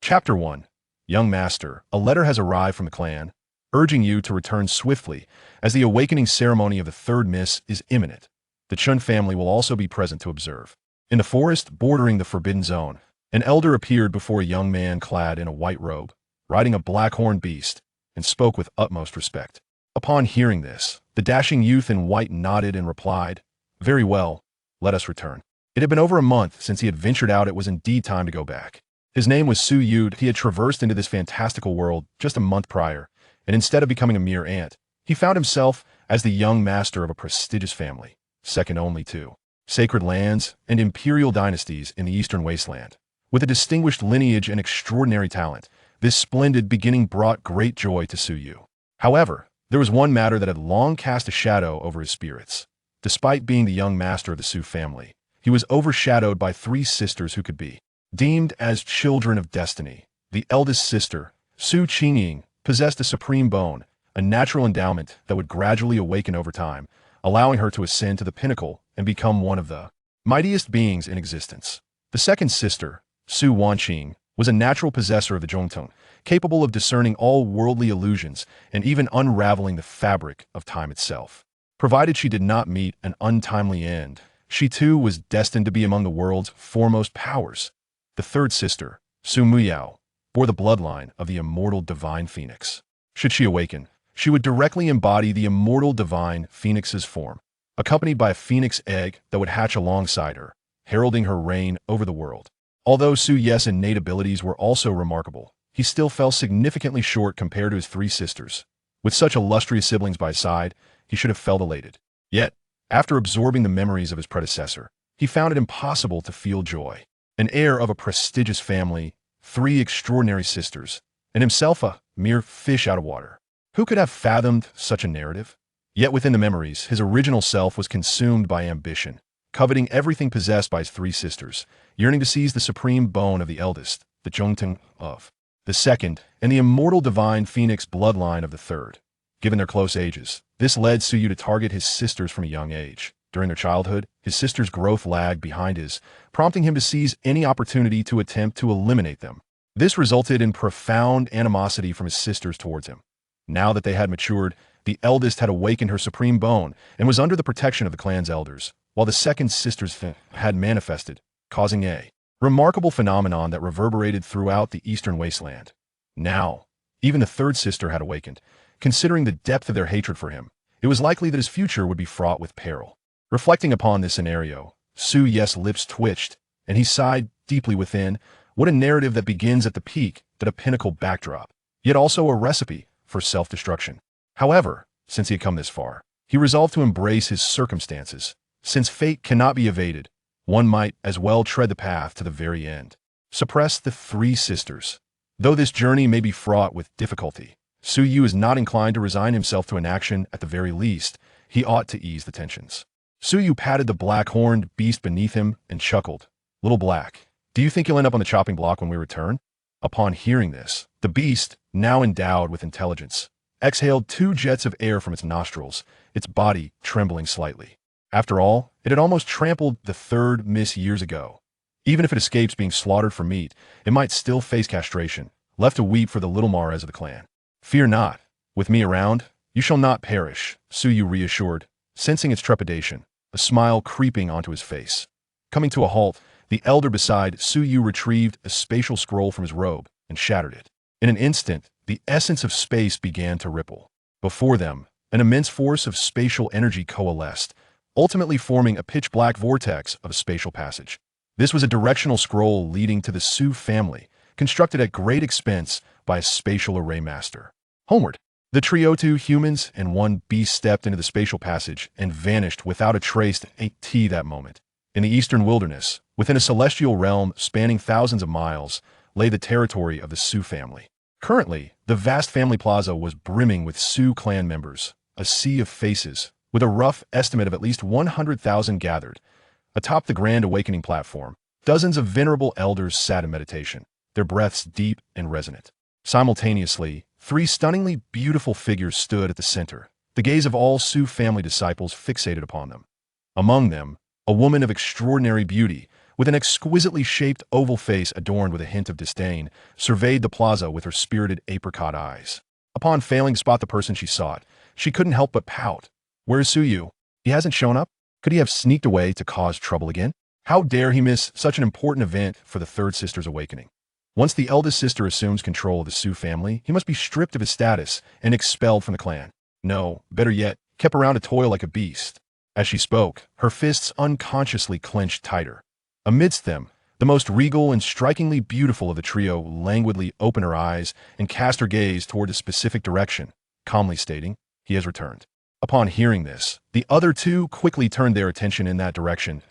Chapter 1. Young Master, a letter has arrived from the clan, urging you to return swiftly, as the awakening ceremony of the third miss is imminent. The Chun family will also be present to observe. In the forest bordering the forbidden zone, an elder appeared before a young man clad in a white robe, riding a black-horned beast, and spoke with utmost respect. Upon hearing this, the dashing youth in white nodded and replied, "Very well, let us return." It had been over a month since he had ventured out. It was indeed time to go back. His name was Su Yu. He had traversed into this fantastical world just a month prior, and instead of becoming a mere ant, he found himself as the young master of a prestigious family, second only to sacred lands and imperial dynasties in the eastern wasteland. With a distinguished lineage and extraordinary talent, this splendid beginning brought great joy to Su Yu. However, there was one matter that had long cast a shadow over his spirits. Despite being the young master of the Su family, he was overshadowed by three sisters who could be deemed as children of destiny. The eldest sister, Su Qingying, possessed a supreme bone, a natural endowment that would gradually awaken over time, allowing her to ascend to the pinnacle and become one of the mightiest beings in existence. The second sister, Su Wanqing, was a natural possessor of the Zhongtong, capable of discerning all worldly illusions and even unraveling the fabric of time itself. Provided she did not meet an untimely end, she too was destined to be among the world's foremost powers. The third sister, Su Muyao, bore the bloodline of the immortal divine phoenix. Should she awaken, she would directly embody the immortal divine phoenix's form, accompanied by a phoenix egg that would hatch alongside her, heralding her reign over the world. Although Su Ye's innate abilities were also remarkable, he still fell significantly short compared to his three sisters. With such illustrious siblings by his side, he should have felt elated. Yet, after absorbing the memories of his predecessor, he found it impossible to feel joy. An heir of a prestigious family, three extraordinary sisters, and himself a mere fish out of water. Who could have fathomed such a narrative? Yet within the memories, his original self was consumed by ambition, coveting everything possessed by his three sisters, yearning to seize the supreme bone of the eldest, the Zhongtong of the second, and the immortal divine phoenix bloodline of the third. Given their close ages, this led Su Yu to target his sisters from a young age. During their childhood, his sisters' growth lagged behind his, prompting him to seize any opportunity to attempt to eliminate them. This resulted in profound animosity from his sisters towards him. Now that they had matured, the eldest had awakened her supreme bone and was under the protection of the clan's elders, while the second sister's had manifested, causing a remarkable phenomenon that reverberated throughout the eastern wasteland. Now, even the third sister had awakened. Considering the depth of their hatred for him, it was likely that his future would be fraught with peril. Reflecting upon this scenario, Su Ye's lips twitched, and he sighed deeply within. What a narrative that begins at the peak, that a pinnacle backdrop, yet also a recipe for self-destruction. However, since he had come this far, he resolved to embrace his circumstances. Since fate cannot be evaded, one might as well tread the path to the very end. Suppress the three sisters. Though this journey may be fraught with difficulty, Su Yu is not inclined to resign himself to inaction. At the very least, he ought to ease the tensions. Su Yu patted the black-horned beast beneath him and chuckled. "Little Black, do you think you'll end up on the chopping block when we return?" Upon hearing this, the beast, now endowed with intelligence, exhaled 2 jets of air from its nostrils, its body trembling slightly. After all, it had almost trampled the third miss years ago. Even if it escapes being slaughtered for meat, it might still face castration, left to weep for the little Mares of the clan. "Fear not. With me around, you shall not perish," Su Yu reassured, sensing its trepidation, a smile creeping onto his face. Coming to a halt, the elder beside Su Yu retrieved a spatial scroll from his robe and shattered it. In an instant, the essence of space began to ripple. Before them, an immense force of spatial energy coalesced, ultimately forming a pitch-black vortex of a spatial passage. This was a directional scroll leading to the Su family, constructed at great expense by a spatial array master. Homeward, the trio, 2 humans and 1 beast, stepped into the spatial passage and vanished without a trace that moment. In the eastern wilderness, within a celestial realm spanning thousands of miles, lay the territory of the Su family. Currently, the vast family plaza was brimming with Su clan members, a sea of faces, with a rough estimate of at least 100,000 gathered. Atop the grand awakening platform, dozens of venerable elders sat in meditation, their breaths deep and resonant. Simultaneously, 3 stunningly beautiful figures stood at the center, the gaze of all Su family disciples fixated upon them. Among them, a woman of extraordinary beauty, with an exquisitely shaped oval face adorned with a hint of disdain, surveyed the plaza with her spirited apricot eyes. Upon failing to spot the person she sought, she couldn't help but pout. "Where is Suyu? He hasn't shown up? Could he have sneaked away to cause trouble again? How dare he miss such an important event for the third sister's awakening?" Once the eldest sister assumes control of the Su family, he must be stripped of his status and expelled from the clan. No, better yet, kept around to toil like a beast. As she spoke, her fists unconsciously clenched tighter. Amidst them, the most regal and strikingly beautiful of the trio languidly opened her eyes and cast her gaze toward a specific direction, calmly stating, "He has returned." Upon hearing this, the other two quickly turned their attention in that direction.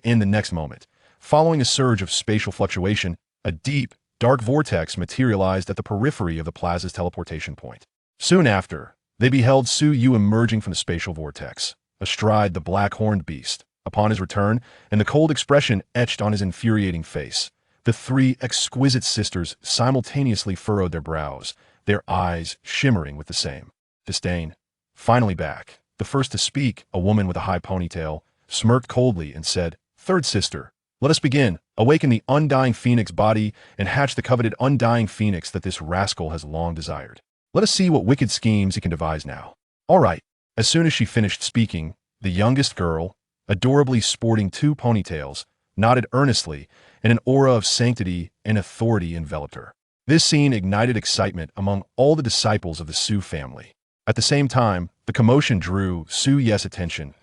In the next moment, following a surge of spatial fluctuation, a deep, dark vortex materialized at the periphery of the plaza's teleportation point. Soon after, they beheld Su Yu emerging from the spatial vortex, astride the black-horned beast. Upon his return, and the cold expression etched on his infuriating face, the three exquisite sisters simultaneously furrowed their brows, their eyes shimmering with the same disdain. Finally back, the first to speak, a woman with a high ponytail, smirked coldly and said, "Third sister, let us begin. Awaken the undying phoenix body and hatch the coveted undying phoenix that this rascal has long desired. Let us see what wicked schemes he can devise now." All right. As soon as she finished speaking, the youngest girl, adorably sporting two ponytails, nodded earnestly, and an aura of sanctity and authority enveloped her. This scene ignited excitement among all the disciples of the Su family. At the same time, the commotion drew Su Ye's attention.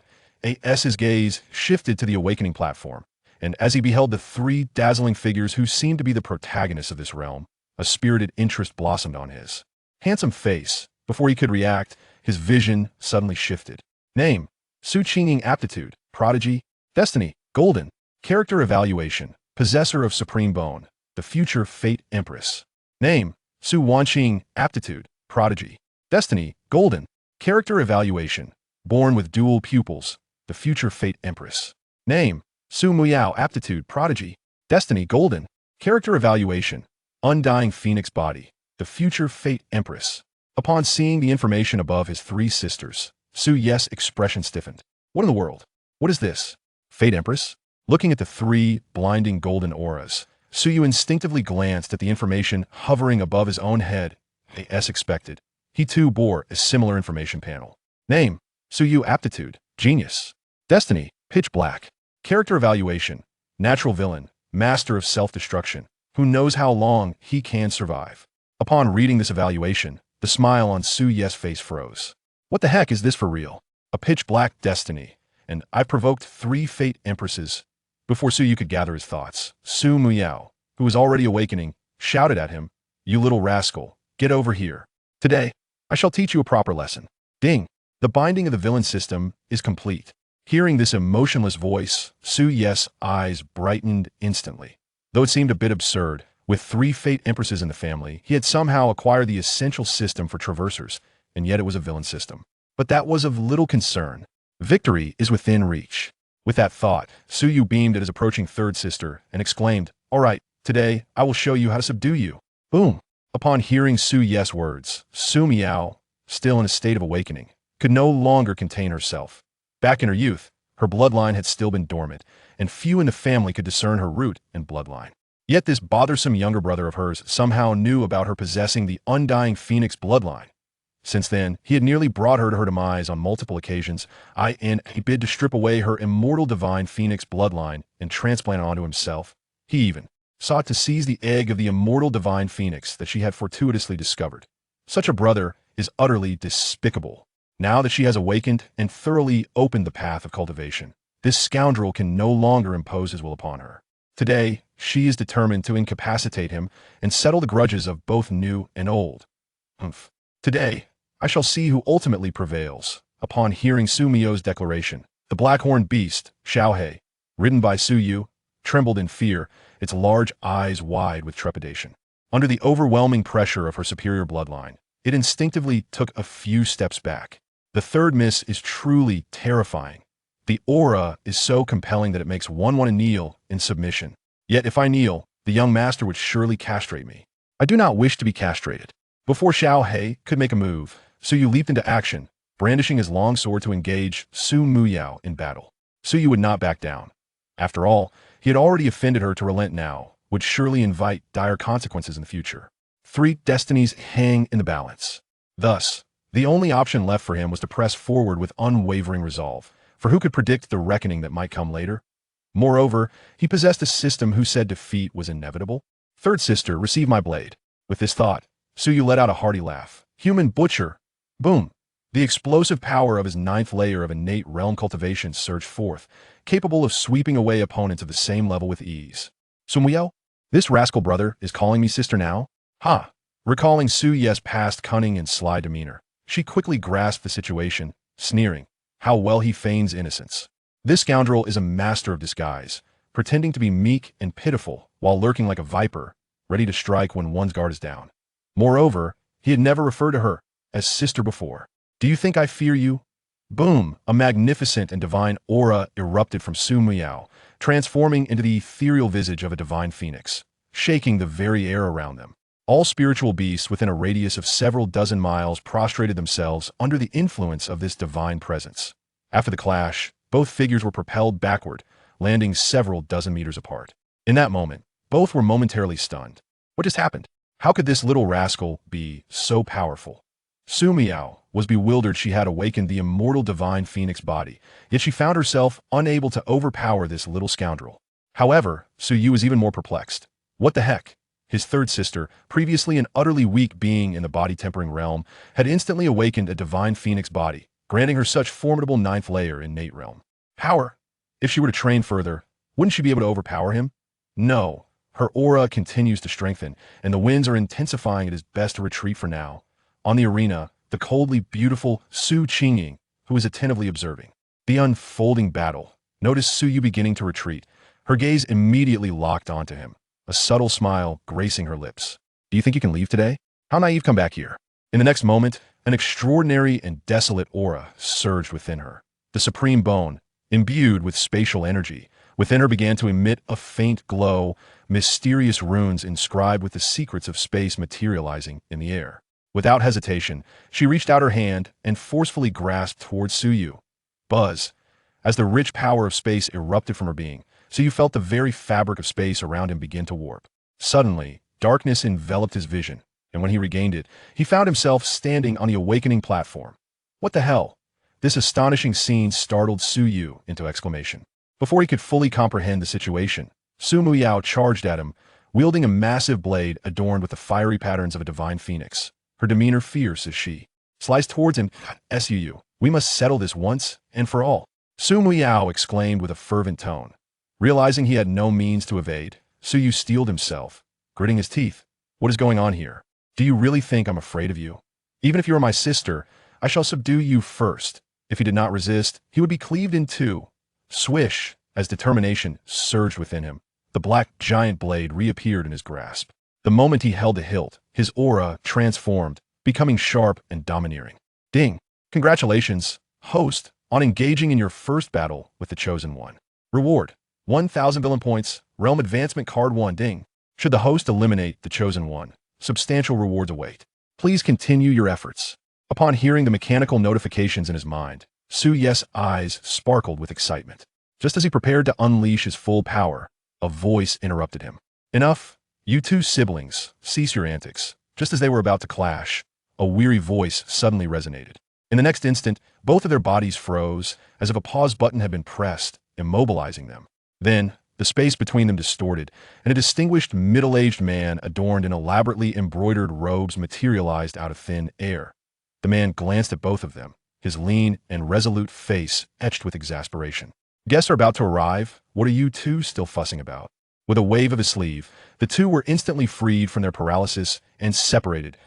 His gaze shifted to the awakening platform, and as he beheld the three dazzling figures who seemed to be the protagonists of this realm, a spirited interest blossomed on his handsome face. Before he could react, his vision suddenly shifted. Name: Su Qinging aptitude, prodigy, destiny, golden, character evaluation, possessor of supreme bone, the future fate empress. Name: Su Wanqing aptitude, prodigy, destiny, golden, character evaluation, born with dual pupils, the future fate empress. Name: Su Muyao aptitude, prodigy, destiny, golden, character evaluation, undying phoenix body, the future fate empress. Upon seeing the information above his three sisters, Su Ye's expression stiffened. What in the world? What is this? Fate empress? Looking at the three blinding golden auras, Su Yu instinctively glanced at the information hovering above his own head. As expected, he too bore a similar information panel. Name: Su Yu aptitude, genius, destiny, pitch black, character evaluation, natural villain, master of self-destruction, who knows how long he can survive. Upon reading this evaluation, the smile on Su Ye's face froze. What the heck is this for real? A pitch black destiny, and I provoked three fate empresses. Before Su Yu could gather his thoughts, Su Muyao, who was already awakening, shouted at him, "You little rascal, get over here. Today, I shall teach you a proper lesson." Ding! The binding of the villain system is complete. Hearing this emotionless voice, Su Ye's eyes brightened instantly. Though it seemed a bit absurd, with three fate empresses in the family, he had somehow acquired the essential system for traversers, and yet it was a villain system. But that was of little concern. Victory is within reach. With that thought, Su Yu beamed at his approaching third sister and exclaimed, "All right, today I will show you how to subdue you." Boom! Upon hearing Su Ye's words, Su Miao, still in a state of awakening, could no longer contain herself. Back in her youth, her bloodline had still been dormant, and few in the family could discern her root and bloodline. Yet this bothersome younger brother of hers somehow knew about her possessing the undying phoenix bloodline. Since then, he had nearly brought her to her demise on multiple occasions, in a bid to strip away her immortal divine phoenix bloodline and transplant it onto himself. He even sought to seize the egg of the immortal divine phoenix that she had fortuitously discovered. Such a brother is utterly despicable. Now that she has awakened and thoroughly opened the path of cultivation, this scoundrel can no longer impose his will upon her. Today, she is determined to incapacitate him and settle the grudges of both new and old. Today, I shall see who ultimately prevails. Upon hearing Su Miao's declaration, the black-horned beast, Xiaohe, ridden by Su Yu, trembled in fear, its large eyes wide with trepidation. Under the overwhelming pressure of her superior bloodline, it instinctively took a few steps back. The third miss is truly terrifying. The aura is so compelling that it makes one want to kneel in submission. Yet if I kneel, the young master would surely castrate me. I do not wish to be castrated. Before Xiaohe could make a move, Su Yu leaped into action, brandishing his long sword to engage Su Muyao in battle. Su Yu would not back down. After all, He had already offended her. To relent now would surely invite dire consequences in the future. 3 destinies hang in the balance. Thus, the only option left for him was to press forward with unwavering resolve, for who could predict the reckoning that might come later? Moreover, he possessed a system who said defeat was inevitable. Third sister, receive my blade. With this thought, Suyu let out a hearty laugh. Human butcher. Boom. The explosive power of his 9th layer of innate realm cultivation surged forth, capable of sweeping away opponents of the same level with ease. Sumuyo, this rascal brother is calling me sister now? Ha! Recalling Suyu's past cunning and sly demeanor, she quickly grasped the situation, sneering. How well he feigns innocence. This scoundrel is a master of disguise, pretending to be meek and pitiful while lurking like a viper, ready to strike when one's guard is down. Moreover, he had never referred to her as sister before. Do you think I fear you? Boom! A magnificent and divine aura erupted from Su Miao, transforming into the ethereal visage of a divine phoenix, shaking the very air around them. All spiritual beasts within a radius of several dozen miles prostrated themselves under the influence of this divine presence. After the clash, both figures were propelled backward, landing several dozen meters apart. In that moment, both were momentarily stunned. What just happened? How could this little rascal be so powerful? Su Miao was bewildered. She had awakened the immortal divine phoenix body, yet she found herself unable to overpower this little scoundrel. However, Su Yu was even more perplexed. What the heck? His third sister, previously an utterly weak being in the body-tempering realm, had instantly awakened a divine phoenix body, granting her such formidable 9th layer innate realm power. If she were to train further, wouldn't she be able to overpower him? No. Her aura continues to strengthen, and the winds are intensifying. It is best to retreat for now. On the arena, the coldly beautiful Su Qingying, who is attentively observing the unfolding battle, noticed Su Yu beginning to retreat. Her gaze immediately locked onto him, a subtle smile gracing her lips. Do you think you can leave today? How naive, come back here. In the next moment, an extraordinary and desolate aura surged within her. The supreme bone, imbued with spatial energy, within her began to emit a faint glow, mysterious runes inscribed with the secrets of space materializing in the air. Without hesitation, she reached out her hand and forcefully grasped towards Suyu. Buzz. As the rich power of space erupted from her being, Suyu felt the very fabric of space around him begin to warp. Suddenly, darkness enveloped his vision, and when he regained it, he found himself standing on the awakening platform. What the hell? This astonishing scene startled Suyu into exclamation. Before he could fully comprehend the situation, Su Muyao charged at him, wielding a massive blade adorned with the fiery patterns of a divine phoenix. Her demeanor fierce as she sliced towards him. Suu, we must settle this once and for all. Su Muyao exclaimed with a fervent tone. Realizing he had no means to evade, Suyu steeled himself, gritting his teeth. What is going on here? Do you really think I'm afraid of you? Even if you are my sister, I shall subdue you first. If he did not resist, he would be cleaved in two. Swish, as determination surged within him, the black giant blade reappeared in his grasp. The moment he held the hilt, his aura transformed, becoming sharp and domineering. Ding! Congratulations, host, on engaging in your first battle with the Chosen One. Reward: 1,000 villain points, realm advancement card 1. Ding! Should the host eliminate the Chosen One, substantial rewards await. Please continue your efforts. Upon hearing the mechanical notifications in his mind, Su Ye's eyes sparkled with excitement. Just as he prepared to unleash his full power, a voice interrupted him. Enough! You two siblings, cease your antics. Just as they were about to clash, a weary voice suddenly resonated. In the next instant, both of their bodies froze, as if a pause button had been pressed, immobilizing them. Then, the space between them distorted, and a distinguished middle-aged man adorned in elaborately embroidered robes materialized out of thin air. The man glanced at both of them, his lean and resolute face etched with exasperation. Guests are about to arrive. What are you two still fussing about? With a wave of his sleeve, the two were instantly freed from their paralysis and separated.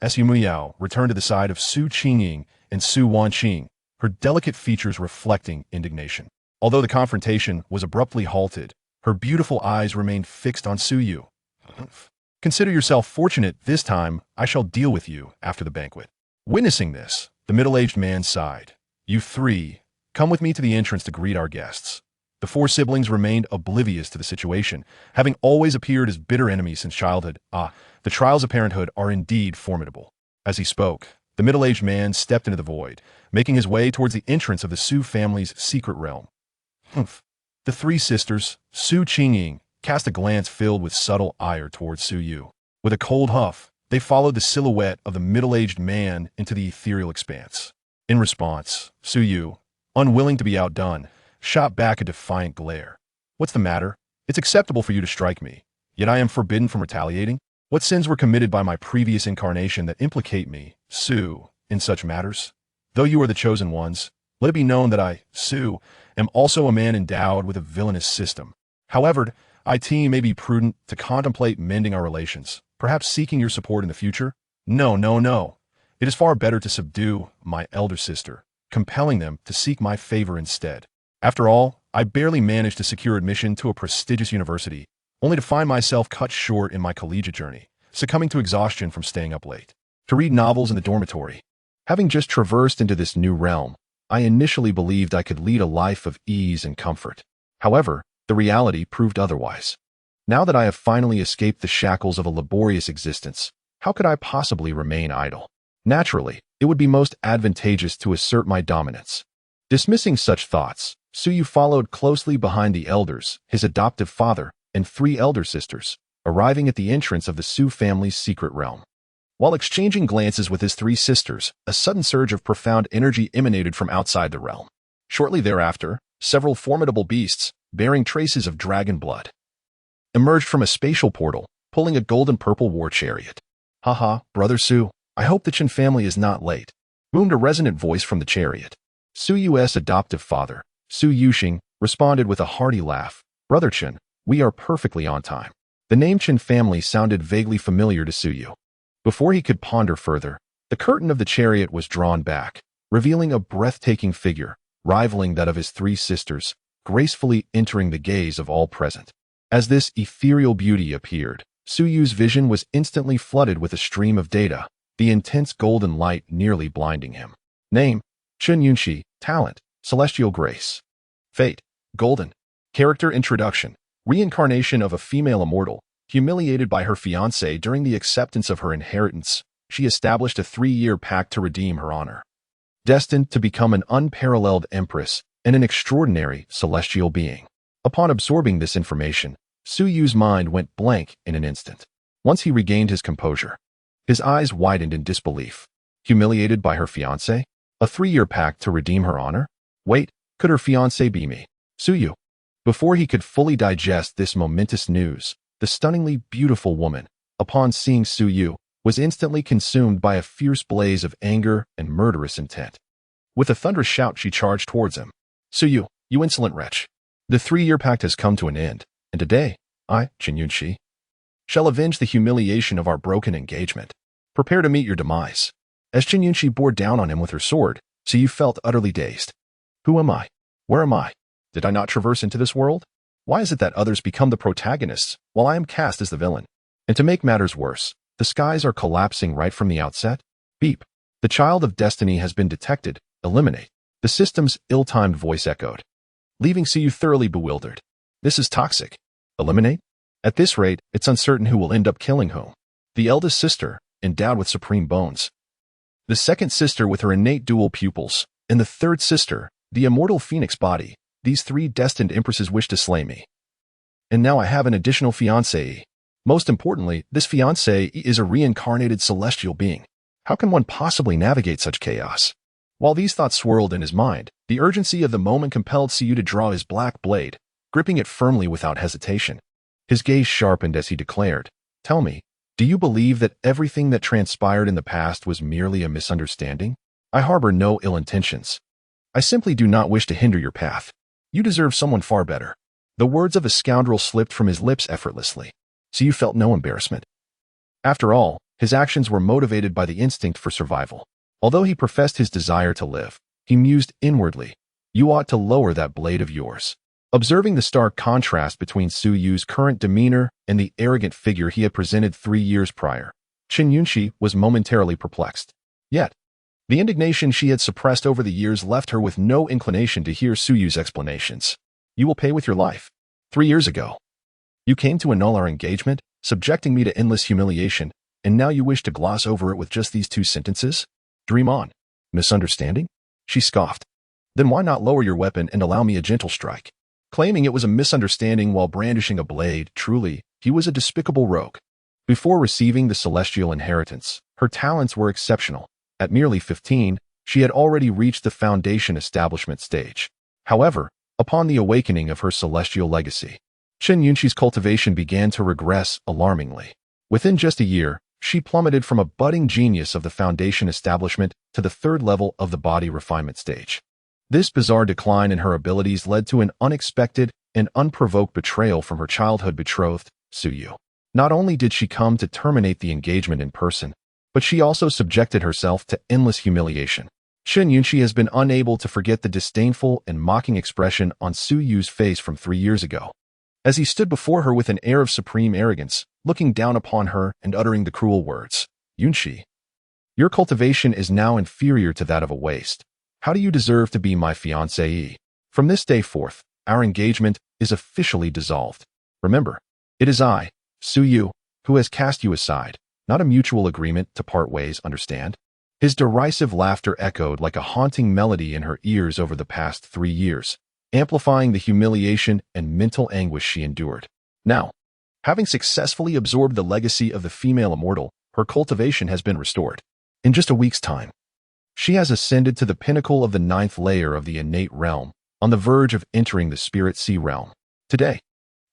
Su Muyao returned to the side of Su Qingying and Su Wanqing, her delicate features reflecting indignation. Although the confrontation was abruptly halted, her beautiful eyes remained fixed on Su Yu. Consider yourself fortunate. This time, I shall deal with you after the banquet. Witnessing this, the middle-aged man sighed. You three, come with me to the entrance to greet our guests. The four siblings remained oblivious to the situation, having always appeared as bitter enemies since childhood. The trials of parenthood are indeed formidable. As he spoke, the middle-aged man stepped into the void, making his way towards the entrance of the Su family's secret realm. Humph. The three sisters, Su Qingying, cast a glance filled with subtle ire towards Su Yu. With a cold huff, they followed the silhouette of the middle-aged man into the ethereal expanse. In response, Su Yu, unwilling to be outdone, shot back a defiant glare. What's the matter? It's acceptable for you to strike me, yet I am forbidden from retaliating? What sins were committed by my previous incarnation that implicate me, Su, in such matters? Though you are the chosen ones, let it be known that I, Su, am also a man endowed with a villainous system. However, it may be prudent to contemplate mending our relations, perhaps seeking your support in the future. No, no, no. It is far better to subdue my elder sister, compelling them to seek my favor instead. After all, I barely managed to secure admission to a prestigious university, only to find myself cut short in my collegiate journey, succumbing to exhaustion from staying up late to read novels in the dormitory. Having just traversed into this new realm, I initially believed I could lead a life of ease and comfort. However, the reality proved otherwise. Now that I have finally escaped the shackles of a laborious existence, how could I possibly remain idle? Naturally, it would be most advantageous to assert my dominance. Dismissing such thoughts, Su Yu followed closely behind the elders, his adoptive father, and three elder sisters, arriving at the entrance of the Su family's secret realm. While exchanging glances with his three sisters, a sudden surge of profound energy emanated from outside the realm. Shortly thereafter, several formidable beasts, bearing traces of dragon blood, emerged from a spatial portal, pulling a golden-purple war chariot. Haha, Brother Su, I hope the Chen family is not late, boomed a resonant voice from the chariot. Su Yu's adoptive father, Su Yuxing, responded with a hearty laugh. Brother Chen, we are perfectly on time. The name Chen family sounded vaguely familiar to Su Yu. Before he could ponder further, the curtain of the chariot was drawn back, revealing a breathtaking figure, rivaling that of his three sisters, gracefully entering the gaze of all present. As this ethereal beauty appeared, Su Yu's vision was instantly flooded with a stream of data, the intense golden light nearly blinding him. Name, Chen Yunxi. Talent, celestial grace. Fate, golden. Character introduction, reincarnation of a female immortal. Humiliated by her fiancé during the acceptance of her inheritance, she established a 3-year pact to redeem her honor. Destined to become an unparalleled empress and an extraordinary celestial being. Upon absorbing this information, Su Yu's mind went blank in an instant. Once he regained his composure, his eyes widened in disbelief. Humiliated by her fiancé? A 3-year pact to redeem her honor? Wait, could her fiancé be me? Su Yu. Before he could fully digest this momentous news, the stunningly beautiful woman, upon seeing Su Yu, was instantly consumed by a fierce blaze of anger and murderous intent. With a thunderous shout, she charged towards him. Su Yu, you insolent wretch. The 3-year pact has come to an end, and today, I, Chen Yunxi, shall avenge the humiliation of our broken engagement. Prepare to meet your demise. As Chen Yunxi bore down on him with her sword, Su Yu felt utterly dazed. Who am I? Where am I? Did I not traverse into this world? Why is it that others become the protagonists, while I am cast as the villain? And to make matters worse, the skies are collapsing right from the outset? Beep. The child of destiny has been detected. Eliminate. The system's ill-timed voice echoed, leaving Su Yu thoroughly bewildered. This is toxic. Eliminate? At this rate, it's uncertain who will end up killing whom. The eldest sister, endowed with supreme bones. The second sister with her innate dual pupils. And the third sister, the immortal phoenix body. These 3 destined empresses wish to slay me. And now I have an additional fiancée. Most importantly, this fiancée is a reincarnated celestial being. How can one possibly navigate such chaos? While these thoughts swirled in his mind, the urgency of the moment compelled Su Yu to draw his black blade, gripping it firmly without hesitation. His gaze sharpened as he declared, Tell me, do you believe that everything that transpired in the past was merely a misunderstanding? I harbor no ill intentions. I simply do not wish to hinder your path. You deserve someone far better. The words of a scoundrel slipped from his lips effortlessly. Su Yu felt no embarrassment. After all, his actions were motivated by the instinct for survival. Although he professed his desire to live, he mused inwardly, You ought to lower that blade of yours. Observing the stark contrast between Su Yu's current demeanor and the arrogant figure he had presented 3 years prior, Chen Yunxi was momentarily perplexed. Yet, the indignation she had suppressed over the years left her with no inclination to hear Su Yu's explanations. You will pay with your life. 3 years ago, you came to annul our engagement, subjecting me to endless humiliation, and now you wish to gloss over it with just these 2 sentences? Dream on. Misunderstanding? She scoffed. Then why not lower your weapon and allow me a gentle strike? claiming it was a misunderstanding while brandishing a blade. Truly, he was a despicable rogue. Before receiving the celestial inheritance, her talents were exceptional. At merely 15, she had already reached the foundation establishment stage. However, upon the awakening of her celestial legacy, Chen Yunqi's cultivation began to regress alarmingly. Within just a year, she plummeted from a budding genius of the foundation establishment to the third level of the body refinement stage. This bizarre decline in her abilities led to an unexpected and unprovoked betrayal from her childhood betrothed, Su Yu. Not only did she come to terminate the engagement in person, but she also subjected herself to endless humiliation. Chen Yunqi has been unable to forget the disdainful and mocking expression on Su Yu's face from 3 years ago, as he stood before her with an air of supreme arrogance, looking down upon her and uttering the cruel words, "Yunqi, your cultivation is now inferior to that of a waste. How do you deserve to be my fiancée? From this day forth, our engagement is officially dissolved. Remember, it is I, Su Yu, who has cast you aside, not a mutual agreement to part ways, understand?" His derisive laughter echoed like a haunting melody in her ears over the past 3 years, amplifying the humiliation and mental anguish she endured. Now, having successfully absorbed the legacy of the female immortal, her cultivation has been restored. In just a week's time, she has ascended to the pinnacle of the 9th layer of the innate realm, on the verge of entering the spirit sea realm. Today,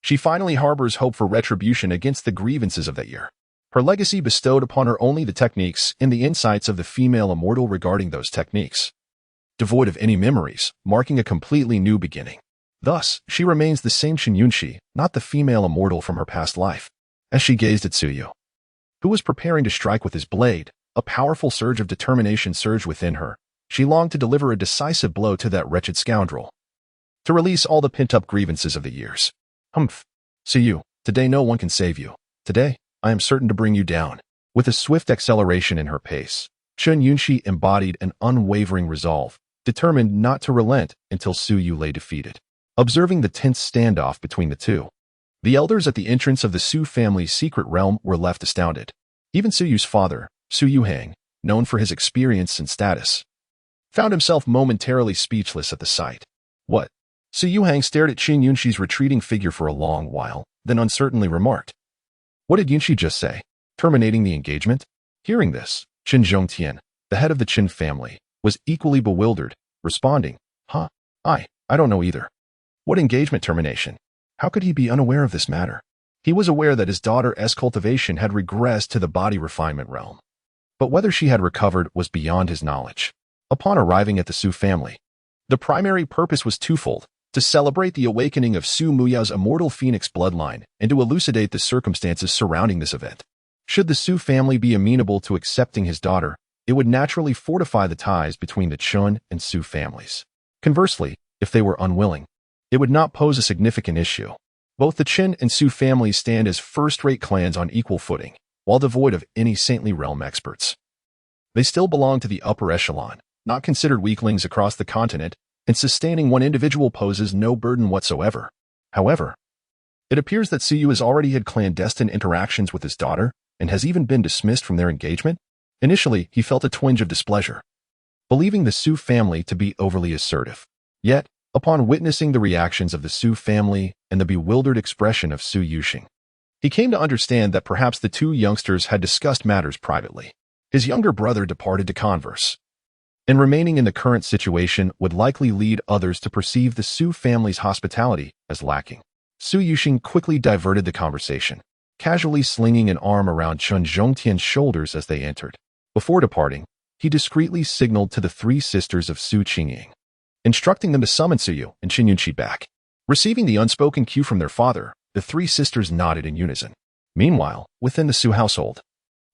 she finally harbors hope for retribution against the grievances of that year. Her legacy bestowed upon her only the techniques and the insights of the female immortal regarding those techniques, devoid of any memories, marking a completely new beginning. Thus, she remains the same Chen Yunqi, not the female immortal from her past life. As she gazed at Su Yu, who was preparing to strike with his blade, a powerful surge of determination surged within her. She longed to deliver a decisive blow to that wretched scoundrel, to release all the pent-up grievances of the years. Humph. Su Yu, today no one can save you. Today, I am certain to bring you down. With a swift acceleration in her pace, Chen Yunqi embodied an unwavering resolve, determined not to relent until Su Yu lay defeated. Observing the tense standoff between the two, the elders at the entrance of the Su family's secret realm were left astounded. Even Su Yu's father, Su Yuhang, known for his experience and status, found himself momentarily speechless at the sight. What? Su Yuhang stared at Chen Yunqi's retreating figure for a long while, then uncertainly remarked, "What did Yunqi just say? Terminating the engagement?" Hearing this, Chen Zhongtian, the head of the Chen family, was equally bewildered, responding, "Huh? I don't know either. What engagement termination? How could he be unaware of this matter?" He was aware that his daughter's cultivation had regressed to the body refinement realm, but whether she had recovered was beyond his knowledge. Upon arriving at the Su family, the primary purpose was twofold: to celebrate the awakening of Su Muyao's immortal phoenix bloodline and to elucidate the circumstances surrounding this event. Should the Su family be amenable to accepting his daughter, it would naturally fortify the ties between the Chun and Su families. Conversely, if they were unwilling, it would not pose a significant issue. Both the Chen and Su families stand as first-rate clans on equal footing, while devoid of any saintly realm experts. They still belong to the upper echelon, not considered weaklings across the continent, and sustaining one individual poses no burden whatsoever. However, it appears that Su Yu has already had clandestine interactions with his daughter and has even been dismissed from their engagement. Initially, he felt a twinge of displeasure, believing the Su family to be overly assertive. Yet, upon witnessing the reactions of the Su family and the bewildered expression of Su Yuxing, he came to understand that perhaps the two youngsters had discussed matters privately. His younger brother departed to converse, and remaining in the current situation would likely lead others to perceive the Su family's hospitality as lacking. Su Yuxing quickly diverted the conversation, casually slinging an arm around Chen Zhongtian's shoulders as they entered. Before departing, he discreetly signaled to the 3 sisters of Su Qingying, instructing them to summon Su Yu and Chen Yunqi back. Receiving the unspoken cue from their father, the 3 sisters nodded in unison. Meanwhile, within the Su household,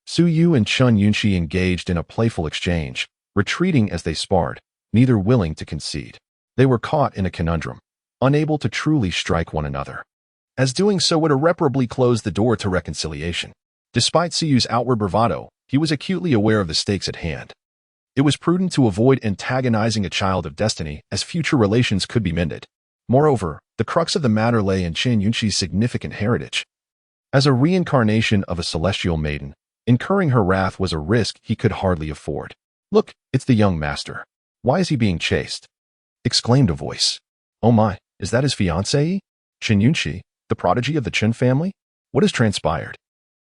Su Yu and Chen Yunqi engaged in a playful exchange, retreating as they sparred, neither willing to concede. They were caught in a conundrum, unable to truly strike one another, as doing so would irreparably close the door to reconciliation. Despite Su Yu's outward bravado, he was acutely aware of the stakes at hand. It was prudent to avoid antagonizing a child of destiny, as future relations could be mended. Moreover, the crux of the matter lay in Chen Yunqi's significant heritage. As a reincarnation of a celestial maiden, incurring her wrath was a risk he could hardly afford. "Look, it's the young master. Why is he being chased?" exclaimed a voice. "Oh my, Is that his fiancée? Chen Yunqi, the prodigy of the Chen family? What has transpired?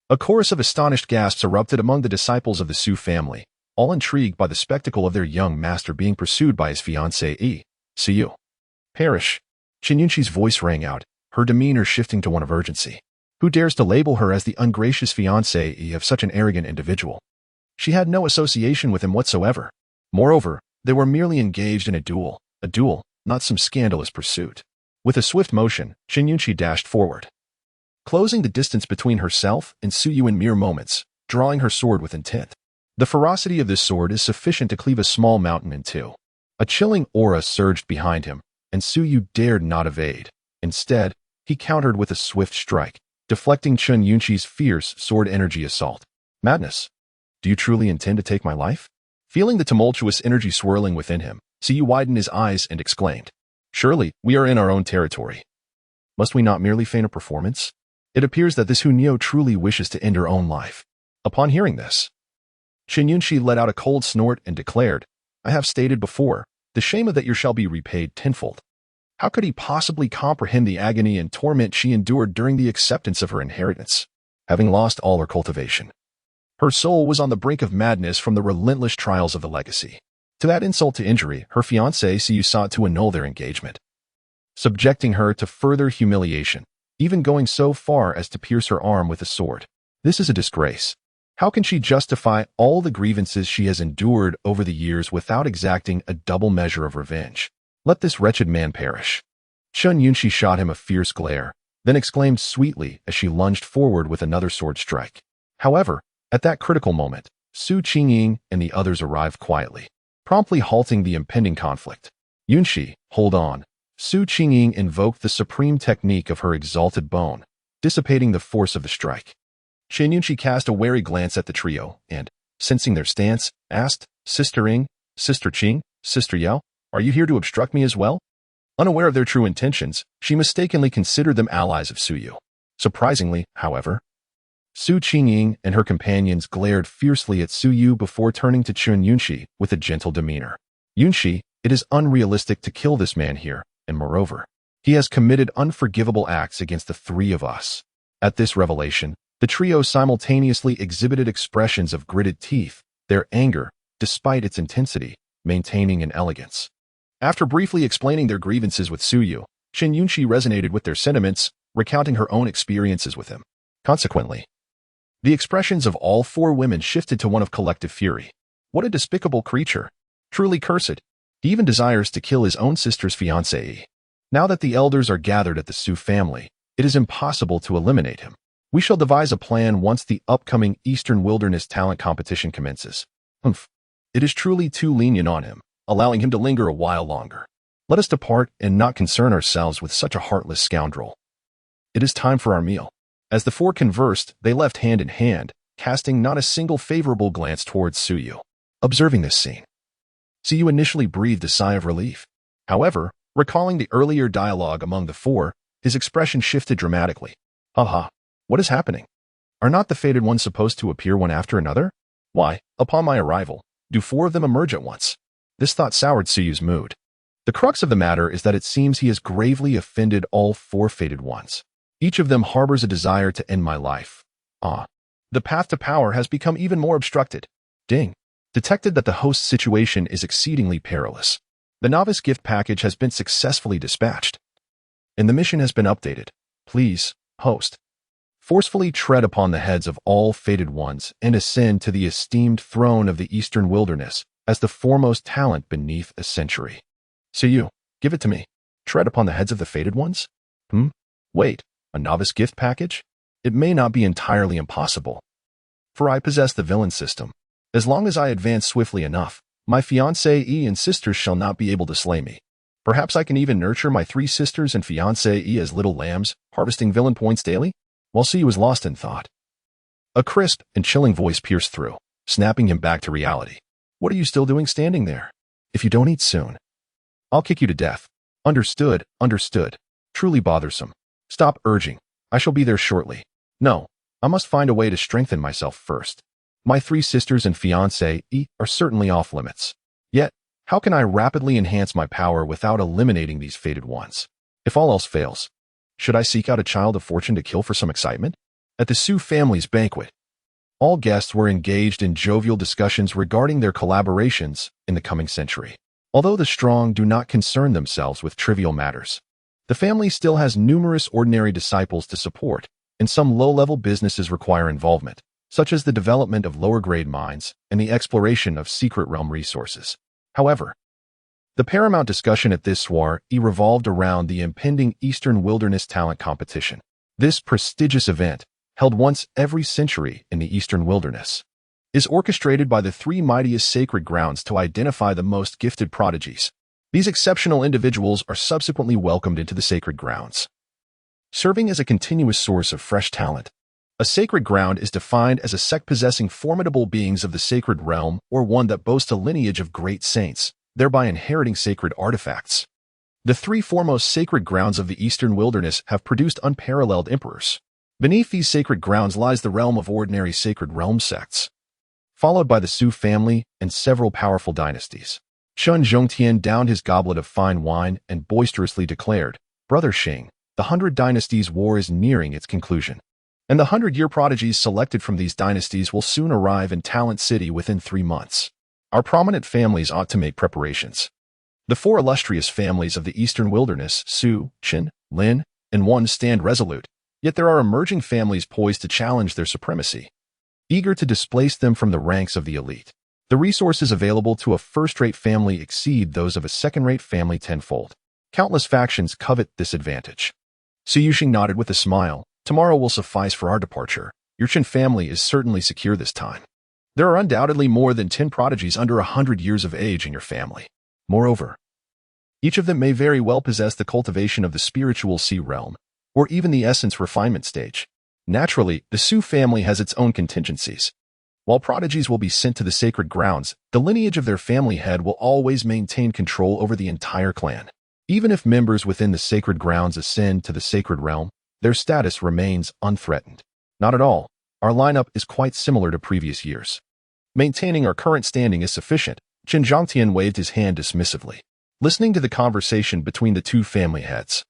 A chorus of astonished gasps erupted among the disciples of the Su family, all intrigued by the spectacle of their young master being pursued by his fiancée. See you. Perish. Chen Yunqi's voice rang out, her demeanor shifting to one of urgency. Who dares to label her as the ungracious fiancée of such an arrogant individual? She had no association with him whatsoever. Moreover, they were merely engaged in a duel, not some scandalous pursuit. With a swift motion, Chen Yunqi dashed forward, closing the distance between herself and Su Yu in mere moments, drawing her sword with intent. The ferocity of this sword is sufficient to cleave a small mountain in two. A chilling aura surged behind him, and Su Yu dared not evade. Instead, he countered with a swift strike, deflecting Chen Yunqi's fierce sword energy assault. Madness. Do you truly intend to take my life? Feeling the tumultuous energy swirling within him, Su Yu widened his eyes and exclaimed, Surely, we are in our own territory. Must we not merely feign a performance? It appears that this Hunyo truly wishes to end her own life. Upon hearing this, Chen Yunqi let out a cold snort and declared, I have stated before, the shame of that year shall be repaid tenfold. How could he possibly comprehend the agony and torment she endured during the acceptance of her inheritance, having lost all her cultivation? Her soul was on the brink of madness from the relentless trials of the legacy. To add insult to injury, her fiancé Siyu sought to annul their engagement, subjecting her to further humiliation, even going so far as to pierce her arm with a sword. This is a disgrace. How can she justify all the grievances she has endured over the years without exacting a double measure of revenge? Let this wretched man perish. Chen Yunqi shot him a fierce glare, then exclaimed sweetly as she lunged forward with another sword strike. However, at that critical moment, Su Qingying and the others arrived quietly, promptly halting the impending conflict. Yunqi, hold on. Su Qingying invoked the supreme technique of her exalted bone, dissipating the force of the strike. Chen Yunqi cast a wary glance at the trio and, sensing their stance, asked, Sister Ying, Sister Qing, Sister Yao, are you here to obstruct me as well? Unaware of their true intentions, she mistakenly considered them allies of Su Yu. Surprisingly, however, Su Qingying and her companions glared fiercely at Su Yu before turning to Chen Yunqi with a gentle demeanor. Yunqi, it is unrealistic to kill this man here, and moreover, he has committed unforgivable acts against the three of us. At this revelation, the trio simultaneously exhibited expressions of gritted teeth, their anger, despite its intensity, maintaining an elegance. After briefly explaining their grievances with Su Yu, Chen Yunqi resonated with their sentiments, recounting her own experiences with him. Consequently, the expressions of all four women shifted to one of collective fury. What a despicable creature. Truly cursed. He even desires to kill his own sister's fiancée. Now that the elders are gathered at the Su family, it is impossible to eliminate him. We shall devise a plan once the upcoming Eastern Wilderness talent competition commences. It is truly too lenient on him, allowing him to linger a while longer. Let us depart and not concern ourselves with such a heartless scoundrel. It is time for our meal. As the four conversed, they left hand in hand, casting not a single favorable glance towards Su Yu. Observing this scene, Su Yu initially breathed a sigh of relief. However, recalling the earlier dialogue among the four, his expression shifted dramatically. Haha, what is happening? Are not the fated ones supposed to appear one after another? Why, upon my arrival, do four of them emerge at once? This thought soured Su Yu's mood. The crux of the matter is that it seems he has gravely offended all four fated ones. Each of them harbors a desire to end my life. The path to power has become even more obstructed. Ding. Detected that the host's situation is exceedingly perilous. The novice gift package has been successfully dispatched, and the mission has been updated. Please, host, forcefully tread upon the heads of all fated ones and ascend to the esteemed throne of the Eastern Wilderness as the foremost talent beneath a century. So you, give it to me. Tread upon the heads of the fated ones? Wait. A novice gift package? It may not be entirely impossible, for I possess the villain system. As long as I advance swiftly enough, my fiancée and sisters shall not be able to slay me. Perhaps I can even nurture my three sisters and fiancée as little lambs, harvesting villain points daily? While Siyu was lost in thought, a crisp and chilling voice pierced through, snapping him back to reality. What are you still doing standing there? If you don't eat soon, I'll kick you to death. Understood, understood. Truly bothersome. Stop urging. I shall be there shortly. No, I must find a way to strengthen myself first. My three sisters and fiancée are certainly off limits. Yet, how can I rapidly enhance my power without eliminating these fated ones? If all else fails, should I seek out a child of fortune to kill for some excitement? At the Su family's banquet, all guests were engaged in jovial discussions regarding their collaborations in the coming century. Although the strong do not concern themselves with trivial matters, the family still has numerous ordinary disciples to support, and some low-level businesses require involvement, such as the development of lower-grade mines and the exploration of secret realm resources. However, the paramount discussion at this soiree revolved around the impending Eastern Wilderness Talent Competition. This prestigious event, held once every century in the Eastern Wilderness, is orchestrated by the three mightiest sacred grounds to identify the most gifted prodigies. These exceptional individuals are subsequently welcomed into the sacred grounds, serving as a continuous source of fresh talent. A sacred ground is defined as a sect possessing formidable beings of the sacred realm or one that boasts a lineage of great saints, thereby inheriting sacred artifacts. The three foremost sacred grounds of the Eastern Wilderness have produced unparalleled emperors. Beneath these sacred grounds lies the realm of ordinary sacred realm sects, followed by the Su family and several powerful dynasties. Chun Zhongtian downed his goblet of fine wine and boisterously declared, "Brother Xing, the 100 Dynasties War is nearing its conclusion, and the 100-year prodigies selected from these dynasties will soon arrive in Talent City within 3 months. Our prominent families ought to make preparations. The 4 illustrious families of the Eastern Wilderness, Su, Qin, Lin, and Wan, stand resolute, yet there are emerging families poised to challenge their supremacy, eager to displace them from the ranks of the elite. The resources available to a first-rate family exceed those of a second-rate family tenfold. Countless factions covet this advantage." Su Yuxing nodded with a smile. "Tomorrow will suffice for our departure. Your Qin family is certainly secure this time. There are undoubtedly more than 10 prodigies under 100 years of age in your family. Moreover, each of them may very well possess the cultivation of the spiritual sea realm, or even the essence refinement stage. Naturally, the Su family has its own contingencies. While prodigies will be sent to the sacred grounds, the lineage of their family head will always maintain control over the entire clan. Even if members within the sacred grounds ascend to the sacred realm, their status remains unthreatened. Not at all. Our lineup is quite similar to previous years. Maintaining our current standing is sufficient." Qin Zhongtian waved his hand dismissively, listening to the conversation between the two family heads.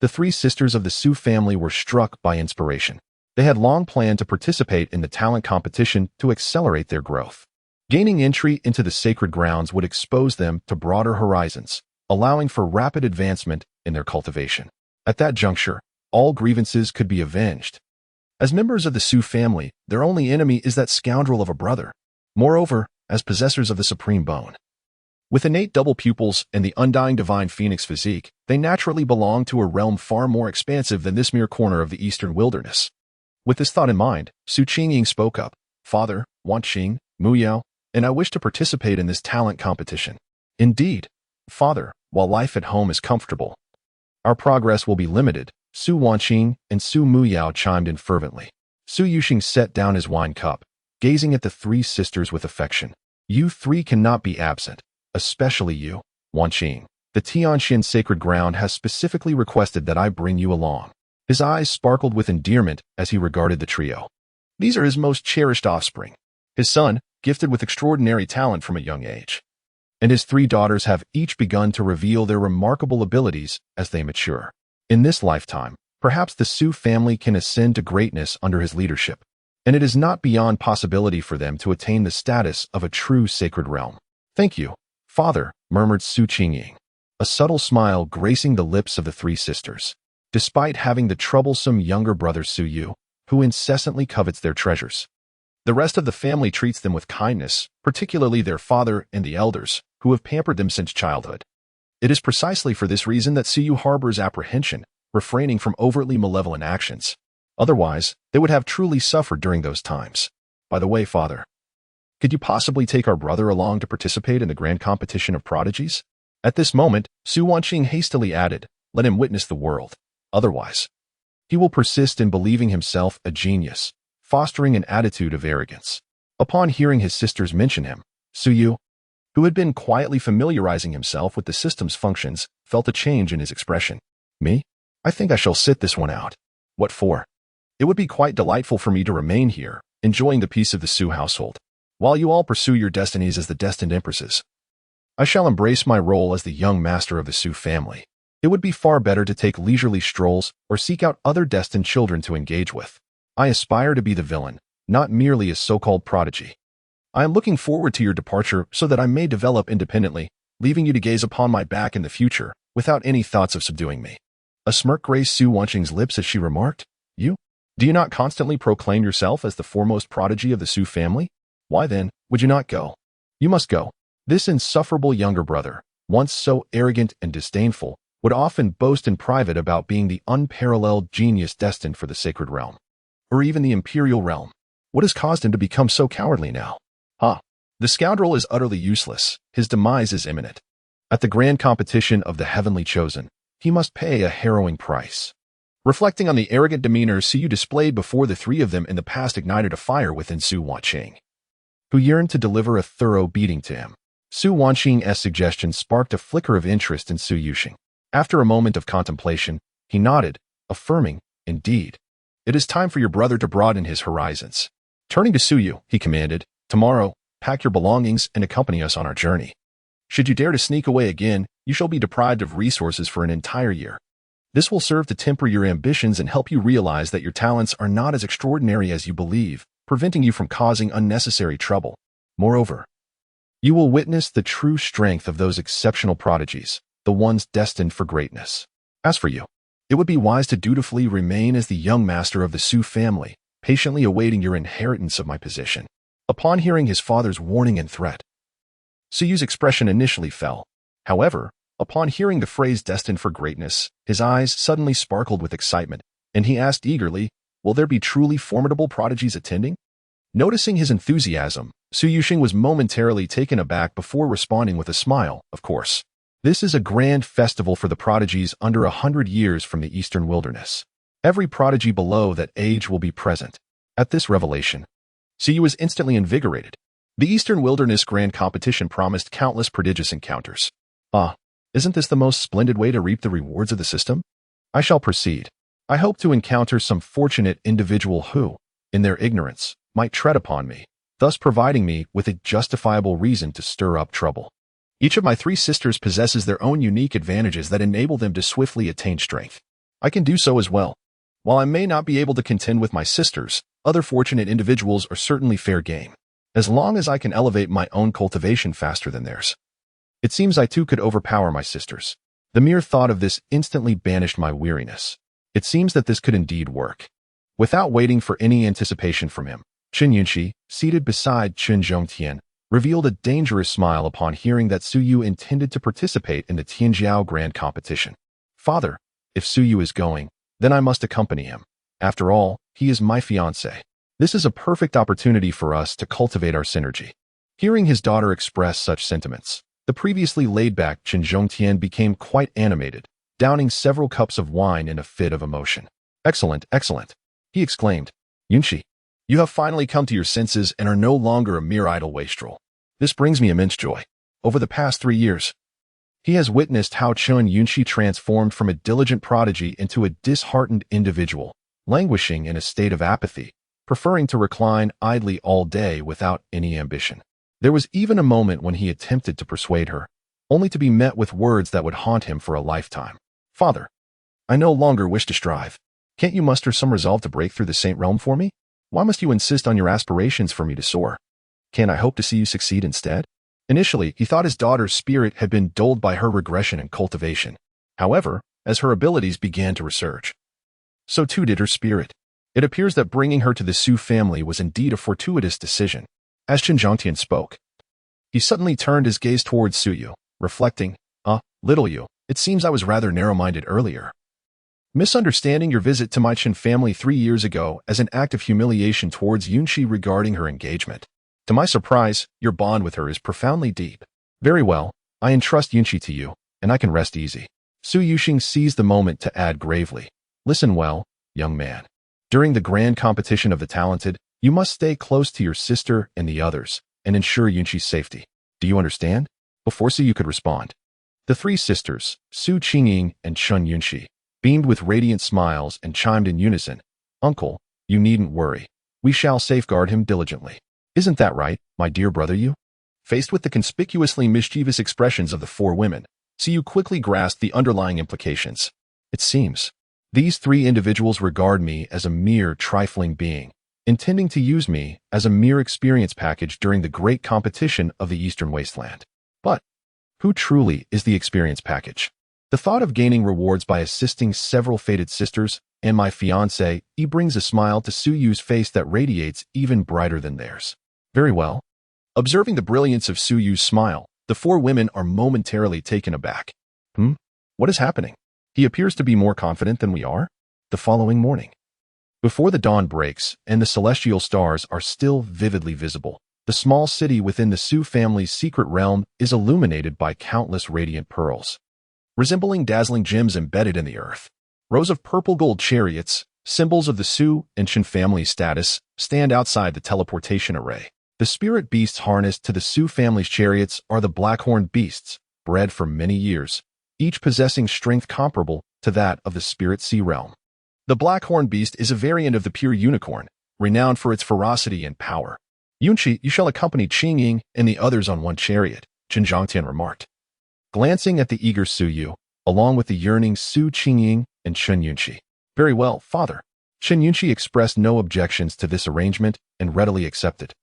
The 3 sisters of the Su family were struck by inspiration. They had long planned to participate in the talent competition to accelerate their growth. Gaining entry into the sacred grounds would expose them to broader horizons, allowing for rapid advancement in their cultivation. At that juncture, all grievances could be avenged. As members of the Su family, their only enemy is that scoundrel of a brother. Moreover, as possessors of the supreme bone, with innate double pupils and the undying divine phoenix physique, they naturally belong to a realm far more expansive than this mere corner of the Eastern Wilderness. With this thought in mind, Su Qingying spoke up. "Father, Wan Qing, Mu Yao, and I wish to participate in this talent competition." "Indeed, Father, while life at home is comfortable, our progress will be limited," Su Wanqing and Su Muyao chimed in fervently. Su Yuxing set down his wine cup, gazing at the 3 sisters with affection. "You 3 cannot be absent, especially you, Wanqing. The Tianxian sacred ground has specifically requested that I bring you along." His eyes sparkled with endearment as he regarded the trio. These are his most cherished offspring. His son, gifted with extraordinary talent from a young age, and his 3 daughters have each begun to reveal their remarkable abilities as they mature. In this lifetime, perhaps the Su family can ascend to greatness under his leadership, and it is not beyond possibility for them to attain the status of a true sacred realm. "Thank you, Father," murmured Su Qingying, a subtle smile gracing the lips of the 3 sisters. Despite having the troublesome younger brother Su Yu, who incessantly covets their treasures, the rest of the family treats them with kindness, particularly their father and the elders, who have pampered them since childhood. It is precisely for this reason that Su Yu harbors apprehension, refraining from overtly malevolent actions. Otherwise, they would have truly suffered during those times. "By the way, Father, could you possibly take our brother along to participate in the grand competition of prodigies?" At this moment, Su Wanqing hastily added, "Let him witness the world. Otherwise, he will persist in believing himself a genius, fostering an attitude of arrogance." Upon hearing his sisters mention him, Su Yu, who had been quietly familiarizing himself with the system's functions, felt a change in his expression. "Me? I think I shall sit this one out." "What for?" "It would be quite delightful for me to remain here, enjoying the peace of the Su household, while you all pursue your destinies as the destined empresses. I shall embrace my role as the young master of the Su family." It would be far better to take leisurely strolls or seek out other destined children to engage with. I aspire to be the villain, not merely a so-called prodigy. I am looking forward to your departure so that I may develop independently, leaving you to gaze upon my back in the future, without any thoughts of subduing me." A smirk grazed Su Wanqing's lips as she remarked, "You? Do you not constantly proclaim yourself as the foremost prodigy of the Su family? Why then, would you not go? You must go." This insufferable younger brother, once so arrogant and disdainful, would often boast in private about being the unparalleled genius destined for the sacred realm, or even the imperial realm. What has caused him to become so cowardly now? The scoundrel is utterly useless. His demise is imminent. At the grand competition of the heavenly chosen, he must pay a harrowing price. Reflecting on the arrogant demeanor Su Yu displayed before the three of them in the past ignited a fire within Su Wanqing, who yearned to deliver a thorough beating to him. Su Wanqing's suggestion sparked a flicker of interest in Su Yuxing. After a moment of contemplation, he nodded, affirming, "Indeed. It is time for your brother to broaden his horizons." Turning to Su Yu, he commanded, "Tomorrow, pack your belongings and accompany us on our journey. Should you dare to sneak away again, you shall be deprived of resources for an entire year. This will serve to temper your ambitions and help you realize that your talents are not as extraordinary as you believe, preventing you from causing unnecessary trouble. Moreover, you will witness the true strength of those exceptional prodigies, the ones destined for greatness. As for you, it would be wise to dutifully remain as the young master of the Su family, patiently awaiting your inheritance of my position." Upon hearing his father's warning and threat, Su Yu's expression initially fell. However, upon hearing the phrase destined for greatness, his eyes suddenly sparkled with excitement, and he asked eagerly, "Will there be truly formidable prodigies attending?" Noticing his enthusiasm, Su Yuxing was momentarily taken aback before responding with a smile, "Of course. This is a grand festival for the prodigies under 100 years from the eastern wilderness. Every prodigy below that age will be present." At this revelation, Su Yu was instantly invigorated. The Eastern Wilderness Grand Competition promised countless prodigious encounters. Isn't this the most splendid way to reap the rewards of the system? I shall proceed. I hope to encounter some fortunate individual who, in their ignorance, might tread upon me, thus providing me with a justifiable reason to stir up trouble. Each of my three sisters possesses their own unique advantages that enable them to swiftly attain strength. I can do so as well. While I may not be able to contend with my sisters, other fortunate individuals are certainly fair game, as long as I can elevate my own cultivation faster than theirs. It seems I too could overpower my sisters. The mere thought of this instantly banished my weariness. It seems that this could indeed work. Without waiting for any anticipation from him, Chen Yunqi, seated beside Chen Zhongtian, revealed a dangerous smile upon hearing that Su Yu intended to participate in the Tianjiao Grand Competition. "Father, if Su Yu is going, then I must accompany him. After all, he is my fiancé. This is a perfect opportunity for us to cultivate our synergy." Hearing his daughter express such sentiments, the previously laid-back Chen Zhongtian became quite animated, downing several cups of wine in a fit of emotion. "Excellent, excellent," he exclaimed. "Yunqi, you have finally come to your senses and are no longer a mere idle wastrel. This brings me immense joy. Over the past 3 years, he has witnessed how Chen Yunqi transformed from a diligent prodigy into a disheartened individual, languishing in a state of apathy, preferring to recline idly all day without any ambition. There was even a moment when he attempted to persuade her, only to be met with words that would haunt him for a lifetime. "Father, I no longer wish to strive. Can't you muster some resolve to break through the Saint Realm for me? Why must you insist on your aspirations for me to soar? Can't I hope to see you succeed instead?" Initially, he thought his daughter's spirit had been dulled by her regression in cultivation. However, as her abilities began to resurge, so too did her spirit. It appears that bringing her to the Su family was indeed a fortuitous decision. As Chen Zhongtian spoke, he suddenly turned his gaze towards Su Yu, reflecting, "Little Yu, it seems I was rather narrow-minded earlier, misunderstanding your visit to my Chen family 3 years ago as an act of humiliation towards Yunqi regarding her engagement. To my surprise, your bond with her is profoundly deep. Very well, I entrust Yunqi to you, and I can rest easy." Su Yuxing seized the moment to add gravely, "Listen well, young man. During the grand competition of the talented, you must stay close to your sister and the others, and ensure Yunqi's safety. Do you understand?" Before Su Yu could respond, the three sisters, Su Qingying and Chen Yunqi, beamed with radiant smiles and chimed in unison, "Uncle, you needn't worry. We shall safeguard him diligently. Isn't that right, my dear brother Yu?" Faced with the conspicuously mischievous expressions of the 4 women, Su quickly grasped the underlying implications. It seems these three individuals regard me as a mere trifling being, intending to use me as a mere experience package during the great competition of the Eastern Wasteland. But who truly is the experience package? The thought of gaining rewards by assisting several fated sisters and my fiancée brings a smile to Su Yu's face that radiates even brighter than theirs. Very well. Observing the brilliance of Su Yu's smile, the four women are momentarily taken aback. What is happening? He appears to be more confident than we are. The following morning, before the dawn breaks and the celestial stars are still vividly visible, the small city within the Su family's secret realm is illuminated by countless radiant pearls, resembling dazzling gems embedded in the earth. Rows of purple gold chariots, symbols of the Su and Chen family status, stand outside the teleportation array. The spirit beasts harnessed to the Su family's chariots are the blackhorn beasts, bred for many years, each possessing strength comparable to that of the spirit sea realm. The blackhorn beast is a variant of the pure unicorn, renowned for its ferocity and power. Yunqi, you shall accompany Qingying and the others on one chariot, Chen Zhangtian remarked. Glancing at the eager Su Yu, along with the yearning Su Qingying and Chen Yunqi. Very well, father. Chen Yunqi expressed no objections to this arrangement and readily accepted.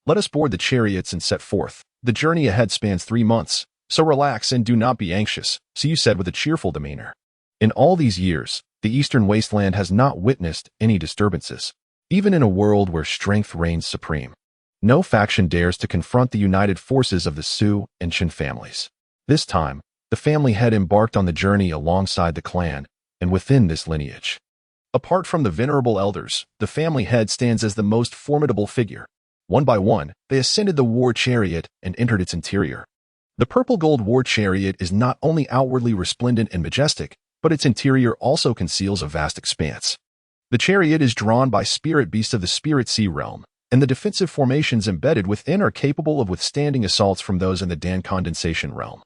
Let us board the chariots and set forth. The journey ahead spans 3 months, so relax and do not be anxious, Su Yu said with a cheerful demeanor. In all these years, the Eastern Wasteland has not witnessed any disturbances, even in a world where strength reigns supreme. No faction dares to confront the united forces of the Su and Chen families. This time, the family had embarked on the journey alongside the clan, and within this lineage. Apart from the venerable elders, the family head stands as the most formidable figure. One by one, they ascended the war chariot and entered its interior. The purple gold war chariot is not only outwardly resplendent and majestic, but its interior also conceals a vast expanse. The chariot is drawn by spirit beasts of the spirit sea realm, and the defensive formations embedded within are capable of withstanding assaults from those in the Dan condensation realm,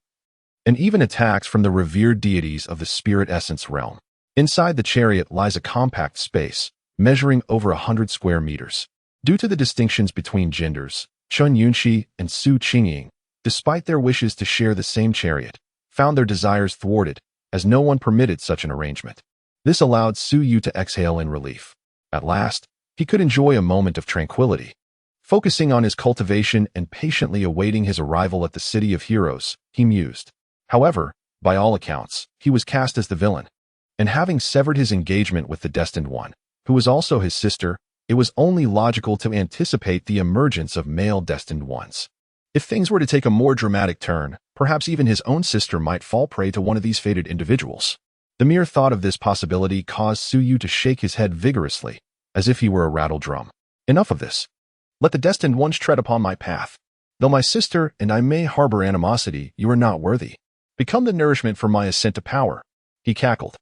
and even attacks from the revered deities of the spirit essence realm. Inside the chariot lies a compact space, measuring over 100 square meters. Due to the distinctions between genders, Chen Yunqi and Su Qingying, despite their wishes to share the same chariot, found their desires thwarted, as no one permitted such an arrangement. This allowed Su Yu to exhale in relief. At last, he could enjoy a moment of tranquility. Focusing on his cultivation and patiently awaiting his arrival at the City of Heroes, he mused. However, by all accounts, he was cast as the villain. And having severed his engagement with the destined one, who was also his sister, it was only logical to anticipate the emergence of male destined ones. If things were to take a more dramatic turn, perhaps even his own sister might fall prey to one of these fated individuals. The mere thought of this possibility caused Su Yu to shake his head vigorously, as if he were a rattle drum. Enough of this. Let the destined ones tread upon my path. Though my sister and I may harbor animosity, you are not worthy. Become the nourishment for my ascent to power. He cackled.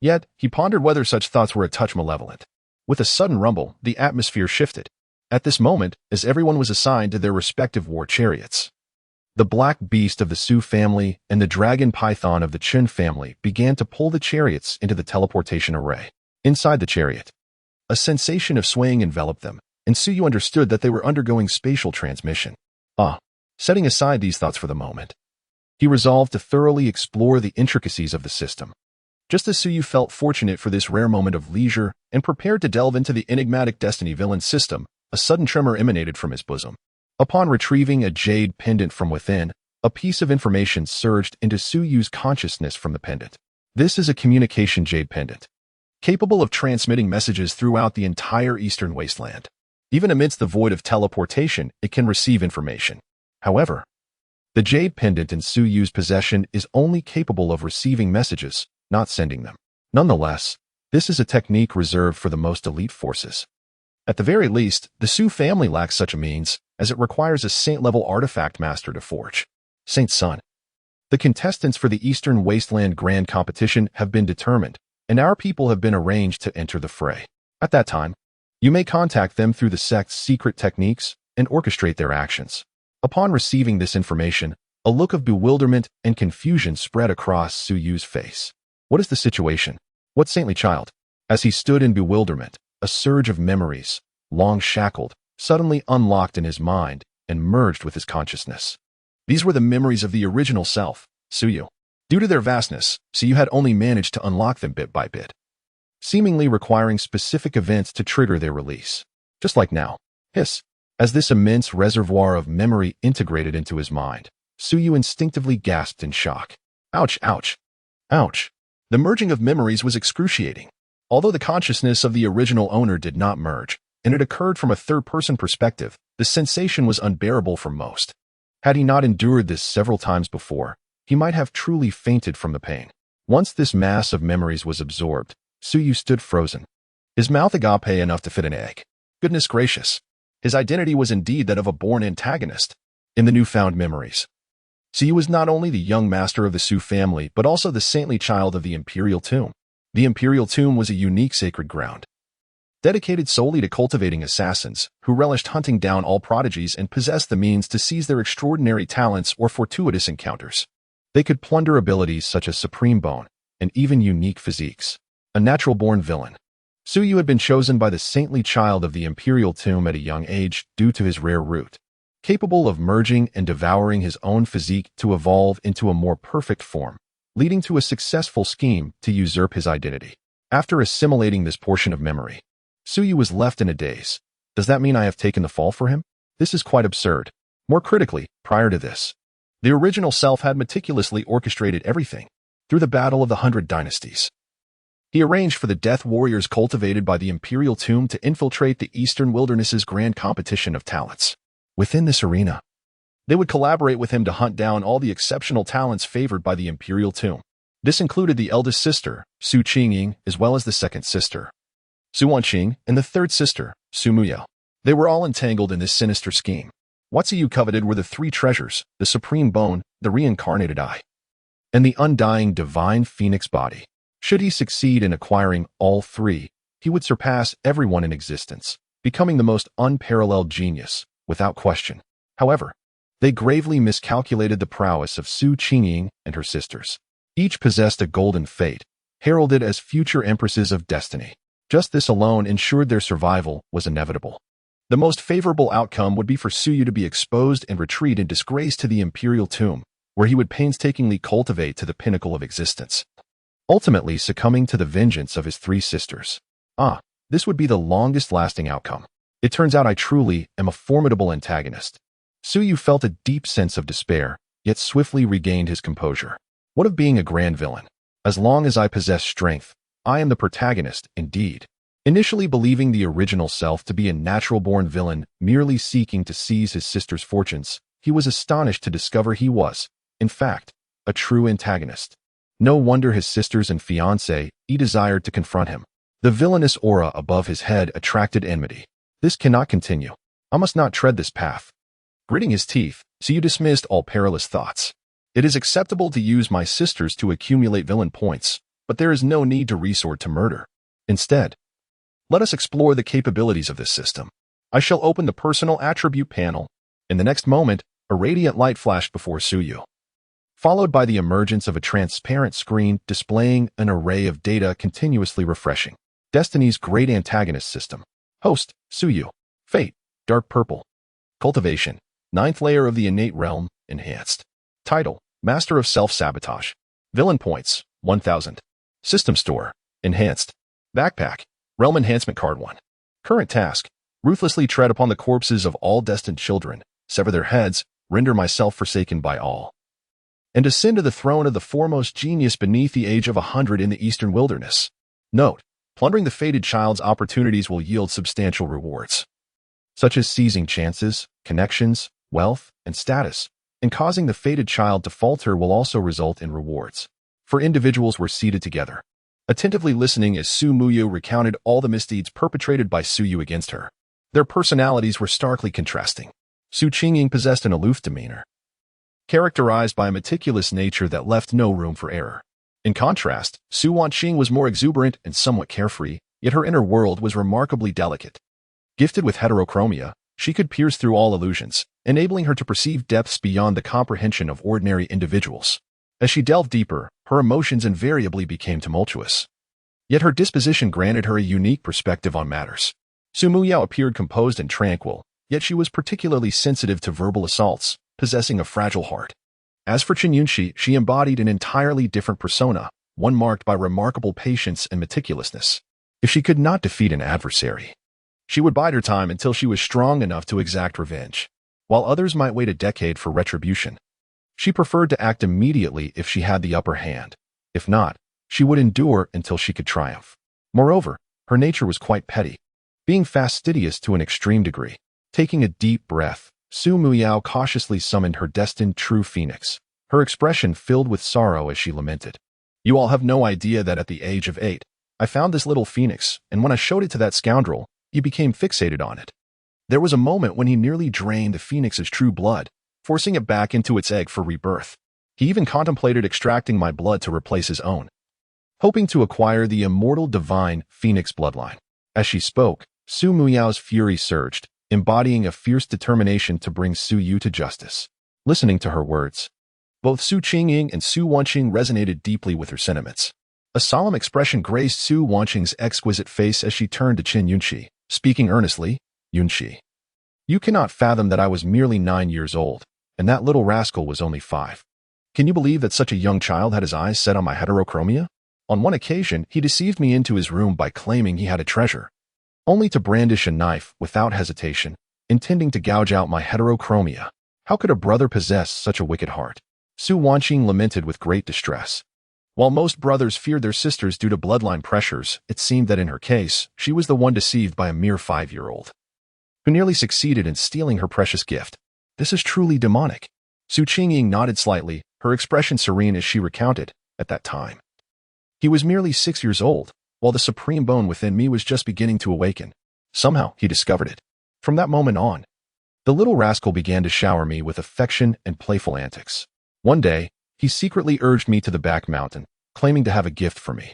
Yet, he pondered whether such thoughts were a touch malevolent. With a sudden rumble, the atmosphere shifted. At this moment, as everyone was assigned to their respective war chariots, the black beast of the Su family and the dragon python of the Chen family began to pull the chariots into the teleportation array. Inside the chariot, a sensation of swaying enveloped them, and Su Yu understood that they were undergoing spatial transmission. Setting aside these thoughts for the moment, he resolved to thoroughly explore the intricacies of the system. Just as Su Yu felt fortunate for this rare moment of leisure and prepared to delve into the enigmatic Destiny villain system, a sudden tremor emanated from his bosom. Upon retrieving a jade pendant from within, a piece of information surged into Su Yu's consciousness from the pendant. This is a communication jade pendant, capable of transmitting messages throughout the entire Eastern Wasteland. Even amidst the void of teleportation, it can receive information. However, the jade pendant in Su Yu's possession is only capable of receiving messages, not sending them. Nonetheless, this is a technique reserved for the most elite forces. At the very least, the Su family lacks such a means, as it requires a saint-level artifact master to forge. Saint Sun. The contestants for the Eastern Wasteland Grand Competition have been determined, and our people have been arranged to enter the fray. At that time, you may contact them through the sect's secret techniques and orchestrate their actions. Upon receiving this information, a look of bewilderment and confusion spread across Su Yu's face. What is the situation? What saintly child? As he stood in bewilderment, a surge of memories, long shackled, suddenly unlocked in his mind and merged with his consciousness. These were the memories of the original self, Su Yu. Due to their vastness, Su had only managed to unlock them bit by bit, seemingly requiring specific events to trigger their release. Just like now. Hiss. As this immense reservoir of memory integrated into his mind, Su instinctively gasped in shock. Ouch, ouch, ouch. The merging of memories was excruciating. Although the consciousness of the original owner did not merge, and it occurred from a third-person perspective, the sensation was unbearable for most. Had he not endured this several times before, he might have truly fainted from the pain. Once this mass of memories was absorbed, Su stood frozen, his mouth agape enough to fit an egg. Goodness gracious. His identity was indeed that of a born antagonist. In the newfound memories, Su was not only the young master of the Su family, but also the saintly child of the Imperial Tomb. The Imperial Tomb was a unique sacred ground, dedicated solely to cultivating assassins who relished hunting down all prodigies and possessed the means to seize their extraordinary talents or fortuitous encounters. They could plunder abilities such as supreme bone and even unique physiques. A natural-born villain, Su had been chosen by the saintly child of the Imperial Tomb at a young age due to his rare root, capable of merging and devouring his own physique to evolve into a more perfect form, leading to a successful scheme to usurp his identity. After assimilating this portion of memory, Su was left in a daze. Does that mean I have taken the fall for him? This is quite absurd. More critically, prior to this, the original self had meticulously orchestrated everything through the Battle of the 100 Dynasties. He arranged for the death warriors cultivated by the Imperial Tomb to infiltrate the Eastern Wilderness's grand competition of talents. Within this arena, they would collaborate with him to hunt down all the exceptional talents favored by the Imperial Tomb. This included the eldest sister, Su Qingying, as well as the second sister, Su Wanqing, and the third sister, Su Muyao. They were all entangled in this sinister scheme. What Su coveted were the three treasures, the supreme bone, the reincarnated eye, and the undying divine phoenix body. Should he succeed in acquiring all three, he would surpass everyone in existence, becoming the most unparalleled genius, without question. However, they gravely miscalculated the prowess of Su Qingying and her sisters. Each possessed a golden fate, heralded as future empresses of destiny. Just this alone ensured their survival was inevitable. The most favorable outcome would be for Su to be exposed and retreat in disgrace to the Imperial Tomb, where he would painstakingly cultivate to the pinnacle of existence, ultimately succumbing to the vengeance of his three sisters. This would be the longest-lasting outcome. It turns out I truly am a formidable antagonist. Su felt a deep sense of despair, yet swiftly regained his composure. What of being a grand villain? As long as I possess strength, I am the protagonist, indeed. Initially believing the original self to be a natural-born villain merely seeking to seize his sister's fortunes, he was astonished to discover he was, in fact, a true antagonist. No wonder his sisters and fiancée desired to confront him. The villainous aura above his head attracted enmity. This cannot continue. I must not tread this path. Gritting his teeth, Su dismissed all perilous thoughts. It is acceptable to use my sisters to accumulate villain points, but there is no need to resort to murder. Instead, let us explore the capabilities of this system. I shall open the personal attribute panel. In the next moment, a radiant light flashed before Su, followed by the emergence of a transparent screen displaying an array of data continuously refreshing. Destiny's great antagonist system. Host, Su. Fate, dark purple. Cultivation, 9th layer of the innate realm, enhanced. Title, Master of Self-Sabotage. Villain points, 1000. System store, enhanced. Backpack, Realm Enhancement Card 1. Current task, ruthlessly tread upon the corpses of all destined children, sever their heads, render myself forsaken by all, and ascend to the throne of the foremost genius beneath the age of 100 in the Eastern Wilderness. Note, plundering the fated child's opportunities will yield substantial rewards, such as seizing chances, connections, wealth, and status, and causing the fated child to falter will also result in rewards. For individuals were seated together, attentively listening as Su Muyu recounted all the misdeeds perpetrated by Su against her. Their personalities were starkly contrasting. Su Qingying possessed an aloof demeanor, characterized by a meticulous nature that left no room for error. In contrast, Su Wanqing was more exuberant and somewhat carefree, yet her inner world was remarkably delicate. Gifted with heterochromia, she could pierce through all illusions, enabling her to perceive depths beyond the comprehension of ordinary individuals. As she delved deeper, her emotions invariably became tumultuous. Yet her disposition granted her a unique perspective on matters. Su Muyao appeared composed and tranquil, yet she was particularly sensitive to verbal assaults, possessing a fragile heart. As for Chen Yunxi, she embodied an entirely different persona, one marked by remarkable patience and meticulousness. If she could not defeat an adversary, she would bide her time until she was strong enough to exact revenge. While others might wait a decade for retribution, she preferred to act immediately if she had the upper hand. If not, she would endure until she could triumph. Moreover, her nature was quite petty, being fastidious to an extreme degree. Taking a deep breath, Su Muyao cautiously summoned her destined true phoenix, her expression filled with sorrow as she lamented. You all have no idea that at the age of 8, I found this little phoenix, and when I showed it to that scoundrel, he became fixated on it. There was a moment when he nearly drained the phoenix's true blood, forcing it back into its egg for rebirth. He even contemplated extracting my blood to replace his own, hoping to acquire the immortal divine phoenix bloodline. As she spoke, Su Muyao's fury surged, embodying a fierce determination to bring Su Yu to justice. Listening to her words, both Su Qingying and Su Wanqing resonated deeply with her sentiments. A solemn expression graced Su Wanqing's exquisite face as she turned to Chen Yunxi, speaking earnestly. Yunxi, you cannot fathom that I was merely 9 years old, and that little rascal was only 5. Can you believe that such a young child had his eyes set on my heterochromia? On one occasion, he deceived me into his room by claiming he had a treasure, only to brandish a knife without hesitation, intending to gouge out my heterochromia. How could a brother possess such a wicked heart? Su Wanqing lamented with great distress. While most brothers feared their sisters due to bloodline pressures, it seemed that in her case, she was the one deceived by a mere 5-year-old, who nearly succeeded in stealing her precious gift. This is truly demonic. Su Qingying nodded slightly, her expression serene as she recounted. At that time, he was merely 6 years old, while the supreme bone within me was just beginning to awaken. Somehow, he discovered it. From that moment on, the little rascal began to shower me with affection and playful antics. One day, he secretly urged me to the back mountain, claiming to have a gift for me.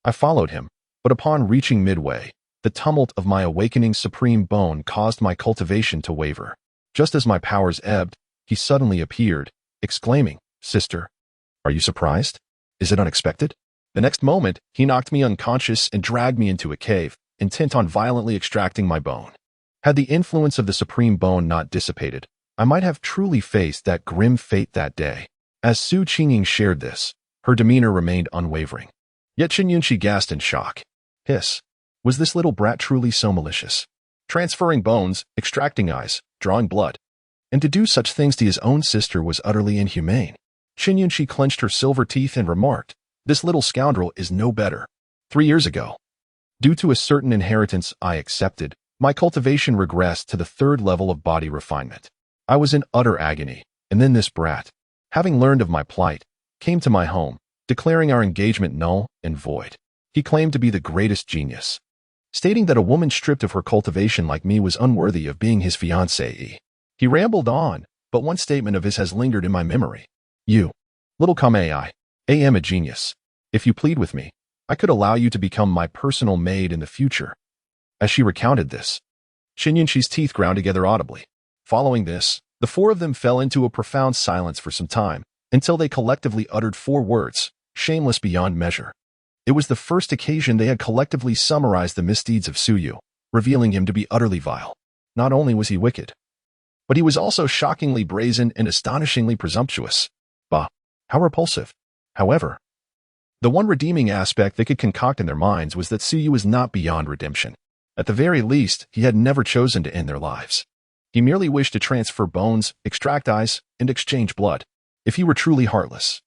I followed him, but upon reaching midway, the tumult of my awakening supreme bone caused my cultivation to waver. Just as my powers ebbed, he suddenly appeared, exclaiming, "Sister, are you surprised? Is it unexpected?" The next moment, he knocked me unconscious and dragged me into a cave, intent on violently extracting my bone. Had the influence of the supreme bone not dissipated, I might have truly faced that grim fate that day. As Su Qingying shared this, her demeanor remained unwavering. Yet Chen Yunxi gasped in shock. Hiss. Was this little brat truly so malicious? Transferring bones, extracting eyes, drawing blood. And to do such things to his own sister was utterly inhumane. Chen Yunxi clenched her silver teeth and remarked, "This little scoundrel is no better." 3 years ago, due to a certain inheritance I accepted, my cultivation regressed to the 3rd level of body refinement. I was in utter agony, and then this brat, having learned of my plight, came to my home, declaring our engagement null and void. He claimed to be the greatest genius, stating that a woman stripped of her cultivation like me was unworthy of being his fiancée. He rambled on, but one statement of his has lingered in my memory. You, little Kamei, I am a genius. If you plead with me, I could allow you to become my personal maid in the future. As she recounted this, Chen Yunxi's teeth ground together audibly. Following this, the 4 of them fell into a profound silence for some time, until they collectively uttered 4 words, shameless beyond measure. It was the first occasion they had collectively summarized the misdeeds of Su Yu, revealing him to be utterly vile. Not only was he wicked, but he was also shockingly brazen and astonishingly presumptuous. Bah, how repulsive. However, the one redeeming aspect they could concoct in their minds was that Su Yu was not beyond redemption. At the very least, he had never chosen to end their lives. He merely wished to transfer bones, extract eyes, and exchange blood. If he were truly heartless,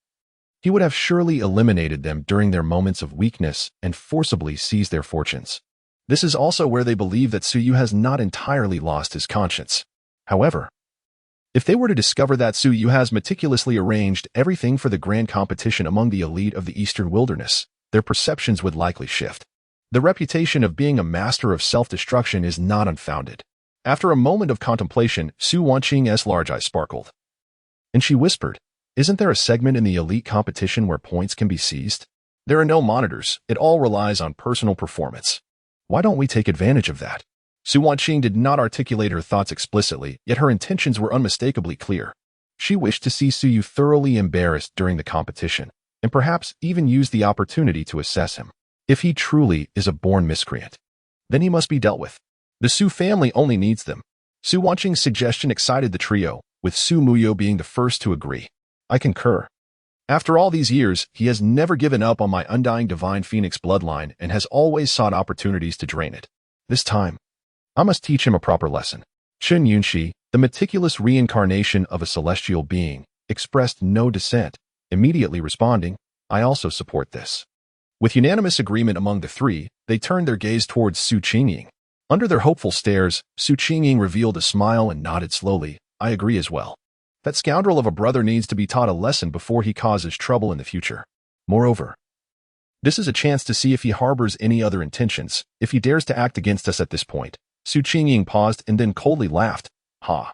he would have surely eliminated them during their moments of weakness and forcibly seized their fortunes. This is also where they believe that Su Yu has not entirely lost his conscience. However, if they were to discover that Su Yu has meticulously arranged everything for the grand competition among the elite of the Eastern Wilderness, their perceptions would likely shift. The reputation of being a master of self-destruction is not unfounded. After a moment of contemplation, Su Wanqing's large eyes sparkled, and she whispered, "Isn't there a segment in the elite competition where points can be seized? There are no monitors. It all relies on personal performance. Why don't we take advantage of that?" Su Wanqing did not articulate her thoughts explicitly, yet her intentions were unmistakably clear. She wished to see Su Yu thoroughly embarrassed during the competition, and perhaps even use the opportunity to assess him. If he truly is a born miscreant, then he must be dealt with. The Su family only needs them. Su Wanqing's suggestion excited the trio, with Su Muyo being the first to agree. I concur. After all these years, he has never given up on my undying divine phoenix bloodline and has always sought opportunities to drain it. This time, I must teach him a proper lesson. Chen Yunxi, the meticulous reincarnation of a celestial being, expressed no dissent, immediately responding, I also support this. With unanimous agreement among the three, they turned their gaze towards Su Qingying. Under their hopeful stares, Su Qingying revealed a smile and nodded slowly, I agree as well. That scoundrel of a brother needs to be taught a lesson before he causes trouble in the future. Moreover, this is a chance to see if he harbors any other intentions, if he dares to act against us at this point. Su Qingying paused and then coldly laughed. Ha!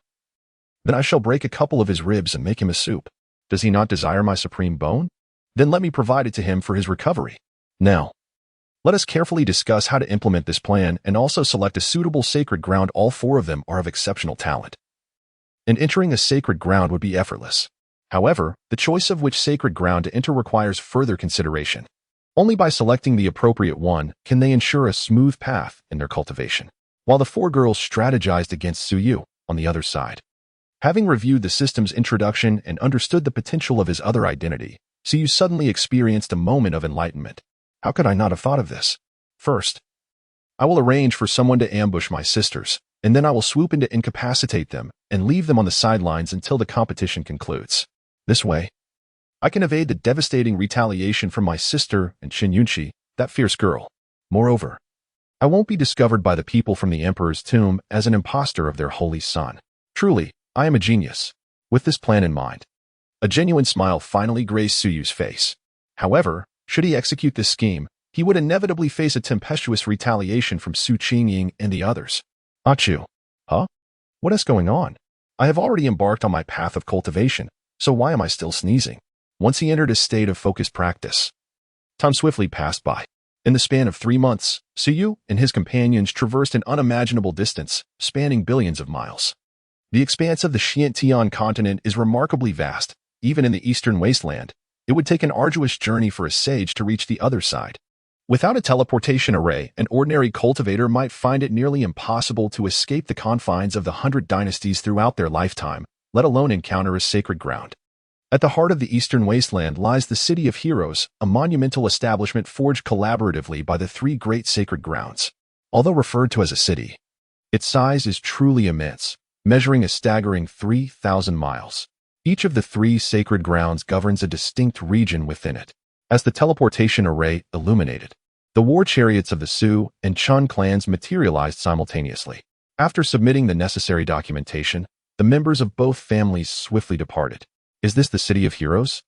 Then I shall break a couple of his ribs and make him a soup. Does he not desire my supreme bone? Then let me provide it to him for his recovery. Now, let us carefully discuss how to implement this plan and also select a suitable sacred ground. All four of them are of exceptional talent, and entering a sacred ground would be effortless. However, the choice of which sacred ground to enter requires further consideration. Only by selecting the appropriate one can they ensure a smooth path in their cultivation. While the four girls strategized against Su Yu, on the other side, having reviewed the system's introduction and understood the potential of his other identity, Su Yu suddenly experienced a moment of enlightenment. How could I not have thought of this? First, I will arrange for someone to ambush my sisters, and then I will swoop in to incapacitate them and leave them on the sidelines until the competition concludes. This way, I can evade the devastating retaliation from my sister and Chen Yunxi, that fierce girl. Moreover, I won't be discovered by the people from the emperor's tomb as an impostor of their holy son. Truly, I am a genius. With this plan in mind, a genuine smile finally graced Su Yu's face. However, should he execute this scheme, he would inevitably face a tempestuous retaliation from Su Qingying and the others. Achu. Huh? What is going on? I have already embarked on my path of cultivation, so why am I still sneezing? Once he entered a state of focused practice, time swiftly passed by. In the span of 3 months, Su Yu and his companions traversed an unimaginable distance, spanning billions of miles. The expanse of the Xiantian continent is remarkably vast. Even in the eastern wasteland, it would take an arduous journey for a sage to reach the other side. Without a teleportation array, an ordinary cultivator might find it nearly impossible to escape the confines of the 100 dynasties throughout their lifetime, let alone encounter a sacred ground. At the heart of the eastern wasteland lies the City of Heroes, a monumental establishment forged collaboratively by the 3 great sacred grounds. Although referred to as a city, its size is truly immense, measuring a staggering 3,000 miles. Each of the 3 sacred grounds governs a distinct region within it. As the teleportation array illuminated, the war chariots of the Su and Chun clans materialized simultaneously. After submitting the necessary documentation, the members of both families swiftly departed. Is this the City of Heroes?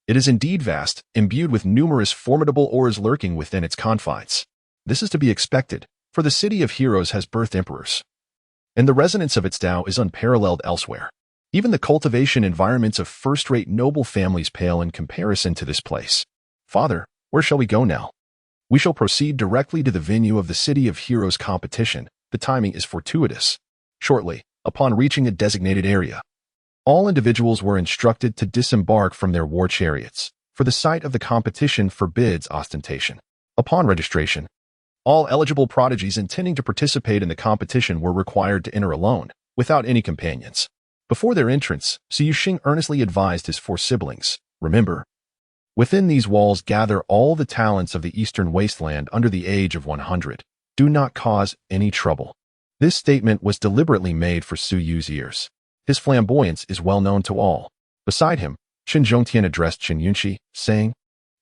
It is indeed vast, imbued with numerous formidable auras lurking within its confines. This is to be expected, for the City of Heroes has birthed emperors, and the resonance of its Tao is unparalleled elsewhere. Even the cultivation environments of first-rate noble families pale in comparison to this place. Father, where shall we go now? We shall proceed directly to the venue of the City of Heroes competition. The timing is fortuitous. Shortly, upon reaching a designated area, all individuals were instructed to disembark from their war chariots, for the site of the competition forbids ostentation. Upon registration, all eligible prodigies intending to participate in the competition were required to enter alone, without any companions. Before their entrance, Su Yuxing earnestly advised his 4 siblings, remember, within these walls gather all the talents of the eastern wasteland under the age of 100. Do not cause any trouble. This statement was deliberately made for Su Yu's ears. His flamboyance is well known to all. Beside him, Chen Zhongtian addressed Chen Yunxi, saying,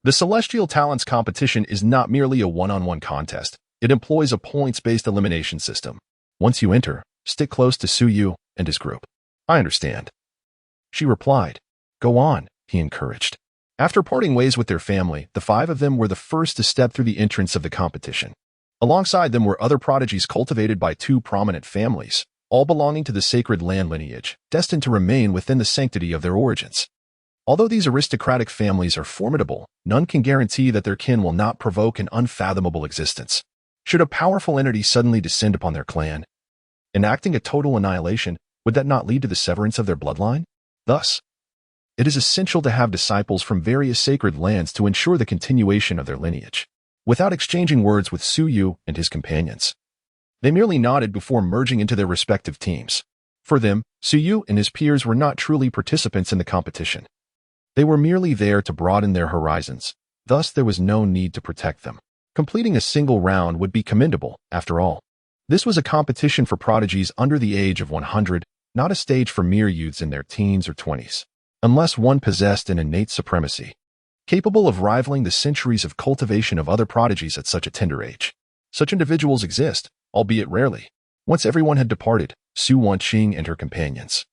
the Celestial Talents competition is not merely a one-on-one contest. It employs a points-based elimination system. Once you enter, stick close to Su Yu and his group. I understand. She replied. Go on, he encouraged. After parting ways with their family, the 5 of them were the first to step through the entrance of the competition. Alongside them were other prodigies cultivated by 2 prominent families, all belonging to the sacred land lineage, destined to remain within the sanctity of their origins. Although these aristocratic families are formidable, none can guarantee that their kin will not provoke an unfathomable existence. Should a powerful entity suddenly descend upon their clan, enacting a total annihilation, would that not lead to the severance of their bloodline? Thus, it is essential to have disciples from various sacred lands to ensure the continuation of their lineage. Without exchanging words with Su Yu and his companions, they merely nodded before merging into their respective teams. For them, Su Yu and his peers were not truly participants in the competition. They were merely there to broaden their horizons, thus there was no need to protect them. Completing a single round would be commendable, after all. This was a competition for prodigies under the age of 100, not a stage for mere youths in their teens or 20s. Unless one possessed an innate supremacy, capable of rivaling the centuries of cultivation of other prodigies at such a tender age. Such individuals exist, albeit rarely. Once everyone had departed, Su Wanqing and her companions,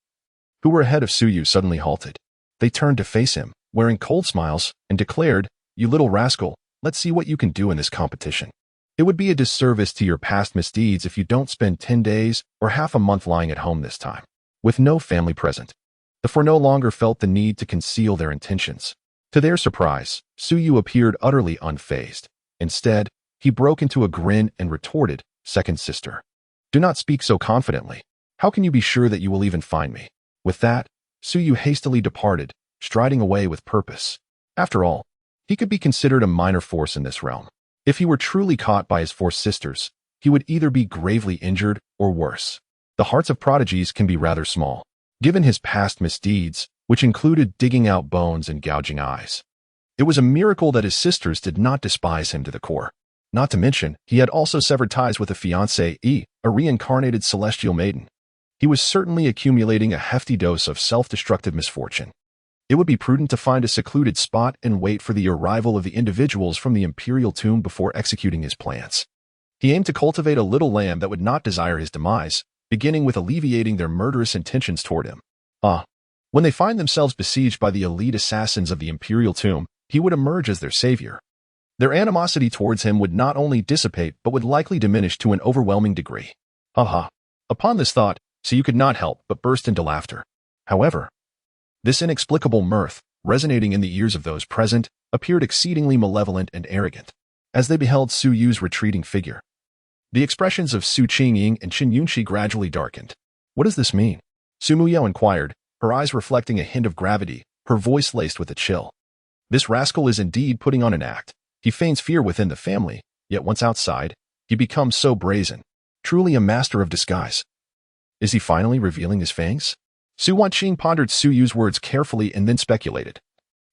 who were ahead of Su Yu, suddenly halted. They turned to face him, wearing cold smiles, and declared, "You little rascal, let's see what you can do in this competition. It would be a disservice to your past misdeeds if you don't spend 10 days or half a month lying at home this time, with no family present." The four no longer felt the need to conceal their intentions. To their surprise, Su Yu appeared utterly unfazed. Instead, he broke into a grin and retorted, "Second sister, do not speak so confidently. How can you be sure that you will even find me?" With that, Su Yu hastily departed, striding away with purpose. After all, he could be considered a minor force in this realm. If he were truly caught by his four sisters, he would either be gravely injured or worse. The hearts of prodigies can be rather small, given his past misdeeds, which included digging out bones and gouging eyes. It was a miracle that his sisters did not despise him to the core. Not to mention, he had also severed ties with a fiancée, a reincarnated celestial maiden. He was certainly accumulating a hefty dose of self-destructive misfortune. It would be prudent to find a secluded spot and wait for the arrival of the individuals from the imperial tomb before executing his plans. He aimed to cultivate a little lamb that would not desire his demise, beginning with alleviating their murderous intentions toward him. When they find themselves besieged by the elite assassins of the imperial tomb, he would emerge as their savior. Their animosity towards him would not only dissipate but would likely diminish to an overwhelming degree. Upon this thought, Su Yu could not help but burst into laughter. However, this inexplicable mirth, resonating in the ears of those present, appeared exceedingly malevolent and arrogant. As they beheld Su Yu's retreating figure, the expressions of Su Qingying and Qin Yunqi gradually darkened. "What does this mean?" Su Muyao inquired, her eyes reflecting a hint of gravity, her voice laced with a chill. "This rascal is indeed putting on an act. He feigns fear within the family, yet once outside, he becomes so brazen. Truly a master of disguise. Is he finally revealing his fangs?" Su Wanqing pondered Su Yu's words carefully and then speculated.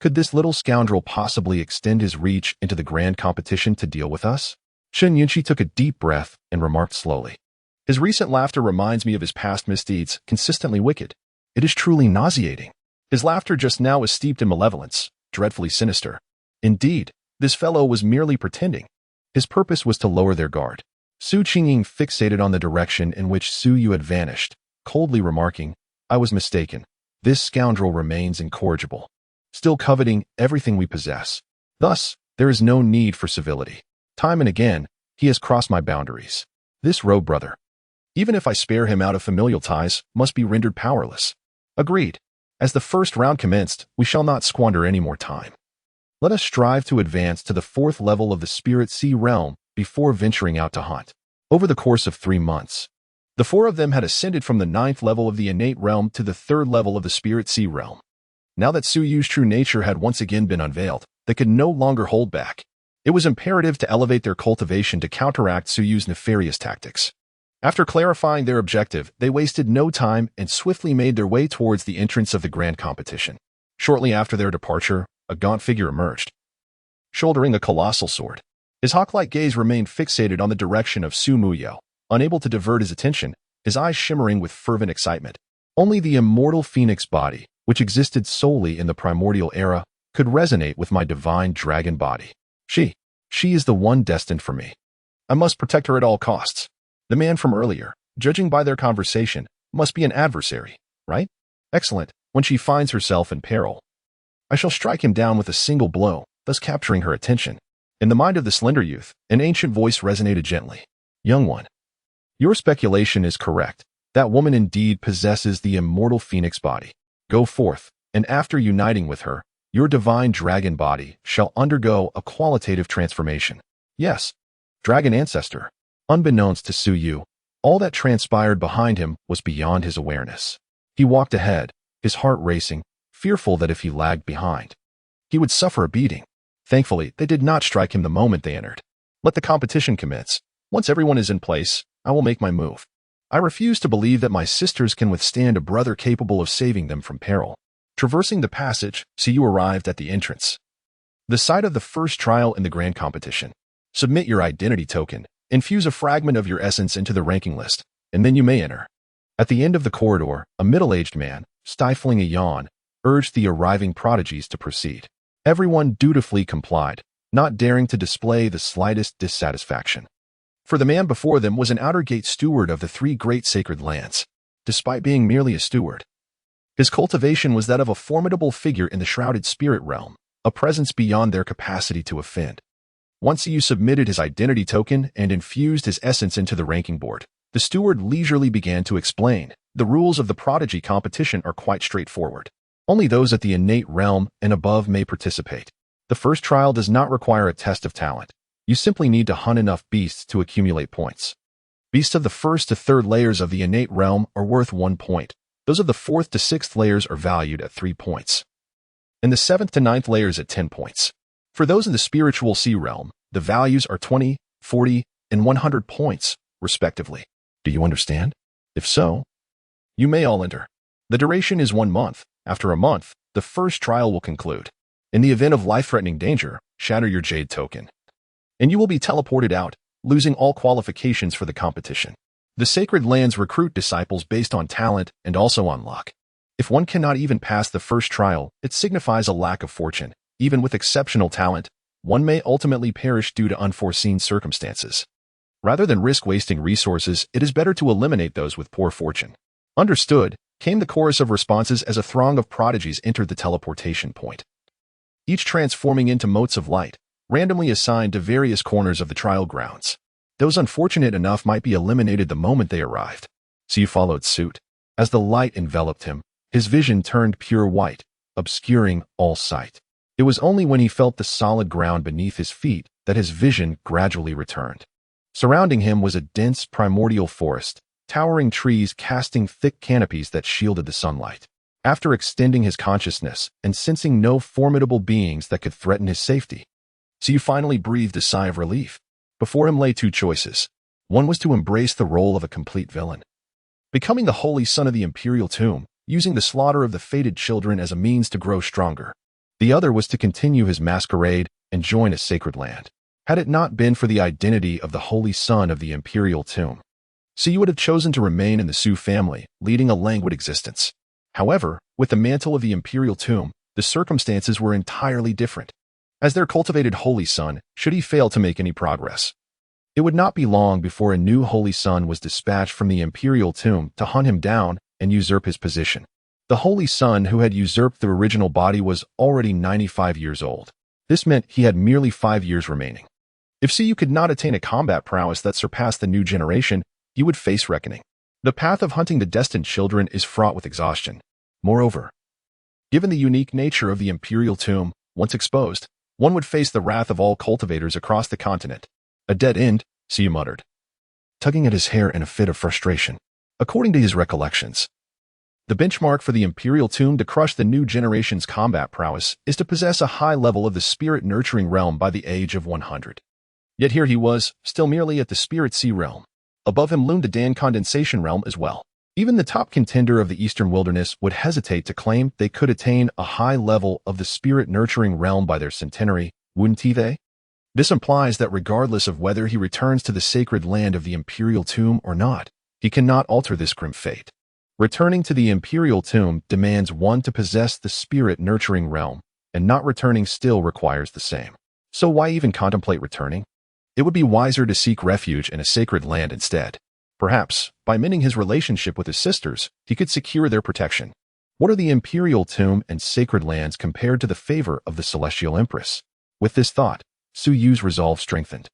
Could this little scoundrel possibly extend his reach into the grand competition to deal with us? Qin Yunqi took a deep breath and remarked slowly. "His recent laughter reminds me of his past misdeeds, consistently wicked. It is truly nauseating. His laughter just now was steeped in malevolence, dreadfully sinister. Indeed, this fellow was merely pretending. His purpose was to lower their guard." Su Qingying fixated on the direction in which Su Yu had vanished, coldly remarking, "I was mistaken. This scoundrel remains incorrigible, still coveting everything we possess. Thus, there is no need for civility. Time and again, he has crossed my boundaries. This rogue brother, even if I spare him out of familial ties, must be rendered powerless." Agreed. As the first round commenced, we shall not squander any more time. Let us strive to advance to the 4th level of the Spirit Sea realm before venturing out to hunt. Over the course of 3 months, the 4 of them had ascended from the 9th level of the innate realm to the 3rd level of the Spirit Sea realm. Now that Su Yu's true nature had once again been unveiled, they could no longer hold back. It was imperative to elevate their cultivation to counteract Su Yu's nefarious tactics. After clarifying their objective, they wasted no time and swiftly made their way towards the entrance of the grand competition. Shortly after their departure, a gaunt figure emerged, shouldering a colossal sword. His hawk-like gaze remained fixated on the direction of Su Muyao, unable to divert his attention, his eyes shimmering with fervent excitement. Only the immortal phoenix body, which existed solely in the primordial era, could resonate with my divine dragon body. She is the one destined for me. I must protect her at all costs. The man from earlier, judging by their conversation, must be an adversary, right? Excellent. When she finds herself in peril, I shall strike him down with a single blow, thus capturing her attention. In the mind of the slender youth, an ancient voice resonated gently. "Young one, your speculation is correct. That woman indeed possesses the immortal phoenix body. Go forth, and after uniting with her, your divine dragon body shall undergo a qualitative transformation." Yes, dragon ancestor. Unbeknownst to Su Yu, all that transpired behind him was beyond his awareness. He walked ahead, his heart racing, fearful that if he lagged behind, he would suffer a beating. Thankfully, they did not strike him the moment they entered. Let the competition commence. Once everyone is in place, I will make my move. I refuse to believe that my sisters can withstand a brother capable of saving them from peril. Traversing the passage, Su arrived at the entrance. The site of the first trial in the grand competition. Submit your identity token, infuse a fragment of your essence into the ranking list, and then you may enter. At the end of the corridor, a middle-aged man, stifling a yawn, urged the arriving prodigies to proceed. Everyone dutifully complied, not daring to display the slightest dissatisfaction. For the man before them was an outer gate steward of the three great sacred lands, despite being merely a steward. His cultivation was that of a formidable figure in the shrouded spirit realm, a presence beyond their capacity to offend. Once you submitted his identity token and infused his essence into the ranking board, the steward leisurely began to explain. The rules of the prodigy competition are quite straightforward. Only those at the innate realm and above may participate. The first trial does not require a test of talent. You simply need to hunt enough beasts to accumulate points. Beasts of the first to third layers of the innate realm are worth 1 point. Those of the fourth to sixth layers are valued at 3 points. And the seventh to ninth layers at 10 points. For those in the spiritual sea realm, the values are 20, 40, and 100 points, respectively. Do you understand? If so, you may all enter. The duration is 1 month. After a month, the first trial will conclude. In the event of life-threatening danger, shatter your jade token, and you will be teleported out, losing all qualifications for the competition. The sacred lands recruit disciples based on talent and also on luck. If one cannot even pass the first trial, it signifies a lack of fortune. Even with exceptional talent, one may ultimately perish due to unforeseen circumstances. Rather than risk wasting resources, it is better to eliminate those with poor fortune. Understood, came the chorus of responses as a throng of prodigies entered the teleportation point, each transforming into motes of light, randomly assigned to various corners of the trial grounds. Those unfortunate enough might be eliminated the moment they arrived. Su followed suit. As the light enveloped him, his vision turned pure white, obscuring all sight. It was only when he felt the solid ground beneath his feet that his vision gradually returned. Surrounding him was a dense primordial forest, towering trees casting thick canopies that shielded the sunlight. After extending his consciousness and sensing no formidable beings that could threaten his safety, Su finally breathed a sigh of relief. Before him lay 2 choices. One was to embrace the role of a complete villain, becoming the holy son of the imperial tomb, using the slaughter of the fated children as a means to grow stronger. The other was to continue his masquerade and join a sacred land. Had it not been for the identity of the holy son of the imperial tomb, Su would have chosen to remain in the Su family, leading a languid existence. However, with the mantle of the imperial tomb, the circumstances were entirely different. As their cultivated holy son, should he fail to make any progress, it would not be long before a new holy son was dispatched from the imperial tomb to hunt him down and usurp his position. The holy son who had usurped the original body was already 95 years old. This meant he had merely 5 years remaining. If Su could not attain a combat prowess that surpassed the new generation, he would face reckoning. The path of hunting the destined children is fraught with exhaustion. Moreover, given the unique nature of the imperial tomb, once exposed, one would face the wrath of all cultivators across the continent. A dead end, Su muttered, tugging at his hair in a fit of frustration. According to his recollections, the benchmark for the imperial tomb to crush the new generation's combat prowess is to possess a high level of the spirit-nurturing realm by the age of 100. Yet here he was, still merely at the spirit sea realm. Above him loomed the Dan condensation realm as well. Even the top contender of the eastern wilderness would hesitate to claim they could attain a high level of the spirit-nurturing realm by their centenary, wouldn't they? This implies that regardless of whether he returns to the sacred land of the imperial tomb or not, he cannot alter this grim fate. Returning to the imperial tomb demands one to possess the spirit-nurturing realm, and not returning still requires the same. So why even contemplate returning? It would be wiser to seek refuge in a sacred land instead. Perhaps, by mending his relationship with his sisters, he could secure their protection. What are the imperial tomb and sacred lands compared to the favor of the celestial empress? With this thought, Su Yu's resolve strengthened.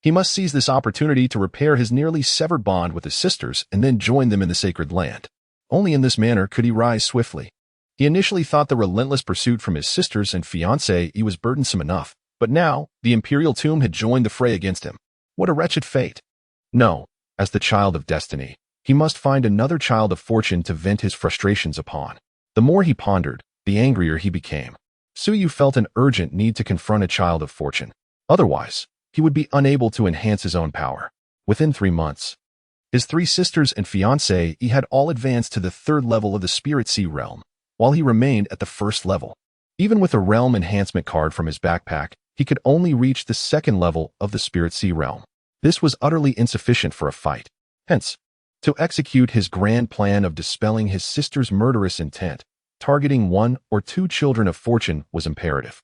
He must seize this opportunity to repair his nearly severed bond with his sisters and then join them in the sacred land. Only in this manner could he rise swiftly. He initially thought the relentless pursuit from his sisters and fiancée was burdensome enough, but now the imperial tomb had joined the fray against him. What a wretched fate! No. As the child of destiny, he must find another child of fortune to vent his frustrations upon. The more he pondered, the angrier he became. Su Yu felt an urgent need to confront a child of fortune. Otherwise, he would be unable to enhance his own power. Within 3 months, his 3 sisters and fiancée had all advanced to the 3rd level of the spirit sea realm, while he remained at the first level. Even with a realm enhancement card from his backpack, he could only reach the second level of the Spirit Sea realm. This was utterly insufficient for a fight. Hence, to execute his grand plan of dispelling his sister's murderous intent, targeting one or two children of fortune was imperative.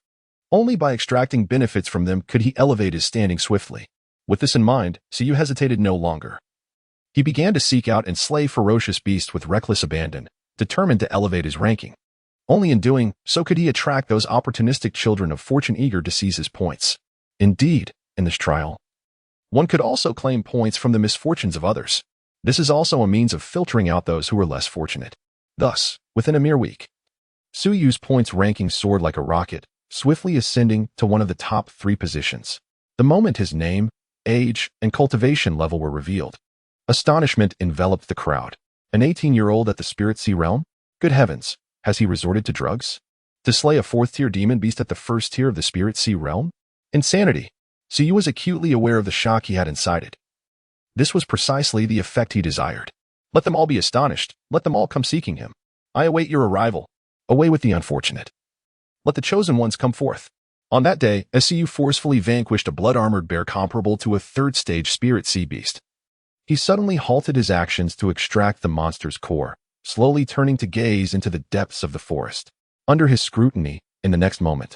Only by extracting benefits from them could he elevate his standing swiftly. With this in mind, Siyu hesitated no longer. He began to seek out and slay ferocious beasts with reckless abandon, determined to elevate his ranking. Only in doing so could he attract those opportunistic children of fortune eager to seize his points. Indeed, in this trial, one could also claim points from the misfortunes of others. This is also a means of filtering out those who are less fortunate. Thus, within a mere week, Suyu's points ranking soared like a rocket, swiftly ascending to one of the top 3 positions. The moment his name, age, and cultivation level were revealed, astonishment enveloped the crowd. An 18-year-old at the Spirit Sea realm? Good heavens, has he resorted to drugs? To slay a 4th-tier demon beast at the 1st tier of the Spirit Sea realm? Insanity! Siyu was acutely aware of the shock he had incited. This was precisely the effect he desired. Let them all be astonished. Let them all come seeking him. I await your arrival. Away with the unfortunate. Let the chosen ones come forth. On that day, Siyu forcefully vanquished a blood-armored bear comparable to a 3rd-stage Spirit Sea beast. He suddenly halted his actions to extract the monster's core, slowly turning to gaze into the depths of the forest. Under his scrutiny, in the next moment,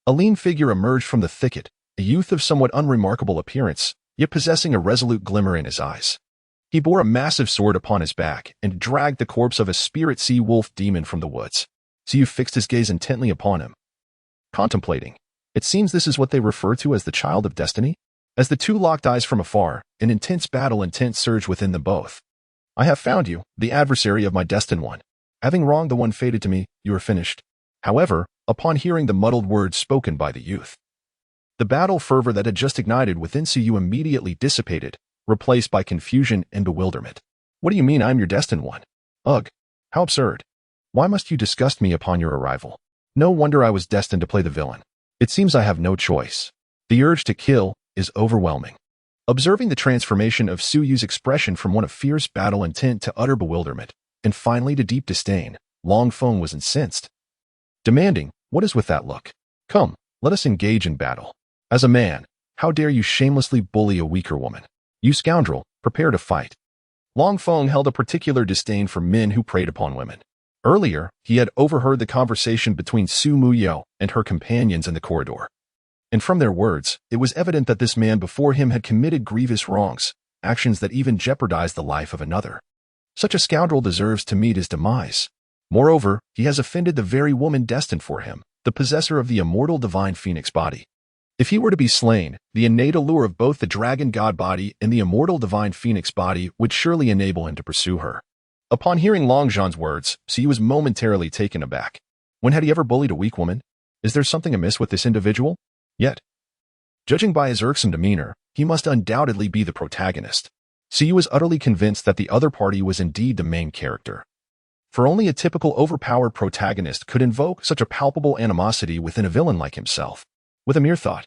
a lean figure emerged from the thicket, a youth of somewhat unremarkable appearance, yet possessing a resolute glimmer in his eyes. He bore a massive sword upon his back and dragged the corpse of a Spirit Sea wolf demon from the woods. Siyu fixed his gaze intently upon him, contemplating. It seems this is what they refer to as the child of destiny? As the two locked eyes from afar, an intense battle intent surged within them both. I have found you, the adversary of my destined one. Having wronged the one fated to me, you are finished. However, upon hearing the muddled words spoken by the youth, the battle fervor that had just ignited within Siyu immediately dissipated, replaced by confusion and bewilderment. What do you mean I am your destined one? Ugh, how absurd. Why must you disgust me upon your arrival? No wonder I was destined to play the villain. It seems I have no choice. The urge to kill is overwhelming. Observing the transformation of Suyu's expression from one of fierce battle intent to utter bewilderment, and finally to deep disdain, Long Feng was incensed, demanding, what is with that look? Come, let us engage in battle. As a man, how dare you shamelessly bully a weaker woman? You scoundrel, prepare to fight. Long Feng held a particular disdain for men who preyed upon women. Earlier, he had overheard the conversation between Su Muyo and her companions in the corridor. And from their words, it was evident that this man before him had committed grievous wrongs, actions that even jeopardized the life of another. Such a scoundrel deserves to meet his demise. Moreover, he has offended the very woman destined for him, the possessor of the immortal divine phoenix body. If he were to be slain, the innate allure of both the dragon god body and the immortal divine phoenix body would surely enable him to pursue her. Upon hearing Long Zhan's words, Siyu was momentarily taken aback. When had he ever bullied a weak woman? Is there something amiss with this individual? Yet, judging by his irksome demeanor, he must undoubtedly be the protagonist. Siyu was utterly convinced that the other party was indeed the main character. For only a typical overpowered protagonist could invoke such a palpable animosity within a villain like himself. With a mere thought,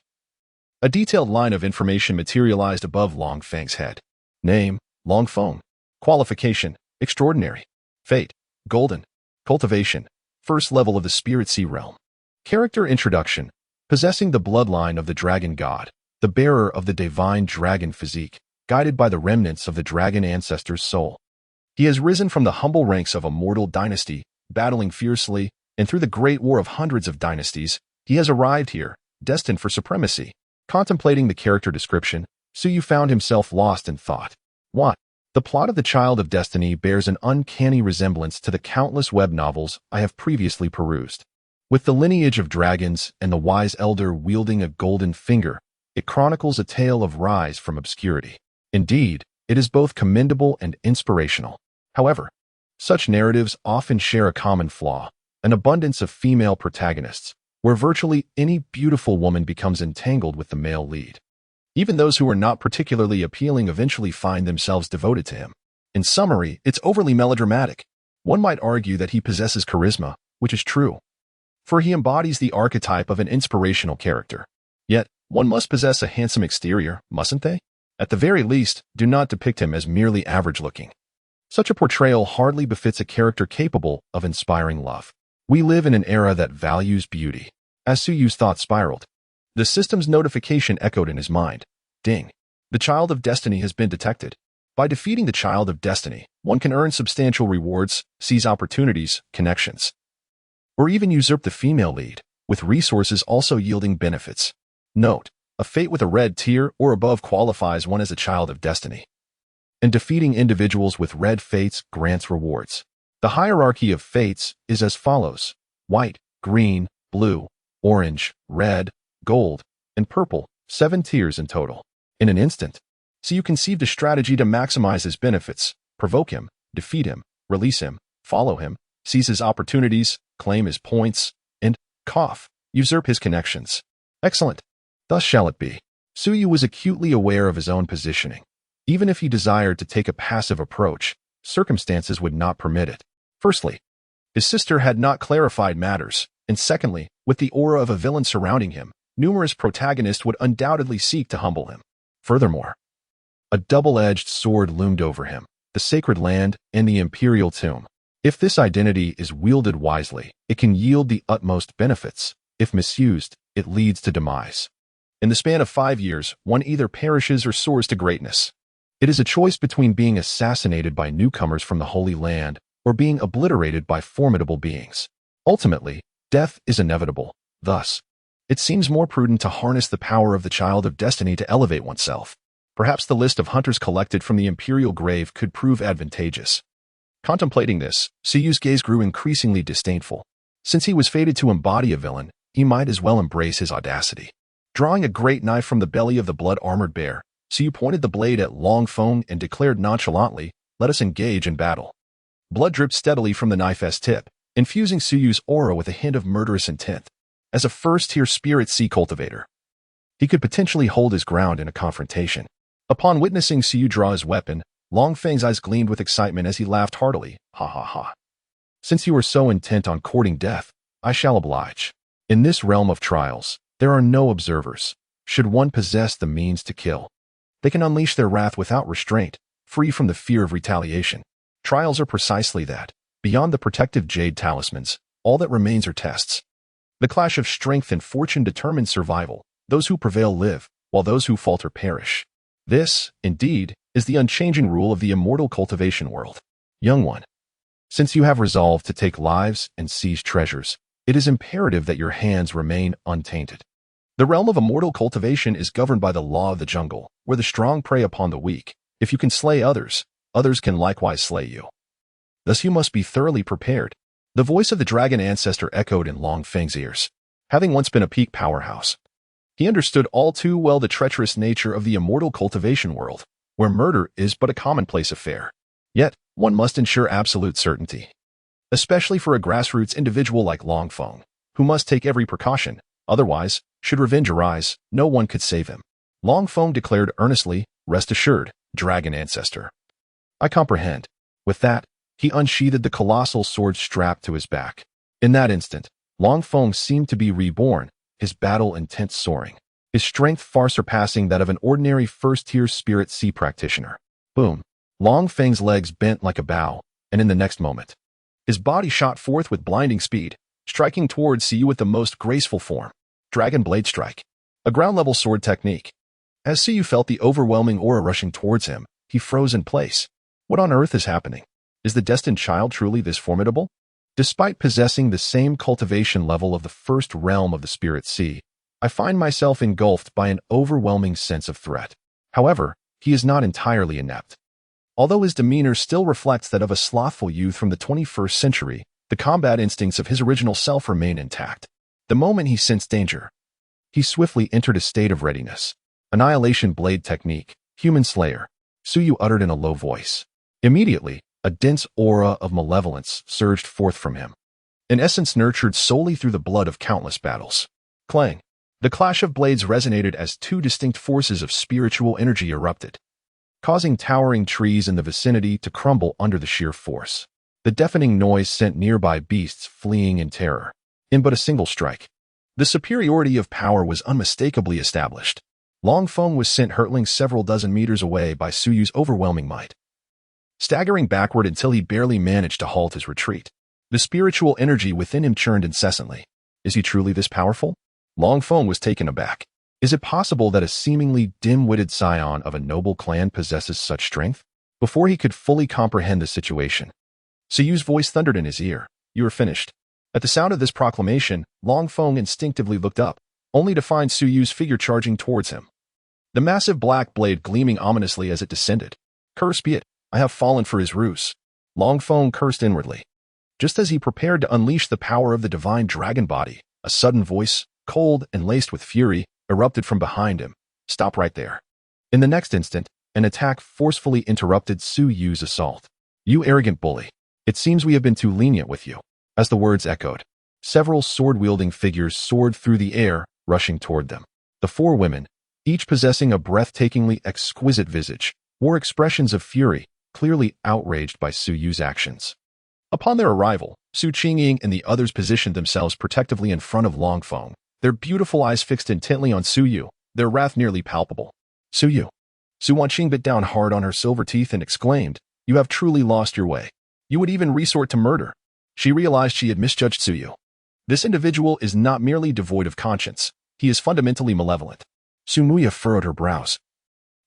a detailed line of information materialized above Long Feng's head. Name, Long Feng. Qualification, extraordinary. Fate, golden. Cultivation, 1st level of the Spirit Sea realm. Character introduction, possessing the bloodline of the dragon god, the bearer of the divine dragon physique, guided by the remnants of the dragon ancestor's soul. He has risen from the humble ranks of a mortal dynasty, battling fiercely, and through the great war of hundreds of dynasties, he has arrived here, destined for supremacy. Contemplating the character description, Siyu found himself lost in thought. What? The plot of The Child of Destiny bears an uncanny resemblance to the countless web novels I have previously perused. With the lineage of dragons and the wise elder wielding a golden finger, it chronicles a tale of rise from obscurity. Indeed, it is both commendable and inspirational. However, such narratives often share a common flaw, an abundance of female protagonists, where virtually any beautiful woman becomes entangled with the male lead. Even those who are not particularly appealing eventually find themselves devoted to him. In summary, it's overly melodramatic. One might argue that he possesses charisma, which is true, for he embodies the archetype of an inspirational character. Yet, one must possess a handsome exterior, mustn't they? At the very least, do not depict him as merely average-looking. Such a portrayal hardly befits a character capable of inspiring love. We live in an era that values beauty. As Suyu's thoughts spiraled, the system's notification echoed in his mind. Ding. The child of destiny has been detected. By defeating the child of destiny, one can earn substantial rewards, seize opportunities, connections, or even usurp the female lead, with resources also yielding benefits. Note, a fate with a red tier or above qualifies one as a child of destiny, and defeating individuals with red fates grants rewards. The hierarchy of fates is as follows: white, green, blue, orange, red, gold, and purple, 7 tiers in total. In an instant, Siyu conceived a strategy to maximize his benefits: provoke him, defeat him, release him, follow him, seize his opportunities, claim his points, and, usurp his connections. Excellent. Thus shall it be. Suyu was acutely aware of his own positioning. Even if he desired to take a passive approach, circumstances would not permit it. Firstly, his sister had not clarified matters, and secondly, with the aura of a villain surrounding him, numerous protagonists would undoubtedly seek to humble him. Furthermore, a double-edged sword loomed over him: the sacred land and the imperial tomb. If this identity is wielded wisely, it can yield the utmost benefits. If misused, it leads to demise. In the span of 5 years, one either perishes or soars to greatness. It is a choice between being assassinated by newcomers from the Holy Land or being obliterated by formidable beings. Ultimately, death is inevitable. Thus, it seems more prudent to harness the power of the child of destiny to elevate oneself. Perhaps the list of hunters collected from the imperial grave could prove advantageous. Contemplating this, Siyu's gaze grew increasingly disdainful. Since he was fated to embody a villain, he might as well embrace his audacity. Drawing a great knife from the belly of the blood-armored bear, Siyu pointed the blade at Long Feng and declared nonchalantly, "Let us engage in battle." Blood dripped steadily from the knife's tip, infusing Suyu's aura with a hint of murderous intent. As a first-tier spirit sea cultivator, he could potentially hold his ground in a confrontation. Upon witnessing Siyu draw his weapon, Long Feng's eyes gleamed with excitement as he laughed heartily. Ha ha ha. Since you are so intent on courting death, I shall oblige. In this realm of trials, there are no observers. Should one possess the means to kill, they can unleash their wrath without restraint, free from the fear of retaliation. Trials are precisely that. Beyond the protective jade talismans, all that remains are tests. The clash of strength and fortune determines survival. Those who prevail live, while those who falter perish. This, indeed, is the unchanging rule of the immortal cultivation world. Young one, since you have resolved to take lives and seize treasures, it is imperative that your hands remain untainted. The realm of immortal cultivation is governed by the law of the jungle, where the strong prey upon the weak. If you can slay others, others can likewise slay you. Thus you must be thoroughly prepared. The voice of the dragon ancestor echoed in Long Feng's ears. Having once been a peak powerhouse, he understood all too well the treacherous nature of the immortal cultivation world, where murder is but a commonplace affair. Yet, one must ensure absolute certainty, especially for a grassroots individual like Long Feng, who must take every precaution. Otherwise, should revenge arise, no one could save him. Long Feng declared earnestly, "Rest assured, dragon ancestor. I comprehend." With that, he unsheathed the colossal sword strapped to his back. In that instant, Long Feng seemed to be reborn, his battle intent soaring, his strength far surpassing that of an ordinary first-tier spirit sea practitioner. Boom! Long Feng's legs bent like a bow, and in the next moment, his body shot forth with blinding speed, striking towards Siyu with the most graceful form. Dragon Blade Strike, a ground-level sword technique. As Siyu felt the overwhelming aura rushing towards him, he froze in place. What on earth is happening? Is the destined child truly this formidable? Despite possessing the same cultivation level of the first realm of the spirit sea, I find myself engulfed by an overwhelming sense of threat. However, he is not entirely inept. Although his demeanor still reflects that of a slothful youth from the 21st century, the combat instincts of his original self remain intact. The moment he sensed danger, he swiftly entered a state of readiness. Annihilation Blade Technique, Human Slayer, Suyu uttered in a low voice. Immediately, a dense aura of malevolence surged forth from him, an essence nurtured solely through the blood of countless battles. Clang! The clash of blades resonated as two distinct forces of spiritual energy erupted, causing towering trees in the vicinity to crumble under the sheer force. The deafening noise sent nearby beasts fleeing in terror. In but a single strike, the superiority of power was unmistakably established. Long Feng was sent hurtling several dozen meters away by Suyu's overwhelming might, staggering backward until he barely managed to halt his retreat. The spiritual energy within him churned incessantly. Is he truly this powerful? Long Feng was taken aback. Is it possible that a seemingly dim-witted scion of a noble clan possesses such strength? Before he could fully comprehend the situation, Suyu's voice thundered in his ear. You are finished. At the sound of this proclamation, Long Feng instinctively looked up, only to find Suyu's figure charging towards him. The massive black blade gleaming ominously as it descended. Curse be it, I have fallen for his ruse. Long Feng cursed inwardly. Just as he prepared to unleash the power of the divine dragon body, a sudden voice, cold and laced with fury, erupted from behind him. Stop right there. In the next instant, an attack forcefully interrupted Suyu's assault. You arrogant bully. It seems we have been too lenient with you. As the words echoed, several sword-wielding figures soared through the air, rushing toward them. The four women, each possessing a breathtakingly exquisite visage, wore expressions of fury, clearly outraged by Suyu's actions. Upon their arrival, Su Qingying and the others positioned themselves protectively in front of Long Feng, their beautiful eyes fixed intently on Suyu, their wrath nearly palpable. Suyu. Su Wanqing bit down hard on her silver teeth and exclaimed, You have truly lost your way. You would even resort to murder. She realized she had misjudged Suyu. This individual is not merely devoid of conscience, he is fundamentally malevolent. Su Muya furrowed her brows.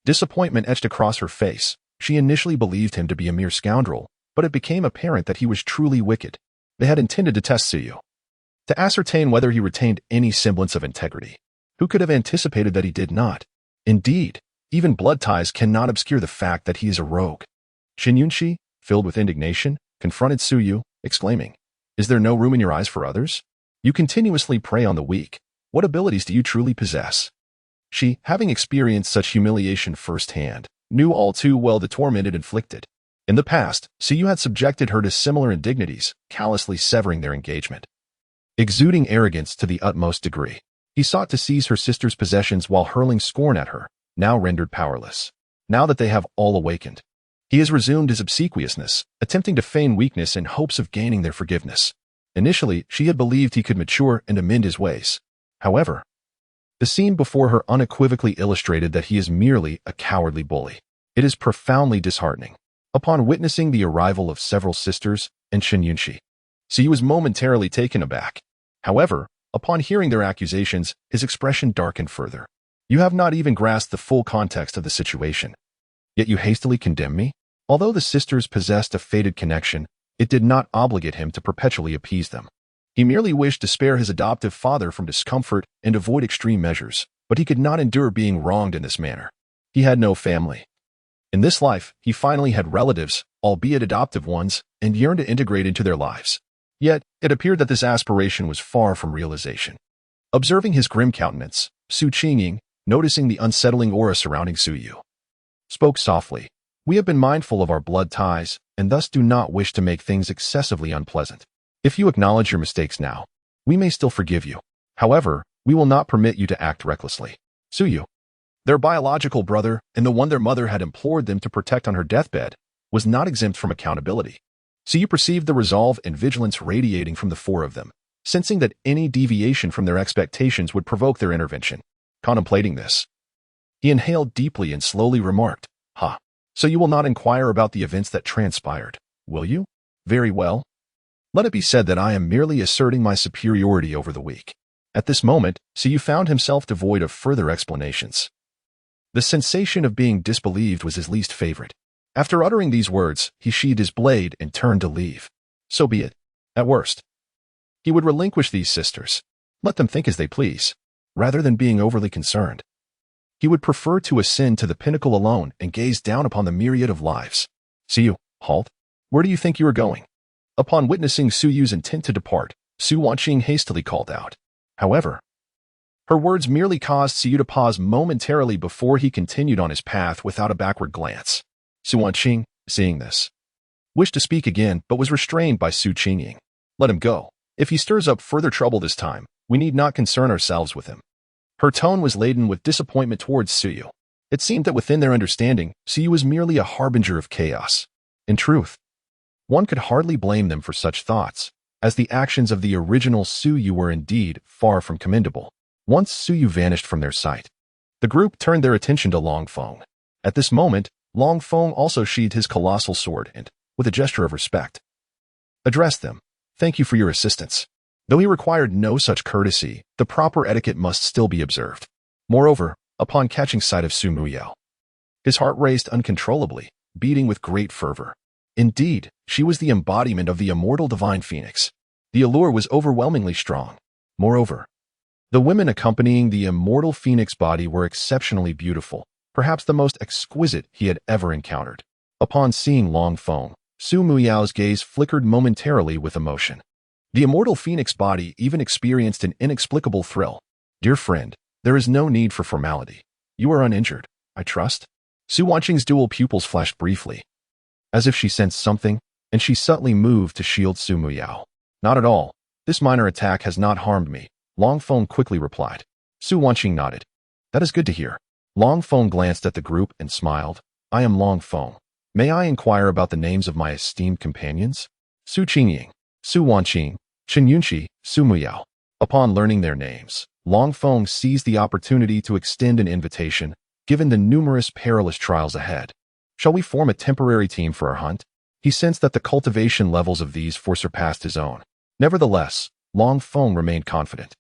Disappointment etched across her face. She initially believed him to be a mere scoundrel, but it became apparent that he was truly wicked. They had intended to test Suyu, to ascertain whether he retained any semblance of integrity. Who could have anticipated that he did not? Indeed, even blood ties cannot obscure the fact that he is a rogue. Xin Yunxi, filled with indignation, confronted Suyu, exclaiming, Is there no room in your eyes for others? You continuously prey on the weak. What abilities do you truly possess? She, having experienced such humiliation firsthand, knew all too well the torment it inflicted. In the past, Suyu had subjected her to similar indignities, callously severing their engagement. Exuding arrogance to the utmost degree, he sought to seize her sister's possessions while hurling scorn at her, now rendered powerless. Now that they have all awakened, he has resumed his obsequiousness, attempting to feign weakness in hopes of gaining their forgiveness. Initially, she had believed he could mature and amend his ways. However, the scene before her unequivocally illustrated that he is merely a cowardly bully. It is profoundly disheartening. Upon witnessing the arrival of several sisters and Xin Yunxi, Suyu was momentarily taken aback. However, upon hearing their accusations, his expression darkened further. You have not even grasped the full context of the situation. Yet you hastily condemn me? Although the sisters possessed a fated connection, it did not obligate him to perpetually appease them. He merely wished to spare his adoptive father from discomfort and avoid extreme measures, but he could not endure being wronged in this manner. He had no family. In this life, he finally had relatives, albeit adoptive ones, and yearned to integrate into their lives. Yet, it appeared that this aspiration was far from realization. Observing his grim countenance, Su Qingying, noticing the unsettling aura surrounding Suyu, spoke softly. We have been mindful of our blood ties, and thus do not wish to make things excessively unpleasant. If you acknowledge your mistakes now, we may still forgive you. However, we will not permit you to act recklessly. Suyu, their biological brother, and the one their mother had implored them to protect on her deathbed, was not exempt from accountability. Suyu perceived the resolve and vigilance radiating from the four of them, sensing that any deviation from their expectations would provoke their intervention. Contemplating this, he inhaled deeply and slowly remarked, So you will not inquire about the events that transpired, will you? Very well. Let it be said that I am merely asserting my superiority over the weak. At this moment, Suyu found himself devoid of further explanations. The sensation of being disbelieved was his least favorite. After uttering these words, he sheathed his blade and turned to leave. So be it. At worst, he would relinquish these sisters. Let them think as they please, rather than being overly concerned. He would prefer to ascend to the pinnacle alone and gaze down upon the myriad of lives. Suyu, halt. Where do you think you are going? Upon witnessing Suyu's intent to depart, Su Wanqing hastily called out. However, her words merely caused Suyu to pause momentarily before he continued on his path without a backward glance. Su Wanqing, seeing this, wished to speak again but was restrained by Su Qingying. Let him go. If he stirs up further trouble this time, we need not concern ourselves with him. Her tone was laden with disappointment towards Suyu. It seemed that within their understanding, Suyu was merely a harbinger of chaos. In truth, one could hardly blame them for such thoughts, as the actions of the original Suyu were indeed far from commendable. Once Suyu vanished from their sight, the group turned their attention to Long Feng. At this moment, Long Feng also sheathed his colossal sword and, with a gesture of respect, addressed them. Thank you for your assistance. Though he required no such courtesy, the proper etiquette must still be observed. Moreover, upon catching sight of Su Muyao, his heart raced uncontrollably, beating with great fervor. Indeed, she was the embodiment of the immortal divine phoenix. The allure was overwhelmingly strong. Moreover, the women accompanying the immortal phoenix body were exceptionally beautiful, perhaps the most exquisite he had ever encountered. Upon seeing Long Feng, Su Muyao's gaze flickered momentarily with emotion. The immortal phoenix body even experienced an inexplicable thrill. Dear friend, there is no need for formality. You are uninjured, I trust? Su Wanqing's dual pupils flashed briefly, as if she sensed something, and she subtly moved to shield Su Muyao. Not at all. This minor attack has not harmed me, Long Feng quickly replied. Su Wanqing nodded. That is good to hear. Long Feng glanced at the group and smiled. I am Long Feng. May I inquire about the names of my esteemed companions? Su Qingying, Su Wanqing, Chen Yunqi, Su Muyao. Upon learning their names, Long Feng seized the opportunity to extend an invitation, given the numerous perilous trials ahead. Shall we form a temporary team for our hunt? He sensed that the cultivation levels of these four surpassed his own. Nevertheless, Long Feng remained confident.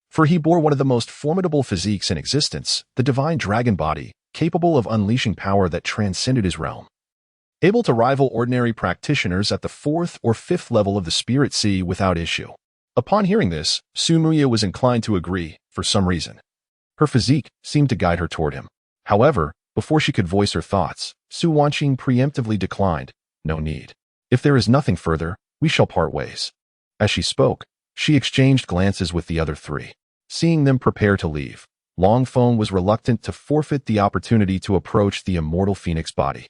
For he bore one of the most formidable physiques in existence, the divine dragon body, capable of unleashing power that transcended his realm. Able to rival ordinary practitioners at the 4th or 5th level of the spirit sea without issue. Upon hearing this, Su Muyao was inclined to agree, for some reason. Her physique seemed to guide her toward him. However, before she could voice her thoughts, Su Wanqing preemptively declined. No need. If there is nothing further, we shall part ways. As she spoke, she exchanged glances with the other three. Seeing them prepare to leave, Long Feng was reluctant to forfeit the opportunity to approach the immortal phoenix body.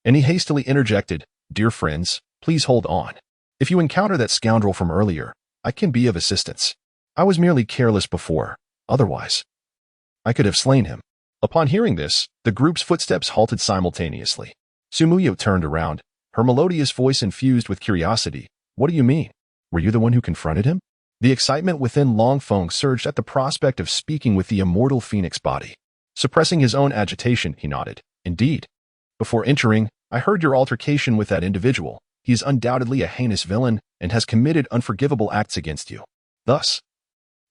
And he hastily interjected, Dear friends, please hold on. If you encounter that scoundrel from earlier, I can be of assistance. I was merely careless before. Otherwise, I could have slain him. Upon hearing this, the group's footsteps halted simultaneously. Su Muyao turned around, her melodious voice infused with curiosity. What do you mean? Were you the one who confronted him? The excitement within Long Feng surged at the prospect of speaking with the immortal phoenix body. Suppressing his own agitation, he nodded. Indeed. Before entering, I heard your altercation with that individual. He is undoubtedly a heinous villain and has committed unforgivable acts against you. Thus,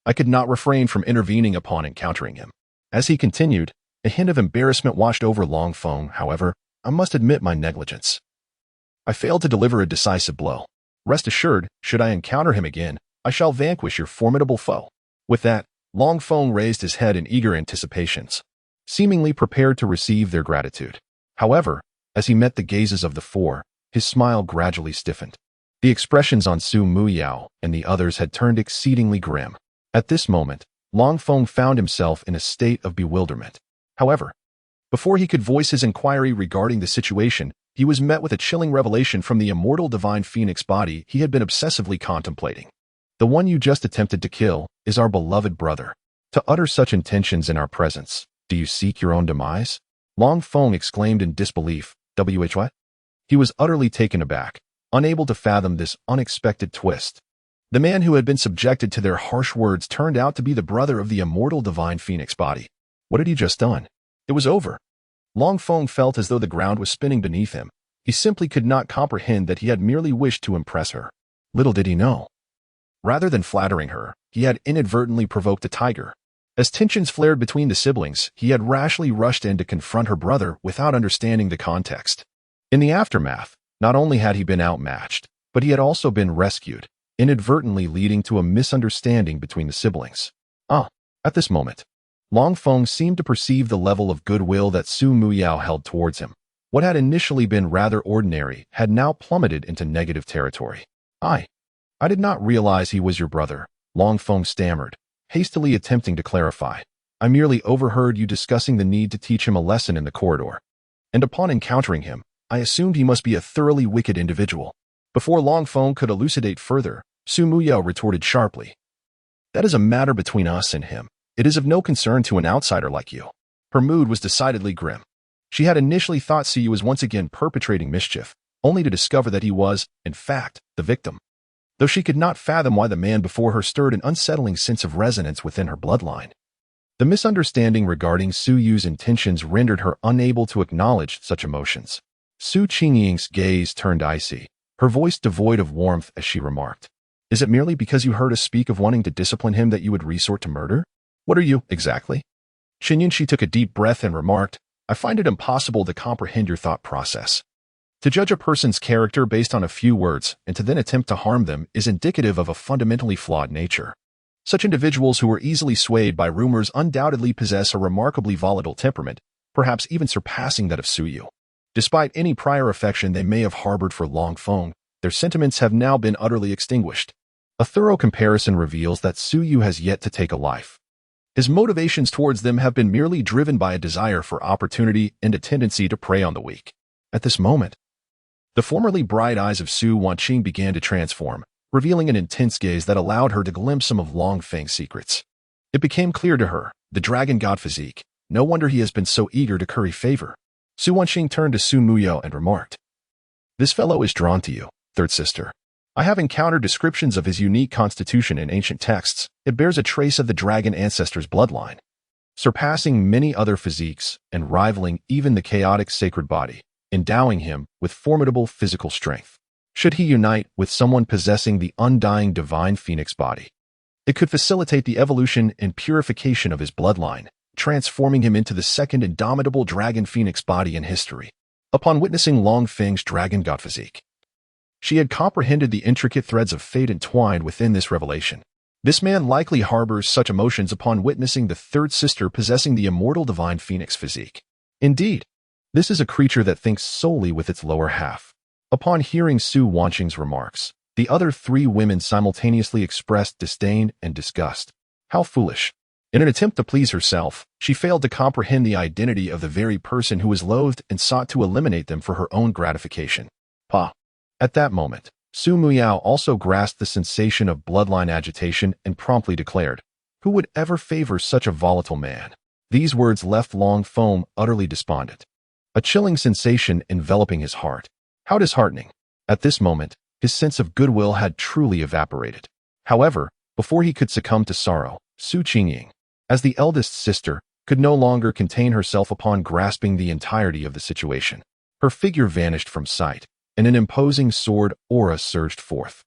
I could not refrain from intervening upon encountering him. As he continued, a hint of embarrassment washed over Long Feng. However, I must admit my negligence. I failed to deliver a decisive blow. Rest assured, should I encounter him again, I shall vanquish your formidable foe. With that, Long Feng raised his head in eager anticipations, seemingly prepared to receive their gratitude. However, as he met the gazes of the four, his smile gradually stiffened. The expressions on Su Muyao and the others had turned exceedingly grim. At this moment, Long Feng found himself in a state of bewilderment. However, before he could voice his inquiry regarding the situation, he was met with a chilling revelation from the immortal divine phoenix body he had been obsessively contemplating. The one you just attempted to kill is our beloved brother. To utter such intentions in our presence, do you seek your own demise? Long Feng exclaimed in disbelief. What? He was utterly taken aback, unable to fathom this unexpected twist. The man who had been subjected to their harsh words turned out to be the brother of the immortal divine phoenix body. What had he just done? It was over. Long Feng felt as though the ground was spinning beneath him. He simply could not comprehend that he had merely wished to impress her. Little did he know. Rather than flattering her, he had inadvertently provoked a tiger. As tensions flared between the siblings, he had rashly rushed in to confront her brother without understanding the context. In the aftermath, not only had he been outmatched, but he had also been rescued, inadvertently leading to a misunderstanding between the siblings. At this moment, Long Feng seemed to perceive the level of goodwill that Su Muyao held towards him. What had initially been rather ordinary had now plummeted into negative territory. I did not realize he was your brother, Long Feng stammered, hastily attempting to clarify. I merely overheard you discussing the need to teach him a lesson in the corridor. And upon encountering him, I assumed he must be a thoroughly wicked individual. Before Long Feng could elucidate further, Su Muyao retorted sharply. That is a matter between us and him. It is of no concern to an outsider like you. Her mood was decidedly grim. She had initially thought Siyu was once again perpetrating mischief, only to discover that he was, in fact, the victim. Though she could not fathom why the man before her stirred an unsettling sense of resonance within her bloodline. The misunderstanding regarding Su Yu's intentions rendered her unable to acknowledge such emotions. Su Qingying's gaze turned icy, her voice devoid of warmth as she remarked. Is it merely because you heard us speak of wanting to discipline him that you would resort to murder? What are you, exactly? She took a deep breath and remarked, I find it impossible to comprehend your thought process. To judge a person's character based on a few words and to then attempt to harm them is indicative of a fundamentally flawed nature. Such individuals who are easily swayed by rumors undoubtedly possess a remarkably volatile temperament, perhaps even surpassing that of Suyu. Despite any prior affection they may have harbored for Long Feng, their sentiments have now been utterly extinguished. A thorough comparison reveals that Suyu has yet to take a life. His motivations towards them have been merely driven by a desire for opportunity and a tendency to prey on the weak. At this moment, the formerly bright eyes of Su Wanqing began to transform, revealing an intense gaze that allowed her to glimpse some of Long Feng's secrets. It became clear to her, the dragon god physique, no wonder he has been so eager to curry favor. Su Wanqing turned to Su Muyao and remarked, This fellow is drawn to you, third sister. I have encountered descriptions of his unique constitution in ancient texts. It bears a trace of the dragon ancestor's bloodline, surpassing many other physiques and rivaling even the chaotic sacred body, endowing him with formidable physical strength. Should he unite with someone possessing the undying divine phoenix body, it could facilitate the evolution and purification of his bloodline, transforming him into the second indomitable dragon phoenix body in history. Upon witnessing Long Feng's dragon god physique, she had comprehended the intricate threads of fate entwined within this revelation. This man likely harbors such emotions upon witnessing the third sister possessing the immortal divine phoenix physique. Indeed, this is a creature that thinks solely with its lower half. Upon hearing Su Wanqing's remarks, the other three women simultaneously expressed disdain and disgust. How foolish. In an attempt to please herself, she failed to comprehend the identity of the very person who was loathed and sought to eliminate them for her own gratification. Pa. At that moment, Su Muyao also grasped the sensation of bloodline agitation and promptly declared, Who would ever favor such a volatile man? These words left Long Feng utterly despondent, a chilling sensation enveloping his heart. How disheartening. At this moment, his sense of goodwill had truly evaporated. However, before he could succumb to sorrow, Su Qingying, as the eldest sister, could no longer contain herself upon grasping the entirety of the situation. Her figure vanished from sight, and an imposing sword aura surged forth,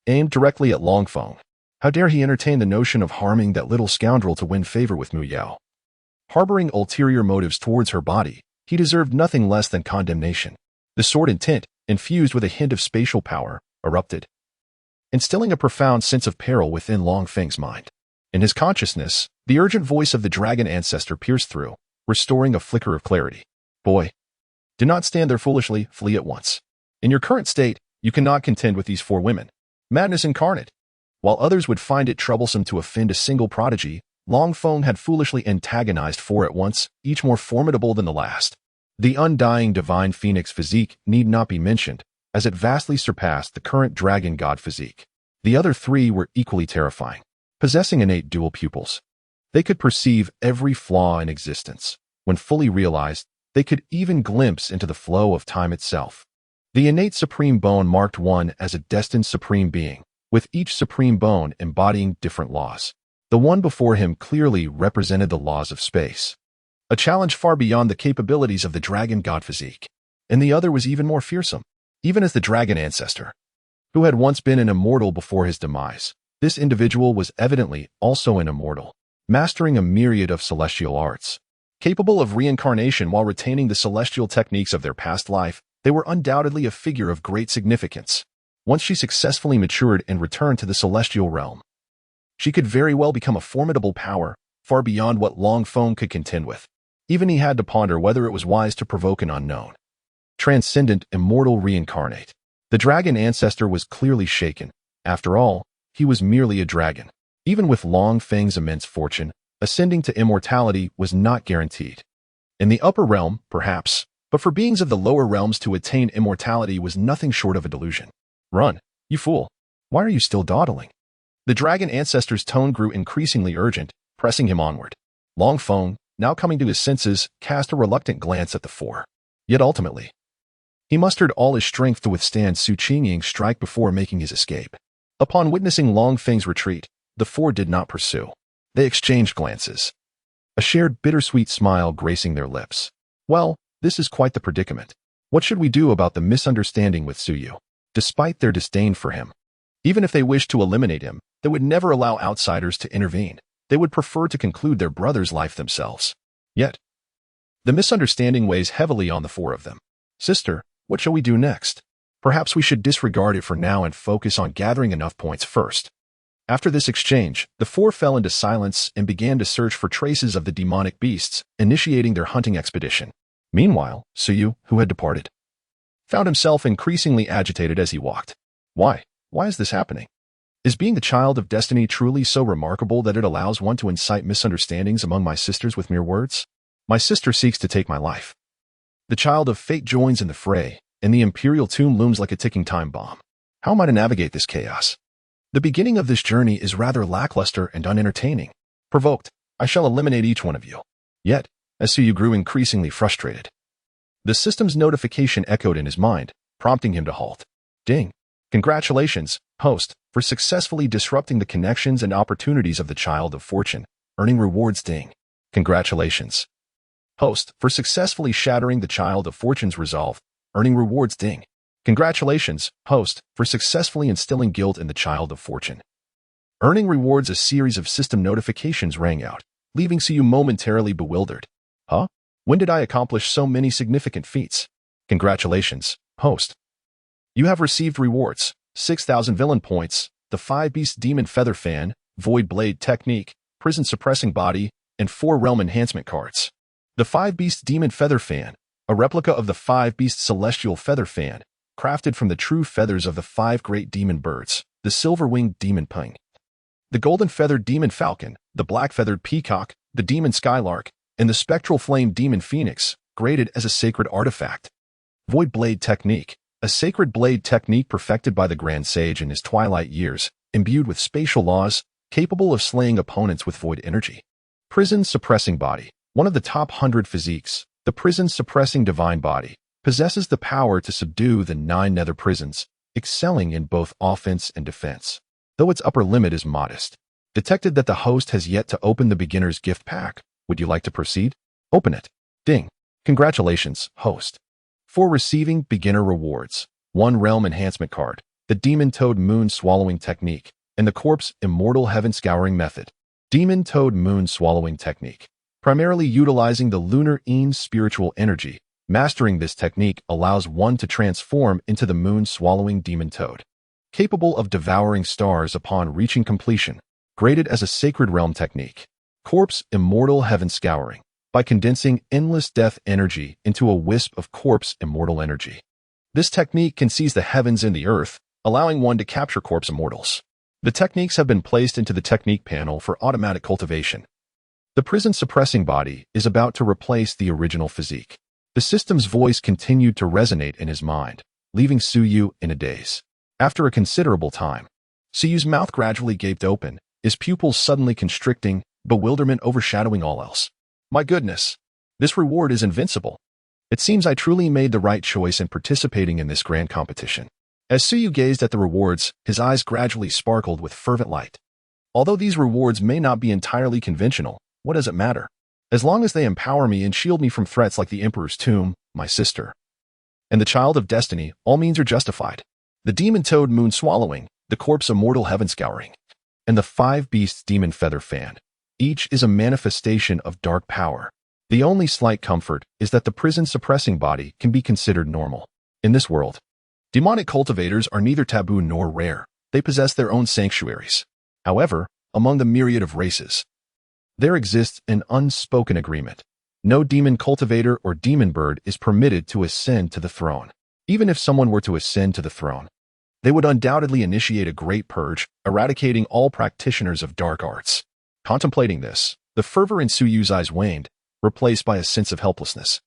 aimed directly at Long Feng. How dare he entertain the notion of harming that little scoundrel to win favor with Muyao? Harboring ulterior motives towards her body, he deserved nothing less than condemnation. The sword intent, infused with a hint of spatial power, erupted, instilling a profound sense of peril within Long Feng's mind. In his consciousness, the urgent voice of the dragon ancestor pierced through, restoring a flicker of clarity. Boy, do not stand there foolishly, flee at once. In your current state, you cannot contend with these four women. Madness incarnate. While others would find it troublesome to offend a single prodigy, Long Feng had foolishly antagonized four at once, each more formidable than the last. The undying divine phoenix physique need not be mentioned, as it vastly surpassed the current dragon god physique. The other three were equally terrifying, possessing innate dual pupils. They could perceive every flaw in existence. When fully realized, they could even glimpse into the flow of time itself. The innate supreme bone marked one as a destined supreme being, with each supreme bone embodying different laws. The one before him clearly represented the laws of space, a challenge far beyond the capabilities of the dragon god physique. And the other was even more fearsome. Even as the dragon ancestor, who had once been an immortal before his demise, this individual was evidently also an immortal, mastering a myriad of celestial arts. Capable of reincarnation while retaining the celestial techniques of their past life, they were undoubtedly a figure of great significance. Once she successfully matured and returned to the celestial realm, she could very well become a formidable power, far beyond what Long Feng could contend with. Even he had to ponder whether it was wise to provoke an unknown, transcendent, immortal reincarnate. The dragon ancestor was clearly shaken. After all, he was merely a dragon. Even with Long Feng's immense fortune, ascending to immortality was not guaranteed. In the upper realm, perhaps, but for beings of the lower realms to attain immortality was nothing short of a delusion. Run, you fool. Why are you still dawdling? The dragon ancestor's tone grew increasingly urgent, pressing him onward. Long Feng, now coming to his senses, cast a reluctant glance at the four. Yet ultimately, he mustered all his strength to withstand Su Qingying's strike before making his escape. Upon witnessing Long Feng's retreat, the four did not pursue. They exchanged glances, a shared bittersweet smile gracing their lips. Well, this is quite the predicament. What should we do about the misunderstanding with Suyu? Despite their disdain for him, Even if they wished to eliminate him, they would never allow outsiders to intervene. They would prefer to conclude their brother's life themselves. Yet, the misunderstanding weighs heavily on the four of them. Sister, what shall we do next? Perhaps we should disregard it for now and focus on gathering enough points first. After this exchange, the four fell into silence and began to search for traces of the demonic beasts, initiating their hunting expedition. Meanwhile, Suyu, who had departed, found himself increasingly agitated as he walked. Why? Why is this happening? Is being the child of destiny truly so remarkable that it allows one to incite misunderstandings among my sisters with mere words? My sister seeks to take my life. The child of fate joins in the fray, and the imperial tomb looms like a ticking time bomb. How am I to navigate this chaos? The beginning of this journey is rather lackluster and unentertaining. Provoked, I shall eliminate each one of you. Yet, as Suyu grew increasingly frustrated, the system's notification echoed in his mind, prompting him to halt. Ding. Congratulations, host, for successfully disrupting the connections and opportunities of the child of fortune, earning rewards. Ding. Congratulations, host, for successfully shattering the child of fortune's resolve, earning rewards. Ding. Congratulations, host, for successfully instilling guilt in the child of fortune, earning rewards. A series of system notifications rang out, leaving Suyu momentarily bewildered. Huh? When did I accomplish so many significant feats? Congratulations, host. You have received rewards, 6,000 villain points, the 5-beast demon feather fan, void blade technique, prison suppressing body, and 4 realm enhancement cards. The 5-beast demon feather fan, a replica of the 5-beast celestial feather fan, crafted from the true feathers of the 5 great demon birds, the silver-winged demon ping, the golden-feathered demon falcon, the black-feathered peacock, the demon skylark, and the spectral flame demon phoenix, graded as a sacred artifact. Void blade technique, a sacred blade technique perfected by the Grand Sage in his twilight years, imbued with spatial laws, capable of slaying opponents with void energy. Prison suppressing body, one of the top 100 physiques, the prison suppressing divine body, possesses the power to subdue the 9 nether prisons, excelling in both offense and defense, though its upper limit is modest. Detected that the host has yet to open the beginner's gift pack. Would you like to proceed? Open it. Ding. Congratulations, host, for receiving beginner rewards. 1 realm enhancement card, the Demon Toad Moon Swallowing Technique, and the Corpse Immortal Heaven Scouring Method. Demon Toad Moon Swallowing Technique. Primarily utilizing the lunar Ean's spiritual energy, mastering this technique allows one to transform into the moon-swallowing demon toad, capable of devouring stars upon reaching completion, graded as a sacred realm technique. Corpse Immortal Heaven Scouring, by condensing endless death energy into a wisp of corpse immortal energy. This technique can seize the heavens and the earth, allowing one to capture corpse immortals. The techniques have been placed into the technique panel for automatic cultivation. The prison suppressing body is about to replace the original physique. The system's voice continued to resonate in his mind, leaving Suyu in a daze. After a considerable time, Suyu's mouth gradually gaped open, his pupils suddenly constricting, bewilderment overshadowing all else. My goodness, this reward is invincible. It seems I truly made the right choice in participating in this grand competition. As Suyu gazed at the rewards, his eyes gradually sparkled with fervent light. Although these rewards may not be entirely conventional, what does it matter? As long as they empower me and shield me from threats like the Emperor's tomb, my sister, and the child of destiny, all means are justified. The demon toad moon swallowing, the corpse immortal heaven scouring, and the 5 beasts demon feather fan. Each is a manifestation of dark power. The only slight comfort is that the prison suppressing body can be considered normal. In this world, demonic cultivators are neither taboo nor rare. They possess their own sanctuaries. However, among the myriad of races, there exists an unspoken agreement. No demon cultivator or demon bird is permitted to ascend to the throne. Even if someone were to ascend to the throne, they would undoubtedly initiate a great purge, eradicating all practitioners of dark arts. Contemplating this, the fervor in Suyu's eyes waned, replaced by a sense of helplessness.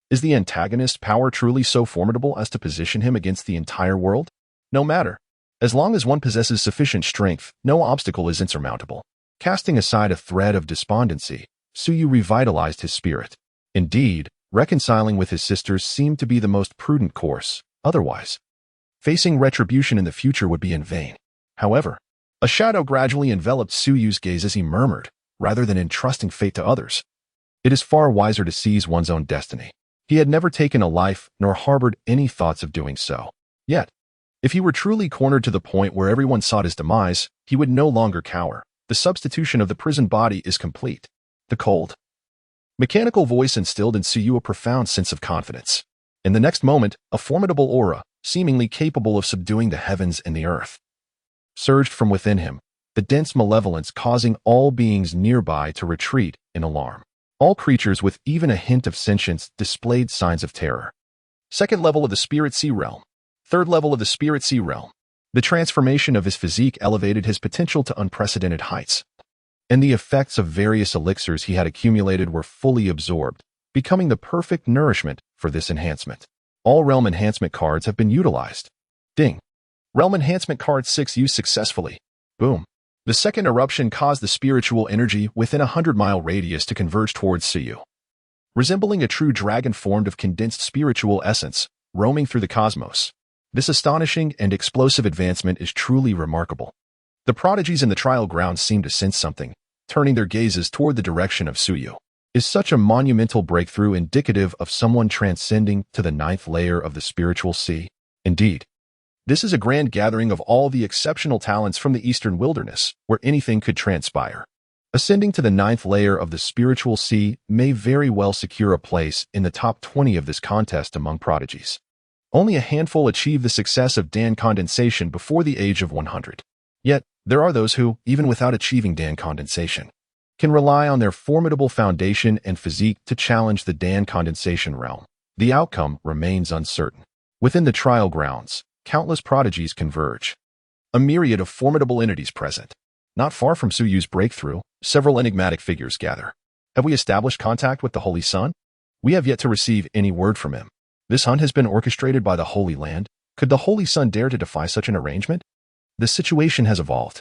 Is the antagonist power truly so formidable as to position him against the entire world? No matter. As long as one possesses sufficient strength, no obstacle is insurmountable. Casting aside a thread of despondency, Suyu revitalized his spirit. Indeed, reconciling with his sisters seemed to be the most prudent course. Otherwise, facing retribution in the future would be in vain. However, a shadow gradually enveloped Suyu's gaze as he murmured, rather than entrusting fate to others, it is far wiser to seize one's own destiny. He had never taken a life nor harbored any thoughts of doing so. Yet, If he were truly cornered to the point where everyone sought his demise, he would no longer cower. The substitution of the prison body is complete. The cold, mechanical voice instilled in Suyu a profound sense of confidence. In the next moment, a formidable aura, seemingly capable of subduing the heavens and the earth, surged from within him, the dense malevolence causing all beings nearby to retreat in alarm. All creatures with even a hint of sentience displayed signs of terror. Second level of the Spirit Sea Realm. Third level of the Spirit Sea Realm. The transformation of his physique elevated his potential to unprecedented heights, and the effects of various elixirs he had accumulated were fully absorbed, becoming the perfect nourishment for this enhancement. All Realm Enhancement cards have been utilized. Ding. Realm Enhancement Card 6 used successfully. Boom. The second eruption caused the spiritual energy within a 100-mile radius to converge towards Suyu. Resembling a true dragon formed of condensed spiritual essence, roaming through the cosmos. This astonishing and explosive advancement is truly remarkable. The prodigies in the trial grounds seem to sense something, turning their gazes toward the direction of Suyu. Is such a monumental breakthrough indicative of someone transcending to the 9th layer of the spiritual sea? Indeed. This is a grand gathering of all the exceptional talents from the eastern wilderness, where anything could transpire. Ascending to the 9th layer of the spiritual sea may very well secure a place in the top 20 of this contest among prodigies. Only a handful achieve the success of Dan condensation before the age of 100. Yet, there are those who, even without achieving Dan condensation, can rely on their formidable foundation and physique to challenge the Dan condensation realm. The outcome remains uncertain. Within the trial grounds, countless prodigies converge. A myriad of formidable entities present. Not far from Suyu's breakthrough, several enigmatic figures gather. Have we established contact with the Holy Sun? We have yet to receive any word from him. This hunt has been orchestrated by the Holy Land. Could the Holy Sun dare to defy such an arrangement? The situation has evolved,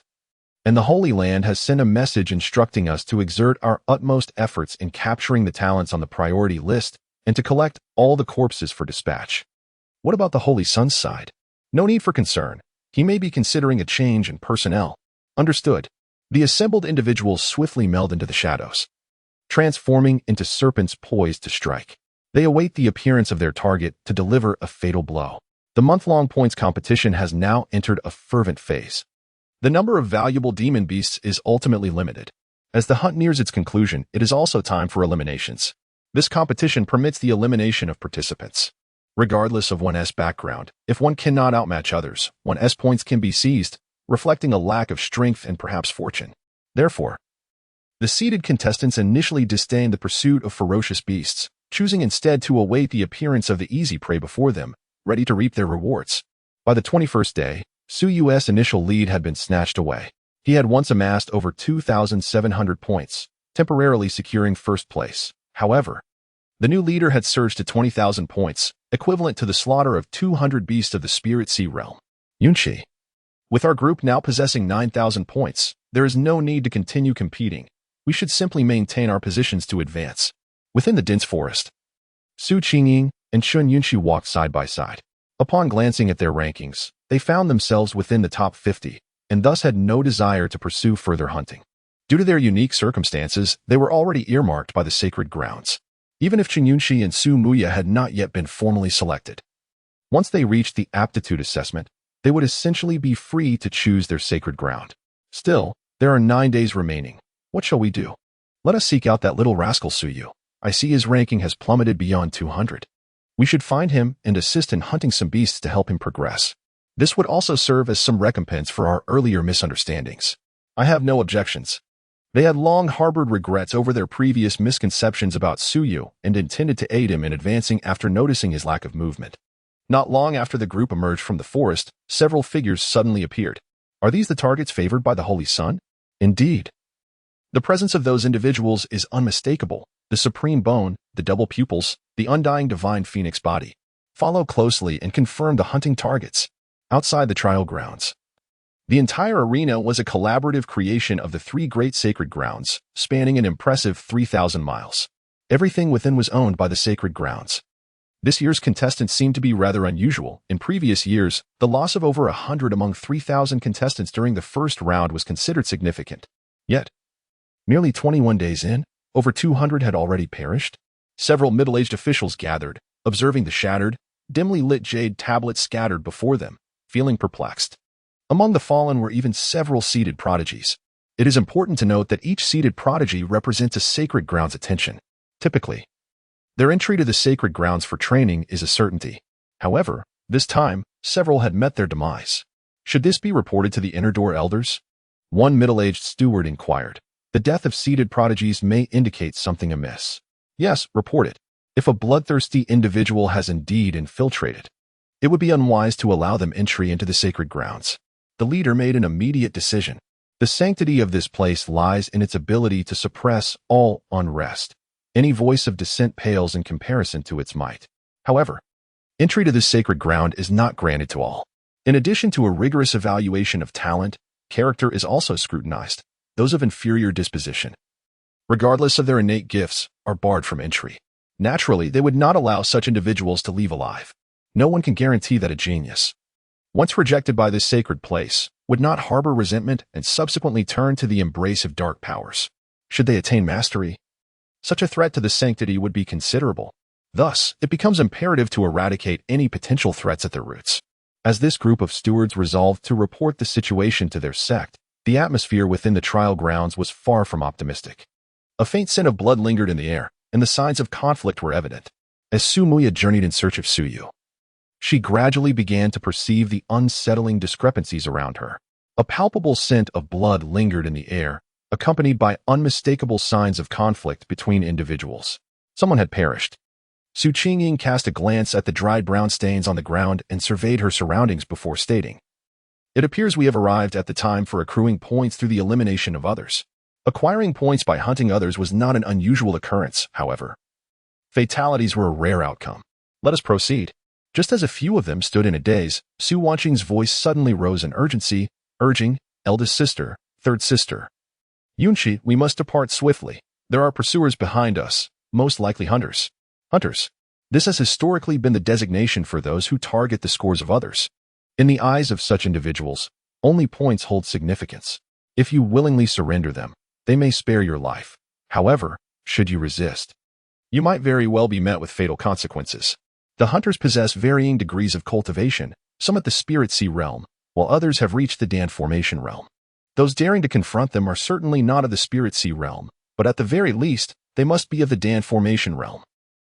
and the Holy Land has sent a message instructing us to exert our utmost efforts in capturing the talents on the priority list and to collect all the corpses for dispatch. What about the Holy Sun's side? No need for concern. He may be considering a change in personnel. Understood. The assembled individuals swiftly meld into the shadows, transforming into serpents poised to strike. They await the appearance of their target to deliver a fatal blow. The month-long points competition has now entered a fervent phase. The number of valuable demon beasts is ultimately limited. As the hunt nears its conclusion, it is also time for eliminations. This competition permits the elimination of participants. Regardless of one's background, if one cannot outmatch others, one's points can be seized, reflecting a lack of strength and perhaps fortune. Therefore, the seeded contestants initially disdained the pursuit of ferocious beasts, choosing instead to await the appearance of the easy prey before them, ready to reap their rewards. By the 21st day, Suyu's initial lead had been snatched away. He had once amassed over 2,700 points, temporarily securing first place. However, the new leader had surged to 20,000 points, equivalent to the slaughter of 200 beasts of the Spirit Sea Realm. Yunchi. With our group now possessing 9,000 points, there is no need to continue competing. We should simply maintain our positions to advance. Within the dense forest, Su Qingying and Chun Yunchi walked side by side. Upon glancing at their rankings, they found themselves within the top 50, and thus had no desire to pursue further hunting. Due to their unique circumstances, they were already earmarked by the sacred grounds, even if Chun Yunchi and Su Muya had not yet been formally selected. Once they reached the aptitude assessment, they would essentially be free to choose their sacred ground. Still, there are 9 days remaining. What shall we do? Let us seek out that little rascal Suyu. I see his ranking has plummeted beyond 200. We should find him and assist in hunting some beasts to help him progress. This would also serve as some recompense for our earlier misunderstandings. I have no objections. They had long harbored regrets over their previous misconceptions about Suyu and intended to aid him in advancing after noticing his lack of movement. Not long after the group emerged from the forest, several figures suddenly appeared. Are these the targets favored by the Holy Sun? Indeed. The presence of those individuals is unmistakable. The supreme bone, the double pupils, the undying divine phoenix body. Follow closely and confirm the hunting targets. Outside the trial grounds, the entire arena was a collaborative creation of the 3 great sacred grounds, spanning an impressive 3,000 miles. Everything within was owned by the sacred grounds. This year's contestants seemed to be rather unusual. In previous years, the loss of over 100 among 3,000 contestants during the first round was considered significant. Yet, nearly 21 days in, over 200 had already perished. Several middle-aged officials gathered, observing the shattered, dimly lit jade tablets scattered before them, feeling perplexed. Among the fallen were even several seeded prodigies. It is important to note that each seeded prodigy represents a sacred ground's attention. Typically, their entry to the sacred grounds for training is a certainty. However, this time, several had met their demise. Should this be reported to the inner door elders? One middle-aged steward inquired. The death of seeded prodigies may indicate something amiss. Yes, report it. If a bloodthirsty individual has indeed infiltrated, it would be unwise to allow them entry into the sacred grounds. The leader made an immediate decision. The sanctity of this place lies in its ability to suppress all unrest. Any voice of dissent pales in comparison to its might. However, entry to this sacred ground is not granted to all. In addition to a rigorous evaluation of talent, character is also scrutinized. Those of inferior disposition, regardless of their innate gifts, are barred from entry. Naturally, they would not allow such individuals to leave alive. No one can guarantee that a genius, once rejected by this sacred place, would not harbor resentment and subsequently turn to the embrace of dark powers. Should they attain mastery, such a threat to the sanctity would be considerable. Thus, it becomes imperative to eradicate any potential threats at their roots. As this group of stewards resolved to report the situation to their sect, the atmosphere within the trial grounds was far from optimistic. A faint scent of blood lingered in the air, and the signs of conflict were evident. As Su Muya journeyed in search of Su Yu, she gradually began to perceive the unsettling discrepancies around her. A palpable scent of blood lingered in the air, accompanied by unmistakable signs of conflict between individuals. Someone had perished. Su Qingying cast a glance at the dried brown stains on the ground and surveyed her surroundings before stating, "It appears we have arrived at the time for accruing points through the elimination of others." Acquiring points by hunting others was not an unusual occurrence, however. Fatalities were a rare outcome. Let us proceed. Just as a few of them stood in a daze, Su Wanqing's voice suddenly rose in urgency, urging, "Eldest sister, third sister. Yunshi, we must depart swiftly. There are pursuers behind us, most likely hunters." Hunters. This has historically been the designation for those who target the scores of others. In the eyes of such individuals, only points hold significance. If you willingly surrender them, they may spare your life. However, should you resist, you might very well be met with fatal consequences. The hunters possess varying degrees of cultivation, some at the spirit sea realm, while others have reached the Dan formation realm. Those daring to confront them are certainly not of the spirit sea realm, but at the very least, they must be of the Dan formation realm.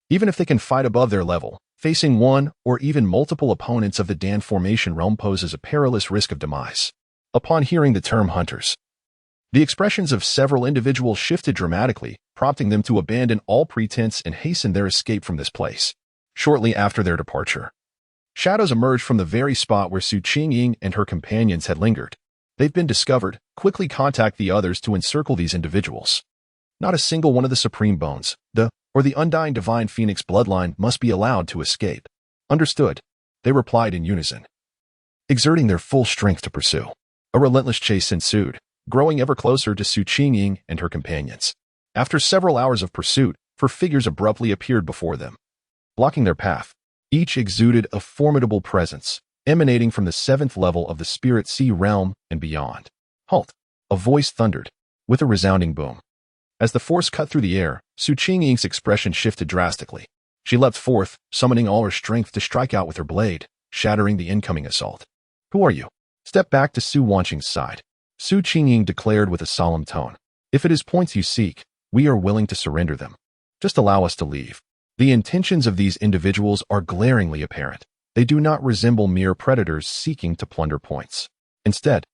Even if they can fight above their level, facing one or even multiple opponents of the Dan formation realm poses a perilous risk of demise. Upon hearing the term hunters, the expressions of several individuals shifted dramatically, prompting them to abandon all pretense and hasten their escape from this place. Shortly after their departure, shadows emerged from the very spot where Su Qingying and her companions had lingered. They've been discovered. Quickly contact the others to encircle these individuals. Not a single one of the Supreme Bones, or the Undying Divine Phoenix bloodline must be allowed to escape. Understood, they replied in unison, exerting their full strength to pursue. A relentless chase ensued, growing ever closer to Su Qingying and her companions. After several hours of pursuit, four figures abruptly appeared before them, blocking their path. Each exuded a formidable presence, emanating from the 7th level of the Spirit Sea realm and beyond. "Halt!" a voice thundered, with a resounding boom. As the force cut through the air, Su Qingying's expression shifted drastically. She leapt forth, summoning all her strength to strike out with her blade, shattering the incoming assault. "Who are you?" Step back to Su Wanqing's side. Su Qingying declared with a solemn tone, "If it is points you seek, we are willing to surrender them. Just allow us to leave." The intentions of these individuals are glaringly apparent. They do not resemble mere predators seeking to plunder points. Instead,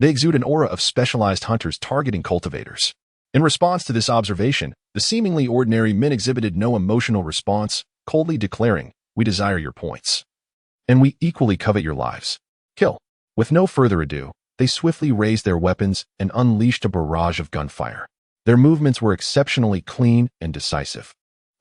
they exude an aura of specialized hunters targeting cultivators. In response to this observation, the seemingly ordinary men exhibited no emotional response, coldly declaring, "We desire your points. And we equally covet your lives. Kill." With no further ado, they swiftly raised their weapons and unleashed a barrage of gunfire. Their movements were exceptionally clean and decisive.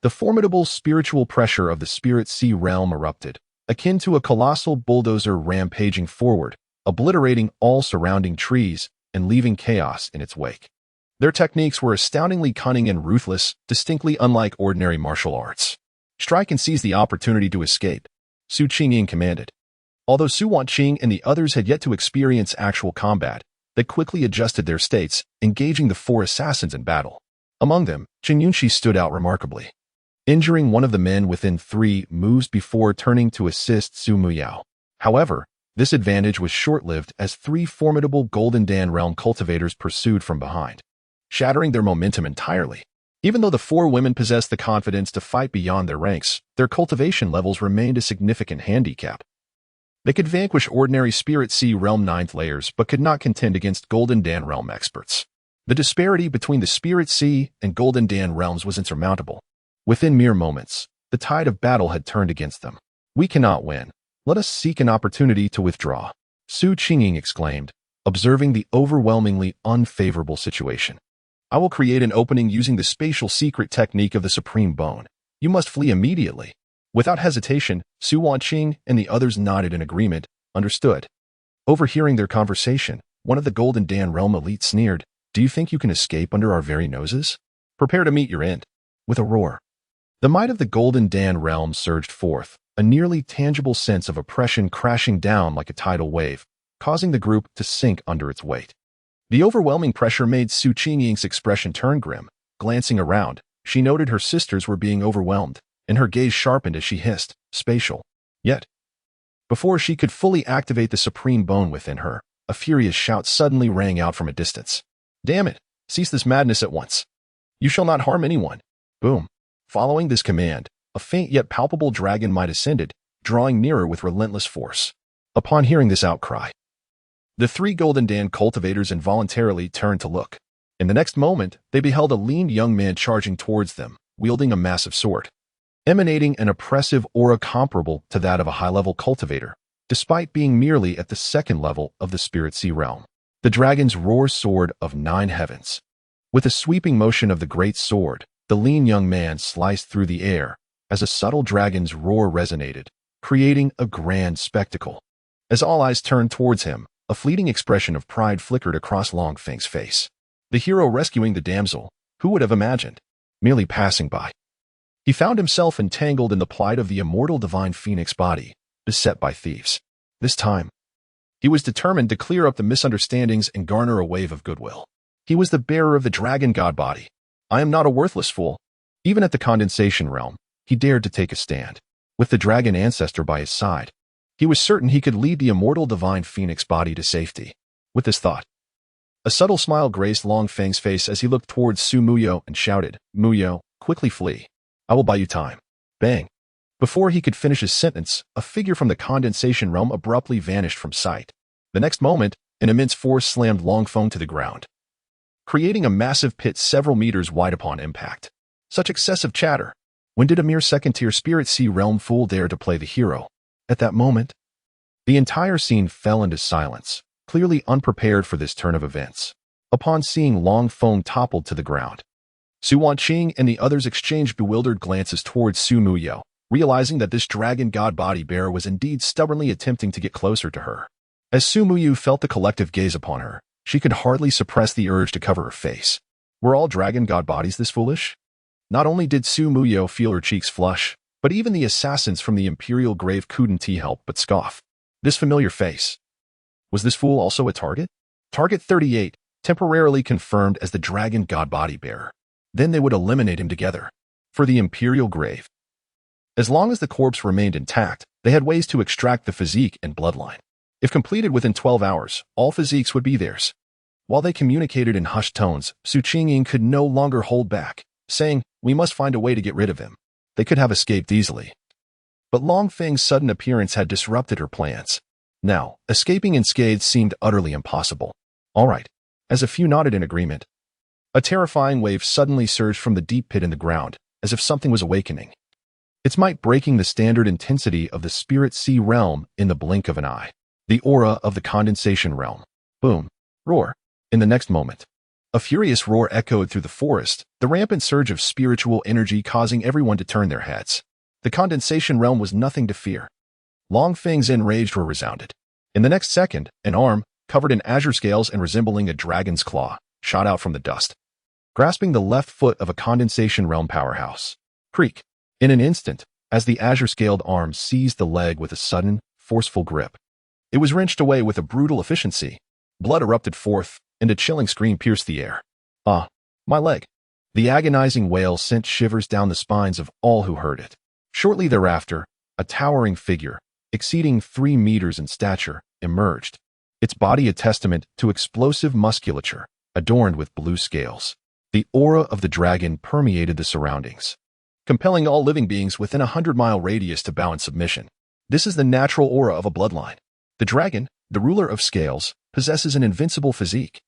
The formidable spiritual pressure of the Spirit Sea realm erupted, akin to a colossal bulldozer rampaging forward, obliterating all surrounding trees and leaving chaos in its wake. Their techniques were astoundingly cunning and ruthless, distinctly unlike ordinary martial arts. "Strike and seize the opportunity to escape," Su Qingying commanded. Although Su Wanqing and the others had yet to experience actual combat, they quickly adjusted their states, engaging the 4 assassins in battle. Among them, Chen Yunshi stood out remarkably, injuring one of the men within 3 moves before turning to assist Su Muyao. However, This advantage was short-lived as three formidable Golden Dan realm cultivators pursued from behind, shattering their momentum entirely. Even though the four women possessed the confidence to fight beyond their ranks, their cultivation levels remained a significant handicap. They could vanquish ordinary Spirit Sea Realm 9th layers, but could not contend against Golden Dan Realm experts. The disparity between the Spirit Sea and Golden Dan realms was insurmountable. Within mere moments, the tide of battle had turned against them. "We cannot win. Let us seek an opportunity to withdraw," Su Qingying exclaimed, observing the overwhelmingly unfavorable situation. "I will create an opening using the spatial secret technique of the Supreme Bone. You must flee immediately." Without hesitation, Su Wanqing and the others nodded in agreement, understood. Overhearing their conversation, one of the Golden Dan realm elite sneered, "Do you think you can escape under our very noses? Prepare to meet your end." With a roar, the might of the Golden Dan realm surged forth, a nearly tangible sense of oppression crashing down like a tidal wave, causing the group to sink under its weight. The overwhelming pressure made Su Qingying's expression turn grim. Glancing around, she noted her sisters were being overwhelmed, and her gaze sharpened as she hissed, "Spatial." Yet, before she could fully activate the Supreme Bone within her, a furious shout suddenly rang out from a distance. "Damn it! Cease this madness at once. You shall not harm anyone." Boom. Following this command, a faint yet palpable dragon might ascended, drawing nearer with relentless force. Upon hearing this outcry, the three Golden Dan cultivators involuntarily turned to look. In the next moment, they beheld a lean young man charging towards them, wielding a massive sword, emanating an oppressive aura comparable to that of a high-level cultivator, despite being merely at the second level of the Spirit Sea realm. The dragon's roar sword of 9 heavens. With a sweeping motion of the great sword, the lean young man sliced through the air as a subtle dragon's roar resonated, creating a grand spectacle. As all eyes turned towards him, a fleeting expression of pride flickered across Long Feng's face. The hero rescuing the damsel, who would have imagined? Merely passing by. He found himself entangled in the plight of the immortal divine phoenix body, beset by thieves. This time, he was determined to clear up the misunderstandings and garner a wave of goodwill. He was the bearer of the dragon god body. "I am not a worthless fool." Even at the condensation realm, he dared to take a stand. With the dragon ancestor by his side, he was certain he could lead the immortal divine phoenix body to safety. With this thought, a subtle smile graced Long Feng's face as he looked towards Su Muyo and shouted, "Muyo, quickly flee. I will buy you time." Bang. Before he could finish his sentence, a figure from the condensation realm abruptly vanished from sight. The next moment, an immense force slammed Long Feng to the ground, creating a massive pit several meters wide upon impact. Such excessive chatter. When did a mere second-tier Spirit Sea realm fool dare to play the hero? At that moment, the entire scene fell into silence, clearly unprepared for this turn of events. Upon seeing Long Feng toppled to the ground, Su Wanqing and the others exchanged bewildered glances towards Su Muyo, realizing that this dragon god body bearer was indeed stubbornly attempting to get closer to her. As Su Muyo felt the collective gaze upon her, she could hardly suppress the urge to cover her face. Were all dragon god bodies this foolish? Not only did Su Muyo feel her cheeks flush, but even the assassins from the Imperial Grave couldn't help but scoff. This familiar face. Was this fool also a target? Target 38, temporarily confirmed as the dragon god body bearer. Then they would eliminate him together. For the Imperial Grave, as long as the corpse remained intact, they had ways to extract the physique and bloodline. If completed within 12 hours, all physiques would be theirs. While they communicated in hushed tones, Su Qingying could no longer hold back, saying, "We must find a way to get rid of him." They could have escaped easily. But Long Feng's sudden appearance had disrupted her plans. Now, escaping unscathed seemed utterly impossible. All right. As a few nodded in agreement, a terrifying wave suddenly surged from the deep pit in the ground, as if something was awakening, its might breaking the standard intensity of the Spirit Sea realm in the blink of an eye. The aura of the condensation realm. Boom. Roar. In the next moment, a furious roar echoed through the forest, the rampant surge of spiritual energy causing everyone to turn their heads. The condensation realm was nothing to fear. Long Feng's enraged roar resounded. In the next second, an arm, covered in azure scales and resembling a dragon's claw, shot out from the dust, grasping the left foot of a condensation realm powerhouse. Creak. In an instant, as the azure-scaled arm seized the leg with a sudden, forceful grip, it was wrenched away with a brutal efficiency. Blood erupted forth, and a chilling scream pierced the air. "Ah, my leg." The agonizing wail sent shivers down the spines of all who heard it. Shortly thereafter, a towering figure, exceeding 3 meters in stature, emerged. Its body a testament to explosive musculature, adorned with blue scales. The aura of the dragon permeated the surroundings, compelling all living beings within a 100-mile radius to bow in submission. This is the natural aura of a bloodline. The dragon, the ruler of scales, possesses an invincible physique.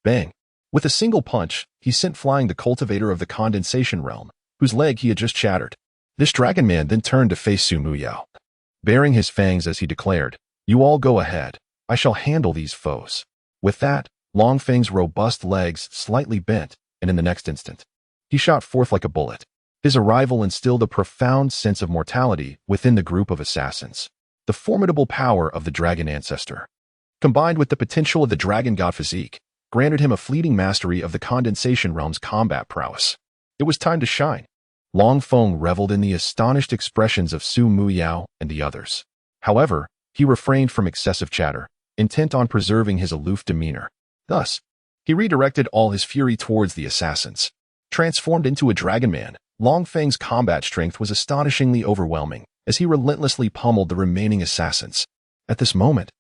Bang! With a single punch, he sent flying the cultivator of the condensation realm, whose leg he had just shattered. This dragon man then turned to face Su Muyao, baring his fangs as he declared, "You all go ahead. I shall handle these foes." With that, Long Feng's robust legs slightly bent, and in the next instant, he shot forth like a bullet. His arrival instilled a profound sense of mortality within the group of assassins. The formidable power of the dragon ancestor, combined with the potential of the dragon god physique, granted him a fleeting mastery of the condensation realm's combat prowess. It was time to shine. Long Feng reveled in the astonished expressions of Su Muyao and the others. However, he refrained from excessive chatter, intent on preserving his aloof demeanor. Thus, he redirected all his fury towards the assassins. Transformed into a dragon man, Long Feng's combat strength was astonishingly overwhelming as he relentlessly pummeled the remaining assassins. At this moment,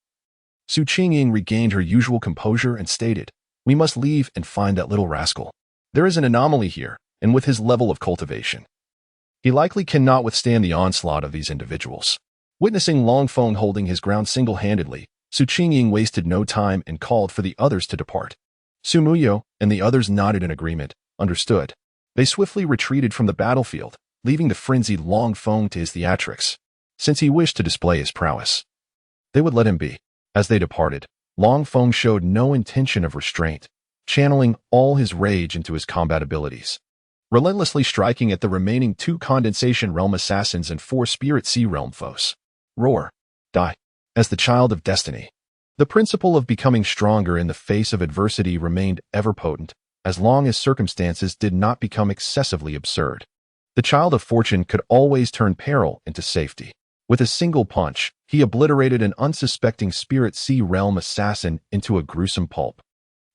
Su Qingying regained her usual composure and stated, "We must leave and find that little rascal. There is an anomaly here, and with his level of cultivation, he likely cannot withstand the onslaught of these individuals." Witnessing Long Feng holding his ground single-handedly, Su Qingying wasted no time and called for the others to depart. Su Muyao and the others nodded in agreement, understood. They swiftly retreated from the battlefield, leaving the frenzied Long Feng to his theatrics. Since he wished to display his prowess, they would let him be. As they departed, Long Feng showed no intention of restraint, channeling all his rage into his combat abilities, relentlessly striking at the remaining 2 condensation realm assassins and 4 spirit sea realm foes. Roar. Die. As the child of destiny, the principle of becoming stronger in the face of adversity remained ever potent, as long as circumstances did not become excessively absurd. The child of fortune could always turn peril into safety. With a single punch, he obliterated an unsuspecting spirit sea realm assassin into a gruesome pulp,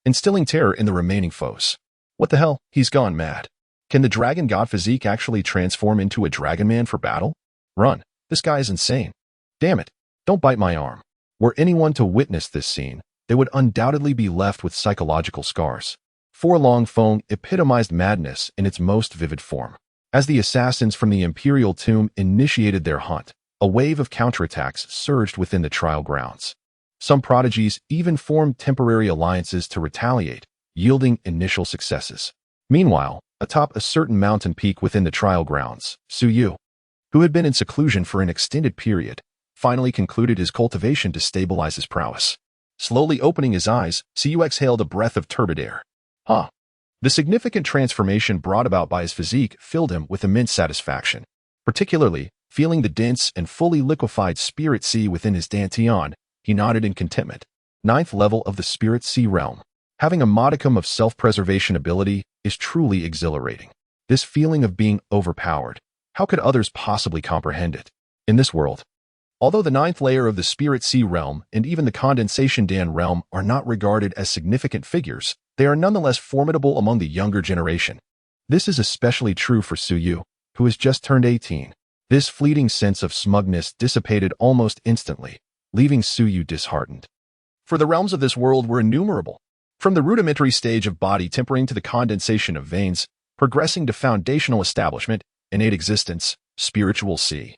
instilling terror in the remaining foes. What the hell? He's gone mad. Can the dragon god physique actually transform into a dragon man for battle? Run. This guy is insane. Damn it. Don't bite my arm. Were anyone to witness this scene, they would undoubtedly be left with psychological scars. For Long Feng epitomized madness in its most vivid form. As the assassins from the Imperial Tomb initiated their hunt, a wave of counterattacks surged within the trial grounds. Some prodigies even formed temporary alliances to retaliate, yielding initial successes. Meanwhile, atop a certain mountain peak within the trial grounds, Su Yu, who had been in seclusion for an extended period, finally concluded his cultivation to stabilize his prowess. Slowly opening his eyes, Su Yu exhaled a breath of turbid air. The significant transformation brought about by his physique filled him with immense satisfaction, particularly feeling the dense and fully liquefied spirit sea within his dantian. He nodded in contentment. 9th level of the spirit sea realm. Having a modicum of self-preservation ability is truly exhilarating. This feeling of being overpowered, how could others possibly comprehend it? In this world, although the 9th layer of the spirit sea realm and even the condensation-Dan realm are not regarded as significant figures, they are nonetheless formidable among the younger generation. This is especially true for Su Yu, who has just turned 18. This fleeting sense of smugness dissipated almost instantly, leaving Su Yu disheartened. For the realms of this world were innumerable, from the rudimentary stage of body tempering to the condensation of veins, progressing to foundational establishment, innate existence, spiritual sea,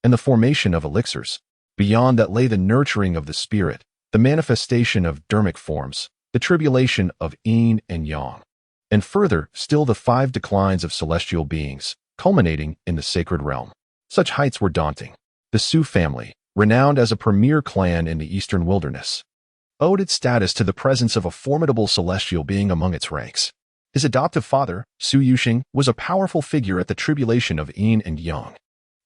and the formation of elixirs. Beyond that lay the nurturing of the spirit, the manifestation of dermic forms, the tribulation of yin and yang, and further still the 5 declines of celestial beings, culminating in the sacred realm. Such heights were daunting. The Su family, renowned as a premier clan in the eastern wilderness, owed its status to the presence of a formidable celestial being among its ranks. His adoptive father, Su Yuxing, was a powerful figure at the tribulation of yin and yang.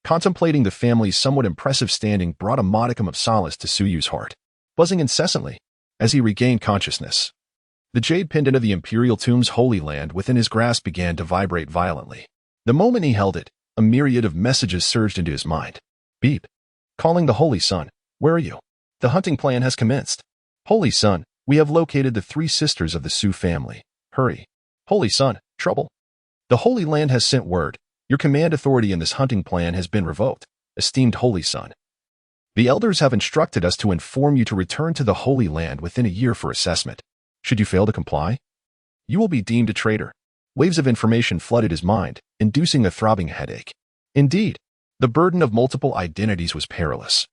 Contemplating the family's somewhat impressive standing brought a modicum of solace to Su Yu's heart, buzzing incessantly as he regained consciousness. The jade pendant of the Imperial Tomb's holy land within his grasp began to vibrate violently. The moment he held it, a myriad of messages surged into his mind. Beep. Calling the Holy Sun. Where are you? The hunting plan has commenced. Holy Sun, we have located the 3 sisters of the Su family. Hurry. Holy Sun, trouble. The Holy Land has sent word. Your command authority in this hunting plan has been revoked. Esteemed Holy Sun. The elders have instructed us to inform you to return to the Holy Land within a year for assessment. Should you fail to comply, you will be deemed a traitor. Waves of information flooded his mind, inducing a throbbing headache. Indeed, the burden of multiple identities was perilous.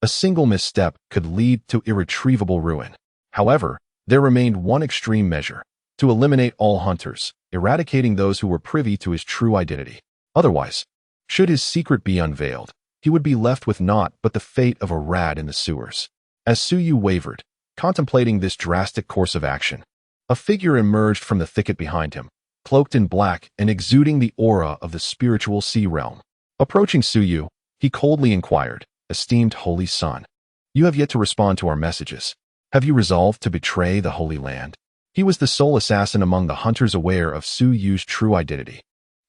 A single misstep could lead to irretrievable ruin. However, there remained one extreme measure: to eliminate all hunters, eradicating those who were privy to his true identity. Otherwise, should his secret be unveiled, he would be left with naught but the fate of a rat in the sewers. As Suyu wavered, contemplating this drastic course of action, a figure emerged from the thicket behind him, cloaked in black and exuding the aura of the spiritual sea realm. Approaching Suyu, he coldly inquired, "Esteemed Holy Son, you have yet to respond to our messages. Have you resolved to betray the Holy Land?" He was the sole assassin among the hunters aware of Suyu's true identity.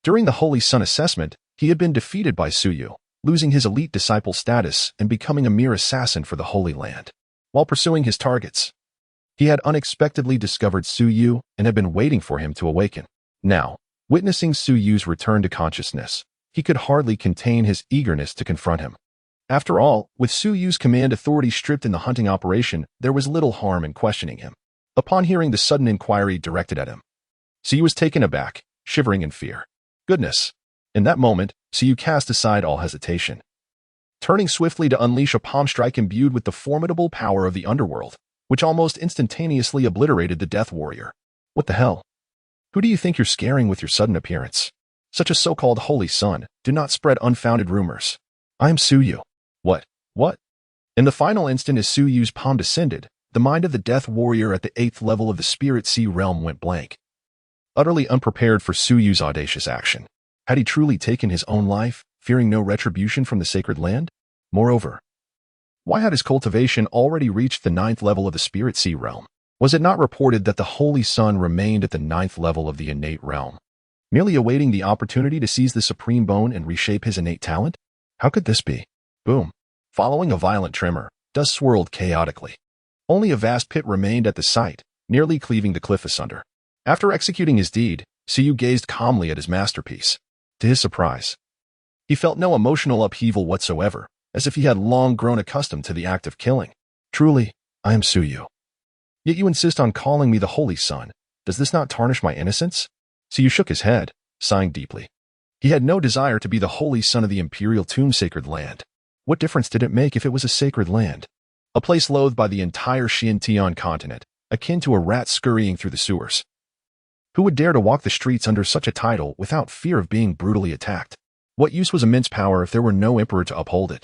During the Holy Son assessment, he had been defeated by Suyu, losing his elite disciple status and becoming a mere assassin for the Holy Land. While pursuing his targets, he had unexpectedly discovered Suyu and had been waiting for him to awaken. Now, witnessing Suyu's return to consciousness, he could hardly contain his eagerness to confront him. After all, with Suyu's command authority stripped in the hunting operation, there was little harm in questioning him. Upon hearing the sudden inquiry directed at him, Suyu was taken aback, shivering in fear. Goodness! In that moment, Suyu cast aside all hesitation, turning swiftly to unleash a palm strike imbued with the formidable power of the underworld, which almost instantaneously obliterated the Death Warrior. What the hell? Who do you think you're scaring with your sudden appearance? Such a so-called Holy Son, do not spread unfounded rumors. I am Suyu. What? In the final instant as Suyu's palm descended, the mind of the Death Warrior at the 8th level of the Spirit Sea realm went blank. Utterly unprepared for Suyu's audacious action. Had he truly taken his own life, fearing no retribution from the Sacred Land? Moreover, why had his cultivation already reached the 9th level of the Spirit Sea realm? Was it not reported that the Holy Son remained at the 9th level of the innate realm, merely awaiting the opportunity to seize the supreme bone and reshape his innate talent? How could this be? Boom. Following a violent tremor, dust swirled chaotically. Only a vast pit remained at the site, nearly cleaving the cliff asunder. After executing his deed, Suyu gazed calmly at his masterpiece. To his surprise, he felt no emotional upheaval whatsoever, as if he had long grown accustomed to the act of killing. Truly, I am Suyu. Yet you insist on calling me the Holy Son. Does this not tarnish my innocence? Suyu shook his head, sighing deeply. He had no desire to be the Holy Son of the Imperial Tomb Sacred Land. What difference did it make if it was a sacred land? A place loathed by the entire Xiantian continent, akin to a rat scurrying through the sewers. Who would dare to walk the streets under such a title without fear of being brutally attacked? What use was immense power if there were no emperor to uphold it?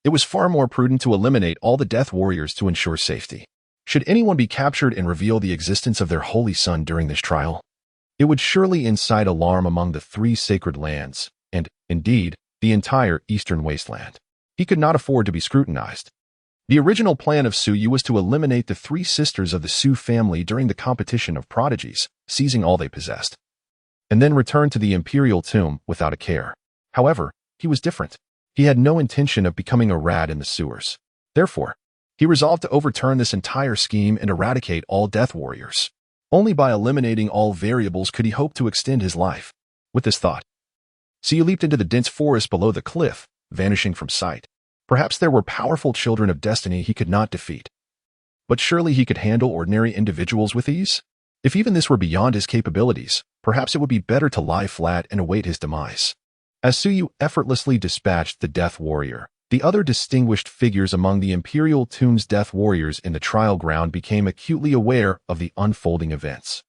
It was far more prudent to eliminate all the Death Warriors to ensure safety. Should anyone be captured and reveal the existence of their Holy Son during this trial, it would surely incite alarm among the 3 sacred lands, and, indeed, the entire eastern wasteland. He could not afford to be scrutinized. The original plan of Suyu was to eliminate the 3 sisters of the Su family during the competition of prodigies, seizing all they possessed, and then return to the imperial tomb without a care. However, he was different. He had no intention of becoming a rat in the sewers. Therefore, he resolved to overturn this entire scheme and eradicate all Death Warriors. Only by eliminating all variables could he hope to extend his life. With this thought, Suyu leaped into the dense forest below the cliff, vanishing from sight. Perhaps there were powerful children of destiny he could not defeat. But surely he could handle ordinary individuals with ease? If even this were beyond his capabilities, perhaps it would be better to lie flat and await his demise. As Suyu effortlessly dispatched the Death Warrior, the other distinguished figures among the Imperial Tomb's Death Warriors in the trial ground became acutely aware of the unfolding events.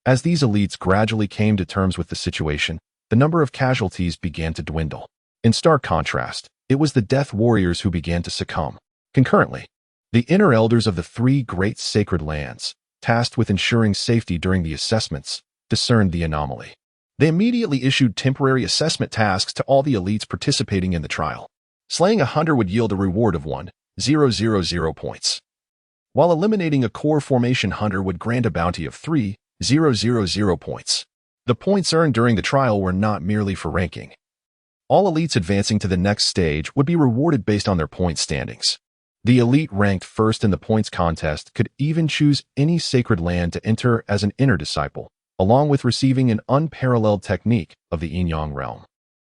As these elites gradually came to terms with the situation, the number of casualties began to dwindle. In stark contrast, it was the Death Warriors who began to succumb. Concurrently, the inner elders of the 3 great sacred lands, tasked with ensuring safety during the assessments, discerned the anomaly. They immediately issued temporary assessment tasks to all the elites participating in the trial. Slaying a hunter would yield a reward of 1,000 points, while eliminating a core formation hunter would grant a bounty of 3,000 points. The points earned during the trial were not merely for ranking. All elites advancing to the next stage would be rewarded based on their point standings. The elite ranked first in the points contest could even choose any sacred land to enter as an inner disciple, along with receiving an unparalleled technique of the yin-yang realm,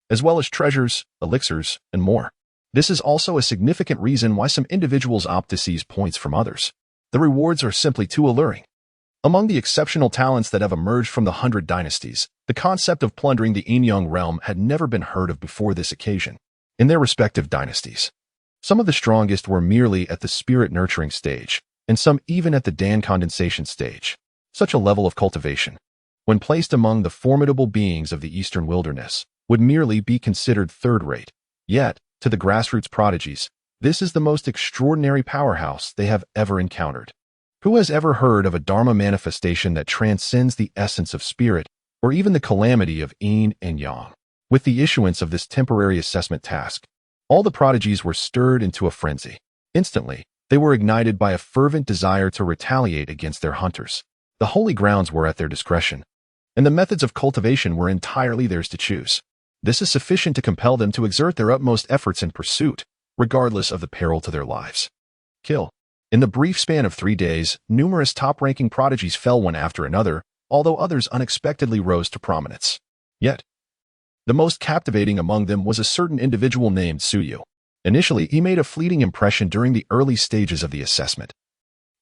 as well as treasures, elixirs, and more. This is also a significant reason why some individuals opt to seize points from others. The rewards are simply too alluring. Among the exceptional talents that have emerged from the 100 dynasties, the concept of plundering the Enyang realm had never been heard of before this occasion. In their respective dynasties, some of the strongest were merely at the spirit-nurturing stage, and some even at the Dan condensation stage. Such a level of cultivation, when placed among the formidable beings of the eastern wilderness, would merely be considered third-rate. Yet, to the grassroots prodigies, this is the most extraordinary powerhouse they have ever encountered. Who has ever heard of a Dharma manifestation that transcends the essence of spirit, or even the calamity of yin and yang? With the issuance of this temporary assessment task, all the prodigies were stirred into a frenzy. Instantly, they were ignited by a fervent desire to retaliate against their hunters. The holy grounds were at their discretion, and the methods of cultivation were entirely theirs to choose. This is sufficient to compel them to exert their utmost efforts in pursuit, regardless of the peril to their lives. Kill. In the brief span of 3 days, numerous top-ranking prodigies fell one after another, although others unexpectedly rose to prominence. Yet, the most captivating among them was a certain individual named Suyu. Initially, he made a fleeting impression during the early stages of the assessment,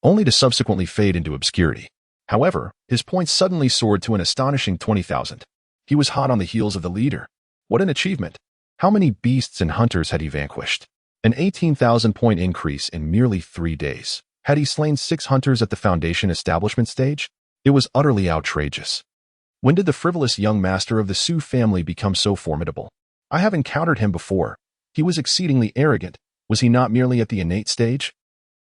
only to subsequently fade into obscurity. However, his points suddenly soared to an astonishing 20,000. He was hot on the heels of the leader. What an achievement! How many beasts and hunters had he vanquished? An 18,000-point increase in merely 3 days. Had he slain 6 hunters at the foundation establishment stage? It was utterly outrageous. When did the frivolous young master of the Su family become so formidable? I have encountered him before. He was exceedingly arrogant. Was he not merely at the innate stage?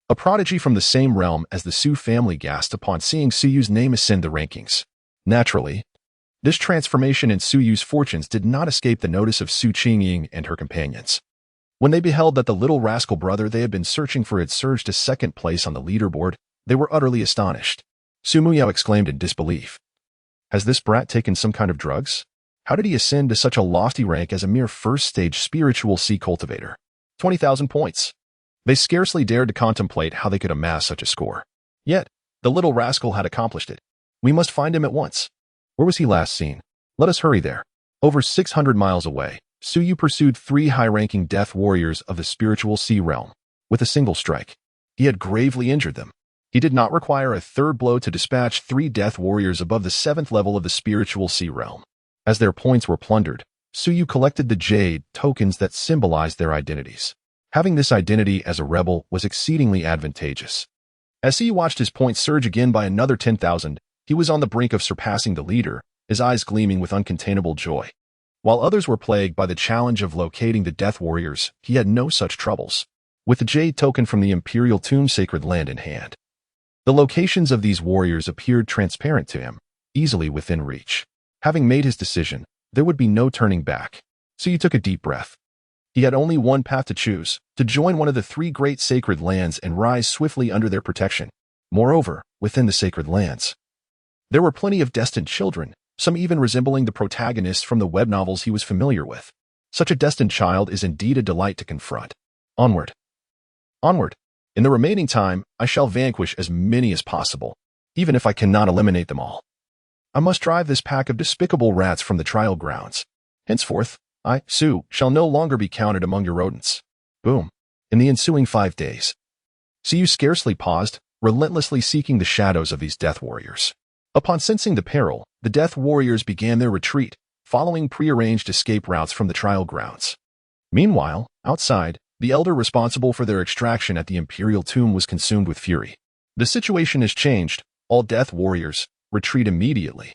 A prodigy from the same realm as the Su family gasped upon seeing Suyu's name ascend the rankings. Naturally, this transformation in Suyu's fortunes did not escape the notice of Su Qingying and her companions. When they beheld that the little rascal brother they had been searching for had surged to second place on the leaderboard, they were utterly astonished. Su Muyao exclaimed in disbelief. Has this brat taken some kind of drugs? How did he ascend to such a lofty rank as a mere first-stage spiritual sea cultivator? 20,000 points. They scarcely dared to contemplate how they could amass such a score. Yet, the little rascal had accomplished it. We must find him at once. Where was he last seen? Let us hurry there. Over 600 miles away, Suyu pursued 3 high-ranking death warriors of the spiritual sea realm. With a single strike, he had gravely injured them. He did not require a third blow to dispatch 3 death warriors above the 7th level of the spiritual sea realm. As their points were plundered, Suyu collected the jade tokens that symbolized their identities. Having this identity as a rebel was exceedingly advantageous. As he watched his points surge again by another 10,000, he was on the brink of surpassing the leader, his eyes gleaming with uncontainable joy. While others were plagued by the challenge of locating the death warriors, he had no such troubles. With the jade token from the Imperial Tomb Sacred Land in hand, the locations of these warriors appeared transparent to him, easily within reach. Having made his decision, there would be no turning back. So he took a deep breath. He had only one path to choose, to join one of the 3 great sacred lands and rise swiftly under their protection. Moreover, within the sacred lands, there were plenty of destined children, some even resembling the protagonists from the web novels he was familiar with. Such a destined child is indeed a delight to confront. Onward. Onward. In the remaining time, I shall vanquish as many as possible, even if I cannot eliminate them all. I must drive this pack of despicable rats from the trial grounds. Henceforth, I, Su, shall no longer be counted among your rodents. Boom. In the ensuing 5 days, Su scarcely paused, relentlessly seeking the shadows of these death warriors. Upon sensing the peril, the death warriors began their retreat, following prearranged escape routes from the trial grounds. Meanwhile, outside, the elder responsible for their extraction at the Imperial Tomb was consumed with fury. The situation has changed. All death warriors retreat immediately.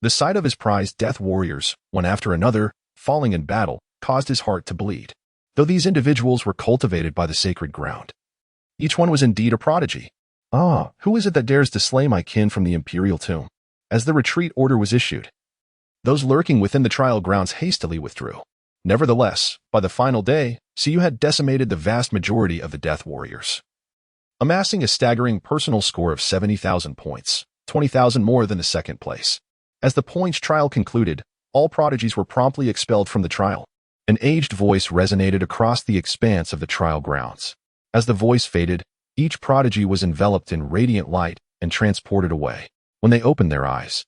The sight of his prized death warriors, one after another, falling in battle, caused his heart to bleed. Though these individuals were cultivated by the sacred ground, each one was indeed a prodigy. Ah, who is it that dares to slay my kin from the Imperial Tomb? As the retreat order was issued, those lurking within the trial grounds hastily withdrew. Nevertheless, by the final day, Su had decimated the vast majority of the death warriors, amassing a staggering personal score of 70,000 points, 20,000 more than the second place. As the points trial concluded, all prodigies were promptly expelled from the trial. An aged voice resonated across the expanse of the trial grounds. As the voice faded, each prodigy was enveloped in radiant light and transported away. When they opened their eyes,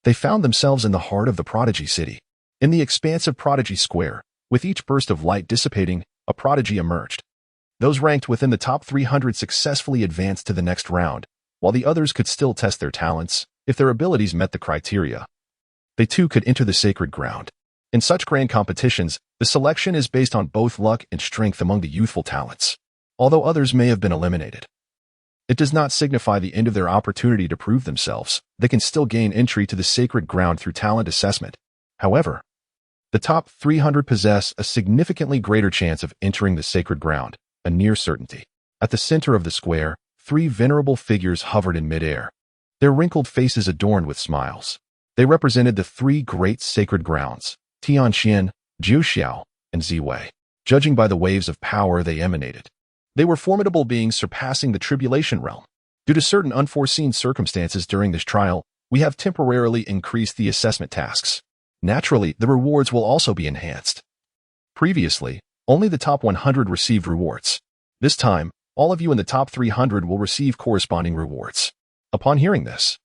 they found themselves in the heart of the prodigy city. In the expansive prodigy square, with each burst of light dissipating, a prodigy emerged. Those ranked within the top 300 successfully advanced to the next round, while the others could still test their talents if their abilities met the criteria. They too could enter the sacred ground. In such grand competitions, the selection is based on both luck and strength among the youthful talents. Although others may have been eliminated, it does not signify the end of their opportunity to prove themselves. They can still gain entry to the sacred ground through talent assessment. However, the top 300 possess a significantly greater chance of entering the sacred ground, a near certainty. At the center of the square, 3 venerable figures hovered in midair, their wrinkled faces adorned with smiles. They represented the 3 great sacred grounds, Tianxian, Jiuxiao, and Ziwei. Judging by the waves of power they emanated, they were formidable beings surpassing the tribulation realm. Due to certain unforeseen circumstances during this trial, we have temporarily increased the assessment tasks. Naturally, the rewards will also be enhanced. Previously, only the top 100 received rewards. This time, all of you in the top 300 will receive corresponding rewards. Upon hearing this,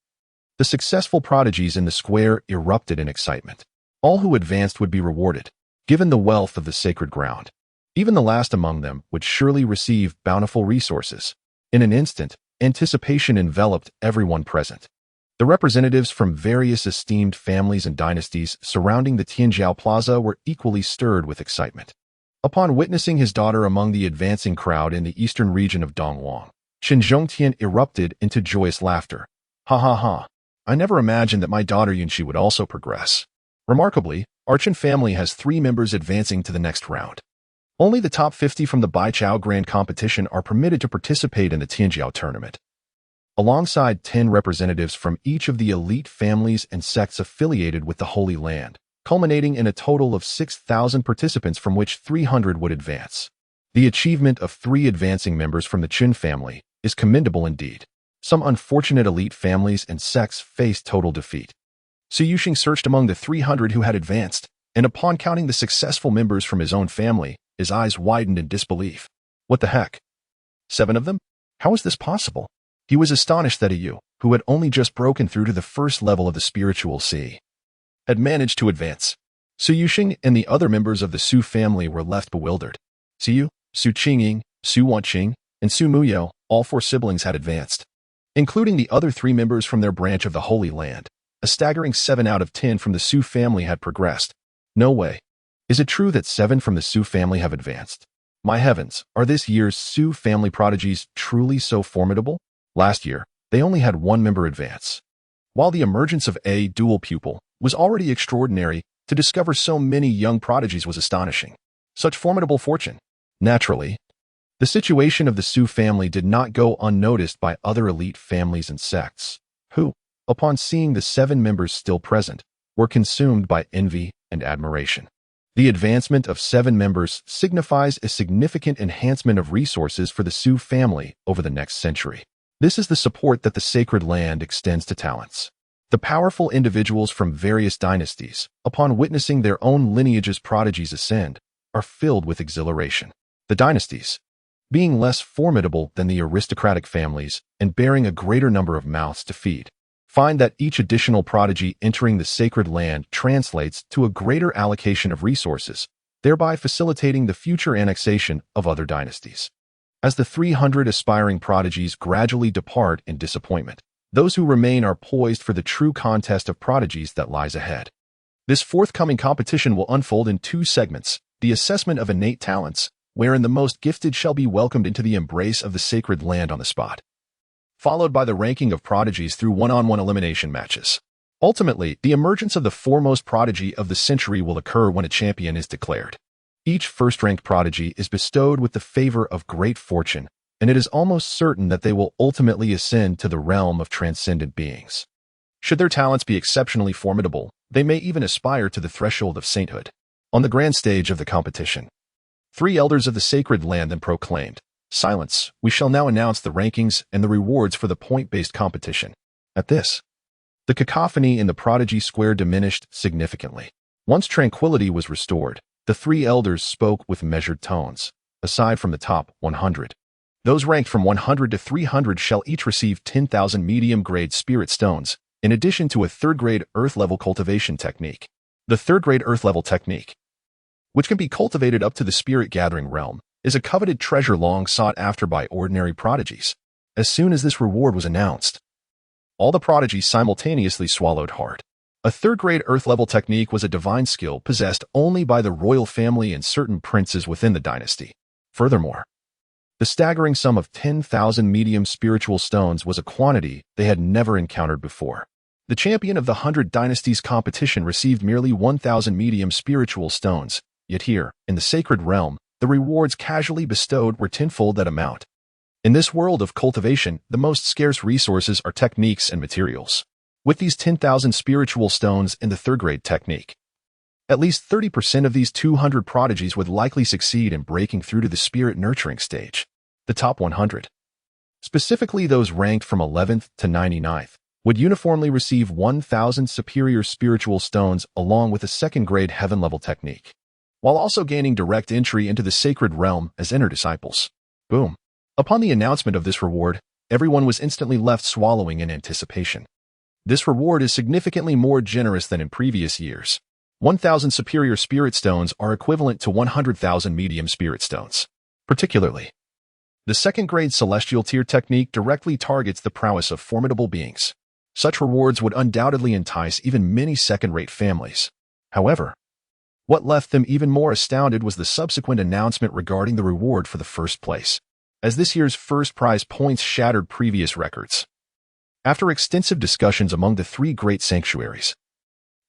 the successful prodigies in the square erupted in excitement. All who advanced would be rewarded, given the wealth of the sacred ground. Even the last among them would surely receive bountiful resources. In an instant, anticipation enveloped everyone present. The representatives from various esteemed families and dynasties surrounding the Tianjiao Plaza were equally stirred with excitement. Upon witnessing his daughter among the advancing crowd in the eastern region of Dongwang, Shen Zhongtian erupted into joyous laughter. Ha ha ha. I never imagined that my daughter Yunxi would also progress. Remarkably, our Chen family has 3 members advancing to the next round. Only the top 50 from the Baichao Grand Competition are permitted to participate in the Tianjiao tournament. Alongside 10 representatives from each of the elite families and sects affiliated with the Holy Land, culminating in a total of 6,000 participants from which 300 would advance. The achievement of 3 advancing members from the Qin family is commendable indeed. Some unfortunate elite families and sects faced total defeat. Su Yuxing searched among the 300 who had advanced, and upon counting the successful members from his own family, his eyes widened in disbelief. What the heck? 7 of them? How is this possible? He was astonished that Yu, who had only just broken through to the first level of the spiritual sea, had managed to advance. Su Yuxing and the other members of the Su family were left bewildered. Su, Su Qingying, Su Wanqing, and Su Muyao, all 4 siblings had advanced, including the other 3 members from their branch of the Holy Land. A staggering 7 out of 10 from the Su family had progressed. No way. Is it true that 7 from the Su family have advanced? My heavens, are this year's Su family prodigies truly so formidable? Last year, they only had 1 member advance. While the emergence of a dual pupil was already extraordinary, to discover so many young prodigies was astonishing. Such formidable fortune. Naturally, the situation of the Su family did not go unnoticed by other elite families and sects, who, upon seeing the 7 members still present, were consumed by envy and admiration. The advancement of 7 members signifies a significant enhancement of resources for the Su family over the next century. This is the support that the sacred land extends to talents. The powerful individuals from various dynasties, upon witnessing their own lineage's prodigies ascend, are filled with exhilaration. The dynasties, being less formidable than the aristocratic families and bearing a greater number of mouths to feed, find that each additional prodigy entering the sacred land translates to a greater allocation of resources, thereby facilitating the future annexation of other dynasties. As the 300 aspiring prodigies gradually depart in disappointment, those who remain are poised for the true contest of prodigies that lies ahead. This forthcoming competition will unfold in 2 segments: the assessment of innate talents, wherein the most gifted shall be welcomed into the embrace of the sacred land on the spot, followed by the ranking of prodigies through one-on-one elimination matches. Ultimately, the emergence of the foremost prodigy of the century will occur when a champion is declared. Each first-ranked prodigy is bestowed with the favor of great fortune, and it is almost certain that they will ultimately ascend to the realm of transcendent beings. Should their talents be exceptionally formidable, they may even aspire to the threshold of sainthood. On the grand stage of the competition, 3 elders of the sacred land then proclaimed, "Silence, we shall now announce the rankings and the rewards for the point-based competition." At this, the cacophony in the prodigy square diminished significantly. Once tranquility was restored, the 3 elders spoke with measured tones. Aside from the top 100, those ranked from 100 to 300 shall each receive 10,000 medium-grade spirit stones, in addition to a 3rd-grade earth-level cultivation technique. The 3rd-grade earth-level technique which can be cultivated up to the spirit-gathering realm, is a coveted treasure long sought after by ordinary prodigies. As soon as this reward was announced, all the prodigies simultaneously swallowed hard. A third-grade Earth-level technique was a divine skill possessed only by the royal family and certain princes within the dynasty. Furthermore, the staggering sum of 10,000 medium spiritual stones was a quantity they had never encountered before. The champion of the 100 Dynasties competition received merely 1,000 medium spiritual stones, yet here, in the sacred realm, the rewards casually bestowed were tenfold that amount. In this world of cultivation, the most scarce resources are techniques and materials. With these 10,000 spiritual stones in the third-grade technique, at least 30% of these 200 prodigies would likely succeed in breaking through to the spirit-nurturing stage. The top 100, specifically those ranked from 11th to 99th, would uniformly receive 1,000 superior spiritual stones along with a second-grade heaven-level technique, while also gaining direct entry into the sacred realm as inner disciples. Boom. Upon the announcement of this reward, everyone was instantly left swallowing in anticipation. This reward is significantly more generous than in previous years. 1,000 superior spirit stones are equivalent to 100,000 medium spirit stones. Particularly, the second-grade celestial tier technique directly targets the prowess of formidable beings. Such rewards would undoubtedly entice even many second-rate families. However, what left them even more astounded was the subsequent announcement regarding the reward for the first place, as this year's first prize points shattered previous records. After extensive discussions among the three great sanctuaries,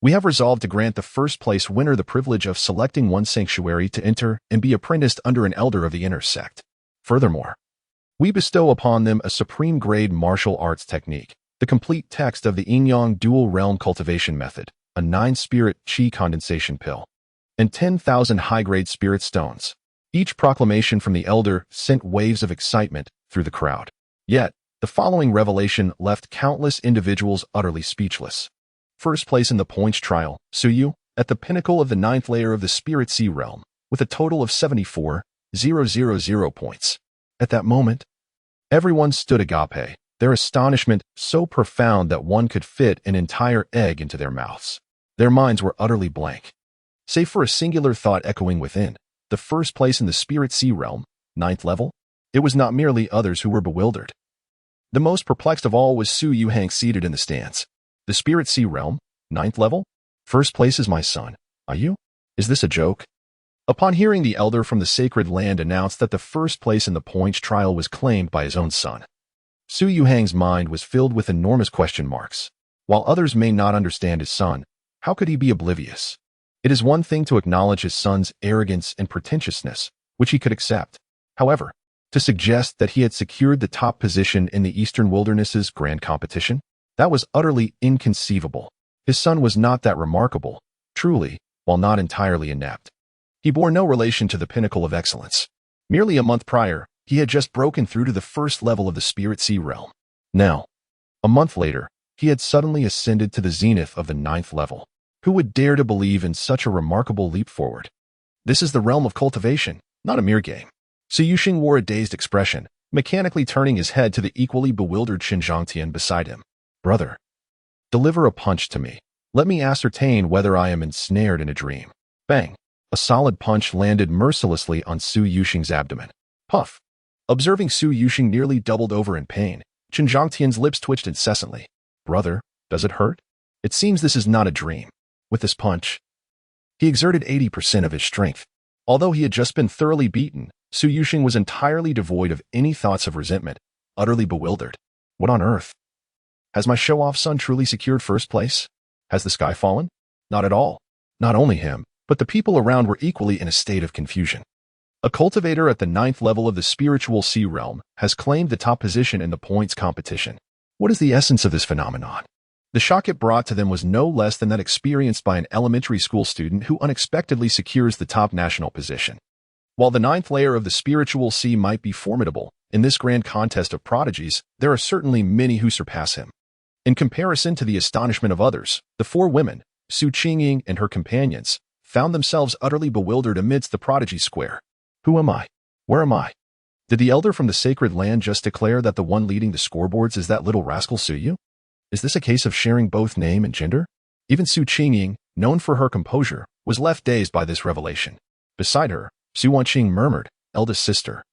we have resolved to grant the first-place winner the privilege of selecting one sanctuary to enter and be apprenticed under an elder of the inner sect. Furthermore, we bestow upon them a supreme-grade martial arts technique, the complete text of the yin-yang dual-realm cultivation method, a 9-spirit qi condensation pill, and 10,000 high-grade spirit stones. Each proclamation from the elder sent waves of excitement through the crowd. Yet, the following revelation left countless individuals utterly speechless. First place in the points trial, Suyu, at the pinnacle of the 9th layer of the Spirit Sea realm, with a total of 74,000 points. At that moment, everyone stood agape, their astonishment so profound that one could fit an entire egg into their mouths. Their minds were utterly blank, save for a singular thought echoing within. The first place in the Spirit Sea realm, 9th level? It was not merely others who were bewildered. The most perplexed of all was Su Yuhang seated in the stands. The Spirit Sea realm, 9th level? First place is my son. Are you? Is this a joke? Upon hearing the elder from the sacred land announce that the first place in the points trial was claimed by his own son, Su Yuhang's mind was filled with enormous question marks. While others may not understand his son, how could he be oblivious? It is one thing to acknowledge his son's arrogance and pretentiousness, which he could accept. However, to suggest that he had secured the top position in the Eastern Wilderness's grand competition? That was utterly inconceivable. His son was not that remarkable, truly, while not entirely inept. He bore no relation to the pinnacle of excellence. Merely a month prior, he had just broken through to the first level of the Spirit Sea realm. Now, a month later, he had suddenly ascended to the zenith of the 9th level. Who would dare to believe in such a remarkable leap forward? This is the realm of cultivation, not a mere game. Su Yuxing wore a dazed expression, mechanically turning his head to the equally bewildered Xinjiangtian beside him. Brother, deliver a punch to me. Let me ascertain whether I am ensnared in a dream. Bang! A solid punch landed mercilessly on Su Yuxing's abdomen. Puff! Observing Su Yuxing nearly doubled over in pain, Xinjiangtian's lips twitched incessantly. Brother, does it hurt? It seems this is not a dream. With this punch, he exerted 80% of his strength. Although he had just been thoroughly beaten, Su Yuxing was entirely devoid of any thoughts of resentment, utterly bewildered. What on earth? Has my show-off son truly secured first place? Has the sky fallen? Not at all. Not only him, but the people around were equally in a state of confusion. A cultivator at the 9th level of the spiritual sea realm has claimed the top position in the points competition. What is the essence of this phenomenon? The shock it brought to them was no less than that experienced by an elementary school student who unexpectedly secures the top national position. While the 9th layer of the spiritual sea might be formidable, in this grand contest of prodigies, there are certainly many who surpass him. In comparison to the astonishment of others, the 4 women, Su Qingying and her companions, found themselves utterly bewildered amidst the prodigy square. Who am I? Where am I? Did the elder from the sacred land just declare that the one leading the scoreboards is that little rascal Suyu? Is this a case of sharing both name and gender? Even Su Qingying, known for her composure, was left dazed by this revelation. Beside her, Su Wanqing murmured, eldest sister.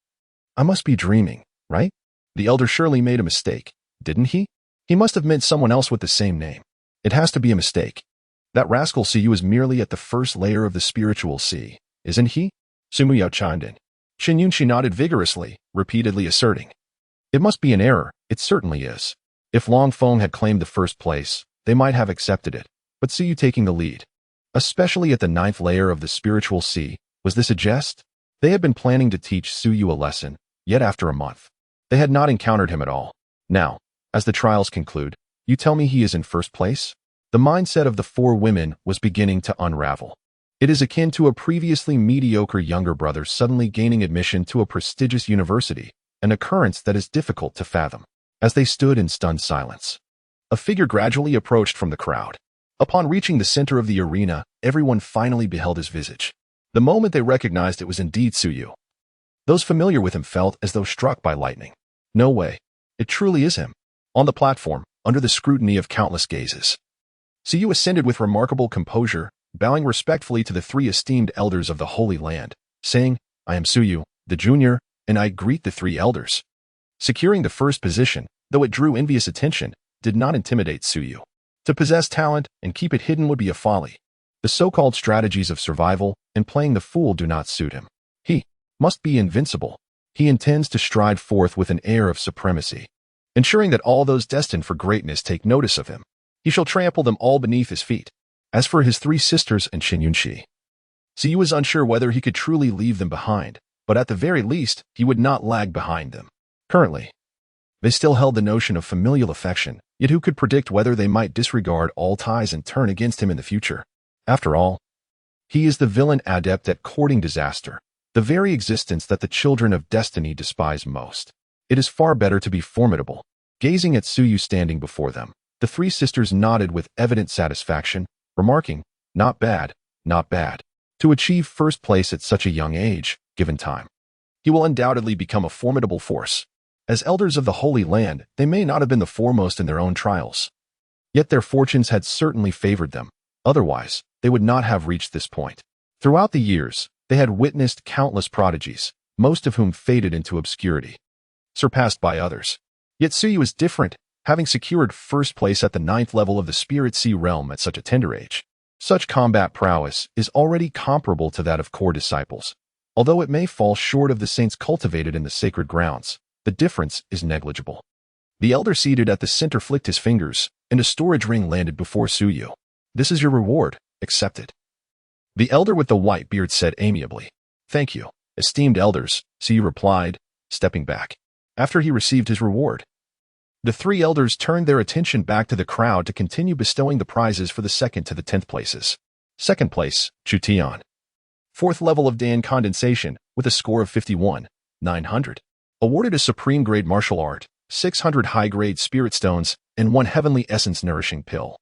I must be dreaming, right? The elder surely made a mistake, didn't he? He must have meant someone else with the same name. It has to be a mistake. That rascal Siyu is merely at the first layer of the spiritual sea, isn't he? Sumuyao chimed in. Qin Yunqi nodded vigorously, repeatedly asserting. It must be an error, it certainly is. If Long Feng had claimed the first place, they might have accepted it, but Siyu taking the lead. Especially at the 9th layer of the spiritual sea, was this a jest? They had been planning to teach Suyu a lesson, yet after a month, they had not encountered him at all. Now, as the trials conclude, you tell me he is in first place? The mindset of the 4 women was beginning to unravel. It is akin to a previously mediocre younger brother suddenly gaining admission to a prestigious university, an occurrence that is difficult to fathom. As they stood in stunned silence, a figure gradually approached from the crowd. Upon reaching the center of the arena, everyone finally beheld his visage. The moment they recognized it was indeed Suyu. Those familiar with him felt as though struck by lightning. No way. It truly is him. On the platform, under the scrutiny of countless gazes, Suyu ascended with remarkable composure, bowing respectfully to the 3 esteemed elders of the Holy Land, saying, I am Suyu, the junior, and I greet the 3 elders. Securing the first position, though it drew envious attention, did not intimidate Suyu. To possess talent and keep it hidden would be a folly. The so-called strategies of survival and playing the fool do not suit him. He must be invincible. He intends to stride forth with an air of supremacy, ensuring that all those destined for greatness take notice of him. He shall trample them all beneath his feet. As for his 3 sisters and Qin Yunqi, Siyu was unsure whether he could truly leave them behind, but at the very least, he would not lag behind them. Currently, they still held the notion of familial affection, yet who could predict whether they might disregard all ties and turn against him in the future? After all, he is the villain adept at courting disaster, the very existence that the children of destiny despise most. It is far better to be formidable. Gazing at Suyu standing before them, the 3 sisters nodded with evident satisfaction, remarking, not bad, not bad. To achieve first place at such a young age, given time, he will undoubtedly become a formidable force. As elders of the Holy Land, they may not have been the foremost in their own trials, yet their fortunes had certainly favored them. Otherwise, they would not have reached this point. Throughout the years, they had witnessed countless prodigies, most of whom faded into obscurity, surpassed by others. Yet Suyu is different, having secured first place at the 9th level of the Spirit Sea realm at such a tender age. Such combat prowess is already comparable to that of core disciples. Although it may fall short of the saints cultivated in the sacred grounds, the difference is negligible. The elder seated at the center flicked his fingers, and a storage ring landed before Suyu. This is your reward, accept it. The elder with the white beard said amiably. Thank you, esteemed elders, Suyu replied, stepping back. After he received his reward, the 3 elders turned their attention back to the crowd to continue bestowing the prizes for the 2nd to the 10th places. 2nd place, Chu Tian. 4th level of Dan condensation, with a score of 51,900. Awarded a supreme grade martial art, 600 high-grade spirit stones, and 1 heavenly essence nourishing pill,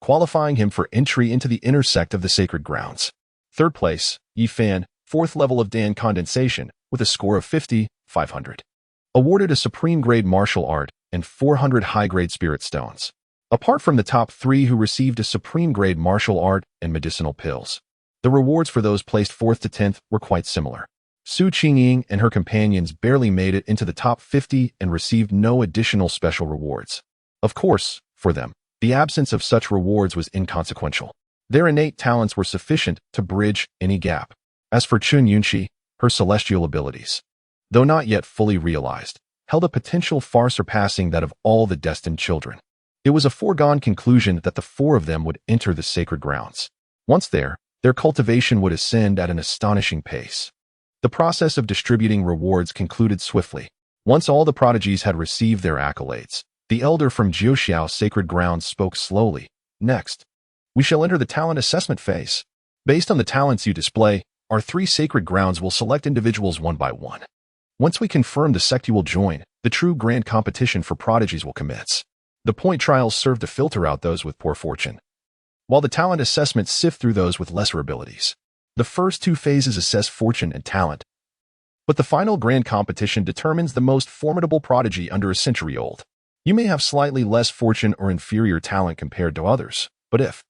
qualifying him for entry into the inner sect of the sacred grounds. 3rd place, Yi Fan, 4th level of Dan condensation, with a score of 50,500. Awarded a supreme grade martial art and 400 high-grade spirit stones. Apart from the top 3 who received a supreme grade martial art and medicinal pills, the rewards for those placed 4th to 10th were quite similar. Su Qingying and her companions barely made it into the top 50 and received no additional special rewards. Of course, for them, the absence of such rewards was inconsequential. Their innate talents were sufficient to bridge any gap. As for Qin Yunqi, her celestial abilities, though not yet fully realized, held a potential far surpassing that of all the destined children. It was a foregone conclusion that the 4 of them would enter the sacred grounds. Once there, their cultivation would ascend at an astonishing pace. The process of distributing rewards concluded swiftly. Once all the prodigies had received their accolades, the elder from Jiuxiao's sacred grounds spoke slowly. Next, we shall enter the talent assessment phase. Based on the talents you display, our 3 sacred grounds will select individuals one by one. Once we confirm the sect you will join, the true grand competition for prodigies will commence. The point trials serve to filter out those with poor fortune, while the talent assessments sift through those with lesser abilities. The first 2 phases assess fortune and talent, but the final grand competition determines the most formidable prodigy under a century old. You may have slightly less fortune or inferior talent compared to others, but if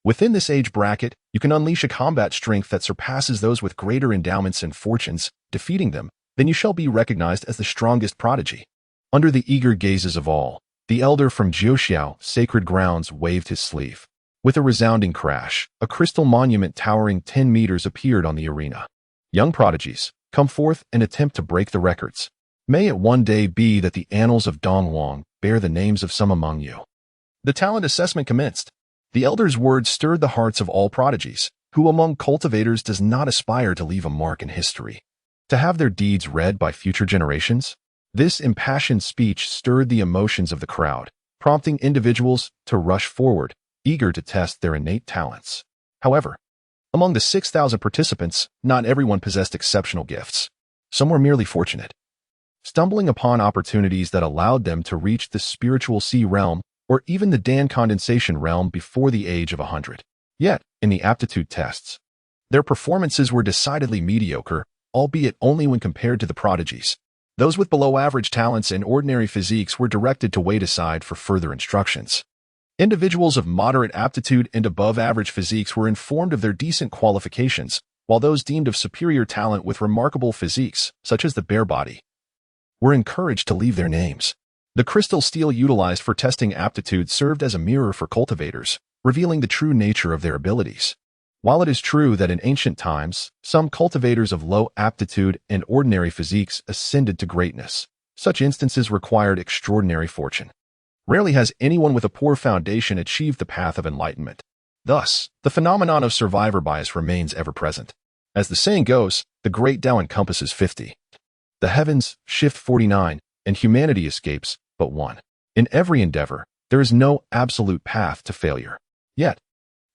Within this age bracket, you can unleash a combat strength that surpasses those with greater endowments and fortunes. Defeating them, then you shall be recognized as the strongest prodigy. Under the eager gazes of all, the elder from Jiuxiao sacred grounds waved his sleeve. With a resounding crash, a crystal monument towering 10 meters appeared on the arena. Young prodigies, come forth and attempt to break the records. May it one day be that the annals of Dongwang bear the names of some among you. The talent assessment commenced. The elder's words stirred the hearts of all prodigies, who among cultivators does not aspire to leave a mark in history, to have their deeds read by future generations? This impassioned speech stirred the emotions of the crowd, prompting individuals to rush forward, eager to test their innate talents. However, among the 6,000 participants, not everyone possessed exceptional gifts. Some were merely fortunate, stumbling upon opportunities that allowed them to reach the spiritual sea realm or even the Dan condensation realm before the age of 100. Yet, in the aptitude tests, their performances were decidedly mediocre, albeit only when compared to the prodigies. Those with below-average talents and ordinary physiques were directed to wait aside for further instructions. Individuals of moderate aptitude and above-average physiques were informed of their decent qualifications, while those deemed of superior talent with remarkable physiques, such as the bare body, were encouraged to leave their names. The crystal steel utilized for testing aptitude served as a mirror for cultivators, revealing the true nature of their abilities. While it is true that in ancient times, some cultivators of low aptitude and ordinary physiques ascended to greatness, such instances required extraordinary fortune. Rarely has anyone with a poor foundation achieved the path of enlightenment. Thus, the phenomenon of survivor bias remains ever present. As the saying goes, the great Tao encompasses 50. The heavens shift 49, and humanity escapes but one. In every endeavor, there is no absolute path to failure. Yet,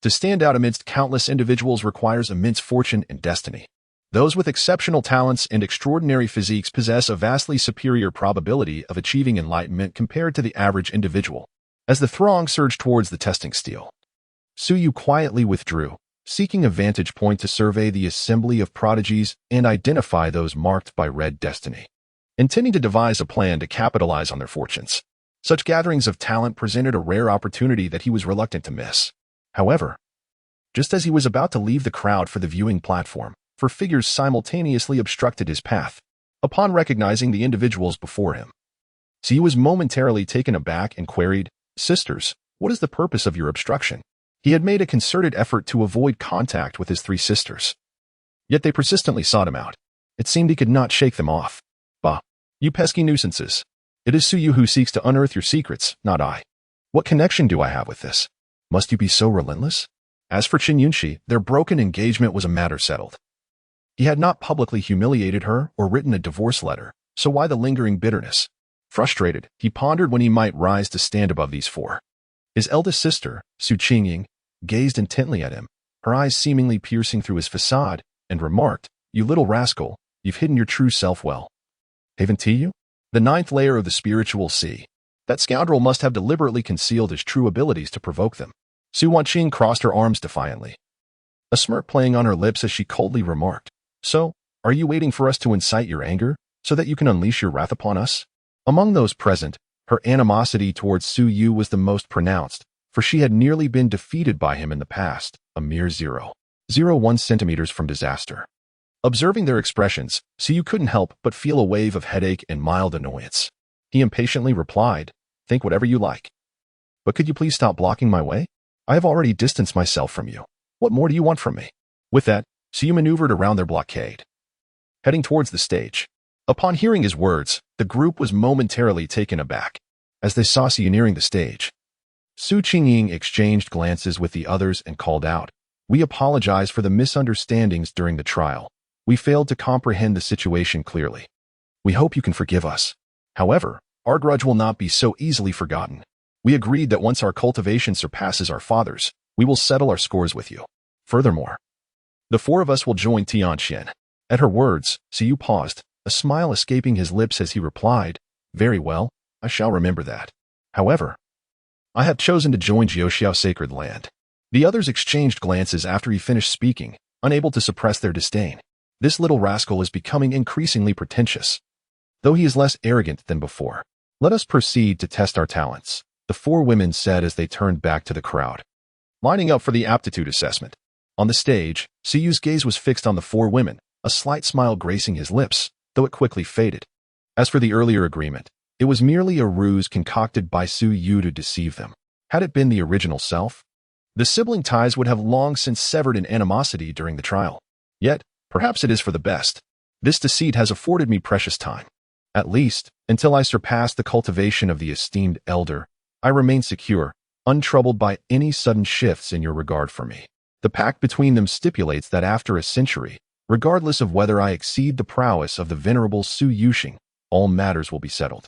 to stand out amidst countless individuals requires immense fortune and destiny. Those with exceptional talents and extraordinary physiques possess a vastly superior probability of achieving enlightenment compared to the average individual. As the throng surged towards the testing steel, Suyu quietly withdrew, seeking a vantage point to survey the assembly of prodigies and identify those marked by red destiny, intending to devise a plan to capitalize on their fortunes. Such gatherings of talent presented a rare opportunity that he was reluctant to miss. However, just as he was about to leave the crowd for the viewing platform, four figures simultaneously obstructed his path. Upon recognizing the individuals before him, he was momentarily taken aback and queried, "Sisters, what is the purpose of your obstruction?" He had made a concerted effort to avoid contact with his three sisters, yet they persistently sought him out. It seemed he could not shake them off. "Bah, you pesky nuisances. It is Suyu who seeks to unearth your secrets, not I. What connection do I have with this? Must you be so relentless?" As for Qin Yunxi, their broken engagement was a matter settled. He had not publicly humiliated her or written a divorce letter, so why the lingering bitterness? Frustrated, he pondered when he might rise to stand above these four. His eldest sister, Su Qingying, gazed intently at him, her eyes seemingly piercing through his facade, and remarked, "You little rascal, you've hidden your true self well. Haven't you? The ninth layer of the spiritual sea. That scoundrel must have deliberately concealed his true abilities to provoke them." Su Wanqing crossed her arms defiantly, a smirk playing on her lips as she coldly remarked, "So, are you waiting for us to incite your anger, so that you can unleash your wrath upon us?" Among those present, her animosity towards Su Yu was the most pronounced, for she had nearly been defeated by him in the past, a mere 0.01 centimeters from disaster. Observing their expressions, Su Yu couldn't help but feel a wave of headache and mild annoyance. He impatiently replied, "Think whatever you like. But could you please stop blocking my way? I have already distanced myself from you. What more do you want from me?" With that, Su Yu maneuvered around their blockade, heading towards the stage. Upon hearing his words, the group was momentarily taken aback. As they saw Su Yu nearing the stage, Su Qingying exchanged glances with the others and called out, "We apologize for the misunderstandings during the trial. We failed to comprehend the situation clearly. We hope you can forgive us. However, our grudge will not be so easily forgotten. We agreed that once our cultivation surpasses our father's, we will settle our scores with you. Furthermore, the four of us will join Tianxian." At her words, Su Yu paused, a smile escaping his lips as he replied, "Very well, I shall remember that. However, I have chosen to join Jiuxiao Sacred Land." The others exchanged glances after he finished speaking, unable to suppress their disdain. This little rascal is becoming increasingly pretentious, though he is less arrogant than before. "Let us proceed to test our talents," the four women said as they turned back to the crowd. lining up for the aptitude assessment. On the stage, Suyu's gaze was fixed on the four women, a slight smile gracing his lips, though it quickly faded. As for the earlier agreement, it was merely a ruse concocted by Suyu to deceive them. Had it been the original self, the sibling ties would have long since severed in animosity during the trial. Yet, perhaps it is for the best. This deceit has afforded me precious time. At least, until I surpass the cultivation of the esteemed elder, I remain secure, untroubled by any sudden shifts in your regard for me. The pact between them stipulates that after a century, regardless of whether I exceed the prowess of the venerable Su Yuxing, all matters will be settled.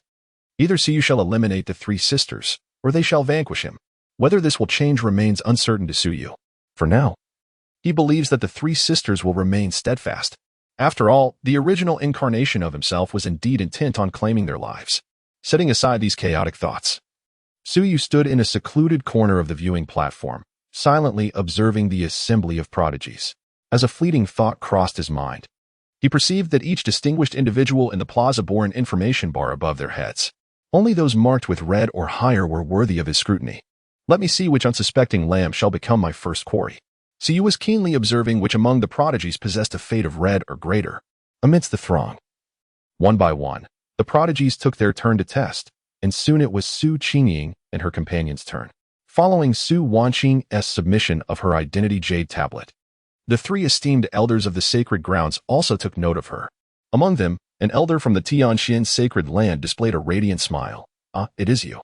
Either Suyu shall eliminate the three sisters, or they shall vanquish him. Whether this will change remains uncertain to Suyu. For now, he believes that the three sisters will remain steadfast. After all, the original incarnation of himself was indeed intent on claiming their lives. Setting aside these chaotic thoughts, Suyu stood in a secluded corner of the viewing platform, silently observing the assembly of prodigies. As a fleeting thought crossed his mind, he perceived that each distinguished individual in the plaza bore an information bar above their heads. Only those marked with red or higher were worthy of his scrutiny. Let me see which unsuspecting lamb shall become my first quarry. Suyu was keenly observing which among the prodigies possessed a fate of red or greater. Amidst the throng, one by one, the prodigies took their turn to test, and soon it was Su Qingying and her companion's turn. Following Su Wanqing's submission of her identity jade tablet, the three esteemed elders of the sacred grounds also took note of her. Among them, an elder from the Tianxian sacred land displayed a radiant smile. Ah, it is you,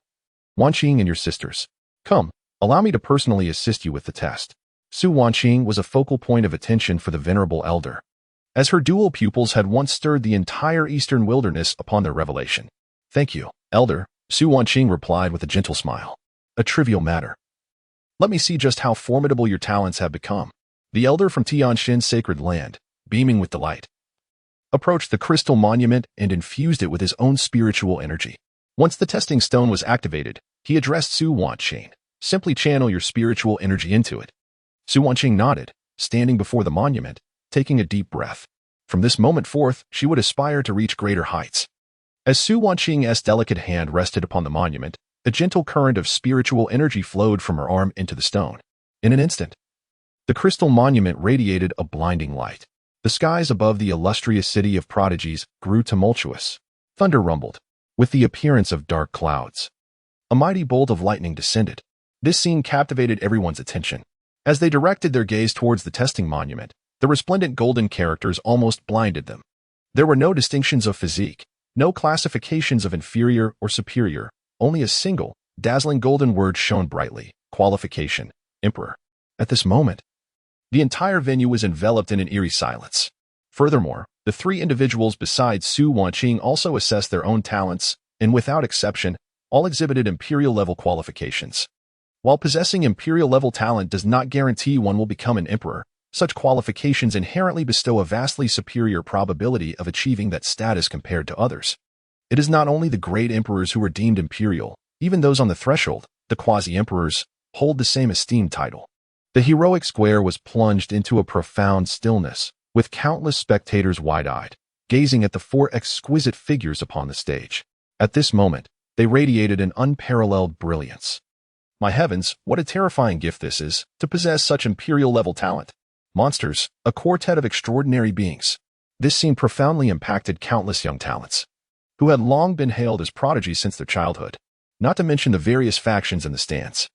Wanqing and your sisters. Come, allow me to personally assist you with the test. Su Wanqing was a focal point of attention for the venerable elder, as her dual pupils had once stirred the entire eastern wilderness upon their revelation. Thank you, elder, Su Wanqing replied with a gentle smile. A trivial matter. Let me see just how formidable your talents have become. The elder from Tianxian sacred land, beaming with delight, approached the crystal monument and infused it with his own spiritual energy. Once the testing stone was activated, he addressed Su Wanqing. Simply channel your spiritual energy into it. Su Wanqing nodded, standing before the monument, taking a deep breath. From this moment forth, she would aspire to reach greater heights. As Su Wanqing's delicate hand rested upon the monument, a gentle current of spiritual energy flowed from her arm into the stone. In an instant, the crystal monument radiated a blinding light. The skies above the illustrious city of prodigies grew tumultuous. Thunder rumbled, with the appearance of dark clouds. A mighty bolt of lightning descended. This scene captivated everyone's attention. As they directed their gaze towards the testing monument, the resplendent golden characters almost blinded them. There were no distinctions of physique, no classifications of inferior or superior, only a single, dazzling golden word shone brightly: qualification, emperor. At this moment, the entire venue was enveloped in an eerie silence. Furthermore, the three individuals besides Su Wanqing also assessed their own talents, and without exception, all exhibited imperial-level qualifications. While possessing imperial-level talent does not guarantee one will become an emperor, such qualifications inherently bestow a vastly superior probability of achieving that status compared to others. It is not only the great emperors who are deemed imperial, even those on the threshold, the quasi-emperors, hold the same esteemed title. The heroic square was plunged into a profound stillness, with countless spectators wide-eyed, gazing at the four exquisite figures upon the stage. At this moment, they radiated an unparalleled brilliance. My heavens, what a terrifying gift this is, to possess such imperial-level talent. Monsters, a quartet of extraordinary beings. This scene profoundly impacted countless young talents, who had long been hailed as prodigies since their childhood, not to mention the various factions in the stands.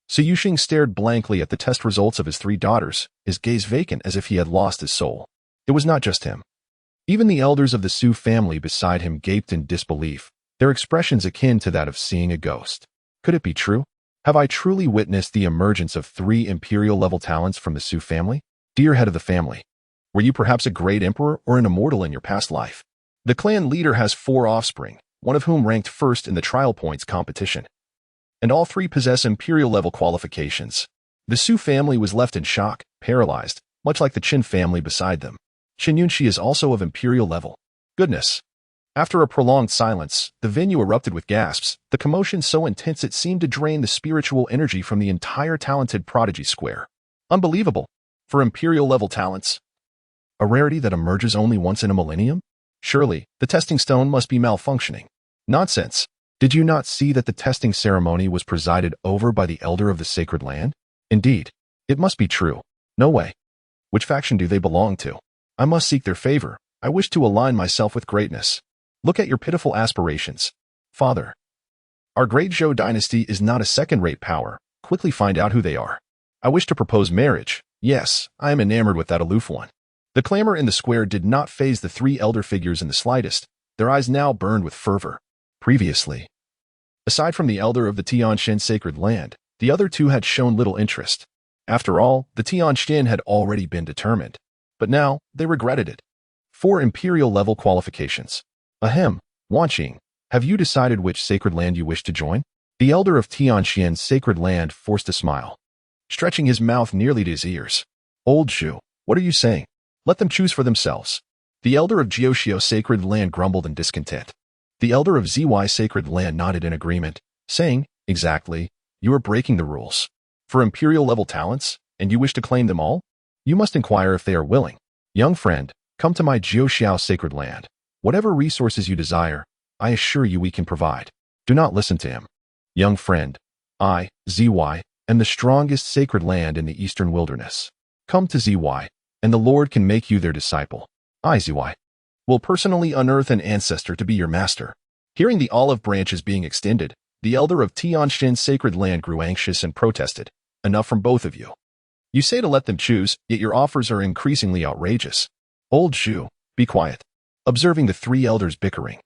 Su Yuxing stared blankly at the test results of his three daughters, his gaze vacant as if he had lost his soul. It was not just him. Even the elders of the Su family beside him gaped in disbelief, their expressions akin to that of seeing a ghost. Could it be true? Have I truly witnessed the emergence of three imperial-level talents from the Su family? Dear head of the family, were you perhaps a great emperor or an immortal in your past life? The clan leader has 4 offspring, one of whom ranked first in the trial points competition, and all 3 possess imperial-level qualifications. The Su family was left in shock, paralyzed, much like the Qin family beside them. Qin Yunxi is also of imperial level. Goodness! After a prolonged silence, the venue erupted with gasps, the commotion so intense it seemed to drain the spiritual energy from the entire talented prodigy square. Unbelievable! For imperial-level talents, a rarity that emerges only once in a millennium? Surely, the testing stone must be malfunctioning. Nonsense! Did you not see that the testing ceremony was presided over by the elder of the sacred land? Indeed, it must be true. No way. Which faction do they belong to? I must seek their favor. I wish to align myself with greatness. Look at your pitiful aspirations. Father, our great Zhou dynasty is not a second-rate power. Quickly find out who they are. I wish to propose marriage. Yes, I am enamored with that aloof one. The clamor in the square did not faze the three elder figures in the slightest. Their eyes now burned with fervor. Previously, aside from the elder of the Tianxian sacred land, the other two had shown little interest. After all, the Tianxian had already been determined. But now, they regretted it. 4 imperial-level qualifications. Ahem, Wanqing, have you decided which sacred land you wish to join? The elder of Tianxian's sacred land forced a smile, stretching his mouth nearly to his ears. Old Zhu, what are you saying? Let them choose for themselves. The elder of Jiuxiao sacred land grumbled in discontent. The elder of Zy sacred land nodded in agreement, saying, exactly, you are breaking the rules. For imperial-level talents, and you wish to claim them all? You must inquire if they are willing. Young friend, come to my Jiuxiao sacred land. Whatever resources you desire, I assure you we can provide. Do not listen to him. Young friend, I, Zy, am the strongest sacred land in the eastern wilderness. Come to Zy, and the Lord can make you their disciple. I, Zy, will personally unearth an ancestor to be your master. Hearing the olive branches being extended, the elder of Tianxian's sacred land grew anxious and protested. Enough from both of you. You say to let them choose, yet your offers are increasingly outrageous. Old Zhu, be quiet. Observing the 3 elders bickering,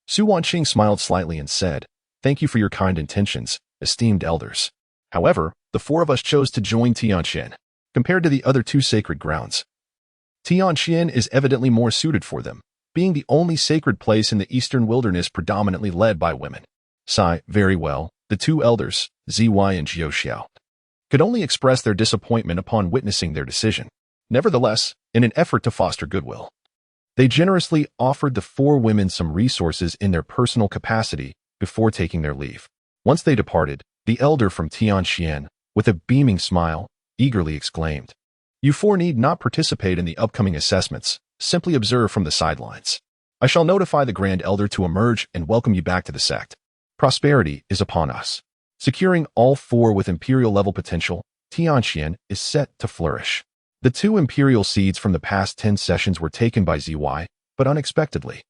Su Wanqing smiled slightly and said, thank you for your kind intentions, esteemed elders. However, the 4 of us chose to join Tianxian. Compared to the other 2 sacred grounds, Tianxian is evidently more suited for them, being the only sacred place in the eastern wilderness predominantly led by women. Sigh, very well, the 2 elders, Zy and Jiuxiao, could only express their disappointment upon witnessing their decision. Nevertheless, in an effort to foster goodwill, they generously offered the 4 women some resources in their personal capacity before taking their leave. Once they departed, the elder from Tianxian, with a beaming smile, eagerly exclaimed, you 4 need not participate in the upcoming assessments, simply observe from the sidelines. I shall notify the Grand Elder to emerge and welcome you back to the sect. Prosperity is upon us. Securing all 4 with imperial-level potential, Tianxian is set to flourish. The 2 imperial seeds from the past 10 sessions were taken by Zy, but unexpectedly.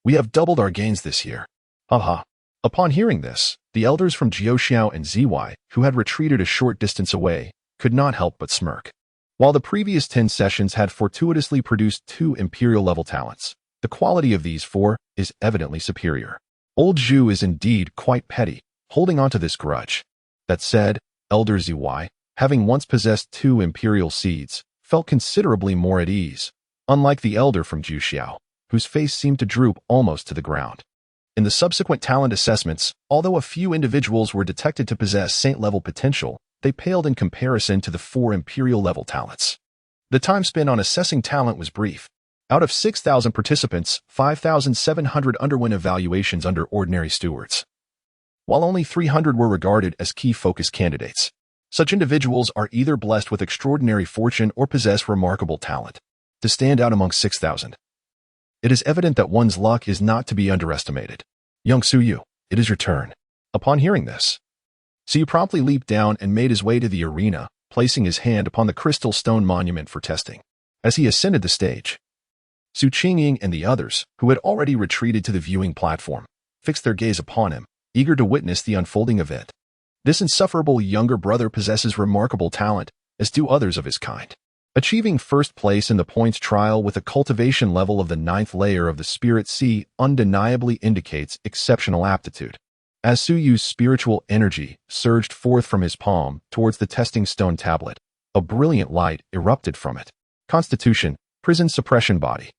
We have doubled our gains this year. Haha. Upon hearing this, the elders from Jiuxiao and Zy, who had retreated a short distance away, could not help but smirk. While the previous 10 sessions had fortuitously produced 2 imperial-level talents, the quality of these 4 is evidently superior. Old Zhu is indeed quite petty, holding on to this grudge. That said, Elder Zy, having once possessed 2 imperial seeds, felt considerably more at ease, unlike the elder from Jiuxiao, whose face seemed to droop almost to the ground. In the subsequent talent assessments, although a few individuals were detected to possess saint-level potential, they paled in comparison to the 4 imperial-level talents. The time spent on assessing talent was brief. Out of 6,000 participants, 5,700 underwent evaluations under ordinary stewards, while only 300 were regarded as key focus candidates. Such individuals are either blessed with extraordinary fortune or possess remarkable talent. To stand out among 6,000, it is evident that one's luck is not to be underestimated. Young Suyu, it is your turn. Upon hearing this, Suyu promptly leaped down and made his way to the arena, placing his hand upon the crystal stone monument for testing. As he ascended the stage, Su Qingying and the others, who had already retreated to the viewing platform, fixed their gaze upon him, eager to witness the unfolding event. This insufferable younger brother possesses remarkable talent, as do others of his kind. Achieving first place in the points trial with a cultivation level of the 9th layer of the Spirit Sea undeniably indicates exceptional aptitude. As Suyu's spiritual energy surged forth from his palm towards the testing stone tablet, a brilliant light erupted from it. Constitution, prison suppression body.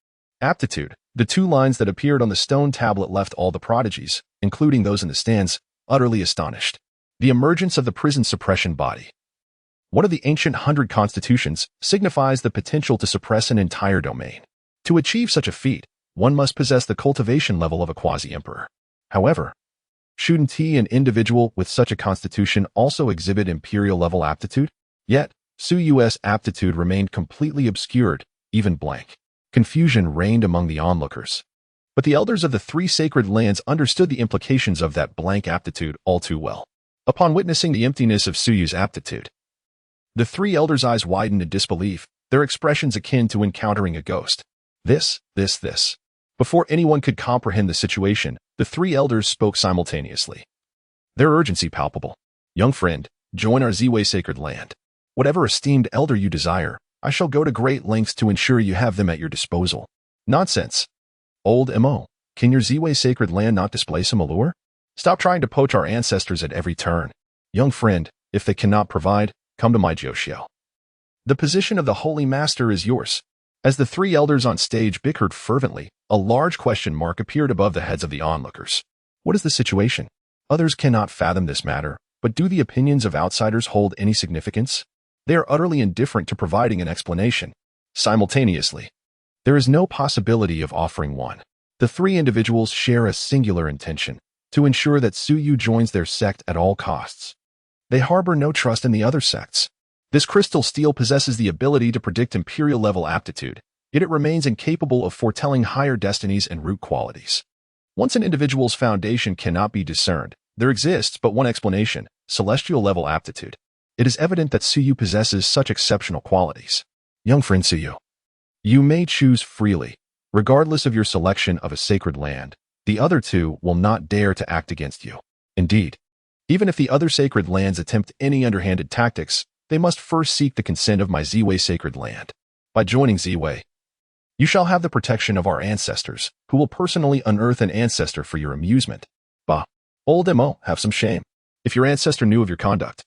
Aptitude. The 2 lines that appeared on the stone tablet left all the prodigies, including those in the stands, utterly astonished. The emergence of the prison suppression body, one of the ancient 100 constitutions, signifies the potential to suppress an entire domain. To achieve such a feat, one must possess the cultivation level of a quasi-emperor. However, shouldn't an individual with such a constitution also exhibit imperial-level aptitude? Yet, Suyu's aptitude remained completely obscured, even blank. Confusion reigned among the onlookers. But the elders of the 3 sacred lands understood the implications of that blank aptitude all too well. Upon witnessing the emptiness of Suyu's aptitude, The three elders' eyes widened in disbelief, their expressions akin to encountering a ghost. This. Before anyone could comprehend the situation, the three elders spoke simultaneously. Their urgency palpable. Young friend, join our Ziwei sacred land. Whatever esteemed elder you desire, I shall go to great lengths to ensure you have them at your disposal. Nonsense. Old Mo, can your Ziwei sacred land not display some allure? Stop trying to poach our ancestors at every turn. Young friend, if they cannot provide, come to my Jiuxiao. The position of the Holy Master is yours. As the three elders on stage bickered fervently, a large question mark appeared above the heads of the onlookers. What is the situation? Others cannot fathom this matter, but do the opinions of outsiders hold any significance? They are utterly indifferent to providing an explanation. Simultaneously, there is no possibility of offering one. The three individuals share a singular intention, to ensure that Suyu joins their sect at all costs. They harbor no trust in the other sects. This crystal steel possesses the ability to predict imperial-level aptitude, yet it remains incapable of foretelling higher destinies and root qualities. Once an individual's foundation cannot be discerned, there exists but one explanation: celestial-level aptitude. It is evident that Suyu possesses such exceptional qualities. Young friend Suyu, you may choose freely. Regardless of your selection of a sacred land, the other two will not dare to act against you. Indeed, even if the other sacred lands attempt any underhanded tactics, they must first seek the consent of my Ziwei sacred land. By joining Ziwei, you shall have the protection of our ancestors, who will personally unearth an ancestor for your amusement. Bah, old Mo, have some shame. If your ancestor knew of your conduct,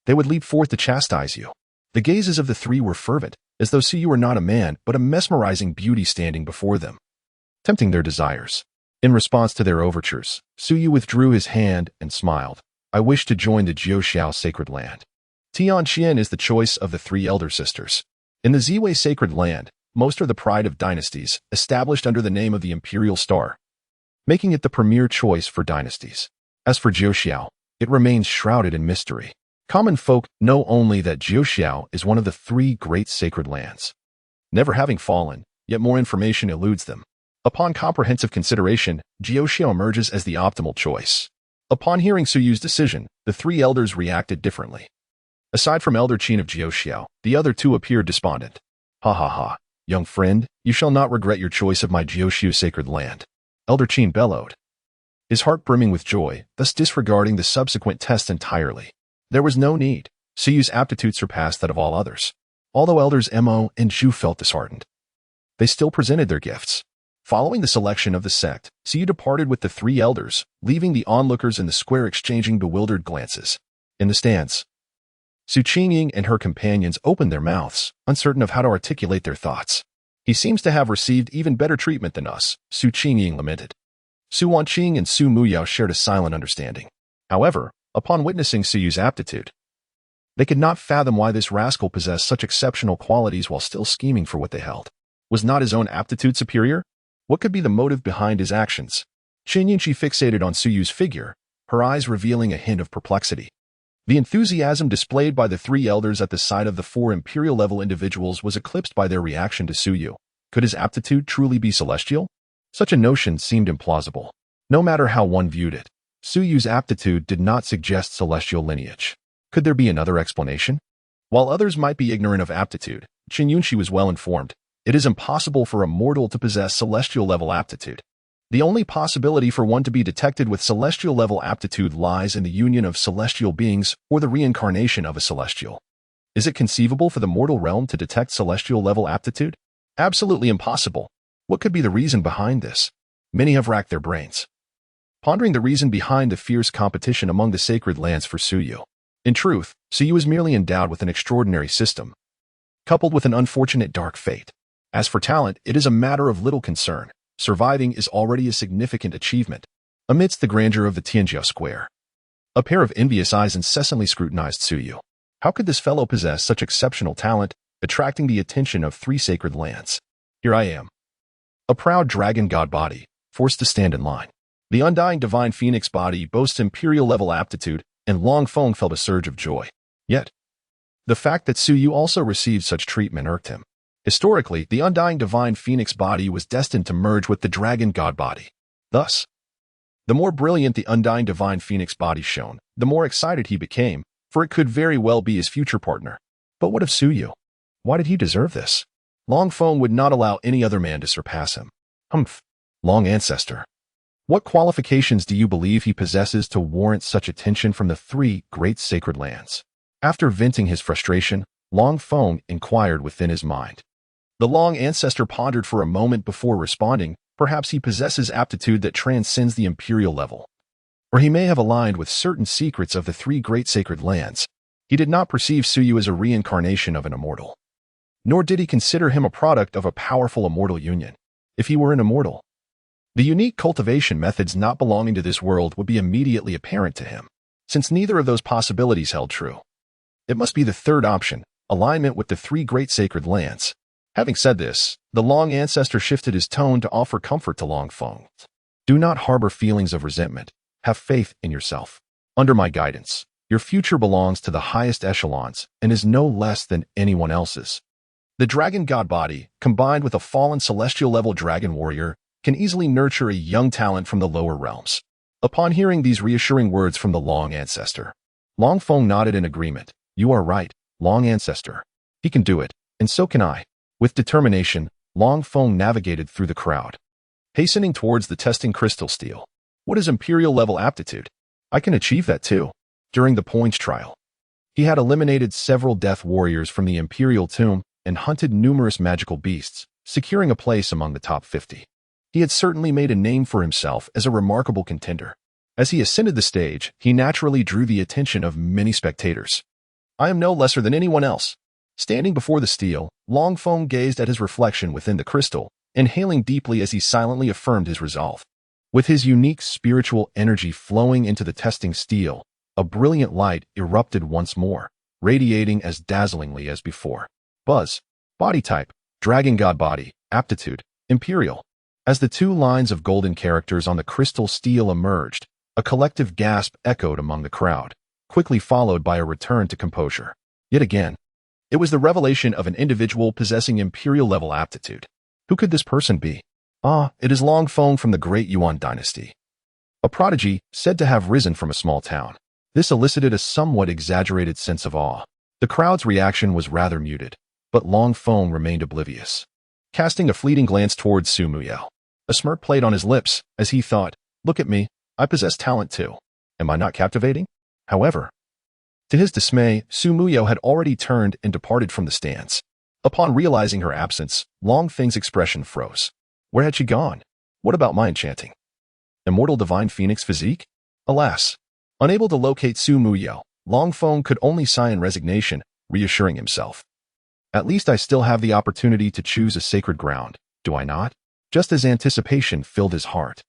they would leap forth to chastise you. The gazes of the three were fervent, as though Suyu were not a man, but a mesmerizing beauty standing before them, tempting their desires. In response to their overtures, Suyu withdrew his hand and smiled. I wish to join the Jiuxiao sacred land. Tianqian is the choice of the three elder sisters. In the Ziwei sacred land, most are the pride of dynasties, established under the name of the imperial star, making it the premier choice for dynasties. As for Jiuxiao, it remains shrouded in mystery. Common folk know only that Jiuxiao is one of the three great sacred lands. Never having fallen, yet more information eludes them. Upon comprehensive consideration, Jiuxiao emerges as the optimal choice. Upon hearing Suyu's decision, the three elders reacted differently. Aside from Elder Qin of Jiuxiao, the other two appeared despondent. Ha, young friend, you shall not regret your choice of my Jiuxiu sacred land. Elder Qin bellowed, his heart brimming with joy, thus disregarding the subsequent test entirely. There was no need. Suyu's aptitude surpassed that of all others. Although Elders Mo and Zhu felt disheartened, they still presented their gifts. Following the selection of the sect, Suyu departed with the three elders, leaving the onlookers in the square exchanging bewildered glances. In the stands, Su Qingying and her companions opened their mouths, uncertain of how to articulate their thoughts. He seems to have received even better treatment than us, Su Qingying lamented. Su Wanqing and Su Muyao shared a silent understanding. However, upon witnessing Suyu's aptitude, they could not fathom why this rascal possessed such exceptional qualities while still scheming for what they held. Was not his own aptitude superior? What could be the motive behind his actions? Qin Yinchi fixated on Suyu's figure, her eyes revealing a hint of perplexity. The enthusiasm displayed by the three elders at the sight of the four imperial-level individuals was eclipsed by their reaction to Suyu. Could his aptitude truly be celestial? Such a notion seemed implausible. No matter how one viewed it, Suyu's aptitude did not suggest celestial lineage. Could there be another explanation? While others might be ignorant of aptitude, Qin Yunshi was well informed. It is impossible for a mortal to possess celestial-level aptitude. The only possibility for one to be detected with celestial-level aptitude lies in the union of celestial beings or the reincarnation of a celestial. Is it conceivable for the mortal realm to detect celestial-level aptitude? Absolutely impossible. What could be the reason behind this? Many have racked their brains, pondering the reason behind the fierce competition among the sacred lands for Suyu. In truth, Suyu is merely endowed with an extraordinary system, coupled with an unfortunate dark fate. As for talent, it is a matter of little concern. Surviving is already a significant achievement. Amidst the grandeur of the Tianjiao Square, a pair of envious eyes incessantly scrutinized Suyu. How could this fellow possess such exceptional talent, attracting the attention of three sacred lands? Here I am, a proud dragon god body, forced to stand in line. The undying divine phoenix body boasts imperial-level aptitude, and Long Feng felt a surge of joy. Yet, the fact that Suyu also received such treatment irked him. Historically, the undying divine phoenix body was destined to merge with the dragon god body. Thus, the more brilliant the undying divine phoenix body shone, the more excited he became, for it could very well be his future partner. But what of Suyu? Why did he deserve this? Long Feng would not allow any other man to surpass him. Humph. Long ancestor. What qualifications do you believe he possesses to warrant such attention from the three great sacred lands? After venting his frustration, Long Feng inquired within his mind. The long ancestor pondered for a moment before responding. Perhaps he possesses aptitude that transcends the imperial level. Or he may have aligned with certain secrets of the three great sacred lands. He did not perceive Suyu as a reincarnation of an immortal. Nor did he consider him a product of a powerful immortal union. If he were an immortal, the unique cultivation methods not belonging to this world would be immediately apparent to him, since neither of those possibilities held true. It must be the third option, alignment with the three great sacred lands. Having said this, the long ancestor shifted his tone to offer comfort to Long Feng. Do not harbor feelings of resentment. Have faith in yourself. Under my guidance, your future belongs to the highest echelons and is no less than anyone else's. The dragon god body, combined with a fallen celestial level dragon warrior, can easily nurture a young talent from the lower realms. Upon hearing these reassuring words from the long ancestor, Long Feng nodded in agreement. You are right, long ancestor. He can do it, and so can I. With determination, Long Feng navigated through the crowd, hastening towards the testing crystal steel. What is imperial level aptitude? I can achieve that too. During the points trial, he had eliminated several death warriors from the imperial tomb and hunted numerous magical beasts, securing a place among the top 50. He had certainly made a name for himself as a remarkable contender. As he ascended the stage, he naturally drew the attention of many spectators. I am no lesser than anyone else. Standing before the steel, Long Feng gazed at his reflection within the crystal, inhaling deeply as he silently affirmed his resolve. With his unique spiritual energy flowing into the testing steel, a brilliant light erupted once more, radiating as dazzlingly as before. Buzz. Body type. Dragon god body. Aptitude. Imperial. As the two lines of golden characters on the crystal steel emerged, a collective gasp echoed among the crowd, quickly followed by a return to composure. Yet again, it was the revelation of an individual possessing imperial-level aptitude. Who could this person be? Ah, it is Long Feng from the Great Yuan dynasty. A prodigy said to have risen from a small town. This elicited a somewhat exaggerated sense of awe. The crowd's reaction was rather muted, but Long Feng remained oblivious. Casting a fleeting glance towards Su Muyao, a smirk played on his lips as he thought, look at me, I possess talent too. Am I not captivating? However, to his dismay, Su Muyao had already turned and departed from the stands. Upon realizing her absence, Long Feng's expression froze. Where had she gone? What about my enchanting immortal divine phoenix physique? Alas, unable to locate Su Muyao, Long Feng could only sigh in resignation, reassuring himself. At least I still have the opportunity to choose a sacred ground, do I not? Just as anticipation filled his heart.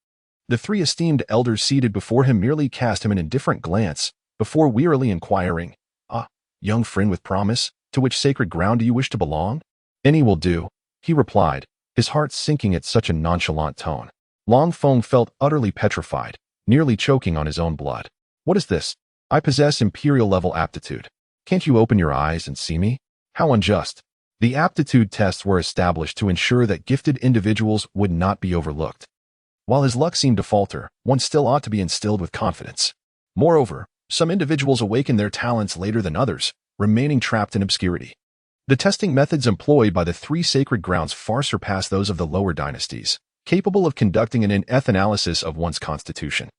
The three esteemed elders seated before him merely cast him an indifferent glance, before wearily inquiring, Ah, young friend with promise, to which sacred ground do you wish to belong? Any will do, he replied, his heart sinking at such a nonchalant tone. Long Feng felt utterly petrified, nearly choking on his own blood. What is this? I possess imperial-level aptitude. Can't you open your eyes and see me? How unjust. The aptitude tests were established to ensure that gifted individuals would not be overlooked. While his luck seemed to falter, one still ought to be instilled with confidence. Moreover, some individuals awaken their talents later than others, remaining trapped in obscurity. The testing methods employed by the three sacred grounds far surpass those of the lower dynasties, capable of conducting an in-depth analysis of one's constitution.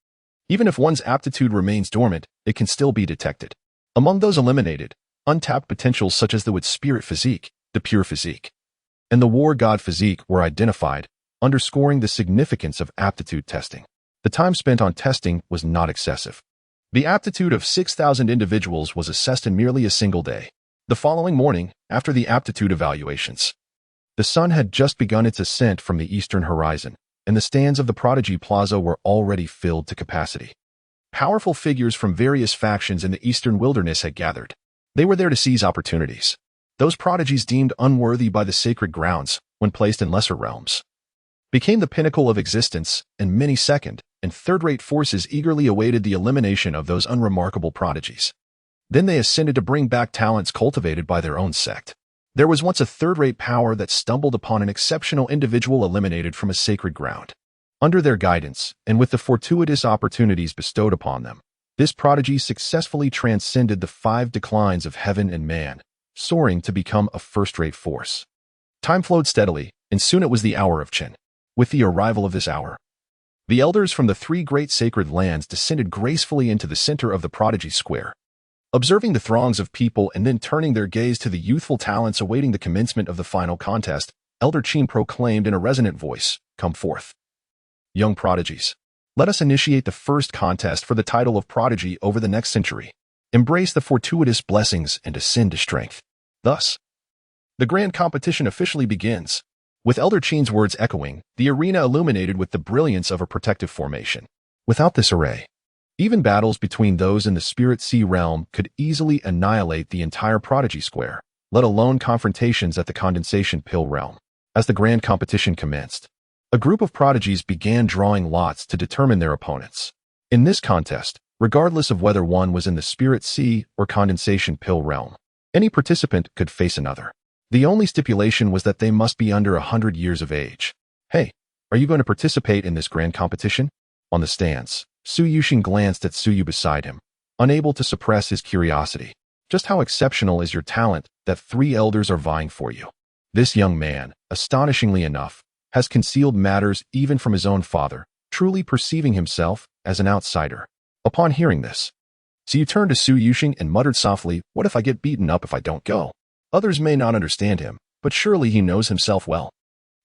Even if one's aptitude remains dormant, it can still be detected. Among those eliminated, untapped potentials such as the wood spirit physique, the pure physique, and the war god physique were identified, underscoring the significance of aptitude testing. The time spent on testing was not excessive. The aptitude of 6,000 individuals was assessed in merely a single day. The following morning, after the aptitude evaluations, the sun had just begun its ascent from the eastern horizon, and the stands of the Prodigy Plaza were already filled to capacity. Powerful figures from various factions in the eastern wilderness had gathered. They were there to seize opportunities. Those prodigies deemed unworthy by the sacred grounds, when placed in lesser realms, became the pinnacle of existence, and many second- and third-rate forces eagerly awaited the elimination of those unremarkable prodigies. Then they ascended to bring back talents cultivated by their own sect. There was once a third-rate power that stumbled upon an exceptional individual eliminated from a sacred ground. Under their guidance, and with the fortuitous opportunities bestowed upon them, this prodigy successfully transcended the 5 declines of heaven and man, soaring to become a first-rate force. Time flowed steadily, and soon it was the hour of Qin. With the arrival of this hour, the elders from the three great sacred lands descended gracefully into the center of the prodigy square. Observing the throngs of people and then turning their gaze to the youthful talents awaiting the commencement of the final contest, Elder Qin proclaimed in a resonant voice, "Come forth, young prodigies. Let us initiate the first contest for the title of prodigy over the next century. Embrace the fortuitous blessings and ascend to strength." Thus, the grand competition officially begins. With Elder Qin's words echoing, the arena illuminated with the brilliance of a protective formation. Without this array, even battles between those in the Spirit Sea realm could easily annihilate the entire prodigy square, let alone confrontations at the condensation pill realm. As the grand competition commenced, a group of prodigies began drawing lots to determine their opponents. In this contest, regardless of whether one was in the Spirit Sea or condensation pill realm, any participant could face another. The only stipulation was that they must be under 100 years of age. "Hey, are you going to participate in this grand competition?" On the stands, Su Yuxing glanced at Su Yu beside him, unable to suppress his curiosity. Just how exceptional is your talent that three elders are vying for you? This young man, astonishingly enough, has concealed matters even from his own father, truly perceiving himself as an outsider. Upon hearing this, Su Yu turned to Su Yuxing and muttered softly, "What if I get beaten up if I don't go?" Others may not understand him, but surely he knows himself well.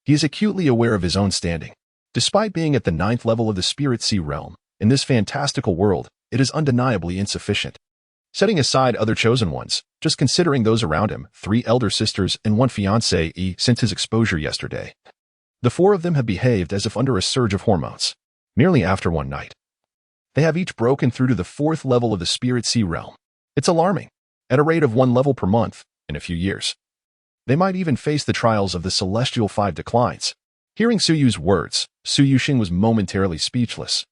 He is acutely aware of his own standing. Despite being at the 9th level of the Spirit Sea realm, in this fantastical world, it is undeniably insufficient. Setting aside other chosen ones, just considering those around him, 3 elder sisters and 1 fiancée, since his exposure yesterday. The 4 of them have behaved as if under a surge of hormones. Merely after one night, they have each broken through to the 4th level of the Spirit Sea realm. It's alarming. At a rate of 1 level per month, in a few years, they might even face the trials of the celestial 5 declines. Hearing Su Yu's words, Su Yuxing was momentarily speechless.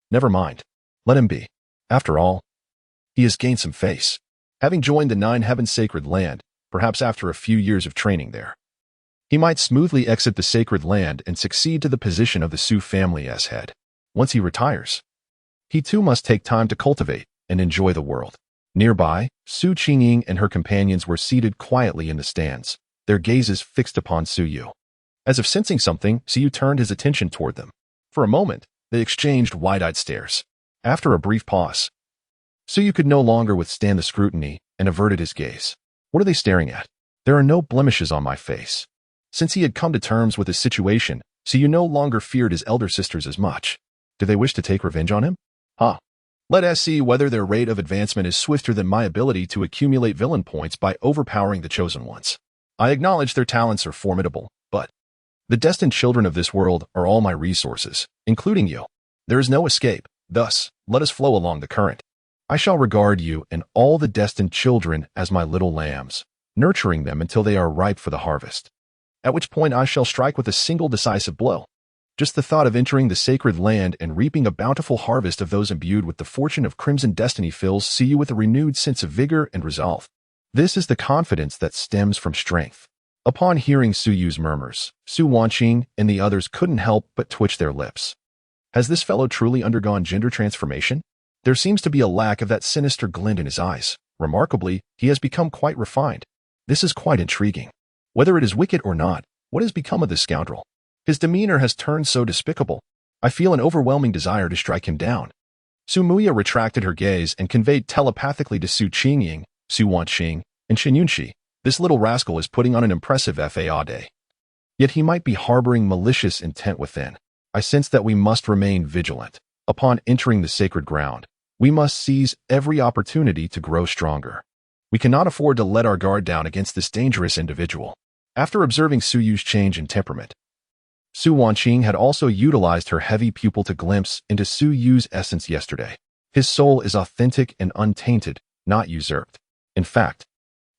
Never mind. Let him be. After all, he has gained some face, having joined the 9 heaven sacred land, perhaps after a few years of training there. He might smoothly exit the sacred land and succeed to the position of the Su family as head. Once he retires, he too must take time to cultivate and enjoy the world. Nearby, Su Qingying and her companions were seated quietly in the stands, their gazes fixed upon Su Yu. As if sensing something, Su Yu turned his attention toward them. For a moment, they exchanged wide-eyed stares. After a brief pause, Su Yu could no longer withstand the scrutiny and averted his gaze. "What are they staring at? There are no blemishes on my face." Since he had come to terms with his situation, Su Yu no longer feared his elder sisters as much. Do they wish to take revenge on him? Let us see whether their rate of advancement is swifter than my ability to accumulate villain points by overpowering the chosen ones. I acknowledge their talents are formidable, but the destined children of this world are all my resources, including you. There is no escape, thus, let us flow along the current. I shall regard you and all the destined children as my little lambs, nurturing them until they are ripe for the harvest, at which point I shall strike with a single decisive blow. Just the thought of entering the sacred land and reaping a bountiful harvest of those imbued with the fortune of crimson destiny fills Su Yu with a renewed sense of vigor and resolve. This is the confidence that stems from strength. Upon hearing Su Yu's murmurs, Su Wanqing and the others couldn't help but twitch their lips. Has this fellow truly undergone gender transformation? There seems to be a lack of that sinister glint in his eyes. Remarkably, he has become quite refined. This is quite intriguing. Whether it is wicked or not, what has become of this scoundrel? His demeanor has turned so despicable. I feel an overwhelming desire to strike him down. Su Muya retracted her gaze and conveyed telepathically to Su Qingying, Su Wanqing, and Shen Yunxi, "This little rascal is putting on an impressive FAA. Yet he might be harboring malicious intent within. I sense that we must remain vigilant. Upon entering the sacred ground, we must seize every opportunity to grow stronger. We cannot afford to let our guard down against this dangerous individual." After observing Su Yu's change in temperament, Su Wanqing had also utilized her heavy pupil to glimpse into Su Yu's essence yesterday. His soul is authentic and untainted, not usurped. In fact,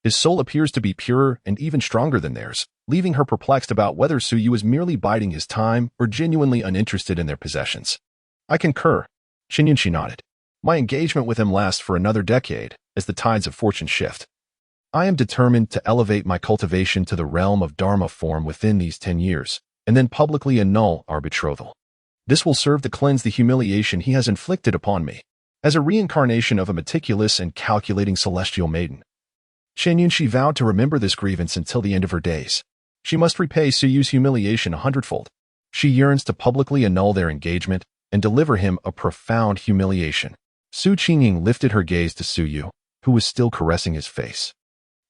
his soul appears to be purer and even stronger than theirs, leaving her perplexed about whether Su Yu is merely biding his time or genuinely uninterested in their possessions. "I concur," Shen Yunxi nodded. "My engagement with him lasts for another decade, as the tides of fortune shift. I am determined to elevate my cultivation to the realm of Dharma form within these 10 years, and then publicly annul our betrothal. This will serve to cleanse the humiliation he has inflicted upon me. As a reincarnation of a meticulous and calculating celestial maiden, Chen Yunxi vowed to remember this grievance until the end of her days. She must repay Su Yu's humiliation 100-fold. She yearns to publicly annul their engagement and deliver him a profound humiliation. Su Qingying lifted her gaze to Su Yu, who was still caressing his face,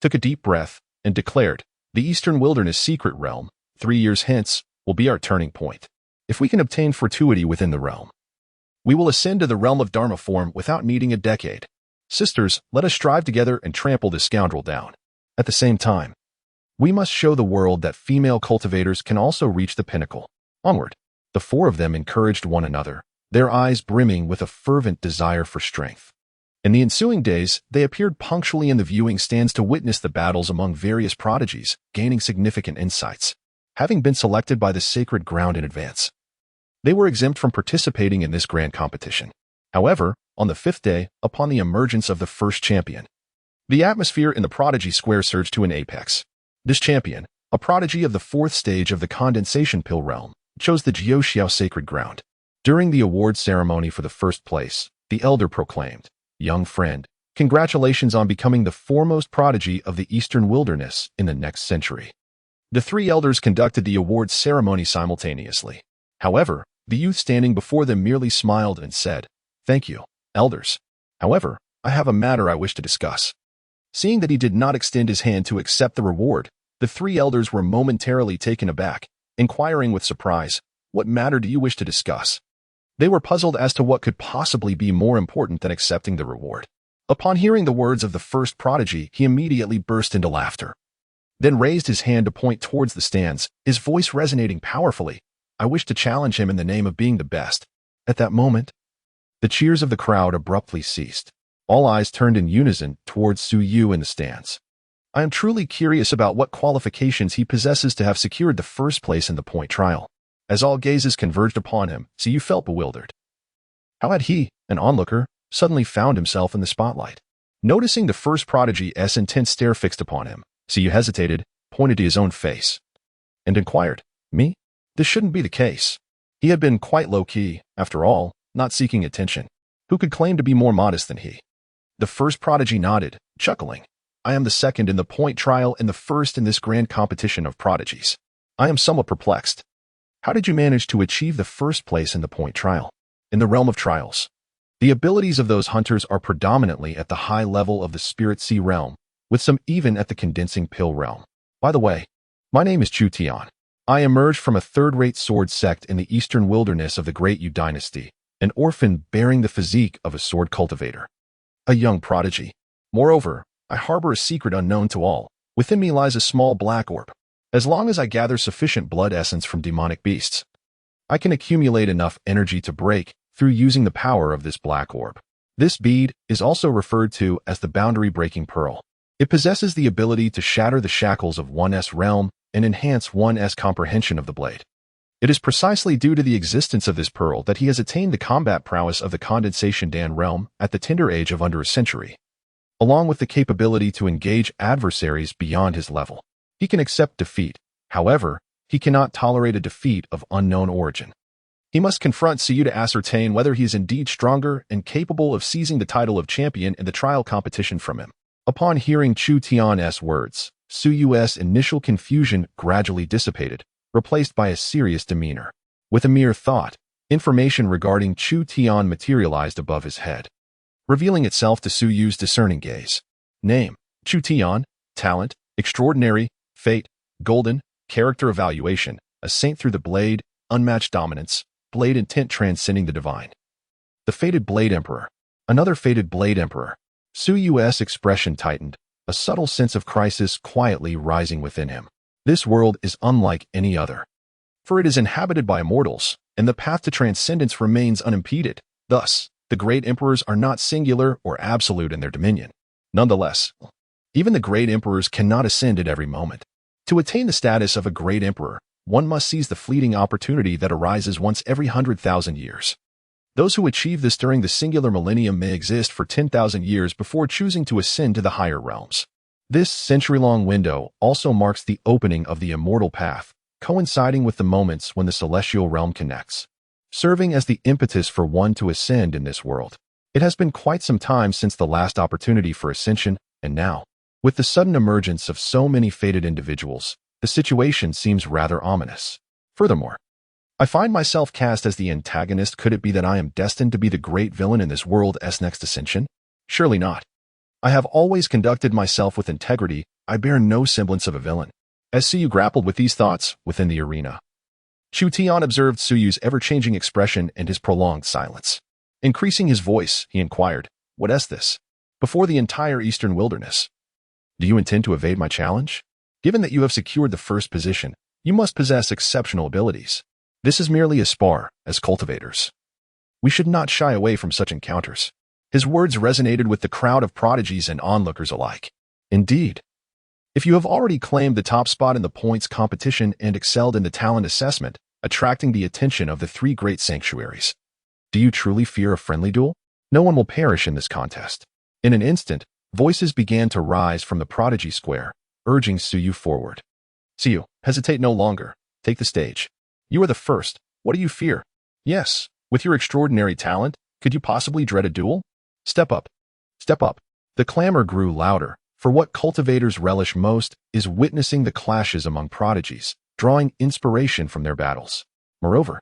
took a deep breath, and declared, "The Eastern Wilderness secret realm, 3 years hence, will be our turning point. If we can obtain fortuity within the realm, we will ascend to the realm of Dharma form without needing a decade. Sisters, let us strive together and trample this scoundrel down. At the same time, we must show the world that female cultivators can also reach the pinnacle. Onward." The four of them encouraged one another, their eyes brimming with a fervent desire for strength. In the ensuing days, they appeared punctually in the viewing stands to witness the battles among various prodigies, gaining significant insights. Having been selected by the sacred ground in advance, they were exempt from participating in this grand competition. However, on the 5th day, upon the emergence of the first champion, the atmosphere in the prodigy square surged to an apex. This champion, a prodigy of the 4th stage of the condensation pill realm, chose the Jiuxiao sacred ground. During the award ceremony for the first place, the elder proclaimed, "Young friend, congratulations on becoming the foremost prodigy of the Eastern Wilderness in the next century." The 3 elders conducted the awards ceremony simultaneously. However, the youth standing before them merely smiled and said, "Thank you, elders. However, I have a matter I wish to discuss." Seeing that he did not extend his hand to accept the reward, the 3 elders were momentarily taken aback, inquiring with surprise, "What matter do you wish to discuss?" They were puzzled as to what could possibly be more important than accepting the reward. Upon hearing the words of the first prodigy, he immediately burst into laughter, then raised his hand to point towards the stands, his voice resonating powerfully. "I wish to challenge him in the name of being the best." At that moment, the cheers of the crowd abruptly ceased. All eyes turned in unison towards Su Yu in the stands. I am truly curious about what qualifications he possesses to have secured the first place in the point trial. As all gazes converged upon him, Su Yu felt bewildered. How had he, an onlooker, suddenly found himself in the spotlight? Noticing the first prodigy's intense stare fixed upon him, Su Yu hesitated, pointed to his own face, and inquired, "Me? This shouldn't be the case." He had been quite low-key, after all, not seeking attention. Who could claim to be more modest than he? The first prodigy nodded, chuckling. "I am the second in the point trial and the first in this grand competition of prodigies. I am somewhat perplexed. How did you manage to achieve the first place in the point trial? In the realm of trials, the abilities of those hunters are predominantly at the high level of the spirit sea realm, with some even at the condensing pill realm. By the way, my name is Chu Tian. I emerged from a third-rate sword sect in the eastern wilderness of the Great Yu dynasty, an orphan bearing the physique of a sword cultivator. A young prodigy. Moreover, I harbor a secret unknown to all. Within me lies a small black orb. As long as I gather sufficient blood essence from demonic beasts, I can accumulate enough energy to break through using the power of this black orb. This bead is also referred to as the boundary-breaking pearl. It possesses the ability to shatter the shackles of one's realm and enhance one's comprehension of the blade. It is precisely due to the existence of this pearl that he has attained the combat prowess of the condensation-Dan realm at the tender age of under a century, along with the capability to engage adversaries beyond his level. He can accept defeat. However, he cannot tolerate a defeat of unknown origin. He must confront Su Yu to ascertain whether he is indeed stronger and capable of seizing the title of champion in the trial competition from him. Upon hearing Chu Tian's words, Su Yu's initial confusion gradually dissipated, replaced by a serious demeanor. With a mere thought, information regarding Chu Tian materialized above his head, revealing itself to Su Yu's discerning gaze. Name: Chu Tian. Talent: extraordinary. Fate: golden. Character evaluation: a saint through the blade. Unmatched dominance. Blade intent transcending the divine. The fated Blade Emperor. Another fated Blade Emperor. Su Yu's expression tightened, a subtle sense of crisis quietly rising within him. This world is unlike any other, for it is inhabited by immortals, and the path to transcendence remains unimpeded. Thus, the great emperors are not singular or absolute in their dominion. Nonetheless, even the great emperors cannot ascend at every moment. To attain the status of a great emperor, one must seize the fleeting opportunity that arises once every 100,000 years. Those who achieve this during the singular millennium may exist for 10,000 years before choosing to ascend to the higher realms. This century-long window also marks the opening of the immortal path, coinciding with the moments when the celestial realm connects, serving as the impetus for one to ascend in this world. It has been quite some time since the last opportunity for ascension, and now, With the sudden emergence of so many fated individuals, the situation seems rather ominous. Furthermore, I find myself cast as the antagonist. Could it be that I am destined to be the great villain in this world's next ascension? Surely not. I have always conducted myself with integrity. I bear no semblance of a villain. As Suyu grappled with these thoughts within the arena, Chu Tian observed Suyu's ever-changing expression and his prolonged silence. Increasing his voice, he inquired, "What is this? Before the entire eastern wilderness? Do you intend to evade my challenge? Given that you have secured the first position, you must possess exceptional abilities. This is merely a spar, as cultivators. We should not shy away from such encounters." His words resonated with the crowd of prodigies and onlookers alike. Indeed, if you have already claimed the top spot in the points competition and excelled in the talent assessment, attracting the attention of the three great sanctuaries, do you truly fear a friendly duel? No one will perish in this contest. In an instant, voices began to rise from the prodigy square, urging Suyu forward. Suyu, hesitate no longer. Take the stage. You are the first. What do you fear? Yes, with your extraordinary talent, could you possibly dread a duel? Step up. Step up. The clamor grew louder, for what cultivators relish most is witnessing the clashes among prodigies, drawing inspiration from their battles. Moreover,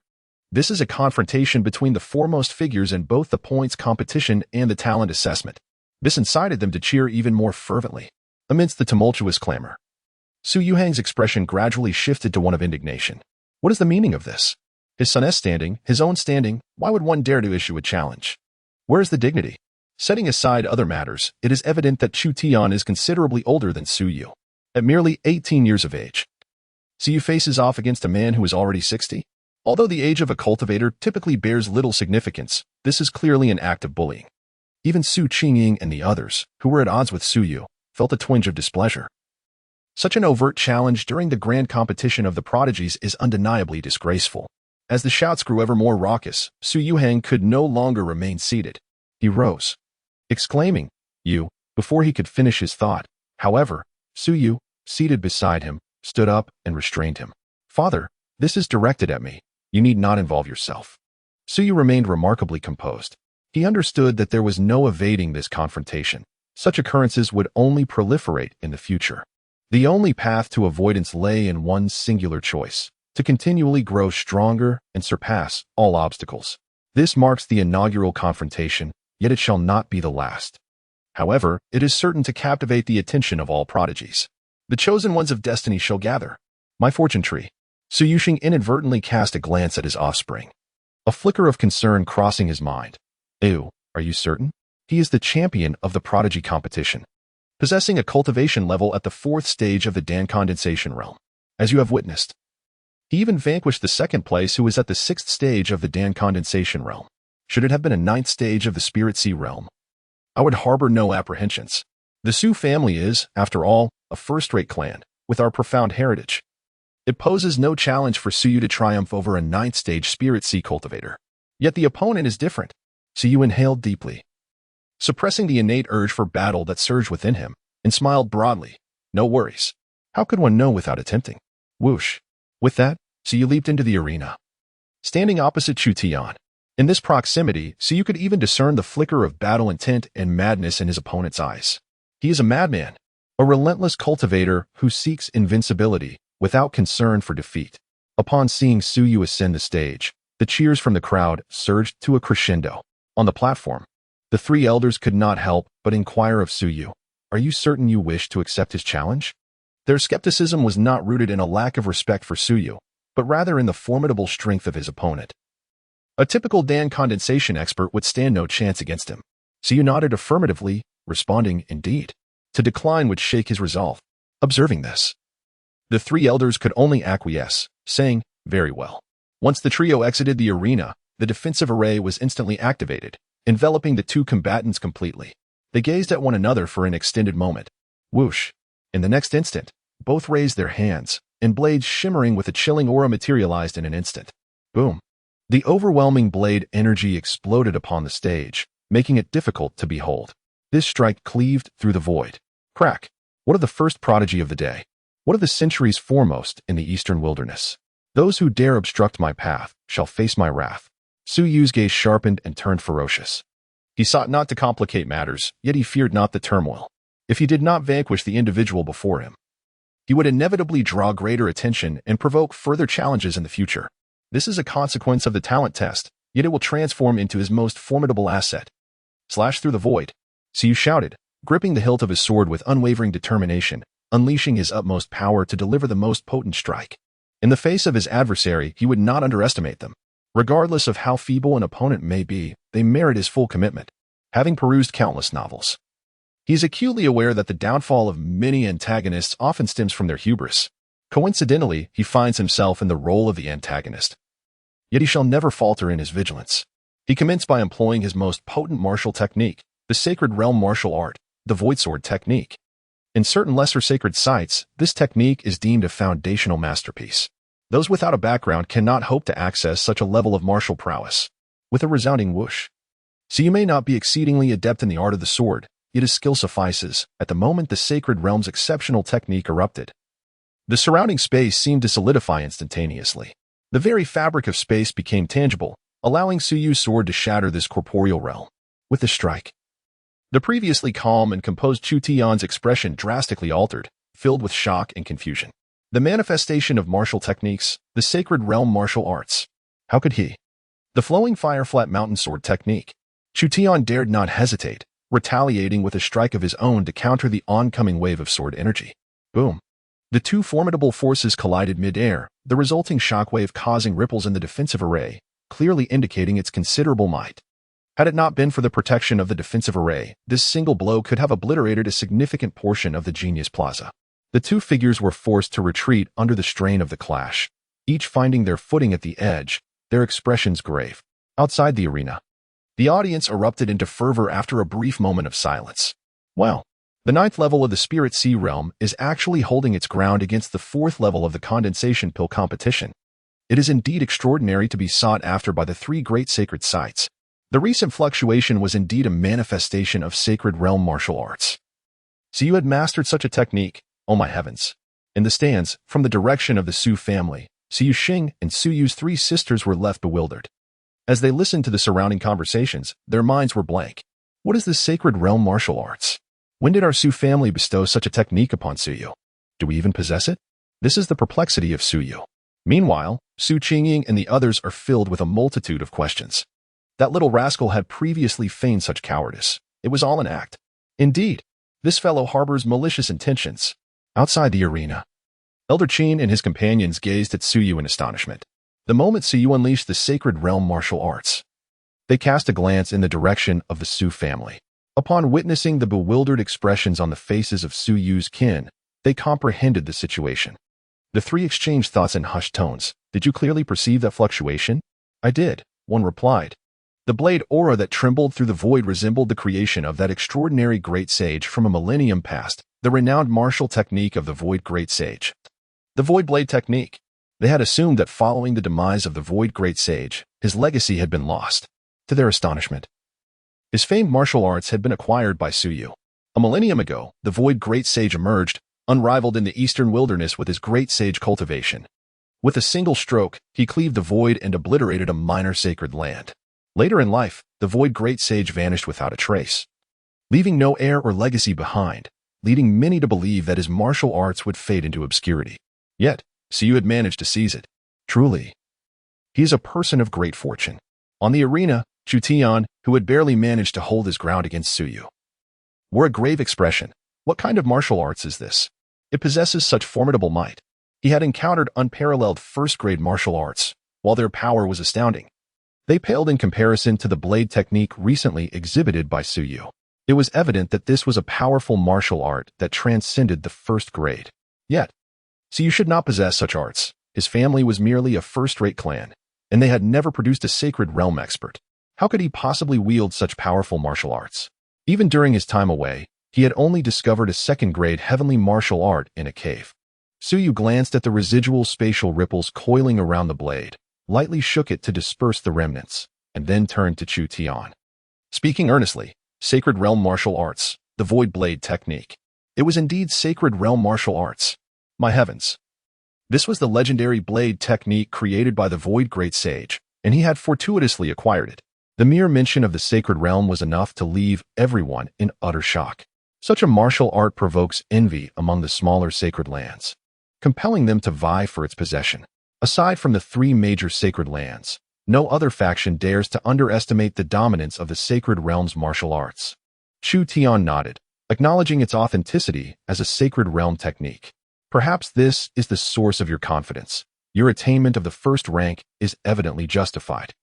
this is a confrontation between the foremost figures in both the points competition and the talent assessment. This incited them to cheer even more fervently. Amidst the tumultuous clamor, Su Yuhang's expression gradually shifted to one of indignation. What is the meaning of this? His son's standing, his own standing, why would one dare to issue a challenge? Where is the dignity? Setting aside other matters, it is evident that Chu Tian is considerably older than Su Yu. At merely 18 years of age, Su Yu faces off against a man who is already 60. Although the age of a cultivator typically bears little significance, this is clearly an act of bullying. Even Su Qingying and the others, who were at odds with Su Yu, felt a twinge of displeasure. Such an overt challenge during the grand competition of the prodigies is undeniably disgraceful. As the shouts grew ever more raucous, Su Yuhang could no longer remain seated. He rose, exclaiming, "You," before he could finish his thought. However, Su Yu, seated beside him, stood up and restrained him. "Father, this is directed at me. You need not involve yourself." Su Yu remained remarkably composed. He understood that there was no evading this confrontation. Such occurrences would only proliferate in the future. The only path to avoidance lay in one's singular choice, to continually grow stronger and surpass all obstacles. This marks the inaugural confrontation, yet it shall not be the last. However, it is certain to captivate the attention of all prodigies. The chosen ones of destiny shall gather. My fortune tree. Su Yuxing inadvertently cast a glance at his offspring. A flicker of concern crossing his mind. Ew, are you certain? He is the champion of the prodigy competition, possessing a cultivation level at the 4th stage of the Dan condensation realm. As you have witnessed, he even vanquished the 2nd place, who was at the 6th stage of the Dan condensation realm. Should it have been a 9th stage of the Spirit Sea realm, I would harbor no apprehensions. The Su family is, after all, a first-rate clan, with our profound heritage. It poses no challenge for Suyu to triumph over a 9th stage Spirit Sea cultivator. Yet the opponent is different. Suyu inhaled deeply, suppressing the innate urge for battle that surged within him, and smiled broadly. No worries. How could one know without attempting? Whoosh. With that, Suyu leaped into the arena, standing opposite Chu Tian. In this proximity, Suyu could even discern the flicker of battle intent and madness in his opponent's eyes. He is a madman, a relentless cultivator who seeks invincibility without concern for defeat. Upon seeing Suyu ascend the stage, the cheers from the crowd surged to a crescendo. On the platform, the three elders could not help but inquire of Suyu, "Are you certain you wish to accept his challenge?" Their skepticism was not rooted in a lack of respect for Suyu, but rather in the formidable strength of his opponent. A typical Dan condensation expert would stand no chance against him. Suyu nodded affirmatively, responding, "Indeed." To decline would shake his resolve. Observing this, the three elders could only acquiesce, saying, "Very well." Once the trio exited the arena, the defensive array was instantly activated, enveloping the two combatants completely. They gazed at one another for an extended moment. Whoosh! In the next instant, both raised their hands, and blades shimmering with a chilling aura materialized in an instant. Boom! The overwhelming blade energy exploded upon the stage, making it difficult to behold. This strike cleaved through the void. Crack! What of the first prodigy of the day? What of the centuries foremost in the eastern wilderness? Those who dare obstruct my path shall face my wrath. Su Yu's gaze sharpened and turned ferocious. He sought not to complicate matters, yet he feared not the turmoil. If he did not vanquish the individual before him, he would inevitably draw greater attention and provoke further challenges in the future. This is a consequence of the talent test, yet it will transform into his most formidable asset. Slash through the void. Suyu shouted, gripping the hilt of his sword with unwavering determination, unleashing his utmost power to deliver the most potent strike. In the face of his adversary, he would not underestimate them. Regardless of how feeble an opponent may be, they merit his full commitment. Having perused countless novels, he is acutely aware that the downfall of many antagonists often stems from their hubris. Coincidentally, he finds himself in the role of the antagonist. Yet he shall never falter in his vigilance. He commenced by employing his most potent martial technique, the sacred realm martial art, the void sword technique. In certain lesser sacred sites, this technique is deemed a foundational masterpiece. Those without a background cannot hope to access such a level of martial prowess. With a resounding whoosh. So you may not be exceedingly adept in the art of the sword, yet his skill suffices. At the moment the sacred realm's exceptional technique erupted, the surrounding space seemed to solidify instantaneously. The very fabric of space became tangible, allowing Suyu's sword to shatter this corporeal realm. With the strike, the previously calm and composed Chu Tian's expression drastically altered, filled with shock and confusion. The manifestation of martial techniques, the sacred realm martial arts. How could he? The flowing fire flat mountain sword technique. Chu Tian dared not hesitate, retaliating with a strike of his own to counter the oncoming wave of sword energy. Boom. The two formidable forces collided mid-air, the resulting shockwave causing ripples in the defensive array, clearly indicating its considerable might. Had it not been for the protection of the defensive array, this single blow could have obliterated a significant portion of the Genius Plaza. The two figures were forced to retreat under the strain of the clash, each finding their footing at the edge, their expressions grave. Outside the arena, the audience erupted into fervor after a brief moment of silence. Well, the 9th level of the Spirit Sea realm is actually holding its ground against the 4th level of the condensation pill competition. It is indeed extraordinary to be sought after by the 3 great sacred sites. The recent fluctuation was indeed a manifestation of sacred realm martial arts. So you had mastered such a technique, oh my heavens. In the stands, from the direction of the Su family, Su Xing and Su Yu's 3 sisters were left bewildered. As they listened to the surrounding conversations, their minds were blank. What is this sacred realm martial arts? When did our Su family bestow such a technique upon Suyu? Do we even possess it? This is the perplexity of Suyu. Meanwhile, Su Qingying and the others are filled with a multitude of questions. That little rascal had previously feigned such cowardice. It was all an act. Indeed, this fellow harbors malicious intentions. Outside the arena, Elder Qin and his companions gazed at Suyu in astonishment. The moment Suyu unleashed the sacred realm martial arts, they cast a glance in the direction of the Su family. Upon witnessing the bewildered expressions on the faces of Suyu's kin, they comprehended the situation. The 3 exchanged thoughts in hushed tones. Did you clearly perceive that fluctuation? I did, one replied. The blade aura that trembled through the void resembled the creation of that extraordinary great sage from a millennium past, the renowned martial technique of the Void Great Sage. The Void Blade Technique. They had assumed that following the demise of the Void Great Sage, his legacy had been lost. To their astonishment, his famed martial arts had been acquired by Suyu. A millennium ago, the Void Great Sage emerged, unrivaled in the eastern wilderness with his great sage cultivation. With a single stroke, he cleaved the void and obliterated a minor sacred land. Later in life, the Void Great Sage vanished without a trace, leaving no heir or legacy behind, leading many to believe that his martial arts would fade into obscurity. Yet, Suyu had managed to seize it. Truly, he is a person of great fortune. On the arena, Chu Tian, who had barely managed to hold his ground against Suyu, wore a grave expression. What kind of martial arts is this? It possesses such formidable might. He had encountered unparalleled first-grade martial arts, while their power was astounding. They paled in comparison to the blade technique recently exhibited by Suyu. It was evident that this was a powerful martial art that transcended the first grade. Yet, Suyu should not possess such arts. His family was merely a first-rate clan, and they had never produced a sacred realm expert. How could he possibly wield such powerful martial arts? Even during his time away, he had only discovered a second-grade heavenly martial art in a cave. Suyu glanced at the residual spatial ripples coiling around the blade, lightly shook it to disperse the remnants, and then turned to Chu Tian. Speaking earnestly, sacred realm martial arts, the Void Blade Technique. It was indeed sacred realm martial arts. My heavens. This was the legendary blade technique created by the Void Great Sage, and he had fortuitously acquired it. The mere mention of the sacred realm was enough to leave everyone in utter shock. Such a martial art provokes envy among the smaller sacred lands, compelling them to vie for its possession. Aside from the three major sacred lands, no other faction dares to underestimate the dominance of the sacred realm's martial arts. Chu Tian nodded, acknowledging its authenticity as a sacred realm technique. Perhaps this is the source of your confidence. Your attainment of the first rank is evidently justified.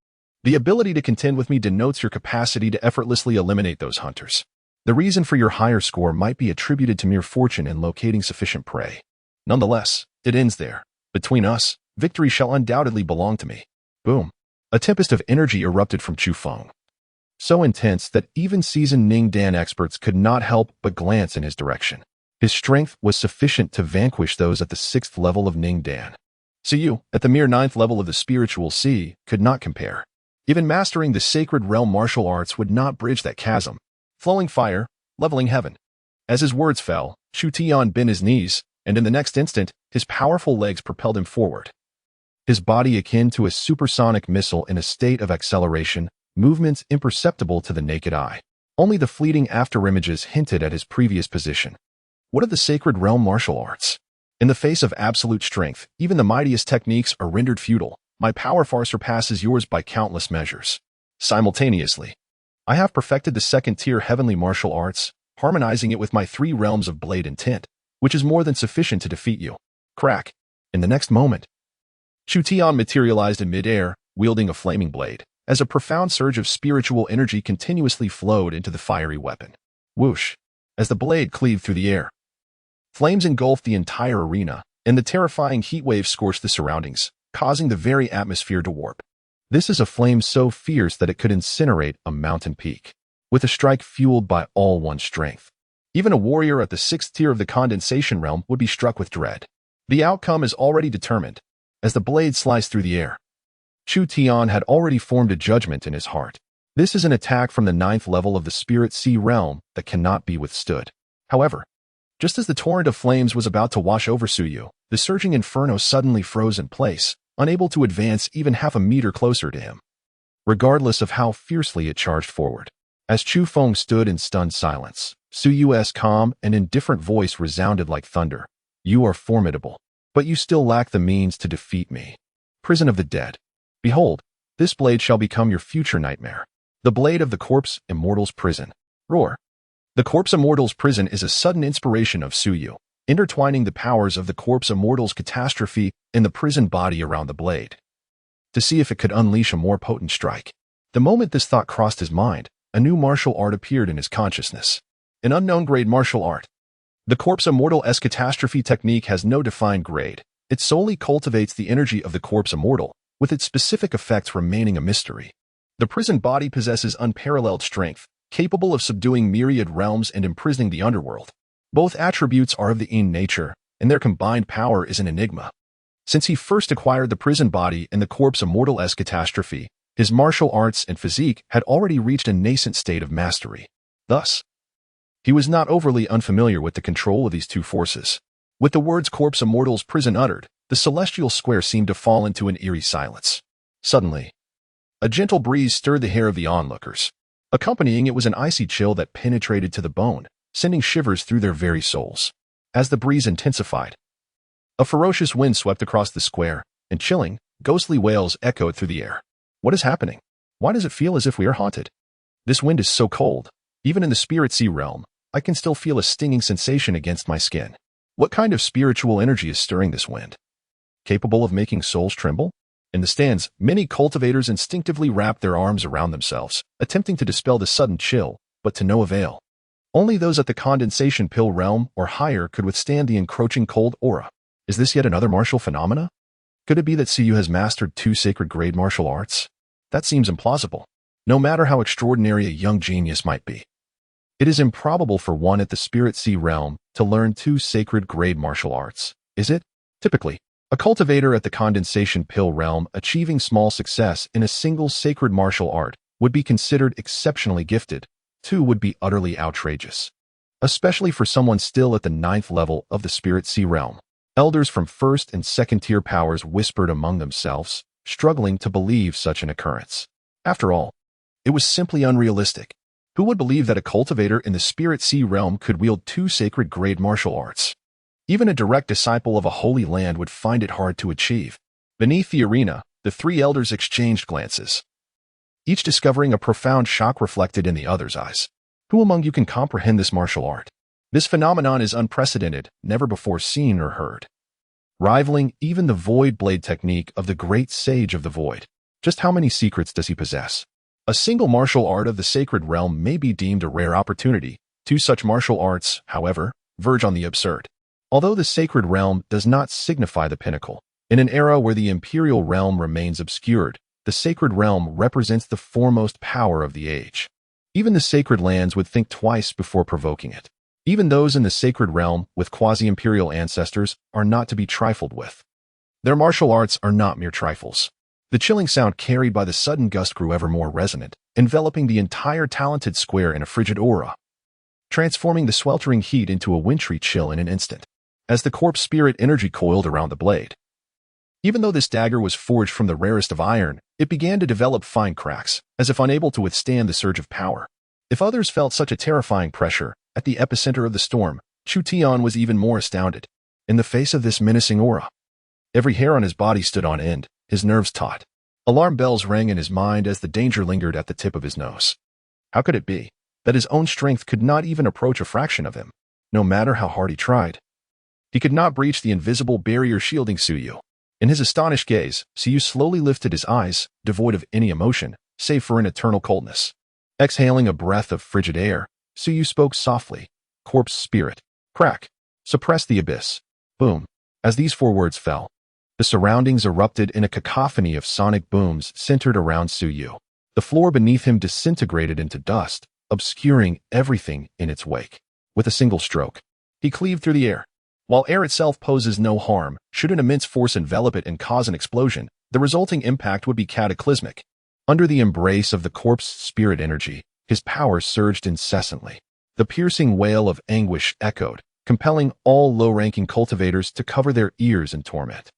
The ability to contend with me denotes your capacity to effortlessly eliminate those hunters. The reason for your higher score might be attributed to mere fortune in locating sufficient prey. Nonetheless, it ends there. Between us, victory shall undoubtedly belong to me. Boom. A tempest of energy erupted from Chu Feng, so intense that even seasoned Ning Dan experts could not help but glance in his direction. His strength was sufficient to vanquish those at the 6th level of Ning Dan. So you, at the mere 9th level of the spiritual sea, could not compare. Even mastering the sacred realm martial arts would not bridge that chasm. Flowing fire, leveling heaven. As his words fell, Chu Tian bent his knees, and in the next instant, his powerful legs propelled him forward. His body akin to a supersonic missile in a state of acceleration, movements imperceptible to the naked eye. Only the fleeting afterimages hinted at his previous position. What of the sacred realm martial arts? In the face of absolute strength, even the mightiest techniques are rendered futile. My power far surpasses yours by countless measures. Simultaneously, I have perfected the second-tier heavenly martial arts, harmonizing it with my 3 realms of blade and tint, which is more than sufficient to defeat you. Crack. In the next moment, Chu Tian materialized in midair, wielding a flaming blade, as a profound surge of spiritual energy continuously flowed into the fiery weapon. Whoosh. As the blade cleaved through the air, flames engulfed the entire arena, and the terrifying heat wave scorched the surroundings, causing the very atmosphere to warp. This is a flame so fierce that it could incinerate a mountain peak, with a strike fueled by all one's strength. Even a warrior at the 6th tier of the condensation realm would be struck with dread. The outcome is already determined. As the blade sliced through the air, Chu Tian had already formed a judgment in his heart. This is an attack from the 9th level of the spirit sea realm that cannot be withstood. However, just as the torrent of flames was about to wash over Suyu, the surging inferno suddenly froze in place, unable to advance even half a meter closer to him, regardless of how fiercely it charged forward. As Chu Feng stood in stunned silence, Suyu's calm and indifferent voice resounded like thunder. You are formidable, but you still lack the means to defeat me. Prison of the dead. Behold, this blade shall become your future nightmare. The blade of the corpse immortal's prison. Roar. The corpse immortal's prison is a sudden inspiration of Suyu, intertwining the powers of the corpse immortal's catastrophe in the prison body around the blade, to see if it could unleash a more potent strike. The moment this thought crossed his mind, a new martial art appeared in his consciousness. An unknown grade martial art. The corpse immortal's catastrophe technique has no defined grade. It solely cultivates the energy of the corpse immortal, with its specific effects remaining a mystery. The prison body possesses unparalleled strength, capable of subduing myriad realms and imprisoning the underworld. Both attributes are of the Yin nature, and their combined power is an enigma. Since he first acquired the prison body and the corpse immortal's catastrophe, his martial arts and physique had already reached a nascent state of mastery. Thus, he was not overly unfamiliar with the control of these two forces. With the words corpse immortal's prison uttered, the celestial square seemed to fall into an eerie silence. Suddenly, a gentle breeze stirred the hair of the onlookers. Accompanying it was an icy chill that penetrated to the bone, sending shivers through their very souls. As the breeze intensified, a ferocious wind swept across the square, and chilling, ghostly wails echoed through the air. What is happening? Why does it feel as if we are haunted? This wind is so cold. Even in the spirit sea realm, I can still feel a stinging sensation against my skin. What kind of spiritual energy is stirring this wind? Capable of making souls tremble? In the stands, many cultivators instinctively wrapped their arms around themselves, attempting to dispel the sudden chill, but to no avail. Only those at the condensation pill realm or higher could withstand the encroaching cold aura. Is this yet another martial phenomena? Could it be that Siyu has mastered 2 sacred grade martial arts? That seems implausible, no matter how extraordinary a young genius might be. It is improbable for one at the spirit sea realm to learn 2 sacred grade martial arts, is it? Typically, a cultivator at the condensation pill realm achieving small success in a single sacred martial art would be considered exceptionally gifted. 2 would be utterly outrageous, especially for someone still at the 9th level of the spirit sea realm. Elders from 1st and 2nd tier powers whispered among themselves, struggling to believe such an occurrence. After all, it was simply unrealistic. Who would believe that a cultivator in the spirit sea realm could wield two sacred grade martial arts? Even a direct disciple of a holy land would find it hard to achieve. Beneath the arena, the three elders exchanged glances, each discovering a profound shock reflected in the other's eyes. Who among you can comprehend this martial art? This phenomenon is unprecedented, never before seen or heard, rivaling even the void blade technique of the great sage of the void. Just how many secrets does he possess? A single martial art of the sacred realm may be deemed a rare opportunity. Two such martial arts, however, verge on the absurd. Although the sacred realm does not signify the pinnacle, in an era where the imperial realm remains obscured, the sacred realm represents the foremost power of the age. Even the sacred lands would think twice before provoking it. Even those in the sacred realm with quasi-imperial ancestors are not to be trifled with. Their martial arts are not mere trifles. The chilling sound carried by the sudden gust grew ever more resonant, enveloping the entire talented square in a frigid aura, transforming the sweltering heat into a wintry chill in an instant. As the corpse spirit energy coiled around the blade, even though this dagger was forged from the rarest of iron, it began to develop fine cracks, as if unable to withstand the surge of power. If others felt such a terrifying pressure, at the epicenter of the storm, Chu Tian was even more astounded. In the face of this menacing aura, every hair on his body stood on end, his nerves taut. Alarm bells rang in his mind as the danger lingered at the tip of his nose. How could it be that his own strength could not even approach a fraction of him? No matter how hard he tried, he could not breach the invisible barrier shielding Suyu. In his astonished gaze, Suyu slowly lifted his eyes, devoid of any emotion, save for an eternal coldness. Exhaling a breath of frigid air, Suyu spoke softly. Corpse spirit. Crack. Suppress the abyss. Boom. As these four words fell, the surroundings erupted in a cacophony of sonic booms centered around Suyu. The floor beneath him disintegrated into dust, obscuring everything in its wake. With a single stroke, he cleaved through the air. While air itself poses no harm, should an immense force envelop it and cause an explosion, the resulting impact would be cataclysmic. Under the embrace of the corpse spirit energy, his power surged incessantly. The piercing wail of anguish echoed, compelling all low-ranking cultivators to cover their ears in torment.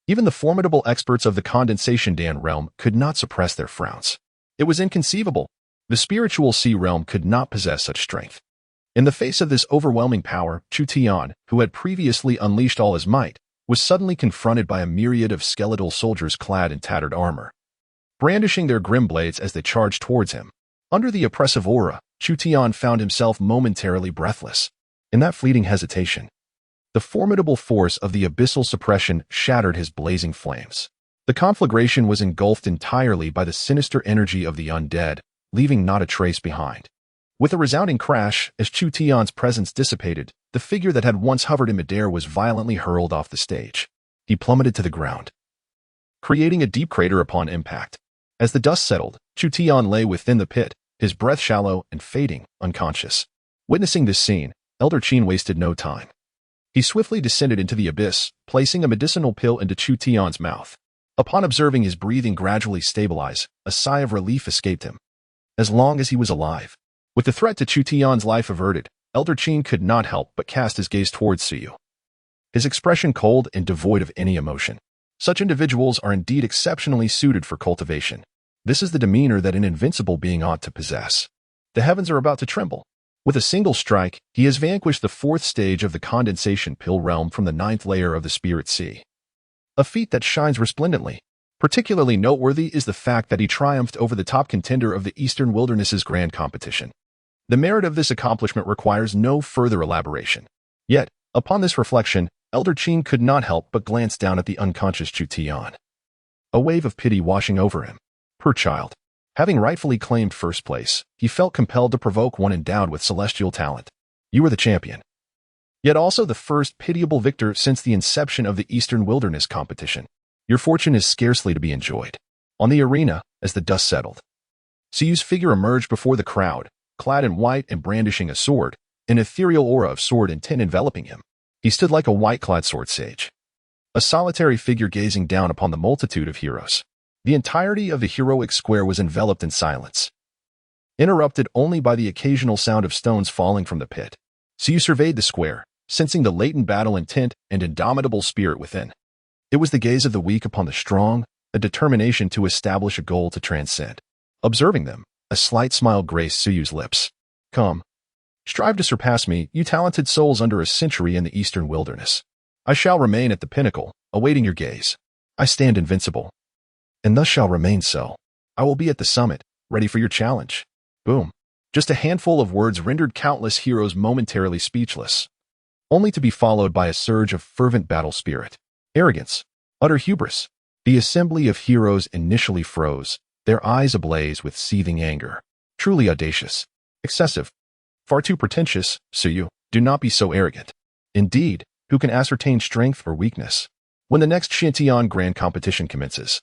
Even the formidable experts of the cultivation.The realm could not suppress their frowns. It was inconceivable. The spiritual sea realm could not possess such strength. In the face of this overwhelming power, Chu Tian, who had previously unleashed all his might, was suddenly confronted by a myriad of skeletal soldiers clad in tattered armor, brandishing their grim blades as they charged towards him. Under the oppressive aura, Chu Tian found himself momentarily breathless. In that fleeting hesitation, the formidable force of the abyssal suppression shattered his blazing flames. The conflagration was engulfed entirely by the sinister energy of the undead, leaving not a trace behind. With a resounding crash, as Chu Tian's presence dissipated, the figure that had once hovered in midair was violently hurled off the stage. He plummeted to the ground, creating a deep crater upon impact. As the dust settled, Chu Tian lay within the pit, his breath shallow and fading, unconscious. Witnessing this scene, Elder Qin wasted no time. He swiftly descended into the abyss, placing a medicinal pill into Chu Tian's mouth. Upon observing his breathing gradually stabilize, a sigh of relief escaped him. As long as he was alive, with the threat to Chu Tian's life averted, Elder Qin could not help but cast his gaze towards Suyu. His expression cold and devoid of any emotion. Such individuals are indeed exceptionally suited for cultivation. This is the demeanor that an invincible being ought to possess. The heavens are about to tremble. With a single strike, he has vanquished the fourth stage of the condensation pill realm from the ninth layer of the spirit sea. A feat that shines resplendently. Particularly noteworthy is the fact that he triumphed over the top contender of the Eastern Wilderness's grand competition. The merit of this accomplishment requires no further elaboration. Yet, upon this reflection, Elder Qin could not help but glance down at the unconscious Chu Tian. A wave of pity washing over him. Poor child. Having rightfully claimed first place, he felt compelled to provoke one endowed with celestial talent. You were the champion, yet also the first pitiable victor since the inception of the Eastern Wilderness competition. Your fortune is scarcely to be enjoyed. On the arena, as the dust settled, Suyu's figure emerged before the crowd, clad in white and brandishing a sword, an ethereal aura of sword intent enveloping him. He stood like a white-clad sword sage, a solitary figure gazing down upon the multitude of heroes. The entirety of the heroic square was enveloped in silence, interrupted only by the occasional sound of stones falling from the pit. Suyu surveyed the square, sensing the latent battle intent and indomitable spirit within. It was the gaze of the weak upon the strong, a determination to establish a goal to transcend. Observing them, A slight smile graced Suyu's lips. Come. Strive to surpass me, you talented souls under a century in the eastern wilderness. I shall remain at the pinnacle, awaiting your gaze. I stand invincible. And thus shall remain so. I will be at the summit, ready for your challenge. Boom. Just a handful of words rendered countless heroes momentarily speechless, only to be followed by a surge of fervent battle spirit. Arrogance. Utter hubris. The assembly of heroes initially froze, their eyes ablaze with seething anger. Truly audacious. Excessive. Far too pretentious, Suyu. Do not be so arrogant. Indeed, who can ascertain strength or weakness? When the next Shintian Grand Competition commences,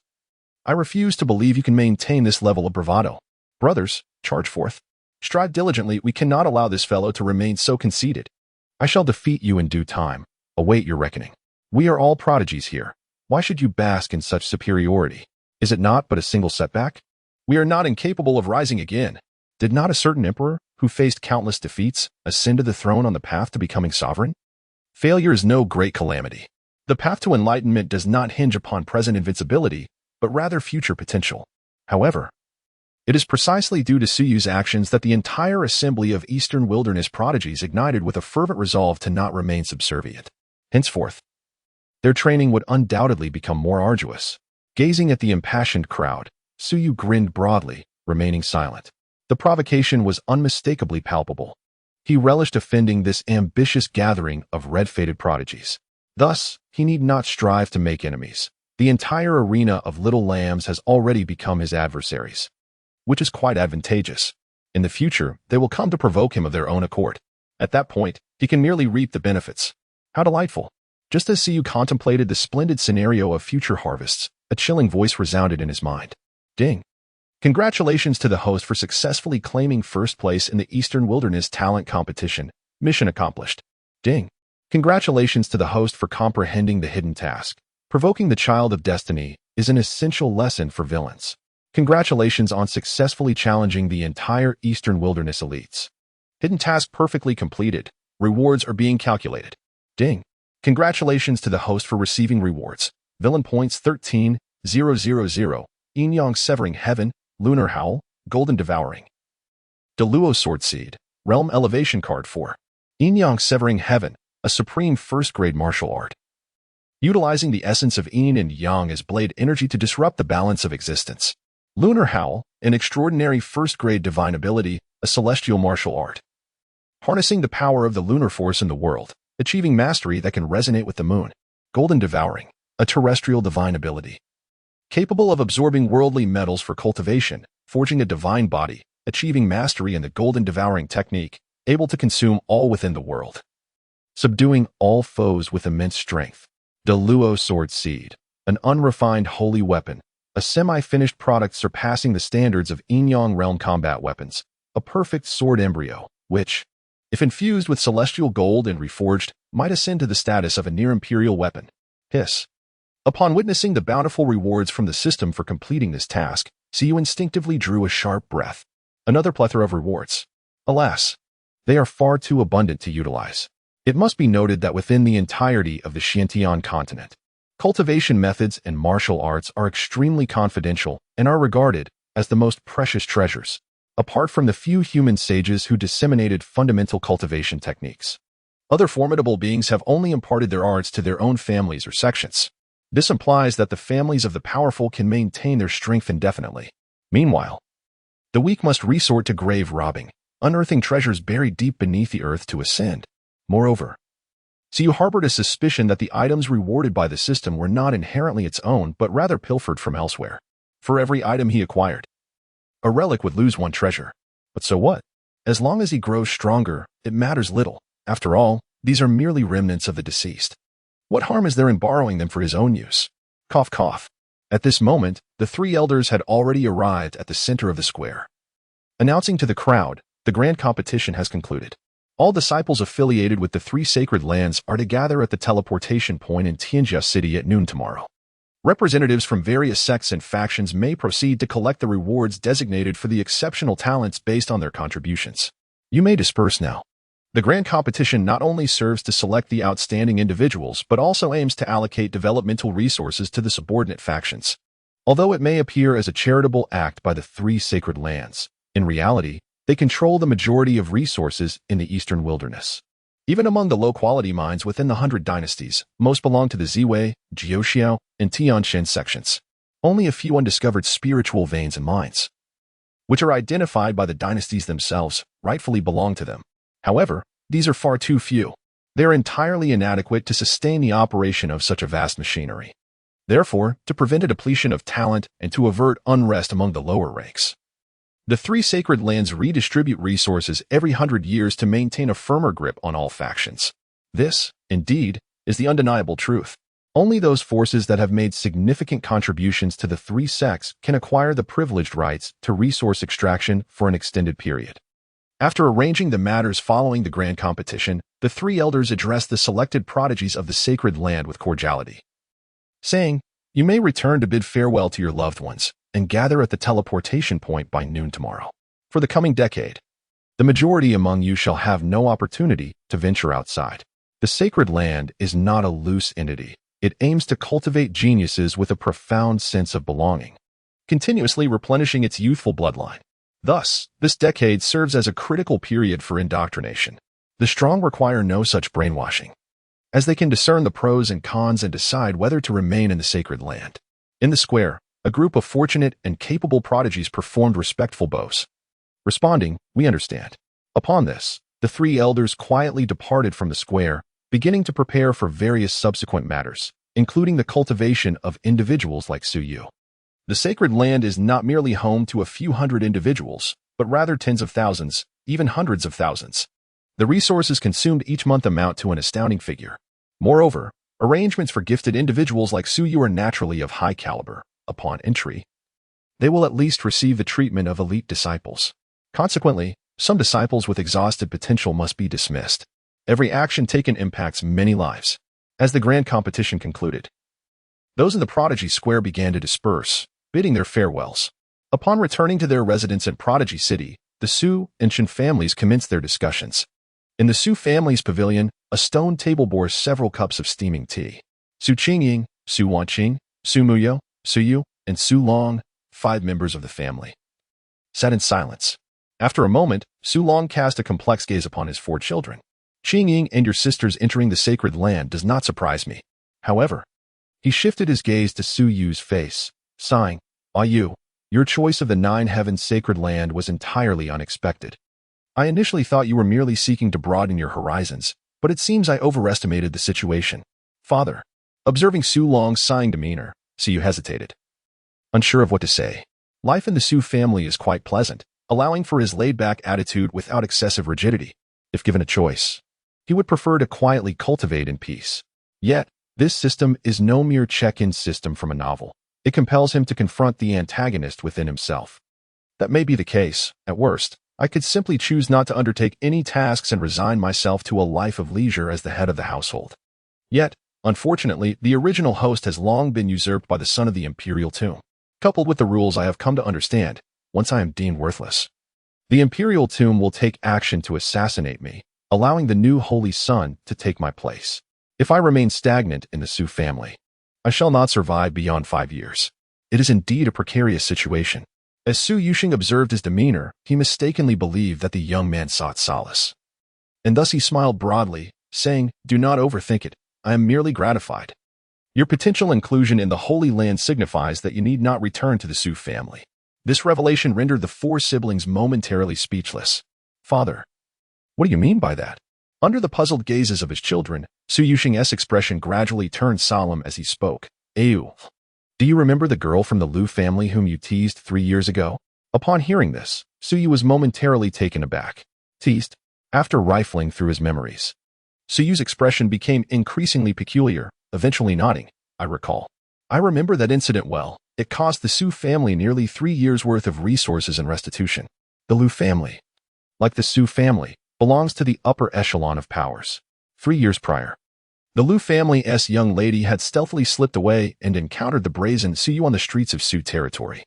I refuse to believe you can maintain this level of bravado. Brothers, charge forth. Strive diligently, we cannot allow this fellow to remain so conceited. I shall defeat you in due time. Await your reckoning. We are all prodigies here. Why should you bask in such superiority? Is it not but a single setback? We are not incapable of rising again. Did not a certain emperor, who faced countless defeats, ascend to the throne on the path to becoming sovereign? Failure is no great calamity. The path to enlightenment does not hinge upon present invincibility, but rather future potential. However, it is precisely due to Suyu's actions that the entire assembly of Eastern Wilderness prodigies ignited with a fervent resolve to not remain subservient. Henceforth, their training would undoubtedly become more arduous. Gazing at the impassioned crowd, Suyu grinned broadly, remaining silent. The provocation was unmistakably palpable. He relished offending this ambitious gathering of red-fated prodigies. Thus, he need not strive to make enemies. The entire arena of little lambs has already become his adversaries, which is quite advantageous. In the future, they will come to provoke him of their own accord. At that point, he can merely reap the benefits. How delightful! Just as Suyu contemplated the splendid scenario of future harvests, a chilling voice resounded in his mind. Ding! Congratulations to the host for successfully claiming first place in the Eastern Wilderness Talent Competition. Mission accomplished. Ding! Congratulations to the host for comprehending the hidden task. Provoking the child of destiny is an essential lesson for villains. Congratulations on successfully challenging the entire Eastern Wilderness elites. Hidden task perfectly completed. Rewards are being calculated. Ding! Congratulations to the host for receiving rewards. Villain points 13,000, Yin-Yang Severing Heaven, Lunar Howl, Golden Devouring. Deluo Sword Seed, Realm Elevation Card 4. Yin-Yang Severing Heaven, a supreme first-grade martial art. Utilizing the essence of Yin and Yang as blade energy to disrupt the balance of existence. Lunar Howl, an extraordinary first-grade divine ability, a celestial martial art. Harnessing the power of the lunar force in the world, achieving mastery that can resonate with the moon. Golden Devouring, a terrestrial divine ability. Capable of absorbing worldly metals for cultivation, forging a divine body, achieving mastery in the Golden Devouring technique, able to consume all within the world. Subduing all foes with immense strength. Deluo Sword Seed, an unrefined holy weapon, a semi-finished product surpassing the standards of Yin-Yang realm combat weapons, a perfect sword embryo, which, if infused with celestial gold and reforged, might ascend to the status of a near-imperial weapon. Hiss. Upon witnessing the bountiful rewards from the system for completing this task, Suyu instinctively drew a sharp breath. Another plethora of rewards. Alas, they are far too abundant to utilize. It must be noted that within the entirety of the Xiantian continent, cultivation methods and martial arts are extremely confidential and are regarded as the most precious treasures, apart from the few human sages who disseminated fundamental cultivation techniques. Other formidable beings have only imparted their arts to their own families or sections. This implies that the families of the powerful can maintain their strength indefinitely. Meanwhile, the weak must resort to grave robbing, unearthing treasures buried deep beneath the earth to ascend. Moreover, Suyu harbored a suspicion that the items rewarded by the system were not inherently its own but rather pilfered from elsewhere. For every item he acquired, a relic would lose one treasure. But so what? As long as he grows stronger, it matters little. After all, these are merely remnants of the deceased. What harm is there in borrowing them for his own use? Cough, cough. At this moment, the three elders had already arrived at the center of the square. Announcing to the crowd, the grand competition has concluded. All disciples affiliated with the three sacred lands are to gather at the teleportation point in Tianjia City at noon tomorrow. Representatives from various sects and factions may proceed to collect the rewards designated for the exceptional talents based on their contributions. You may disperse now. The grand competition not only serves to select the outstanding individuals but also aims to allocate developmental resources to the subordinate factions. Although it may appear as a charitable act by the three sacred lands, In reality, they control the majority of resources in the eastern wilderness. Even among the low-quality mines within the 100 dynasties, most belong to the Ziwei, Jiuxiao, and Tianshan sections. Only a few undiscovered spiritual veins and mines, which are identified by the dynasties themselves, rightfully belong to them. However, these are far too few. They are entirely inadequate to sustain the operation of such a vast machinery. Therefore, to prevent a depletion of talent and to avert unrest among the lower ranks, the three sacred lands redistribute resources every 100 years to maintain a firmer grip on all factions. This, indeed, is the undeniable truth. Only those forces that have made significant contributions to the three sects can acquire the privileged rights to resource extraction for an extended period. After arranging the matters following the grand competition, the three elders addressed the selected prodigies of the sacred land with cordiality, saying, "You may return to bid farewell to your loved ones and gather at the teleportation point by noon tomorrow. For the coming decade, the majority among you shall have no opportunity to venture outside. The sacred land is not a loose entity. It aims to cultivate geniuses with a profound sense of belonging, continuously replenishing its youthful bloodline. Thus, this decade serves as a critical period for indoctrination. The strong require no such brainwashing, as they can discern the pros and cons and decide whether to remain in the sacred land." In the square, a group of fortunate and capable prodigies performed respectful bows, responding, "We understand." Upon this, the three elders quietly departed from the square, beginning to prepare for various subsequent matters, including the cultivation of individuals like Su Yu. The sacred land is not merely home to a few hundred individuals, but rather tens of thousands, even hundreds of thousands. The resources consumed each month amount to an astounding figure. Moreover, arrangements for gifted individuals like Su Yu are naturally of high caliber. Upon entry, they will at least receive the treatment of elite disciples. Consequently, some disciples with exhausted potential must be dismissed. Every action taken impacts many lives. As the grand competition concluded, those in the Prodigy Square began to disperse, bidding their farewells. Upon returning to their residence in Prodigy City, the Su and Chen families commenced their discussions. In the Su family's pavilion, a stone table bore several cups of steaming tea. Su Qingying, Su Wanqing, Su Muyo, Su Yu, and Su Long, 5 members of the family, sat in silence. After a moment, Su Long cast a complex gaze upon his 4 children. "Qingying and your sisters entering the sacred land does not surprise me. However," he shifted his gaze to Su Yu's face, sighing, "Ah Yu, your choice of the 9 heavens sacred land was entirely unexpected. I initially thought you were merely seeking to broaden your horizons, but it seems I overestimated the situation." "Father." Observing Su Long's sighing demeanor, Su Yu hesitated, unsure of what to say. Life in the Su family is quite pleasant, allowing for his laid-back attitude without excessive rigidity. If given a choice, he would prefer to quietly cultivate in peace. Yet, this system is no mere check-in system from a novel. It compels him to confront the antagonist within himself. That may be the case. At worst, I could simply choose not to undertake any tasks and resign myself to a life of leisure as the head of the household. Yet, unfortunately, the original host has long been usurped by the son of the imperial tomb. Coupled with the rules I have come to understand, once I am deemed worthless, the imperial tomb will take action to assassinate me, allowing the new holy son to take my place. If I remain stagnant in the Su family, I shall not survive beyond 5 years. It is indeed a precarious situation. As Su Yuxing observed his demeanor, he mistakenly believed that the young man sought solace. And thus he smiled broadly, saying, "Do not overthink it. I am merely gratified. Your potential inclusion in the Holy Land signifies that you need not return to the Su family." This revelation rendered the 4 siblings momentarily speechless. "Father, what do you mean by that?" Under the puzzled gazes of his children, Su Yuxing's expression gradually turned solemn as he spoke. "Ayu, do you remember the girl from the Lu family whom you teased 3 years ago?" Upon hearing this, Su Yu was momentarily taken aback. Teased? After rifling through his memories, Su Yu's expression became increasingly peculiar, eventually nodding. "I recall. I remember that incident well. It cost the Su family nearly 3 years' worth of resources and restitution. The Lu family, like the Su family, belongs to the upper echelon of powers. 3 years prior, the Lu family's young lady had stealthily slipped away and encountered the brazen Su Yu on the streets of Su territory,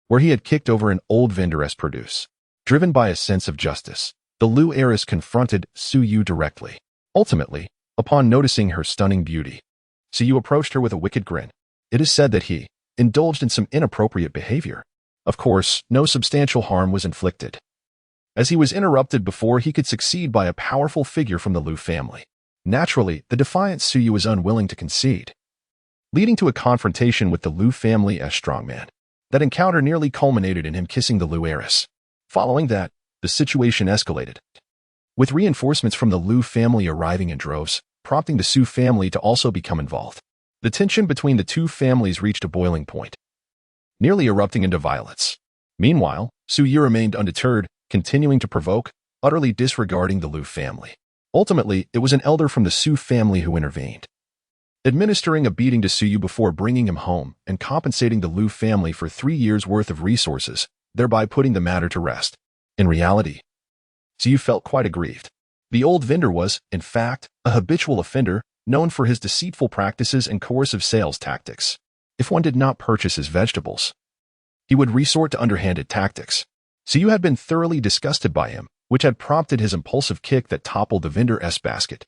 where he had kicked over an old vendor's produce. Driven by a sense of justice, the Lu heiress confronted Su Yu directly. Ultimately, upon noticing her stunning beauty, Su Yu approached her with a wicked grin. It is said that he indulged in some inappropriate behavior. Of course, no substantial harm was inflicted, as he was interrupted before he could succeed by a powerful figure from the Liu family. Naturally, the defiant Suyu was unwilling to concede, leading to a confrontation with the Liu family as strongman. That encounter nearly culminated in him kissing the Liu heiress. Following that, the situation escalated, with reinforcements from the Liu family arriving in droves, prompting the Su family to also become involved. The tension between the two families reached a boiling point, nearly erupting into violence. Meanwhile, Su Yu remained undeterred, continuing to provoke, utterly disregarding the Liu family. Ultimately, it was an elder from the Su family who intervened, administering a beating to Su Yu before bringing him home and compensating the Liu family for 3 years' worth of resources, thereby putting the matter to rest. In reality, Su Yu felt quite aggrieved. The old vendor was, in fact, a habitual offender, known for his deceitful practices and coercive sales tactics. If one did not purchase his vegetables, he would resort to underhanded tactics. Su Yu had been thoroughly disgusted by him, which had prompted his impulsive kick that toppled the vendor's basket.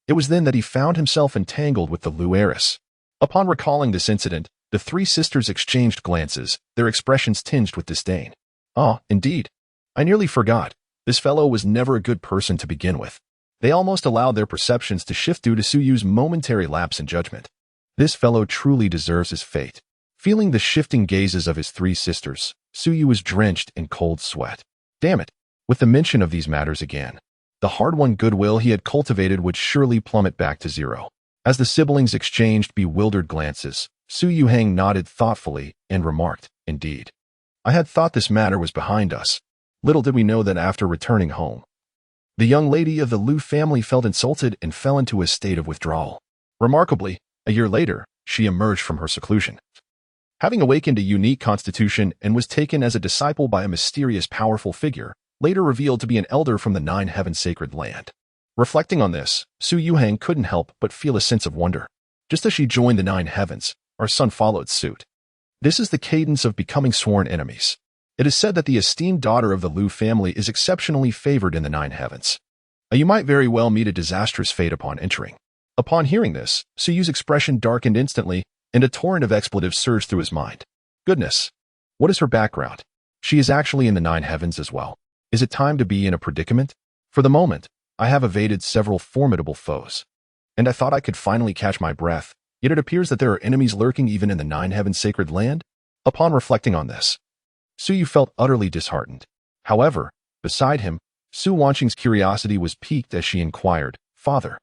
It was then that he found himself entangled with the Liu heiress. Upon recalling this incident, the three sisters exchanged glances, their expressions tinged with disdain. Ah, indeed. I nearly forgot. This fellow was never a good person to begin with. They almost allowed their perceptions to shift due to Su Yu's momentary lapse in judgment. This fellow truly deserves his fate. Feeling the shifting gazes of his three sisters, Su Yu was drenched in cold sweat. Damn it. With the mention of these matters again, the hard-won goodwill he had cultivated would surely plummet back to zero. As the siblings exchanged bewildered glances, Su Yuhang nodded thoughtfully and remarked, "Indeed. I had thought this matter was behind us. Little did we know that after returning home, the young lady of the Liu family felt insulted and fell into a state of withdrawal. Remarkably, a year later, she emerged from her seclusion, having awakened a unique constitution and was taken as a disciple by a mysterious powerful figure, later revealed to be an elder from the 9 heaven sacred land." Reflecting on this, Su Yuhang couldn't help but feel a sense of wonder. Just as she joined the 9 heavens, our son followed suit. This is the cadence of becoming sworn enemies. It is said that the esteemed daughter of the Liu family is exceptionally favored in the 9 heavens. You might very well meet a disastrous fate upon entering. Upon hearing this, Su Yu's expression darkened instantly, and a torrent of expletives surged through his mind. Goodness! What is her background? She is actually in the 9 heavens as well. Is it time to be in a predicament? For the moment, I have evaded several formidable foes, and I thought I could finally catch my breath, yet it appears that there are enemies lurking even in the 9 heaven sacred land? Upon reflecting on this, Su Yu felt utterly disheartened. However, beside him, Su Wanqing's curiosity was piqued as she inquired, "Father,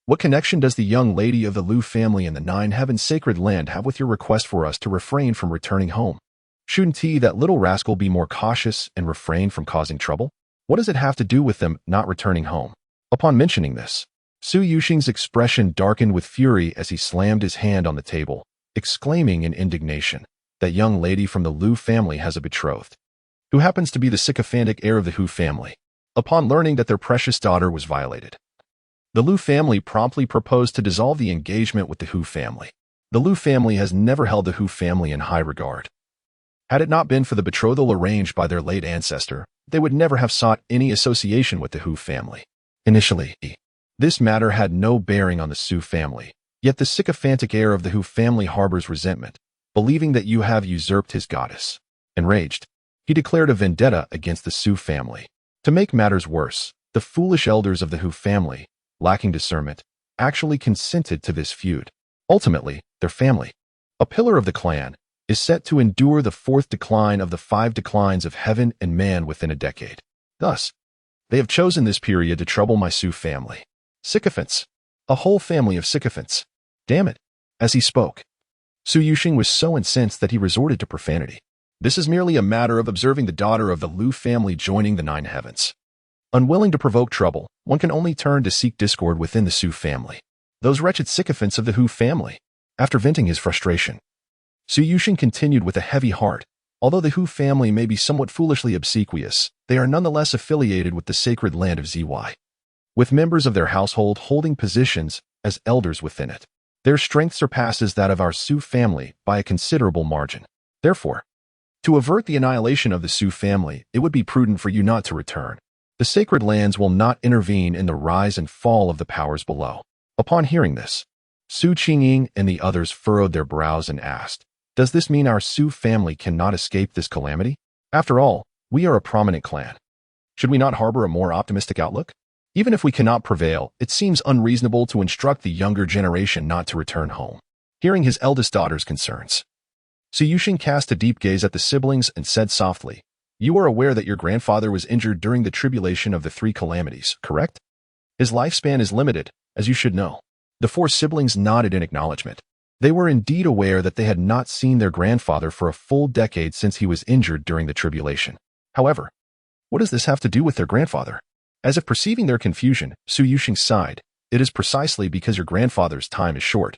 what connection does the young lady of the Liu family in the 9 heaven sacred land have with your request for us to refrain from returning home? Shouldn't that little rascal be more cautious and refrain from causing trouble? What does it have to do with them not returning home?" Upon mentioning this, Su Yuxing's expression darkened with fury as he slammed his hand on the table, exclaiming in indignation, "That young lady from the Liu family has a betrothed, who happens to be the sycophantic heir of the Hu family." Upon learning that their precious daughter was violated, the Liu family promptly proposed to dissolve the engagement with the Hu family. The Liu family has never held the Hu family in high regard. Had it not been for the betrothal arranged by their late ancestor, they would never have sought any association with the Hu family. Initially, this matter had no bearing on the Su family, yet the sycophantic heir of the Hu family harbors resentment, believing that you have usurped his goddess. Enraged, he declared a vendetta against the Su family. To make matters worse, the foolish elders of the Hu family, lacking discernment, actually consented to this feud. Ultimately, their family, a pillar of the clan, is set to endure the 4th decline of the 5 declines of heaven and man within a decade. Thus, they have chosen this period to trouble my Su family. Sycophants. A whole family of sycophants. Damn it. As he spoke, Su Yuxing was so incensed that he resorted to profanity. This is merely a matter of observing the daughter of the Liu family joining the 9 heavens. Unwilling to provoke trouble, one can only turn to seek discord within the Su family. Those wretched sycophants of the Hu family. After venting his frustration, Su Yuxing continued with a heavy heart. Although the Hu family may be somewhat foolishly obsequious, they are nonetheless affiliated with the sacred land of ZY, with members of their household holding positions as elders within it. Their strength surpasses that of our Su family by a considerable margin. Therefore, to avert the annihilation of the Su family, it would be prudent for you not to return. The sacred lands will not intervene in the rise and fall of the powers below. Upon hearing this, Su Qingying and the others furrowed their brows and asked, Does this mean our Su family cannot escape this calamity? After all, we are a prominent clan. Should we not harbor a more optimistic outlook? Even if we cannot prevail, it seems unreasonable to instruct the younger generation not to return home. Hearing his eldest daughter's concerns, Su Yuxing cast a deep gaze at the siblings and said softly, "You are aware that your grandfather was injured during the tribulation of the three calamities, correct? His lifespan is limited, as you should know." The four siblings nodded in acknowledgement. They were indeed aware that they had not seen their grandfather for a full decade since he was injured during the tribulation. However, what does this have to do with their grandfather? As if perceiving their confusion, Su Yuxing sighed. "It is precisely because your grandfather's time is short,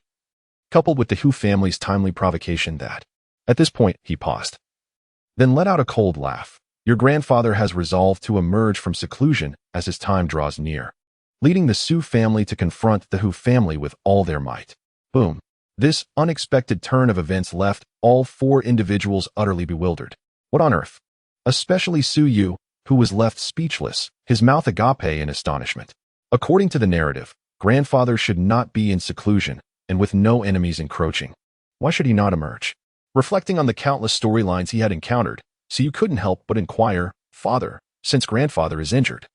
coupled with the Hu family's timely provocation that—" At this point, he paused, then let out a cold laugh. "Your grandfather has resolved to emerge from seclusion as his time draws near, leading the Su family to confront the Hu family with all their might." Boom. This unexpected turn of events left all four individuals utterly bewildered. What on earth? Especially Su Yu, who was left speechless, his mouth agape in astonishment. According to the narrative, grandfather should not be in seclusion and with no enemies encroaching. Why should he not emerge? Reflecting on the countless storylines he had encountered, Su Yu couldn't help but inquire, "Father, since grandfather is injured,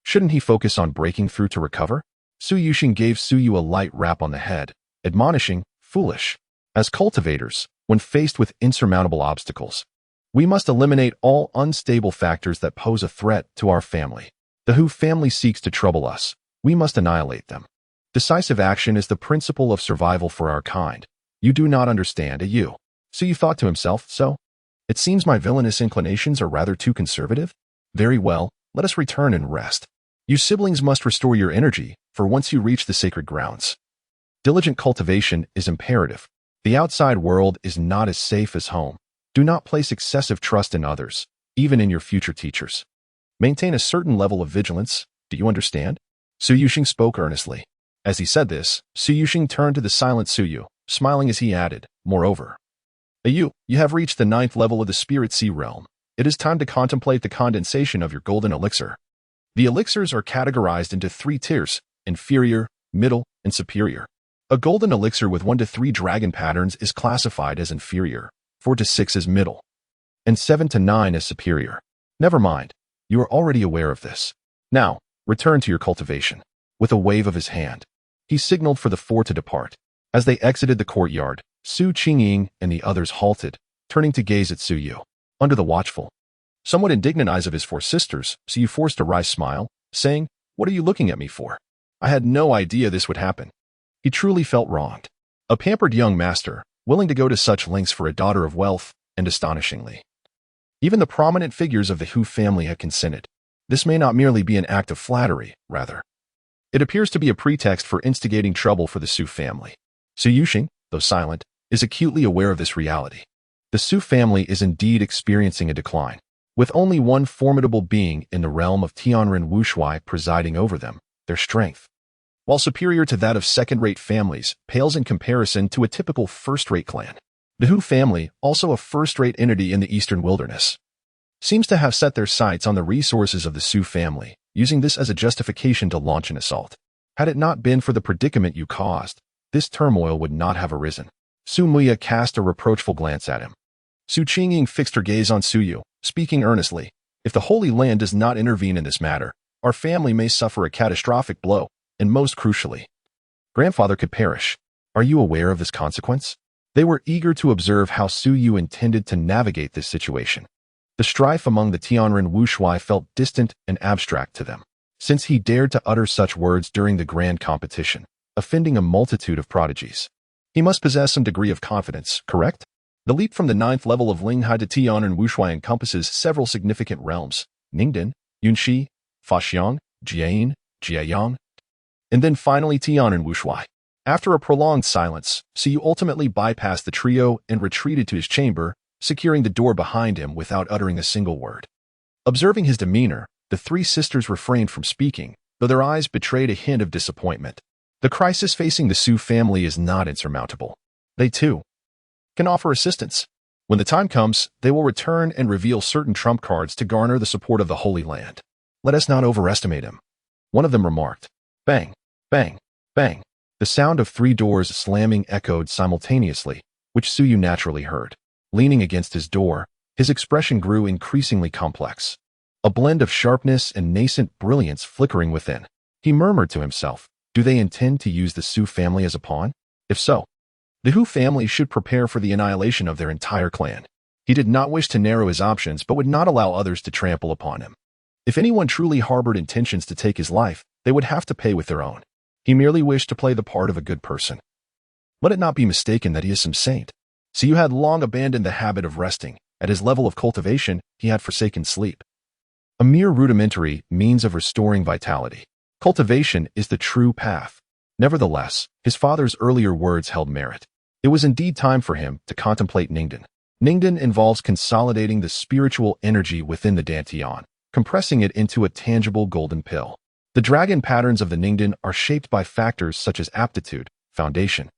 shouldn't he focus on breaking through to recover?" Su Yuxing gave Su Yu a light rap on the head, admonishing, "Foolish. As cultivators, when faced with insurmountable obstacles, we must eliminate all unstable factors that pose a threat to our family. The Hu family seeks to trouble us. We must annihilate them. Decisive action is the principle of survival for our kind. You do not understand, you." Su Yu thought to himself, "So? It seems my villainous inclinations are rather too conservative? Very well, let us return and rest. You siblings must restore your energy, for once you reach the sacred grounds, diligent cultivation is imperative. The outside world is not as safe as home. Do not place excessive trust in others, even in your future teachers. Maintain a certain level of vigilance, do you understand?" Su Yuxing spoke earnestly. As he said this, Su Yuxing turned to the silent Su Yu, smiling as he added, "Moreover, you have reached the 9th level of the Spirit Sea realm. It is time to contemplate the condensation of your golden elixir." The elixirs are categorized into 3 tiers, inferior, middle, and superior. A golden elixir with 1 to 3 dragon patterns is classified as inferior, 4 to 6 as middle, and 7 to 9 as superior. Never mind, you are already aware of this. Now, return to your cultivation. With a wave of his hand, he signaled for the 4 to depart. As they exited the courtyard, Su Qingying and the others halted, turning to gaze at Su Yu. Under the watchful, somewhat indignant eyes of his 4 sisters, Su Yu forced a wry smile, saying, "What are you looking at me for? I had no idea this would happen." He truly felt wronged. A pampered young master, willing to go to such lengths for a daughter of wealth, and astonishingly, even the prominent figures of the Hu family had consented. This may not merely be an act of flattery, rather, it appears to be a pretext for instigating trouble for the Su family. Su Yuxing, though silent, is acutely aware of this reality. The Su family is indeed experiencing a decline, with only one formidable being in the realm of Tianren Wushuai presiding over them. Their strength, while superior to that of second-rate families, pales in comparison to a typical first-rate clan. The Hu family, also a first-rate entity in the eastern wilderness, seems to have set their sights on the resources of the Su family, using this as a justification to launch an assault. Had it not been for the predicament you caused, this turmoil would not have arisen. Su Muya cast a reproachful glance at him. Su Qingying fixed her gaze on Su Yu, speaking earnestly. "If the Holy Land does not intervene in this matter, our family may suffer a catastrophic blow, and most crucially, grandfather could perish. Are you aware of this consequence?" They were eager to observe how Su Yu intended to navigate this situation. The strife among the Tianren Wushuai felt distant and abstract to them, since he dared to utter such words during the grand competition, offending a multitude of prodigies. He must possess some degree of confidence, correct? The leap from the 9th level of Linghai to Tianren Wushuai encompasses several significant realms: Ningdan, Yunxi, Faxiang, Jiayin, Jiayang, and then finally Tianren Wushuai. After a prolonged silence, Su Yu ultimately bypassed the trio and retreated to his chamber, securing the door behind him without uttering a single word. Observing his demeanor, the 3 sisters refrained from speaking, though their eyes betrayed a hint of disappointment. The crisis facing the Su family is not insurmountable. They, too, can offer assistance. When the time comes, they will return and reveal certain trump cards to garner the support of the Holy Land. Let us not overestimate him. One of them remarked. Bang, bang, bang. The sound of 3 doors slamming echoed simultaneously, which Suyu naturally heard. Leaning against his door, his expression grew increasingly complex, a blend of sharpness and nascent brilliance flickering within. He murmured to himself, do they intend to use the Su family as a pawn? If so, the Hu family should prepare for the annihilation of their entire clan. He did not wish to narrow his options but would not allow others to trample upon him. If anyone truly harbored intentions to take his life, they would have to pay with their own. He merely wished to play the part of a good person. Let it not be mistaken that he is some saint. Suyu had long abandoned the habit of resting. At his level of cultivation, he had forsaken sleep, a mere rudimentary means of restoring vitality. Cultivation is the true path. Nevertheless, his father's earlier words held merit. It was indeed time for him to contemplate Ningden. Ningden involves consolidating the spiritual energy within the Dantian, compressing it into a tangible golden pill. The dragon patterns of the Ningden are shaped by factors such as aptitude, foundation,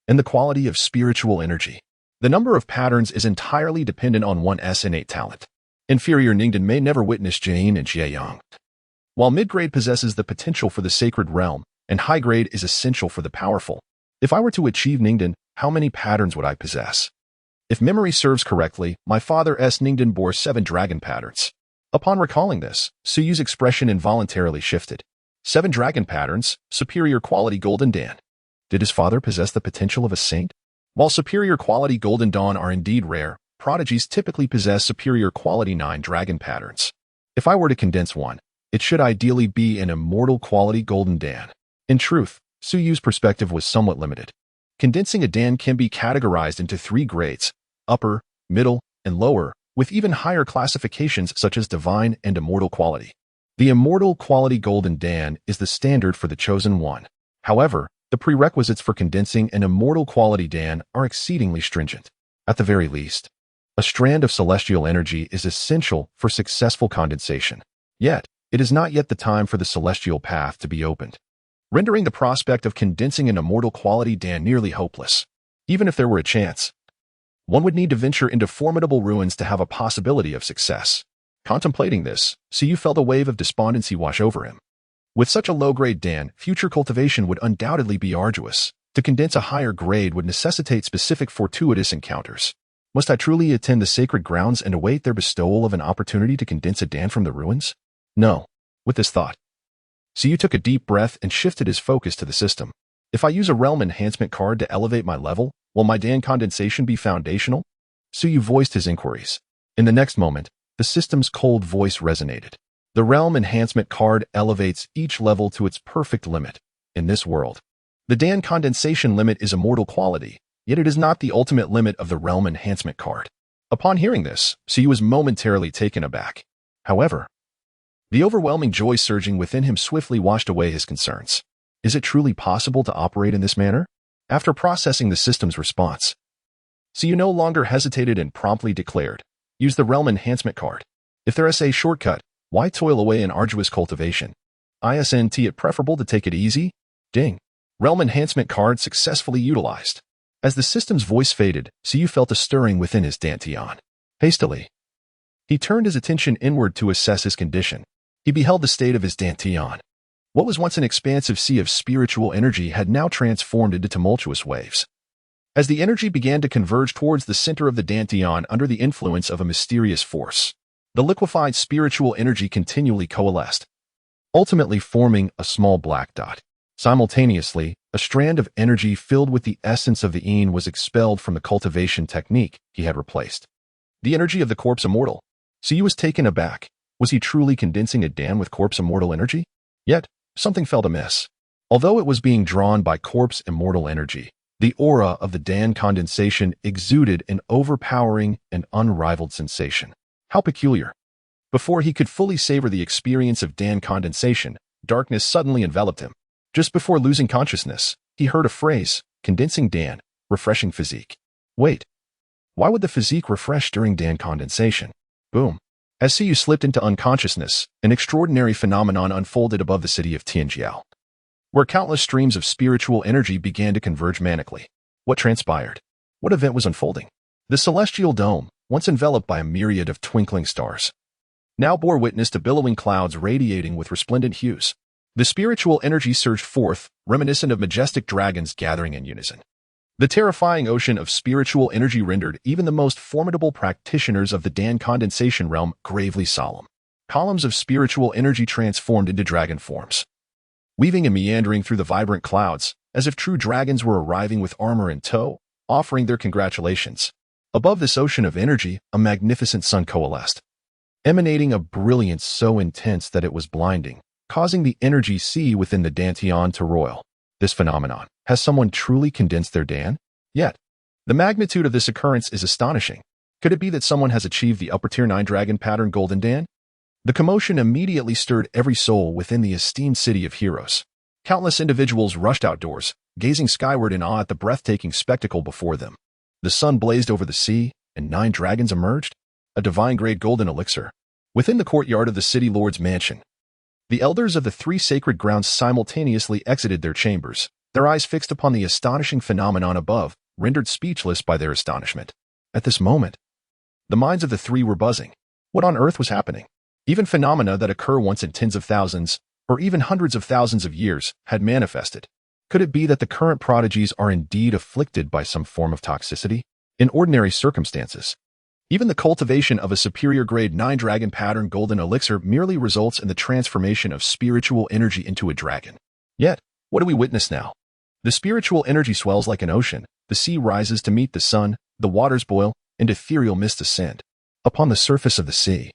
and the quality of spiritual energy. The number of patterns is entirely dependent on one's innate talent. Inferior Ningden may never witness Jin and Jieyang, while mid-grade possesses the potential for the sacred realm, and high-grade is essential for the powerful. If I were to achieve Ningden, how many patterns would I possess? If memory serves correctly, my father's Ningden bore 7 dragon patterns. Upon recalling this, Suyu's expression involuntarily shifted. 7 dragon patterns, superior quality golden Dan. Did his father possess the potential of a saint? While superior quality golden dawn are indeed rare, prodigies typically possess superior quality 9 dragon patterns. If I were to condense one, it should ideally be an immortal quality golden Dan. In truth, Suyu's perspective was somewhat limited. Condensing a Dan can be categorized into 3 grades, upper, middle, and lower, with even higher classifications such as divine and immortal quality. The immortal quality golden Dan is the standard for the chosen one. However, the prerequisites for condensing an immortal quality Dan are exceedingly stringent. At the very least, a strand of celestial energy is essential for successful condensation. Yet, it is not yet the time for the celestial path to be opened, rendering the prospect of condensing an immortal quality Dan nearly hopeless. Even if there were a chance, one would need to venture into formidable ruins to have a possibility of success. Contemplating this, Suyu felt a wave of despondency wash over him. With such a low-grade Dan, future cultivation would undoubtedly be arduous. To condense a higher grade would necessitate specific fortuitous encounters. Must I truly attend the sacred grounds and await their bestowal of an opportunity to condense a Dan from the ruins? No. With this thought, Suyu took a deep breath and shifted his focus to the system. If I use a realm enhancement card to elevate my level, will my Dan condensation be foundational? Suyu voiced his inquiries. In the next moment, the system's cold voice resonated. The realm enhancement card elevates each level to its perfect limit. In this world, the Dan condensation limit is immortal quality, yet it is not the ultimate limit of the realm enhancement card. Upon hearing this, Suyu was momentarily taken aback. However, the overwhelming joy surging within him swiftly washed away his concerns. Is it truly possible to operate in this manner? After processing the system's response, Suyu no longer hesitated and promptly declared, use the realm enhancement card. If there is a shortcut, why toil away in arduous cultivation? Isn't it preferable to take it easy? Ding. Realm enhancement card successfully utilized. As the system's voice faded, Suyu felt a stirring within his dantian. Hastily, he turned his attention inward to assess his condition. He beheld the state of his dantian. What was once an expansive sea of spiritual energy had now transformed into tumultuous waves. As the energy began to converge towards the center of the dantian under the influence of a mysterious force, the liquefied spiritual energy continually coalesced, ultimately forming a small black dot. Simultaneously, a strand of energy filled with the essence of the Een was expelled from the cultivation technique he had replaced. The energy of the corpse immortal. Suyu was taken aback. Was he truly condensing a Dan with corpse immortal energy? Yet, something felt amiss. Although it was being drawn by corpse immortal energy, the aura of the Dan condensation exuded an overpowering and unrivaled sensation. How peculiar. Before he could fully savor the experience of Dan condensation, darkness suddenly enveloped him. Just before losing consciousness, he heard a phrase, condensing Dan, refreshing physique. Wait. Why would the physique refresh during Dan condensation? Boom. As Suyu slipped into unconsciousness, an extraordinary phenomenon unfolded above the city of Tianjiao, where countless streams of spiritual energy began to converge manically. What transpired? What event was unfolding? The celestial dome, once enveloped by a myriad of twinkling stars, now bore witness to billowing clouds radiating with resplendent hues. The spiritual energy surged forth, reminiscent of majestic dragons gathering in unison. The terrifying ocean of spiritual energy rendered even the most formidable practitioners of the Dan condensation realm gravely solemn. Columns of spiritual energy transformed into dragon forms, weaving and meandering through the vibrant clouds, as if true dragons were arriving with armor in tow, offering their congratulations. Above this ocean of energy, a magnificent sun coalesced, emanating a brilliance so intense that it was blinding, causing the energy sea within the Danteon to roil. This phenomenon. Has someone truly condensed their Dan? Yet, the magnitude of this occurrence is astonishing. Could it be that someone has achieved the upper tier 9 dragon pattern golden Dan? The commotion immediately stirred every soul within the esteemed city of heroes. Countless individuals rushed outdoors, gazing skyward in awe at the breathtaking spectacle before them. The sun blazed over the sea, and 9 dragons emerged, a divine-grade golden elixir. Within the courtyard of the city lord's mansion, the elders of the 3 sacred grounds simultaneously exited their chambers, their eyes fixed upon the astonishing phenomenon above, rendered speechless by their astonishment. At this moment, the minds of the 3 were buzzing. What on earth was happening? Even phenomena that occur once in tens of thousands, or even hundreds of thousands of years, had manifested. Could it be that the current prodigies are indeed afflicted by some form of toxicity? In ordinary circumstances, even the cultivation of a superior grade 9 dragon pattern golden elixir merely results in the transformation of spiritual energy into a dragon. Yet, what do we witness now? The spiritual energy swells like an ocean, the sea rises to meet the sun, the waters boil, and ethereal mists ascend. Upon the surface of the sea,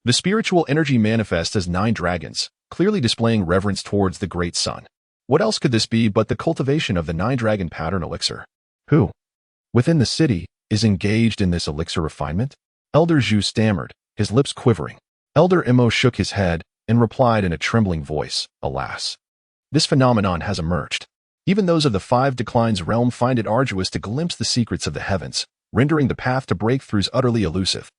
the spiritual energy manifests as 9 dragons, clearly displaying reverence towards the great sun. What else could this be but the cultivation of the 9 dragon pattern elixir? Who, within the city, is engaged in this elixir refinement? Elder Zhu stammered, his lips quivering. Elder Imo shook his head and replied in a trembling voice, "Alas, this phenomenon has emerged. Even those of the 5 declines realm find it arduous to glimpse the secrets of the heavens, rendering the path to breakthroughs utterly elusive.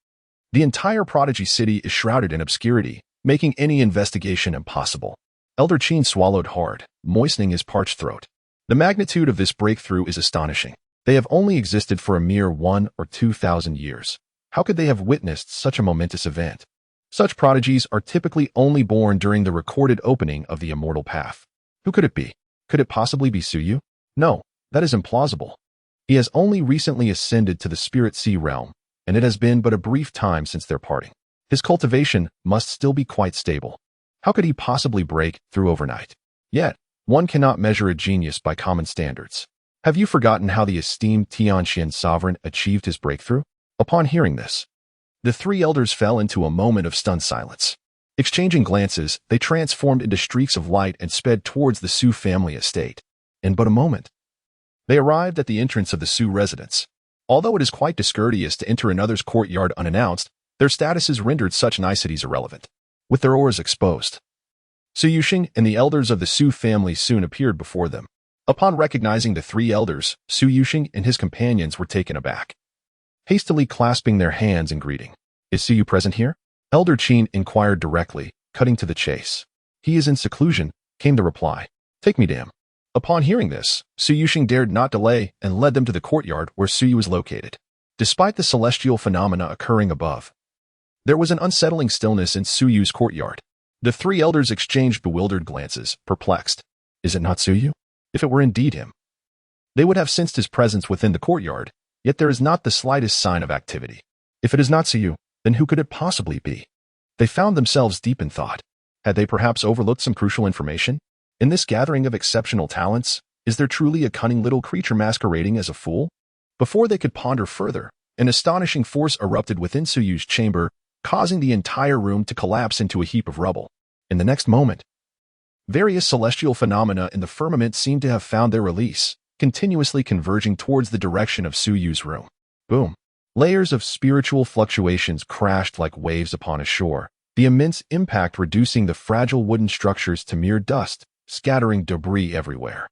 The entire prodigy city is shrouded in obscurity, making any investigation impossible." Elder Qin swallowed hard, moistening his parched throat. The magnitude of this breakthrough is astonishing. They have only existed for a mere 1 or 2,000 years. How could they have witnessed such a momentous event? Such prodigies are typically only born during the recorded opening of the immortal path. Who could it be? Could it possibly be Suyu? No, that is implausible. He has only recently ascended to the spirit sea realm, and it has been but a brief time since their parting. His cultivation must still be quite stable. How could he possibly break through overnight? Yet, one cannot measure a genius by common standards. Have you forgotten how the esteemed Tianxian sovereign achieved his breakthrough? Upon hearing this, the 3 elders fell into a moment of stunned silence. Exchanging glances, they transformed into streaks of light and sped towards the Su family estate. In but a moment, they arrived at the entrance of the Su residence. Although it is quite discourteous to enter another's courtyard unannounced, their statuses rendered such niceties irrelevant. With their oars exposed, Su Yuxing and the elders of the Su family soon appeared before them. Upon recognizing the 3 elders, Su Yuxing and his companions were taken aback, hastily clasping their hands in greeting. "Is Su Yu present here?" Elder Qin inquired directly, cutting to the chase. "He is in seclusion," came the reply. "Take me to him." Upon hearing this, Su Yuxing dared not delay and led them to the courtyard where Su Yu was located. Despite the celestial phenomena occurring above, there was an unsettling stillness in Su Yu's courtyard. The 3 elders exchanged bewildered glances, perplexed. Is it not Su Yu? If it were indeed him, they would have sensed his presence within the courtyard, yet there is not the slightest sign of activity. If it is not Su Yu, then who could it possibly be? They found themselves deep in thought. Had they perhaps overlooked some crucial information? In this gathering of exceptional talents, is there truly a cunning little creature masquerading as a fool? Before they could ponder further, an astonishing force erupted within Su Yu's chamber, causing the entire room to collapse into a heap of rubble. In the next moment, various celestial phenomena in the firmament seemed to have found their release, continuously converging towards the direction of Su Yu's room. Boom. Layers of spiritual fluctuations crashed like waves upon a shore, the immense impact reducing the fragile wooden structures to mere dust, scattering debris everywhere.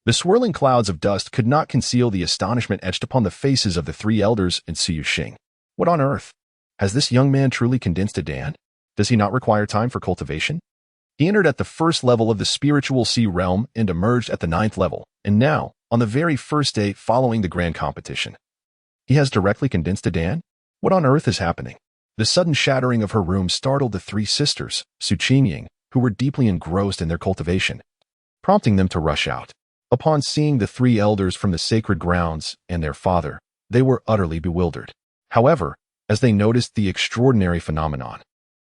The swirling clouds of dust could not conceal the astonishment etched upon the faces of the 3 elders and Su Yuxing. What on earth? Has this young man truly condensed a Dan? Does he not require time for cultivation? He entered at the 1st level of the spiritual sea realm and emerged at the 9th level, and now, on the very first day following the grand competition, he has directly condensed a Dan? What on earth is happening? The sudden shattering of her room startled the 3 sisters, Su Qingying, who were deeply engrossed in their cultivation, prompting them to rush out. Upon seeing the three elders from the sacred grounds and their father, they were utterly bewildered. However, as they noticed the extraordinary phenomenon,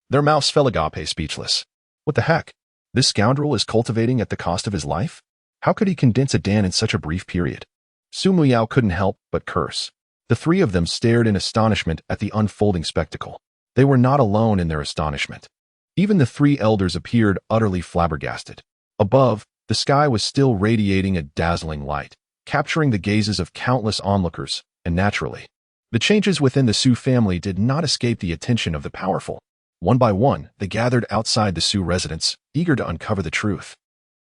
their mouths fell agape speechless. What the heck? This scoundrel is cultivating at the cost of his life? How could he condense a Dan in such a brief period? Su Muyao couldn't help but curse. The three of them stared in astonishment at the unfolding spectacle. They were not alone in their astonishment. Even the three elders appeared utterly flabbergasted. Above, the sky was still radiating a dazzling light, capturing the gazes of countless onlookers, and naturally, the changes within the Su family did not escape the attention of the powerful. One by one, they gathered outside the Su residence, eager to uncover the truth.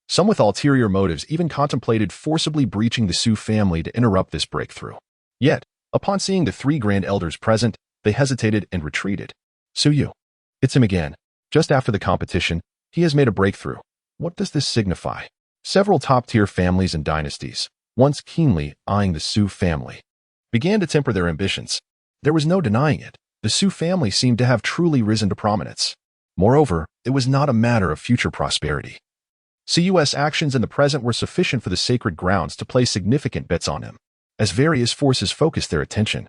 Some with ulterior motives even contemplated forcibly breaching the Su family to interrupt this breakthrough. Yet, upon seeing the three grand elders present, they hesitated and retreated. Su Yu. It's him again. Just after the competition, he has made a breakthrough. What does this signify? Several top-tier families and dynasties, once keenly eyeing the Su family, began to temper their ambitions. There was no denying it. The Su family seemed to have truly risen to prominence. Moreover, it was not a matter of future prosperity. Su's actions in the present were sufficient for the sacred grounds to place significant bets on him. As various forces focused their attention,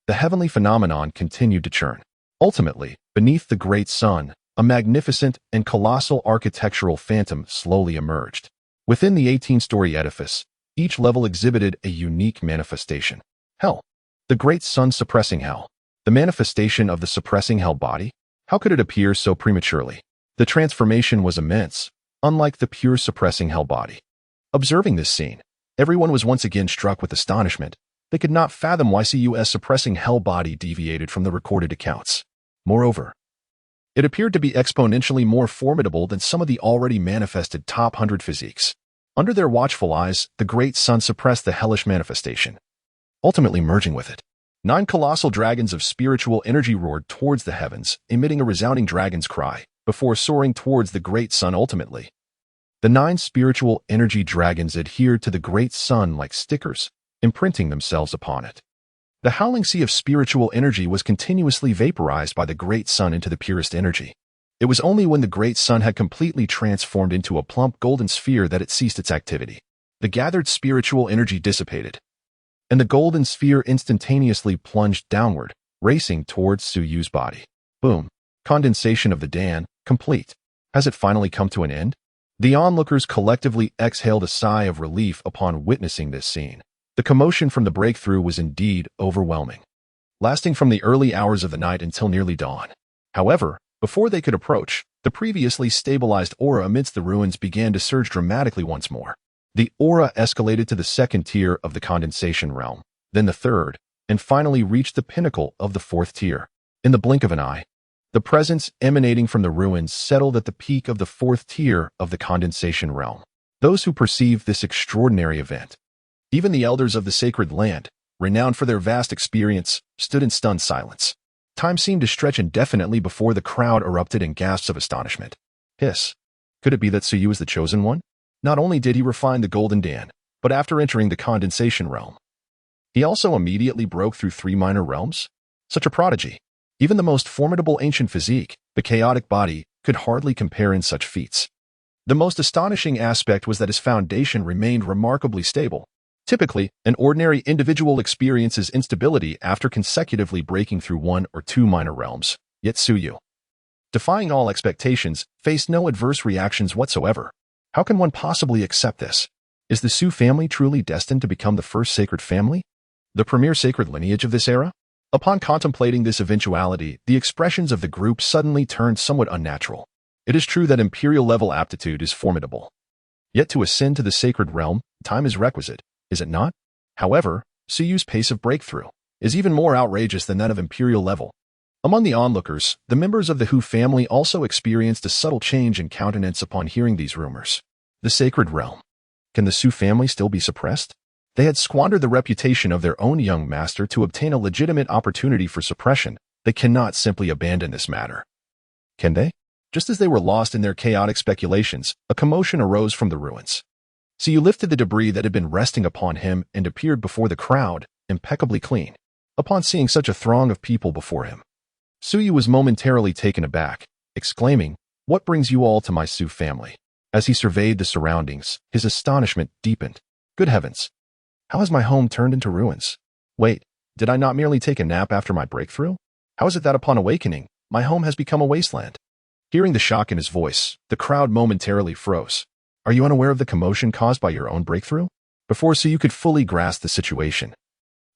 the heavenly phenomenon continued to churn. Ultimately, beneath the great sun, a magnificent and colossal architectural phantom slowly emerged. Within the 18-story edifice, each level exhibited a unique manifestation. Hell. The great sun suppressing hell. The manifestation of the suppressing hell body? How could it appear so prematurely? The transformation was immense, unlike the pure suppressing hell body. Observing this scene, everyone was once again struck with astonishment. They could not fathom why Cu's suppressing hell body deviated from the recorded accounts. Moreover, it appeared to be exponentially more formidable than some of the already manifested top 100 physiques. Under their watchful eyes, the great sun suppressed the hellish manifestation, ultimately merging with it. 9 colossal dragons of spiritual energy roared towards the heavens, emitting a resounding dragon's cry, before soaring towards the great sun ultimately. The 9 spiritual energy dragons adhered to the great sun like stickers, imprinting themselves upon it. The howling sea of spiritual energy was continuously vaporized by the great sun into the purest energy. It was only when the great sun had completely transformed into a plump golden sphere that it ceased its activity. The gathered spiritual energy dissipated, and the golden sphere instantaneously plunged downward, racing towards Su Yu's body. Boom. Condensation of the Dan, complete. Has it finally come to an end? The onlookers collectively exhaled a sigh of relief upon witnessing this scene. The commotion from the breakthrough was indeed overwhelming, lasting from the early hours of the night until nearly dawn. However, before they could approach, the previously stabilized aura amidst the ruins began to surge dramatically once more. The aura escalated to the second tier of the condensation realm, then the third, and finally reached the pinnacle of the fourth tier. In the blink of an eye, the presence emanating from the ruins settled at the peak of the fourth tier of the condensation realm. Those who perceived this extraordinary event, even the elders of the sacred land, renowned for their vast experience, stood in stunned silence. Time seemed to stretch indefinitely before the crowd erupted in gasps of astonishment. Hiss. Could it be that Su was the chosen one? Not only did he refine the Golden Dan, but after entering the condensation realm, he also immediately broke through 3 minor realms? Such a prodigy. Even the most formidable ancient physique, the chaotic body, could hardly compare in such feats. The most astonishing aspect was that his foundation remained remarkably stable. Typically, an ordinary individual experiences instability after consecutively breaking through 1 or 2 minor realms. Yet Su Yu, defying all expectations, faced no adverse reactions whatsoever. How can one possibly accept this? Is the Su family truly destined to become the first sacred family? The premier sacred lineage of this era? Upon contemplating this eventuality, the expressions of the group suddenly turned somewhat unnatural. It is true that imperial-level aptitude is formidable. Yet to ascend to the sacred realm, time is requisite, is it not? However, Su Yu's pace of breakthrough is even more outrageous than that of imperial level. Among the onlookers, the members of the Hu family also experienced a subtle change in countenance upon hearing these rumors. The sacred realm. Can the Su family still be suppressed? They had squandered the reputation of their own young master to obtain a legitimate opportunity for suppression. They cannot simply abandon this matter. Can they? Just as they were lost in their chaotic speculations, a commotion arose from the ruins. Su Yu lifted the debris that had been resting upon him and appeared before the crowd, impeccably clean. Upon seeing such a throng of people before him, Su Yu was momentarily taken aback, exclaiming, "What brings you all to my Su family?" As he surveyed the surroundings, his astonishment deepened. Good heavens! How has my home turned into ruins? Wait, did I not merely take a nap after my breakthrough? How is it that upon awakening, my home has become a wasteland? Hearing the shock in his voice, the crowd momentarily froze. Are you unaware of the commotion caused by your own breakthrough? Before you could fully grasp the situation,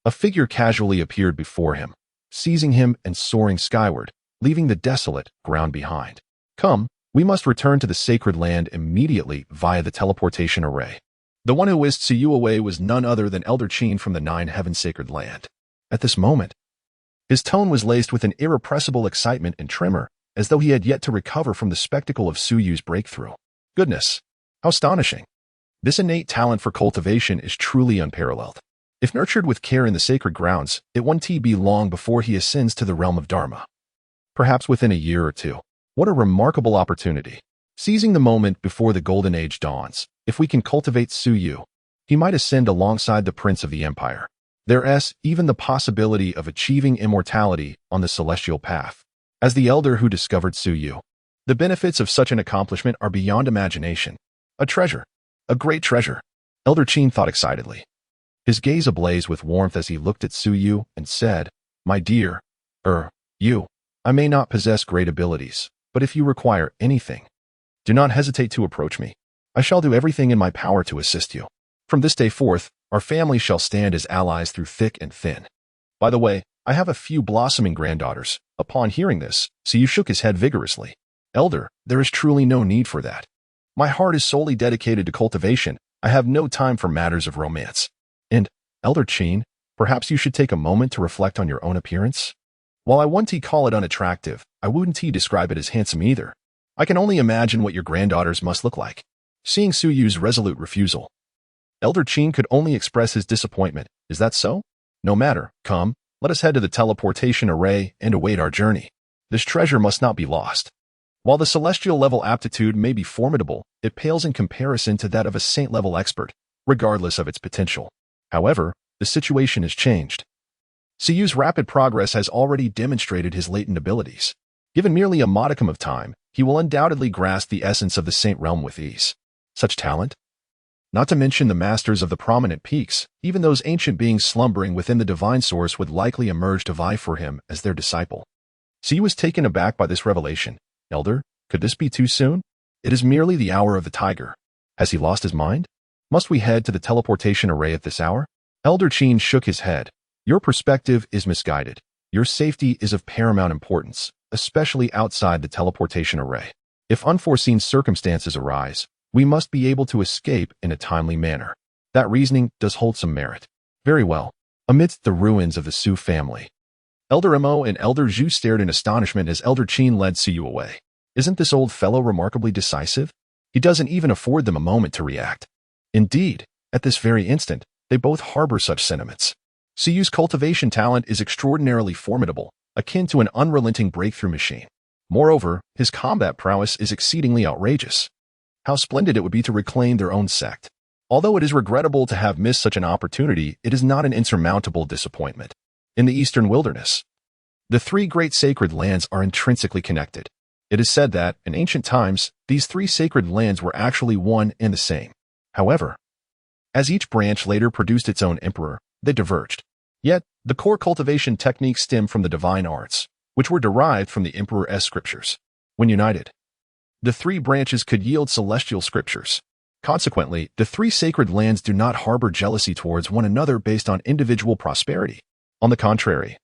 a figure casually appeared before him, seizing him and soaring skyward, leaving the desolate ground behind. Come, we must return to the sacred land immediately via the teleportation array. The one who whisked Suyu away was none other than Elder Qin from the Nine Heaven Sacred Land. At this moment, his tone was laced with an irrepressible excitement and tremor, as though he had yet to recover from the spectacle of Suyu's breakthrough. Goodness, how astonishing! This innate talent for cultivation is truly unparalleled. If nurtured with care in the sacred grounds, it won't be long before he ascends to the realm of Dharma. Perhaps within a year or two. What a remarkable opportunity. Seizing the moment before the golden age dawns, if we can cultivate Suyu, he might ascend alongside the prince of the empire. There's even the possibility of achieving immortality on the celestial path. As the elder who discovered Suyu, the benefits of such an accomplishment are beyond imagination. A treasure. A great treasure. Elder Qin thought excitedly. His gaze ablaze with warmth as he looked at Suyu and said, My dear, you, I may not possess great abilities, but if you require anything, do not hesitate to approach me. I shall do everything in my power to assist you. From this day forth, our family shall stand as allies through thick and thin. By the way, I have a few blossoming granddaughters. Upon hearing this, Suyu shook his head vigorously. Elder, there is truly no need for that. My heart is solely dedicated to cultivation. I have no time for matters of romance. And, Elder Qin, perhaps you should take a moment to reflect on your own appearance? While I wouldn't call it unattractive, I wouldn't describe it as handsome either. I can only imagine what your granddaughters must look like. Seeing Suyu's resolute refusal, Elder Qin could only express his disappointment. Is that so? No matter. Come, let us head to the teleportation array and await our journey. This treasure must not be lost. While the celestial level aptitude may be formidable, it pales in comparison to that of a saint level expert, regardless of its potential. However, the situation has changed. Suyu's rapid progress has already demonstrated his latent abilities. Given merely a modicum of time, he will undoubtedly grasp the essence of the saint realm with ease. Such talent? Not to mention the masters of the prominent peaks, even those ancient beings slumbering within the divine source would likely emerge to vie for him as their disciple. Suyu was taken aback by this revelation. Elder, could this be too soon? It is merely the hour of the tiger. Has he lost his mind? Must we head to the teleportation array at this hour? Elder Qin shook his head. Your perspective is misguided. Your safety is of paramount importance, especially outside the teleportation array. If unforeseen circumstances arise, we must be able to escape in a timely manner. That reasoning does hold some merit. Very well. Amidst the ruins of the Su family, Elder Mo and Elder Zhu stared in astonishment as Elder Qin led Suyu away. Isn't this old fellow remarkably decisive? He doesn't even afford them a moment to react. Indeed, at this very instant, they both harbor such sentiments. Suyu's cultivation talent is extraordinarily formidable, akin to an unrelenting breakthrough machine. Moreover, his combat prowess is exceedingly outrageous. How splendid it would be to reclaim their own sect. Although it is regrettable to have missed such an opportunity, it is not an insurmountable disappointment. In the eastern wilderness, the three great sacred lands are intrinsically connected. It is said that, in ancient times, these three sacred lands were actually one and the same. However, as each branch later produced its own emperor, they diverged. Yet, the core cultivation techniques stem from the divine arts, which were derived from the emperor's scriptures. When united, the three branches could yield celestial scriptures. Consequently, the three sacred lands do not harbor jealousy towards one another based on individual prosperity. On the contrary,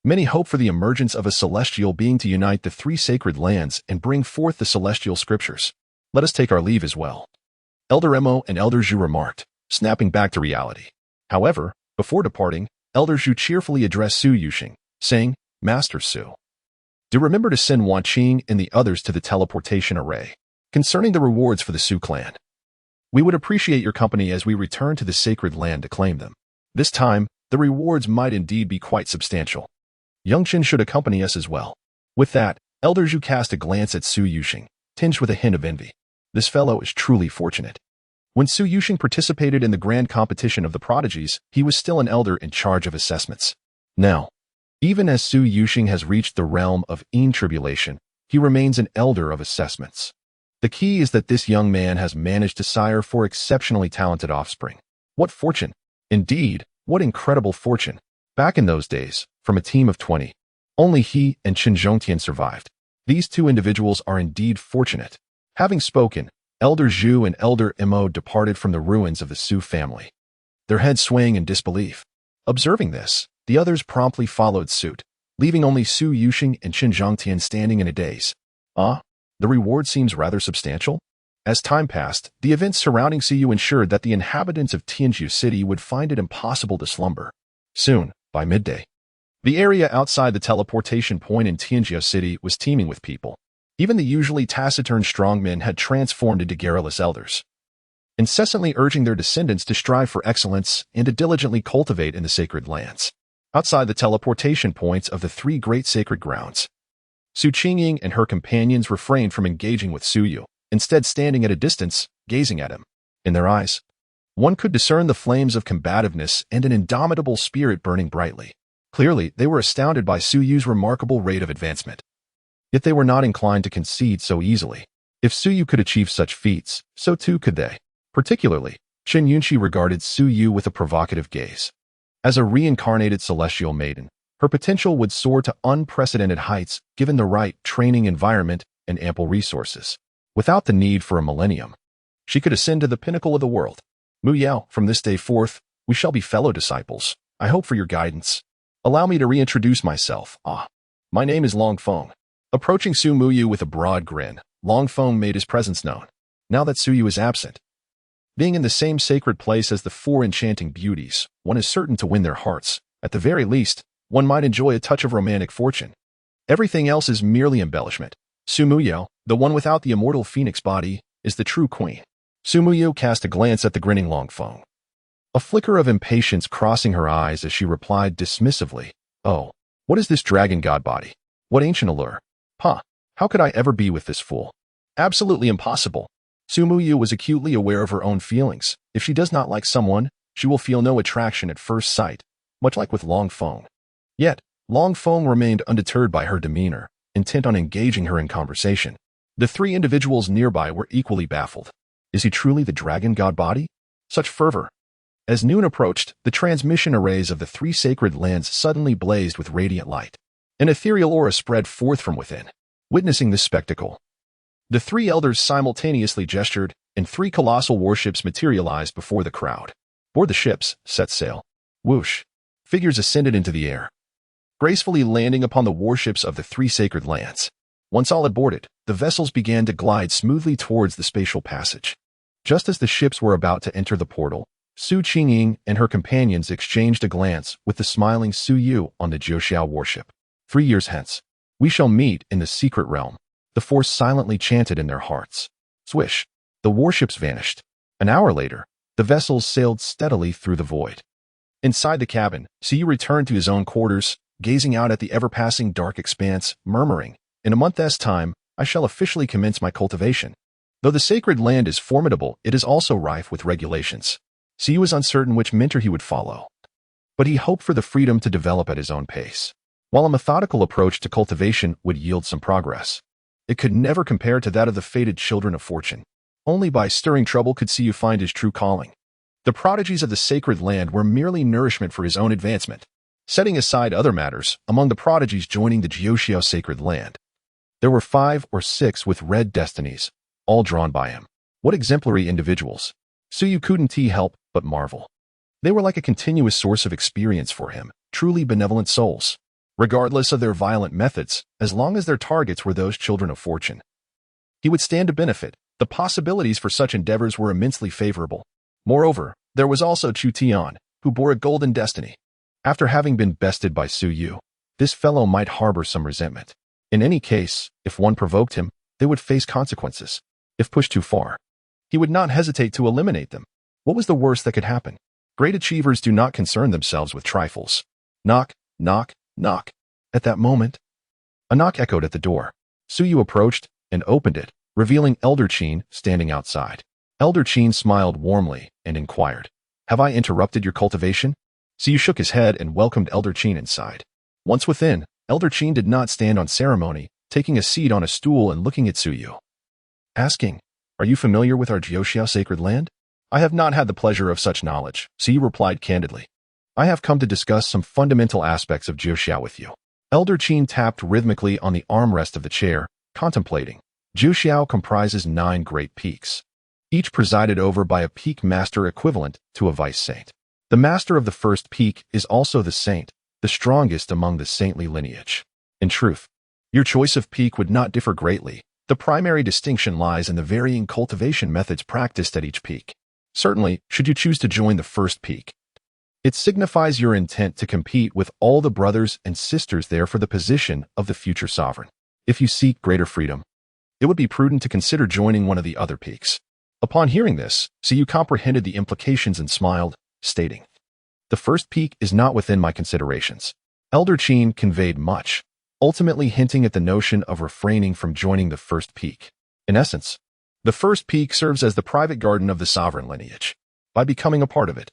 many hope for the emergence of a celestial being to unite the three sacred lands and bring forth the celestial scriptures. Let us take our leave as well. Elder Mo and Elder Zhu remarked, snapping back to reality. However, before departing, Elder Zhu cheerfully addressed Su Yuxing, saying, Master Su, do remember to send Wan Qing and the others to the teleportation array. Concerning the rewards for the Su clan, we would appreciate your company as we return to the sacred land to claim them. This time, the rewards might indeed be quite substantial. Yongchen should accompany us as well. With that, Elder Zhu cast a glance at Su Yuxing, tinged with a hint of envy. This fellow is truly fortunate. When Su Yuxing participated in the grand competition of the prodigies, he was still an elder in charge of assessments. Now, even as Su Yuxing has reached the realm of tribulation, he remains an elder of assessments. The key is that this young man has managed to sire four exceptionally talented offspring. What fortune! Indeed, what incredible fortune! Back in those days, from a team of 20, only he and Qin Zhongtian survived. These two individuals are indeed fortunate. Having spoken, Elder Zhu and Elder Mo departed from the ruins of the Su family, their heads swaying in disbelief. Observing this, the others promptly followed suit, leaving only Su Yuxing and Qin Zhongtian standing in a daze. The reward seems rather substantial. As time passed, the events surrounding Siyu ensured that the inhabitants of Tianju City would find it impossible to slumber. Soon, by midday, the area outside the teleportation point in Tianju City was teeming with people. Even the usually taciturn strongmen had transformed into garrulous elders, incessantly urging their descendants to strive for excellence and to diligently cultivate in the sacred lands. Outside the teleportation points of the three great sacred grounds, Su Qingying and her companions refrained from engaging with Su Yu, instead standing at a distance, gazing at him. In their eyes, one could discern the flames of combativeness and an indomitable spirit burning brightly. Clearly, they were astounded by Su Yu's remarkable rate of advancement. Yet they were not inclined to concede so easily. If Su Yu could achieve such feats, so too could they. Particularly, Chen Yunxi regarded Su Yu with a provocative gaze. As a reincarnated celestial maiden, her potential would soar to unprecedented heights given the right training environment and ample resources. Without the need for a millennium, she could ascend to the pinnacle of the world. Mu Yao, from this day forth, we shall be fellow disciples. I hope for your guidance. Allow me to reintroduce myself. My name is Long Feng. Approaching Su Muyu with a broad grin, Long Feng made his presence known. Now that Su Yu is absent, being in the same sacred place as the four enchanting beauties, one is certain to win their hearts. At the very least, one might enjoy a touch of romantic fortune. Everything else is merely embellishment. Su Muyu, the one without the immortal phoenix body, is the true queen. Su Muyu cast a glance at the grinning Long Feng, a flicker of impatience crossing her eyes as she replied dismissively, "Oh, what is this dragon god body? What ancient allure? How could I ever be with this fool? Absolutely impossible." Su Muyu was acutely aware of her own feelings. If she does not like someone, she will feel no attraction at first sight, much like with Long Feng. Yet, Long Feng remained undeterred by her demeanor, intent on engaging her in conversation. The three individuals nearby were equally baffled. Is he truly the dragon god body? Such fervor. As noon approached, the transmission arrays of the three sacred lands suddenly blazed with radiant light. An ethereal aura spread forth from within. Witnessing this spectacle, the three elders simultaneously gestured, and three colossal warships materialized before the crowd. Board the ships, set sail. Whoosh. Figures ascended into the air, gracefully landing upon the warships of the three sacred lands. Once all had boarded, the vessels began to glide smoothly towards the spatial passage. Just as the ships were about to enter the portal, Su Qingying and her companions exchanged a glance with the smiling Su Yu on the Jiuxiao warship. 3 years hence, we shall meet in the secret realm, the four silently chanted in their hearts. Swish. The warships vanished. An hour later, the vessels sailed steadily through the void. Inside the cabin, Su Yu returned to his own quarters, gazing out at the ever-passing dark expanse, murmuring, "In a month's time, I shall officially commence my cultivation." Though the sacred land is formidable, it is also rife with regulations. Su Yu was uncertain which mentor he would follow, but he hoped for the freedom to develop at his own pace. While a methodical approach to cultivation would yield some progress, it could never compare to that of the fated children of fortune. Only by stirring trouble could Su Yu find his true calling. The prodigies of the sacred land were merely nourishment for his own advancement. Setting aside other matters, among the prodigies joining the Jiuxiao sacred land, there were 5 or 6 with red destinies, all drawn by him. What exemplary individuals! Su Yu couldn't help but marvel. They were like a continuous source of experience for him, truly benevolent souls. Regardless of their violent methods, as long as their targets were those children of fortune, he would stand to benefit. The possibilities for such endeavors were immensely favorable. Moreover, there was also Chu Tian, who bore a golden destiny. After having been bested by Su Yu, this fellow might harbor some resentment. In any case, if one provoked him, they would face consequences. If pushed too far, he would not hesitate to eliminate them. What was the worst that could happen? Great achievers do not concern themselves with trifles. Knock, knock, knock. At that moment, a knock echoed at the door. Su Yu approached and opened it, revealing Elder Qin standing outside. Elder Qin smiled warmly and inquired, "Have I interrupted your cultivation?" Su Yu shook his head and welcomed Elder Qin inside. Once within, Elder Qin did not stand on ceremony, taking a seat on a stool and looking at Su Yu, asking, "Are you familiar with our Jiuxiao sacred land?" I have not had the pleasure of such knowledge, Su replied candidly. I have come to discuss some fundamental aspects of Jiuxiao with you. Elder Qin tapped rhythmically on the armrest of the chair, contemplating. Jiuxiao comprises 9 great peaks, each presided over by a peak master equivalent to a vice saint. The master of the first peak is also the saint, the strongest among the saintly lineage. In truth, your choice of peak would not differ greatly. The primary distinction lies in the varying cultivation methods practiced at each peak. Certainly, should you choose to join the first peak, it signifies your intent to compete with all the brothers and sisters there for the position of the future sovereign. If you seek greater freedom, it would be prudent to consider joining one of the other peaks. Upon hearing this, Su comprehended the implications and smiled, stating, The first peak is not within my considerations. Elder Qin conveyed much, ultimately hinting at the notion of refraining from joining the first peak. In essence, the first peak serves as the private garden of the sovereign lineage. By becoming a part of it,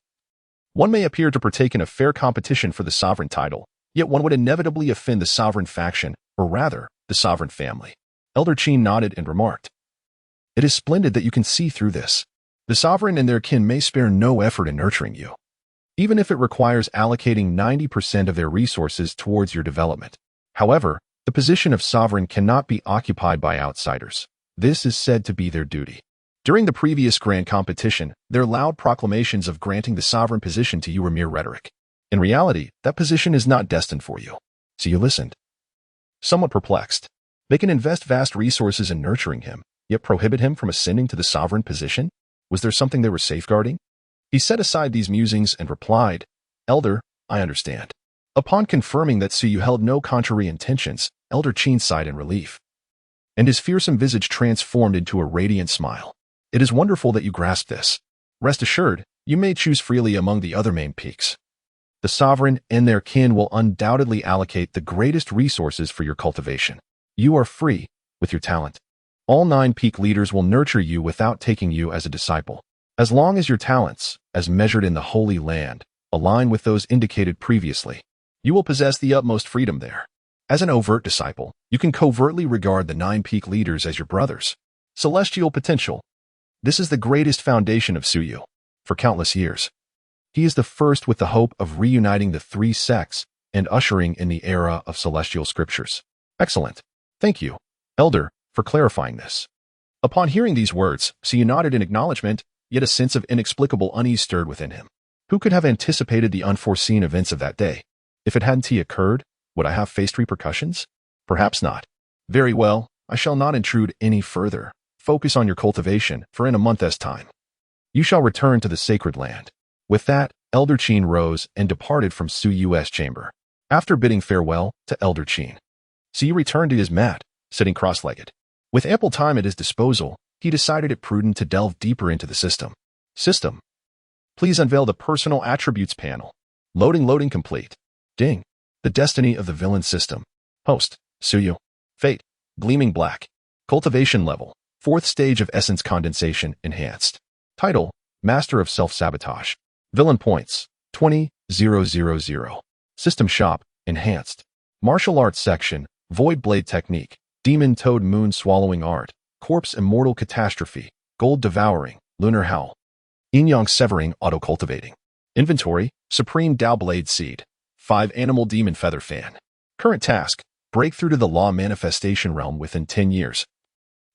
one may appear to partake in a fair competition for the sovereign title, yet one would inevitably offend the sovereign faction, or rather, the sovereign family. Elder Qin nodded and remarked, It is splendid that you can see through this. The sovereign and their kin may spare no effort in nurturing you, even if it requires allocating 90% of their resources towards your development. However, the position of sovereign cannot be occupied by outsiders. This is said to be their duty. During the previous grand competition, their loud proclamations of granting the sovereign position to you were mere rhetoric. In reality, that position is not destined for you. So you listened. Somewhat perplexed, they can invest vast resources in nurturing him, yet prohibit him from ascending to the sovereign position? Was there something they were safeguarding? He set aside these musings and replied, Elder, I understand. Upon confirming that Su held no contrary intentions, Elder Qin sighed in relief, and his fearsome visage transformed into a radiant smile. It is wonderful that you grasp this. Rest assured, you may choose freely among the other main peaks. The sovereign and their kin will undoubtedly allocate the greatest resources for your cultivation. You are free, with your talent. All 9 peak leaders will nurture you without taking you as a disciple. As long as your talents, as measured in the Holy Land, align with those indicated previously, you will possess the utmost freedom there. As an overt disciple, you can covertly regard the 9 peak leaders as your brothers. Celestial potential. This is the greatest foundation of Suyu. For countless years, he is the first with the hope of reuniting the 3 sects and ushering in the era of celestial scriptures. Excellent. Thank you, Elder, for clarifying this. Upon hearing these words, Su nodded in acknowledgement, yet a sense of inexplicable unease stirred within him. Who could have anticipated the unforeseen events of that day? If it hadn't occurred, would I have faced repercussions? Perhaps not. Very well, I shall not intrude any further. Focus on your cultivation, for in a month's time, you shall return to the sacred land. With that, Elder Qin rose and departed from Suyu's chamber. After bidding farewell to Elder Qin, Su returned to his mat, sitting cross-legged. With ample time at his disposal, he decided it prudent to delve deeper into the system. System. Please unveil the personal attributes panel. Loading complete. Ding. The destiny of the villain system. Host. Suyu. Fate. Gleaming black. Cultivation level. 4th stage of essence condensation enhanced. Title. Master of self-sabotage. Villain points. 20,000. System shop. Enhanced. Martial arts section. Void blade technique. Demon toad moon swallowing art. Corpse immortal catastrophe. Gold devouring. Lunar howl. Yin-yang severing auto-cultivating. Inventory. Supreme Dao blade seed. 5 animal demon feather fan. Current task. Break through to the law manifestation realm within 10 years.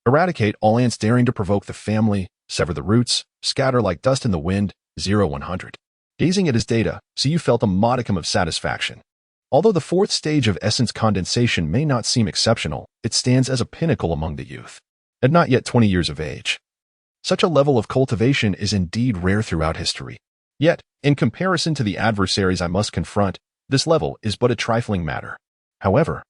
Eradicate all ants daring to provoke the family, sever the roots, scatter like dust in the wind, 0-100. Gazing at his data, Su felt a modicum of satisfaction. Although the 4th stage of essence condensation may not seem exceptional, it stands as a pinnacle among the youth. At not yet 20 years of age, such a level of cultivation is indeed rare throughout history. Yet, in comparison to the adversaries I must confront, this level is but a trifling matter. However,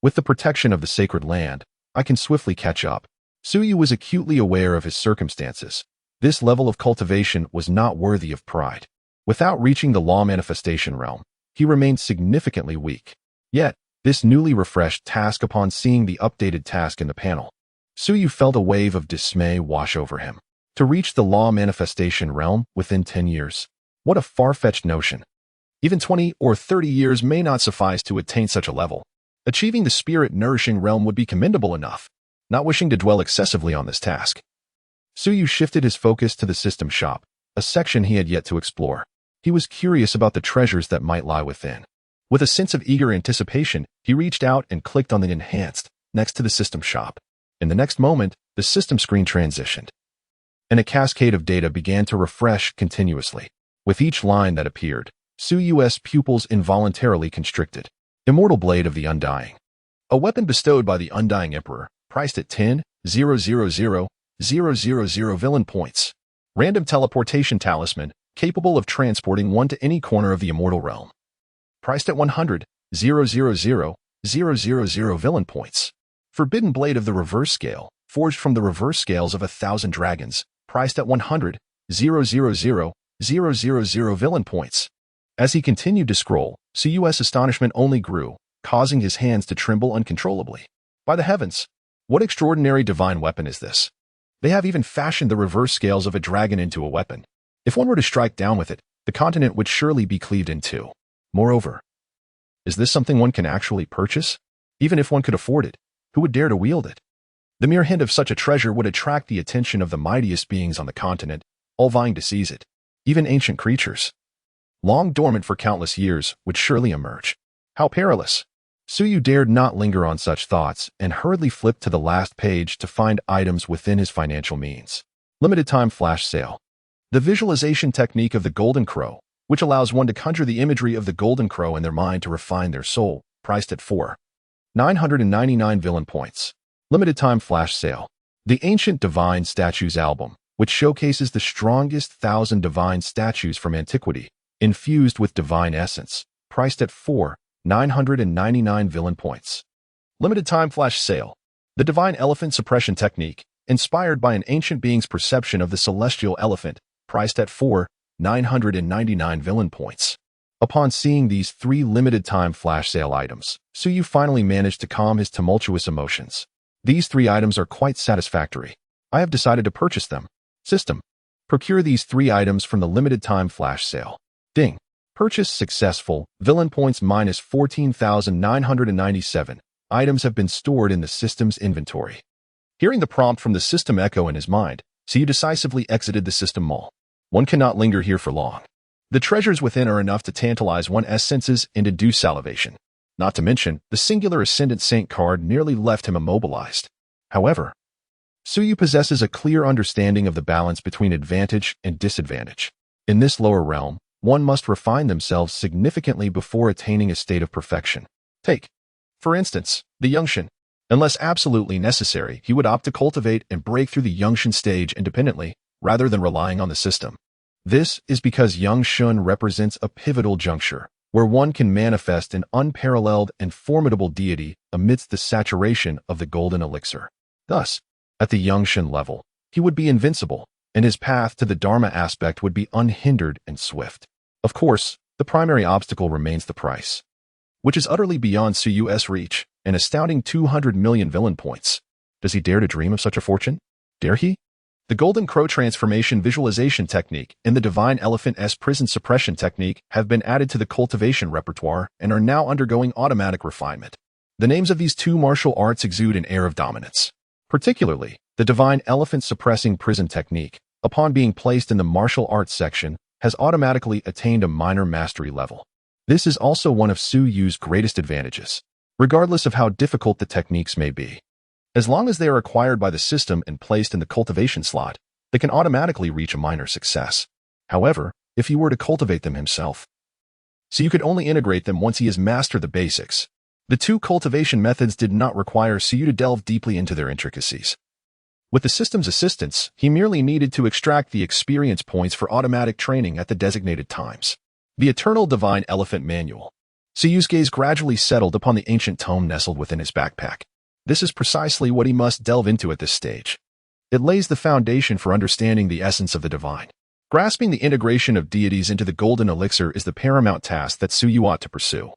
with the protection of the sacred land, I can swiftly catch up. Suyu was acutely aware of his circumstances. This level of cultivation was not worthy of pride. Without reaching the law manifestation realm, he remained significantly weak. Yet, this newly refreshed task upon seeing the updated task in the panel, Suyu felt a wave of dismay wash over him. To reach the law manifestation realm within 10 years. What a far-fetched notion. Even 20 or 30 years may not suffice to attain such a level. Achieving the spirit-nourishing realm would be commendable enough. Not wishing to dwell excessively on this task, Suyu shifted his focus to the system shop, a section he had yet to explore. He was curious about the treasures that might lie within. With a sense of eager anticipation, he reached out and clicked on the enhanced next to the system shop. In the next moment, the system screen transitioned, and a cascade of data began to refresh continuously. With each line that appeared, Suyu's pupils involuntarily constricted. Immortal Blade of the Undying. A weapon bestowed by the Undying Emperor, priced at 10,000,000 villain points. Random teleportation talisman, capable of transporting one to any corner of the immortal realm. Priced at 100,000,000 villain points. Forbidden Blade of the Reverse Scale, forged from the reverse scales of 1,000 dragons, priced at 100,000,000 villain points. As he continued to scroll, Suyu's astonishment only grew, causing his hands to tremble uncontrollably. By the heavens, what extraordinary divine weapon is this? They have even fashioned the reverse scales of a dragon into a weapon. If one were to strike down with it, the continent would surely be cleaved in two. Moreover, is this something one can actually purchase? Even if one could afford it, who would dare to wield it? The mere hint of such a treasure would attract the attention of the mightiest beings on the continent, all vying to seize it. Even ancient creatures, long dormant for countless years, would surely emerge. How perilous! Suyu dared not linger on such thoughts and hurriedly flipped to the last page to find items within his financial means. Limited time flash sale. The visualization technique of the Golden Crow, which allows one to conjure the imagery of the Golden Crow in their mind to refine their soul, priced at 4,999 villain points. Limited time flash sale. The Ancient Divine Statues album, which showcases the strongest 1,000 divine statues from antiquity, infused with divine essence, priced at 4,999 villain points. Limited time flash sale. The Divine Elephant Suppression Technique, inspired by an ancient being's perception of the celestial elephant, priced at 4,999 villain points. Upon seeing these three limited time flash sale items, Suyu finally managed to calm his tumultuous emotions. These three items are quite satisfactory. I have decided to purchase them. System. Procure these three items from the limited time flash sale. Ding. Purchase successful. Villain points minus 14,997. Items have been stored in the system's inventory. Hearing the prompt from the system echo in his mind, Suyu decisively exited the system mall. One cannot linger here for long. The treasures within are enough to tantalize one's senses and induce salivation. Not to mention, the singular Ascendant Saint card nearly left him immobilized. However, Suyu possesses a clear understanding of the balance between advantage and disadvantage. In this lower realm, one must refine themselves significantly before attaining a state of perfection. Take, for instance, the Youngshin. Unless absolutely necessary, he would opt to cultivate and break through the Youngshin stage independently, rather than relying on the system. This is because Youngshun represents a pivotal juncture, where one can manifest an unparalleled and formidable deity amidst the saturation of the golden elixir. Thus, at the Youngshin level, he would be invincible, and his path to the Dharma aspect would be unhindered and swift. Of course, the primary obstacle remains the price, which is utterly beyond Suyu's reach, an astounding 200 million villain points. Does he dare to dream of such a fortune? Dare he? The Golden Crow Transformation Visualization Technique and the Divine Elephant's Prison Suppression Technique have been added to the cultivation repertoire and are now undergoing automatic refinement. The names of these two martial arts exude an air of dominance. Particularly, the Divine Elephant Suppressing Prison Technique, upon being placed in the martial arts section, has automatically attained a minor mastery level. This is also one of Suyu's greatest advantages, regardless of how difficult the techniques may be. As long as they are acquired by the system and placed in the cultivation slot, they can automatically reach a minor success. However, if he were to cultivate them himself, Suyu could only integrate them once he has mastered the basics. The two cultivation methods did not require Suyu to delve deeply into their intricacies. With the system's assistance, he merely needed to extract the experience points for automatic training at the designated times. The Eternal Divine Elephant Manual. Suyu's gaze gradually settled upon the ancient tome nestled within his backpack. This is precisely what he must delve into at this stage. It lays the foundation for understanding the essence of the divine. Grasping the integration of deities into the golden elixir is the paramount task that Suyu ought to pursue.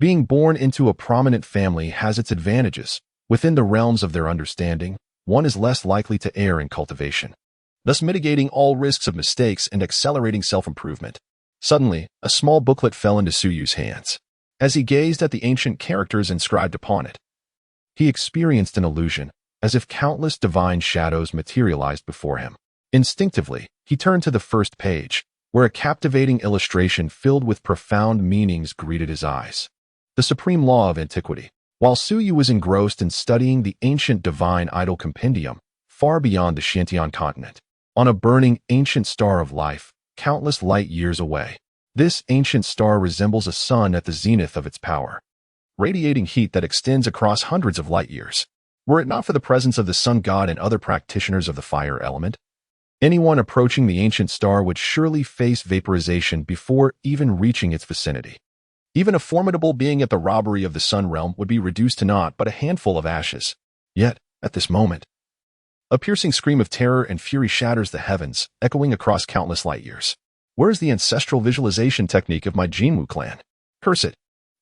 Being born into a prominent family has its advantages. Within the realms of their understanding, one is less likely to err in cultivation, thus mitigating all risks of mistakes and accelerating self-improvement. Suddenly, a small booklet fell into Suyu's hands. As he gazed at the ancient characters inscribed upon it, he experienced an illusion, as if countless divine shadows materialized before him. Instinctively, he turned to the first page, where a captivating illustration filled with profound meanings greeted his eyes. The supreme law of antiquity. While Suyu was engrossed in studying the ancient divine idol compendium, far beyond the Shantian continent, on a burning ancient star of life, countless light years away. This ancient star resembles a sun at the zenith of its power, radiating heat that extends across hundreds of light years. Were it not for the presence of the sun god and other practitioners of the fire element, anyone approaching the ancient star would surely face vaporization before even reaching its vicinity. Even a formidable being at the robbery of the sun realm would be reduced to naught but a handful of ashes. Yet, at this moment, a piercing scream of terror and fury shatters the heavens, echoing across countless light years. Where is the ancestral visualization technique of my Jinwu clan? Curse it!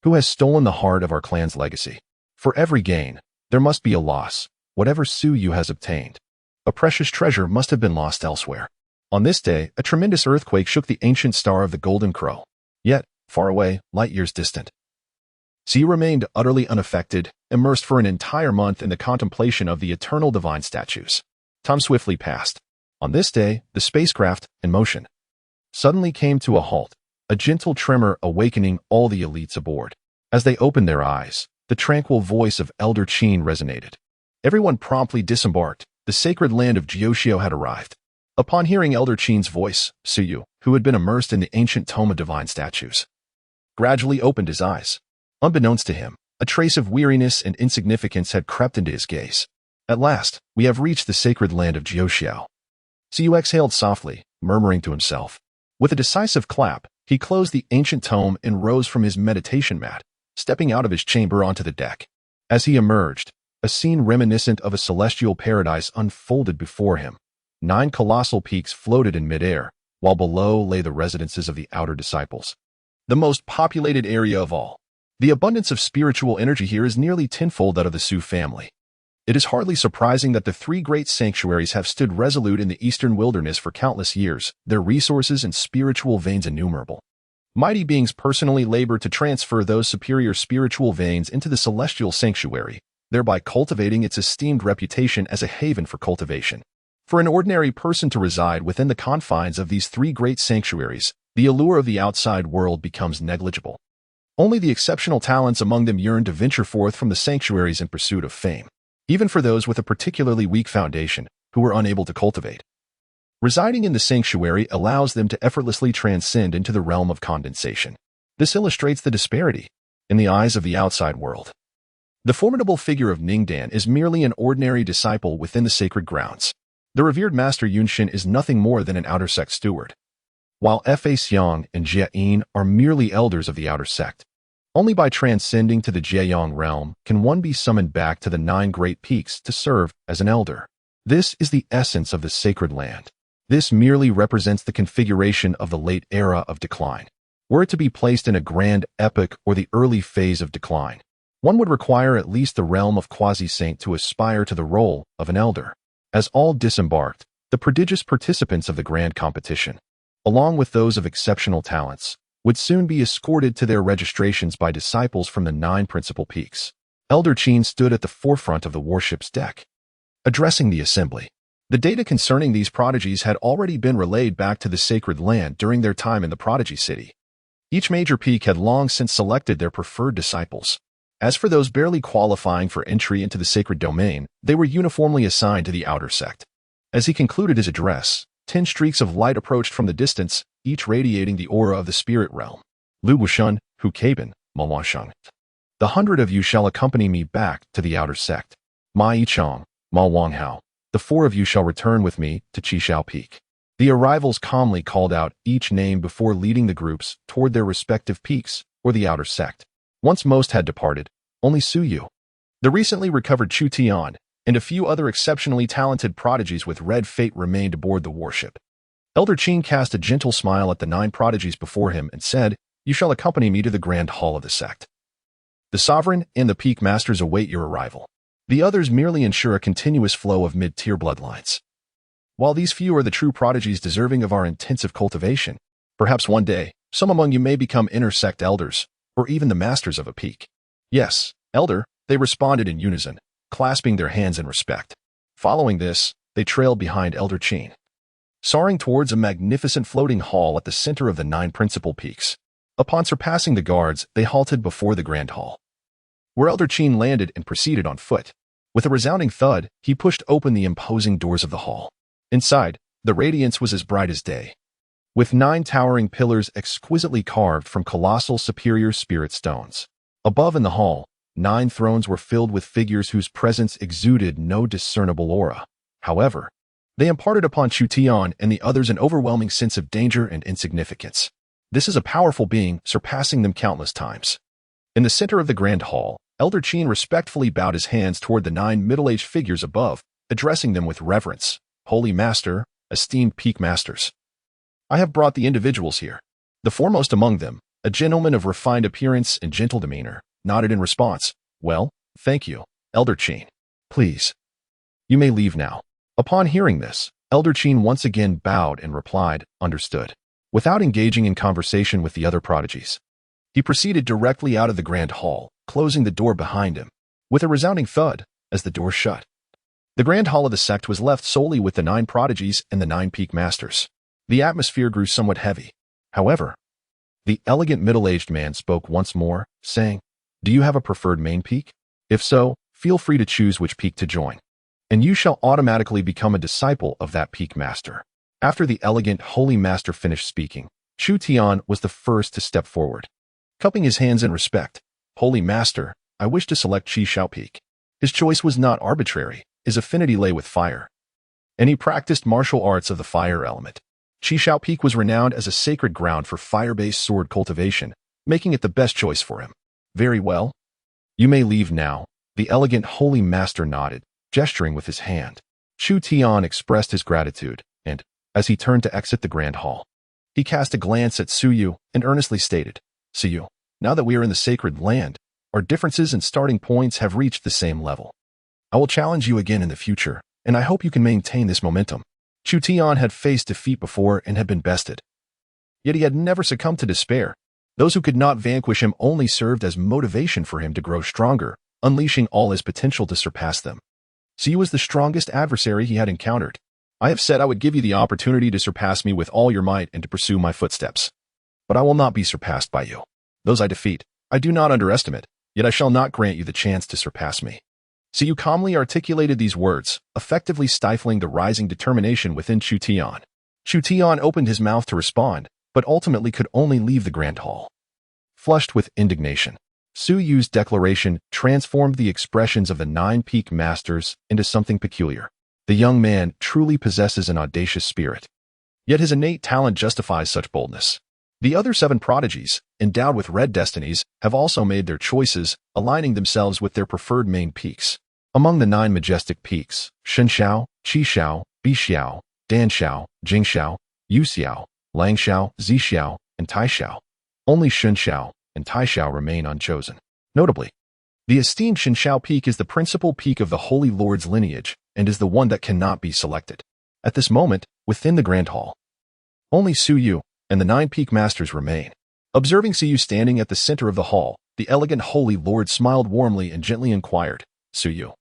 Who has stolen the heart of our clan's legacy? For every gain, there must be a loss, whatever Suyu has obtained. A precious treasure must have been lost elsewhere. On this day, a tremendous earthquake shook the ancient star of the Golden Crow. Yet, far away, light years distant, Suyu remained utterly unaffected, immersed for an entire month in the contemplation of the eternal divine statues. Time swiftly passed. On this day, the spacecraft, in motion, suddenly came to a halt, a gentle tremor awakening all the elites aboard. As they opened their eyes, the tranquil voice of Elder Qin resonated. Everyone promptly disembarked. The sacred land of Jiuxiu had arrived. Upon hearing Elder Qin's voice, Suyu, who had been immersed in the ancient tome of divine statues, gradually opened his eyes. Unbeknownst to him, a trace of weariness and insignificance had crept into his gaze. At last, we have reached the sacred land of Jiuxiu. Suyu exhaled softly, murmuring to himself. With a decisive clap, he closed the ancient tome and rose from his meditation mat, stepping out of his chamber onto the deck. As he emerged, a scene reminiscent of a celestial paradise unfolded before him. 9 colossal peaks floated in midair, while below lay the residences of the outer disciples. The most populated area of all. The abundance of spiritual energy here is nearly tenfold that of the Su family. It is hardly surprising that the 3 great sanctuaries have stood resolute in the eastern wilderness for countless years, their resources and spiritual veins innumerable. Mighty beings personally labor to transfer those superior spiritual veins into the celestial sanctuary, thereby cultivating its esteemed reputation as a haven for cultivation. For an ordinary person to reside within the confines of these 3 great sanctuaries, the allure of the outside world becomes negligible. Only the exceptional talents among them yearn to venture forth from the sanctuaries in pursuit of fame, even for those with a particularly weak foundation, who are unable to cultivate. Residing in the sanctuary allows them to effortlessly transcend into the realm of condensation. This illustrates the disparity in the eyes of the outside world. The formidable figure of Ningdan is merely an ordinary disciple within the sacred grounds. The revered master Yunshin is nothing more than an outer sect steward, while Fa Xiang and Jia Yin are merely elders of the outer sect. Only by transcending to the Jieyang realm can one be summoned back to the 9 great peaks to serve as an elder. This is the essence of the sacred land. This merely represents the configuration of the late era of decline. Were it to be placed in a grand epoch or the early phase of decline, one would require at least the realm of quasi-saint to aspire to the role of an elder. As all disembarked, the prodigious participants of the grand competition, along with those of exceptional talents, would soon be escorted to their registrations by disciples from the 9 principal peaks. Elder Qin stood at the forefront of the warship's deck, addressing the assembly. The data concerning these prodigies had already been relayed back to the sacred land during their time in the prodigy city. Each major peak had long since selected their preferred disciples. As for those barely qualifying for entry into the sacred domain, they were uniformly assigned to the outer sect. As he concluded his address, 10 streaks of light approached from the distance, each radiating the aura of the spirit realm. Lu Wushun, Hu Kaben, Ma Wansheng. The 100 of you shall accompany me back to the outer sect. Ma Yichang, Ma Wanghao. The 4 of you shall return with me to Qishao Peak. The arrivals calmly called out each name before leading the groups toward their respective peaks or the outer sect. Once most had departed, only Suyu, the recently recovered Chu Tian, and a few other exceptionally talented prodigies with red fate remained aboard the warship. Elder Qin cast a gentle smile at the 9 prodigies before him and said, "You shall accompany me to the grand hall of the sect. The sovereign and the peak masters await your arrival. The others merely ensure a continuous flow of mid-tier bloodlines. While these few are the true prodigies deserving of our intensive cultivation, perhaps one day, some among you may become intersect elders, or even the masters of a peak." "Yes, elder," they responded in unison, clasping their hands in respect. Following this, they trailed behind Elder Qin. soaring towards a magnificent floating hall at the center of the 9 principal peaks. Upon surpassing the guards, they halted before the grand hall, where Elder Qin landed and proceeded on foot. With a resounding thud, he pushed open the imposing doors of the hall. Inside, the radiance was as bright as day, with 9 towering pillars exquisitely carved from colossal superior spirit stones. Above in the hall, 9 thrones were filled with figures whose presence exuded no discernible aura. However, they imparted upon Chu Tian and the others an overwhelming sense of danger and insignificance. This is a powerful being, surpassing them countless times. In the center of the grand hall, Elder Qin respectfully bowed his hands toward the 9 middle-aged figures above, addressing them with reverence. Holy Master, esteemed peak masters, I have brought the individuals here. The foremost among them, a gentleman of refined appearance and gentle demeanor, nodded in response. Well, thank you, Elder Qin. Please, you may leave now. Upon hearing this, Elder Qin once again bowed and replied, understood. Without engaging in conversation with the other prodigies, he proceeded directly out of the grand hall, closing the door behind him. With a resounding thud, as the door shut, the grand hall of the sect was left solely with the 9 prodigies and the 9 peak masters. The atmosphere grew somewhat heavy. However, the elegant middle-aged man spoke once more, saying, Do you have a preferred main peak? If so, feel free to choose which peak to join, and you shall automatically become a disciple of that peak master. After the elegant holy master finished speaking, Chu Tian was the first to step forward. Cupping his hands in respect, Holy Master, I wish to select Qi Shao Peak. His choice was not arbitrary. His affinity lay with fire, and he practiced martial arts of the fire element. Qi Shao Peak was renowned as a sacred ground for fire-based sword cultivation, making it the best choice for him. Very well. You may leave now. The elegant holy master nodded, gesturing with his hand. Chu Tian expressed his gratitude, and, as he turned to exit the grand hall, he cast a glance at Su Yu and earnestly stated, Su Yu, now that we are in the sacred land, our differences and starting points have reached the same level. I will challenge you again in the future, and I hope you can maintain this momentum. Chu Tian had faced defeat before and had been bested. Yet he had never succumbed to despair. Those who could not vanquish him only served as motivation for him to grow stronger, unleashing all his potential to surpass them. Su Yu was the strongest adversary he had encountered. I have said I would give you the opportunity to surpass me with all your might and to pursue my footsteps. But I will not be surpassed by you. Those I defeat, I do not underestimate, yet I shall not grant you the chance to surpass me. Su Yu calmly articulated these words, effectively stifling the rising determination within Chu Tian. Chu Tian opened his mouth to respond, but ultimately could only leave the grand hall. Flushed with indignation, Su Yu's declaration transformed the expressions of the 9 peak masters into something peculiar. The young man truly possesses an audacious spirit. Yet his innate talent justifies such boldness. The other 7 prodigies, endowed with red destinies, have also made their choices, aligning themselves with their preferred main peaks. Among the 9 majestic peaks, Shen Xiao, Qi Xiao, Bi Xiao, Dan Xiao, Jing Xiao, Yu Xiao, Lang Xiao, Zi Xiao, and Tai Xiao, only Shen Xiao and Tai Xiao remain unchosen. Notably, the esteemed Shen Xiao peak is the principal peak of the Holy Lord's lineage and is the one that cannot be selected. At this moment, within the grand hall, only Su Yu and the 9 peak masters remain. Observing Su Yu standing at the center of the hall, the elegant Holy Lord smiled warmly and gently inquired, Su Yu,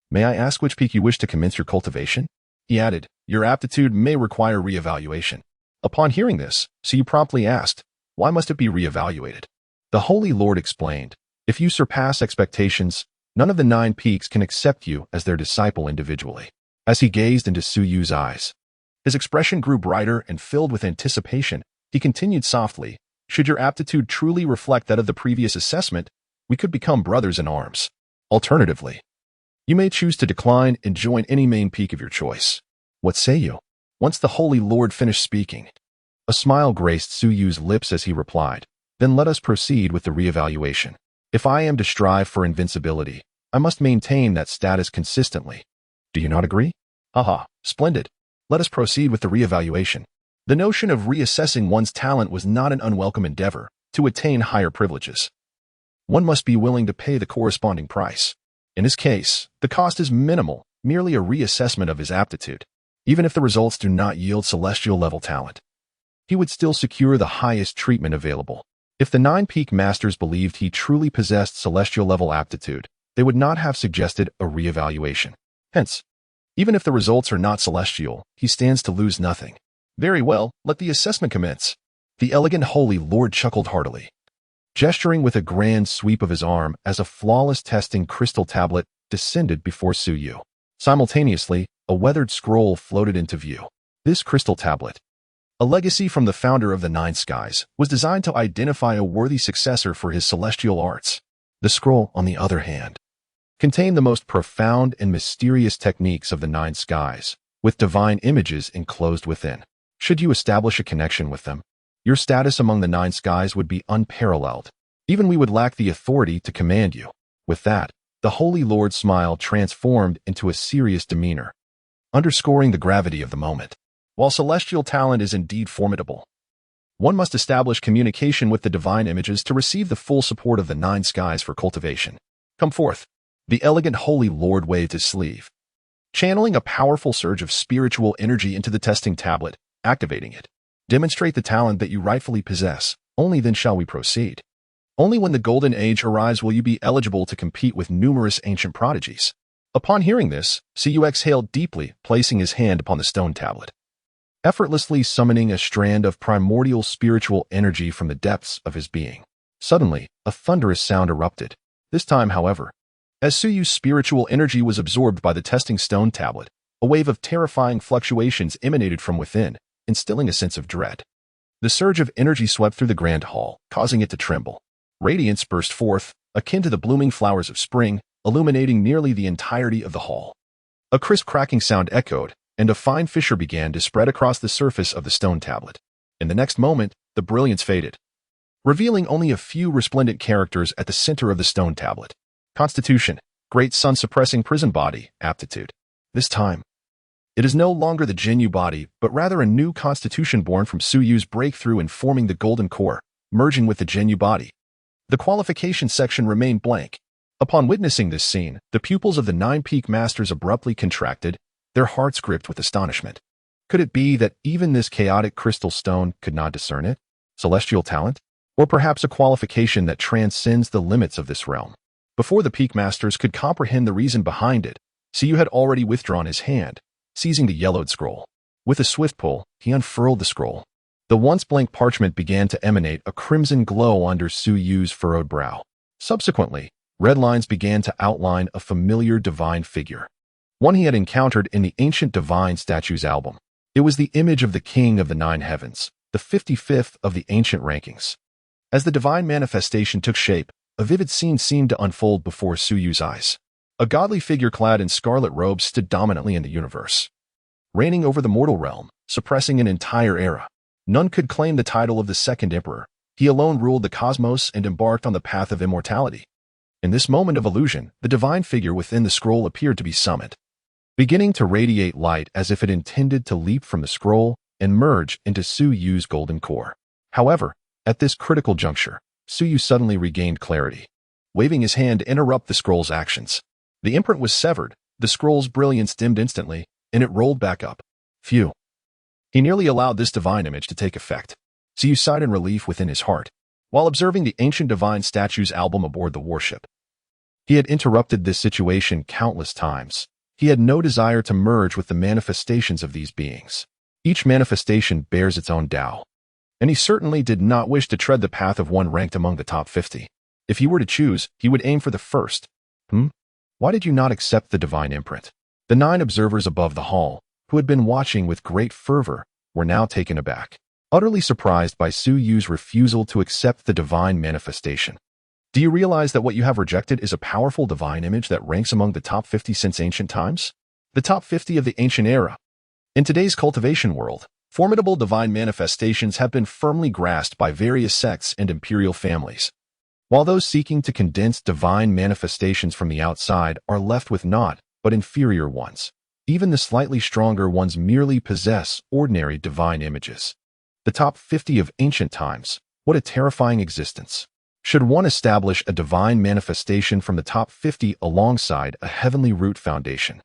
may I ask which peak you wish to commence your cultivation? He added, your aptitude may require re-evaluation. Upon hearing this, Su Yu promptly asked, why must it be re-evaluated? The Holy Lord explained, if you surpass expectations, none of the 9 peaks can accept you as their disciple individually. As he gazed into Su Yu's eyes, his expression grew brighter and filled with anticipation. He continued softly, should your aptitude truly reflect that of the previous assessment, we could become brothers in arms. Alternatively, you may choose to decline and join any main peak of your choice. What say you? Once the Holy Lord finished speaking, a smile graced Su Yu's lips as he replied, then let us proceed with the reevaluation. If I am to strive for invincibility, I must maintain that status consistently. Do you not agree? Haha, splendid. Let us proceed with the reevaluation. The notion of reassessing one's talent was not an unwelcome endeavor to attain higher privileges. One must be willing to pay the corresponding price. In his case, the cost is minimal, merely a reassessment of his aptitude. Even if the results do not yield celestial-level talent, he would still secure the highest treatment available. If the 9 peak masters believed he truly possessed celestial-level aptitude, they would not have suggested a reevaluation. Hence, Even if the results are not celestial, he stands to lose nothing. Very well, let the assessment commence. The elegant holy lord chuckled heartily, gesturing with a grand sweep of his arm as a flawless testing crystal tablet descended before Su Yu. Simultaneously, a weathered scroll floated into view. This crystal tablet, a legacy from the founder of the Nine Skies, was designed to identify a worthy successor for his celestial arts. The scroll, on the other hand, contained the most profound and mysterious techniques of the Nine Skies, with divine images enclosed within. Should you establish a connection with them, your status among the Nine Skies would be unparalleled. Even we would lack the authority to command you. With that, the Holy Lord's smile transformed into a serious demeanor, underscoring the gravity of the moment. While celestial talent is indeed formidable, one must establish communication with the divine images to receive the full support of the Nine Skies for cultivation. Come forth. The elegant Holy Lord waved his sleeve, channeling a powerful surge of spiritual energy into the testing tablet, activating it. Demonstrate the talent that you rightfully possess. Only then shall we proceed. Only when the golden age arrives will you be eligible to compete with numerous ancient prodigies. Upon hearing this, Su exhaled deeply, placing his hand upon the stone tablet, effortlessly summoning a strand of primordial spiritual energy from the depths of his being. Suddenly, a thunderous sound erupted. This time, however, as Suyu's spiritual energy was absorbed by the testing stone tablet, a wave of terrifying fluctuations emanated from within, instilling a sense of dread. The surge of energy swept through the grand hall, causing it to tremble. Radiance burst forth, akin to the blooming flowers of spring, illuminating nearly the entirety of the hall. A crisp cracking sound echoed, and a fine fissure began to spread across the surface of the stone tablet. In the next moment, the brilliance faded, revealing only a few resplendent characters at the center of the stone tablet. Constitution, great sun-suppressing prison body, aptitude. This time, it is no longer the Jinyu body, but rather a new constitution born from Su Yu's breakthrough in forming the golden core, merging with the Jinyu body. The qualification section remained blank. Upon witnessing this scene, the pupils of the Nine Peak Masters abruptly contracted, their hearts gripped with astonishment. Could it be that even this chaotic crystal stone could not discern it? Celestial talent? Or perhaps a qualification that transcends the limits of this realm? Before the Peak Masters could comprehend the reason behind it, Su Yu had already withdrawn his hand, seizing the yellowed scroll. With a swift pull, he unfurled the scroll. The once blank parchment began to emanate a crimson glow under Su Yu's furrowed brow. Subsequently, red lines began to outline a familiar divine figure, one he had encountered in the ancient divine statues album. It was the image of the King of the Nine Heavens, the 55th of the ancient rankings. As the divine manifestation took shape, a vivid scene seemed to unfold before Su Yu's eyes. A godly figure clad in scarlet robes stood dominantly in the universe, reigning over the mortal realm, suppressing an entire era. None could claim the title of the second emperor. He alone ruled the cosmos and embarked on the path of immortality. In this moment of illusion, the divine figure within the scroll appeared to be summoned, beginning to radiate light as if it intended to leap from the scroll and merge into Su Yu's golden core. However, at this critical juncture, Su Yu suddenly regained clarity, waving his hand to interrupt the scroll's actions. The imprint was severed, the scroll's brilliance dimmed instantly, and it rolled back up. Phew. He nearly allowed this divine image to take effect. Su Yu sighed in relief within his heart, while observing the ancient divine statues album aboard the warship. He had interrupted this situation countless times. He had no desire to merge with the manifestations of these beings. Each manifestation bears its own Tao, and he certainly did not wish to tread the path of one ranked among the top 50. If he were to choose, he would aim for the first. Why did you not accept the divine imprint? The 9 observers above the hall, who had been watching with great fervor, were now taken aback, utterly surprised by Su Yu's refusal to accept the divine manifestation. Do you realize that what you have rejected is a powerful divine image that ranks among the top 50 since ancient times? The top 50 of the ancient era. In today's cultivation world, formidable divine manifestations have been firmly grasped by various sects and imperial families, while those seeking to condense divine manifestations from the outside are left with naught but inferior ones. Even the slightly stronger ones merely possess ordinary divine images. The top 50 of ancient times. What a terrifying existence. Should one establish a divine manifestation from the top 50 alongside a heavenly root foundation,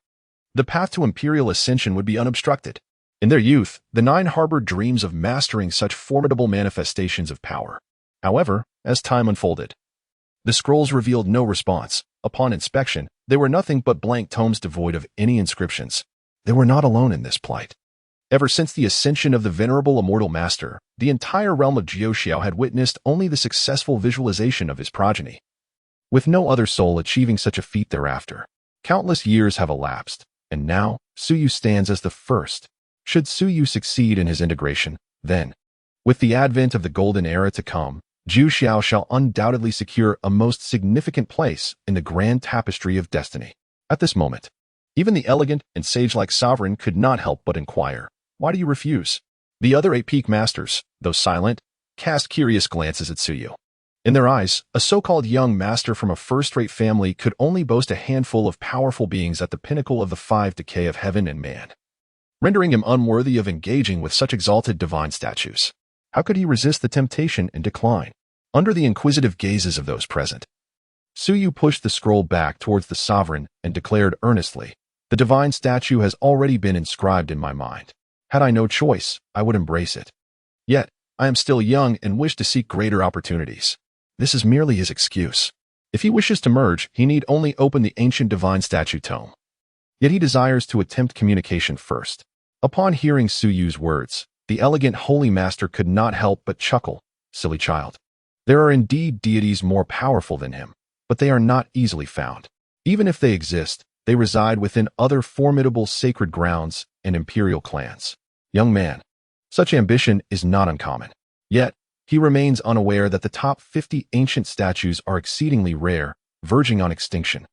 the path to imperial ascension would be unobstructed. In their youth, the 9 harbored dreams of mastering such formidable manifestations of power. However, as time unfolded, the scrolls revealed no response. Upon inspection, they were nothing but blank tomes devoid of any inscriptions. They were not alone in this plight. Ever since the ascension of the venerable immortal master, the entire realm of Jiuxiao had witnessed only the successful visualization of his progeny, with no other soul achieving such a feat thereafter. Countless years have elapsed, and now Suyu stands as the first. Should Suyu succeed in his integration, then, with the advent of the golden era to come, Jiuxiao shall undoubtedly secure a most significant place in the grand tapestry of destiny. At this moment, even the elegant and sage-like sovereign could not help but inquire, "Why do you refuse?" The other 8 peak masters, though silent, cast curious glances at Suyu. In their eyes, a so-called young master from a first-rate family could only boast a handful of powerful beings at the pinnacle of the 5 decay of heaven and man, rendering him unworthy of engaging with such exalted divine statues. How could he resist the temptation and decline? Under the inquisitive gazes of those present, Suyu pushed the scroll back towards the sovereign and declared earnestly, "The divine statue has already been inscribed in my mind. Had I no choice, I would embrace it. Yet, I am still young and wish to seek greater opportunities." This is merely his excuse. If he wishes to merge, he need only open the ancient divine statue tome. Yet he desires to attempt communication first. Upon hearing Suyu's words, the elegant holy master could not help but chuckle. "Silly child. There are indeed deities more powerful than him, but they are not easily found. Even if they exist, they reside within other formidable sacred grounds and imperial clans. Young man, such ambition is not uncommon. Yet, he remains unaware that the top 50 ancient statues are exceedingly rare, verging on extinction.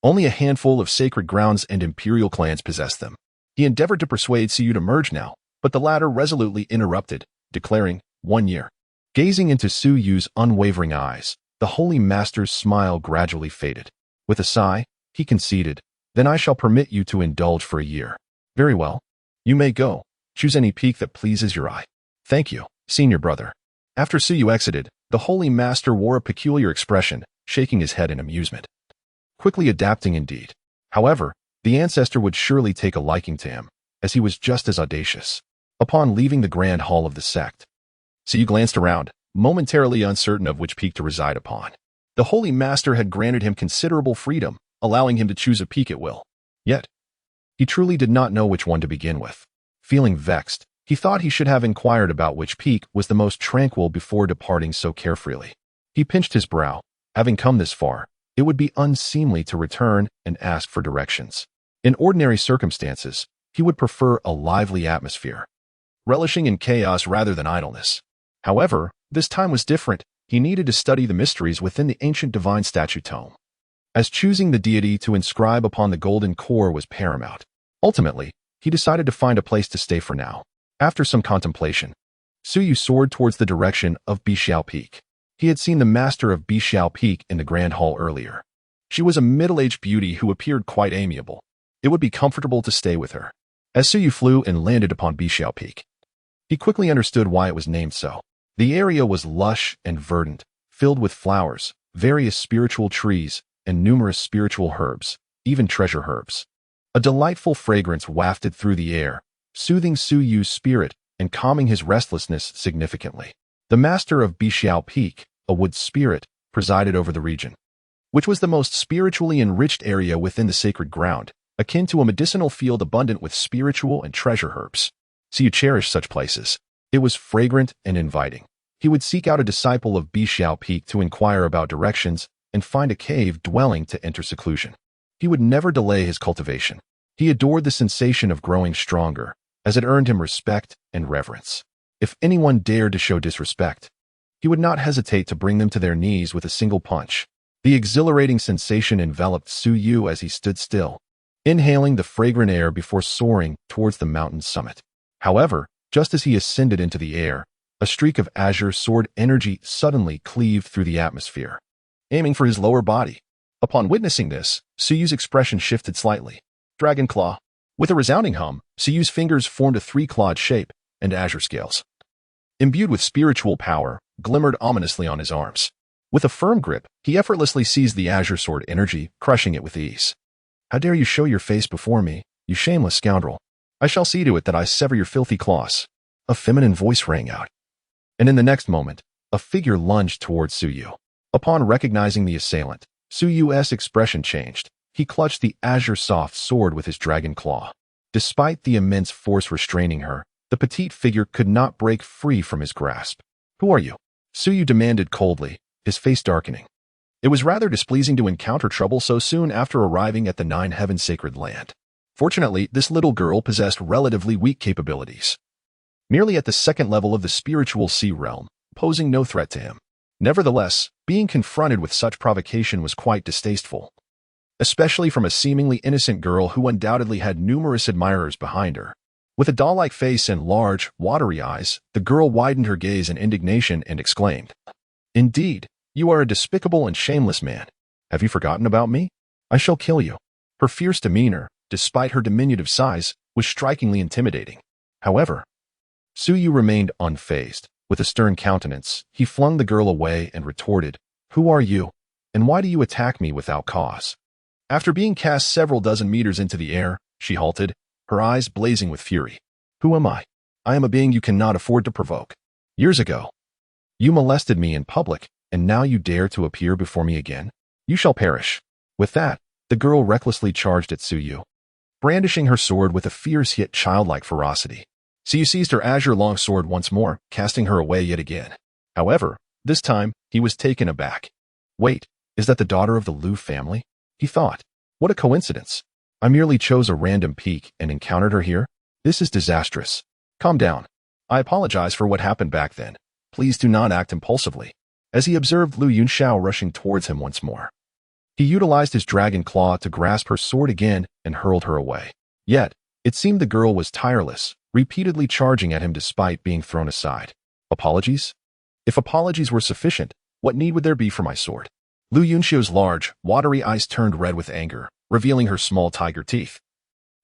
Only a handful of sacred grounds and imperial clans possess them." He endeavored to persuade Suyu to merge now, but the latter resolutely interrupted, declaring, "1 year." Gazing into Suyu's unwavering eyes, the holy master's smile gradually faded. With a sigh, he conceded, "Then I shall permit you to indulge for a year." "Very well. You may go. Choose any peak that pleases your eye." "Thank you, senior brother." After Suyu exited, the holy master wore a peculiar expression, shaking his head in amusement. Quickly adapting indeed. However, the ancestor would surely take a liking to him, as he was just as audacious. Upon leaving the grand hall of the sect, Suyu glanced around, momentarily uncertain of which peak to reside upon. The holy master had granted him considerable freedom, allowing him to choose a peak at will. Yet, he truly did not know which one to begin with. Feeling vexed, he thought he should have inquired about which peak was the most tranquil before departing so carefreely. He pinched his brow. Having come this far, it would be unseemly to return and ask for directions. In ordinary circumstances, he would prefer a lively atmosphere, relishing in chaos rather than idleness. However, this time was different. He needed to study the mysteries within the ancient divine statue tome, as choosing the deity to inscribe upon the golden core was paramount. Ultimately, he decided to find a place to stay for now. After some contemplation, Suyu soared towards the direction of Bixiao Peak. He had seen the master of Bixiao Peak in the grand hall earlier. She was a middle-aged beauty who appeared quite amiable. It would be comfortable to stay with her. As Suyu flew and landed upon Bixiao Peak, he quickly understood why it was named so. The area was lush and verdant, filled with flowers, various spiritual trees, and numerous spiritual herbs, even treasure herbs. A delightful fragrance wafted through the air, soothing Suyu's spirit and calming his restlessness significantly. The master of Bixiao Peak, a wood spirit, presided over the region, which was the most spiritually enriched area within the sacred ground, akin to a medicinal field abundant with spiritual and treasure herbs. Suyu cherished such places. It was fragrant and inviting. He would seek out a disciple of Bixiao Peak to inquire about directions and find a cave dwelling to enter seclusion. He would never delay his cultivation. He adored the sensation of growing stronger, as it earned him respect and reverence. If anyone dared to show disrespect, he would not hesitate to bring them to their knees with a single punch. The exhilarating sensation enveloped Suyu as he stood still, inhaling the fragrant air before soaring towards the mountain's summit. However, just as he ascended into the air, a streak of azure sword energy suddenly cleaved through the atmosphere, aiming for his lower body. Upon witnessing this, Suyu's expression shifted slightly. Dragon Claw. With a resounding hum, Suyu's fingers formed a 3-clawed shape, and azure scales, imbued with spiritual power, glimmered ominously on his arms. With a firm grip, he effortlessly seized the azure sword energy, crushing it with ease. "How dare you show your face before me, you shameless scoundrel? I shall see to it that I sever your filthy claws." A feminine voice rang out, and in the next moment, a figure lunged towards Suyu. Upon recognizing the assailant, Suyu's expression changed. He clutched the azure soft sword with his dragon claw. Despite the immense force restraining her, the petite figure could not break free from his grasp. "Who are you?" Su Yu demanded coldly, his face darkening. It was rather displeasing to encounter trouble so soon after arriving at the Nine Heaven Sacred Land. Fortunately, this little girl possessed relatively weak capabilities, merely at the second level of the spiritual sea realm, posing no threat to him. Nevertheless, being confronted with such provocation was quite distasteful, especially from a seemingly innocent girl who undoubtedly had numerous admirers behind her. With a doll-like face and large, watery eyes, the girl widened her gaze in indignation and exclaimed, "Indeed, you are a despicable and shameless man. Have you forgotten about me? I shall kill you." Her fierce demeanor, despite her diminutive size, was strikingly intimidating. However, Su Yu remained unfazed. With a stern countenance, he flung the girl away and retorted, "Who are you, and why do you attack me without cause?" After being cast several dozen meters into the air, she halted, her eyes blazing with fury. "Who am I? I am a being you cannot afford to provoke. Years ago, you molested me in public, and now you dare to appear before me again? You shall perish." With that, the girl recklessly charged at Su Yu, brandishing her sword with a fierce yet childlike ferocity. Su Yu seized her azure long sword once more, casting her away yet again. However, this time, he was taken aback. "Wait, is that the daughter of the Liu family?" he thought. "What a coincidence. I merely chose a random peak and encountered her here? This is disastrous. Calm down. I apologize for what happened back then. Please do not act impulsively." As he observed Lu Yunxiao rushing towards him once more, he utilized his dragon claw to grasp her sword again and hurled her away. Yet, it seemed the girl was tireless, repeatedly charging at him despite being thrown aside. Apologies? If apologies were sufficient, what need would there be for my sword? Lu Yunxiao's large, watery eyes turned red with anger, revealing her small tiger teeth,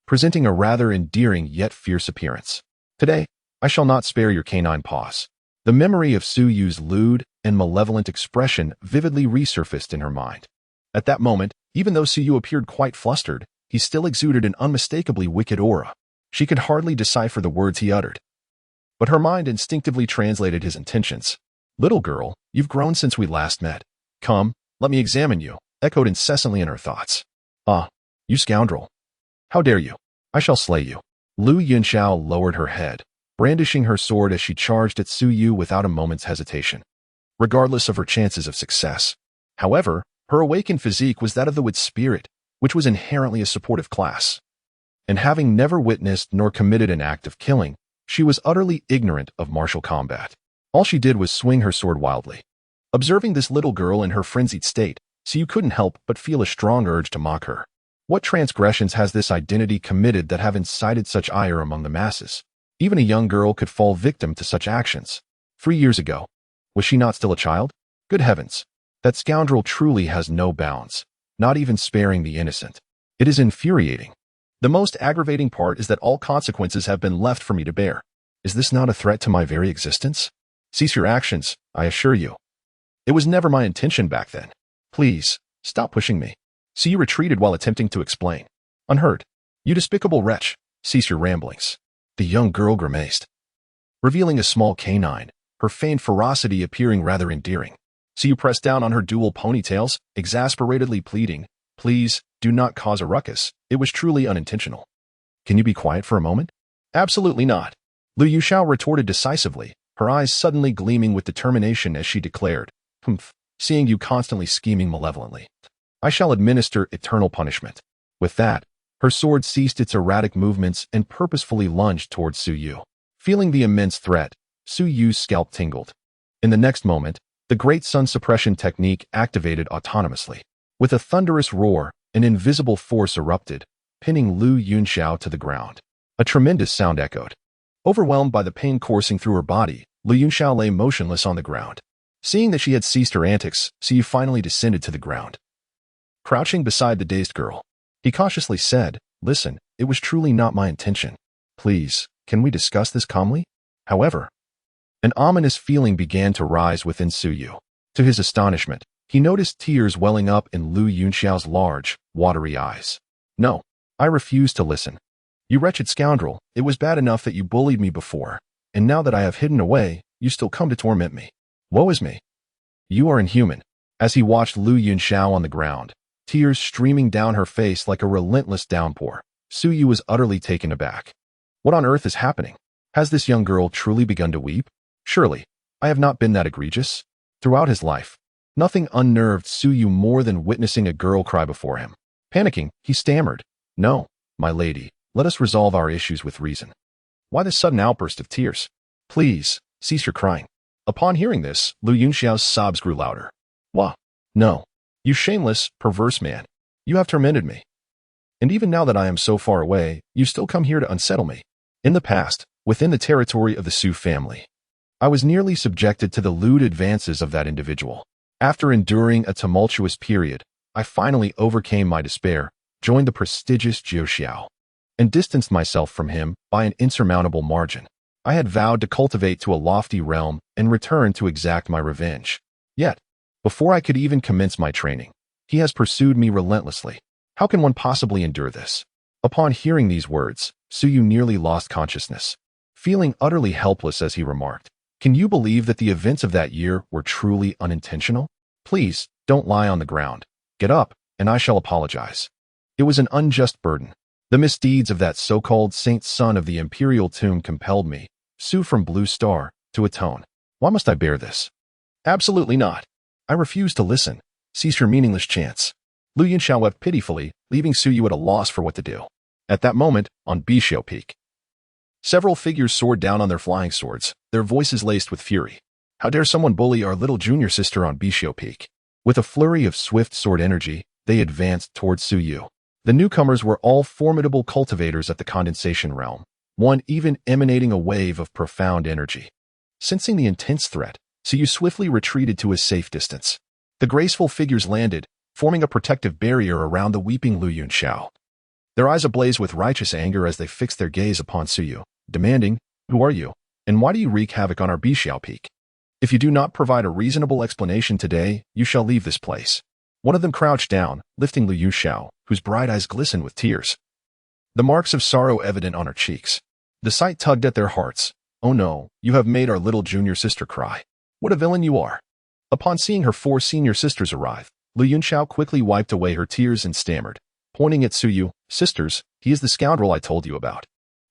presenting a rather endearing yet fierce appearance. "Today, I shall not spare your canine paws." The memory of Su Yu's lewd and malevolent expression vividly resurfaced in her mind. At that moment, even though Su Yu appeared quite flustered, he still exuded an unmistakably wicked aura. She could hardly decipher the words he uttered, but her mind instinctively translated his intentions. "Little girl, you've grown since we last met. Come, let me examine you," echoed incessantly in her thoughts. "Ah, you scoundrel. How dare you? I shall slay you." Lu Yunxiao lowered her head, brandishing her sword as she charged at Su Yu without a moment's hesitation, regardless of her chances of success. However, her awakened physique was that of the wit spirit, which was inherently a supportive class. And having never witnessed nor committed an act of killing, she was utterly ignorant of martial combat. All she did was swing her sword wildly. Observing this little girl in her frenzied state, Su Yu couldn't help but feel a strong urge to mock her. What transgressions has this identity committed that have incited such ire among the masses? Even a young girl could fall victim to such actions. 3 years ago, was she not still a child? Good heavens, that scoundrel truly has no bounds, not even sparing the innocent. It is infuriating. The most aggravating part is that all consequences have been left for me to bear. Is this not a threat to my very existence? Cease your actions, I assure you. It was never my intention back then. Please, stop pushing me. Su Yu retreated while attempting to explain. Unheard. You despicable wretch, cease your ramblings. The young girl grimaced, revealing a small canine, her feigned ferocity appearing rather endearing. Su Yu pressed down on her dual ponytails, exasperatedly pleading, "Please, do not cause a ruckus. It was truly unintentional." "Can you be quiet for a moment?" "Absolutely not." Lu Yuxiao retorted decisively, her eyes suddenly gleaming with determination as she declared, "Humph, seeing you constantly scheming malevolently, I shall administer eternal punishment." With that, her sword ceased its erratic movements and purposefully lunged towards Su Yu. Feeling the immense threat, Su Yu's scalp tingled. In the next moment, the great sun suppression technique activated autonomously. With a thunderous roar, an invisible force erupted, pinning Lu Yunxiao to the ground. A tremendous sound echoed. Overwhelmed by the pain coursing through her body, Lu Yunxiao lay motionless on the ground. Seeing that she had ceased her antics, Su Yu finally descended to the ground. Crouching beside the dazed girl, he cautiously said, "Listen, it was truly not my intention. Please, can we discuss this calmly?" However, an ominous feeling began to rise within Su Yu. To his astonishment, he noticed tears welling up in Lu Yunxiao's large, watery eyes. "No, I refuse to listen. You wretched scoundrel, it was bad enough that you bullied me before, and now that I have hidden away, you still come to torment me. Woe is me. You are inhuman." As he watched Lu Yunxiao on the ground, tears streaming down her face like a relentless downpour, Su Yu was utterly taken aback. What on earth is happening? Has this young girl truly begun to weep? Surely, I have not been that egregious. Throughout his life, nothing unnerved Su Yu more than witnessing a girl cry before him. Panicking, he stammered, "No, my lady, let us resolve our issues with reason." Why this sudden outburst of tears? Please, cease your crying. Upon hearing this, Lu Yunxiao's sobs grew louder. Wah! No. You shameless, perverse man. You have tormented me. And even now that I am so far away, you still come here to unsettle me. In the past, within the territory of the Su family, I was nearly subjected to the lewd advances of that individual. After enduring a tumultuous period, I finally overcame my despair, joined the prestigious Jiu Xiao, and distanced myself from him by an insurmountable margin. I had vowed to cultivate to a lofty realm and return to exact my revenge. Yet, before I could even commence my training, he has pursued me relentlessly. How can one possibly endure this? Upon hearing these words, Su Yu nearly lost consciousness, feeling utterly helpless as he remarked, "Can you believe that the events of that year were truly unintentional? Please, don't lie on the ground. Get up, and I shall apologize. It was an unjust burden. The misdeeds of that so-called saint son of the imperial tomb compelled me, Su from Blue Star, to atone. Why must I bear this? Absolutely not. I refuse to listen. Cease your meaningless chants." Lu Yunxiao wept pitifully, leaving Su Yu at a loss for what to do. At that moment, on Bishio Peak, several figures soared down on their flying swords, their voices laced with fury. How dare someone bully our little junior sister on Bishio Peak? With a flurry of swift sword energy, they advanced towards Su Yu. The newcomers were all formidable cultivators at the condensation realm, one even emanating a wave of profound energy. Sensing the intense threat, Su Yu swiftly retreated to a safe distance. The graceful figures landed, forming a protective barrier around the weeping Lu Yunxiao. Their eyes ablaze with righteous anger as they fixed their gaze upon Su Yu, demanding, "Who are you, and why do you wreak havoc on our Bishao Peak? If you do not provide a reasonable explanation today, you shall leave this place." One of them crouched down, lifting Lu Yunxiao, whose bright eyes glistened with tears, the marks of sorrow evident on her cheeks. The sight tugged at their hearts. "Oh no, you have made our little junior sister cry. What a villain you are." Upon seeing her 4 senior sisters arrive, Lu Yunxiao quickly wiped away her tears and stammered, pointing at Su Yu, "Sisters, he is the scoundrel I told you about.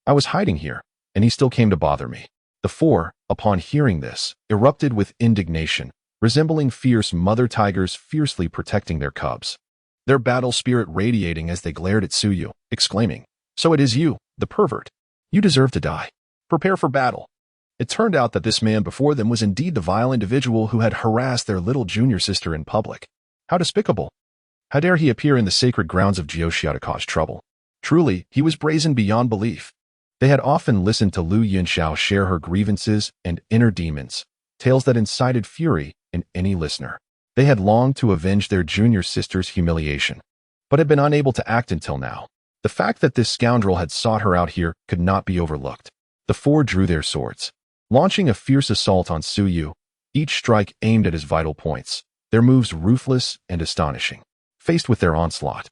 I was hiding here, and he still came to bother me." The 4, upon hearing this, erupted with indignation, resembling fierce mother tigers fiercely protecting their cubs, their battle spirit radiating as they glared at Su Yu, exclaiming, "So it is you, the pervert. You deserve to die. Prepare for battle." It turned out that this man before them was indeed the vile individual who had harassed their little junior sister in public. How despicable! How dare he appear in the sacred grounds of Jiuxia to cause trouble? Truly, he was brazen beyond belief. They had often listened to Lu Yunxiao share her grievances and inner demons, tales that incited fury in any listener. They had longed to avenge their junior sister's humiliation, but had been unable to act until now. The fact that this scoundrel had sought her out here could not be overlooked. The 4 drew their swords, launching a fierce assault on Su Yu, each strike aimed at his vital points, their moves ruthless and astonishing. Faced with their onslaught,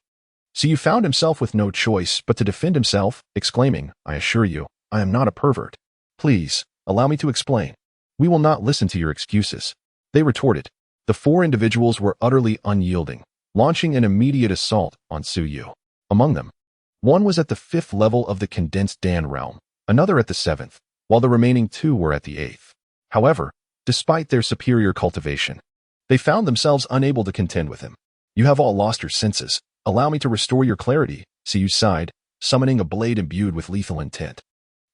Su Yu found himself with no choice but to defend himself, exclaiming, "I assure you, I am not a pervert. Please, allow me to explain." "We will not listen to your excuses," they retorted. The 4 individuals were utterly unyielding, launching an immediate assault on Su Yu. Among them, one was at the 5th level of the condensed Dan realm, another at the 7th, while the remaining 2 were at the 8th. However, despite their superior cultivation, they found themselves unable to contend with him. "You have all lost your senses. Allow me to restore your clarity," Su Yu sighed, summoning a blade imbued with lethal intent.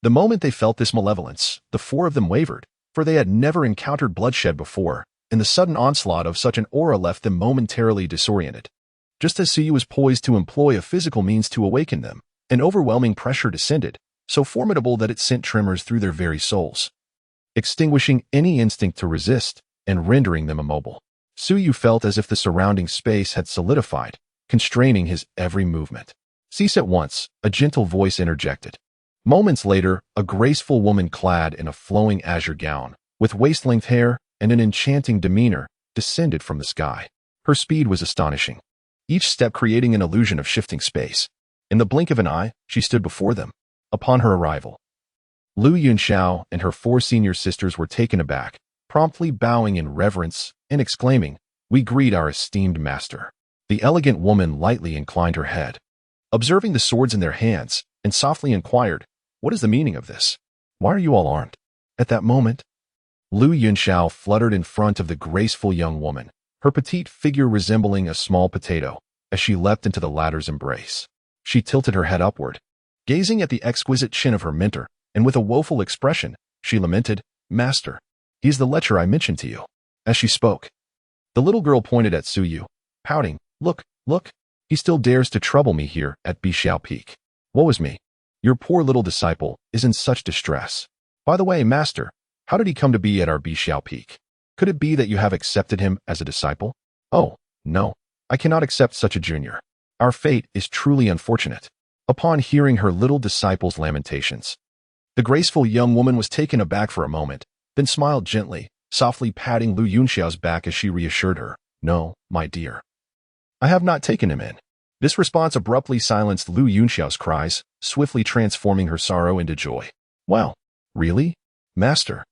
The moment they felt this malevolence, the 4 of them wavered, for they had never encountered bloodshed before, and the sudden onslaught of such an aura left them momentarily disoriented. Just as Su Yu was poised to employ a physical means to awaken them, an overwhelming pressure descended, so formidable that it sent tremors through their very souls, extinguishing any instinct to resist and rendering them immobile. Su Yu felt as if the surrounding space had solidified, constraining his every movement. "Cease at once," a gentle voice interjected. Moments later, a graceful woman clad in a flowing azure gown, with waist-length hair and an enchanting demeanor, descended from the sky. Her speed was astonishing, each step creating an illusion of shifting space. In the blink of an eye, she stood before them. Upon her arrival, Lu Yunxiao and her 4 senior sisters were taken aback, promptly bowing in reverence and exclaiming, "We greet our esteemed master." The elegant woman lightly inclined her head, observing the swords in their hands, and softly inquired, "What is the meaning of this? Why are you all armed?" At that moment, Lu Yunxiao fluttered in front of the graceful young woman, her petite figure resembling a small potato, as she leapt into the latter's embrace. She tilted her head upward, gazing at the exquisite chin of her mentor, and with a woeful expression, she lamented, "Master, he is the lecher I mentioned to you." As she spoke, the little girl pointed at Suyu, pouting, "Look, look, he still dares to trouble me here at Bixiao Peak. Woe is me. Your poor little disciple is in such distress. By the way, master, how did he come to be at our Bixiao Peak? Could it be that you have accepted him as a disciple?" "Oh, no, I cannot accept such a junior. Our fate is truly unfortunate." Upon hearing her little disciple's lamentations, the graceful young woman was taken aback for a moment, then smiled gently, softly patting Lu Yunxiao's back as she reassured her, "No, my dear. I have not taken him in." This response abruptly silenced Lu Yunxiao's cries, swiftly transforming her sorrow into joy. "Well, really? Master,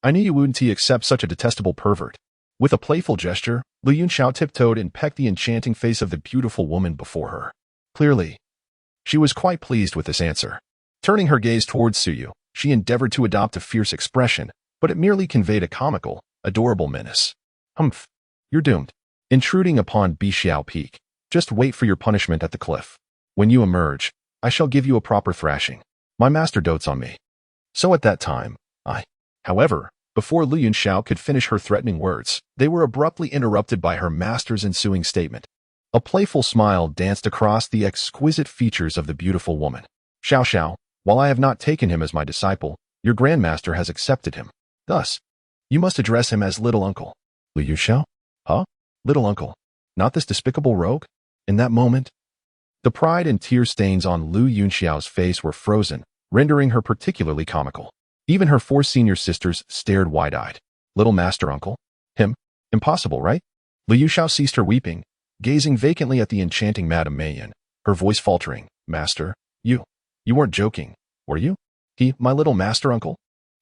I knew you wouldn't accept such a detestable pervert." With a playful gesture, Lu Yunxiao tiptoed and pecked the enchanting face of the beautiful woman before her. Clearly, she was quite pleased with this answer. Turning her gaze towards Suyu, she endeavored to adopt a fierce expression, but it merely conveyed a comical, adorable menace. "Humph, you're doomed. Intruding upon Bixiao Peak. Just wait for your punishment at the cliff. When you emerge, I shall give you a proper thrashing. My master dotes on me." So at that time, However, before Lu Yunxiao could finish her threatening words, they were abruptly interrupted by her master's ensuing statement. A playful smile danced across the exquisite features of the beautiful woman. "Xiao Xiao, while I have not taken him as my disciple, your grandmaster has accepted him. Thus, you must address him as little uncle." "Lu Yunxiao? Huh? Little uncle? Not this despicable rogue?" In that moment, the pride and tear stains on Lu Yunxiao's face were frozen, rendering her particularly comical. Even her 4 senior sisters stared wide-eyed. "Little master uncle? Him? Impossible, right?" Lu Yunxiao ceased her weeping, gazing vacantly at the enchanting Madame Mayen, her voice faltering. "Master, you weren't joking, were you? He, my little master uncle?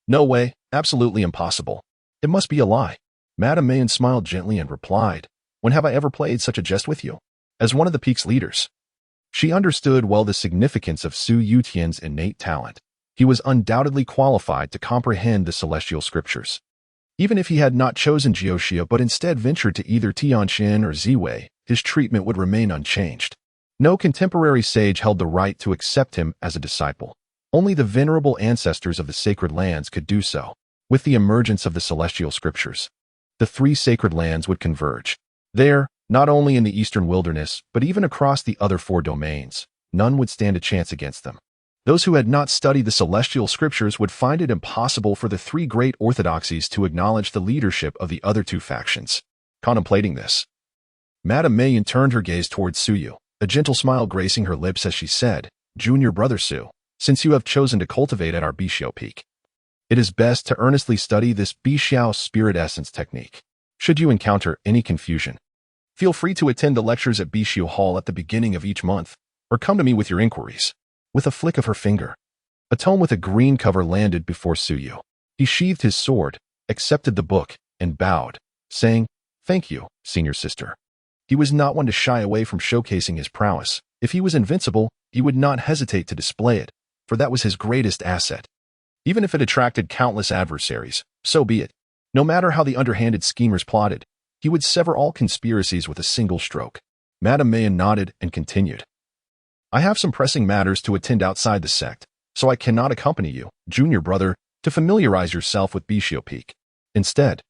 No way, absolutely impossible. It must be a lie." Madame Mayen smiled gently and replied, "When have I ever played such a jest with you?" As one of the peak's leaders, she understood well the significance of Su Yutian's innate talent. He was undoubtedly qualified to comprehend the celestial scriptures. Even if he had not chosen Jiuxia but instead ventured to either Tianqin or Ziwei, his treatment would remain unchanged. No contemporary sage held the right to accept him as a disciple. Only the venerable ancestors of the sacred lands could do so. With the emergence of the celestial scriptures, the 3 sacred lands would converge. There, not only in the eastern wilderness, but even across the other 4 domains, none would stand a chance against them. Those who had not studied the celestial scriptures would find it impossible for the 3 great orthodoxies to acknowledge the leadership of the other 2 factions. Contemplating this, Madame Mayen turned her gaze towards Suyu, a gentle smile gracing her lips as she said, "Junior brother Su, since you have chosen to cultivate at our Bixiao Peak, it is best to earnestly study this Bixiao spirit essence technique. Should you encounter any confusion, feel free to attend the lectures at Bixiao Hall at the beginning of each month, or come to me with your inquiries." With a flick of her finger, a tome with a green cover landed before Suyu. He sheathed his sword, accepted the book, and bowed, saying, "Thank you, senior sister." He was not one to shy away from showcasing his prowess. If he was invincible, he would not hesitate to display it, for that was his greatest asset. Even if it attracted countless adversaries, so be it. No matter how the underhanded schemers plotted, he would sever all conspiracies with a single stroke. Madame Mayen nodded and continued, "I have some pressing matters to attend outside the sect, so I cannot accompany you, junior brother, to familiarize yourself with Bixiao Peak. Instead,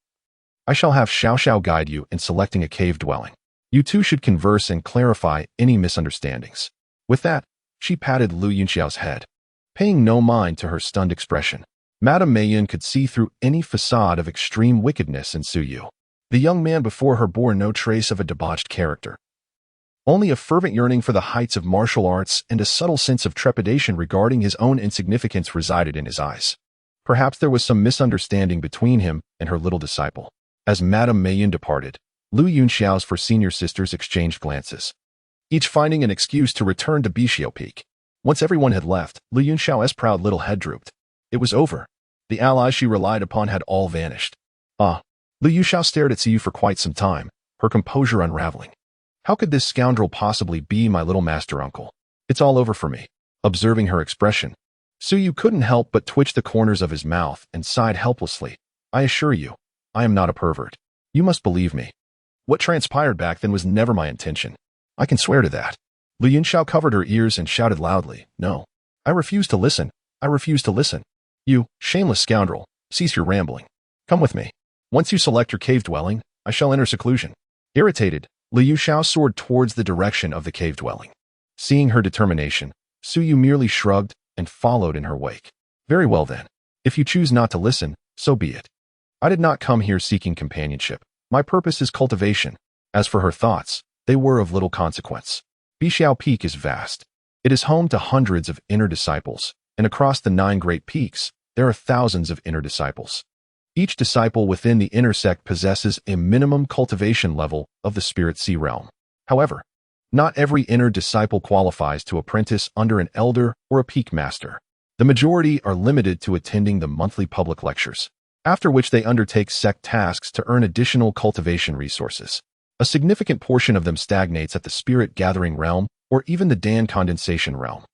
I shall have Xiao Xiao guide you in selecting a cave dwelling. You two should converse and clarify any misunderstandings." With that, she patted Lu Yunxiao's head, paying no mind to her stunned expression. Madame Mayen could see through any facade of extreme wickedness in Suyu. The young man before her bore no trace of a debauched character. Only a fervent yearning for the heights of martial arts and a subtle sense of trepidation regarding his own insignificance resided in his eyes. Perhaps there was some misunderstanding between him and her little disciple. As Madame Mayen departed, Lu Yunxiao's 4 senior sisters exchanged glances, each finding an excuse to return to Bixiao Peak. Once everyone had left, Lu Yunxiao's proud little head drooped. It was over. The allies she relied upon had all vanished. Lu Yunxiao stared at Suyu for quite some time, her composure unraveling. How could this scoundrel possibly be my little master uncle? It's all over for me. Observing her expression, Suyu couldn't help but twitch the corners of his mouth and sighed helplessly. I assure you, I am not a pervert. You must believe me. What transpired back then was never my intention. I can swear to that. Lu Yunxiao covered her ears and shouted loudly, No. I refuse to listen. I refuse to listen. You, shameless scoundrel, cease your rambling. Come with me. Once you select your cave dwelling, I shall enter seclusion. Irritated, Lu Yunxiao soared towards the direction of the cave dwelling. Seeing her determination, Suyu merely shrugged and followed in her wake. Very well then. If you choose not to listen, so be it. I did not come here seeking companionship. My purpose is cultivation. As for her thoughts, they were of little consequence. Bixiao Peak is vast. It is home to hundreds of inner disciples, and across the 9 great peaks, there are thousands of inner disciples. Each disciple within the inner sect possesses a minimum cultivation level of the spirit sea realm. However, not every inner disciple qualifies to apprentice under an elder or a peak master. The majority are limited to attending the monthly public lectures, after which they undertake sect tasks to earn additional cultivation resources. A significant portion of them stagnates at the spirit gathering realm or even the Dan condensation realm.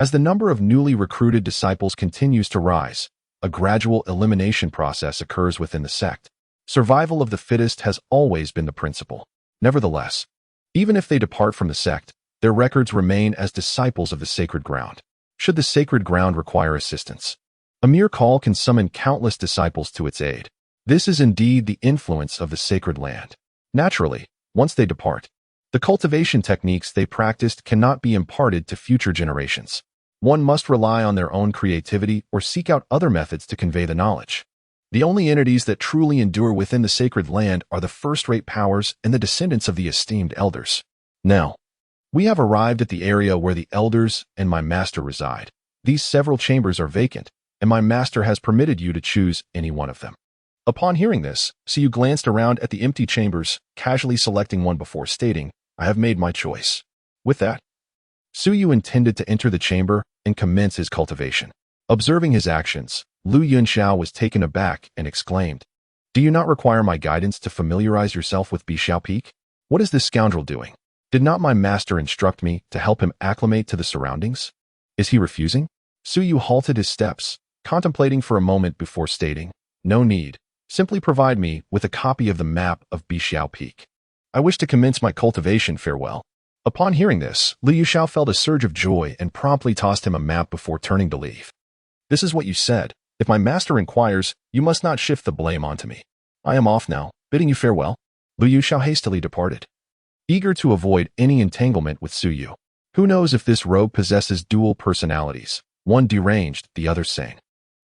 As the number of newly recruited disciples continues to rise, a gradual elimination process occurs within the sect. Survival of the fittest has always been the principle. Nevertheless, even if they depart from the sect, their records remain as disciples of the sacred ground. Should the sacred ground require assistance, a mere call can summon countless disciples to its aid. This is indeed the influence of the sacred land. Naturally, once they depart, the cultivation techniques they practiced cannot be imparted to future generations. One must rely on their own creativity or seek out other methods to convey the knowledge. The only entities that truly endure within the sacred land are the first-rate powers and the descendants of the esteemed elders. Now, we have arrived at the area where the elders and my master reside. These several chambers are vacant, and my master has permitted you to choose any one of them. Upon hearing this, Suyu glanced around at the empty chambers, casually selecting one before stating, I have made my choice. With that, Suyu intended to enter the chamber and commence his cultivation. Observing his actions, Lu Yunxiao was taken aback and exclaimed, Do you not require my guidance to familiarize yourself with Bixiao Peak? What is this scoundrel doing? Did not my master instruct me to help him acclimate to the surroundings? Is he refusing? Suyu halted his steps, contemplating for a moment before stating, No need. Simply provide me with a copy of the map of Bixiao Peak. I wish to commence my cultivation, farewell. Upon hearing this, Lu Yunxiao felt a surge of joy and promptly tossed him a map before turning to leave. This is what you said. If my master inquires, you must not shift the blame onto me. I am off now, bidding you farewell. Lu Yunxiao hastily departed, eager to avoid any entanglement with Suyu. Who knows if this rogue possesses dual personalities, one deranged, the other sane.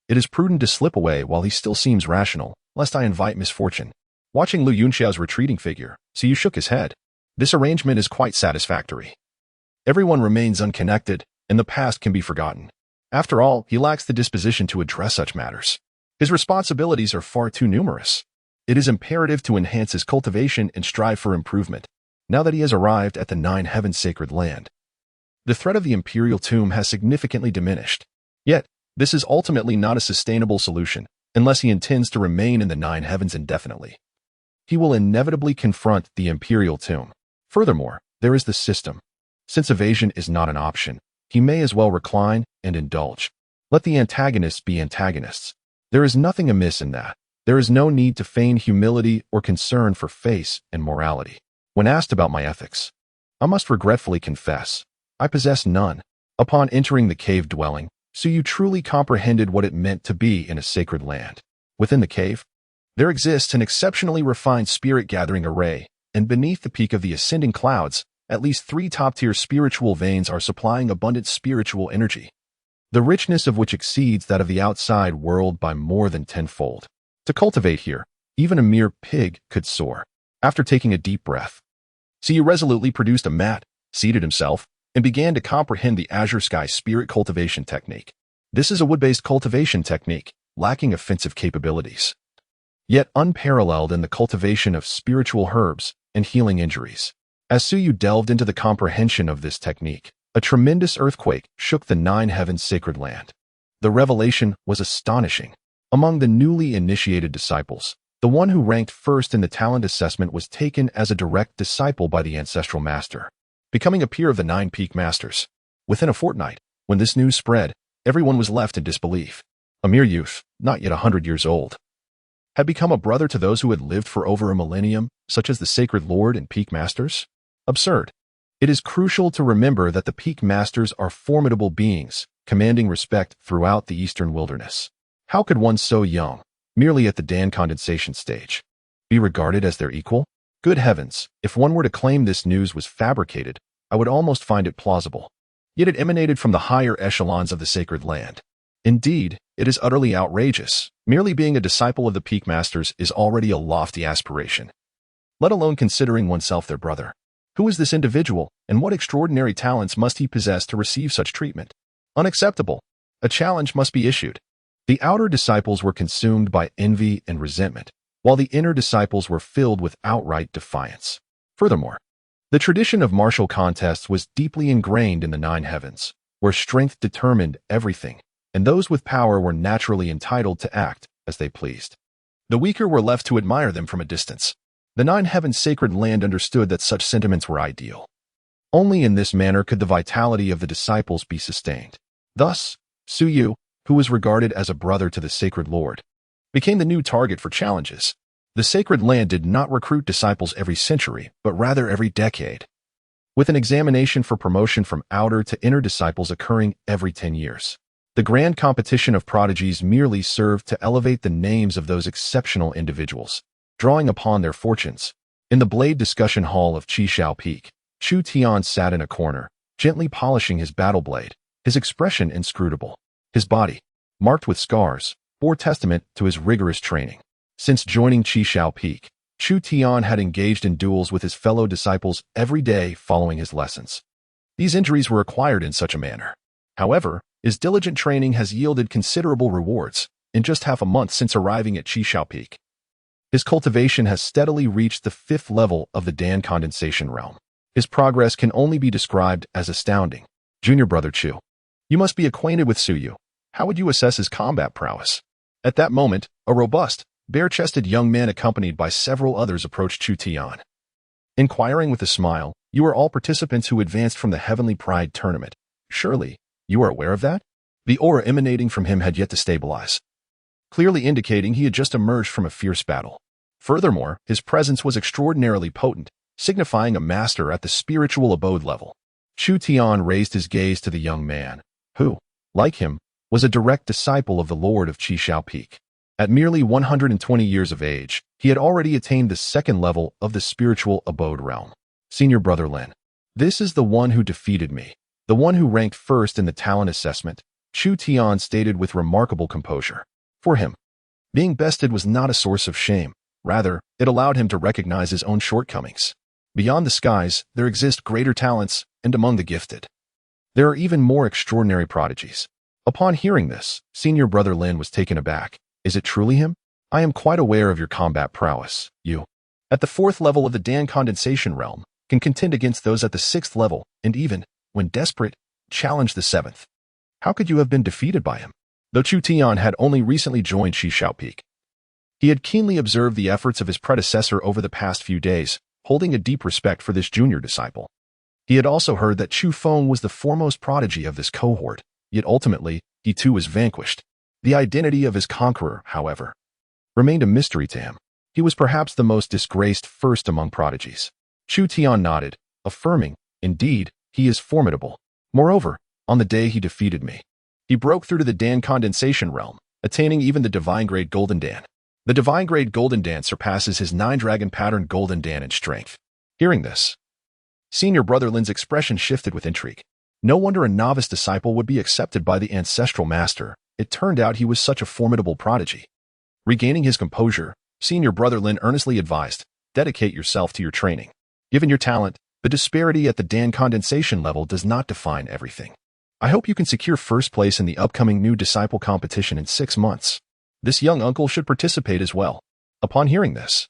It is prudent to slip away while he still seems rational, lest I invite misfortune. Watching Lu Yunxiao's retreating figure, Suyu shook his head. This arrangement is quite satisfactory. Everyone remains unconnected, and the past can be forgotten. After all, he lacks the disposition to address such matters. His responsibilities are far too numerous. It is imperative to enhance his cultivation and strive for improvement, now that he has arrived at the 9 heavens sacred land. The threat of the imperial tomb has significantly diminished. Yet, this is ultimately not a sustainable solution, unless he intends to remain in the 9 heavens indefinitely. He will inevitably confront the imperial tomb. Furthermore, there is the system. Since evasion is not an option, he may as well recline and indulge. Let the antagonists be antagonists. There is nothing amiss in that. There is no need to feign humility or concern for face and morality. When asked about my ethics, I must regretfully confess, I possess none. Upon entering the cave dwelling, Suyu truly comprehended what it meant to be in a sacred land. Within the cave, there exists an exceptionally refined spirit-gathering array, and beneath the peak of the ascending clouds, at least 3 top-tier spiritual veins are supplying abundant spiritual energy, the richness of which exceeds that of the outside world by more than 10-fold. To cultivate here, even a mere pig could soar. After taking a deep breath, Suyu resolutely produced a mat, seated himself, and began to comprehend the Azure Sky spirit cultivation technique. This is a wood-based cultivation technique, lacking offensive capabilities, yet unparalleled in the cultivation of spiritual herbs and healing injuries. As Suyu delved into the comprehension of this technique, a tremendous earthquake shook the 9 heavens sacred land. The revelation was astonishing. Among the newly initiated disciples, the one who ranked first in the talent assessment was taken as a direct disciple by the ancestral master, becoming a peer of the 9 peak masters. Within a fortnight, when this news spread, everyone was left in disbelief. A mere youth, not yet 100 years old, had become a brother to those who had lived for over a millennium, such as the Sacred Lord and Peak Masters? Absurd. It is crucial to remember that the Peak Masters are formidable beings, commanding respect throughout the Eastern wilderness. How could one so young, merely at the Dan condensation stage, be regarded as their equal? Good heavens, if one were to claim this news was fabricated, I would almost find it plausible. Yet it emanated from the higher echelons of the sacred land. Indeed, it is utterly outrageous. Merely being a disciple of the Peak Masters is already a lofty aspiration, let alone considering oneself their brother. Who is this individual, and what extraordinary talents must he possess to receive such treatment? Unacceptable. A challenge must be issued. The outer disciples were consumed by envy and resentment, while the inner disciples were filled with outright defiance. Furthermore, the tradition of martial contests was deeply ingrained in the 9 heavens, where strength determined everything, and those with power were naturally entitled to act as they pleased. The weaker were left to admire them from a distance. The 9 heavens sacred land understood that such sentiments were ideal. Only in this manner could the vitality of the disciples be sustained. Thus, Suyu, who was regarded as a brother to the Sacred Lord, became the new target for challenges. The sacred land did not recruit disciples every century, but rather every decade, with an examination for promotion from outer to inner disciples occurring every 10 years. The grand competition of prodigies merely served to elevate the names of those exceptional individuals, drawing upon their fortunes. In the blade discussion hall of Qishao Peak, Chu Tian sat in a corner, gently polishing his battle blade, his expression inscrutable. His body, marked with scars, bore testament to his rigorous training. Since joining Qishao Peak, Chu Tian had engaged in duels with his fellow disciples every day following his lessons. These injuries were acquired in such a manner. However, his diligent training has yielded considerable rewards. In just half a month since arriving at Qishao Peak, his cultivation has steadily reached the 5th level of the Dan condensation realm. His progress can only be described as astounding. Junior brother Chu, you must be acquainted with Suyu. How would you assess his combat prowess? At that moment, a robust, bare-chested young man accompanied by several others approached Chu Tian, inquiring with a smile, "You are all participants who advanced from the Heavenly Pride tournament. Surely, you are aware of that?" The aura emanating from him had yet to stabilize, clearly indicating he had just emerged from a fierce battle. Furthermore, his presence was extraordinarily potent, signifying a master at the spiritual abode level. Chu Tian raised his gaze to the young man, who, like him, was a direct disciple of the Lord of Qishao Peak. At merely 120 years of age, he had already attained the 2nd level of the spiritual abode realm. Senior brother Lin, this is the one who defeated me, the one who ranked first in the talent assessment, Chu Tian stated with remarkable composure. For him, being bested was not a source of shame. Rather, it allowed him to recognize his own shortcomings. Beyond the skies, there exist greater talents, and among the gifted, there are even more extraordinary prodigies. Upon hearing this, senior brother Lin was taken aback. Is it truly him? I am quite aware of your combat prowess. You, at the 4th level of the Dan condensation realm, can contend against those at the 6th level, and even, when desperate, challenge the 7th. How could you have been defeated by him? Though Chu Tian had only recently joined Qishao Peak, he had keenly observed the efforts of his predecessor over the past few days, holding a deep respect for this junior disciple. He had also heard that Chu Feng was the foremost prodigy of this cohort, yet ultimately, he too was vanquished. The identity of his conqueror, however, remained a mystery to him. He was perhaps the most disgraced first among prodigies. Chu Tian nodded, affirming, "Indeed, he is formidable. Moreover, on the day he defeated me, he broke through to the Dan condensation realm, attaining even the divine grade Golden Dan. The divine grade Golden Dan surpasses his 9-dragon pattern Golden Dan in strength." Hearing this, senior brother Lin's expression shifted with intrigue. No wonder a novice disciple would be accepted by the ancestral master. It turned out he was such a formidable prodigy. Regaining his composure, senior brother Lin earnestly advised, "Dedicate yourself to your training. Given your talent, the disparity at the Dan condensation level does not define everything. I hope you can secure first place in the upcoming new disciple competition in 6 months. This young uncle should participate as well." Upon hearing this,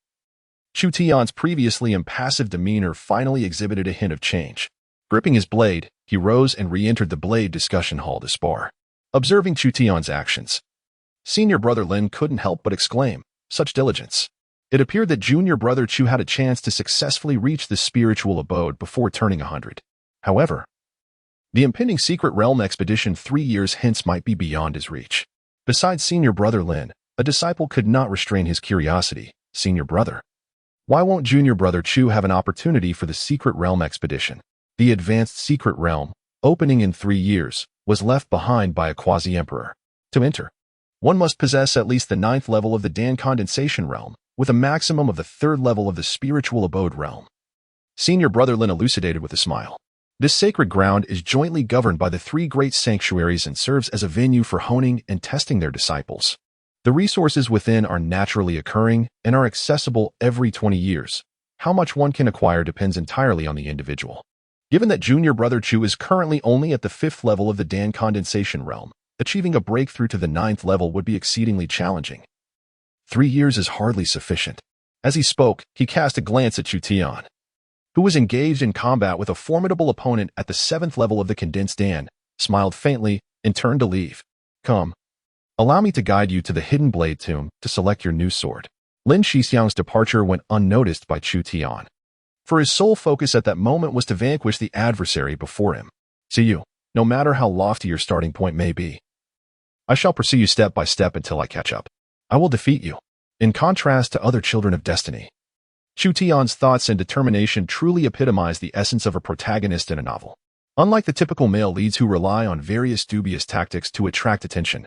Chu Tian's previously impassive demeanor finally exhibited a hint of change. Gripping his blade, he rose and re-entered the blade discussion hall to spar. Observing Chu Tian's actions, senior brother Lin couldn't help but exclaim, "Such diligence." It appeared that junior brother Chu had a chance to successfully reach the spiritual abode before turning 100. However, The impending secret realm expedition 3 years hence might be beyond his reach. Besides senior brother Lin, a disciple could not restrain his curiosity. Senior brother, why won't junior brother Chu have an opportunity for the secret realm expedition? The advanced secret realm, opening in 3 years, was left behind by a quasi-emperor. To enter, one must possess at least the 9th level of the Dan condensation realm, with a maximum of the 3rd level of the spiritual abode realm. Senior brother Lin elucidated with a smile. This sacred ground is jointly governed by the 3 great sanctuaries and serves as a venue for honing and testing their disciples. The resources within are naturally occurring and are accessible every 20 years. How much one can acquire depends entirely on the individual. Given that junior brother Chu is currently only at the 5th level of the Dan condensation realm, achieving a breakthrough to the 9th level would be exceedingly challenging. 3 years is hardly sufficient. As he spoke, he cast a glance at Chu Tian, who was engaged in combat with a formidable opponent at the 7th level of the condensed Dan, smiled faintly, and turned to leave. Come. Allow me to guide you to the hidden blade tomb to select your new sword. Lin Shixiang's departure went unnoticed by Chu Tian, for his sole focus at that moment was to vanquish the adversary before him. See you, no matter how lofty your starting point may be. I shall pursue you step by step until I catch up. I will defeat you. In contrast to other children of destiny, Chu Tian's thoughts and determination truly epitomize the essence of a protagonist in a novel. Unlike the typical male leads who rely on various dubious tactics to attract attention,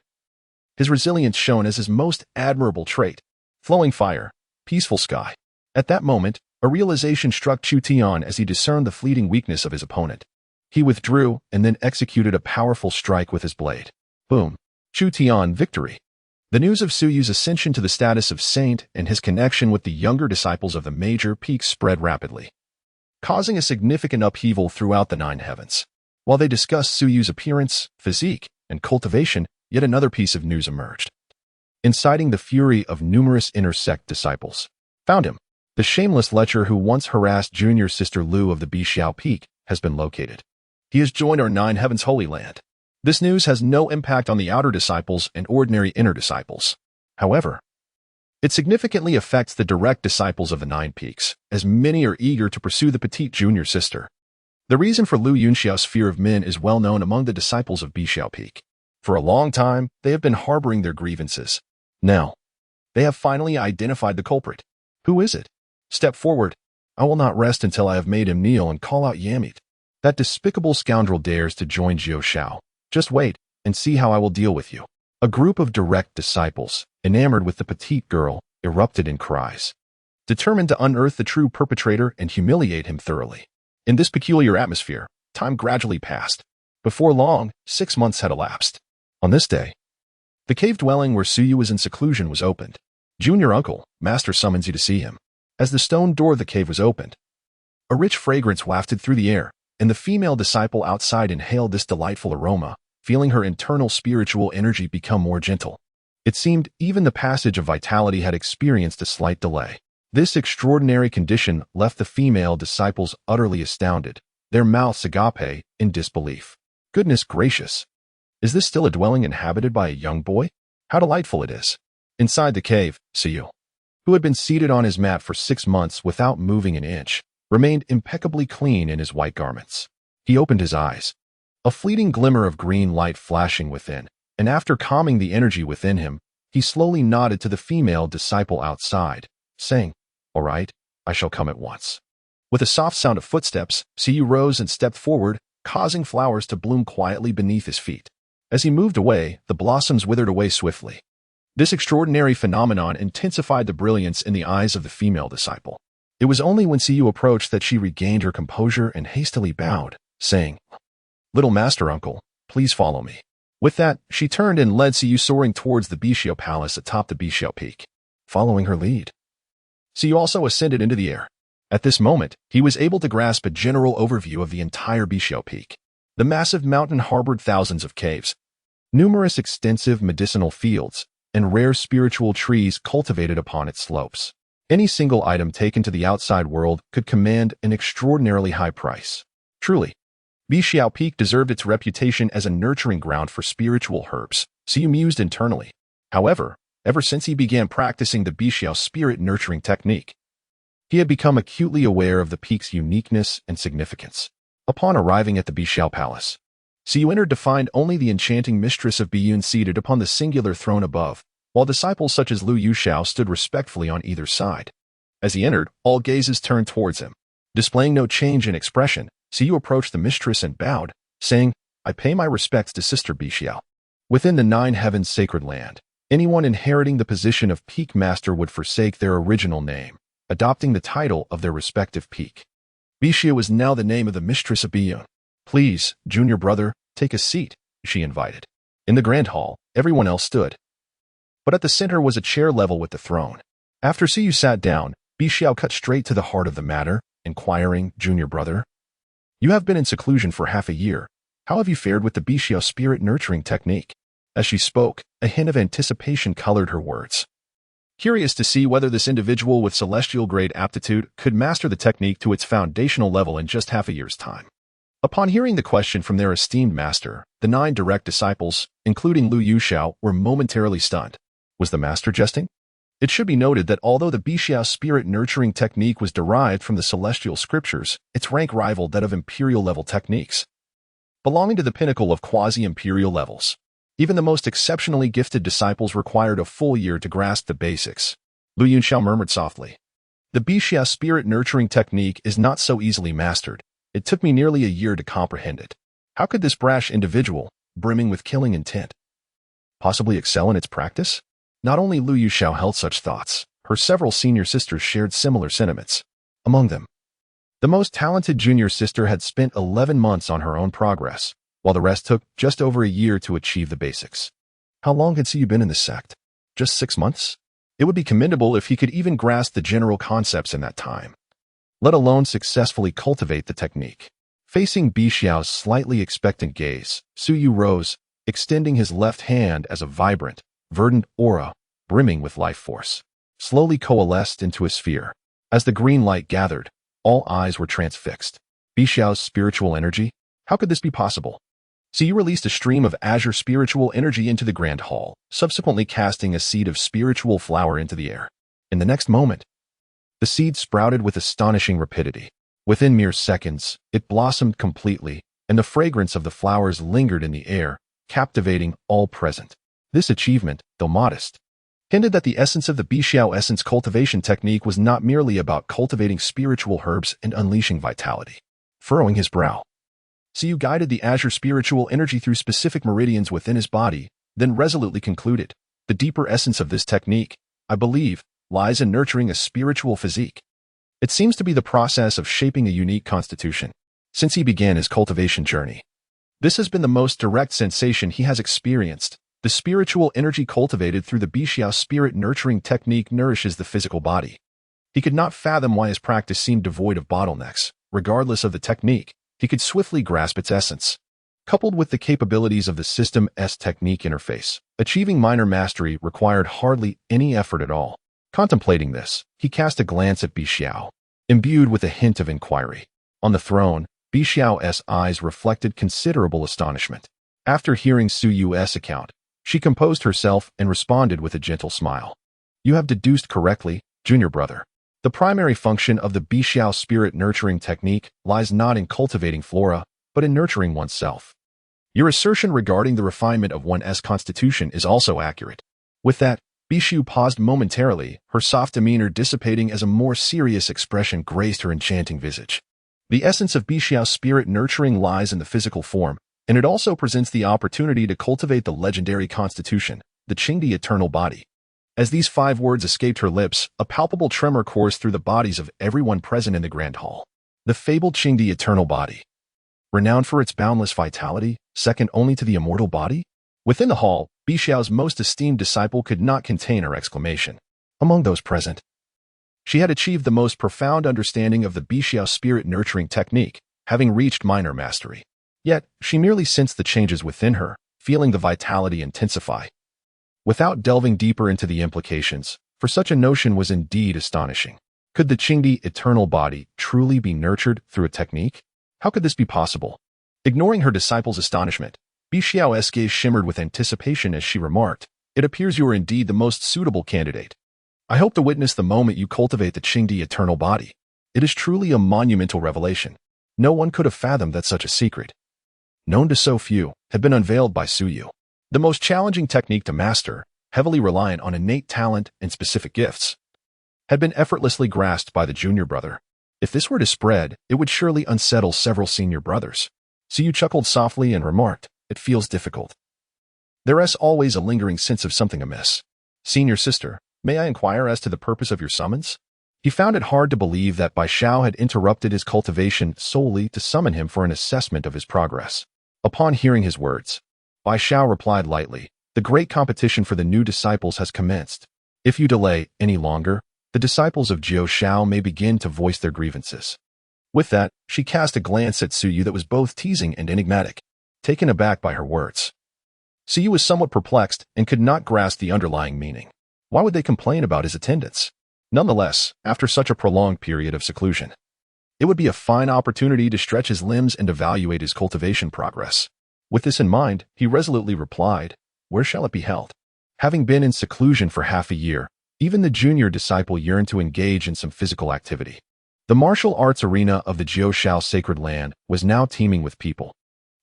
his resilience shone as his most admirable trait. Flowing fire, peaceful sky. At that moment, a realization struck Chu Tian as he discerned the fleeting weakness of his opponent. He withdrew and then executed a powerful strike with his blade. Boom. Chu Tian, victory. The news of Su Yu's ascension to the status of saint and his connection with the younger disciples of the major peaks spread rapidly, causing a significant upheaval throughout the 9 heavens. While they discussed Su Yu's appearance, physique, and cultivation, yet another piece of news emerged, inciting the fury of numerous inner-sect disciples. Found him. The shameless lecher who once harassed junior sister Lu of the Bixiao Peak has been located. He has joined our 9 heavens holy land. This news has no impact on the outer disciples and ordinary inner disciples. However, it significantly affects the direct disciples of the 9 peaks, as many are eager to pursue the petite junior sister. The reason for Lu Yunxiao's fear of men is well known among the disciples of Bixiao Peak. For a long time, they have been harboring their grievances. Now, they have finally identified the culprit. Who is it? Step forward. I will not rest until I have made him kneel and call out Yamit. That despicable scoundrel dares to join Jiao Shao. Just wait and see how I will deal with you. A group of direct disciples, enamored with the petite girl, erupted in cries, determined to unearth the true perpetrator and humiliate him thoroughly. In this peculiar atmosphere, time gradually passed. Before long, 6 months had elapsed. On this day, the cave dwelling where Su Yu was in seclusion was opened. Junior uncle, master summons you to see him. As the stone door of the cave was opened, a rich fragrance wafted through the air, and the female disciple outside inhaled this delightful aroma, feeling her internal spiritual energy become more gentle. It seemed even the passage of vitality had experienced a slight delay. This extraordinary condition left the female disciples utterly astounded, their mouths agape in disbelief. Goodness gracious! Is this still a dwelling inhabited by a young boy? How delightful it is! Inside the cave, Su Yu, who had been seated on his mat for 6 months without moving an inch, remained impeccably clean in his white garments. He opened his eyes, a fleeting glimmer of green light flashing within, and after calming the energy within him, he slowly nodded to the female disciple outside, saying, "All right, I shall come at once." With a soft sound of footsteps, Su Yu rose and stepped forward, causing flowers to bloom quietly beneath his feet. As he moved away, the blossoms withered away swiftly. This extraordinary phenomenon intensified the brilliance in the eyes of the female disciple. It was only when Su Yu approached that she regained her composure and hastily bowed, saying, "Little master uncle, please follow me." With that, she turned and led Su Yu soaring towards the Bixiao Palace atop the Bixiao Peak. Following her lead, Su Yu also ascended into the air. At this moment, he was able to grasp a general overview of the entire Bixiao Peak. The massive mountain harbored thousands of caves, numerous extensive medicinal fields, and rare spiritual trees cultivated upon its slopes. Any single item taken to the outside world could command an extraordinarily high price. Truly, Bixiao Peak deserved its reputation as a nurturing ground for spiritual herbs, Su Yu mused internally. However, ever since he began practicing the Bixiao spirit nurturing technique, he had become acutely aware of the peak's uniqueness and significance. Upon arriving at the Bixiao Palace, Su entered to find only the enchanting mistress of Biyun seated upon the singular throne above, while disciples such as Lu Yuxiao stood respectfully on either side. As he entered, all gazes turned towards him. Displaying no change in expression, Su approached the mistress and bowed, saying, "I pay my respects to Sister Bixiao." Within the nine heavens sacred land, anyone inheriting the position of peak master would forsake their original name, adopting the title of their respective peak. Bixiao is now the name of the mistress of Biyun. "Please, junior brother, take a seat," she invited. In the grand hall, everyone else stood. But at the center was a chair level with the throne. After Su sat down, Bixiao cut straight to the heart of the matter, inquiring, "Junior brother, you have been in seclusion for half a year. How have you fared with the Bixiao spirit nurturing technique?" As she spoke, a hint of anticipation colored her words. Curious to see whether this individual with celestial grade aptitude could master the technique to its foundational level in just half a year's time. Upon hearing the question from their esteemed master, the 9 direct disciples, including Lu Yuxiao, were momentarily stunned. Was the master jesting? It should be noted that although the Bixiao spirit nurturing technique was derived from the celestial scriptures, its rank rivaled that of imperial level techniques, belonging to the pinnacle of quasi-imperial levels. Even the most exceptionally gifted disciples required a full year to grasp the basics. Lu Yuxiao murmured softly, "The Bixiao spirit nurturing technique is not so easily mastered. It took me nearly a year to comprehend it. How could this brash individual, brimming with killing intent, possibly excel in its practice?" Not only Lu Yuxiao held such thoughts, her several senior sisters shared similar sentiments. Among them, the most talented junior sister had spent 11 months on her own progress, while the rest took just over a year to achieve the basics. How long had Su been in this sect? Just 6 months? It would be commendable if he could even grasp the general concepts in that time, let alone successfully cultivate the technique. Facing Bixiao's slightly expectant gaze, Su rose, extending his left hand as a vibrant, verdant aura, brimming with life force, slowly coalesced into a sphere. As the green light gathered, all eyes were transfixed. Bixiao's spiritual energy? How could this be possible? Su released a stream of azure spiritual energy into the grand hall, subsequently casting a seed of spiritual flower into the air. In the next moment, the seed sprouted with astonishing rapidity. Within mere seconds, it blossomed completely, and the fragrance of the flowers lingered in the air, captivating all present. This achievement, though modest, hinted that the essence of the Bixiao essence cultivation technique was not merely about cultivating spiritual herbs and unleashing vitality. Furrowing his brow, Su guided the azure spiritual energy through specific meridians within his body, then resolutely concluded, "The deeper essence of this technique, I believe, lies in nurturing a spiritual physique. It seems to be the process of shaping a unique constitution." Since he began his cultivation journey, this has been the most direct sensation he has experienced. The spiritual energy cultivated through the Bixiao spirit nurturing technique nourishes the physical body. He could not fathom why his practice seemed devoid of bottlenecks. Regardless of the technique, he could swiftly grasp its essence. Coupled with the capabilities of the System-S technique interface, achieving minor mastery required hardly any effort at all. Contemplating this, he cast a glance at Bixiao, imbued with a hint of inquiry. On the throne, Bixiao's eyes reflected considerable astonishment. After hearing Su Yu's account, she composed herself and responded with a gentle smile. "You have deduced correctly, junior brother. The primary function of the Bixiao spirit nurturing technique lies not in cultivating flora, but in nurturing oneself. Your assertion regarding the refinement of one's constitution is also accurate." With that, Bixiao paused momentarily, her soft demeanor dissipating as a more serious expression graced her enchanting visage. The essence of Bixiao spirit nurturing lies in the physical form, and it also presents the opportunity to cultivate the legendary constitution, the Qingdi eternal body. As these 5 words escaped her lips, a palpable tremor coursed through the bodies of everyone present in the grand hall. The fabled Qingdi eternal body, renowned for its boundless vitality, second only to the immortal body? Within the hall, Bixiao's most esteemed disciple could not contain her exclamation. Among those present, she had achieved the most profound understanding of the Bixiao spirit nurturing technique, having reached minor mastery. Yet, she merely sensed the changes within her, feeling the vitality intensify. Without delving deeper into the implications, for such a notion was indeed astonishing. Could the Qingdi eternal body truly be nurtured through a technique? How could this be possible? Ignoring her disciple's astonishment, Bixiao's gaze shimmered with anticipation as she remarked, "It appears you are indeed the most suitable candidate. I hope to witness the moment you cultivate the Qingdi eternal body. It is truly a monumental revelation. No one could have fathomed that such a secret." known to so few, had been unveiled by Suyu. The most challenging technique to master, heavily reliant on innate talent and specific gifts, had been effortlessly grasped by the junior brother. If this were to spread, it would surely unsettle several senior brothers. Suyu chuckled softly and remarked, "It feels difficult. There is always a lingering sense of something amiss. Senior sister, may I inquire as to the purpose of your summons?" He found it hard to believe that Bai Xiao had interrupted his cultivation solely to summon him for an assessment of his progress. Upon hearing his words, Bai Xiao replied lightly, "The great competition for the new disciples has commenced. If you delay any longer, the disciples of Jiao Xiao may begin to voice their grievances." With that, she cast a glance at Suyu that was both teasing and enigmatic, taken aback by her words. Suyu was somewhat perplexed and could not grasp the underlying meaning. Why would they complain about his attendance? Nonetheless, after such a prolonged period of seclusion, it would be a fine opportunity to stretch his limbs and evaluate his cultivation progress. With this in mind, he resolutely replied, "Where shall it be held?" Having been in seclusion for half a year, even the junior disciple yearned to engage in some physical activity. The martial arts arena of the Jiaoshao sacred land was now teeming with people,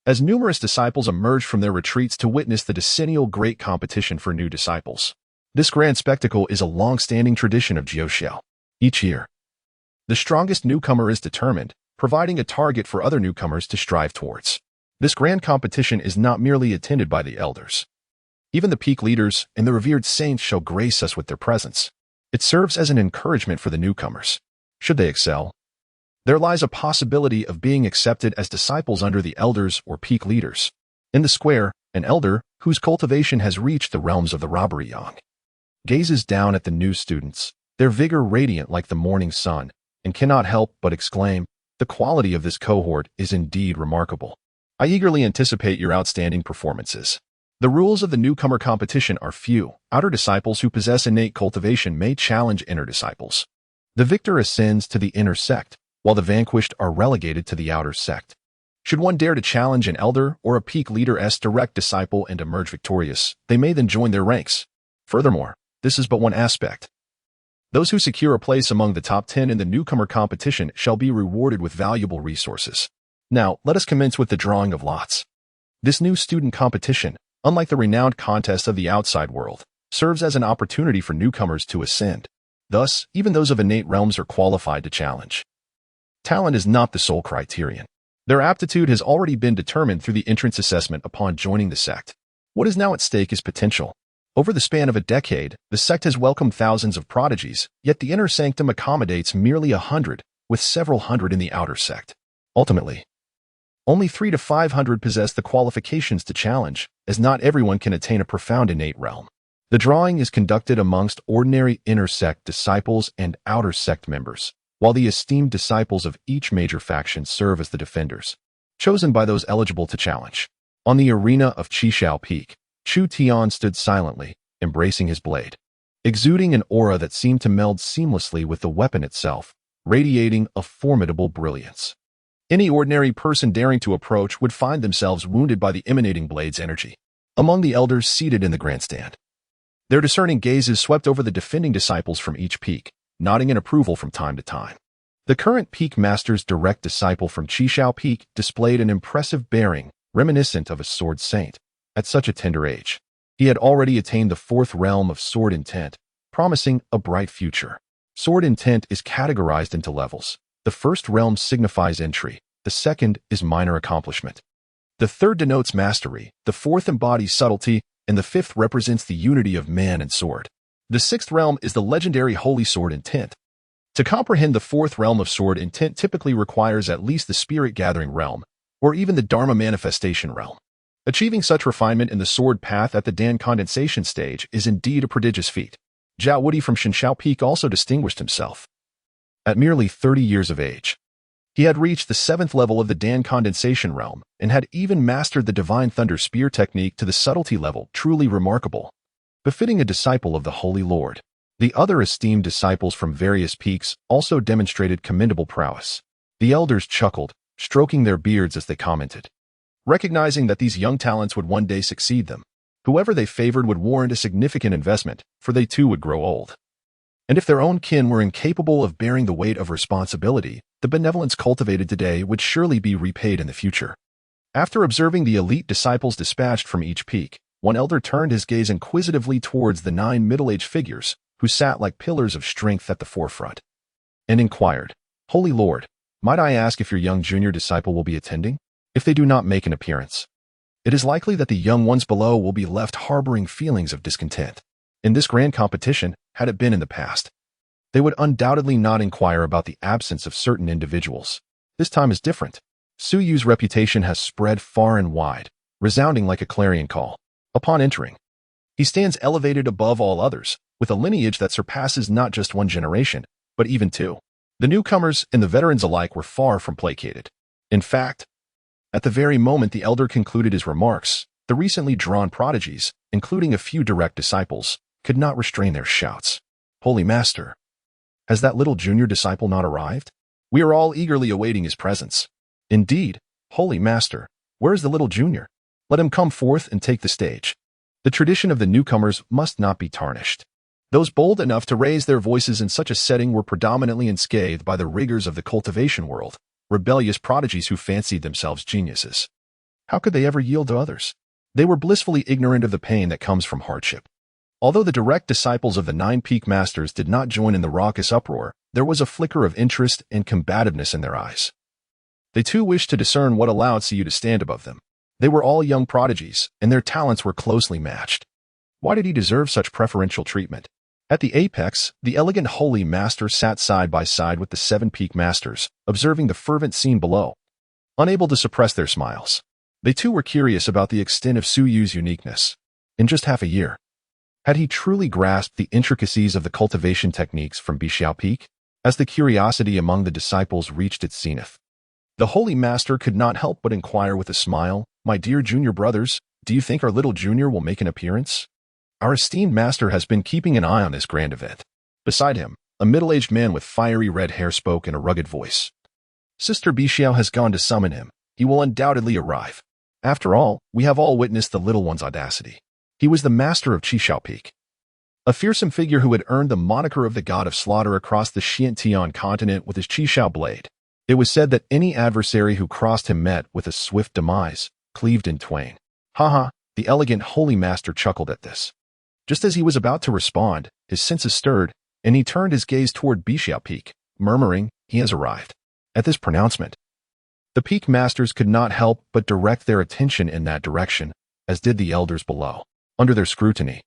as numerous disciples emerged from their retreats to witness the decennial great competition for new disciples. This grand spectacle is a long-standing tradition of Jiaoshao. Each year, the strongest newcomer is determined, providing a target for other newcomers to strive towards. This grand competition is not merely attended by the elders. Even the peak leaders and the revered saints shall grace us with their presence. It serves as an encouragement for the newcomers. Should they excel, there lies a possibility of being accepted as disciples under the elders or peak leaders. In the square, an elder, whose cultivation has reached the realms of the robbery yang, gazes down at the new students, their vigor radiant like the morning sun, and cannot help but exclaim, "The quality of this cohort is indeed remarkable. I eagerly anticipate your outstanding performances." The rules of the newcomer competition are few. Outer disciples who possess innate cultivation may challenge inner disciples. The victor ascends to the inner sect, while the vanquished are relegated to the outer sect. Should one dare to challenge an elder or a peak leader's direct disciple and emerge victorious, they may then join their ranks. Furthermore, this is but one aspect. Those who secure a place among the top 10 in the newcomer competition shall be rewarded with valuable resources. Now, let us commence with the drawing of lots. This new student competition, unlike the renowned contests of the outside world, serves as an opportunity for newcomers to ascend. Thus, even those of innate realms are qualified to challenge. Talent is not the sole criterion. Their aptitude has already been determined through the entrance assessment upon joining the sect. What is now at stake is potential. Over the span of a decade, the sect has welcomed thousands of prodigies, yet the inner sanctum accommodates merely 100, with several hundred in the outer sect. Ultimately, only 300 to 500 possess the qualifications to challenge, as not everyone can attain a profound innate realm. The drawing is conducted amongst ordinary inner sect disciples and outer sect members, while the esteemed disciples of each major faction serve as the defenders, chosen by those eligible to challenge. On the arena of Qishao Peak, Chu Tian stood silently, embracing his blade, exuding an aura that seemed to meld seamlessly with the weapon itself, radiating a formidable brilliance. Any ordinary person daring to approach would find themselves wounded by the emanating blade's energy. Among the elders seated in the grandstand, their discerning gazes swept over the defending disciples from each peak, nodding in approval from time to time. The current peak master's direct disciple from Qishao Peak displayed an impressive bearing, reminiscent of a sword saint. At such a tender age, he had already attained the 4th realm of sword intent, promising a bright future. Sword intent is categorized into levels. The 1st realm signifies entry, the 2nd is minor accomplishment. The 3rd denotes mastery, the 4th embodies subtlety, and the 5th represents the unity of man and sword. The 6th realm is the legendary holy sword intent. To comprehend the 4th realm of sword intent typically requires at least the spirit gathering realm, or even the Dharma manifestation realm. Achieving such refinement in the sword path at the Dan condensation stage is indeed a prodigious feat. Zhao Wudi from Shinshao Peak also distinguished himself. At merely 30 years of age, he had reached the 7th level of the Dan condensation realm and had even mastered the divine thunder spear technique to the subtlety level, truly remarkable, befitting a disciple of the Holy Lord. The other esteemed disciples from various peaks also demonstrated commendable prowess. The elders chuckled, stroking their beards as they commented, recognizing that these young talents would one day succeed them. Whoever they favored would warrant a significant investment, for they too would grow old. And if their own kin were incapable of bearing the weight of responsibility, the benevolence cultivated today would surely be repaid in the future. After observing the elite disciples dispatched from each peak, one elder turned his gaze inquisitively towards the 9 middle-aged figures who sat like pillars of strength at the forefront, and inquired, "Holy Lord, might I ask if your young junior disciple will be attending? If they do not make an appearance, it is likely that the young ones below will be left harboring feelings of discontent. In this grand competition, had it been in the past, they would undoubtedly not inquire about the absence of certain individuals. This time is different. Su Yu's reputation has spread far and wide, resounding like a clarion call. Upon entering, he stands elevated above all others, with a lineage that surpasses not just one generation, but even two. The newcomers and the veterans alike were far from placated. In fact, at the very moment the elder concluded his remarks, the recently drawn prodigies, including a few direct disciples, could not restrain their shouts. "Holy Master, has that little junior disciple not arrived? We are all eagerly awaiting his presence." "Indeed, Holy Master, where is the little junior? Let him come forth and take the stage." The tradition of the newcomers must not be tarnished. Those bold enough to raise their voices in such a setting were predominantly unscathed by the rigors of the cultivation world, rebellious prodigies who fancied themselves geniuses. How could they ever yield to others? They were blissfully ignorant of the pain that comes from hardship. Although the direct disciples of the 9 peak masters did not join in the raucous uproar, there was a flicker of interest and combativeness in their eyes. They too wished to discern what allowed Su Yu to stand above them. They were all young prodigies, and their talents were closely matched. Why did he deserve such preferential treatment? At the apex, the elegant Holy Master sat side by side with the 7 peak masters, observing the fervent scene below, unable to suppress their smiles. They too were curious about the extent of Su Yu's uniqueness. In just half a year, had he truly grasped the intricacies of the cultivation techniques from Bixiao Peak? As the curiosity among the disciples reached its zenith, the Holy Master could not help but inquire with a smile, "My dear junior brothers, do you think our little junior will make an appearance? Our esteemed master has been keeping an eye on this grand event." Beside him, a middle-aged man with fiery red hair spoke in a rugged voice. "Sister Bixiao has gone to summon him. He will undoubtedly arrive. After all, we have all witnessed the little one's audacity. He was the master of Qixiao Peak, a fearsome figure who had earned the moniker of the god of slaughter across the Xiantian continent with his Qixiao blade. It was said that any adversary who crossed him met with a swift demise, cleaved in twain." "Ha!" The elegant Holy Master chuckled at this. Just as he was about to respond, his senses stirred, and he turned his gaze toward Bixiao Peak, murmuring, "He has arrived." At this pronouncement, the peak masters could not help but direct their attention in that direction, as did the elders below. Under their scrutiny,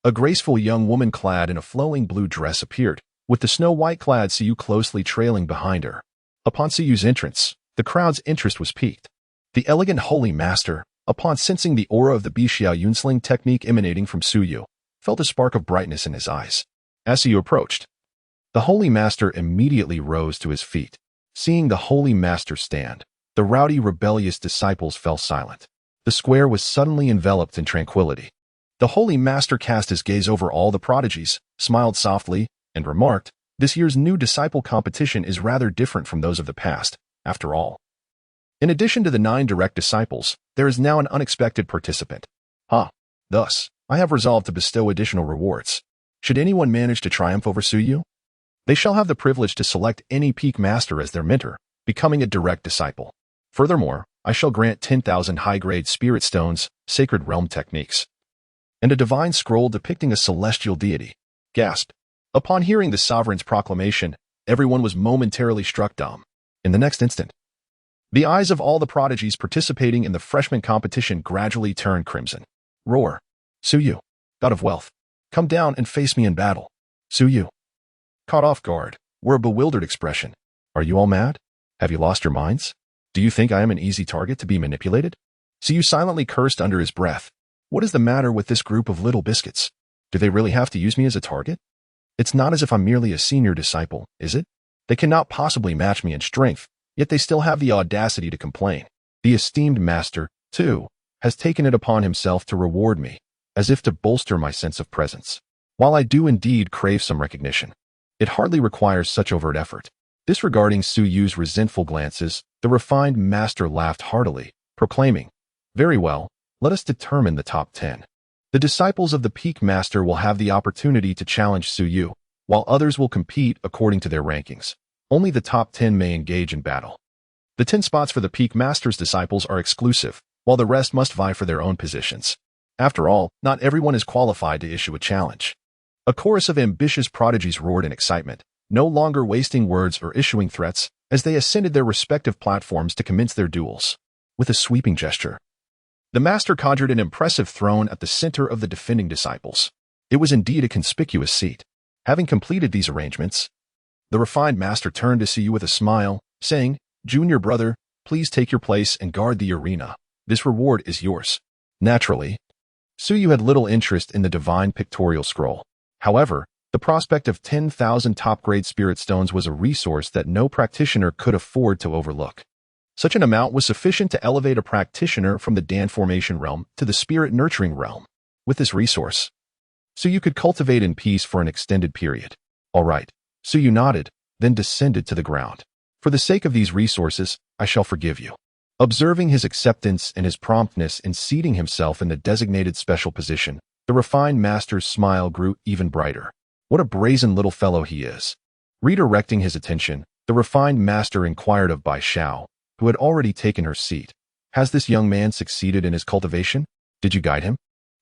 a graceful young woman clad in a flowing blue dress appeared, with the snow-white-clad Su Yu closely trailing behind her. Upon Su Yu's entrance, the crowd's interest was piqued. The elegant Holy Master, upon sensing the aura of the Bixiao Yunsling technique emanating from Su Yu, felt a spark of brightness in his eyes. As Su Yu approached, the Holy Master immediately rose to his feet. Seeing the Holy Master stand, the rowdy, rebellious disciples fell silent. The square was suddenly enveloped in tranquility. The Holy Master cast his gaze over all the prodigies, smiled softly, and remarked, "This year's new disciple competition is rather different from those of the past, after all. In addition to the 9 direct disciples, there is now an unexpected participant. Thus, I have resolved to bestow additional rewards. Should anyone manage to triumph over Su Yu, they shall have the privilege to select any peak master as their mentor, becoming a direct disciple. Furthermore, I shall grant 10,000 high-grade spirit stones, sacred realm techniques, and a divine scroll depicting a celestial deity." Gasped. Upon hearing the sovereign's proclamation, everyone was momentarily struck dumb. In the next instant, the eyes of all the prodigies participating in the freshman competition gradually turned crimson. Roar. "Su Yu, god of wealth, come down and face me in battle." Su Yu, caught off guard, wore a bewildered expression. "Are you all mad? Have you lost your minds? Do you think I am an easy target to be manipulated?" Su Yu silently cursed under his breath. "What is the matter with this group of little biscuits? Do they really have to use me as a target? It's not as if I'm merely a senior disciple, is it? They cannot possibly match me in strength, yet they still have the audacity to complain. The esteemed master, too, has taken it upon himself to reward me, as if to bolster my sense of presence. While I do indeed crave some recognition, it hardly requires such overt effort." Disregarding Su Yu's resentful glances, the refined master laughed heartily, proclaiming, "Very well, let us determine the top 10. The disciples of the peak master will have the opportunity to challenge Su Yu, while others will compete according to their rankings. Only the top 10 may engage in battle." The 10 spots for the peak master's disciples are exclusive, while the rest must vie for their own positions. After all, not everyone is qualified to issue a challenge. A chorus of ambitious prodigies roared in excitement, no longer wasting words or issuing threats, as they ascended their respective platforms to commence their duels. With a sweeping gesture, the master conjured an impressive throne at the center of the defending disciples. It was indeed a conspicuous seat. Having completed these arrangements, the refined master turned to Suyu with a smile, saying, "Junior brother, please take your place and guard the arena. This reward is yours." Naturally, Suyu had little interest in the divine pictorial scroll. However, the prospect of 10,000 top-grade spirit stones was a resource that no practitioner could afford to overlook. Such an amount was sufficient to elevate a practitioner from the Dan formation realm to the spirit nurturing realm. With this resource, Suyu could cultivate in peace for an extended period. All right, Suyu nodded, then descended to the ground. "For the sake of these resources, I shall forgive you." Observing his acceptance and his promptness in seating himself in the designated special position, the refined master's smile grew even brighter. What a brazen little fellow he is. Redirecting his attention, the refined master inquired of Bai Xiao, who had already taken her seat. "Has this young man succeeded in his cultivation? Did you guide him?"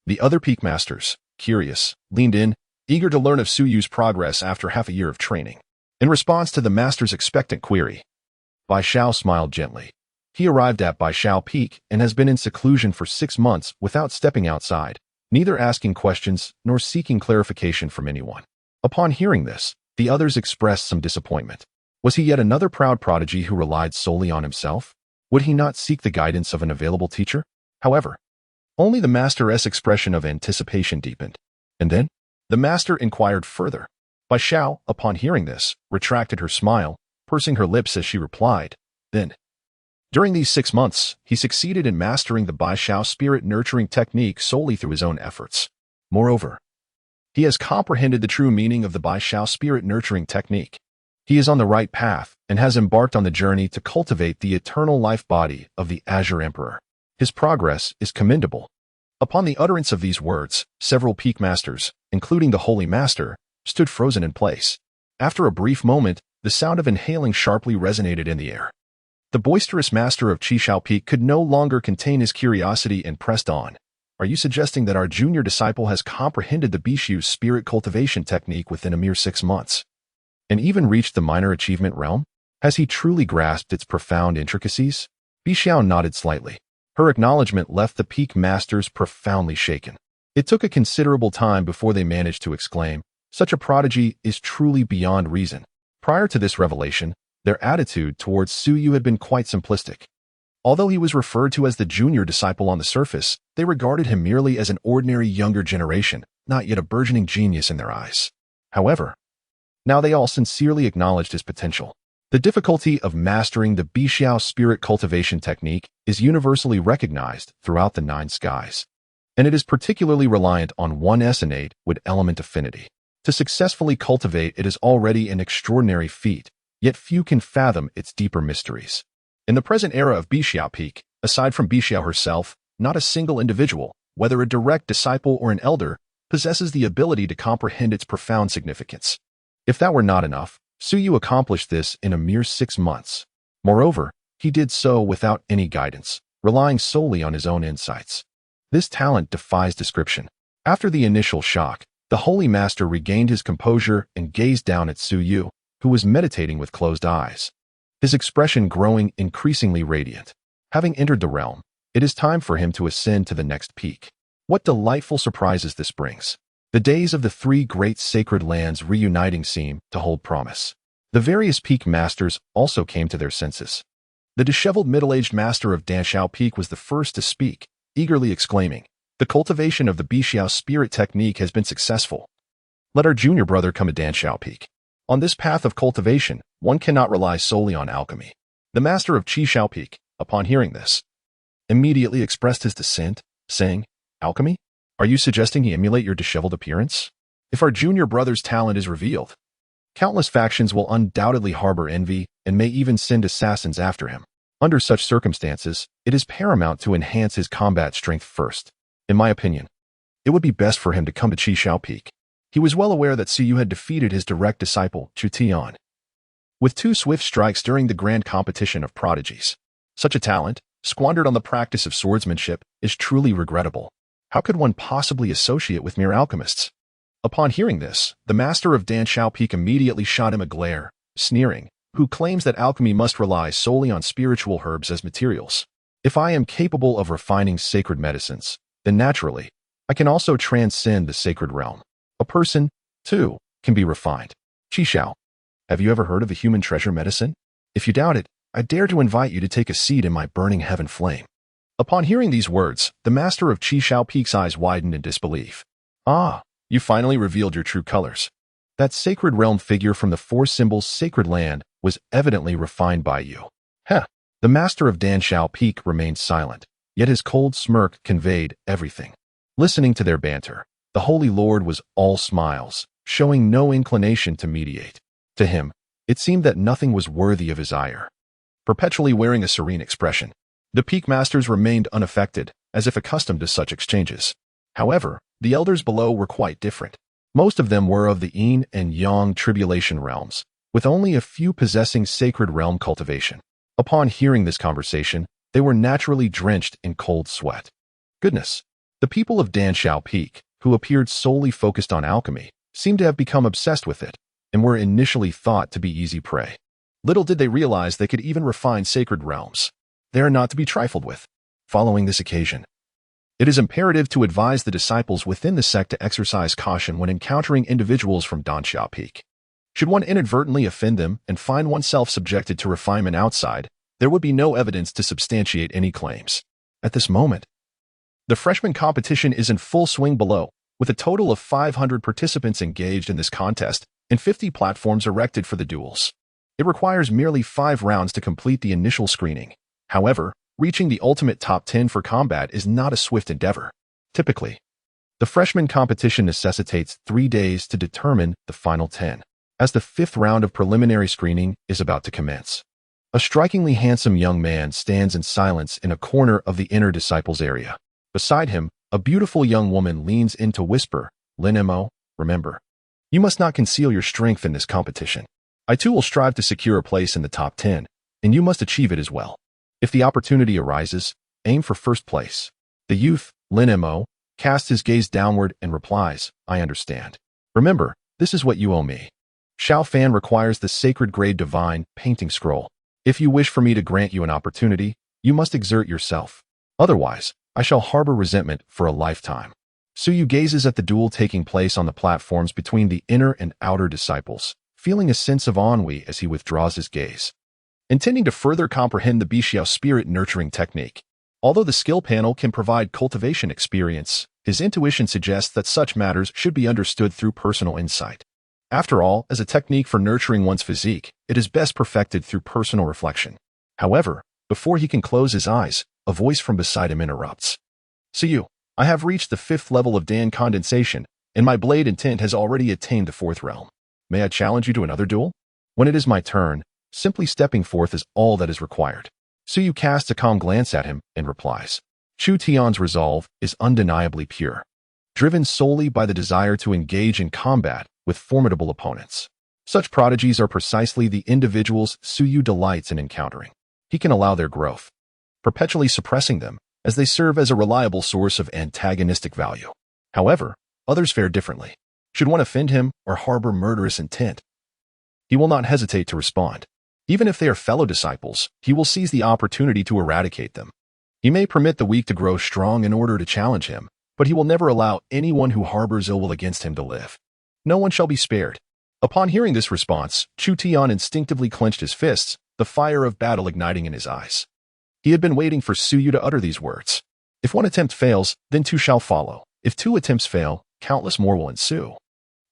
The other peak masters, curious, leaned in, eager to learn of Suyu's progress after half a year of training. In response to the master's expectant query, Bai Xiao smiled gently. He arrived at Bai Xiao Peak and has been in seclusion for 6 months without stepping outside, neither asking questions nor seeking clarification from anyone. Upon hearing this, the others expressed some disappointment. Was he yet another proud prodigy who relied solely on himself? Would he not seek the guidance of an available teacher? However, only the master's expression of anticipation deepened. And then, the master inquired further. Bai Xiao, upon hearing this, retracted her smile, pursing her lips as she replied, "Then, during these 6 months, he succeeded in mastering the Bai Xiao spirit nurturing technique solely through his own efforts. Moreover, he has comprehended the true meaning of the Bai Xiao spirit nurturing technique. He is on the right path and has embarked on the journey to cultivate the eternal life body of the Azure Emperor. His progress is commendable." Upon the utterance of these words, several peak masters, including the Holy Master, stood frozen in place. After a brief moment, the sound of inhaling sharply resonated in the air. The boisterous master of Qishao Peak could no longer contain his curiosity and pressed on. "Are you suggesting that our junior disciple has comprehended the Bishu's spirit cultivation technique within a mere 6 months? And even reached the minor achievement realm? Has he truly grasped its profound intricacies?" Bixiao nodded slightly. Her acknowledgement left the peak masters profoundly shaken. It took a considerable time before they managed to exclaim, "Such a prodigy is truly beyond reason." Prior to this revelation, their attitude towards Suyu had been quite simplistic. Although he was referred to as the junior disciple on the surface, they regarded him merely as an ordinary younger generation, not yet a burgeoning genius in their eyes. However, now they all sincerely acknowledged his potential. The difficulty of mastering the Bixiao spirit cultivation technique is universally recognized throughout the 9 skies, and it is particularly reliant on one's innate with element affinity. To successfully cultivate it is already an extraordinary feat, yet few can fathom its deeper mysteries. In the present era of Bixiao Peak, aside from Bixiao herself, not a single individual, whether a direct disciple or an elder, possesses the ability to comprehend its profound significance. If that were not enough, Suyu accomplished this in a mere 6 months. Moreover, he did so without any guidance, relying solely on his own insights. This talent defies description. After the initial shock, the Holy Master regained his composure and gazed down at Suyu, who was meditating with closed eyes, his expression growing increasingly radiant. Having entered the realm, it is time for him to ascend to the next peak. What delightful surprises this brings. The days of the 3 great sacred lands reuniting seem to hold promise. The various peak masters also came to their senses. The disheveled middle-aged master of Danxiao Peak was the first to speak, eagerly exclaiming, "The cultivation of the Bixiao spirit technique has been successful. Let our junior brother come to Danxiao Peak. On this path of cultivation, one cannot rely solely on alchemy." The master of Qishao Peak, upon hearing this, immediately expressed his dissent, saying, "Alchemy? Are you suggesting he emulate your disheveled appearance? If our junior brother's talent is revealed, countless factions will undoubtedly harbor envy and may even send assassins after him. Under such circumstances, it is paramount to enhance his combat strength first. In my opinion, it would be best for him to come to Qishao Peak." He was well aware that Suyu had defeated his direct disciple, Chu Tian. with 2 swift strikes during the grand competition of prodigies. Such a talent, squandered on the practice of swordsmanship, is truly regrettable. How could one possibly associate with mere alchemists? Upon hearing this, the master of Dan Xiao Peak immediately shot him a glare, sneering, who claims that alchemy must rely solely on spiritual herbs as materials. If I am capable of refining sacred medicines, then naturally, I can also transcend the sacred realm. A person, too, can be refined. Qishao, have you ever heard of a human treasure medicine? If you doubt it, I dare to invite you to take a seat in my burning heaven flame. Upon hearing these words, the master of Qishao Peak's eyes widened in disbelief. Ah, you finally revealed your true colors. That sacred realm figure from the 4 symbols sacred land was evidently refined by you. Heh. The master of Dan Xiao Peak remained silent, yet his cold smirk conveyed everything. Listening to their banter, the Holy Lord was all smiles, showing no inclination to mediate. To him, it seemed that nothing was worthy of his ire. Perpetually wearing a serene expression, the Peak Masters remained unaffected, as if accustomed to such exchanges. However, the elders below were quite different. Most of them were of the yin and yang tribulation realms, with only a few possessing sacred realm cultivation. Upon hearing this conversation, they were naturally drenched in cold sweat. Goodness, the people of Dan Xiao Peak, who appeared solely focused on alchemy, seemed to have become obsessed with it, and were initially thought to be easy prey. Little did they realize they could even refine sacred realms. They are not to be trifled with. Following this occasion, it is imperative to advise the disciples within the sect to exercise caution when encountering individuals from Dan Xiao Peak. Should one inadvertently offend them and find oneself subjected to refinement outside, there would be no evidence to substantiate any claims. At this moment, the freshman competition is in full swing below, with a total of 500 participants engaged in this contest and 50 platforms erected for the duels. It requires merely 5 rounds to complete the initial screening. However, reaching the ultimate top 10 for combat is not a swift endeavor. Typically, the freshman competition necessitates 3 days to determine the final 10, as the 5th round of preliminary screening is about to commence. A strikingly handsome young man stands in silence in a corner of the inner disciples area. Beside him, a beautiful young woman leans in to whisper, "Linmo, remember, you must not conceal your strength in this competition. I too will strive to secure a place in the top 10, and you must achieve it as well. If the opportunity arises, aim for first place." The youth, Linmo, casts his gaze downward and replies, "I understand. Remember, this is what you owe me. Xiao Fan requires the sacred grade divine painting scroll. If you wish for me to grant you an opportunity, you must exert yourself. Otherwise, I shall harbor resentment for a lifetime." Suyu gazes at the duel taking place on the platforms between the inner and outer disciples, feeling a sense of ennui as he withdraws his gaze. Intending to further comprehend the Bixiao spirit nurturing technique, although the skill panel can provide cultivation experience, his intuition suggests that such matters should be understood through personal insight. After all, as a technique for nurturing one's physique, it is best perfected through personal reflection. However, before he can close his eyes, a voice from beside him interrupts. "Suyu, I have reached the 5th level of Dan condensation, and my blade intent has already attained the 4th realm. May I challenge you to another duel? When it is my turn, simply stepping forth is all that is required." Suyu casts a calm glance at him and replies. Chu Tian's resolve is undeniably pure, driven solely by the desire to engage in combat with formidable opponents. Such prodigies are precisely the individuals Suyu delights in encountering. He can allow their growth, perpetually suppressing them, as they serve as a reliable source of antagonistic value. However, others fare differently. Should one offend him or harbor murderous intent, he will not hesitate to respond. Even if they are fellow disciples, he will seize the opportunity to eradicate them. He may permit the weak to grow strong in order to challenge him, but he will never allow anyone who harbors ill will against him to live. No one shall be spared. Upon hearing this response, Chu Tian instinctively clenched his fists, the fire of battle igniting in his eyes. He had been waiting for Suyu to utter these words. If one attempt fails, then 2 shall follow. If 2 attempts fail, countless more will ensue.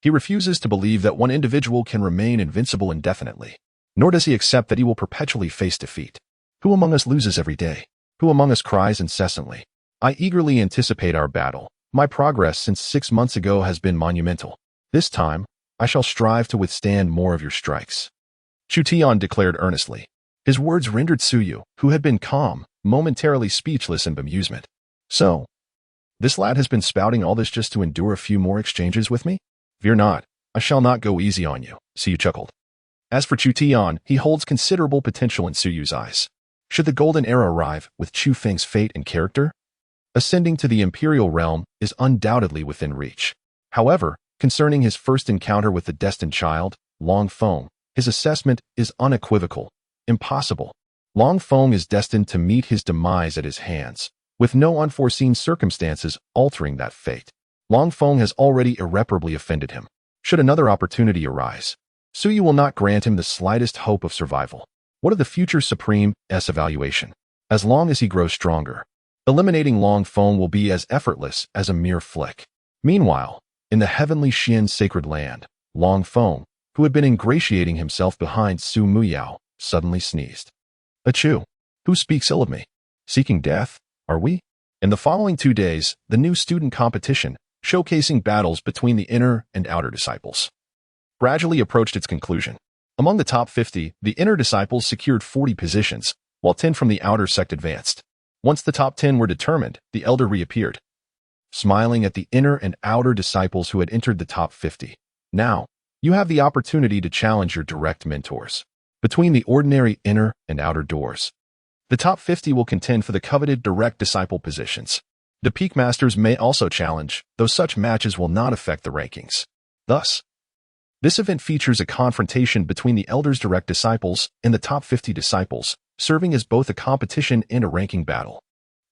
He refuses to believe that one individual can remain invincible indefinitely, nor does he accept that he will perpetually face defeat. Who among us loses every day? Who among us cries incessantly? I eagerly anticipate our battle. My progress since 6 months ago has been monumental. This time, I shall strive to withstand more of your strikes." Chu Tian declared earnestly. His words rendered Suyu, who had been calm, momentarily speechless in bemusement. "So, this lad has been spouting all this just to endure a few more exchanges with me? Fear not, I shall not go easy on you," Suyu chuckled. As for Chu Tian, he holds considerable potential in Su Yu's eyes. Should the golden era arrive with Chu Feng's fate and character, ascending to the imperial realm is undoubtedly within reach. However, concerning his first encounter with the destined child, Long Feng, his assessment is unequivocal. Impossible. Long Feng is destined to meet his demise at his hands, with no unforeseen circumstances altering that fate. Long Feng has already irreparably offended him. Should another opportunity arise, Su Yu will not grant him the slightest hope of survival. What of the future Supreme's evaluation? As long as he grows stronger, eliminating Long Feng will be as effortless as a mere flick. Meanwhile, in the heavenly Xian sacred land, Long Feng, who had been ingratiating himself behind Su Muyao, suddenly sneezed. Achoo! Who speaks ill of me? Seeking death, are we? In the following 2 days, the new student competition, showcasing battles between the inner and outer disciples, gradually approached its conclusion. Among the top 50, the inner disciples secured 40 positions, while 10 from the outer sect advanced. Once the top 10 were determined, the elder reappeared, smiling at the inner and outer disciples who had entered the top 50. Now, you have the opportunity to challenge your direct mentors. Between the ordinary inner and outer doors, the top 50 will contend for the coveted direct disciple positions. The peak masters may also challenge, though such matches will not affect the rankings. Thus, this event features a confrontation between the elder's direct disciples and the top 50 disciples, serving as both a competition and a ranking battle.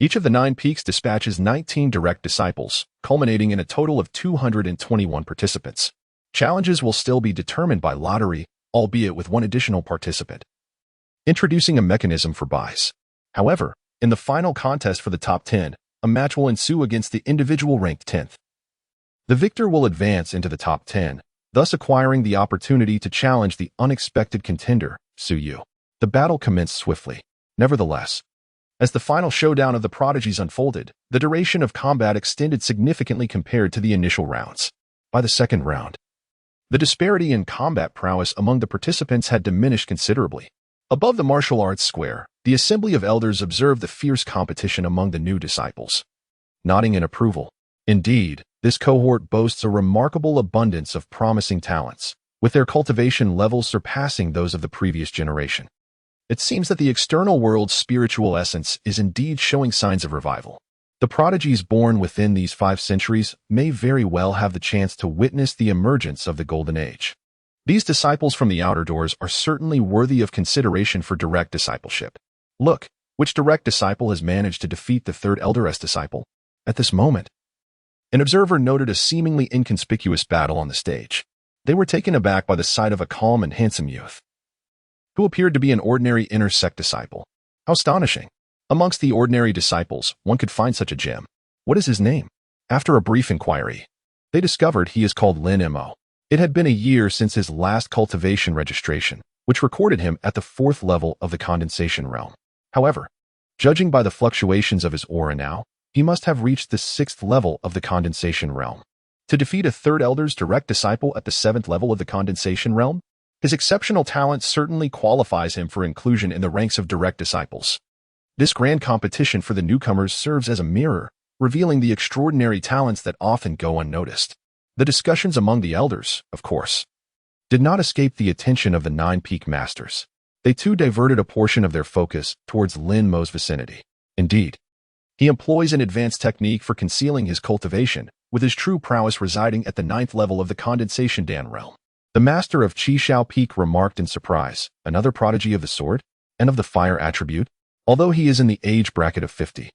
Each of the 9 peaks dispatches 19 direct disciples, culminating in a total of 221 participants. Challenges will still be determined by lottery, albeit with one additional participant, introducing a mechanism for buys. However, in the final contest for the top 10, a match will ensue against the individual ranked 10th. The victor will advance into the top 10, thus acquiring the opportunity to challenge the unexpected contender, Su Yu. The battle commenced swiftly. Nevertheless, as the final showdown of the prodigies unfolded, the duration of combat extended significantly compared to the initial rounds. By the second round, the disparity in combat prowess among the participants had diminished considerably. Above the martial arts square, the assembly of elders observed the fierce competition among the new disciples, nodding in approval. Indeed, this cohort boasts a remarkable abundance of promising talents, with their cultivation levels surpassing those of the previous generation. It seems that the external world's spiritual essence is indeed showing signs of revival. The prodigies born within these 5 centuries may very well have the chance to witness the emergence of the Golden Age. These disciples from the outer doors are certainly worthy of consideration for direct discipleship. Look, which direct disciple has managed to defeat the third eldest disciple? At this moment, an observer noted a seemingly inconspicuous battle on the stage. They were taken aback by the sight of a calm and handsome youth, who appeared to be an ordinary inner sect disciple. How astonishing! Amongst the ordinary disciples, one could find such a gem. What is his name? After a brief inquiry, they discovered he is called Lin Mo. It had been a year since his last cultivation registration, which recorded him at the 4th level of the condensation realm. However, judging by the fluctuations of his aura now, he must have reached the 6th level of the condensation realm. To defeat a third elder's direct disciple at the 7th level of the condensation realm, his exceptional talent certainly qualifies him for inclusion in the ranks of direct disciples. This grand competition for the newcomers serves as a mirror, revealing the extraordinary talents that often go unnoticed. The discussions among the elders, of course, did not escape the attention of the 9 peak masters. They too diverted a portion of their focus towards Lin Mo's vicinity. Indeed, he employs an advanced technique for concealing his cultivation, with his true prowess residing at the 9th level of the condensation-Dan realm. The master of Qishao Peak remarked in surprise, another prodigy of the sword and of the fire attribute. Although he is in the age bracket of 50,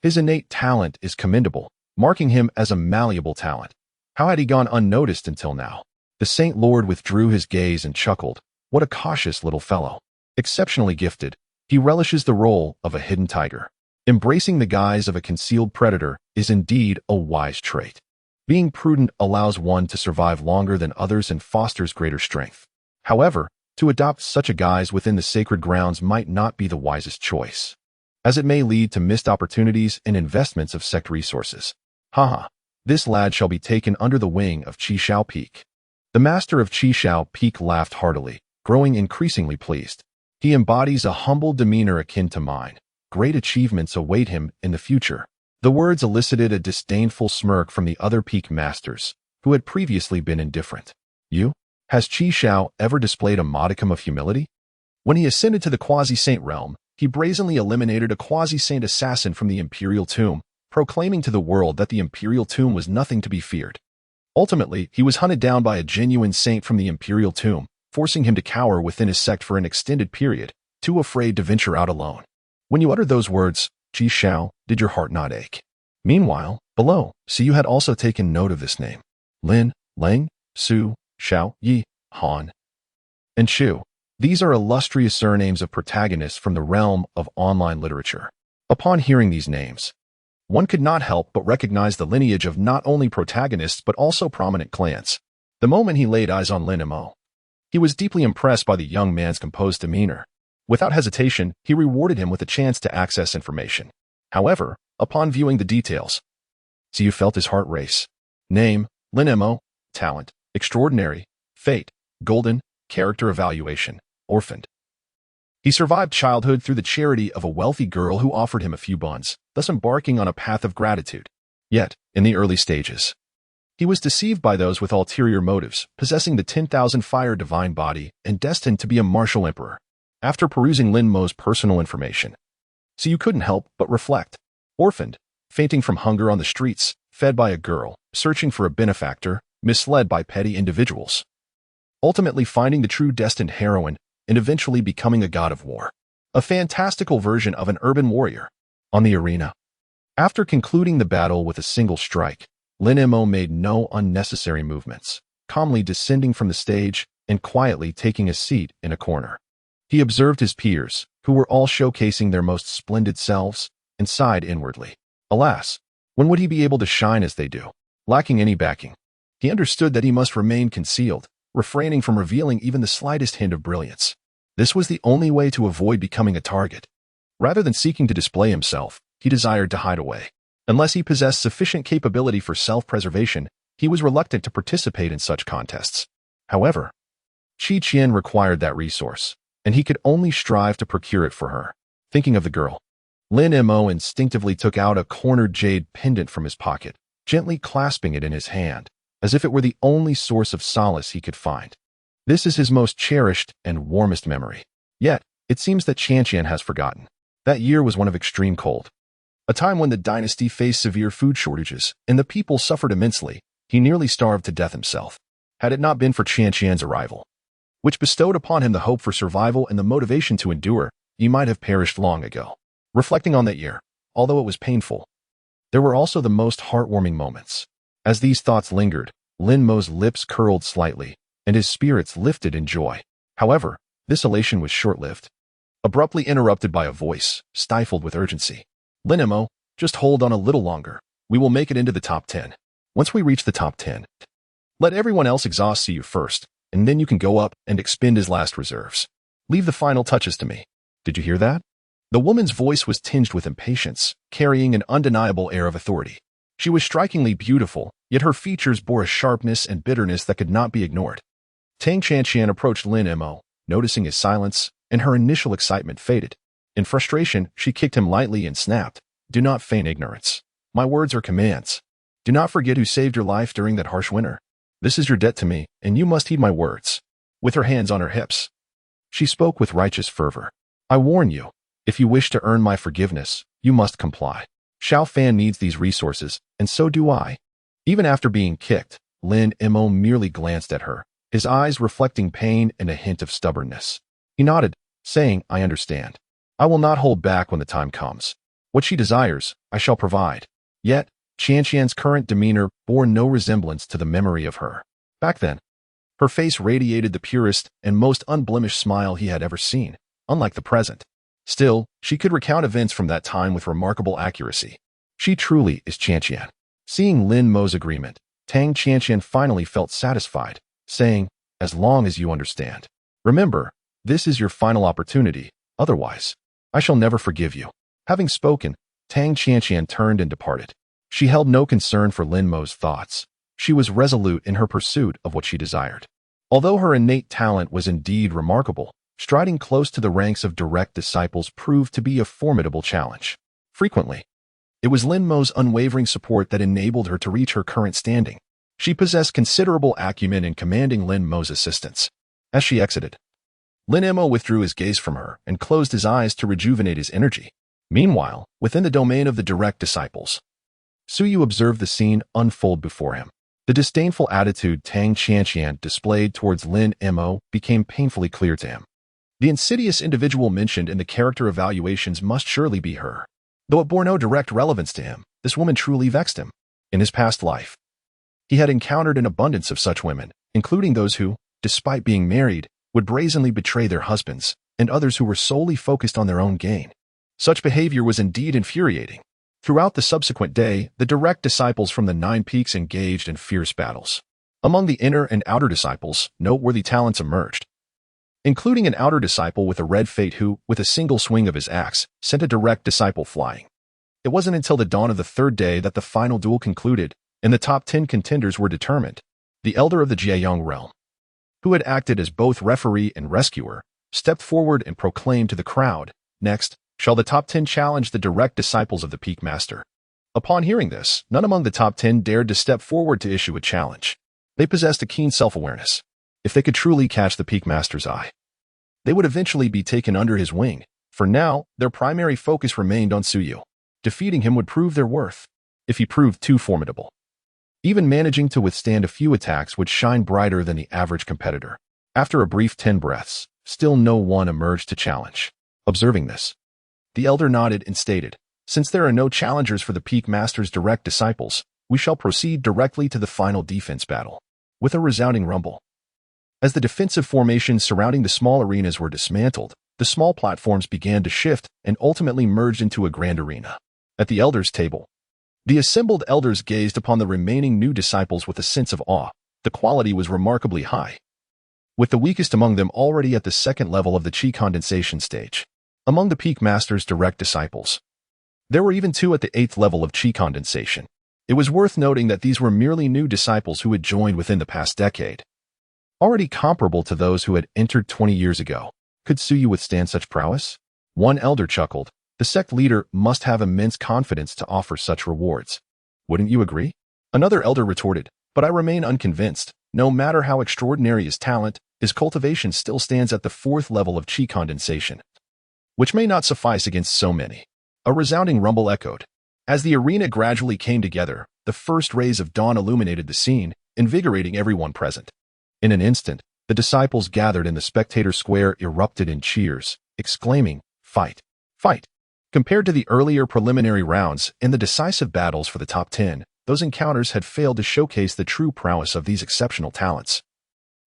his innate talent is commendable, marking him as a malleable talent. How had he gone unnoticed until now? The Saint Lord withdrew his gaze and chuckled. What a cautious little fellow. Exceptionally gifted, he relishes the role of a hidden tiger. Embracing the guise of a concealed predator is indeed a wise trait. Being prudent allows one to survive longer than others and fosters greater strength. However, to adopt such a guise within the sacred grounds might not be the wisest choice, as it may lead to missed opportunities and investments of sect resources. Haha, this lad shall be taken under the wing of Qishao Peak. The master of Qishao Peak laughed heartily, growing increasingly pleased. He embodies a humble demeanor akin to mine. Great achievements await him in the future. The words elicited a disdainful smirk from the other peak masters, who had previously been indifferent. You? Has Qi Xiao ever displayed a modicum of humility? When he ascended to the quasi-saint realm, he brazenly eliminated a quasi-saint assassin from the imperial tomb, proclaiming to the world that the imperial tomb was nothing to be feared. Ultimately, he was hunted down by a genuine saint from the imperial tomb, forcing him to cower within his sect for an extended period, too afraid to venture out alone. When you uttered those words, Qi Xiao, did your heart not ache? Meanwhile, below, Siyu had also taken note of this name. Lin, Lang, Su, Xiao, Yi, Han, and Shu. These are illustrious surnames of protagonists from the realm of online literature. Upon hearing these names, one could not help but recognize the lineage of not only protagonists but also prominent clans. The moment he laid eyes on Lin Mo, he was deeply impressed by the young man's composed demeanor. Without hesitation, he rewarded him with a chance to access information. However, upon viewing the details, Siyu felt his heart race. Name, Lin Mo, talent, extraordinary, fate, golden, character evaluation, orphaned. He survived childhood through the charity of a wealthy girl who offered him a few buns, thus embarking on a path of gratitude. Yet, in the early stages, he was deceived by those with ulterior motives, possessing the 10,000 fire divine body and destined to be a martial emperor. After perusing Lin Mo's personal information, Siyu couldn't help but reflect. Orphaned, fainting from hunger on the streets, fed by a girl, searching for a benefactor, misled by petty individuals, ultimately finding the true destined heroine and eventually becoming a god of war. A fantastical version of an urban warrior. On the arena, after concluding the battle with a single strike, Lin Mo made no unnecessary movements, calmly descending from the stage and quietly taking a seat in a corner. He observed his peers, who were all showcasing their most splendid selves, and sighed inwardly. Alas, when would he be able to shine as they do? Lacking any backing, he understood that he must remain concealed, refraining from revealing even the slightest hint of brilliance. This was the only way to avoid becoming a target. Rather than seeking to display himself, he desired to hide away. Unless he possessed sufficient capability for self-preservation, he was reluctant to participate in such contests. However, Qi Qian required that resource, and he could only strive to procure it for her. Thinking of the girl, Lin Mo instinctively took out a cornered jade pendant from his pocket, gently clasping it in his hand, as if it were the only source of solace he could find. This is his most cherished and warmest memory. Yet, it seems that Qian has forgotten. That year was one of extreme cold. A time when the dynasty faced severe food shortages, and the people suffered immensely. He nearly starved to death himself. Had it not been for Qian's arrival, which bestowed upon him the hope for survival and the motivation to endure, he might have perished long ago. Reflecting on that year, although it was painful, there were also the most heartwarming moments. As these thoughts lingered, Lin Mo's lips curled slightly, and his spirits lifted in joy. However, this elation was short-lived. Abruptly interrupted by a voice, stifled with urgency. Lin Mo, just hold on a little longer. We will make it into the top 10. Once we reach the top 10, let everyone else exhaust you first, and then you can go up and expend his last reserves. Leave the final touches to me. Did you hear that? The woman's voice was tinged with impatience, carrying an undeniable air of authority. She was strikingly beautiful, yet her features bore a sharpness and bitterness that could not be ignored. Tang Qian approached Lin Mo, noticing his silence, and her initial excitement faded. In frustration, she kicked him lightly and snapped, "Do not feign ignorance. My words are commands. Do not forget who saved your life during that harsh winter. This is your debt to me, and you must heed my words." With her hands on her hips, she spoke with righteous fervor. "I warn you, if you wish to earn my forgiveness, you must comply. Xiao Fan needs these resources, and so do I." Even after being kicked, Lin Mo merely glanced at her, his eyes reflecting pain and a hint of stubbornness. He nodded, saying, "I understand. I will not hold back when the time comes. What she desires, I shall provide." Yet, Qian's current demeanor bore no resemblance to the memory of her. Back then, her face radiated the purest and most unblemished smile he had ever seen, unlike the present. Still, she could recount events from that time with remarkable accuracy. She truly is Qian. Seeing Lin Mo's agreement, Tang Qian finally felt satisfied, saying, "As long as you understand. Remember, this is your final opportunity, otherwise, I shall never forgive you." Having spoken, Tang Qian turned and departed. She held no concern for Lin Mo's thoughts. She was resolute in her pursuit of what she desired. Although her innate talent was indeed remarkable, striding close to the ranks of direct disciples proved to be a formidable challenge. Frequently, it was Lin Mo's unwavering support that enabled her to reach her current standing. She possessed considerable acumen in commanding Lin Mo's assistance. As she exited, Lin Mo withdrew his gaze from her and closed his eyes to rejuvenate his energy. Meanwhile, within the domain of the direct disciples, Suyu observed the scene unfold before him. The disdainful attitude Tang Qianqian displayed towards Lin Mo became painfully clear to him. The insidious individual mentioned in the character evaluations must surely be her. Though it bore no direct relevance to him, this woman truly vexed him. In his past life, he had encountered an abundance of such women, including those who, despite being married, would brazenly betray their husbands, and others who were solely focused on their own gain. Such behavior was indeed infuriating. Throughout the subsequent day, the direct disciples from the Nine Peaks engaged in fierce battles. Among the inner and outer disciples, noteworthy talents emerged, including an outer disciple with a red fate who, with a single swing of his axe, sent a direct disciple flying. It wasn't until the dawn of the third day that the final duel concluded, and the top 10 contenders were determined. The elder of the Jiayong realm, who had acted as both referee and rescuer, stepped forward and proclaimed to the crowd, "Next, shall the top 10 challenge the direct disciples of the Peak Master." Upon hearing this, none among the top 10 dared to step forward to issue a challenge. They possessed a keen self-awareness. If they could truly catch the Peak Master's eye, they would eventually be taken under his wing. For now, their primary focus remained on Suyu. Defeating him would prove their worth, if he proved too formidable. Even managing to withstand a few attacks would shine brighter than the average competitor. After a brief 10 breaths, still no one emerged to challenge. Observing this, the elder nodded and stated, "Since there are no challengers for the Peak Master's direct disciples, we shall proceed directly to the final defense battle." With a resounding rumble, as the defensive formations surrounding the small arenas were dismantled, the small platforms began to shift and ultimately merged into a grand arena. At the elders' table, the assembled elders gazed upon the remaining new disciples with a sense of awe. The quality was remarkably high, with the weakest among them already at the second level of the Qi condensation stage. Among the Peak Master's direct disciples, there were even 2 at the 8th level of Qi condensation. It was worth noting that these were merely new disciples who had joined within the past decade, already comparable to those who had entered 20 years ago. Could Suyu withstand such prowess? One elder chuckled. The sect leader must have immense confidence to offer such rewards. Wouldn't you agree? Another elder retorted, but I remain unconvinced. No matter how extraordinary his talent, his cultivation still stands at the 4th level of Qi condensation, which may not suffice against so many. A resounding rumble echoed. As the arena gradually came together, the first rays of dawn illuminated the scene, invigorating everyone present. In an instant, the disciples gathered in the spectator square erupted in cheers, exclaiming, "Fight! Fight!" Compared to the earlier preliminary rounds and the decisive battles for the top 10, those encounters had failed to showcase the true prowess of these exceptional talents,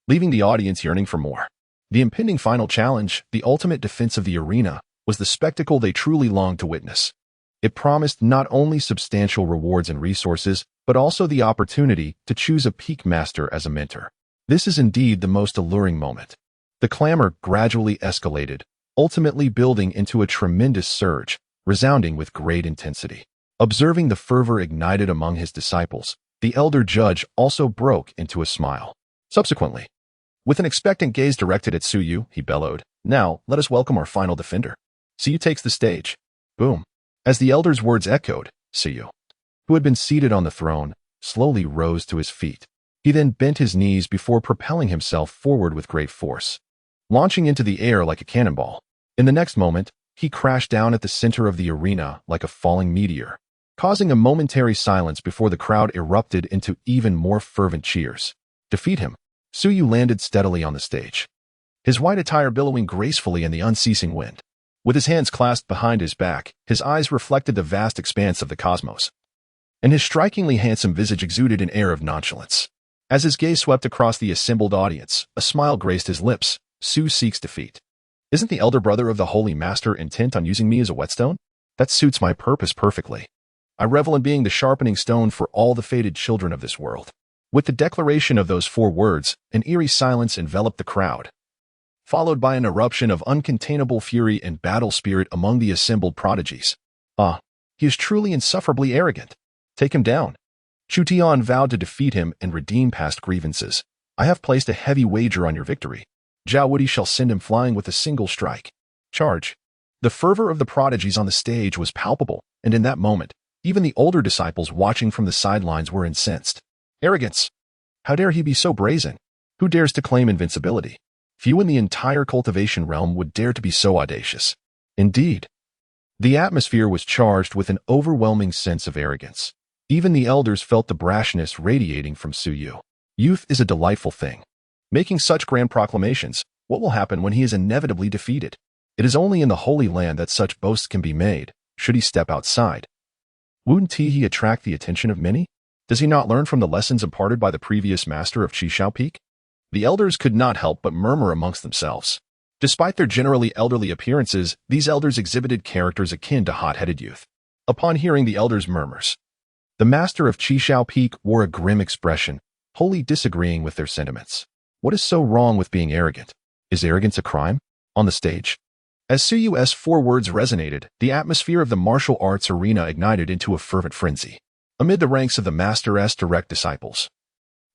leaving the audience yearning for more. The impending final challenge, the ultimate defense of the arena, was the spectacle they truly longed to witness. It promised not only substantial rewards and resources, but also the opportunity to choose a Peak Master as a mentor. This is indeed the most alluring moment. The clamor gradually escalated, ultimately building into a tremendous surge, resounding with great intensity. Observing the fervor ignited among his disciples, the elder judge also broke into a smile. Subsequently, with an expectant gaze directed at Suyu, he bellowed, "Now, let us welcome our final defender." Suyu takes the stage. Boom. As the elder's words echoed, Suyu, who had been seated on the throne, slowly rose to his feet. He then bent his knees before propelling himself forward with great force, launching into the air like a cannonball. In the next moment, he crashed down at the center of the arena like a falling meteor, causing a momentary silence before the crowd erupted into even more fervent cheers. Defeat him. Suyu landed steadily on the stage, his white attire billowing gracefully in the unceasing wind. With his hands clasped behind his back, his eyes reflected the vast expanse of the cosmos, and his strikingly handsome visage exuded an air of nonchalance. As his gaze swept across the assembled audience, a smile graced his lips. Su seeks defeat. Isn't the elder brother of the Holy Master intent on using me as a whetstone? That suits my purpose perfectly. I revel in being the sharpening stone for all the fated children of this world. With the declaration of those 4 words, an eerie silence enveloped the crowd, followed by an eruption of uncontainable fury and battle spirit among the assembled prodigies. Ah, he is truly insufferably arrogant. Take him down. Chu Tian vowed to defeat him and redeem past grievances. I have placed a heavy wager on your victory. Zhao Wudi shall send him flying with a single strike. Charge. The fervor of the prodigies on the stage was palpable, and in that moment, even the older disciples watching from the sidelines were incensed. Arrogance. How dare he be so brazen? Who dares to claim invincibility? Few in the entire cultivation realm would dare to be so audacious. Indeed, the atmosphere was charged with an overwhelming sense of arrogance. Even the elders felt the brashness radiating from Suyu. Youth is a delightful thing. Making such grand proclamations, what will happen when he is inevitably defeated? It is only in the Holy Land that such boasts can be made, should he step outside. Wouldn't he attract the attention of many? Does he not learn from the lessons imparted by the previous master of Qishao Peak? The elders could not help but murmur amongst themselves. Despite their generally elderly appearances, these elders exhibited characters akin to hot-headed youth. Upon hearing the elders' murmurs, the master of Qishao Peak wore a grim expression, wholly disagreeing with their sentiments. What is so wrong with being arrogant? Is arrogance a crime? On the stage, as Suyu's 4 words resonated, the atmosphere of the martial arts arena ignited into a fervent frenzy. Amid the ranks of the master's direct disciples,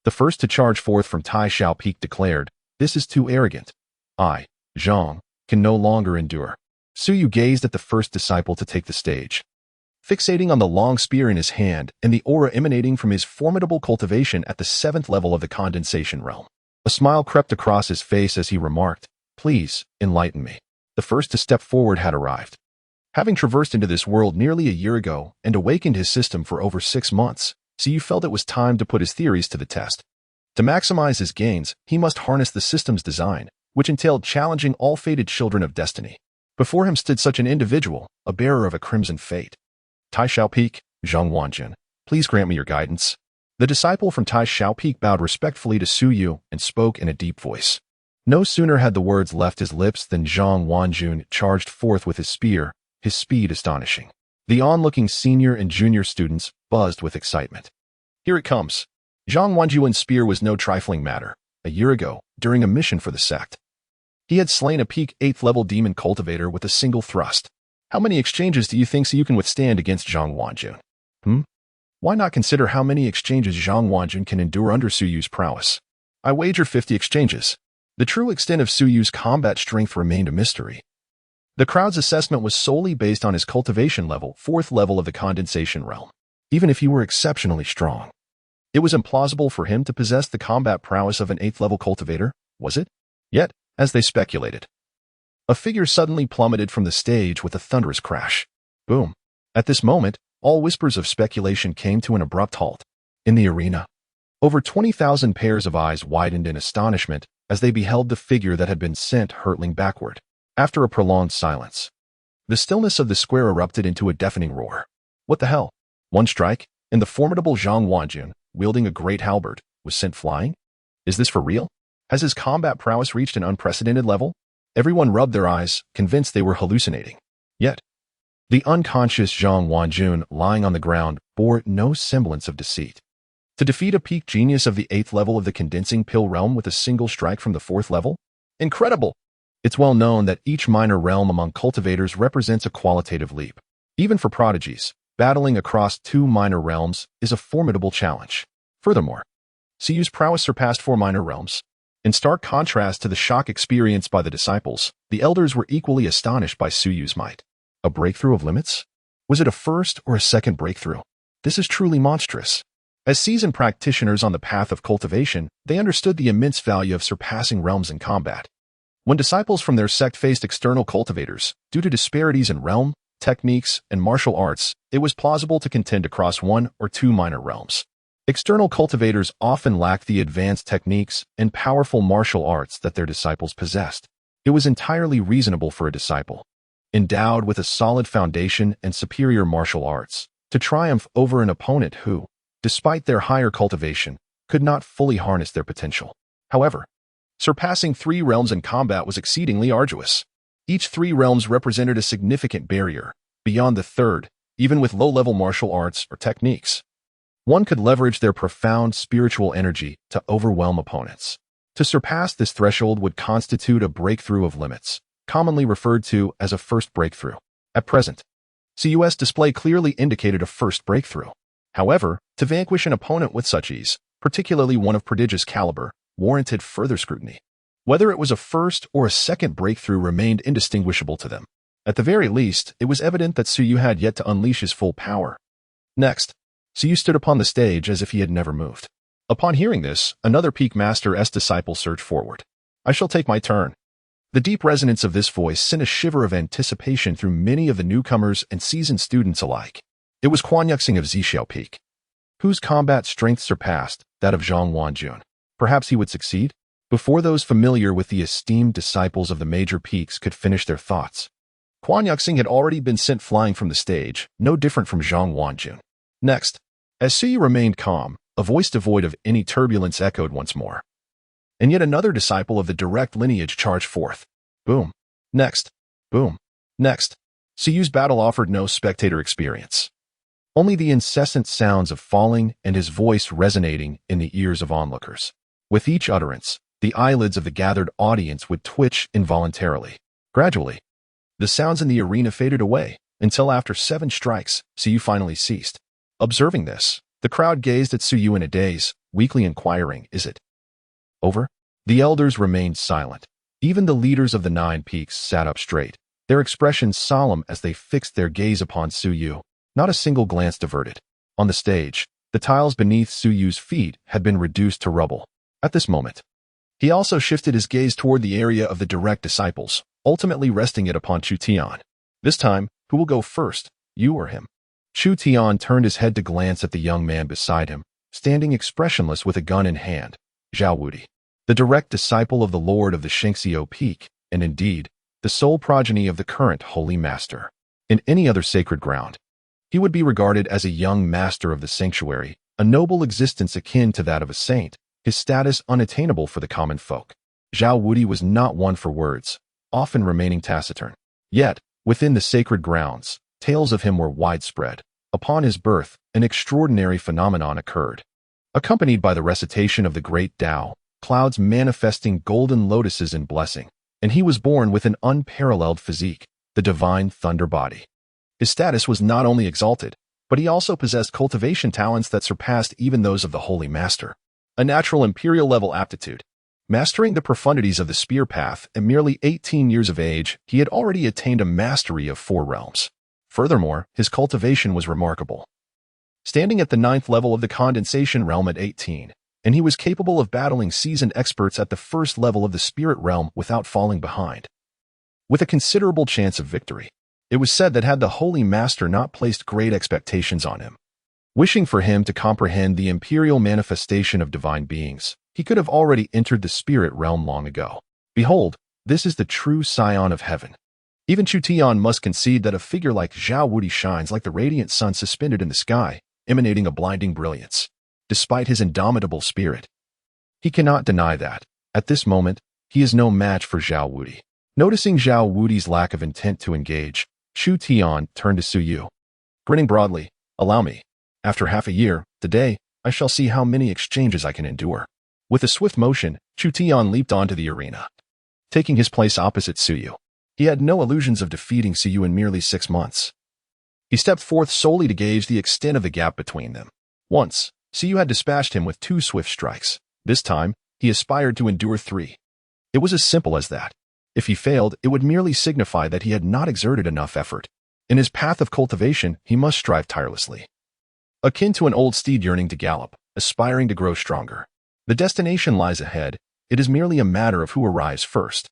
the first to charge forth from Taishao Peak declared, "This is too arrogant. I, Zhang, can no longer endure." Suyu gazed at the first disciple to take the stage, fixating on the long spear in his hand and the aura emanating from his formidable cultivation at the 7th level of the condensation realm. A smile crept across his face as he remarked, "Please, enlighten me." The first to step forward had arrived. Having traversed into this world nearly a year ago and awakened his system for over 6 months, Suyu felt it was time to put his theories to the test. To maximize his gains, he must harness the system's design, which entailed challenging all fated children of destiny. Before him stood such an individual, a bearer of a crimson fate. Taishao Peak, Zhang Wanjun, please grant me your guidance. The disciple from Taishao Peak bowed respectfully to Suyu and spoke in a deep voice. No sooner had the words left his lips than Zhang Wanjun charged forth with his spear, his speed astonishing. The onlooking senior and junior students buzzed with excitement. Here it comes. Zhang Wanjun's spear was no trifling matter. A year ago, during a mission for the sect, he had slain a peak 8th level demon cultivator with a single thrust. How many exchanges do you think so you can withstand against Zhang Wanjun? Why not consider how many exchanges Zhang Wanjun can endure under Suyu's prowess? I wager 50 exchanges. The true extent of Suyu's combat strength remained a mystery. The crowd's assessment was solely based on his cultivation level, 4th level of the condensation realm. Even if he were exceptionally strong, it was implausible for him to possess the combat prowess of an 8th level cultivator, was it? Yet, as they speculated, a figure suddenly plummeted from the stage with a thunderous crash. Boom. At this moment, all whispers of speculation came to an abrupt halt. In the arena, over 20,000 pairs of eyes widened in astonishment as they beheld the figure that had been sent hurtling backward. After a prolonged silence, the stillness of the square erupted into a deafening roar. What the hell? One strike, and the formidable Zhang Wanjun, wielding a great halberd, was sent flying? Is this for real? Has his combat prowess reached an unprecedented level? Everyone rubbed their eyes, convinced they were hallucinating. Yet, the unconscious Zhang Wanjun, lying on the ground, bore no semblance of deceit. To defeat a peak genius of the 8th level of the condensing pill realm with a single strike from the 4th level? Incredible! It's well known that each minor realm among cultivators represents a qualitative leap. Even for prodigies, battling across 2 minor realms is a formidable challenge. Furthermore, Suyu's prowess surpassed 4 minor realms. In stark contrast to the shock experienced by the disciples, the elders were equally astonished by Suyu's might. A breakthrough of limits? Was it a first or a second breakthrough? This is truly monstrous. As seasoned practitioners on the path of cultivation, they understood the immense value of surpassing realms in combat. When disciples from their sect faced external cultivators, due to disparities in realm, techniques, and martial arts, it was plausible to contend across 1 or 2 minor realms. External cultivators often lacked the advanced techniques and powerful martial arts that their disciples possessed. It was entirely reasonable for a disciple, endowed with a solid foundation and superior martial arts, to triumph over an opponent who, despite their higher cultivation, could not fully harness their potential. However, surpassing 3 realms in combat was exceedingly arduous. Each 3 realms represented a significant barrier. Beyond the 3rd, even with low-level martial arts or techniques, one could leverage their profound spiritual energy to overwhelm opponents. To surpass this threshold would constitute a breakthrough of limits, commonly referred to as a first breakthrough. At present, CUS display clearly indicated a first breakthrough. However, to vanquish an opponent with such ease, particularly one of prodigious caliber, warranted further scrutiny. Whether it was a first or a second breakthrough remained indistinguishable to them. At the very least, it was evident that Suyu had yet to unleash his full power. Next, Suyu stood upon the stage as if he had never moved. Upon hearing this, another peak master's disciple surged forward. I shall take my turn. The deep resonance of this voice sent a shiver of anticipation through many of the newcomers and seasoned students alike. It was Quan Yuxing of Zixiao Peak, whose combat strength surpassed that of Zhang Wanjun. Perhaps he would succeed? Before those familiar with the esteemed disciples of the major peaks could finish their thoughts, Quan Yuxing had already been sent flying from the stage, no different from Zhang Wanjun. Next, as Suyu remained calm, a voice devoid of any turbulence echoed once more. And yet another disciple of the direct lineage charged forth. Boom. Next. Boom. Next. Suyu's battle offered no spectator experience. Only the incessant sounds of falling and his voice resonating in the ears of onlookers. With each utterance, the eyelids of the gathered audience would twitch involuntarily. Gradually, the sounds in the arena faded away, until after 7 strikes, Suyu finally ceased. Observing this, the crowd gazed at Suyu in a daze, weakly inquiring, is it over? The elders remained silent. Even the leaders of the 9 peaks sat up straight, their expressions solemn as they fixed their gaze upon Suyu. Not a single glance diverted. On the stage, the tiles beneath Suyu's feet had been reduced to rubble. At this moment, he also shifted his gaze toward the area of the direct disciples, ultimately resting it upon Chu Tian. This time, who will go first, you or him? Chu Tian turned his head to glance at the young man beside him, standing expressionless with a gun in hand, Zhao Wudi, the direct disciple of the Lord of the Shengxiu Peak, and indeed, the sole progeny of the current Holy Master. In any other sacred ground, he would be regarded as a young master of the sanctuary, a noble existence akin to that of a saint, his status unattainable for the common folk. Zhao Wudi was not one for words, often remaining taciturn. Yet, within the sacred grounds, tales of him were widespread. Upon his birth, an extraordinary phenomenon occurred. Accompanied by the recitation of the great Tao, clouds manifesting golden lotuses in blessing, and he was born with an unparalleled physique, the divine thunder body. His status was not only exalted, but he also possessed cultivation talents that surpassed even those of the Holy Master. A natural imperial-level aptitude. Mastering the profundities of the spear path at merely 18 years of age, he had already attained a mastery of 4 realms. Furthermore, his cultivation was remarkable. Standing at the 9th level of the condensation realm at 18, and he was capable of battling seasoned experts at the 1st level of the spirit realm without falling behind, with a considerable chance of victory. It was said that had the Holy Master not placed great expectations on him, wishing for him to comprehend the imperial manifestation of divine beings, he could have already entered the spirit realm long ago. Behold, this is the true scion of heaven. Even Chu Tian must concede that a figure like Zhao Wudi shines like the radiant sun suspended in the sky, emanating a blinding brilliance, despite his indomitable spirit. He cannot deny that, at this moment, he is no match for Zhao Wudi. Noticing Zhao Wudi's lack of intent to engage, Chu Tian turned to Suyu. Grinning broadly, allow me. After half a year, today, I shall see how many exchanges I can endure. With a swift motion, Chu Tian leaped onto the arena, taking his place opposite Suyu. He had no illusions of defeating Suyu in merely 6 months. He stepped forth solely to gauge the extent of the gap between them. Once, Suyu had dispatched him with 2 swift strikes. This time, he aspired to endure 3. It was as simple as that. If he failed, it would merely signify that he had not exerted enough effort. In his path of cultivation, he must strive tirelessly. Akin to an old steed yearning to gallop, aspiring to grow stronger. The destination lies ahead, it is merely a matter of who arrives first.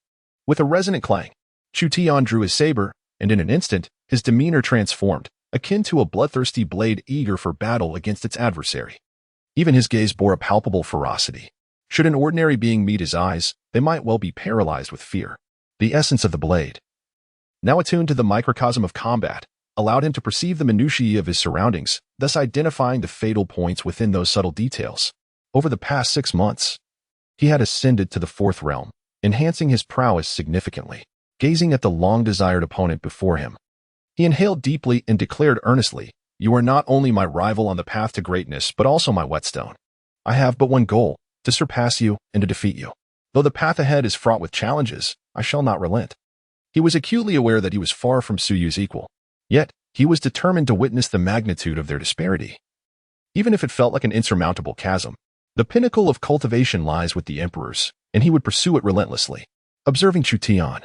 With a resonant clang, Chu Tian drew his saber, and in an instant, his demeanor transformed, akin to a bloodthirsty blade eager for battle against its adversary. Even his gaze bore a palpable ferocity. Should an ordinary being meet his eyes, they might well be paralyzed with fear. The essence of the blade, now attuned to the microcosm of combat, allowed him to perceive the minutiae of his surroundings, thus identifying the fatal points within those subtle details. Over the past 6 months, he had ascended to the 4th realm, enhancing his prowess significantly. Gazing at the long-desired opponent before him, he inhaled deeply and declared earnestly, "You are not only my rival on the path to greatness, but also my whetstone. I have but one goal, to surpass you and to defeat you. Though the path ahead is fraught with challenges, I shall not relent." He was acutely aware that he was far from Suyu's equal. Yet, he was determined to witness the magnitude of their disparity. Even if it felt like an insurmountable chasm, the pinnacle of cultivation lies with the emperors, and he would pursue it relentlessly. Observing Chu Tian,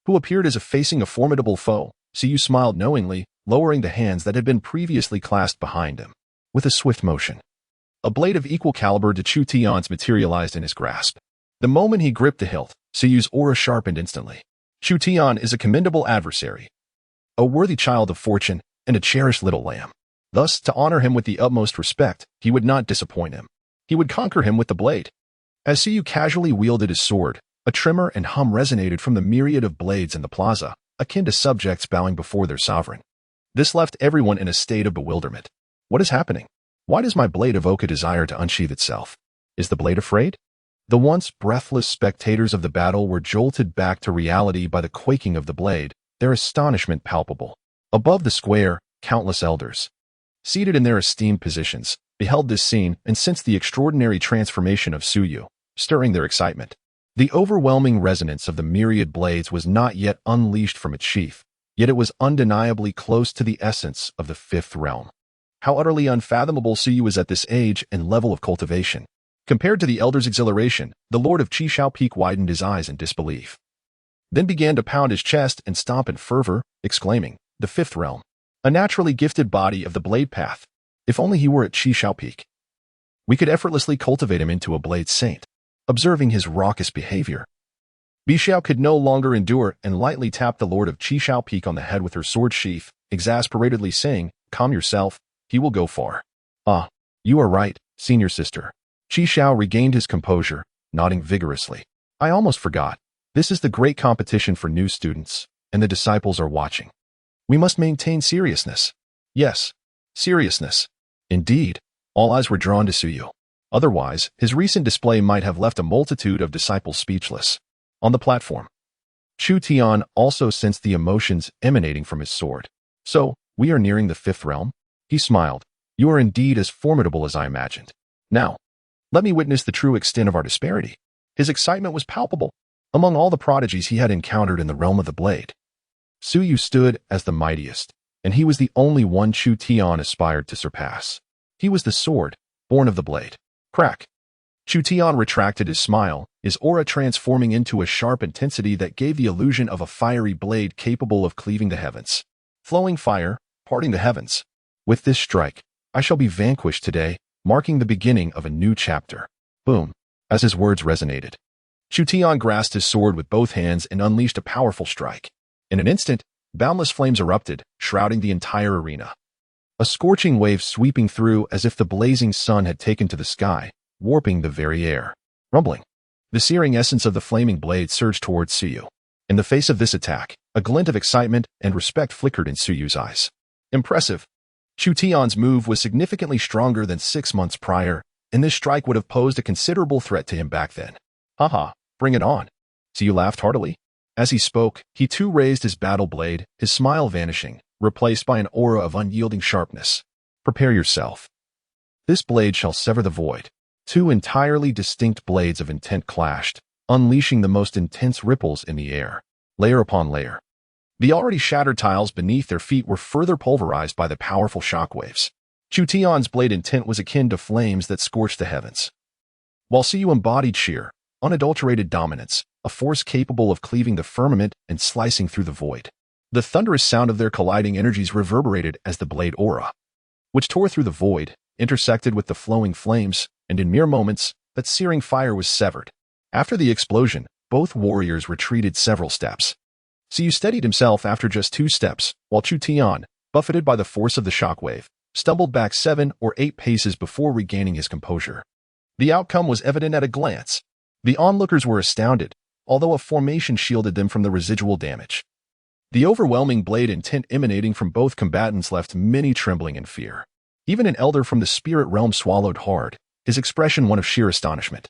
who appeared as if facing a formidable foe, Suyu smiled knowingly, lowering the hands that had been previously clasped behind him. With a swift motion, A blade of equal caliber to Chu Tian's materialized in his grasp. The moment he gripped the hilt, Suyu's aura sharpened instantly. Chu Tian is a commendable adversary, a worthy child of fortune, and a cherished little lamb. Thus, to honor him with the utmost respect, he would not disappoint him. He would conquer him with the blade. As Suyu casually wielded his sword, a tremor and hum resonated from the myriad of blades in the plaza, akin to subjects bowing before their sovereign. This left everyone in a state of bewilderment. What is happening? Why does my blade evoke a desire to unsheath itself? Is the blade afraid? The once breathless spectators of the battle were jolted back to reality by the quaking of the blade, their astonishment palpable. Above the square, countless elders, seated in their esteemed positions, beheld this scene and sensed the extraordinary transformation of Suyu, stirring their excitement. The overwhelming resonance of the myriad blades was not yet unleashed from its sheath, yet it was undeniably close to the essence of the fifth realm. How utterly unfathomable Suyu is at this age and level of cultivation. Compared to the elder's exhilaration, the Lord of Qishao Peak widened his eyes in disbelief, then began to pound his chest and stomp in fervor, exclaiming, "The fifth realm, a naturally gifted body of the blade path. If only he were at Qishao Peak, we could effortlessly cultivate him into a blade saint." Observing his raucous behavior, Bixiao could no longer endure and lightly tapped the Lord of Qishao Peak on the head with her sword sheath, exasperatedly saying, "Calm yourself, he will go far." "Ah, you are right, senior sister." Qishao regained his composure, nodding vigorously. "I almost forgot. This is the great competition for new students, and the disciples are watching. We must maintain seriousness." "Yes, seriousness." Indeed, all eyes were drawn to Suyu. Otherwise, his recent display might have left a multitude of disciples speechless. On the platform, Chu Tian also sensed the emotions emanating from his sword. "So, we are nearing the fifth realm?" He smiled. "You are indeed as formidable as I imagined. Now, let me witness the true extent of our disparity." His excitement was palpable. Among all the prodigies he had encountered in the realm of the blade, Suyu stood as the mightiest, and he was the only one Chu Tian aspired to surpass. He was the sword, born of the blade. Crack. Chu Tian retracted his smile, his aura transforming into a sharp intensity that gave the illusion of a fiery blade capable of cleaving the heavens. Flowing fire, parting the heavens. "With this strike, I shall be vanquished today, marking the beginning of a new chapter." Boom. As his words resonated, Chu Tian grasped his sword with both hands and unleashed a powerful strike. In an instant, boundless flames erupted, shrouding the entire arena. A scorching wave sweeping through as if the blazing sun had taken to the sky, warping the very air. Rumbling. The searing essence of the flaming blade surged towards Suyu. In the face of this attack, a glint of excitement and respect flickered in Suyu's eyes. Impressive. Chu Tian's move was significantly stronger than 6 months prior, and this strike would have posed a considerable threat to him back then. "Haha, bring it on." Suyu laughed heartily. As he spoke, he too raised his battle blade, his smile vanishing, replaced by an aura of unyielding sharpness. "Prepare yourself. This blade shall sever the void." Two entirely distinct blades of intent clashed, unleashing the most intense ripples in the air, layer upon layer. The already shattered tiles beneath their feet were further pulverized by the powerful shockwaves. Chu Tian's blade intent was akin to flames that scorched the heavens, while Suyu embodied sheer, unadulterated dominance, a force capable of cleaving the firmament and slicing through the void. The thunderous sound of their colliding energies reverberated as the blade aura, which tore through the void, intersected with the flowing flames, and in mere moments, that searing fire was severed. After the explosion, both warriors retreated several steps. Suyu steadied himself after just 2 steps, while Chu Tian, buffeted by the force of the shockwave, stumbled back 7 or 8 paces before regaining his composure. The outcome was evident at a glance. The onlookers were astounded, although a formation shielded them from the residual damage. The overwhelming blade intent emanating from both combatants left many trembling in fear. Even an elder from the spirit realm swallowed hard, his expression one of sheer astonishment.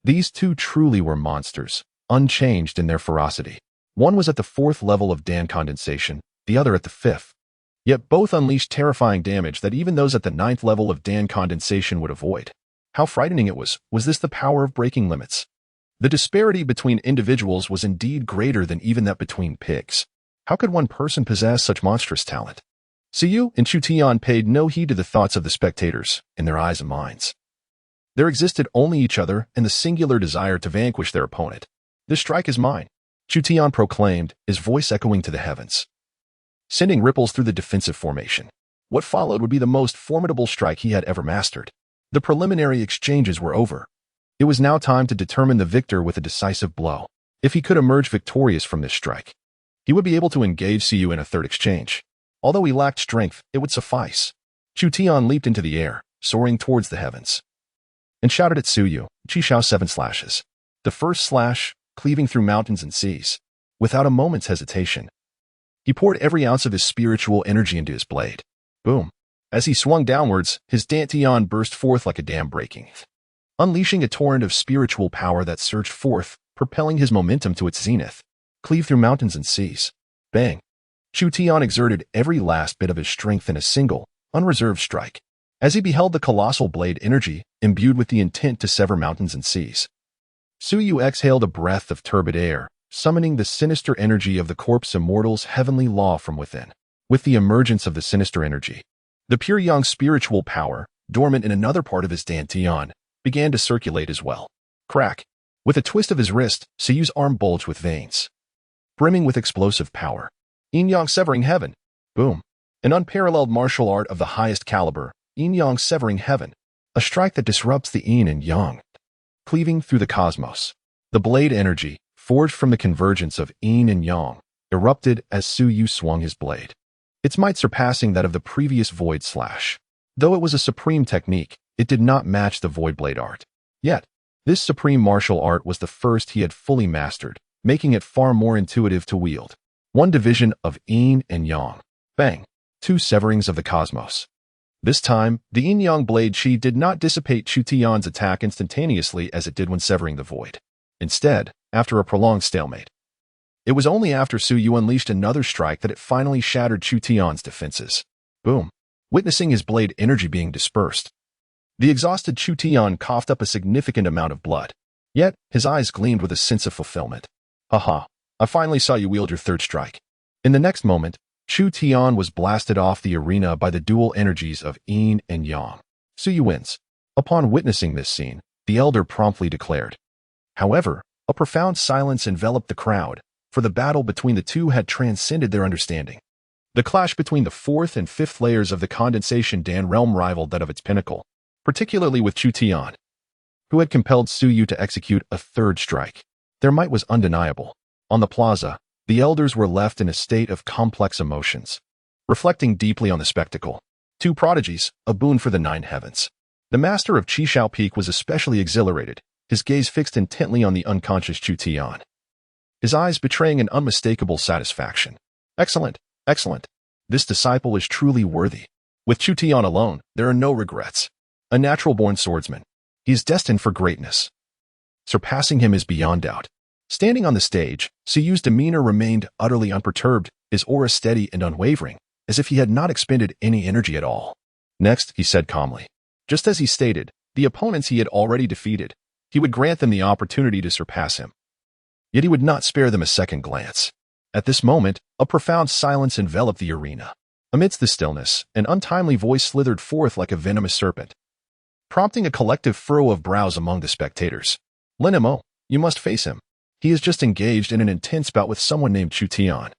These two truly were monsters, unchanged in their ferocity. One was at the 4th level of Dan condensation, the other at the 5th. Yet both unleashed terrifying damage that even those at the 9th level of Dan condensation would avoid. How frightening it was this the power of breaking limits? The disparity between individuals was indeed greater than even that between pigs. How could one person possess such monstrous talent? Suyu and Chu Tian paid no heed to the thoughts of the spectators in their eyes and minds. There existed only each other and the singular desire to vanquish their opponent. "This strike is mine," Chu Tian proclaimed, his voice echoing to the heavens, sending ripples through the defensive formation. What followed would be the most formidable strike he had ever mastered. The preliminary exchanges were over. It was now time to determine the victor with a decisive blow. If he could emerge victorious from this strike, he would be able to engage Siyu in a third exchange. Although he lacked strength, it would suffice. Chu Tian leaped into the air, soaring towards the heavens, and shouted at Siyu, "Chi Shao 7 slashes." The first slash, cleaving through mountains and seas. Without a moment's hesitation, he poured every ounce of his spiritual energy into his blade. Boom. As he swung downwards, his dantian burst forth like a dam breaking, unleashing a torrent of spiritual power that surged forth, propelling his momentum to its zenith. Cleave through mountains and seas. Bang. Chu Tian exerted every last bit of his strength in a single, unreserved strike, as he beheld the colossal blade energy imbued with the intent to sever mountains and seas. Siyu exhaled a breath of turbid air, summoning the sinister energy of the corpse immortal's heavenly law from within. With the emergence of the sinister energy, the pure young spiritual power, dormant in another part of his dantian, began to circulate as well. Crack. With a twist of his wrist, Siyu's arm bulged with veins, brimming with explosive power. Yin-yang severing heaven. Boom. An unparalleled martial art of the highest caliber, yin-yang severing heaven. A strike that disrupts the yin and yang, cleaving through the cosmos. The blade energy, forged from the convergence of yin and yang, erupted as Siyu swung his blade, its might surpassing that of the previous void slash. Though it was a supreme technique, it did not match the void blade art. Yet, this supreme martial art was the first he had fully mastered, making it far more intuitive to wield. One division of yin and yang. Bang. Two severings of the cosmos. This time, the yin-yang blade chi did not dissipate Chu Tian's attack instantaneously as it did when severing the void. Instead, after a prolonged stalemate, it was only after Siyu unleashed another strike that it finally shattered Chu Tian's defenses. Boom. Witnessing his blade energy being dispersed, the exhausted Chu Tian coughed up a significant amount of blood. Yet, his eyes gleamed with a sense of fulfillment. Haha, I finally saw you wield your third strike. In the next moment, Chu Tian was blasted off the arena by the dual energies of yin and yang. Siyu wins. Upon witnessing this scene, the elder promptly declared. However, a profound silence enveloped the crowd, for the battle between the two had transcended their understanding. The clash between the fourth and fifth layers of the condensation-Dan realm rivaled that of its pinnacle, particularly with Chu Tian, who had compelled Siyu to execute a third strike. Their might was undeniable. On the plaza, the elders were left in a state of complex emotions, reflecting deeply on the spectacle. Two prodigies, a boon for the 9 heavens. The master of Qishao Peak was especially exhilarated, his gaze fixed intently on the unconscious Chu Tian, his eyes betraying an unmistakable satisfaction. Excellent, excellent. This disciple is truly worthy. With Chu Tian alone, there are no regrets. A natural-born swordsman, he is destined for greatness. Surpassing him is beyond doubt. Standing on the stage, Siyu's demeanor remained utterly unperturbed, his aura steady and unwavering, as if he had not expended any energy at all. Next, he said calmly, just as he stated, the opponents he had already defeated, he would grant them the opportunity to surpass him. Yet he would not spare them a second glance. At this moment, a profound silence enveloped the arena. Amidst the stillness, an untimely voice slithered forth like a venomous serpent, prompting a collective furrow of brows among the spectators. Lin Mo, you must face him. He is just engaged in an intense bout with someone named Chu Tian,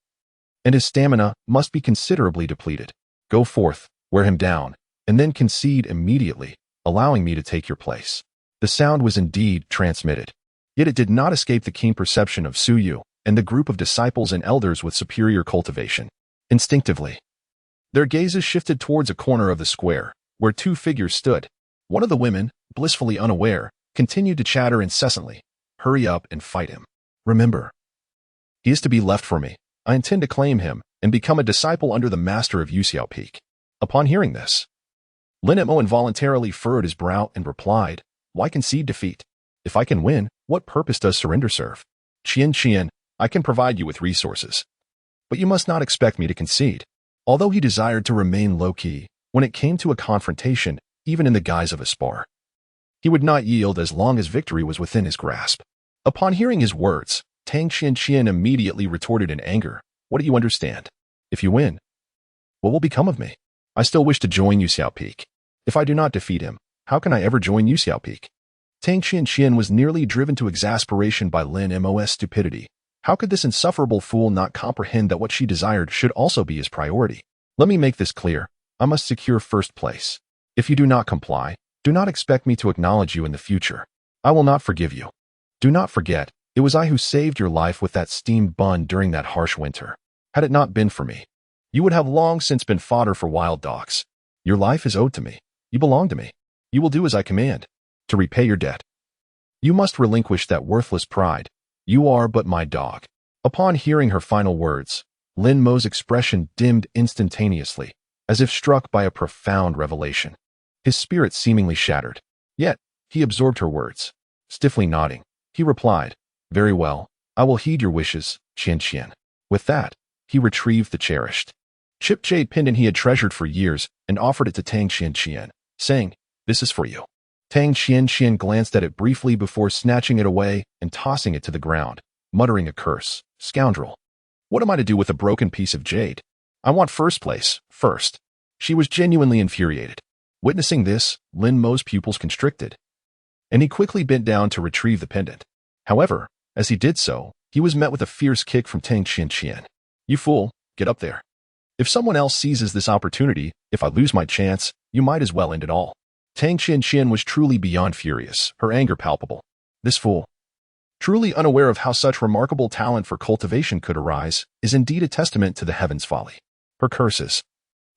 and his stamina must be considerably depleted. Go forth, wear him down, and then concede immediately, allowing me to take your place. The sound was indeed transmitted, yet it did not escape the keen perception of Siyu and the group of disciples and elders with superior cultivation. Instinctively, their gazes shifted towards a corner of the square, where 2 figures stood. One of the women, blissfully unaware, continued to chatter incessantly. Hurry up and fight him. Remember, he is to be left for me. I intend to claim him and become a disciple under the master of Yuxiao Peak. Upon hearing this, Lin Mo involuntarily furrowed his brow and replied, why concede defeat? If I can win, what purpose does surrender serve? Qian, I can provide you with resources, but you must not expect me to concede. Although he desired to remain low-key, when it came to a confrontation, even in the guise of a spar, he would not yield as long as victory was within his grasp. Upon hearing his words, Tang Qian immediately retorted in anger, what do you understand? If you win, what will become of me? I still wish to join Yuxiao Peak. If I do not defeat him, how can I ever join Yuxiao Peak? Tang Qian was nearly driven to exasperation by Lin Mo's stupidity. How could this insufferable fool not comprehend that what she desired should also be his priority? Let me make this clear. I must secure first place. If you do not comply, Do not expect me to acknowledge you in the future. I will not forgive you. Do not forget, it was I who saved your life with that steamed bun during that harsh winter. Had it not been for me, you would have long since been fodder for wild dogs. Your life is owed to me. You belong to me. You will do as I command. To repay your debt, you must relinquish that worthless pride. You are but my dog. Upon hearing her final words, Lin Mo's expression dimmed instantaneously, as if struck by a profound revelation. His spirit seemingly shattered. Yet, he absorbed her words. Stiffly nodding, he replied, "Very well, I will heed your wishes, Qian Qian." With that, he retrieved the cherished chipped jade pendant he had treasured for years and offered it to Tang Qian Qian, saying, "This is for you." Tang Qian Qian glanced at it briefly before snatching it away and tossing it to the ground, muttering a curse. Scoundrel. What am I to do with a broken piece of jade? I want first place, first. She was genuinely infuriated. Witnessing this, Lin Mo's pupils constricted, and he quickly bent down to retrieve the pendant. However, as he did so, he was met with a fierce kick from Tang Qian Qian. "You fool, get up there. If someone else seizes this opportunity, if I lose my chance, you might as well end it all." Tang Qian Qian was truly beyond furious, her anger palpable. This fool, truly unaware of how such remarkable talent for cultivation could arise, is indeed a testament to the heavens' folly. Her curses,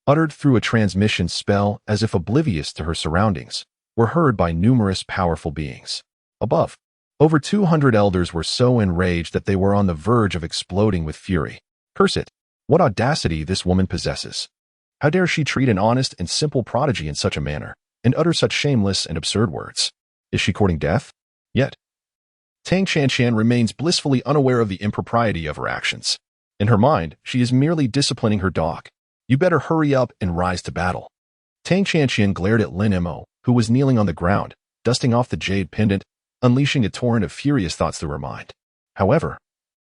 uttered through a transmission spell as if oblivious to her surroundings, were heard by numerous powerful beings. Above, over 200 elders were so enraged that they were on the verge of exploding with fury. Curse it! What audacity this woman possesses! How dare she treat an honest and simple prodigy in such a manner, and utter such shameless and absurd words? Is she courting death? Yet, Tang Qian Qian remains blissfully unaware of the impropriety of her actions. In her mind, she is merely disciplining her dog. You better hurry up and rise to battle. Tang Qian Qian glared at Lin Mo, who was kneeling on the ground, dusting off the jade pendant, unleashing a torrent of furious thoughts through her mind. However,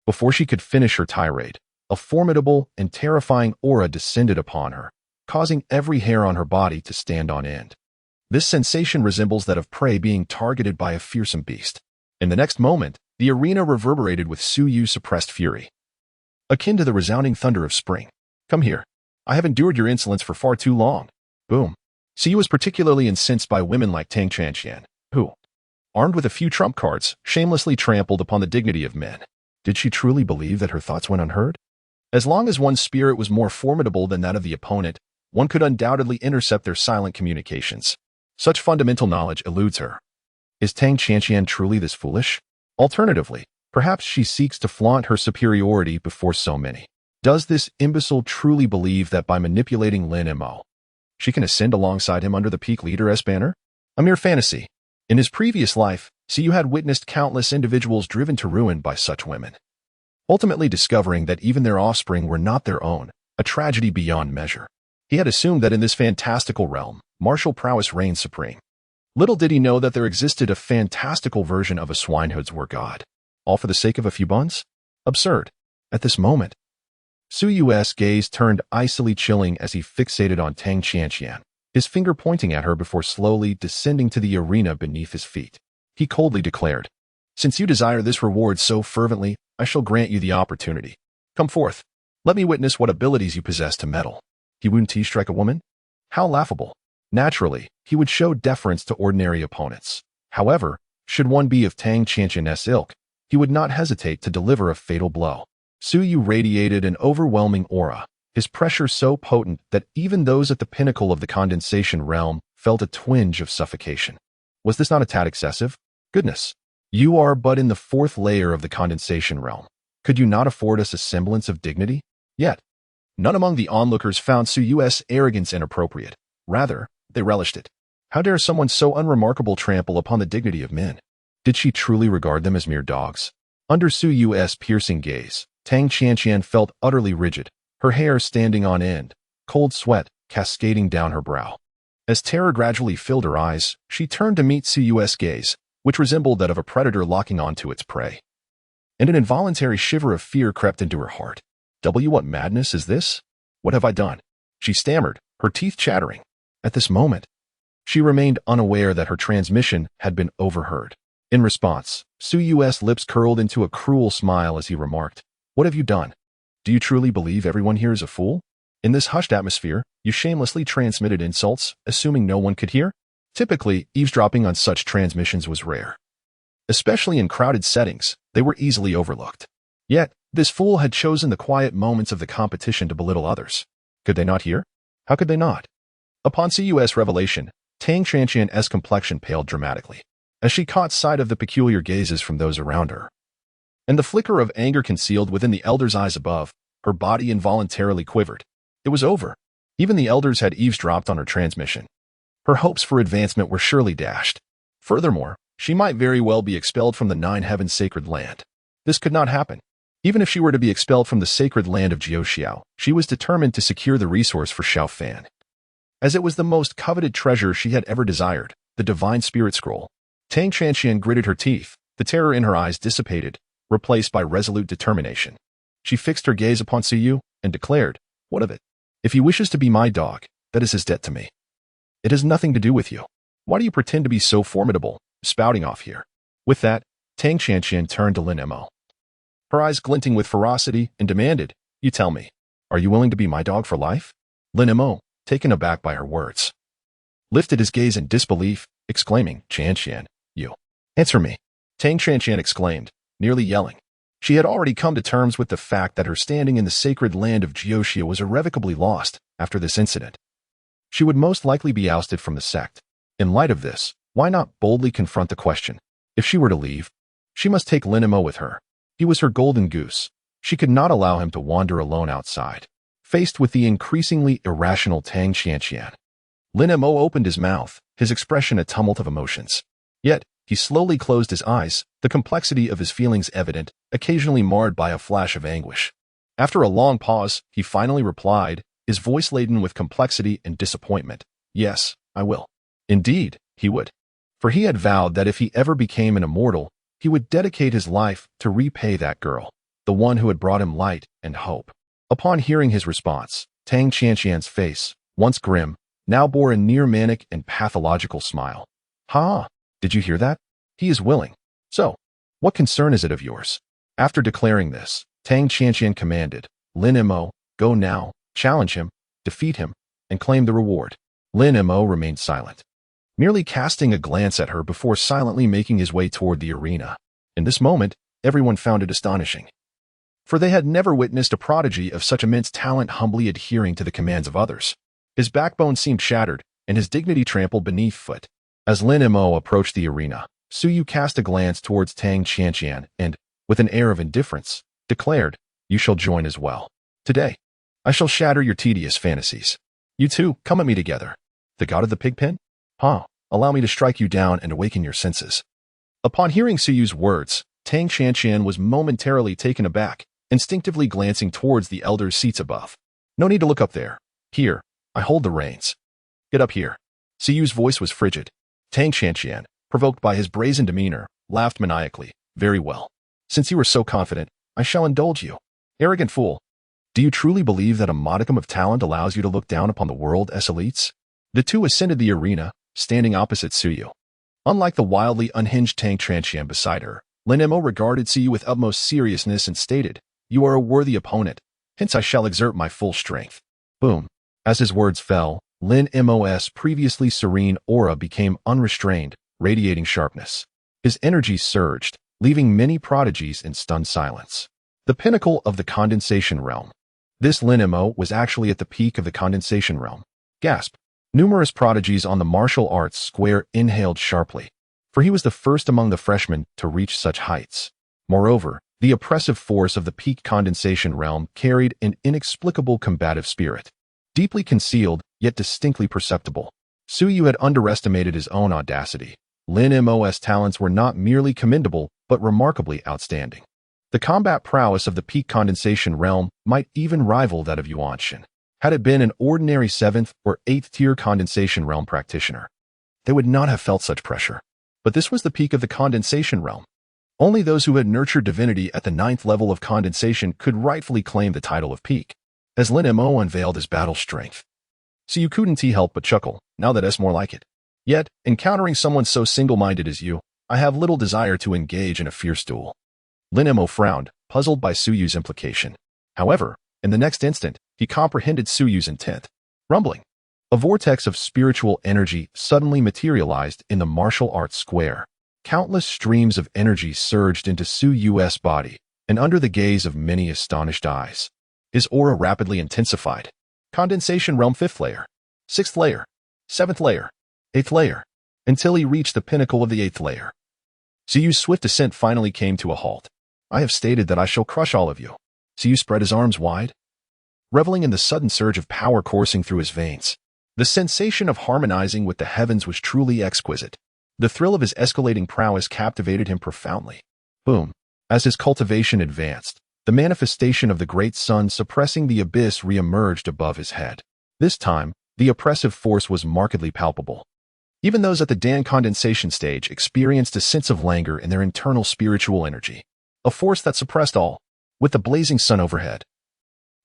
before she could finish her tirade, a formidable and terrifying aura descended upon her, causing every hair on her body to stand on end. This sensation resembles that of prey being targeted by a fearsome beast. In the next moment, the arena reverberated with Su Yu's suppressed fury, akin to the resounding thunder of spring. "Come here. I have endured your insolence for far too long." Boom. Su Yu was particularly incensed by women like Tang Qian Qian, who, armed with a few trump cards, shamelessly trampled upon the dignity of men. Did she truly believe that her thoughts went unheard? As long as one's spirit was more formidable than that of the opponent, one could undoubtedly intercept their silent communications. Such fundamental knowledge eludes her. Is Tang Qian Qian truly this foolish? Alternatively, perhaps she seeks to flaunt her superiority before so many. Does this imbecile truly believe that by manipulating Lin Mo, she can ascend alongside him under the peak leader's banner? A mere fantasy. In his previous life, Su Yu had witnessed countless individuals driven to ruin by such women, ultimately discovering that even their offspring were not their own, a tragedy beyond measure. He had assumed that in this fantastical realm, martial prowess reigned supreme. Little did he know that there existed a fantastical version of a swinehood's war god. All for the sake of a few buns? Absurd. At this moment, Su Yu's gaze turned icily chilling as he fixated on Tang Qian Qian, his finger pointing at her before slowly descending to the arena beneath his feet. He coldly declared, "Since you desire this reward so fervently, I shall grant you the opportunity. Come forth. Let me witness what abilities you possess to meddle." He wouldn't strike a woman? How laughable. Naturally, he would show deference to ordinary opponents. However, should one be of Tang Qian Qian's ilk, he would not hesitate to deliver a fatal blow. Su Yu radiated an overwhelming aura, his pressure so potent that even those at the pinnacle of the condensation realm felt a twinge of suffocation. Was this not a tad excessive? Goodness, you are but in the fourth layer of the condensation realm. Could you not afford us a semblance of dignity? Yet, none among the onlookers found Su Yu's arrogance inappropriate. Rather, they relished it. How dare someone so unremarkable trample upon the dignity of men? Did she truly regard them as mere dogs? Under Su Yu's piercing gaze, Tang Qian Qian felt utterly rigid, her hair standing on end, cold sweat cascading down her brow. As terror gradually filled her eyes, she turned to meet Su Yu's gaze, which resembled that of a predator locking onto its prey. And an involuntary shiver of fear crept into her heart. What madness is this? What have I done? She stammered, her teeth chattering. At this moment, she remained unaware that her transmission had been overheard. In response, Su Yu's lips curled into a cruel smile as he remarked, "What have you done? Do you truly believe everyone here is a fool? In this hushed atmosphere, you shamelessly transmitted insults, assuming no one could hear? Typically, eavesdropping on such transmissions was rare. Especially in crowded settings, they were easily overlooked. Yet, this fool had chosen the quiet moments of the competition to belittle others. Could they not hear? How could they not? Upon CUS revelation, Tang Qianqian's complexion paled dramatically, as she caught sight of the peculiar gazes from those around her. And the flicker of anger concealed within the elder's eyes above, her body involuntarily quivered. It was over. Even the elders had eavesdropped on her transmission. Her hopes for advancement were surely dashed. Furthermore, she might very well be expelled from the Nine Heavens sacred land. This could not happen. Even if she were to be expelled from the sacred land of Jiuxiao, she was determined to secure the resource for Xiao Fan. As it was the most coveted treasure she had ever desired, the divine spirit scroll. Tang Qianqian gritted her teeth, the terror in her eyes dissipated, replaced by resolute determination. She fixed her gaze upon Suyu and declared, "What of it? If he wishes to be my dog, that is his debt to me. It has nothing to do with you. Why do you pretend to be so formidable, spouting off here?" With that, Tang Qianqian turned to Lin Mo, her eyes glinting with ferocity, and demanded, "You tell me, are you willing to be my dog for life?" Lin Mo, taken aback by her words, lifted his gaze in disbelief, exclaiming, "Qianqian, you. Answer me." Tang Qianqian exclaimed, nearly yelling. She had already come to terms with the fact that her standing in the sacred land of Jiuxia was irrevocably lost after this incident. She would most likely be ousted from the sect. In light of this, why not boldly confront the question? If she were to leave, she must take Lin Mo with her. He was her golden goose. She could not allow him to wander alone outside. Faced with the increasingly irrational Tang Qianqian, Lin Mo opened his mouth, his expression a tumult of emotions. Yet, he slowly closed his eyes, the complexity of his feelings evident, occasionally marred by a flash of anguish. After a long pause, he finally replied, his voice laden with complexity and disappointment, "Yes, I will." Indeed, he would. For he had vowed that if he ever became an immortal, he would dedicate his life to repay that girl, the one who had brought him light and hope. Upon hearing his response, Tang Qianqian's face, once grim, now bore a near manic and pathological smile. "Ha! Did you hear that? He is willing. So, what concern is it of yours?" After declaring this, Tang Qianqian commanded, "Lin Mo, go now, challenge him, defeat him, and claim the reward." Lin Mo remained silent, merely casting a glance at her before silently making his way toward the arena. In this moment, everyone found it astonishing, for they had never witnessed a prodigy of such immense talent humbly adhering to the commands of others. His backbone seemed shattered, and his dignity trampled beneath foot. As Lin Mo approached the arena, Suyu cast a glance towards Tang Qianqian and, with an air of indifference, declared, "You shall join as well. Today, I shall shatter your tedious fantasies. You two, come at me together. The god of the pigpen? Allow me to strike you down and awaken your senses." Upon hearing Suyu's words, Tang Qianqian was momentarily taken aback, instinctively glancing towards the elders' seats above. "No need to look up there. Here, I hold the reins. Get up here." Suyu's voice was frigid. Tang Qianqian, provoked by his brazen demeanor, laughed maniacally. "Very well. Since you are so confident, I shall indulge you. Arrogant fool. Do you truly believe that a modicum of talent allows you to look down upon the world as elites?" The two ascended the arena, standing opposite Suyu. Unlike the wildly unhinged Tang Qianqian beside her, Lin Mo regarded Suyu with utmost seriousness and stated, "You are a worthy opponent, hence I shall exert my full strength." Boom. As his words fell, Lin Mo's previously serene aura became unrestrained, radiating sharpness. His energy surged, leaving many prodigies in stunned silence. The pinnacle of the condensation realm. This Lin Mo was actually at the peak of the condensation realm. Gasp. Numerous prodigies on the martial arts square inhaled sharply, for he was the first among the freshmen to reach such heights. Moreover, the oppressive force of the peak condensation realm carried an inexplicable combative spirit. Deeply concealed, yet distinctly perceptible. Suyu had underestimated his own audacity. Lin Mo's talents were not merely commendable, but remarkably outstanding. The combat prowess of the peak condensation realm might even rival that of Yuanshan. Had it been an ordinary 7th or 8th tier condensation realm practitioner, they would not have felt such pressure. But this was the peak of the condensation realm. Only those who had nurtured divinity at the 9th level of condensation could rightfully claim the title of peak. As Lin Mo unveiled his battle strength, so you couldn't help but chuckle, now that it's more like it. Yet, encountering someone so single-minded as you, I have little desire to engage in a fierce duel. Lin Mo frowned, puzzled by Suyu's implication. However, in the next instant, he comprehended Suyu's intent. Rumbling. A vortex of spiritual energy suddenly materialized in the martial arts square. Countless streams of energy surged into Su Yu's body, and under the gaze of many astonished eyes, his aura rapidly intensified. Condensation realm 5th layer, 6th layer, 7th layer, 8th layer, until he reached the pinnacle of the 8th layer. Su Yu's swift descent finally came to a halt. I have stated that I shall crush all of you. Su Yu spread his arms wide, reveling in the sudden surge of power coursing through his veins. The sensation of harmonizing with the heavens was truly exquisite. The thrill of his escalating prowess captivated him profoundly. Boom. As his cultivation advanced, the manifestation of the great sun suppressing the abyss re-emerged above his head. This time, the oppressive force was markedly palpable. Even those at the Dan condensation stage experienced a sense of languor in their internal spiritual energy, a force that suppressed all. With the blazing sun overhead,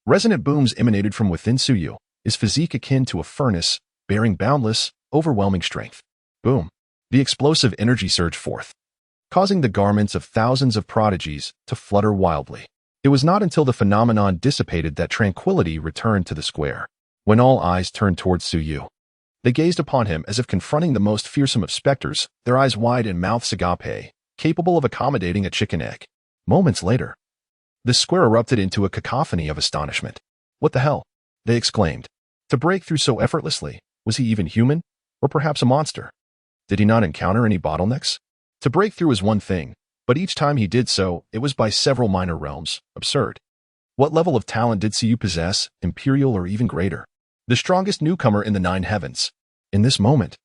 resonant booms emanated from within Su Yu, his physique akin to a furnace, bearing boundless, overwhelming strength. Boom. The explosive energy surged forth, causing the garments of thousands of prodigies to flutter wildly. It was not until the phenomenon dissipated that tranquility returned to the square. When all eyes turned towards Su Yu, they gazed upon him as if confronting the most fearsome of specters, their eyes wide and mouths agape, capable of accommodating a chicken egg. Moments later, the square erupted into a cacophony of astonishment. What the hell? They exclaimed. To break through so effortlessly, was he even human? Or perhaps a monster? Did he not encounter any bottlenecks? To break through is one thing, but each time he did so, it was by several minor realms. Absurd. What level of talent did Su Yu possess, imperial or even greater? The strongest newcomer in the 9 heavens. In this moment,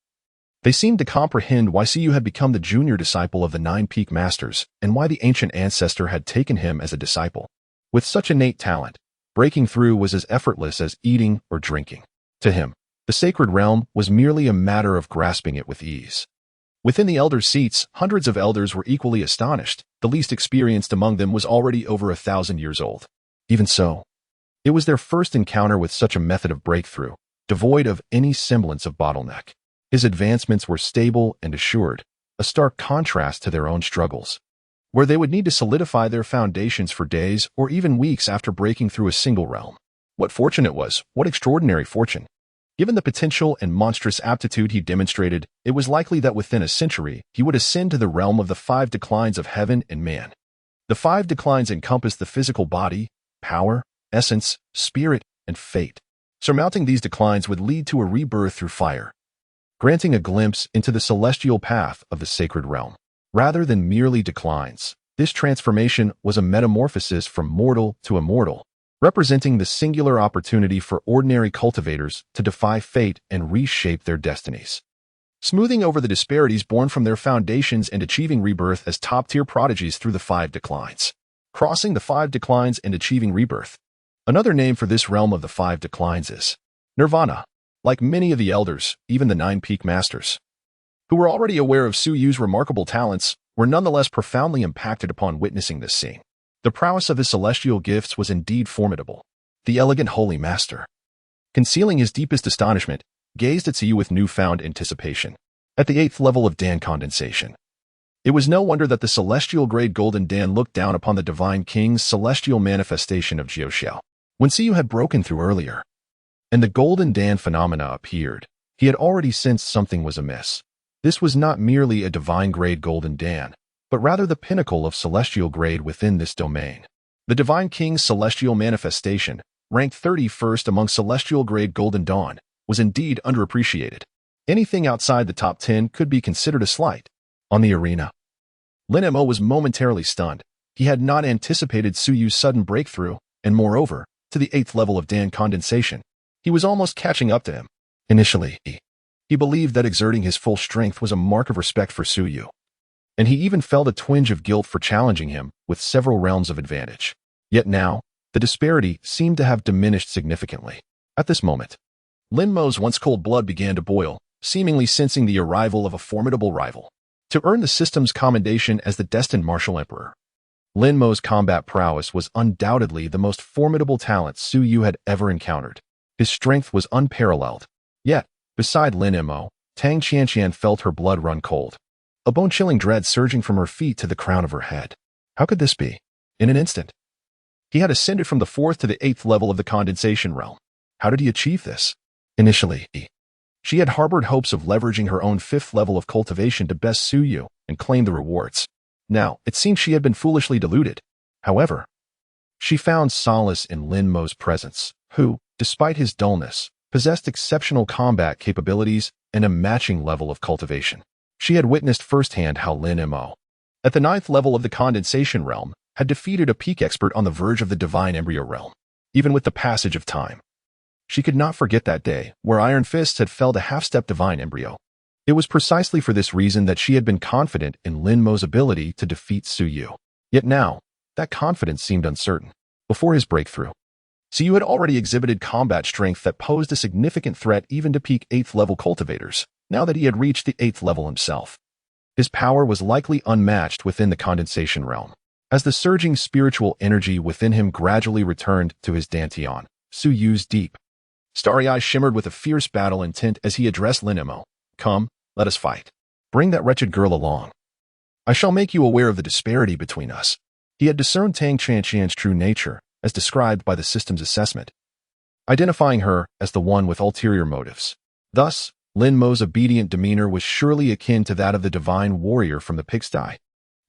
they seemed to comprehend why Su Yu had become the junior disciple of the 9 peak masters, and why the ancient ancestor had taken him as a disciple. With such innate talent, breaking through was as effortless as eating or drinking. To him, the sacred realm was merely a matter of grasping it with ease. Within the elders' seats, hundreds of elders were equally astonished. The least experienced among them was already over 1,000 years old. Even so, it was their first encounter with such a method of breakthrough, devoid of any semblance of bottleneck. His advancements were stable and assured, a stark contrast to their own struggles, where they would need to solidify their foundations for days or even weeks after breaking through a single realm. What fortune it was, what extraordinary fortune. Given the potential and monstrous aptitude he demonstrated, it was likely that within a century he would ascend to the realm of the 5 declines of heaven and man. The 5 declines encompass the physical body, power, essence, spirit, and fate. Surmounting these declines would lead to a rebirth through fire, granting a glimpse into the celestial path of the sacred realm. Rather than merely declines, this transformation was a metamorphosis from mortal to immortal, representing the singular opportunity for ordinary cultivators to defy fate and reshape their destinies, smoothing over the disparities born from their foundations and achieving rebirth as top-tier prodigies through the 5 declines. Crossing the 5 declines and achieving rebirth. Another name for this realm of the 5 declines is Nirvana. Like many of the elders, even the 9 peak masters, who were already aware of Su Yu's remarkable talents, were nonetheless profoundly impacted upon witnessing this scene. The prowess of his celestial gifts was indeed formidable. The elegant holy master, concealing his deepest astonishment, gazed at Su Yu with newfound anticipation. At the 8th level of Dan condensation, it was no wonder that the celestial grade Golden Dan looked down upon the Divine King's celestial manifestation of Jiuxiao. When Su Yu had broken through earlier, and the Golden Dan phenomena appeared, he had already sensed something was amiss. This was not merely a divine grade Golden Dan, but rather the pinnacle of celestial grade within this domain. The Divine King's celestial manifestation, ranked 31st among celestial grade Golden Dawn, was indeed underappreciated. Anything outside the top 10 could be considered a slight. On the arena, Lin Mo was momentarily stunned. He had not anticipated Su Yu's sudden breakthrough, and moreover, to the 8th level of Dan condensation. He was almost catching up to him. Initially, he believed that exerting his full strength was a mark of respect for Su Yu, and he even felt a twinge of guilt for challenging him with several realms of advantage. Yet now, the disparity seemed to have diminished significantly. At this moment, Lin Mo's once cold blood began to boil, seemingly sensing the arrival of a formidable rival. To earn the system's commendation as the destined martial emperor, Lin Mo's combat prowess was undoubtedly the most formidable talent Su Yu had ever encountered. His strength was unparalleled. Yet, beside Lin Mo, Tang Qianqian felt her blood run cold, a bone-chilling dread surging from her feet to the crown of her head. How could this be? In an instant, he had ascended from the 4th to the 8th level of the condensation realm. How did he achieve this? Initially, she had harbored hopes of leveraging her own 5th level of cultivation to best Suyu and claim the rewards. Now, it seemed she had been foolishly deluded. However, she found solace in Lin Mo's presence, who, despite his dullness, possessed exceptional combat capabilities and a matching level of cultivation. She had witnessed firsthand how Lin Mo, at the 9th level of the condensation realm, had defeated a peak expert on the verge of the divine embryo realm. Even with the passage of time, she could not forget that day where Iron Fists had felled a half-step divine embryo. It was precisely for this reason that she had been confident in Lin Mo's ability to defeat Suyu. Yet now, that confidence seemed uncertain. Before his breakthrough, Suyu had already exhibited combat strength that posed a significant threat even to peak 8th level cultivators, now that he had reached the 8th level himself. His power was likely unmatched within the condensation realm. As the surging spiritual energy within him gradually returned to his dantian, Suyu's deep, starry eyes shimmered with a fierce battle intent as he addressed Lin Mo. Come, let us fight. Bring that wretched girl along. I shall make you aware of the disparity between us. He had discerned Tang Chanqian's true nature, as described by the system's assessment, identifying her as the one with ulterior motives. Thus, Lin Mo's obedient demeanor was surely akin to that of the divine warrior from the pigsty.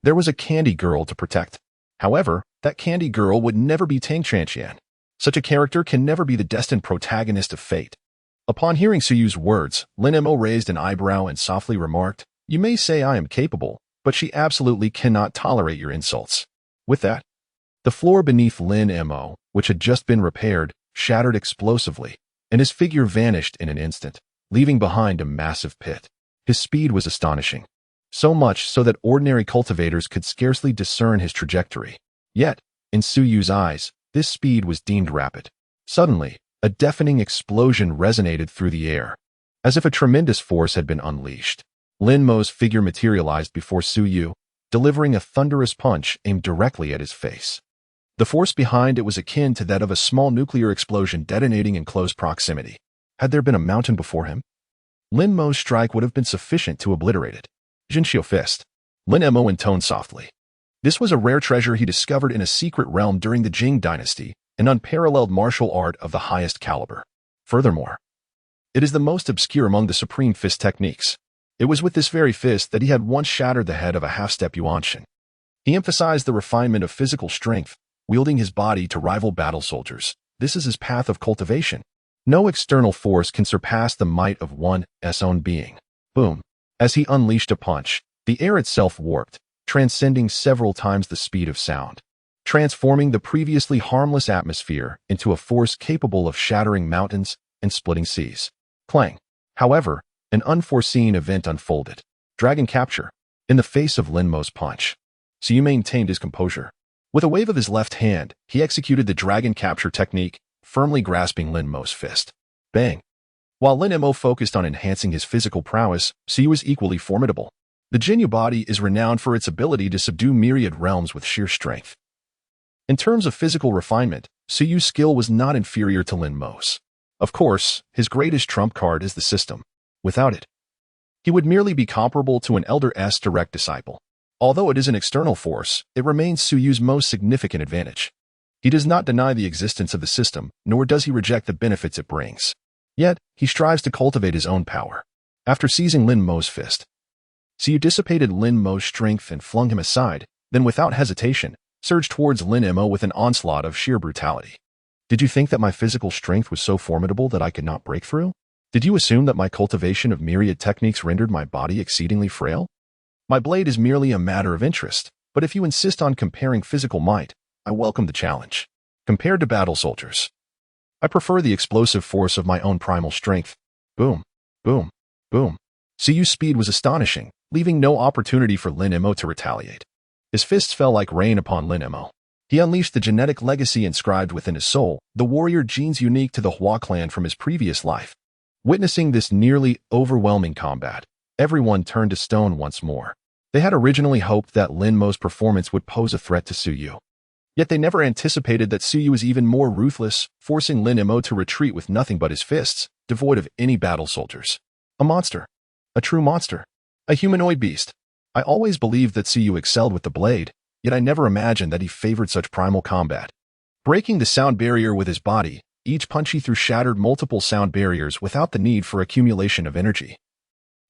There was a candy girl to protect. However, that candy girl would never be Tang Chanqian. Such a character can never be the destined protagonist of fate. Upon hearing Suyu's words, Lin Mo raised an eyebrow and softly remarked, "You may say I am capable, but she absolutely cannot tolerate your insults." With that, the floor beneath Lin Mo, which had just been repaired, shattered explosively, and his figure vanished in an instant, leaving behind a massive pit. His speed was astonishing, so much so that ordinary cultivators could scarcely discern his trajectory. Yet, in Suyu's eyes, this speed was deemed rapid. Suddenly, a deafening explosion resonated through the air, as if a tremendous force had been unleashed. Lin Mo's figure materialized before Suyu, delivering a thunderous punch aimed directly at his face. The force behind it was akin to that of a small nuclear explosion detonating in close proximity. Had there been a mountain before him, Lin Mo's strike would have been sufficient to obliterate it. Jinxiu fist. Lin Mo intoned softly. This was a rare treasure he discovered in a secret realm during the Jing dynasty, an unparalleled martial art of the highest caliber. Furthermore, it is the most obscure among the supreme fist techniques. It was with this very fist that he had once shattered the head of a half-step Yuanshan. He emphasized the refinement of physical strength, wielding his body to rival battle soldiers. This is his path of cultivation. No external force can surpass the might of one's own being. Boom. As he unleashed a punch, the air itself warped, transcending several times the speed of sound, transforming the previously harmless atmosphere into a force capable of shattering mountains and splitting seas. Clang. However, an unforeseen event unfolded. Dragon capture. In the face of Lin Mo's punch, Suyu maintained his composure. With a wave of his left hand, he executed the dragon capture technique, firmly grasping Lin Mo's fist. Bang. While Lin Mo focused on enhancing his physical prowess, Suyu was equally formidable. The Jinyu body is renowned for its ability to subdue myriad realms with sheer strength. In terms of physical refinement, Suyu's skill was not inferior to Lin Mo's. Of course, his greatest trump card is the system. Without it, he would merely be comparable to an eldest direct disciple. Although it is an external force, it remains Suyu's most significant advantage. He does not deny the existence of the system, nor does he reject the benefits it brings. Yet, he strives to cultivate his own power. After seizing Lin Mo's fist, Suyu dissipated Lin Mo's strength and flung him aside, then without hesitation, surged towards Lin Mo with an onslaught of sheer brutality. Did you think that my physical strength was so formidable that I could not break through? Did you assume that my cultivation of myriad techniques rendered my body exceedingly frail? My blade is merely a matter of interest, but if you insist on comparing physical might, I welcome the challenge. Compared to battle soldiers, I prefer the explosive force of my own primal strength. Boom, boom, boom. Suyu's speed was astonishing, leaving no opportunity for Lin Mo to retaliate. His fists fell like rain upon Lin Mo. He unleashed the genetic legacy inscribed within his soul, the warrior genes unique to the Hua clan from his previous life. Witnessing this nearly overwhelming combat, everyone turned to stone once more. They had originally hoped that Lin Mo's performance would pose a threat to Suyu. Yet they never anticipated that Suyu was even more ruthless, forcing Lin Mo to retreat with nothing but his fists, devoid of any battle soldiers. A monster. A true monster. A humanoid beast. I always believed that Suyu excelled with the blade, yet I never imagined that he favored such primal combat. Breaking the sound barrier with his body, Each punch he threw shattered multiple sound barriers without the need for accumulation of energy.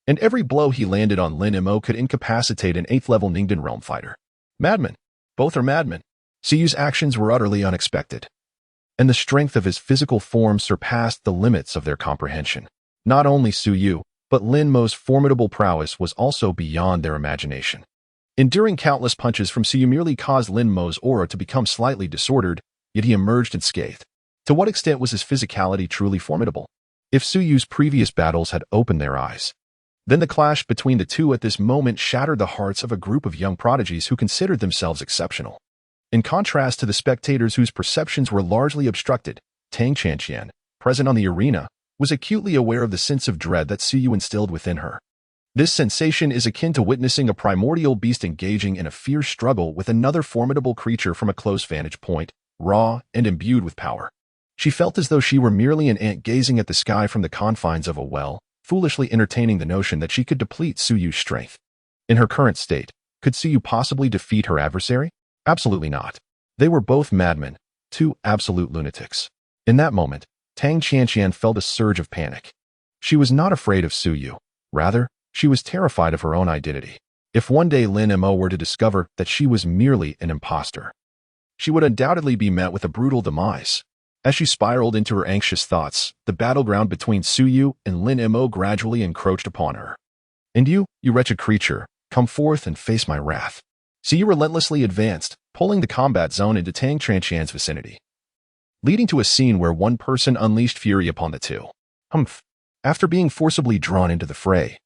And every blow he landed on Lin Mo could incapacitate an 8th-level Ningden realm fighter. Madmen. Both are madmen. Suyu's actions were utterly unexpected, and the strength of his physical form surpassed the limits of their comprehension. Not only Suyu, but Lin Mo's formidable prowess was also beyond their imagination. Enduring countless punches from Suyu merely caused Lin Mo's aura to become slightly disordered, yet he emerged unscathed. To what extent was his physicality truly formidable? If Suyu's previous battles had opened their eyes, then the clash between the two at this moment shattered the hearts of a group of young prodigies who considered themselves exceptional. In contrast to the spectators whose perceptions were largely obstructed, Tang Chanqian, present on the arena, was acutely aware of the sense of dread that Suyu instilled within her. This sensation is akin to witnessing a primordial beast engaging in a fierce struggle with another formidable creature from a close vantage point, raw and imbued with power. She felt as though she were merely an ant gazing at the sky from the confines of a well, foolishly entertaining the notion that she could deplete Suyu's strength. In her current state, could Suyu possibly defeat her adversary? Absolutely not. They were both madmen, two absolute lunatics. In that moment, Tang Chanqian felt a surge of panic. She was not afraid of Suyu. Rather, she was terrified of her own identity. If one day Lin Mo were to discover that she was merely an imposter, she would undoubtedly be met with a brutal demise. As she spiraled into her anxious thoughts, the battleground between Suyu and Lin Mo gradually encroached upon her. And you wretched creature, come forth and face my wrath. Suyu relentlessly advanced, pulling the combat zone into Tang Chanqian's vicinity, leading to a scene where one person unleashed fury upon the two. After being forcibly drawn into the fray,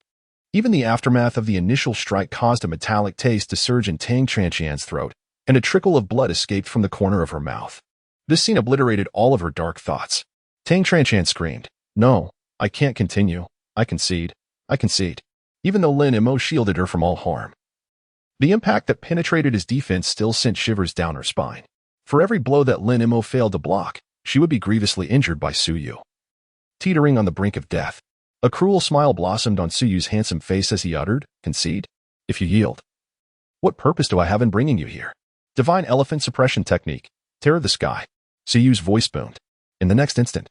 even the aftermath of the initial strike caused a metallic taste to surge in Tang Chanqian's throat, and a trickle of blood escaped from the corner of her mouth. This scene obliterated all of her dark thoughts. Tang Chanqian screamed, "No, I can't continue. I concede. I concede." Even though Lin Mo shielded her from all harm. The impact that penetrated his defense still sent shivers down her spine. For every blow that Lin Mo failed to block, she would be grievously injured by Suyu. Teetering on the brink of death, a cruel smile blossomed on Suyu's handsome face as he uttered, "Concede? If you yield. What purpose do I have in bringing you here?" Divine elephant suppression technique. Terror the sky. Suyu's voice boomed. In the next instant,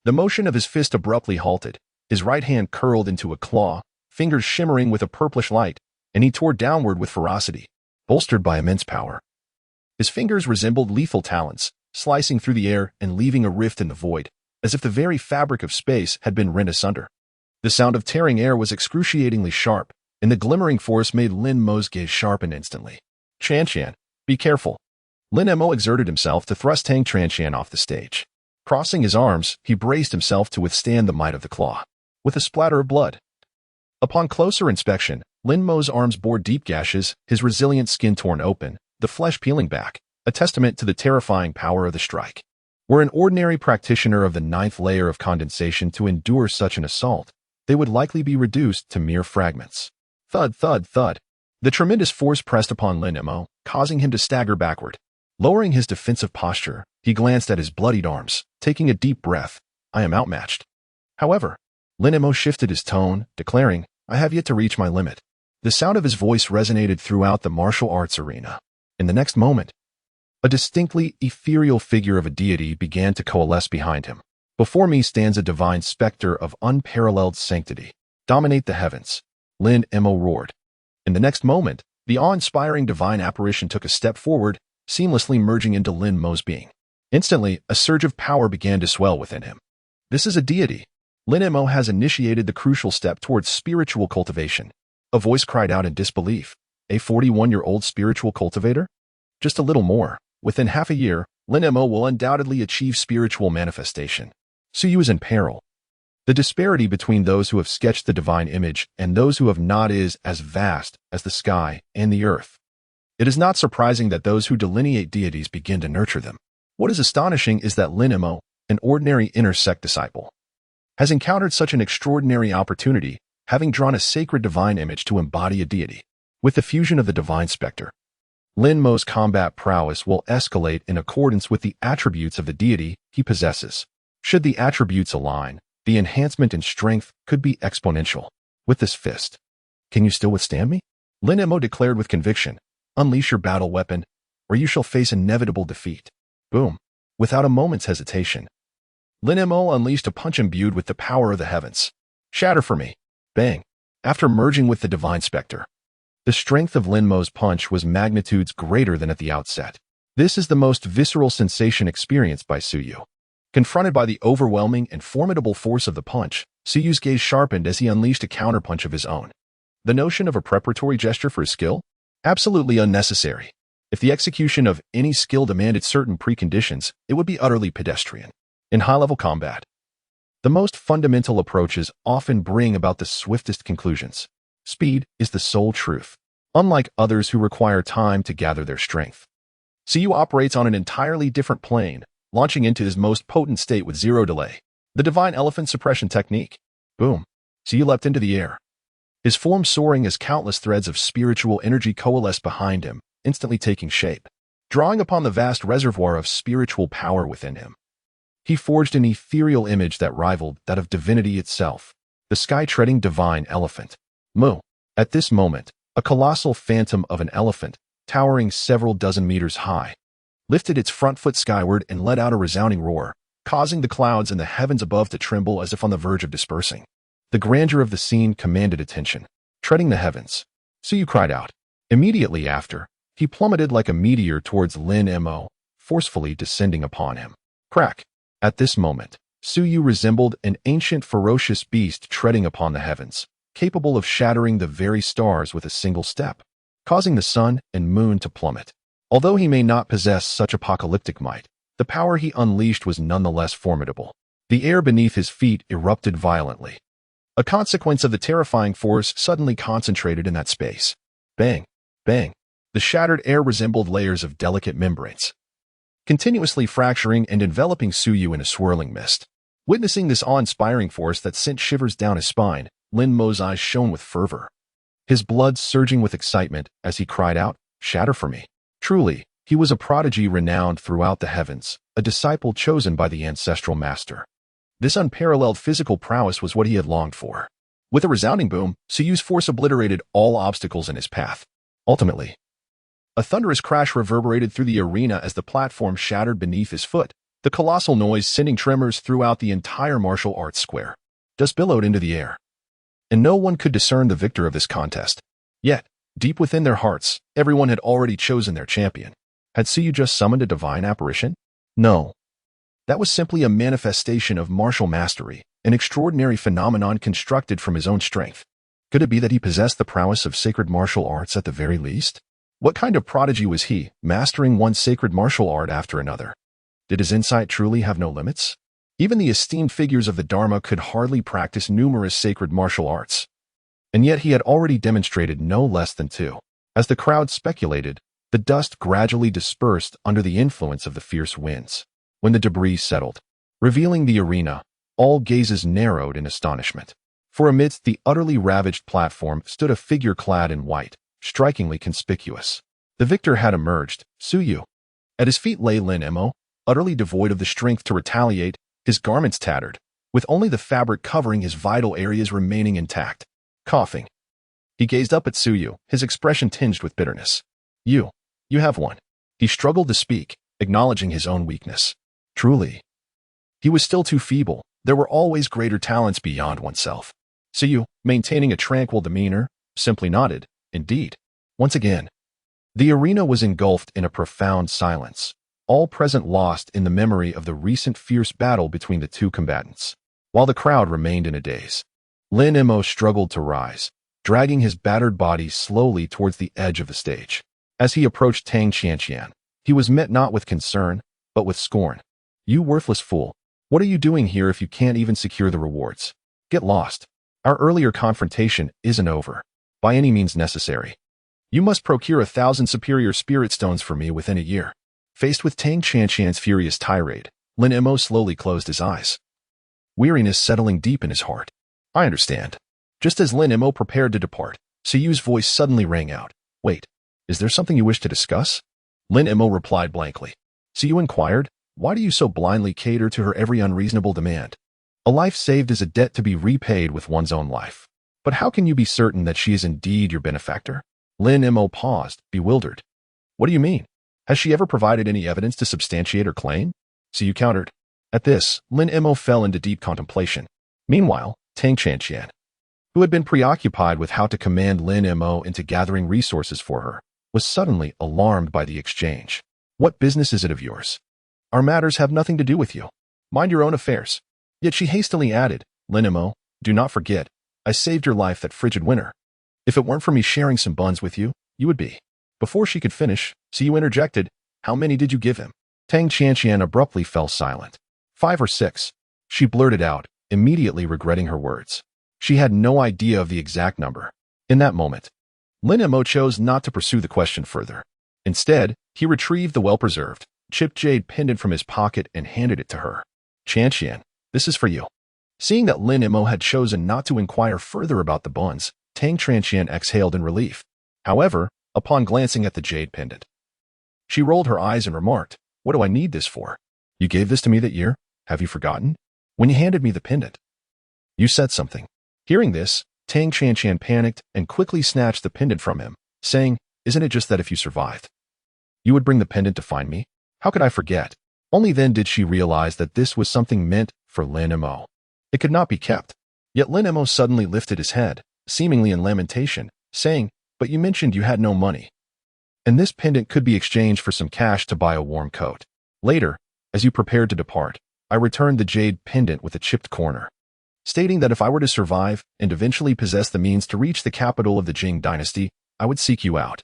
the motion of his fist abruptly halted. His right hand curled into a claw, fingers shimmering with a purplish light, and he tore downward with ferocity, bolstered by immense power. His fingers resembled lethal talons, slicing through the air and leaving a rift in the void, as if the very fabric of space had been rent asunder. The sound of tearing air was excruciatingly sharp, and the glimmering force made Lin Mo's gaze sharpen instantly. "Chanqian, be careful." Lin Mo exerted himself to thrust Tang Chanqian off the stage. Crossing his arms, he braced himself to withstand the might of the claw. With a splatter of blood. Upon closer inspection, Lin Mo's arms bore deep gashes, his resilient skin torn open, the flesh peeling back, a testament to the terrifying power of the strike. Were an ordinary practitioner of the 9th layer of condensation to endure such an assault, they would likely be reduced to mere fragments. Thud, thud, thud. The tremendous force pressed upon Lin Mo, causing him to stagger backward. Lowering his defensive posture, he glanced at his bloodied arms, taking a deep breath. "I am outmatched." However, Lin Mo shifted his tone, declaring, "I have yet to reach my limit." The sound of his voice resonated throughout the martial arts arena. In the next moment, a distinctly ethereal figure of a deity began to coalesce behind him. "Before me stands a divine specter of unparalleled sanctity. Dominate the heavens." Lin Mo roared. In the next moment, the awe-inspiring divine apparition took a step forward, seamlessly merging into Lin Mo's being. Instantly, a surge of power began to swell within him. This is a deity. Lin Mo has initiated the crucial step towards spiritual cultivation. A voice cried out in disbelief. A 41-year-old spiritual cultivator? Just a little more. Within half a year, Lin Mo will undoubtedly achieve spiritual manifestation. Suyu is in peril. The disparity between those who have sketched the divine image and those who have not is as vast as the sky and the earth. It is not surprising that those who delineate deities begin to nurture them. What is astonishing is that Lin Mo, an ordinary inner sect disciple, has encountered such an extraordinary opportunity, having drawn a sacred divine image to embody a deity. With the fusion of the divine specter, Lin Mo's combat prowess will escalate in accordance with the attributes of the deity he possesses. Should the attributes align, the enhancement in strength could be exponential. With this fist, can you still withstand me? Lin Mo declared with conviction. Unleash your battle weapon, or you shall face inevitable defeat. Boom. Without a moment's hesitation, Lin Mo unleashed a punch imbued with the power of the heavens. Shatter for me. Bang. After merging with the divine specter. The strength of Lin Mo's punch was magnitudes greater than at the outset. This is the most visceral sensation experienced by Suyu. Confronted by the overwhelming and formidable force of the punch, Suyu's gaze sharpened as he unleashed a counterpunch of his own. The notion of a preparatory gesture for his skill? Absolutely unnecessary. If the execution of any skill demanded certain preconditions, it would be utterly pedestrian. In high-level combat, the most fundamental approaches often bring about the swiftest conclusions. Speed is the sole truth, unlike others who require time to gather their strength. Suyu operates on an entirely different plane, launching into his most potent state with zero delay. The divine elephant suppression technique. Boom. Suyu leapt into the air. His form soaring as countless threads of spiritual energy coalesced behind him, instantly taking shape, drawing upon the vast reservoir of spiritual power within him. He forged an ethereal image that rivaled that of divinity itself, the sky-treading divine elephant. Mu. At this moment, a colossal phantom of an elephant, towering several dozen meters high, lifted its front foot skyward and let out a resounding roar, causing the clouds in the heavens above to tremble as if on the verge of dispersing. The grandeur of the scene commanded attention. Treading the heavens, Suyu cried out. Immediately after, he plummeted like a meteor towards Lin Mo, forcefully descending upon him. Crack. At this moment, Suyu resembled an ancient ferocious beast treading upon the heavens, capable of shattering the very stars with a single step, causing the sun and moon to plummet. Although he may not possess such apocalyptic might, the power he unleashed was nonetheless formidable. The air beneath his feet erupted violently, a consequence of the terrifying force suddenly concentrated in that space. Bang, bang. The shattered air resembled layers of delicate membranes, continuously fracturing and enveloping Suyu in a swirling mist. Witnessing this awe-inspiring force that sent shivers down his spine, Lin Mo's eyes shone with fervor, his blood surging with excitement as he cried out, "Shatter for me." Truly, he was a prodigy renowned throughout the heavens, a disciple chosen by the ancestral master. This unparalleled physical prowess was what he had longed for. With a resounding boom, Suyu's force obliterated all obstacles in his path. Ultimately, a thunderous crash reverberated through the arena as the platform shattered beneath his foot, the colossal noise sending tremors throughout the entire martial arts square. Dust billowed into the air, and no one could discern the victor of this contest. Yet, deep within their hearts, everyone had already chosen their champion. Had Suyu just summoned a divine apparition? No. That was simply a manifestation of martial mastery, an extraordinary phenomenon constructed from his own strength. Could it be that he possessed the prowess of sacred martial arts at the very least? What kind of prodigy was he, mastering one sacred martial art after another? Did his insight truly have no limits? Even the esteemed figures of the Dharma could hardly practice numerous sacred martial arts. And yet he had already demonstrated no less than two. As the crowd speculated, the dust gradually dispersed under the influence of the fierce winds. When the debris settled, revealing the arena, all gazes narrowed in astonishment. For amidst the utterly ravaged platform stood a figure clad in white, strikingly conspicuous. The victor had emerged, Suyu. At his feet lay Lin Mo, utterly devoid of the strength to retaliate, his garments tattered, with only the fabric covering his vital areas remaining intact. Coughing, he gazed up at Suyu, his expression tinged with bitterness. You have won. He struggled to speak, acknowledging his own weakness. Truly, he was still too feeble. There were always greater talents beyond oneself. Suyu, maintaining a tranquil demeanor, simply nodded. Indeed. Once again, the arena was engulfed in a profound silence, all present lost in the memory of the recent fierce battle between the two combatants. While the crowd remained in a daze, Lin Mo struggled to rise, dragging his battered body slowly towards the edge of the stage. As he approached Tang Qianqian, he was met not with concern, but with scorn. You worthless fool. What are you doing here if you can't even secure the rewards? Get lost. Our earlier confrontation isn't over. By any means necessary. You must procure 1,000 superior spirit stones for me within a year. Faced with Tang Qianqian's furious tirade, Lin Mo slowly closed his eyes, weariness settling deep in his heart. I understand. Just as Lin Mo prepared to depart, Suyu's voice suddenly rang out. Wait, is there something you wish to discuss? Lin Mo replied blankly. Suyu inquired, why do you so blindly cater to her every unreasonable demand? A life saved is a debt to be repaid with one's own life. But how can you be certain that she is indeed your benefactor? Lin Mo paused, bewildered. What do you mean? Has she ever provided any evidence to substantiate her claim? Suyu countered. At this, Lin Mo fell into deep contemplation. Meanwhile, Tang Chanqian, who had been preoccupied with how to command Lin Mo into gathering resources for her, was suddenly alarmed by the exchange. What business is it of yours? Our matters have nothing to do with you. Mind your own affairs. Yet she hastily added, Lin Mo, do not forget, I saved your life that frigid winter. If it weren't for me sharing some buns with you, you would be. Before she could finish, Siyu interjected, how many did you give him? Tang Chanqian abruptly fell silent. 5 or 6, she blurted out, immediately regretting her words. She had no idea of the exact number. In that moment, Lin Mo chose not to pursue the question further. Instead, he retrieved the well-preserved, chipped jade pendant from his pocket and handed it to her. Chanqian, this is for you. Seeing that Lin Mo had chosen not to inquire further about the buns, Tang Chanqian exhaled in relief. However, upon glancing at the jade pendant, she rolled her eyes and remarked, what do I need this for? You gave this to me that year? Have you forgotten? When you handed me the pendant, you said something. Hearing this, Tang Chanqian panicked and quickly snatched the pendant from him, saying, isn't it just that if you survived, you would bring the pendant to find me? How could I forget? Only then did she realize that this was something meant for Lin Mo. It could not be kept. Yet Lin Mo suddenly lifted his head, seemingly in lamentation, saying, but you mentioned you had no money. And this pendant could be exchanged for some cash to buy a warm coat. Later, as you prepared to depart, I returned the jade pendant with a chipped corner, stating that if I were to survive and eventually possess the means to reach the capital of the Jing dynasty, I would seek you out.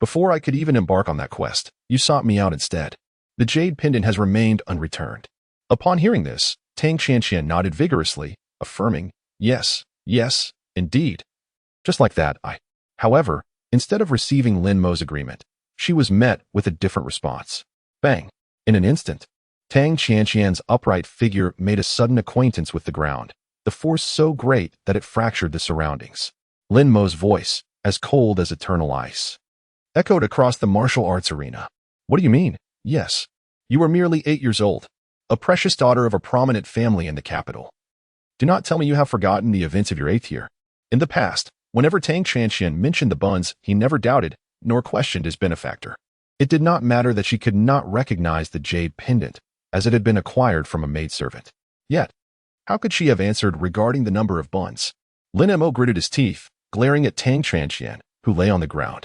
Before I could even embark on that quest, you sought me out instead. The jade pendant has remained unreturned. Upon hearing this, Tang Chanqian nodded vigorously, affirming, yes, indeed. Just like that, However, instead of receiving Lin Mo's agreement, she was met with a different response. Bang! In an instant, Tang Chanqian's upright figure made a sudden acquaintance with the ground, the force so great that it fractured the surroundings. Lin Mo's voice, as cold as eternal ice, echoed across the martial arts arena. What do you mean? Yes. You were merely 8 years old, a precious daughter of a prominent family in the capital. Do not tell me you have forgotten the events of your 8th year. In the past, whenever Tang Chanqian mentioned the buns, he never doubted, nor questioned his benefactor. It did not matter that she could not recognize the jade pendant, as it had been acquired from a maidservant. Yet, how could she have answered regarding the number of buns? Lin Mo gritted his teeth, glaring at Tang Chanqian, who lay on the ground,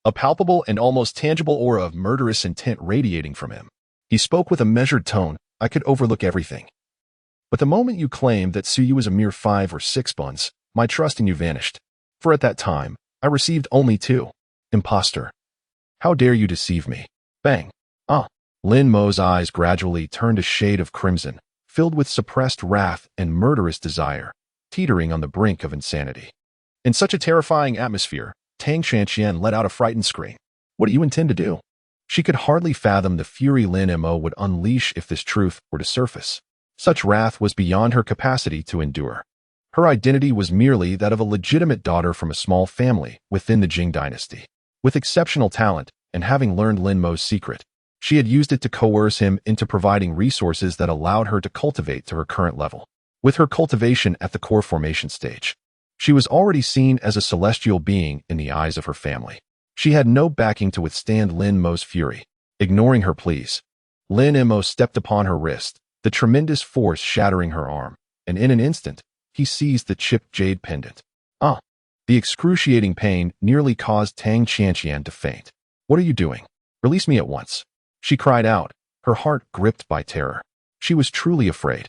a palpable and almost tangible aura of murderous intent radiating from him. He spoke with a measured tone, I could overlook everything. But the moment you claimed that Siyu was a mere 5 or 6 buns, my trust in you vanished. For at that time, I received only 2. Imposter. How dare you deceive me? Bang. Lin Mo's eyes gradually turned a shade of crimson, filled with suppressed wrath and murderous desire, teetering on the brink of insanity. In such a terrifying atmosphere, Tang Chanqian let out a frightened scream. What do you intend to do? She could hardly fathom the fury Lin Mo would unleash if this truth were to surface. Such wrath was beyond her capacity to endure. Her identity was merely that of a legitimate daughter from a small family within the Jing dynasty. With exceptional talent, and having learned Lin Mo's secret, she had used it to coerce him into providing resources that allowed her to cultivate to her current level. With her cultivation at the core formation stage, she was already seen as a celestial being in the eyes of her family. She had no backing to withstand Lin Mo's fury. Ignoring her pleas, Lin Mo stepped upon her wrist, the tremendous force shattering her arm, and in an instant, he seized the chipped jade pendant. The excruciating pain nearly caused Tang Chanqian to faint. What are you doing? Release me at once. She cried out, her heart gripped by terror. She was truly afraid.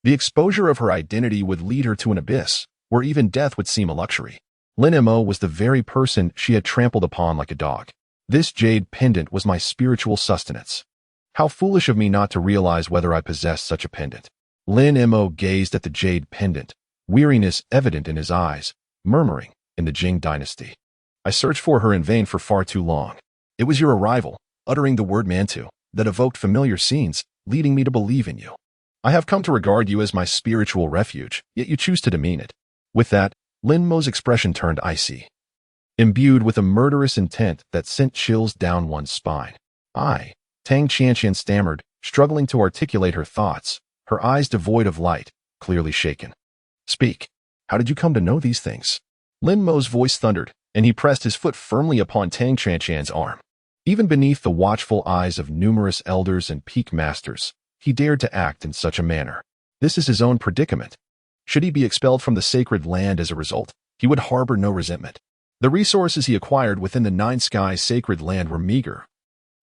The exposure of her identity would lead her to an abyss, where even death would seem a luxury. Lin Mo was the very person she had trampled upon like a dog. This jade pendant was my spiritual sustenance. How foolish of me not to realize whether I possessed such a pendant. Lin Mo gazed at the jade pendant, weariness evident in his eyes, murmuring, in the Jing dynasty. I searched for her in vain for far too long. It was your arrival, uttering the word Mantu, that evoked familiar scenes, leading me to believe in you. I have come to regard you as my spiritual refuge, yet you choose to demean it. With that, Lin Mo's expression turned icy, imbued with a murderous intent that sent chills down one's spine. Tang Chanqian stammered, struggling to articulate her thoughts, her eyes devoid of light, clearly shaken. Speak. How did you come to know these things? Lin Mo's voice thundered, and he pressed his foot firmly upon Tang Chanqian's arm. Even beneath the watchful eyes of numerous elders and peak masters, he dared to act in such a manner. This is his own predicament. Should he be expelled from the sacred land as a result, he would harbor no resentment. The resources he acquired within the Nine Skies sacred land were meager,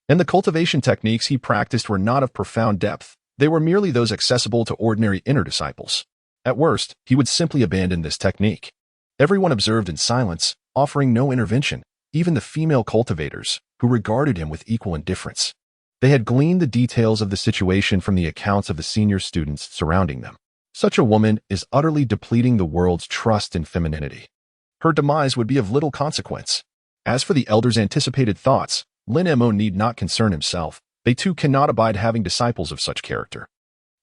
and the cultivation techniques he practiced were not of profound depth. They were merely those accessible to ordinary inner disciples. At worst, he would simply abandon this technique. Everyone observed in silence, offering no intervention, even the female cultivators, who regarded him with equal indifference. They had gleaned the details of the situation from the accounts of the senior students surrounding them. Such a woman is utterly depleting the world's trust in femininity. Her demise would be of little consequence. As for the elder's anticipated thoughts, Lin Mo need not concern himself. They too cannot abide having disciples of such character.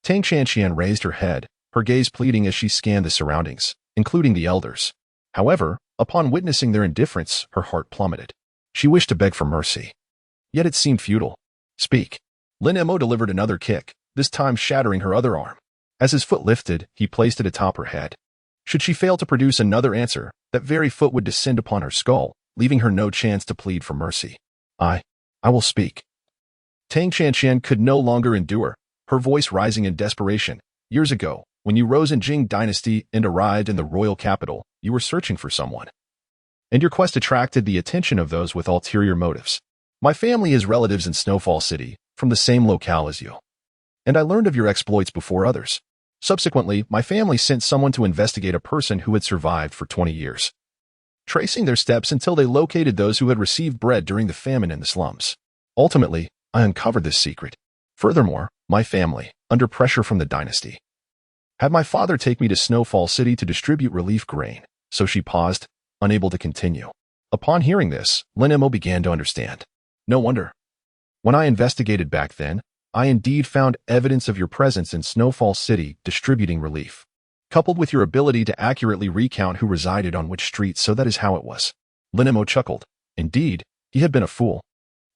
Tang Chanxian raised her head, her gaze pleading as she scanned the surroundings, including the elders. However, upon witnessing their indifference, her heart plummeted. She wished to beg for mercy. Yet it seemed futile. Speak. Lin Mo delivered another kick, this time shattering her other arm. As his foot lifted, he placed it atop her head. Should she fail to produce another answer, that very foot would descend upon her skull, leaving her no chance to plead for mercy. I will speak. Tang Chanxian could no longer endure, her voice rising in desperation. Years ago, when you rose in Jing Dynasty and arrived in the royal capital, you were searching for someone. And your quest attracted the attention of those with ulterior motives. My family has relatives in Snowfall City, from the same locale as you. And I learned of your exploits before others. Subsequently, my family sent someone to investigate a person who had survived for 20 years, tracing their steps until they located those who had received bread during the famine in the slums. Ultimately, I uncovered this secret. Furthermore, my family, under pressure from the dynasty, had my father take me to Snowfall City to distribute relief grain. So she paused, unable to continue. Upon hearing this, Lin Mo began to understand. No wonder. When I investigated back then, I indeed found evidence of your presence in Snowfall City distributing relief, coupled with your ability to accurately recount who resided on which street, so that is how it was. Lin Mo chuckled. Indeed, he had been a fool.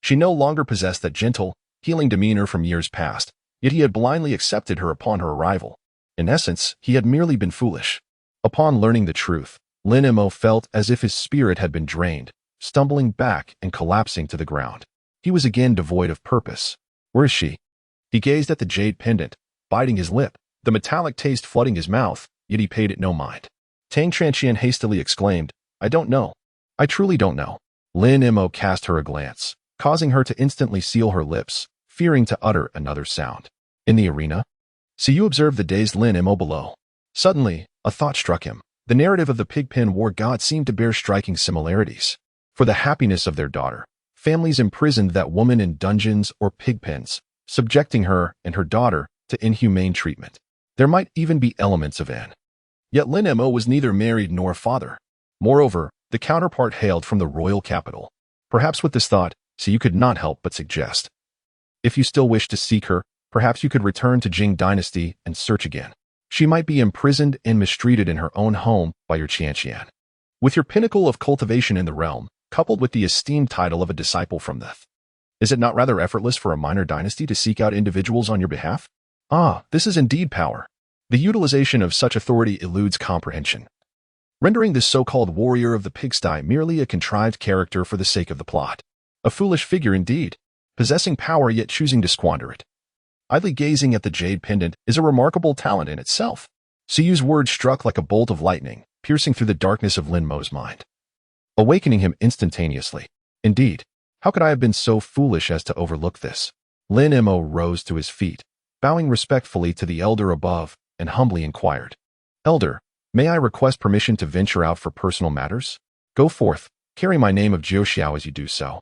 She no longer possessed that gentle, healing demeanor from years past, yet he had blindly accepted her upon her arrival. In essence, he had merely been foolish. Upon learning the truth, Lin Mo felt as if his spirit had been drained, stumbling back and collapsing to the ground. He was again devoid of purpose. Where is she? He gazed at the jade pendant, biting his lip, the metallic taste flooding his mouth, yet he paid it no mind. Tang Chanxian hastily exclaimed, I don't know. I truly don't know. Lin Mo cast her a glance, causing her to instantly seal her lips, fearing to utter another sound. In the arena? See, you observe the dazed Lin Mo below. Suddenly, a thought struck him. The narrative of the Pigpen War god seemed to bear striking similarities. For the happiness of their daughter, families imprisoned that woman in dungeons or pigpens, subjecting her and her daughter to inhumane treatment. There might even be elements of Anne. Yet Lin Mo was neither married nor father. Moreover, the counterpart hailed from the royal capital. Perhaps with this thought, so you could not help but suggest. If you still wish to seek her, perhaps you could return to Jing Dynasty and search again. She might be imprisoned and mistreated in her own home by your Qianqian. With your pinnacle of cultivation in the realm, coupled with the esteemed title of a disciple from the, is it not rather effortless for a minor dynasty to seek out individuals on your behalf? Ah, this is indeed power. The utilization of such authority eludes comprehension, rendering this so-called warrior of the pigsty merely a contrived character for the sake of the plot. A foolish figure indeed, possessing power yet choosing to squander it. Idly gazing at the jade pendant is a remarkable talent in itself. Siyu's words struck like a bolt of lightning, piercing through the darkness of Lin Mo's mind, awakening him instantaneously. Indeed, how could I have been so foolish as to overlook this? Lin Mo rose to his feet, bowing respectfully to the elder above, and humbly inquired, Elder, may I request permission to venture out for personal matters? Go forth, carry my name of Jiuxiao as you do so.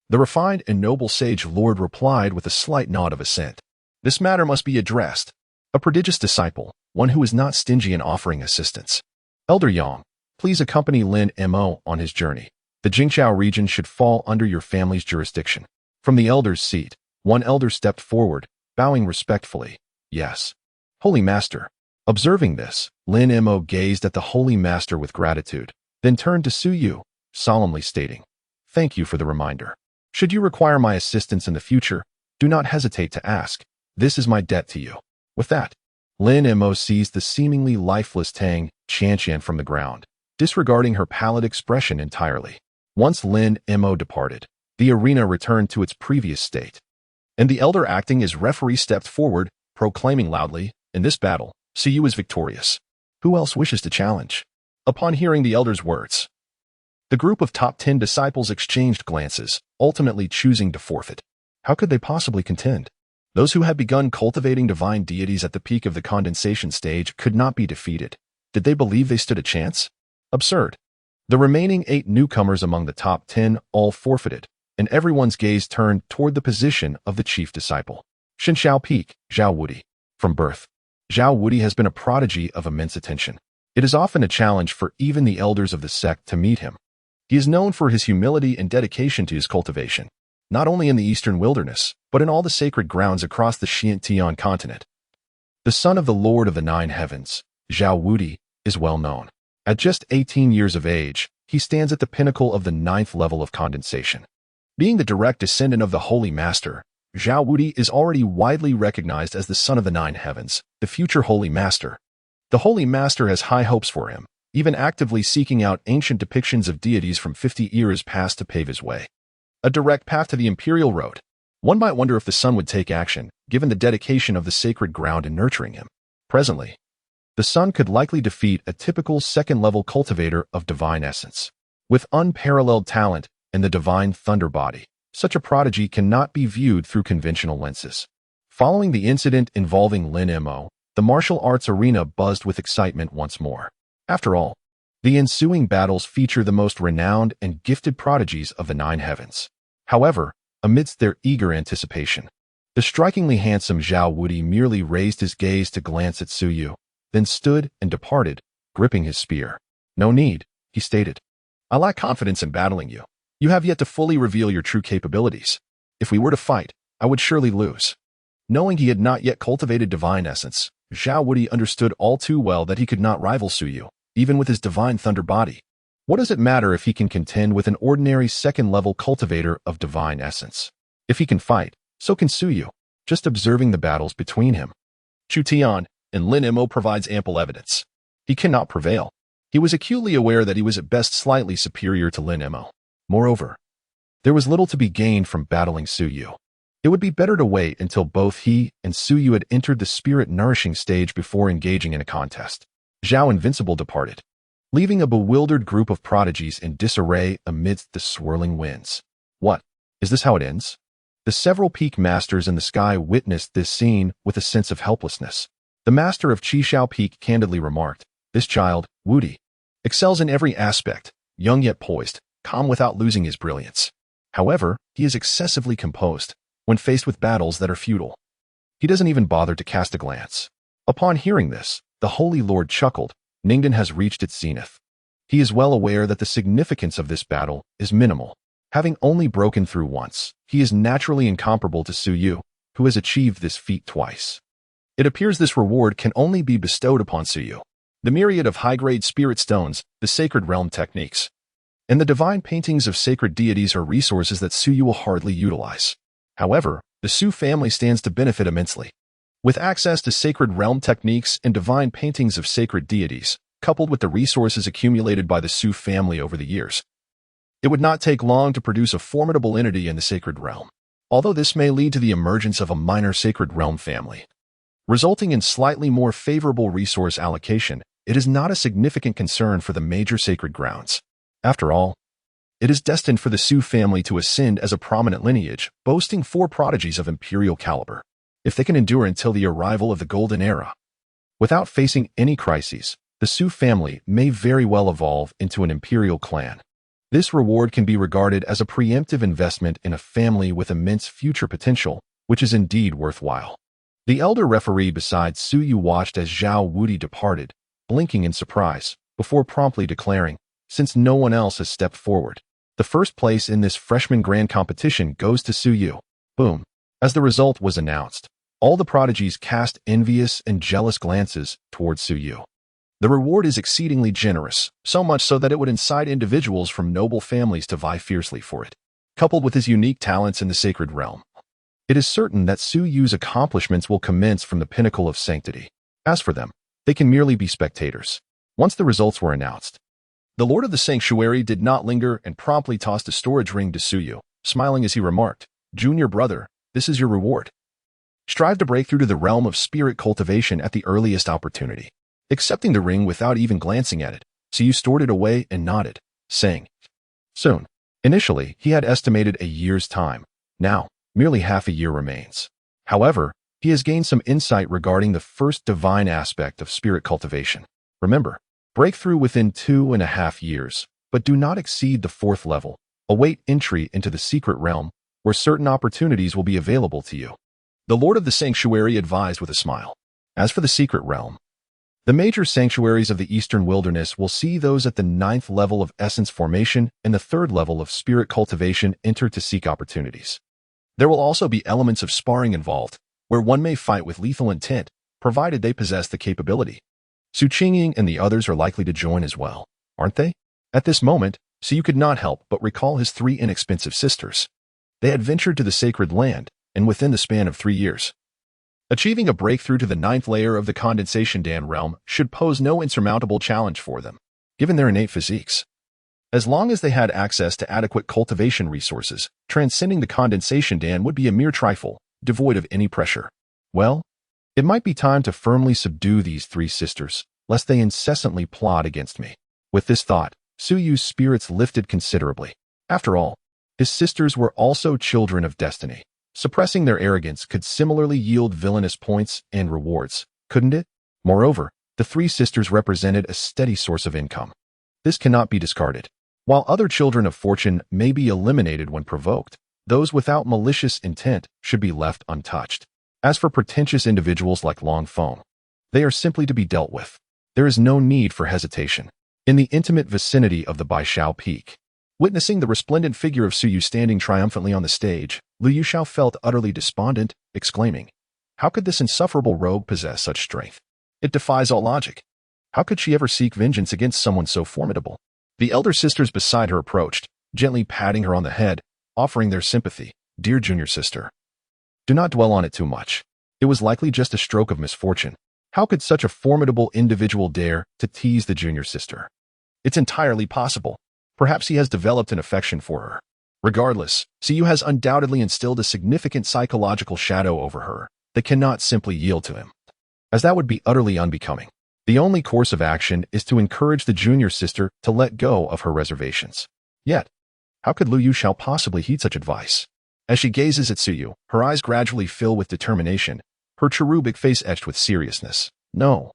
The refined and noble sage lord replied with a slight nod of assent. This matter must be addressed. A prodigious disciple, one who is not stingy in offering assistance. Elder Yang, please accompany Lin Mo on his journey. The Jingqiao region should fall under your family's jurisdiction. From the elder's seat, one elder stepped forward, bowing respectfully. Yes. Holy Master. Observing this, Lin Mo gazed at the Holy Master with gratitude, then turned to Suyu, solemnly stating, Thank you for the reminder. Should you require my assistance in the future, do not hesitate to ask. This is my debt to you. With that, Lin Mo seized the seemingly lifeless Tang Chanxian from the ground, disregarding her pallid expression entirely. Once Lin Mo departed, the arena returned to its previous state, and the elder acting as referee stepped forward, proclaiming loudly, "In this battle, Su is victorious. Who else wishes to challenge?" Upon hearing the elder's words, the group of top 10 disciples exchanged glances, ultimately choosing to forfeit. How could they possibly contend? Those who had begun cultivating divine deities at the peak of the condensation stage could not be defeated. Did they believe they stood a chance? Absurd. The remaining 8 newcomers among the top 10 all forfeited, and everyone's gaze turned toward the position of the chief disciple. Shinshao Peak, Zhao Wudi. From birth, Zhao Wudi has been a prodigy of immense attention. It is often a challenge for even the elders of the sect to meet him. He is known for his humility and dedication to his cultivation, not only in the eastern wilderness, but in all the sacred grounds across the Xiantian continent. The son of the Lord of the Nine Heavens, Zhao Wudi, is well known. At just 18 years of age, he stands at the pinnacle of the 9th level of condensation. Being the direct descendant of the Holy Master, Zhao Wudi is already widely recognized as the son of the Nine Heavens, the future Holy Master. The Holy Master has high hopes for him, even actively seeking out ancient depictions of deities from 50 eras past to pave his way. A direct path to the imperial road. One might wonder if the son would take action, given the dedication of the sacred ground in nurturing him. Presently, the son could likely defeat a typical second-level cultivator of divine essence. With unparalleled talent and the divine thunder body, such a prodigy cannot be viewed through conventional lenses. Following the incident involving Lin Mo, the martial arts arena buzzed with excitement once more. After all, the ensuing battles feature the most renowned and gifted prodigies of the Nine Heavens. However, amidst their eager anticipation, the strikingly handsome Zhao Wudi merely raised his gaze to glance at Su Yu, then stood and departed, gripping his spear. "No need," he stated. "I lack confidence in battling you. You have yet to fully reveal your true capabilities. If we were to fight, I would surely lose." Knowing he had not yet cultivated divine essence, Zhao Wudi understood all too well that he could not rival Su Yu, even with his divine thunder body. What does it matter if he can contend with an ordinary second-level cultivator of divine essence? If he can fight, so can Su Yu, just observing the battles between him. Chu Tian and Lin Mo provides ample evidence. He cannot prevail. He was acutely aware that he was at best slightly superior to Lin Mo. Moreover, there was little to be gained from battling Su Yu. It would be better to wait until both he and Su Yu had entered the spirit-nourishing stage before engaging in a contest. Zhao Invincible departed, leaving a bewildered group of prodigies in disarray amidst the swirling winds. What? Is this how it ends? The several peak masters in the sky witnessed this scene with a sense of helplessness. The master of Qishao Peak candidly remarked, "This child, Wudi, excels in every aspect, young yet poised, calm without losing his brilliance. However, he is excessively composed when faced with battles that are futile. He doesn't even bother to cast a glance." Upon hearing this, the Holy Lord chuckled. Ningdan has reached its zenith. He is well aware that the significance of this battle is minimal. Having only broken through once, he is naturally incomparable to Su Yu, who has achieved this feat twice. It appears this reward can only be bestowed upon Su Yu. The myriad of high-grade spirit stones, the sacred realm techniques, and the divine paintings of sacred deities are resources that Su Yu will hardly utilize. However, the Su family stands to benefit immensely. With access to sacred realm techniques and divine paintings of sacred deities, coupled with the resources accumulated by the Su family over the years, it would not take long to produce a formidable entity in the sacred realm. Although this may lead to the emergence of a minor sacred realm family, resulting in slightly more favorable resource allocation, it is not a significant concern for the major sacred grounds. After all, it is destined for the Su family to ascend as a prominent lineage, boasting 4 prodigies of imperial caliber, if they can endure until the arrival of the Golden Era. Without facing any crises, the Su family may very well evolve into an imperial clan. This reward can be regarded as a preemptive investment in a family with immense future potential, which is indeed worthwhile. The elder referee beside Su Yu watched as Zhao Wudi departed, blinking in surprise, before promptly declaring, "Since no one else has stepped forward, the first place in this freshman grand competition goes to Su Yu." Boom. As the result was announced, all the prodigies cast envious and jealous glances towards Su Yu. The reward is exceedingly generous, so much so that it would incite individuals from noble families to vie fiercely for it. Coupled with his unique talents in the sacred realm, it is certain that Su Yu's accomplishments will commence from the pinnacle of sanctity. As for them, they can merely be spectators. Once the results were announced, the Lord of the Sanctuary did not linger and promptly tossed a storage ring to Su Yu, smiling as he remarked, "Junior brother, this is your reward." Strive to break through to the realm of spirit cultivation at the earliest opportunity. Accepting the ring without even glancing at it, Suyu stored it away and nodded, saying, "Soon." Initially, he had estimated a year's time. Now, merely half a year remains. However, he has gained some insight regarding the first divine aspect of spirit cultivation. Remember, break through within 2.5 years, but do not exceed the 4th level. Await entry into the secret realm, where certain opportunities will be available to you. The Lord of the Sanctuary advised with a smile. As for the secret realm, the major sanctuaries of the Eastern Wilderness will see those at the 9th level of essence formation and the 3rd level of spirit cultivation enter to seek opportunities. There will also be elements of sparring involved, where one may fight with lethal intent, provided they possess the capability. Su Qingying and the others are likely to join as well, aren't they? At this moment, Suyu could not help but recall his 3 inexpensive sisters. They had ventured to the sacred land, and within the span of 3 years. Achieving a breakthrough to the 9th layer of the condensation-Dan realm should pose no insurmountable challenge for them, given their innate physiques. As long as they had access to adequate cultivation resources, transcending the condensation-Dan would be a mere trifle, devoid of any pressure. Well, it might be time to firmly subdue these 3 sisters, lest they incessantly plot against me. With this thought, Suyu's spirits lifted considerably. After all, his sisters were also children of destiny. Suppressing their arrogance could similarly yield villainous points and rewards, couldn't it? Moreover, the 3 sisters represented a steady source of income. This cannot be discarded. While other children of fortune may be eliminated when provoked, those without malicious intent should be left untouched. As for pretentious individuals like Long Feng, they are simply to be dealt with. There is no need for hesitation. In the intimate vicinity of the Baishao Peak, witnessing the resplendent figure of Suyu standing triumphantly on the stage, Liu Yuxiao felt utterly despondent, exclaiming, "How could this insufferable rogue possess such strength? It defies all logic. How could she ever seek vengeance against someone so formidable?" The elder sisters beside her approached, gently patting her on the head, offering their sympathy. "Dear junior sister, do not dwell on it too much. It was likely just a stroke of misfortune. How could such a formidable individual dare to tease the junior sister? It's entirely possible. Perhaps he has developed an affection for her. Regardless, Suyu has undoubtedly instilled a significant psychological shadow over her that cannot simply yield to him, as that would be utterly unbecoming. The only course of action is to encourage the junior sister to let go of her reservations. Yet, how could Liu Yuxiao possibly heed such advice? As she gazes at Suyu, her eyes gradually fill with determination, her cherubic face etched with seriousness. No.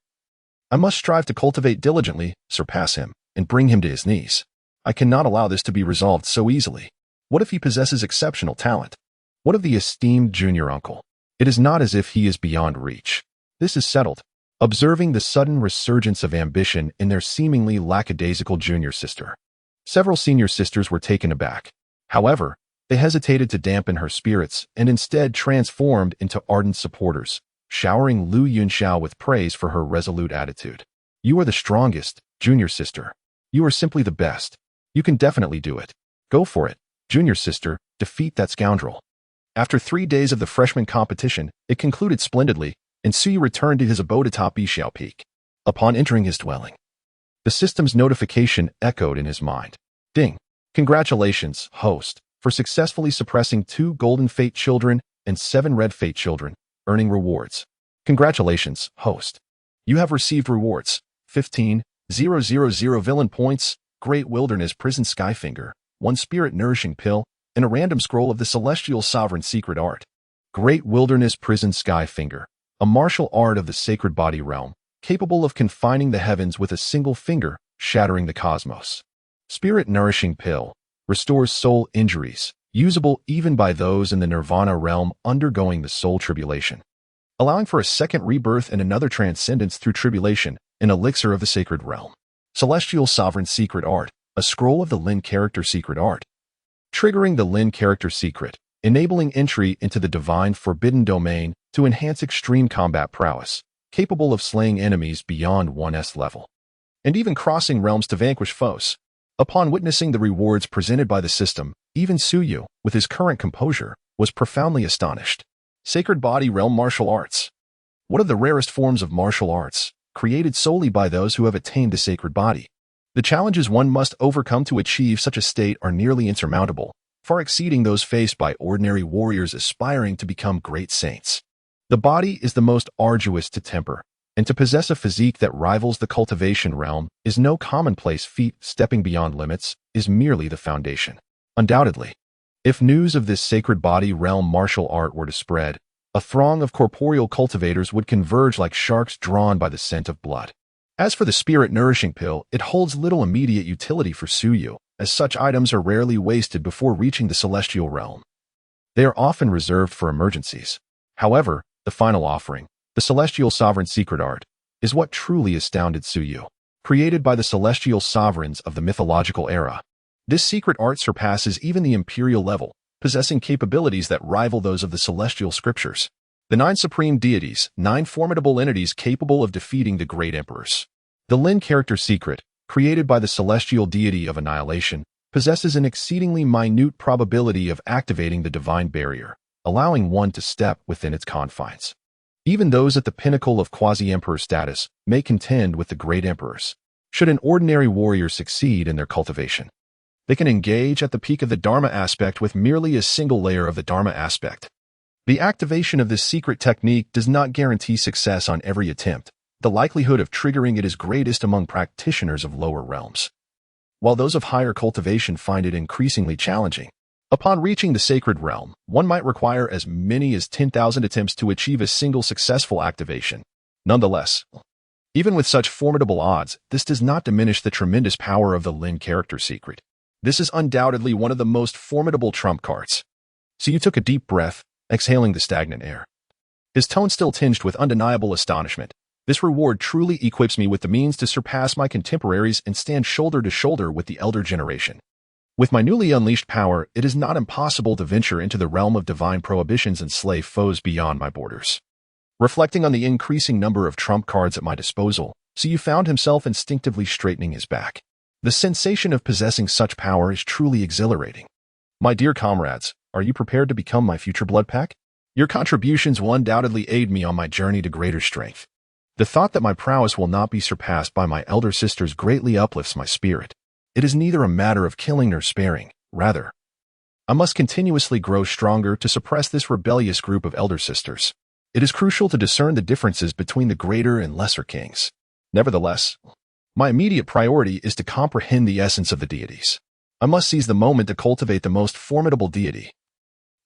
I must strive to cultivate diligently, surpass him, and bring him to his knees. I cannot allow this to be resolved so easily. What if he possesses exceptional talent? What of the esteemed junior uncle? It is not as if he is beyond reach. This is settled. Observing the sudden resurgence of ambition in their seemingly lackadaisical junior sister, several senior sisters were taken aback. However, they hesitated to dampen her spirits and instead transformed into ardent supporters, showering Liu Yunxiao with praise for her resolute attitude. "You are the strongest, junior sister. You are simply the best. You can definitely do it. Go for it, junior sister, defeat that scoundrel." After 3 days of the freshman competition, it concluded splendidly, and Suyu returned to his abode atop Baishao Peak. Upon entering his dwelling, the system's notification echoed in his mind. Ding! Congratulations, host, for successfully suppressing 2 golden fate children and 7 red fate children, earning rewards. Congratulations, host. You have received rewards. 15,000 villain points, Great Wilderness Prison Skyfinger, 1 Spirit Nourishing Pill, and a random scroll of the Celestial Sovereign Secret Art. Great Wilderness Prison Skyfinger, a martial art of the sacred body realm, capable of confining the heavens with a single finger, shattering the cosmos. Spirit Nourishing Pill, restores soul injuries, usable even by those in the Nirvana realm undergoing the soul tribulation, allowing for a second rebirth and another transcendence through tribulation, an elixir of the sacred realm. Celestial Sovereign Secret Art, a scroll of the Lin character secret art. Triggering the Lin character secret, enabling entry into the divine forbidden domain to enhance extreme combat prowess, capable of slaying enemies beyond 1S level, and even crossing realms to vanquish foes. Upon witnessing the rewards presented by the system, even Suyu, with his current composure, was profoundly astonished. Sacred Body Realm Martial Arts. One of the rarest forms of martial arts, created solely by those who have attained the sacred body. The challenges one must overcome to achieve such a state are nearly insurmountable, far exceeding those faced by ordinary warriors aspiring to become great saints. The body is the most arduous to temper, and to possess a physique that rivals the cultivation realm is no commonplace feat. Stepping beyond limits is merely the foundation. Undoubtedly, if news of this sacred body realm martial art were to spread, a throng of corporeal cultivators would converge like sharks drawn by the scent of blood. As for the spirit-nourishing pill, it holds little immediate utility for Suyu, as such items are rarely wasted before reaching the celestial realm. They are often reserved for emergencies. However, the final offering, the celestial sovereign secret art, is what truly astounded Suyu. Created by the celestial sovereigns of the mythological era, this secret art surpasses even the imperial level, possessing capabilities that rival those of the celestial scriptures. The 9 supreme deities, 9 formidable entities capable of defeating the great emperors. The Lin character secret, created by the celestial deity of annihilation, possesses an exceedingly minute probability of activating the divine barrier, allowing one to step within its confines. Even those at the pinnacle of quasi-emperor status may contend with the great emperors. Should an ordinary warrior succeed in their cultivation, they can engage at the peak of the Dharma aspect with merely a single layer of the Dharma aspect. The activation of this secret technique does not guarantee success on every attempt. The likelihood of triggering it is greatest among practitioners of lower realms, while those of higher cultivation find it increasingly challenging. Upon reaching the sacred realm, one might require as many as 10,000 attempts to achieve a single successful activation. Nonetheless, even with such formidable odds, this does not diminish the tremendous power of the Lin character secret. This is undoubtedly one of the most formidable trump cards. So you took a deep breath, exhaling the stagnant air. His tone still tinged with undeniable astonishment. This reward truly equips me with the means to surpass my contemporaries and stand shoulder to shoulder with the elder generation. With my newly unleashed power, it is not impossible to venture into the realm of divine prohibitions and slay foes beyond my borders. Reflecting on the increasing number of trump cards at my disposal, Suyu found himself instinctively straightening his back. The sensation of possessing such power is truly exhilarating. My dear comrades, are you prepared to become my future blood pack? Your contributions will undoubtedly aid me on my journey to greater strength. The thought that my prowess will not be surpassed by my elder sisters greatly uplifts my spirit. It is neither a matter of killing nor sparing. Rather, I must continuously grow stronger to suppress this rebellious group of elder sisters. It is crucial to discern the differences between the greater and lesser kings. Nevertheless, my immediate priority is to comprehend the essence of the deities. I must seize the moment to cultivate the most formidable deity.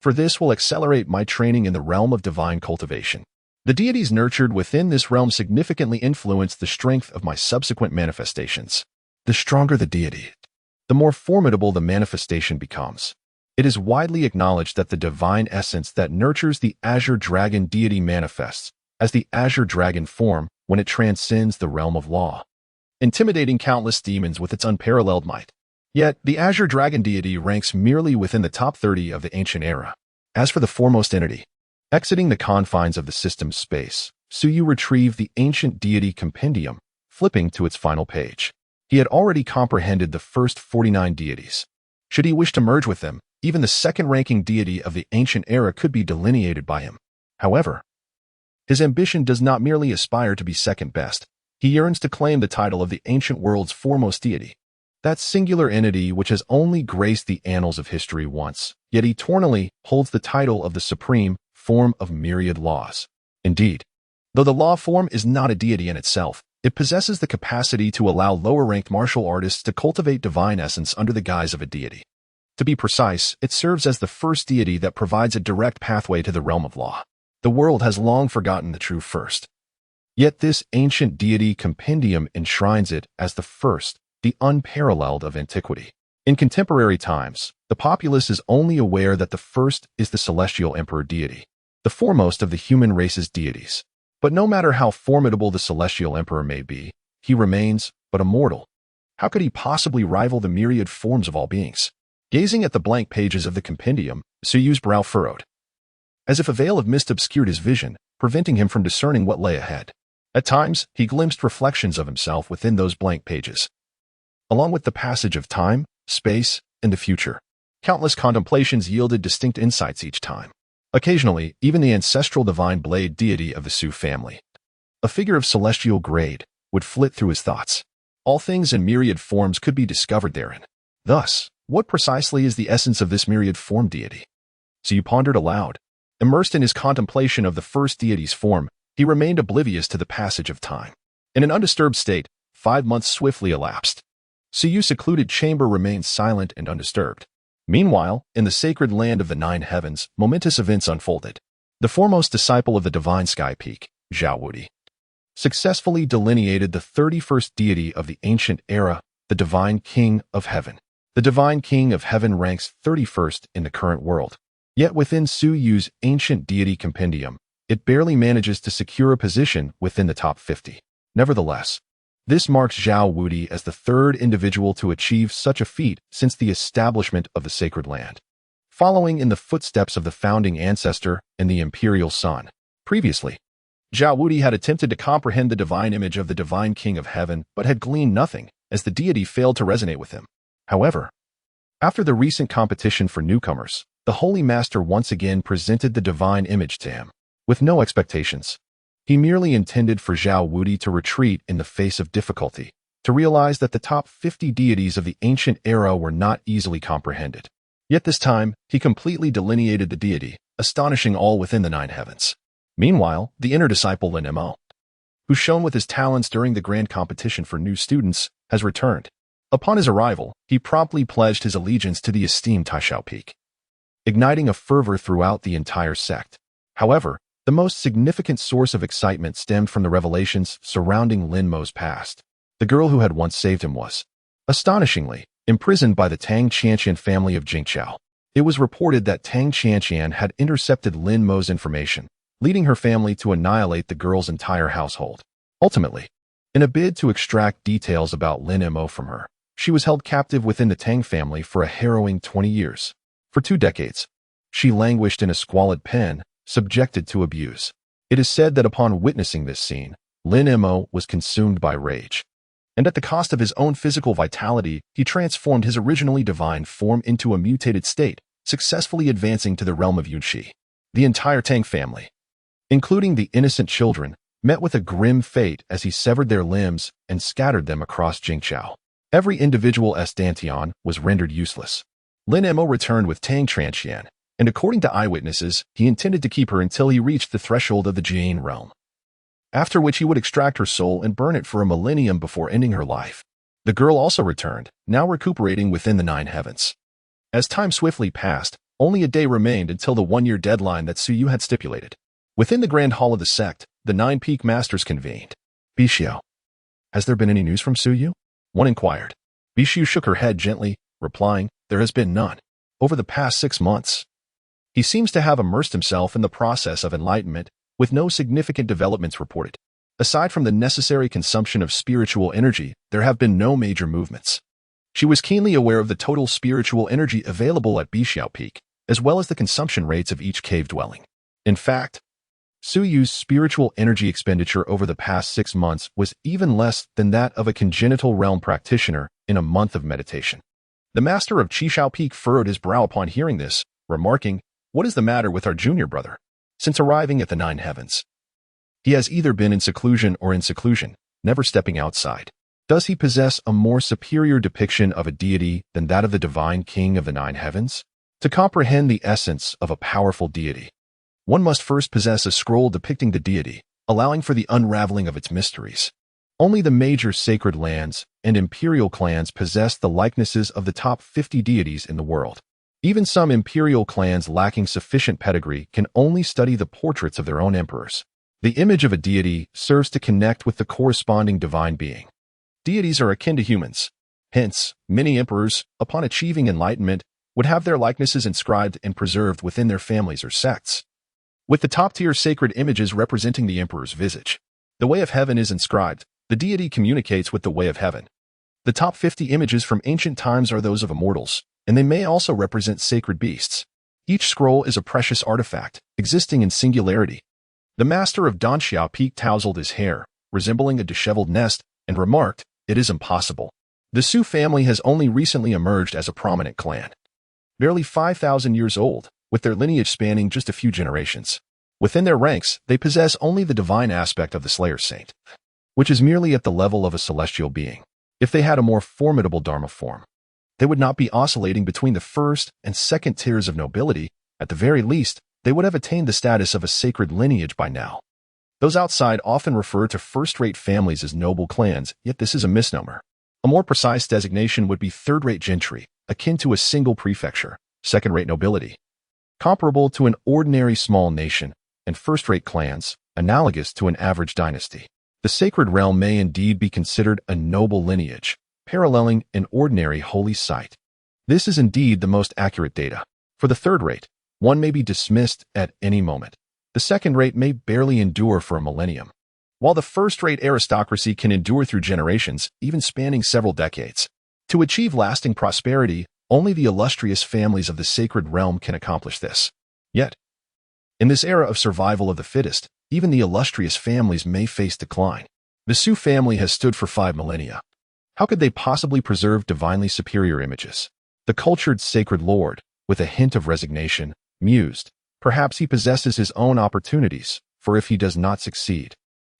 For this will accelerate my training in the realm of divine cultivation. The deities nurtured within this realm significantly influence the strength of my subsequent manifestations. The stronger the deity, the more formidable the manifestation becomes. It is widely acknowledged that the divine essence that nurtures the azure dragon deity manifests as the azure dragon form when it transcends the realm of law, intimidating countless demons with its unparalleled might. Yet, the azure dragon deity ranks merely within the top 30 of the ancient era. As for the foremost entity, exiting the confines of the system's space, Suyu retrieved the ancient deity compendium, flipping to its final page. He had already comprehended the first 49 deities. Should he wish to merge with them, even the second-ranking deity of the ancient era could be delineated by him. However, his ambition does not merely aspire to be second best. He yearns to claim the title of the ancient world's foremost deity. That singular entity which has only graced the annals of history once, yet eternally holds the title of the supreme form of myriad laws. Indeed, though the law form is not a deity in itself, it possesses the capacity to allow lower-ranked martial artists to cultivate divine essence under the guise of a deity. To be precise, it serves as the first deity that provides a direct pathway to the realm of law. The world has long forgotten the true first. Yet this ancient deity compendium enshrines it as the first, the unparalleled of antiquity. In contemporary times, the populace is only aware that the first is the celestial emperor deity, the foremost of the human race's deities. But no matter how formidable the celestial emperor may be, he remains but a mortal. How could he possibly rival the myriad forms of all beings? Gazing at the blank pages of the compendium, Suyu's brow furrowed, as if a veil of mist obscured his vision, preventing him from discerning what lay ahead. At times, he glimpsed reflections of himself within those blank pages. Along with the passage of time, space, and the future, countless contemplations yielded distinct insights each time. Occasionally, even the ancestral divine blade deity of the Su family, a figure of celestial grade, would flit through his thoughts. All things in myriad forms could be discovered therein. Thus, what precisely is the essence of this myriad form deity? So you pondered aloud. Immersed in his contemplation of the first deity's form, he remained oblivious to the passage of time. In an undisturbed state, 5 months swiftly elapsed. Suyu's secluded chamber remained silent and undisturbed. Meanwhile, in the sacred land of the 9 heavens, momentous events unfolded. The foremost disciple of the divine sky peak, Zhao Wudi, successfully delineated the 31st deity of the ancient era, the divine king of heaven. The divine king of heaven ranks 31st in the current world. Yet within Suyu's ancient deity compendium, it barely manages to secure a position within the top 50. Nevertheless, this marks Zhao Wudi as the 3rd individual to achieve such a feat since the establishment of the sacred land, following in the footsteps of the founding ancestor and the imperial son. Previously, Zhao Wudi had attempted to comprehend the divine image of the divine king of heaven but had gleaned nothing, as the deity failed to resonate with him. However, after the recent competition for newcomers, the Holy Master once again presented the divine image to him. With no expectations, he merely intended for Zhao Wudi to retreat in the face of difficulty, to realize that the top 50 deities of the ancient era were not easily comprehended. Yet this time, he completely delineated the deity, astonishing all within the 9 heavens. Meanwhile, the inner disciple Lin Mo, who shone with his talents during the grand competition for new students, has returned. Upon his arrival, he promptly pledged his allegiance to the esteemed Taishao Peak, igniting a fervor throughout the entire sect. However, the most significant source of excitement stemmed from the revelations surrounding Lin Mo's past. The girl who had once saved him was, astonishingly, imprisoned by the Tang Qianqian family of Jingqiao. It was reported that Tang Qianqian had intercepted Lin Mo's information, leading her family to annihilate the girl's entire household. Ultimately, in a bid to extract details about Lin Mo from her, she was held captive within the Tang family for a harrowing 20 years. For 2 decades, she languished in a squalid pen, subjected to abuse. It is said that upon witnessing this scene, Lin Mo was consumed by rage, and at the cost of his own physical vitality, he transformed his originally divine form into a mutated state, successfully advancing to the realm of Yunxi. The entire Tang family, including the innocent children, met with a grim fate as he severed their limbs and scattered them across Jingqiao. Every individual dantian was rendered useless. Lin Mo returned with Tang Qianqian, and according to eyewitnesses, he intended to keep her until he reached the threshold of the Jian realm, after which he would extract her soul and burn it for a millennium before ending her life. The girl also returned, now recuperating within the 9 heavens. As time swiftly passed, only a day remained until the 1-year deadline that Suyu had stipulated. Within the grand hall of the sect, the 9 peak masters convened. Bixiu, has there been any news from Suyu? One inquired. Bixiu shook her head gently, replying, there has been none. Over the past 6 months, he seems to have immersed himself in the process of enlightenment, with no significant developments reported. Aside from the necessary consumption of spiritual energy, there have been no major movements. She was keenly aware of the total spiritual energy available at Bixiu Peak, as well as the consumption rates of each cave dwelling. In fact, Suyu's spiritual energy expenditure over the past 6 months was even less than that of a congenital realm practitioner in a month of meditation. The master of Qishao Peak furrowed his brow upon hearing this, remarking, what is the matter with our junior brother? Since arriving at the 9 heavens, he has either been in seclusion or in seclusion, never stepping outside. Does he possess a more superior depiction of a deity than that of the divine king of the 9 heavens? To comprehend the essence of a powerful deity, one must first possess a scroll depicting the deity, allowing for the unraveling of its mysteries. Only the major sacred lands and imperial clans possess the likenesses of the top 50 deities in the world. Even some imperial clans lacking sufficient pedigree can only study the portraits of their own emperors. The image of a deity serves to connect with the corresponding divine being. Deities are akin to humans. Hence, many emperors, upon achieving enlightenment, would have their likenesses inscribed and preserved within their families or sects, with the top-tier sacred images representing the emperor's visage. The way of heaven is inscribed. The deity communicates with the way of heaven. The top 50 images from ancient times are those of immortals, and they may also represent sacred beasts. Each scroll is a precious artifact, existing in singularity. The master of Danxiao Peak tousled his hair, resembling a disheveled nest, and remarked, it is impossible. The Su family has only recently emerged as a prominent clan, barely 5,000 years old, with their lineage spanning just a few generations. Within their ranks, they possess only the divine aspect of the Slayer Saint, which is merely at the level of a celestial being. If they had a more formidable Dharma form, they would not be oscillating between the first and second tiers of nobility, At the very least, they would have attained the status of a sacred lineage by now. Those outside often refer to first-rate families as noble clans, yet this is a misnomer. A more precise designation would be third-rate gentry, akin to a single prefecture, second-rate nobility, comparable to an ordinary small nation, and first-rate clans, analogous to an average dynasty. The sacred realm may indeed be considered a noble lineage, paralleling an ordinary holy site. This is indeed the most accurate data. For the third rate, one may be dismissed at any moment. The second rate may barely endure for a millennium, while the first-rate aristocracy can endure through generations, even spanning several decades. To achieve lasting prosperity, only the illustrious families of the sacred realm can accomplish this. Yet, in this era of survival of the fittest, even the illustrious families may face decline. The Sioux family has stood for 5 millennia. How could they possibly preserve divinely superior images? The cultured sacred lord, with a hint of resignation, mused, perhaps he possesses his own opportunities, for if he does not succeed,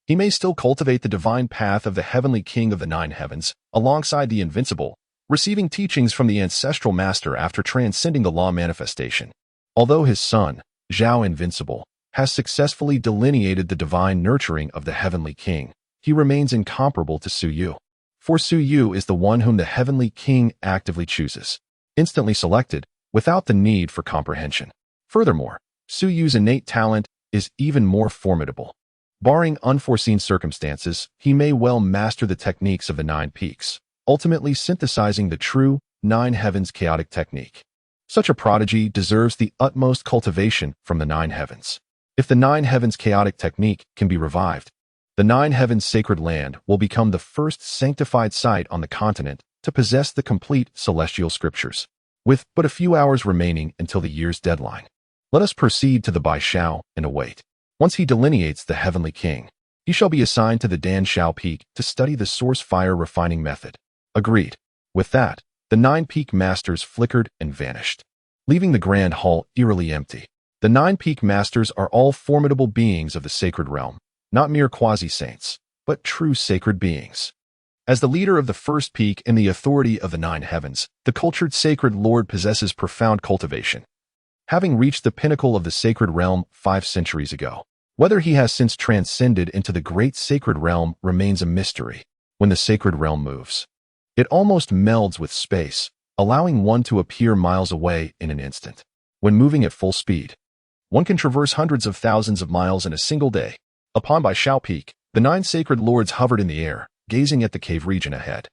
he may still cultivate the divine path of the heavenly king of the 9 heavens, alongside the invincible, receiving teachings from the ancestral master after transcending the law manifestation. Although his son, Zhao Invincible, has successfully delineated the divine nurturing of the heavenly king, he remains incomparable to Su Yu. For Su Yu is the one whom the heavenly king actively chooses, instantly selected, without the need for comprehension. Furthermore, Su Yu's innate talent is even more formidable. Barring unforeseen circumstances, he may well master the techniques of the 9 peaks, ultimately synthesizing the true 9 heavens chaotic technique. Such a prodigy deserves the utmost cultivation from the 9 heavens. If the 9 heavens chaotic technique can be revived, the 9 heavens sacred land will become the first sanctified site on the continent to possess the complete celestial scriptures. With but a few hours remaining until the year's deadline, let us proceed to the Bai Shao and await. Once he delineates the heavenly king, he shall be assigned to the Dan Shao Peak to study the source fire refining method. Agreed. With that, the 9 peak masters flickered and vanished, leaving the grand hall eerily empty. The 9 peak masters are all formidable beings of the sacred realm, not mere quasi-saints, but true sacred beings. As the leader of the first peak and the authority of the 9 heavens, the cultured sacred lord possesses profound cultivation, having reached the pinnacle of the sacred realm 5 centuries ago. Whether he has since transcended into the great sacred realm remains a mystery. When the sacred realm moves, it almost melds with space, allowing one to appear miles away in an instant. When moving at full speed, one can traverse hundreds of thousands of miles in a single day. Upon Bai Shao Peak, the 9 sacred lords hovered in the air, gazing at the cave region ahead,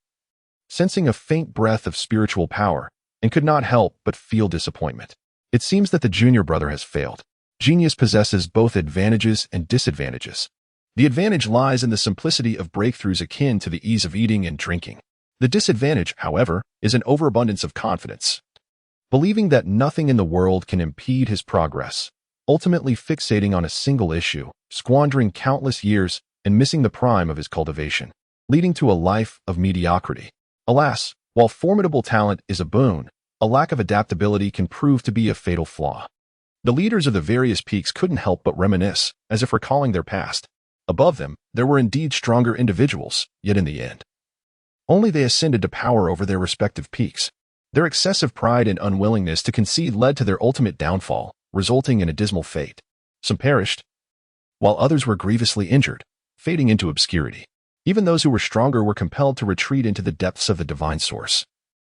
sensing a faint breath of spiritual power, and could not help but feel disappointment. It seems that the junior brother has failed. Genius possesses both advantages and disadvantages. The advantage lies in the simplicity of breakthroughs akin to the ease of eating and drinking. The disadvantage, however, is an overabundance of confidence, believing that nothing in the world can impede his progress, ultimately fixating on a single issue, squandering countless years, and missing the prime of his cultivation, leading to a life of mediocrity. Alas, while formidable talent is a boon, a lack of adaptability can prove to be a fatal flaw. The leaders of the various peaks couldn't help but reminisce, as if recalling their past. Above them, there were indeed stronger individuals, yet in the end, only they ascended to power over their respective peaks. Their excessive pride and unwillingness to concede led to their ultimate downfall, resulting in a dismal fate. Some perished, while others were grievously injured, fading into obscurity. Even those who were stronger were compelled to retreat into the depths of the divine source,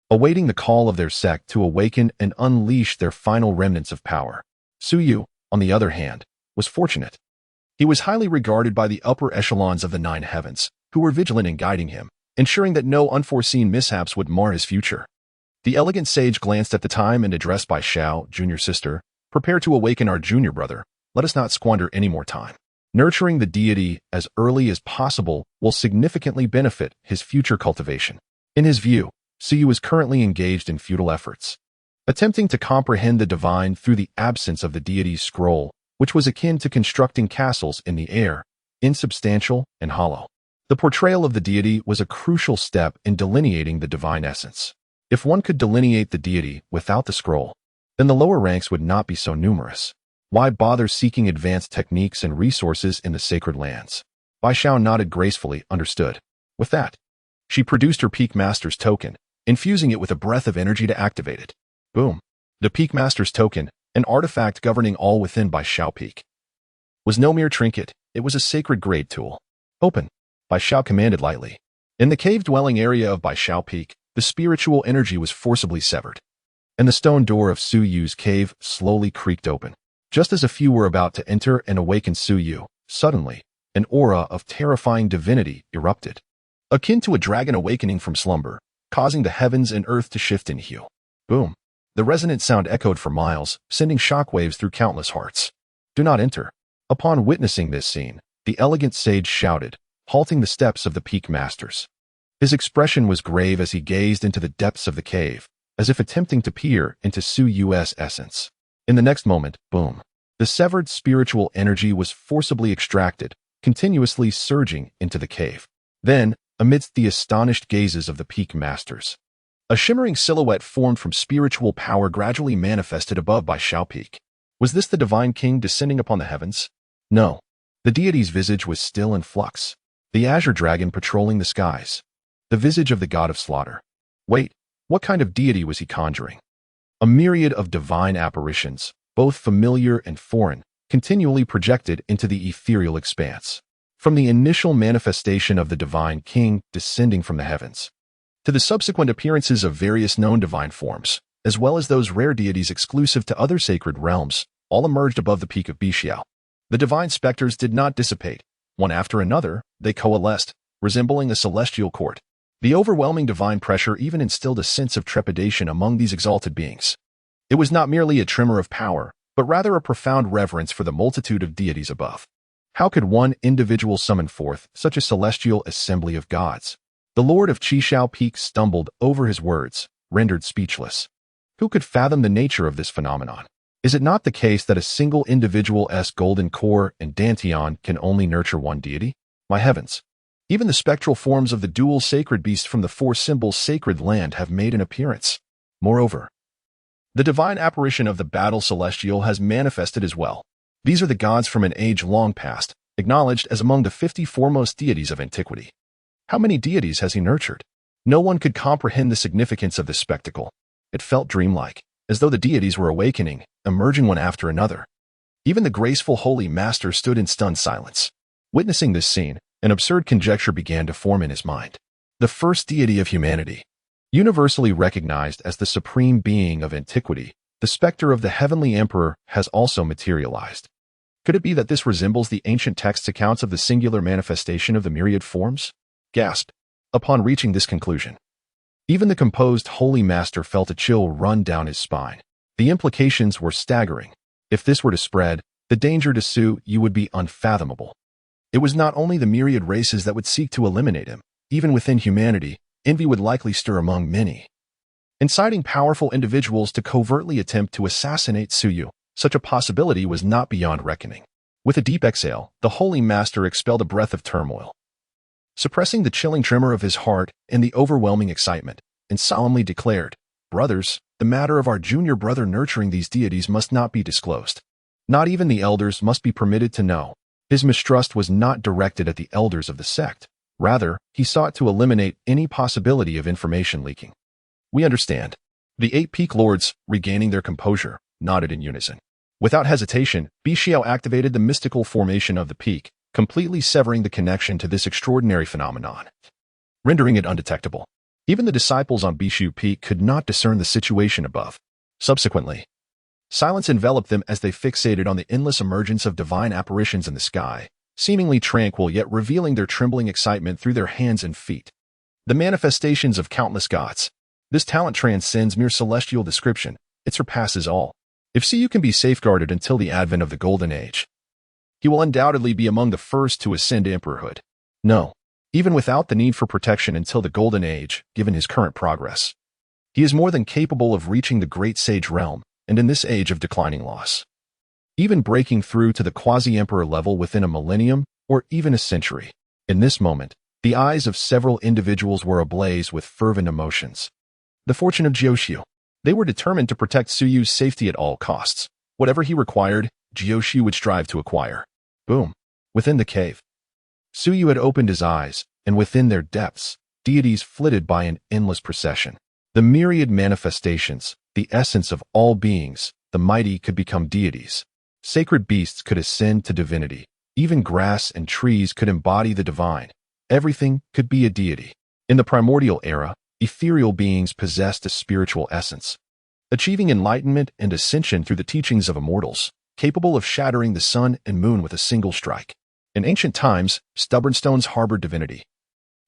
awaiting the call of their sect to awaken and unleash their final remnants of power. Su Yu, on the other hand, was fortunate. He was highly regarded by the upper echelons of the 9 heavens, who were vigilant in guiding him, ensuring that no unforeseen mishaps would mar his future. The elegant sage glanced at the time and addressed Bai Shao, junior sister, prepare to awaken our junior brother. Let us not squander any more time. Nurturing the deity as early as possible will significantly benefit his future cultivation. In his view, Su Yu is currently engaged in futile efforts, attempting to comprehend the divine through the absence of the deity's scroll, which was akin to constructing castles in the air, insubstantial and hollow. The portrayal of the deity was a crucial step in delineating the divine essence. If one could delineate the deity without the scroll, then the lower ranks would not be so numerous. Why bother seeking advanced techniques and resources in the sacred lands? Bai Shao nodded gracefully, understood. With that, she produced her Peak Master's token, infusing it with a breath of energy to activate it. Boom. The Peak Master's token, an artifact governing all within by Shao Peak. Was no mere trinket, it was a sacred grade tool. Open, Bai Shao commanded lightly. In the cave-dwelling area of Bai Shao Peak, the spiritual energy was forcibly severed, and the stone door of Su Yu's cave slowly creaked open. Just as a few were about to enter and awaken Su Yu, suddenly, an aura of terrifying divinity erupted, akin to a dragon awakening from slumber, causing the heavens and earth to shift in hue. Boom! The resonant sound echoed for miles, sending shockwaves through countless hearts. Do not enter. Upon witnessing this scene, the elegant sage shouted, halting the steps of the peak masters. His expression was grave as he gazed into the depths of the cave, as if attempting to peer into Su Yu's essence. In the next moment, boom! The severed spiritual energy was forcibly extracted, continuously surging into the cave. Then, amidst the astonished gazes of the peak masters, a shimmering silhouette formed from spiritual power gradually manifested above Bai Shao Peak. Was this the divine king descending upon the heavens? No. The deity's visage was still in flux, the azure dragon patrolling the skies, the visage of the god of slaughter. Wait, what kind of deity was he conjuring? A myriad of divine apparitions, both familiar and foreign, continually projected into the ethereal expanse. From the initial manifestation of the divine king descending from the heavens, to the subsequent appearances of various known divine forms, as well as those rare deities exclusive to other sacred realms, all emerged above the peak of Bixiao. The divine specters did not dissipate. One after another, they coalesced, resembling a celestial court. The overwhelming divine pressure even instilled a sense of trepidation among these exalted beings. It was not merely a tremor of power, but rather a profound reverence for the multitude of deities above. How could one individual summon forth such a celestial assembly of gods? The Lord of Qishao Peak stumbled over his words, rendered speechless. Who could fathom the nature of this phenomenon? Is it not the case that a single individual's golden core and dantian can only nurture one deity? My heavens! Even the spectral forms of the dual sacred beasts from the four symbols sacred land have made an appearance. Moreover, the divine apparition of the battle celestial has manifested as well. These are the gods from an age long past, acknowledged as among the 50 foremost deities of antiquity. How many deities has he nurtured? No one could comprehend the significance of this spectacle. It felt dreamlike, as though the deities were awakening, emerging one after another. Even the graceful holy master stood in stunned silence. Witnessing this scene, an absurd conjecture began to form in his mind. The first deity of humanity, universally recognized as the supreme being of antiquity, the specter of the heavenly emperor has also materialized. Could it be that this resembles the ancient text's accounts of the singular manifestation of the myriad forms? Gasped. Upon reaching this conclusion, even the composed holy master felt a chill run down his spine. The implications were staggering. If this were to spread, the danger to Su Yu would be unfathomable. It was not only the myriad races that would seek to eliminate him. Even within humanity, envy would likely stir among many, inciting powerful individuals to covertly attempt to assassinate Su Yu. Such a possibility was not beyond reckoning. With a deep exhale, the holy master expelled a breath of turmoil, suppressing the chilling tremor of his heart and the overwhelming excitement, and solemnly declared, "Brothers, the matter of our junior brother nurturing these deities must not be disclosed. Not even the elders must be permitted to know." His mistrust was not directed at the elders of the sect. Rather, he sought to eliminate any possibility of information leaking. "We understand." The 8 peak lords, regaining their composure, nodded in unison. Without hesitation, Bixiao activated the mystical formation of the peak, completely severing the connection to this extraordinary phenomenon, rendering it undetectable. Even the disciples on Bixiao Peak could not discern the situation above. Subsequently, silence enveloped them as they fixated on the endless emergence of divine apparitions in the sky, seemingly tranquil yet revealing their trembling excitement through their hands and feet. The manifestations of countless gods. This talent transcends mere celestial description. It surpasses all. If Su Yu can be safeguarded until the advent of the Golden Age, he will undoubtedly be among the first to ascend to emperorhood. No, even without the need for protection until the Golden Age, given his current progress, he is more than capable of reaching the great sage realm, and in this age of declining loss, even breaking through to the quasi-emperor level within a millennium or even a century. In this moment, the eyes of several individuals were ablaze with fervent emotions. The fortune of Jioshu. They were determined to protect Su Yu's safety at all costs. Whatever he required, Jioshu would strive to acquire. Boom. Within the cave, Su Yu had opened his eyes, and within their depths, deities flitted by in endless procession. The myriad manifestations, the essence of all beings, the mighty could become deities. Sacred beasts could ascend to divinity. Even grass and trees could embody the divine. Everything could be a deity. In the primordial era, ethereal beings possessed a spiritual essence, achieving enlightenment and ascension through the teachings of immortals, capable of shattering the sun and moon with a single strike. In ancient times, stubborn stones harbored divinity,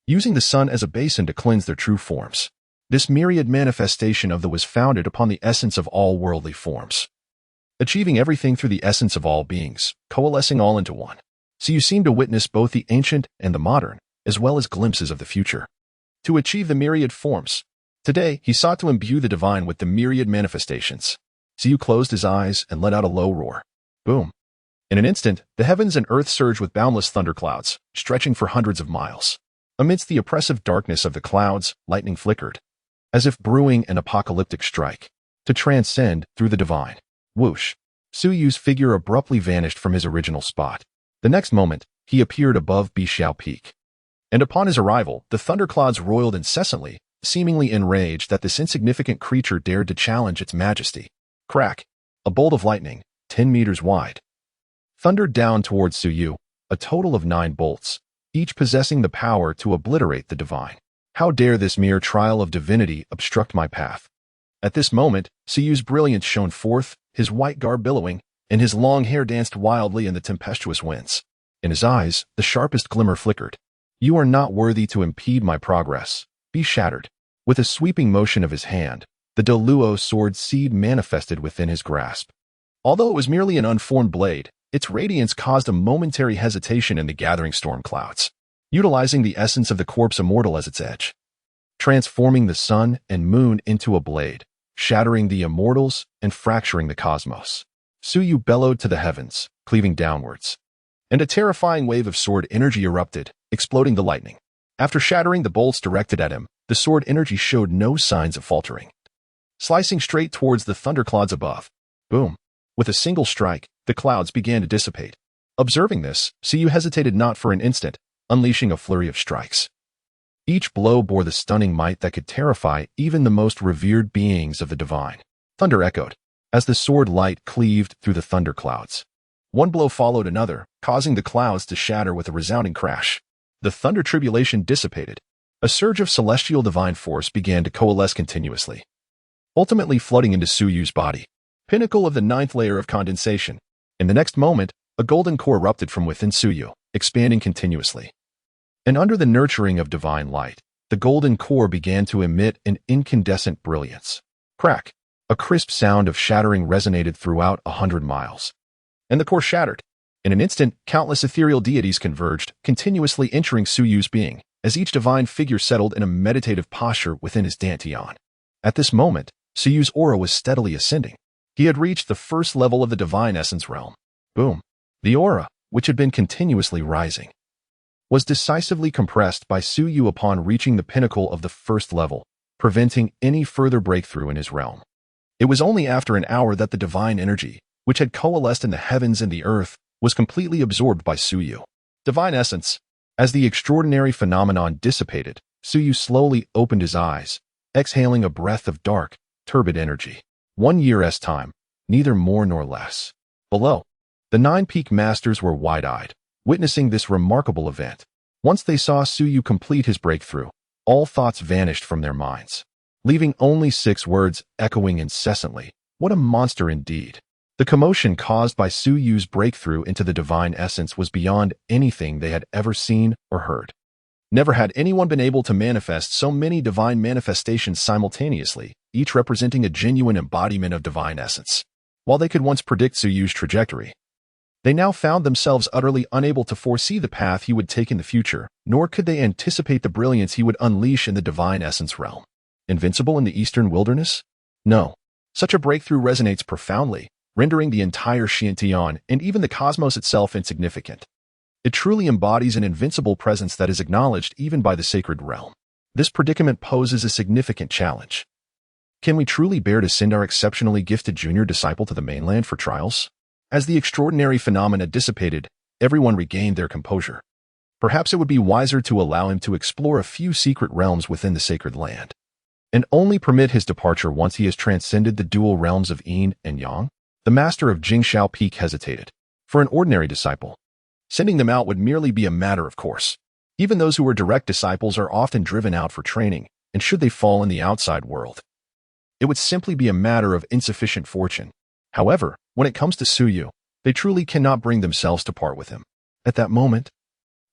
using the sun as a basin to cleanse their true forms. This myriad manifestation of the was founded upon the essence of all worldly forms, achieving everything through the essence of all beings, coalescing all into one. So you seem to witness both the ancient and the modern, as well as glimpses of the future. To achieve the myriad forms, today he sought to imbue the divine with the myriad manifestations. So you closed his eyes and let out a low roar. Boom. In an instant, the heavens and earth surged with boundless thunderclouds, stretching for hundreds of miles. Amidst the oppressive darkness of the clouds, lightning flickered, as if brewing an apocalyptic strike, to transcend through the divine. Whoosh! Su Yu's figure abruptly vanished from his original spot. The next moment, he appeared above Bishao Peak. And upon his arrival, the thunderclouds roiled incessantly, seemingly enraged that this insignificant creature dared to challenge its majesty. Crack! A bolt of lightning, 10 meters wide, thundered down towards Su Yu, a total of 9 bolts, each possessing the power to obliterate the divine. How dare this mere trial of divinity obstruct my path? At this moment, Su Yu's brilliance shone forth, his white garb billowing, and his long hair danced wildly in the tempestuous winds. In his eyes, the sharpest glimmer flickered. You are not worthy to impede my progress. Be shattered. With a sweeping motion of his hand, the Deluo sword seed manifested within his grasp. Although it was merely an unformed blade, its radiance caused a momentary hesitation in the gathering storm clouds, utilizing the essence of the corpse immortal as its edge, transforming the sun and moon into a blade, shattering the immortals and fracturing the cosmos. Su Yu bellowed to the heavens, cleaving downwards, and a terrifying wave of sword energy erupted, exploding the lightning. After shattering the bolts directed at him, the sword energy showed no signs of faltering, slicing straight towards the thunderclouds above. Boom! With a single strike, the clouds began to dissipate. Observing this, Su Yu hesitated not for an instant, unleashing a flurry of strikes. Each blow bore the stunning might that could terrify even the most revered beings of the divine. Thunder echoed, as the sword light cleaved through the thunderclouds. One blow followed another, causing the clouds to shatter with a resounding crash. The thunder tribulation dissipated. A surge of celestial divine force began to coalesce continuously, ultimately flooding into Su Yu's body, pinnacle of the 9th layer of condensation. In the next moment, a golden core erupted from within Su Yu, expanding continuously. And under the nurturing of divine light, the golden core began to emit an incandescent brilliance. Crack! A crisp sound of shattering resonated throughout 100 miles. And the core shattered. In an instant, countless ethereal deities converged, continuously entering Su Yu's being, as each divine figure settled in a meditative posture within his dantian. At this moment, Su Yu's aura was steadily ascending. He had reached the first level of the divine essence realm. Boom! The aura, which had been continuously rising, was decisively compressed by Su Yu upon reaching the pinnacle of the first level, preventing any further breakthrough in his realm. It was only after an hour that the divine energy, which had coalesced in the heavens and the earth, was completely absorbed by Su Yu. Divine essence. As the extraordinary phenomenon dissipated, Su Yu slowly opened his eyes, exhaling a breath of dark, turbid energy. 1 year's time, neither more nor less. Below, the 9 peak masters were wide-eyed, witnessing this remarkable event. Once they saw Su Yu complete his breakthrough, all thoughts vanished from their minds, leaving only 6 words echoing incessantly. What a monster indeed! The commotion caused by Su Yu's breakthrough into the divine essence was beyond anything they had ever seen or heard. Never had anyone been able to manifest so many divine manifestations simultaneously, each representing a genuine embodiment of divine essence. While they could once predict Su Yu's trajectory, they now found themselves utterly unable to foresee the path he would take in the future, nor could they anticipate the brilliance he would unleash in the divine essence realm. Invincible in the eastern wilderness? No. Such a breakthrough resonates profoundly, rendering the entire Xiantian and even the cosmos itself insignificant. It truly embodies an invincible presence that is acknowledged even by the sacred realm. This predicament poses a significant challenge. Can we truly bear to send our exceptionally gifted junior disciple to the mainland for trials? As the extraordinary phenomena dissipated, everyone regained their composure. Perhaps it would be wiser to allow him to explore a few secret realms within the sacred land. and only permit his departure once he has transcended the dual realms of yin and yang? The master of Jingshao Peak hesitated. For an ordinary disciple, sending them out would merely be a matter of course. Even those who are direct disciples are often driven out for training, and should they fall in the outside world, it would simply be a matter of insufficient fortune. However, when it comes to Suyu, they truly cannot bring themselves to part with him. At that moment,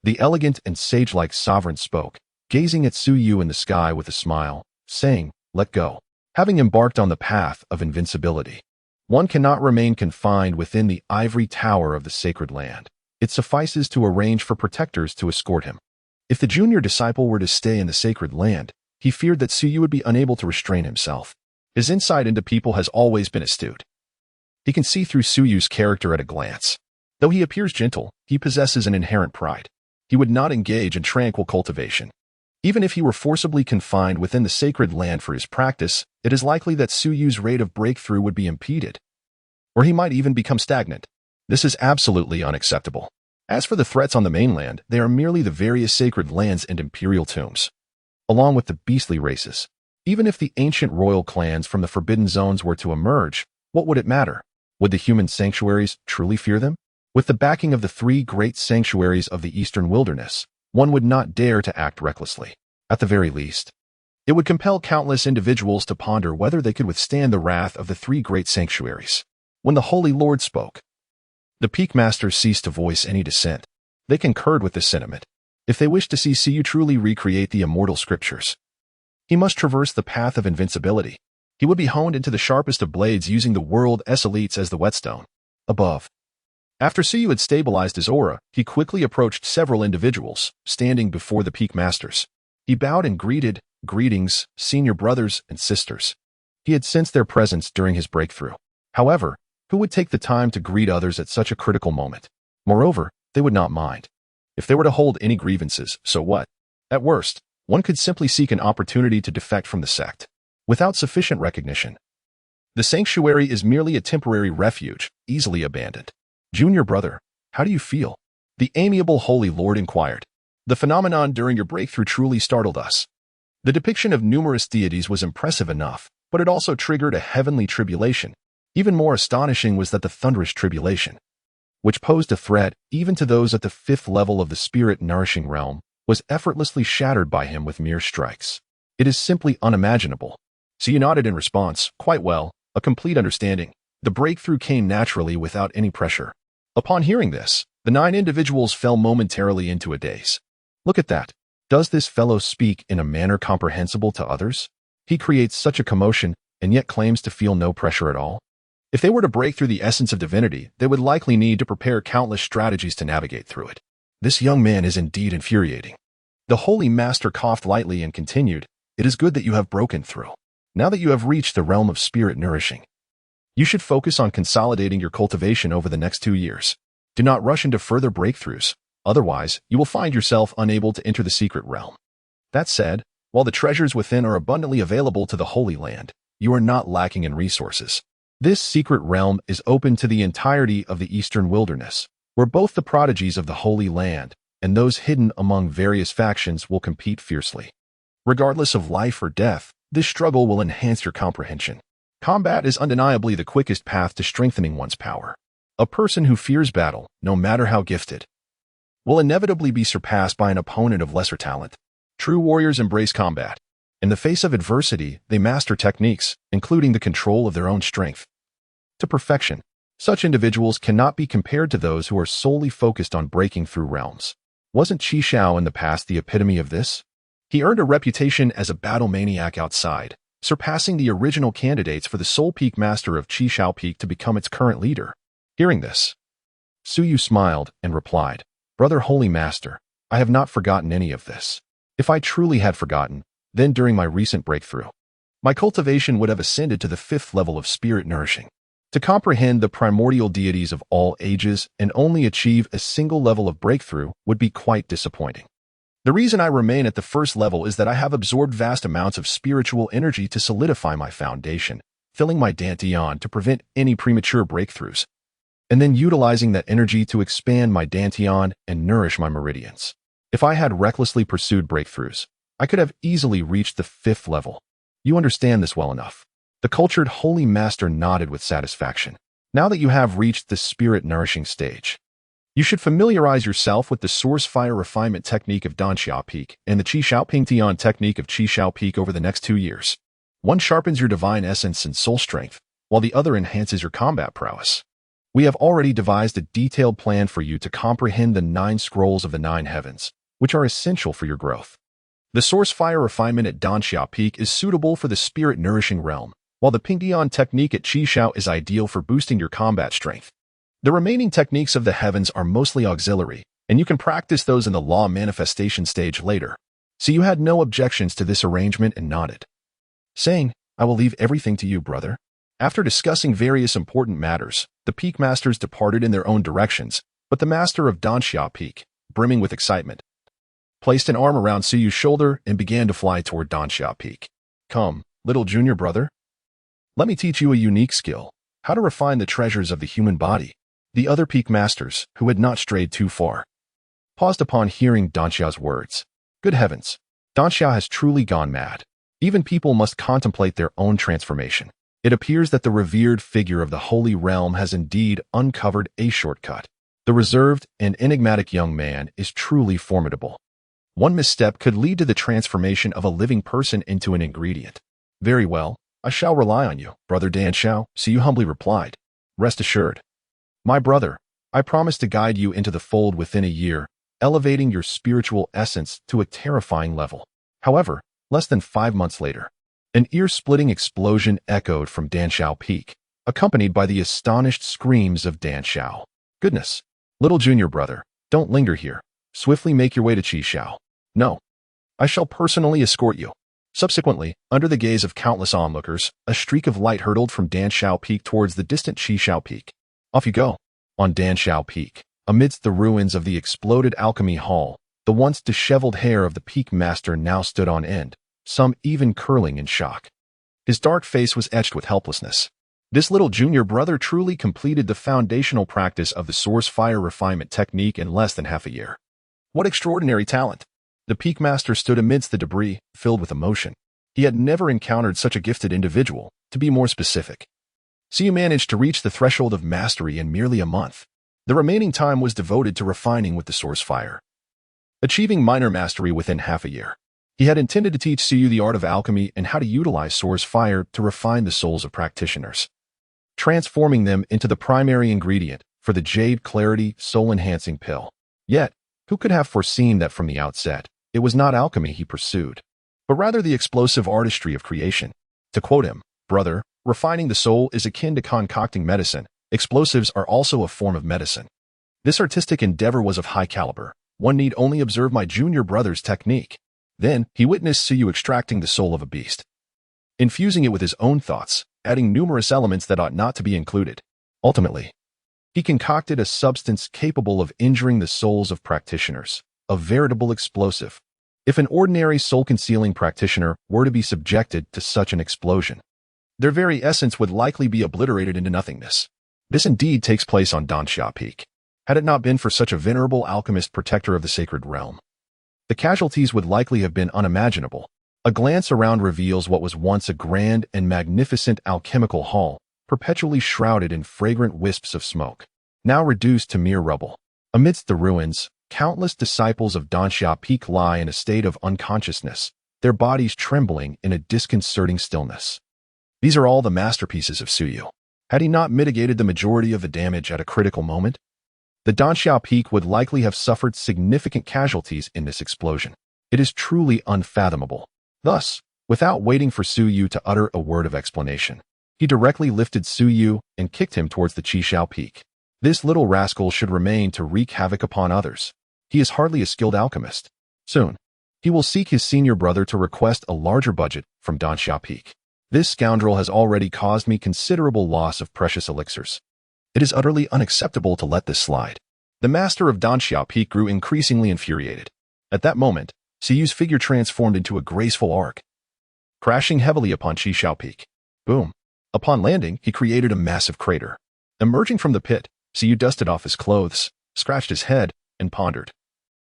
the elegant and sage-like sovereign spoke, gazing at Suyu in the sky with a smile, saying, "Let go." Having embarked on the path of invincibility, one cannot remain confined within the ivory tower of the sacred land. It suffices to arrange for protectors to escort him. If the junior disciple were to stay in the sacred land, he feared that Suyu would be unable to restrain himself. His insight into people has always been astute. He can see through Suyu's character at a glance. Though he appears gentle, he possesses an inherent pride. He would not engage in tranquil cultivation. Even if he were forcibly confined within the sacred land for his practice, it is likely that Suyu's rate of breakthrough would be impeded, or he might even become stagnant. This is absolutely unacceptable. As for the threats on the mainland, they are merely the various sacred lands and imperial tombs, along with the beastly races. Even if the ancient royal clans from the forbidden zones were to emerge, what would it matter? Would the human sanctuaries truly fear them? With the backing of the 3 great sanctuaries of the eastern wilderness, one would not dare to act recklessly. At the very least, it would compel countless individuals to ponder whether they could withstand the wrath of the 3 great sanctuaries. When the Holy Lord spoke, the Peak Masters ceased to voice any dissent. They concurred with this sentiment. If they wished to see Suyu truly recreate the immortal scriptures, he must traverse the path of invincibility. He would be honed into the sharpest of blades using the world's elites as the whetstone. Above, after Suyu had stabilized his aura, he quickly approached several individuals, standing before the Peak Masters. He bowed and greeted, "Greetings, senior brothers and sisters." He had sensed their presence during his breakthrough. However, who would take the time to greet others at such a critical moment? Moreover, they would not mind. If they were to hold any grievances, so what? At worst, one could simply seek an opportunity to defect from the sect. Without sufficient recognition, the sanctuary is merely a temporary refuge, easily abandoned. "Junior brother, how do you feel?" the amiable Holy Lord inquired. "The phenomenon during your breakthrough truly startled us. The depiction of numerous deities was impressive enough, but it also triggered a heavenly tribulation. Even more astonishing was that the thunderous tribulation, which posed a threat even to those at the 5th level of the spirit-nourishing realm, was effortlessly shattered by him with mere strikes. It is simply unimaginable." Suyu nodded in response, "Quite well, a complete understanding. The breakthrough came naturally without any pressure." Upon hearing this, the 9 individuals fell momentarily into a daze. Look at that. Does this fellow speak in a manner comprehensible to others? He creates such a commotion and yet claims to feel no pressure at all. If they were to break through the essence of divinity, they would likely need to prepare countless strategies to navigate through it. This young man is indeed infuriating. The Holy Master coughed lightly and continued, "It is good that you have broken through. Now that you have reached the realm of spirit nourishing, you should focus on consolidating your cultivation over the next 2 years. Do not rush into further breakthroughs, otherwise you will find yourself unable to enter the secret realm. That said, while the treasures within are abundantly available to the Holy Land, you are not lacking in resources. This secret realm is open to the entirety of the eastern wilderness, where both the prodigies of the Holy Land and those hidden among various factions will compete fiercely. Regardless of life or death, this struggle will enhance your comprehension. Combat is undeniably the quickest path to strengthening one's power. A person who fears battle, no matter how gifted, will inevitably be surpassed by an opponent of lesser talent. True warriors embrace combat. In the face of adversity, they master techniques, including the control of their own strength, to perfection. Such individuals cannot be compared to those who are solely focused on breaking through realms. Wasn't Qi Shao in the past the epitome of this? He earned a reputation as a battle maniac outside, surpassing the original candidates for the sole Peak Master of Qi Shao Peak to become its current leader. Hearing this, Suyu smiled and replied, "Brother Holy Master, I have not forgotten any of this. If I truly had forgotten, then during my recent breakthrough, my cultivation would have ascended to the 5th level of spirit nourishing. To comprehend the primordial deities of all ages and only achieve a single level of breakthrough would be quite disappointing. The reason I remain at the 1st level is that I have absorbed vast amounts of spiritual energy to solidify my foundation, filling my dantian to prevent any premature breakthroughs, and then utilizing that energy to expand my dantian and nourish my meridians. If I had recklessly pursued breakthroughs, I could have easily reached the 5th level. You understand this well enough. The cultured holy master nodded with satisfaction. Now that you have reached the spirit-nourishing stage, you should familiarize yourself with the source fire refinement technique of Dan Xiao Peak and the Qi Xiao Ping Tian technique of Qi Xiao Peak over the next 2 years. One sharpens your divine essence and soul strength, while the other enhances your combat prowess. We have already devised a detailed plan for you to comprehend the 9 scrolls of the 9 heavens, which are essential for your growth. The source fire refinement at Dan Xiao Peak is suitable for the spirit-nourishing realm, while the Ping Tian technique at Qi Xiao is ideal for boosting your combat strength. The remaining techniques of the heavens are mostly auxiliary, and you can practice those in the law manifestation stage later. So you had no objections to this arrangement and nodded, saying, I will leave everything to you, brother. After discussing various important matters, the Peak Masters departed in their own directions, but the master of Dan Xiao Peak, brimming with excitement, placed an arm around Suyu's shoulder and began to fly toward Dan Xiao Peak. Come, little junior brother. Let me teach you a unique skill, how to refine the treasures of the human body. The other Peak Masters, who had not strayed too far, paused upon hearing Dan Xiao's words. Good heavens, Dan Xiao has truly gone mad. Even people must contemplate their own transformation. It appears that the revered figure of the Holy Realm has indeed uncovered a shortcut. The reserved and enigmatic young man is truly formidable. One misstep could lead to the transformation of a living person into an ingredient. Very well, I shall rely on you, brother Dan Xiao, Suyu humbly replied. Rest assured. My brother, I promise to guide you into the fold within a year, elevating your spiritual essence to a terrifying level. However, less than 5 months later, an ear-splitting explosion echoed from Dan Xiao Peak, accompanied by the astonished screams of Dan Xiao. Goodness, little junior brother, don't linger here. Swiftly make your way to Qi Xiao. No, I shall personally escort you. Subsequently, under the gaze of countless onlookers, a streak of light hurtled from Dan Xiao Peak towards the distant Qi Xiao Peak. Off you go. On Dan Xiao Peak, amidst the ruins of the exploded alchemy hall, the once disheveled hair of the Peak Master now stood on end, some even curling in shock. His dark face was etched with helplessness. This little junior brother truly completed the foundational practice of the source fire refinement technique in less than half a year. What extraordinary talent! The Peak Master stood amidst the debris, filled with emotion. He had never encountered such a gifted individual, to be more specific. So you managed to reach the threshold of mastery in merely a month. The remaining time was devoted to refining with the source fire, achieving minor mastery within half a year. He had intended to teach Suyu the art of alchemy and how to utilize source fire to refine the souls of practitioners, transforming them into the primary ingredient for the Jade Clarity soul-enhancing pill. Yet, who could have foreseen that from the outset, it was not alchemy he pursued, but rather the explosive artistry of creation? To quote him, brother, refining the soul is akin to concocting medicine. Explosives are also a form of medicine. This artistic endeavor was of high caliber. One need only observe my junior brother's technique. Then, he witnessed Suyu extracting the soul of a beast, infusing it with his own thoughts, adding numerous elements that ought not to be included. Ultimately, he concocted a substance capable of injuring the souls of practitioners, a veritable explosive. If an ordinary soul-concealing practitioner were to be subjected to such an explosion, their very essence would likely be obliterated into nothingness. This indeed takes place on Dan Xiao Peak. Had it not been for such a venerable alchemist protector of the sacred realm, the casualties would likely have been unimaginable. A glance around reveals what was once a grand and magnificent alchemical hall, perpetually shrouded in fragrant wisps of smoke, now reduced to mere rubble. Amidst the ruins, countless disciples of Dan Xiao Peak lie in a state of unconsciousness, their bodies trembling in a disconcerting stillness. These are all the masterpieces of Suyu. Had he not mitigated the majority of the damage at a critical moment, the Dan Xiao Peak would likely have suffered significant casualties in this explosion. It is truly unfathomable. Thus, without waiting for Suyu to utter a word of explanation, he directly lifted Suyu and kicked him towards the Qi Xiao Peak. This little rascal should remain to wreak havoc upon others. He is hardly a skilled alchemist. Soon, he will seek his senior brother to request a larger budget from Dan Xiao Peak. This scoundrel has already caused me considerable loss of precious elixirs. It is utterly unacceptable to let this slide. The master of Dan Xiao Peak grew increasingly infuriated. At that moment, Suyu's figure transformed into a graceful arc, crashing heavily upon Qi Xiao Peak. Boom. Upon landing, he created a massive crater. Emerging from the pit, Suyu dusted off his clothes, scratched his head, and pondered.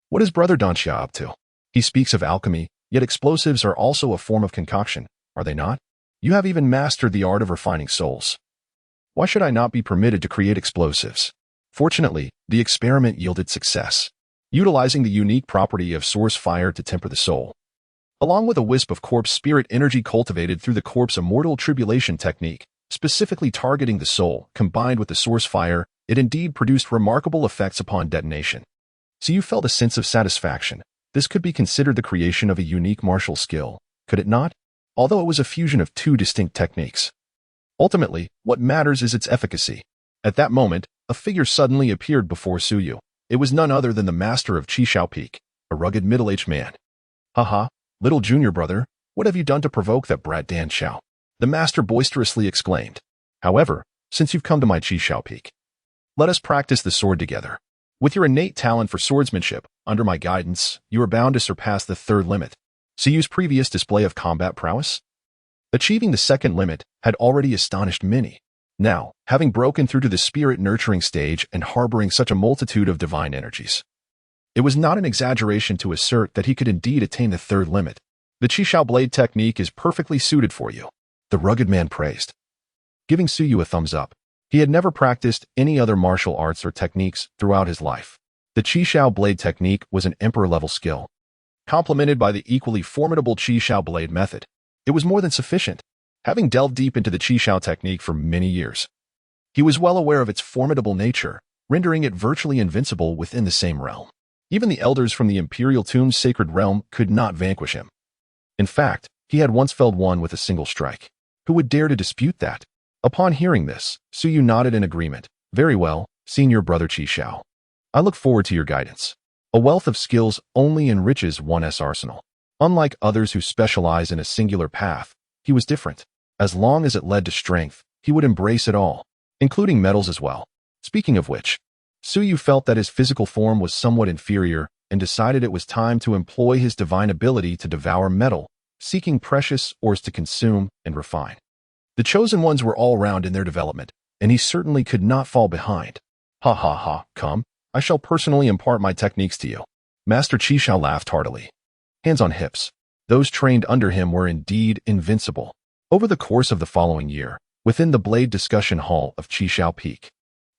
What is brother Dan Xiao up to? He speaks of alchemy, yet explosives are also a form of concoction. are they not? You have even mastered the art of refining souls. Why should I not be permitted to create explosives? Fortunately, the experiment yielded success, utilizing the unique property of source fire to temper the soul. Along with a wisp of corpse spirit energy cultivated through the corpse immortal tribulation technique, specifically targeting the soul, combined with the source fire, it indeed produced remarkable effects upon detonation. So you felt a sense of satisfaction. This could be considered the creation of a unique martial skill, could it not? Although it was a fusion of two distinct techniques. Ultimately, what matters is its efficacy. At that moment, a figure suddenly appeared before Suyu. It was none other than the master of Qishao Peak, a rugged middle-aged man. Haha, little junior brother, what have you done to provoke that brat Dan Xiao? The master boisterously exclaimed. However, since you've come to my Qishao Peak, let us practice the sword together. With your innate talent for swordsmanship, under my guidance, you are bound to surpass the third limit. Suyu's previous display of combat prowess, achieving the second limit, had already astonished many. Now, having broken through to the spirit-nurturing stage and harboring such a multitude of divine energies, it was not an exaggeration to assert that he could indeed attain the third limit. The Qishao blade technique is perfectly suited for you, the rugged man praised, giving Suyu a thumbs up. He had never practiced any other martial arts or techniques throughout his life. The Qishao blade technique was an emperor-level skill, complemented by the equally formidable Qishao blade method. It was more than sufficient. Having delved deep into the Qishao technique for many years, he was well aware of its formidable nature, rendering it virtually invincible within the same realm. Even the elders from the Imperial Tomb's sacred realm could not vanquish him. In fact, he had once felled one with a single strike. Who would dare to dispute that? Upon hearing this, Suyu nodded in agreement. Very well, senior brother Qishao. I look forward to your guidance. A wealth of skills only enriches one's arsenal. Unlike others who specialize in a singular path, he was different. As long as it led to strength, he would embrace it all, including metals as well. Speaking of which, Suyu felt that his physical form was somewhat inferior and decided it was time to employ his divine ability to devour metal, seeking precious ores to consume and refine. The chosen ones were all round in their development, and he certainly could not fall behind. Ha ha ha, come, I shall personally impart my techniques to you. Master Qishao laughed heartily. Hands on hips. Those trained under him were indeed invincible. Over the course of the following year, within the Blade Discussion Hall of Qishao Peak,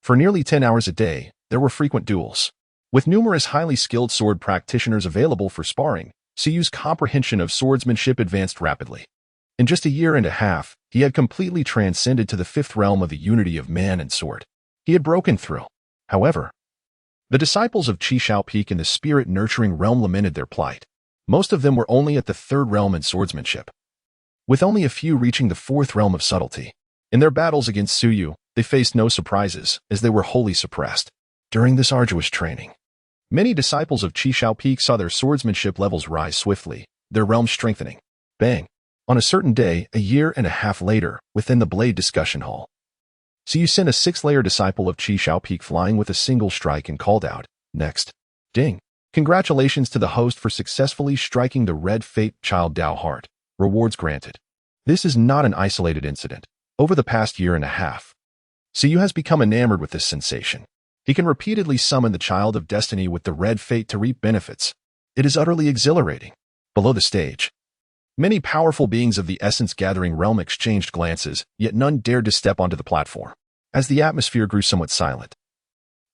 for nearly 10 hours a day, there were frequent duels. With numerous highly skilled sword practitioners available for sparring, Suyu's comprehension of swordsmanship advanced rapidly. In just a year and a half, he had completely transcended to the fifth realm of the unity of man and sword. He had broken through. However, the disciples of Qishao Peak in the spirit-nurturing realm lamented their plight. Most of them were only at the third realm in swordsmanship, with only a few reaching the fourth realm of subtlety. In their battles against Suyu, they faced no surprises, as they were wholly suppressed. During this arduous training, many disciples of Qishao Peak saw their swordsmanship levels rise swiftly, their realm strengthening. Bang! On a certain day, a year and a half later, within the Blade Discussion Hall, Suyu sent a 6-layer disciple of Qishao Peak flying with a single strike and called out, "Next." Ding! Congratulations to the host for successfully striking the red fate child Dao heart. Rewards granted. This is not an isolated incident. Over the past year and a half, Suyu has become enamored with this sensation. He can repeatedly summon the child of destiny with the red fate to reap benefits. It is utterly exhilarating. Below the stage, many powerful beings of the essence-gathering realm exchanged glances, yet none dared to step onto the platform. As the atmosphere grew somewhat silent,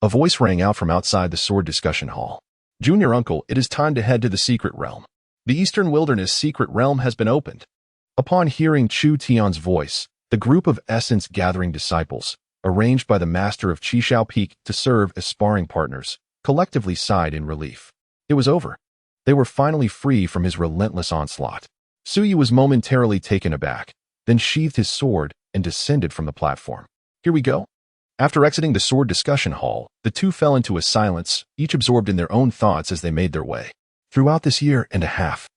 a voice rang out from outside the sword discussion hall. "Junior uncle, it is time to head to the secret realm. The Eastern Wilderness secret realm has been opened." Upon hearing Chu Tian's voice, the group of essence-gathering disciples, arranged by the master of Qishao Peak to serve as sparring partners, collectively sighed in relief. It was over. They were finally free from his relentless onslaught. Suyu was momentarily taken aback, then sheathed his sword and descended from the platform. "Here we go." After exiting the sword discussion hall, the two fell into a silence, each absorbed in their own thoughts as they made their way. Throughout this year and a half,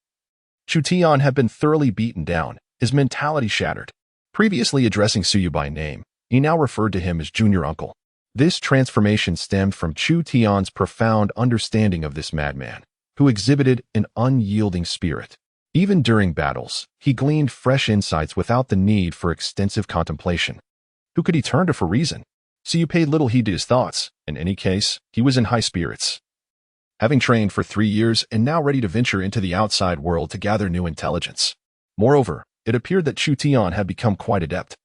Chu Tian had been thoroughly beaten down, his mentality shattered. Previously addressing Suyu by name, he now referred to him as junior uncle. This transformation stemmed from Chu Tian's profound understanding of this madman, who exhibited an unyielding spirit. Even during battles, he gleaned fresh insights without the need for extensive contemplation. Who could he turn to for reason? Suyu paid little heed to his thoughts. In any case, he was in high spirits, having trained for 3 years and now ready to venture into the outside world to gather new intelligence. Moreover, it appeared that Chu Tian had become quite adept.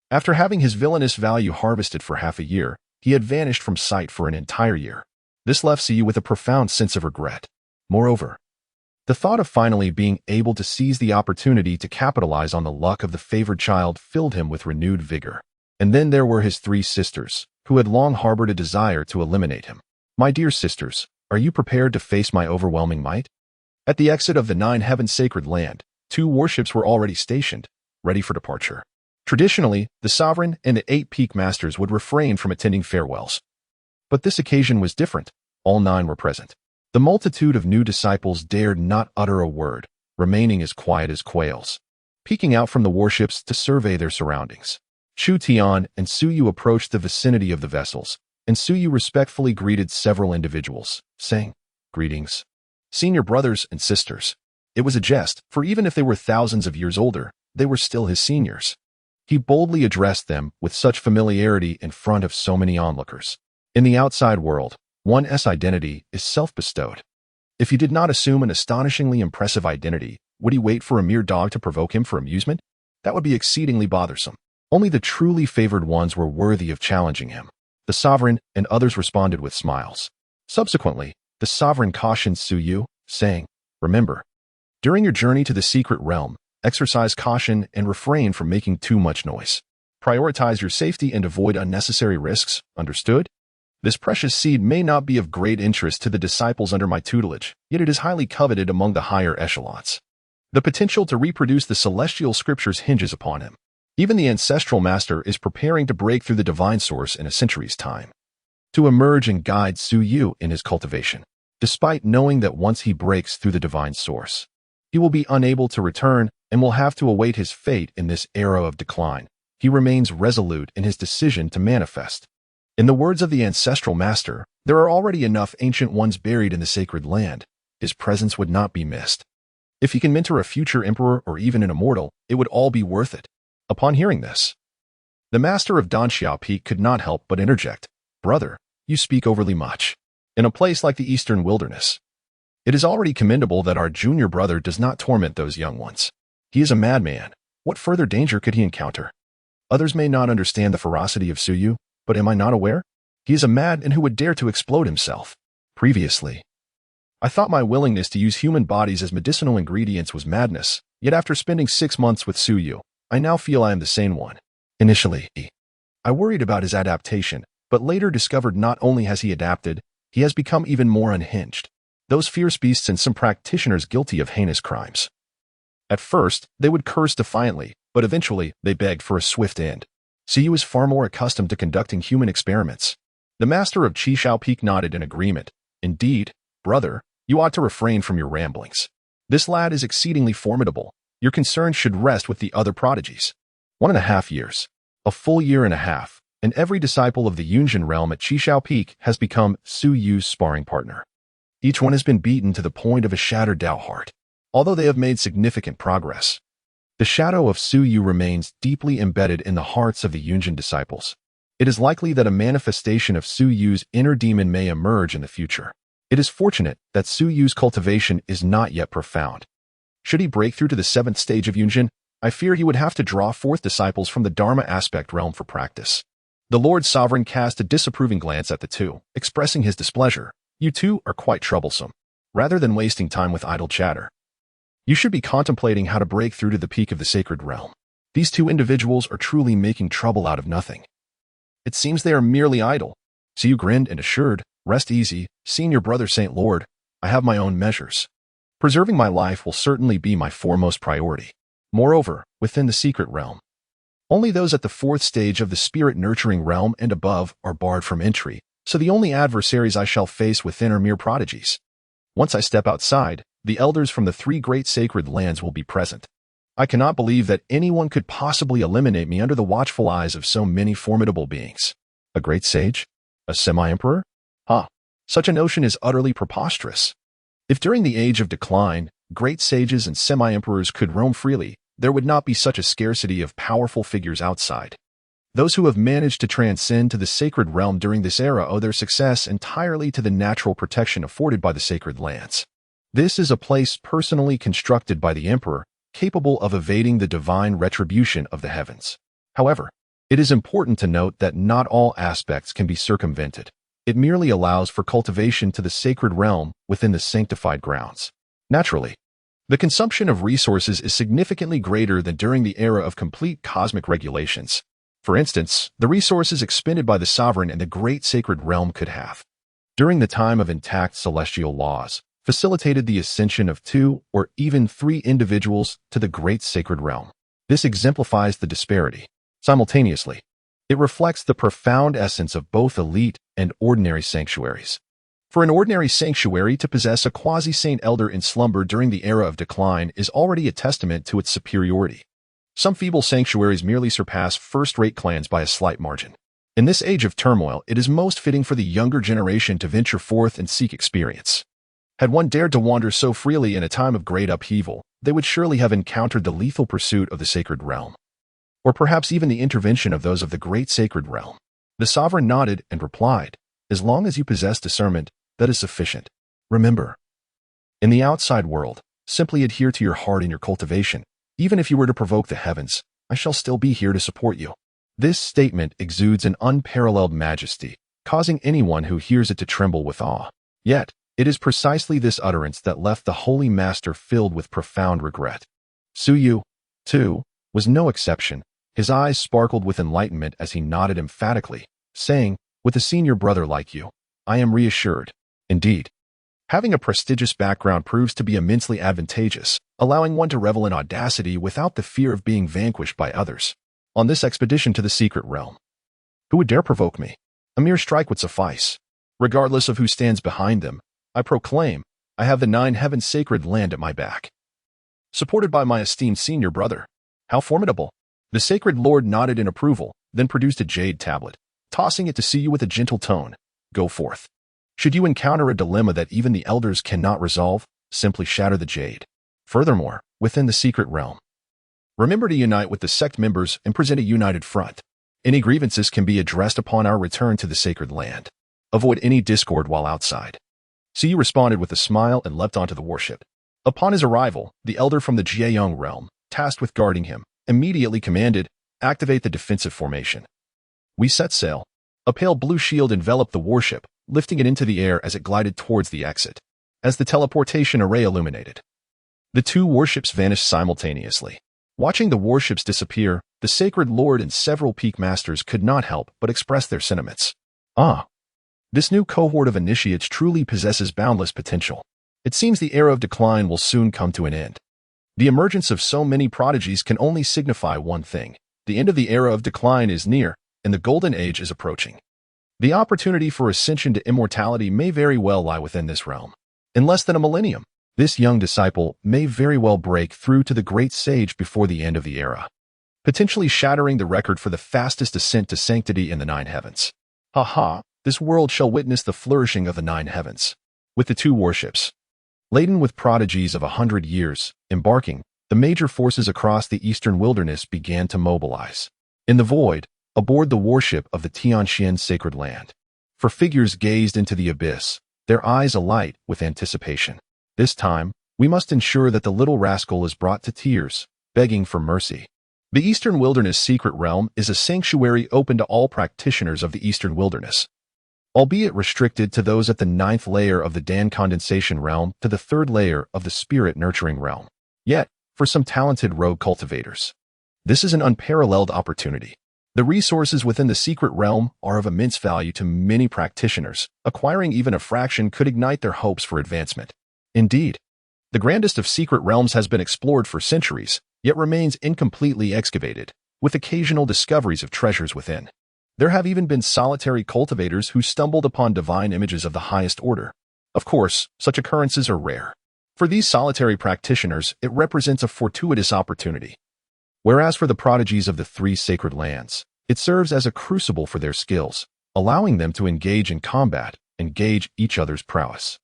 After having his villainous value harvested for half a year, he had vanished from sight for an entire year. This left Siyu with a profound sense of regret. Moreover, the thought of finally being able to seize the opportunity to capitalize on the luck of the favored child filled him with renewed vigor. And then there were his three sisters, who had long harbored a desire to eliminate him. My dear sisters, are you prepared to face my overwhelming might? At the exit of the nine-heaven sacred land, 2 warships were already stationed, ready for departure. Traditionally, the sovereign and the 8 peak masters would refrain from attending farewells. But this occasion was different. All 9 were present. The multitude of new disciples dared not utter a word, remaining as quiet as quails, peeking out from the warships to survey their surroundings. Chu Tian and Suyu approached the vicinity of the vessels, and Suyu respectfully greeted several individuals, saying, "Greetings, senior brothers and sisters." It was a jest, for even if they were thousands of years older, they were still his seniors. He boldly addressed them with such familiarity in front of so many onlookers. In the outside world, one's identity is self-bestowed. If he did not assume an astonishingly impressive identity, would he wait for a mere dog to provoke him for amusement? That would be exceedingly bothersome. Only the truly favored ones were worthy of challenging him. The sovereign and others responded with smiles. Subsequently, the sovereign cautioned Suyu, saying, "Remember, during your journey to the secret realm, exercise caution and refrain from making too much noise. Prioritize your safety and avoid unnecessary risks, understood? This precious seed may not be of great interest to the disciples under my tutelage, yet it is highly coveted among the higher echelons. The potential to reproduce the celestial scriptures hinges upon him. Even the ancestral master is preparing to break through the divine source in a century's time, to emerge and guide Suyu in his cultivation. Despite knowing that once he breaks through the divine source, he will be unable to return and will have to await his fate in this era of decline, he remains resolute in his decision to manifest. In the words of the ancestral master, there are already enough ancient ones buried in the sacred land. His presence would not be missed. If he can mentor a future emperor or even an immortal, it would all be worth it." Upon hearing this, the master of Danxiao Peak could not help but interject, "Brother, you speak overly much. In a place like the eastern wilderness, it is already commendable that our junior brother does not torment those young ones. He is a madman. What further danger could he encounter? Others may not understand the ferocity of Suyu, but am I not aware? He is a madman who would dare to explode himself. Previously, I thought my willingness to use human bodies as medicinal ingredients was madness, yet after spending 6 months with Suyu, I now feel I am the sane one. Initially, I worried about his adaptation, but later discovered not only has he adapted, he has become even more unhinged. Those fierce beasts and some practitioners guilty of heinous crimes. At first, they would curse defiantly, but eventually, they begged for a swift end. Siyu is far more accustomed to conducting human experiments. The master of Qishao Peak nodded in agreement. Indeed, brother, you ought to refrain from your ramblings. This lad is exceedingly formidable. Your concerns should rest with the other prodigies. 1.5 years. A full year and a half, and every disciple of the Yunjin realm at Qishao Peak has become Suyu's sparring partner. Each one has been beaten to the point of a shattered Dao heart, although they have made significant progress. The shadow of Suyu remains deeply embedded in the hearts of the Yunjin disciples. It is likely that a manifestation of Suyu's inner demon may emerge in the future. It is fortunate that Suyu's cultivation is not yet profound. Should he break through to the 7th stage of Yunjin, I fear he would have to draw forth disciples from the Dharma aspect realm for practice. The Lord Sovereign cast a disapproving glance at the two, expressing his displeasure. You two are quite troublesome. Rather than wasting time with idle chatter, you should be contemplating how to break through to the peak of the sacred realm. These 2 individuals are truly making trouble out of nothing. It seems they are merely idle. Siyu grinned and assured, "Rest easy, senior brother Saint Lord. I have my own measures. Preserving my life will certainly be my foremost priority. Moreover, within the secret realm, only those at the 4th stage of the spirit-nurturing realm and above are barred from entry, so the only adversaries I shall face within are mere prodigies. Once I step outside, the elders from the 3 great sacred lands will be present. I cannot believe that anyone could possibly eliminate me under the watchful eyes of so many formidable beings. A great sage? A semi-emperor? Such a notion is utterly preposterous. If during the age of decline, great sages and semi-emperors could roam freely, there would not be such a scarcity of powerful figures outside. Those who have managed to transcend to the sacred realm during this era owe their success entirely to the natural protection afforded by the sacred lands. This is a place personally constructed by the emperor, capable of evading the divine retribution of the heavens. However, it is important to note that not all aspects can be circumvented. It merely allows for cultivation to the sacred realm within the sanctified grounds. Naturally, the consumption of resources is significantly greater than during the era of complete cosmic regulations. For instance, the resources expended by the sovereign in the great sacred realm could have, during the time of intact celestial laws, facilitated the ascension of 2 or even 3 individuals to the great sacred realm. This exemplifies the disparity. Simultaneously, it reflects the profound essence of both elite and ordinary sanctuaries. For an ordinary sanctuary to possess a quasi-saint elder in slumber during the era of decline is already a testament to its superiority. Some feeble sanctuaries merely surpass first-rate clans by a slight margin. In this age of turmoil, it is most fitting for the younger generation to venture forth and seek experience. Had one dared to wander so freely in a time of great upheaval, they would surely have encountered the lethal pursuit of the sacred realm, or perhaps even the intervention of those of the great sacred realm. The sovereign nodded and replied, "As long as you possess discernment, that is sufficient. Remember, in the outside world, simply adhere to your heart and your cultivation. Even if you were to provoke the heavens, I shall still be here to support you." This statement exudes an unparalleled majesty, causing anyone who hears it to tremble with awe. Yet, it is precisely this utterance that left the Holy Master filled with profound regret. Suyu, too, was no exception. His eyes sparkled with enlightenment as he nodded emphatically, saying, "With a senior brother like you, I am reassured." Indeed, having a prestigious background proves to be immensely advantageous, allowing one to revel in audacity without the fear of being vanquished by others. On this expedition to the secret realm, who would dare provoke me? A mere strike would suffice. Regardless of who stands behind them, I proclaim, I have the 9 heavens sacred land at my back, supported by my esteemed senior brother. How formidable! The sacred lord nodded in approval, then produced a jade tablet, tossing it to Suyu with a gentle tone. "Go forth. Should you encounter a dilemma that even the elders cannot resolve, simply shatter the jade. Furthermore, within the secret realm, remember to unite with the sect members and present a united front. Any grievances can be addressed upon our return to the sacred land. Avoid any discord while outside." Suyu responded with a smile and leapt onto the warship. Upon his arrival, the elder from the Jieyong realm, tasked with guarding him, immediately commanded, "Activate the defensive formation." We set sail. A pale blue shield enveloped the warship, lifting it into the air as it glided towards the exit. As the teleportation array illuminated, the 2 warships vanished simultaneously. Watching the warships disappear, the Sacred Lord and several peak masters could not help but express their sentiments. Ah, this new cohort of initiates truly possesses boundless potential. It seems the era of decline will soon come to an end. The emergence of so many prodigies can only signify one thing. The end of the era of decline is near, and the golden age is approaching. The opportunity for ascension to immortality may very well lie within this realm. In less than a millennium, this young disciple may very well break through to the great sage before the end of the era, potentially shattering the record for the fastest ascent to sanctity in the 9 heavens. This world shall witness the flourishing of the 9 heavens. With the 2 warships, laden with prodigies of 100 years, embarking, the major forces across the eastern wilderness began to mobilize. In the void, aboard the warship of the Tianxian sacred land, 4 figures gazed into the abyss, their eyes alight with anticipation. This time, we must ensure that the little rascal is brought to tears, begging for mercy. The Eastern Wilderness Secret Realm is a sanctuary open to all practitioners of the Eastern Wilderness, albeit restricted to those at the 9th layer of the Dan Condensation Realm to the 3rd layer of the Spirit Nurturing Realm. Yet, for some talented rogue cultivators, this is an unparalleled opportunity. The resources within the secret realm are of immense value to many practitioners. Acquiring even a fraction could ignite their hopes for advancement. Indeed, the grandest of secret realms has been explored for centuries, yet remains incompletely excavated, with occasional discoveries of treasures within. There have even been solitary cultivators who stumbled upon divine images of the highest order. Of course, such occurrences are rare. For these solitary practitioners, it represents a fortuitous opportunity. Whereas for the prodigies of the 3 sacred lands, it serves as a crucible for their skills, allowing them to engage in combat and gauge each other's prowess.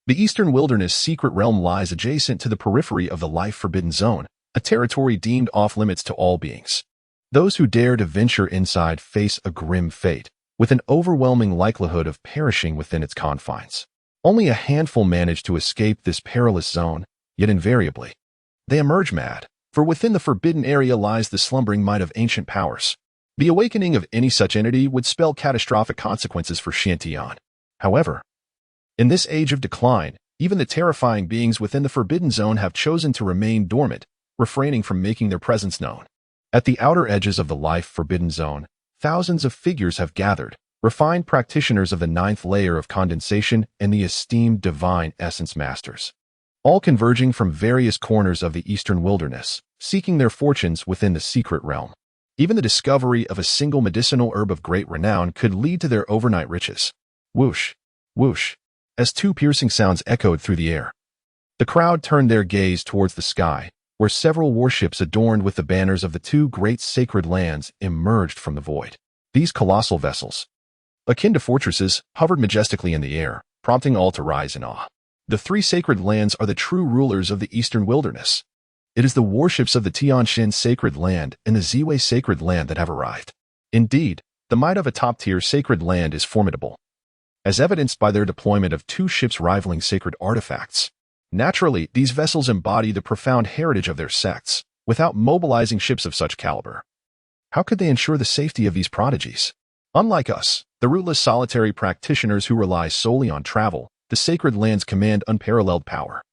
The Eastern Wilderness Secret Realm lies adjacent to the periphery of the Life-Forbidden Zone, a territory deemed off-limits to all beings. Those who dare to venture inside face a grim fate, with an overwhelming likelihood of perishing within its confines. Only a handful manage to escape this perilous zone, yet invariably, they emerge mad, for within the forbidden area lies the slumbering might of ancient powers. The awakening of any such entity would spell catastrophic consequences for Xiantian. However, in this age of decline, even the terrifying beings within the forbidden zone have chosen to remain dormant, refraining from making their presence known. At the outer edges of the life-forbidden zone, thousands of figures have gathered, refined practitioners of the ninth layer of condensation and the esteemed divine essence masters, all converging from various corners of the eastern wilderness, seeking their fortunes within the secret realm. Even the discovery of a single medicinal herb of great renown could lead to their overnight riches. Whoosh, whoosh, as two piercing sounds echoed through the air. The crowd turned their gaze towards the sky, where several warships adorned with the banners of the two great sacred lands emerged from the void. These colossal vessels, akin to fortresses, hovered majestically in the air, prompting all to rise in awe. The three sacred lands are the true rulers of the eastern wilderness. It is the warships of the Tianxin sacred land and the Ziwei sacred land that have arrived. Indeed, the might of a top-tier sacred land is formidable, as evidenced by their deployment of two ships rivaling sacred artifacts. Naturally, these vessels embody the profound heritage of their sects, without mobilizing ships of such caliber. How could they ensure the safety of these prodigies? Unlike us, the rootless solitary practitioners who rely solely on travel, the sacred lands command unparalleled power.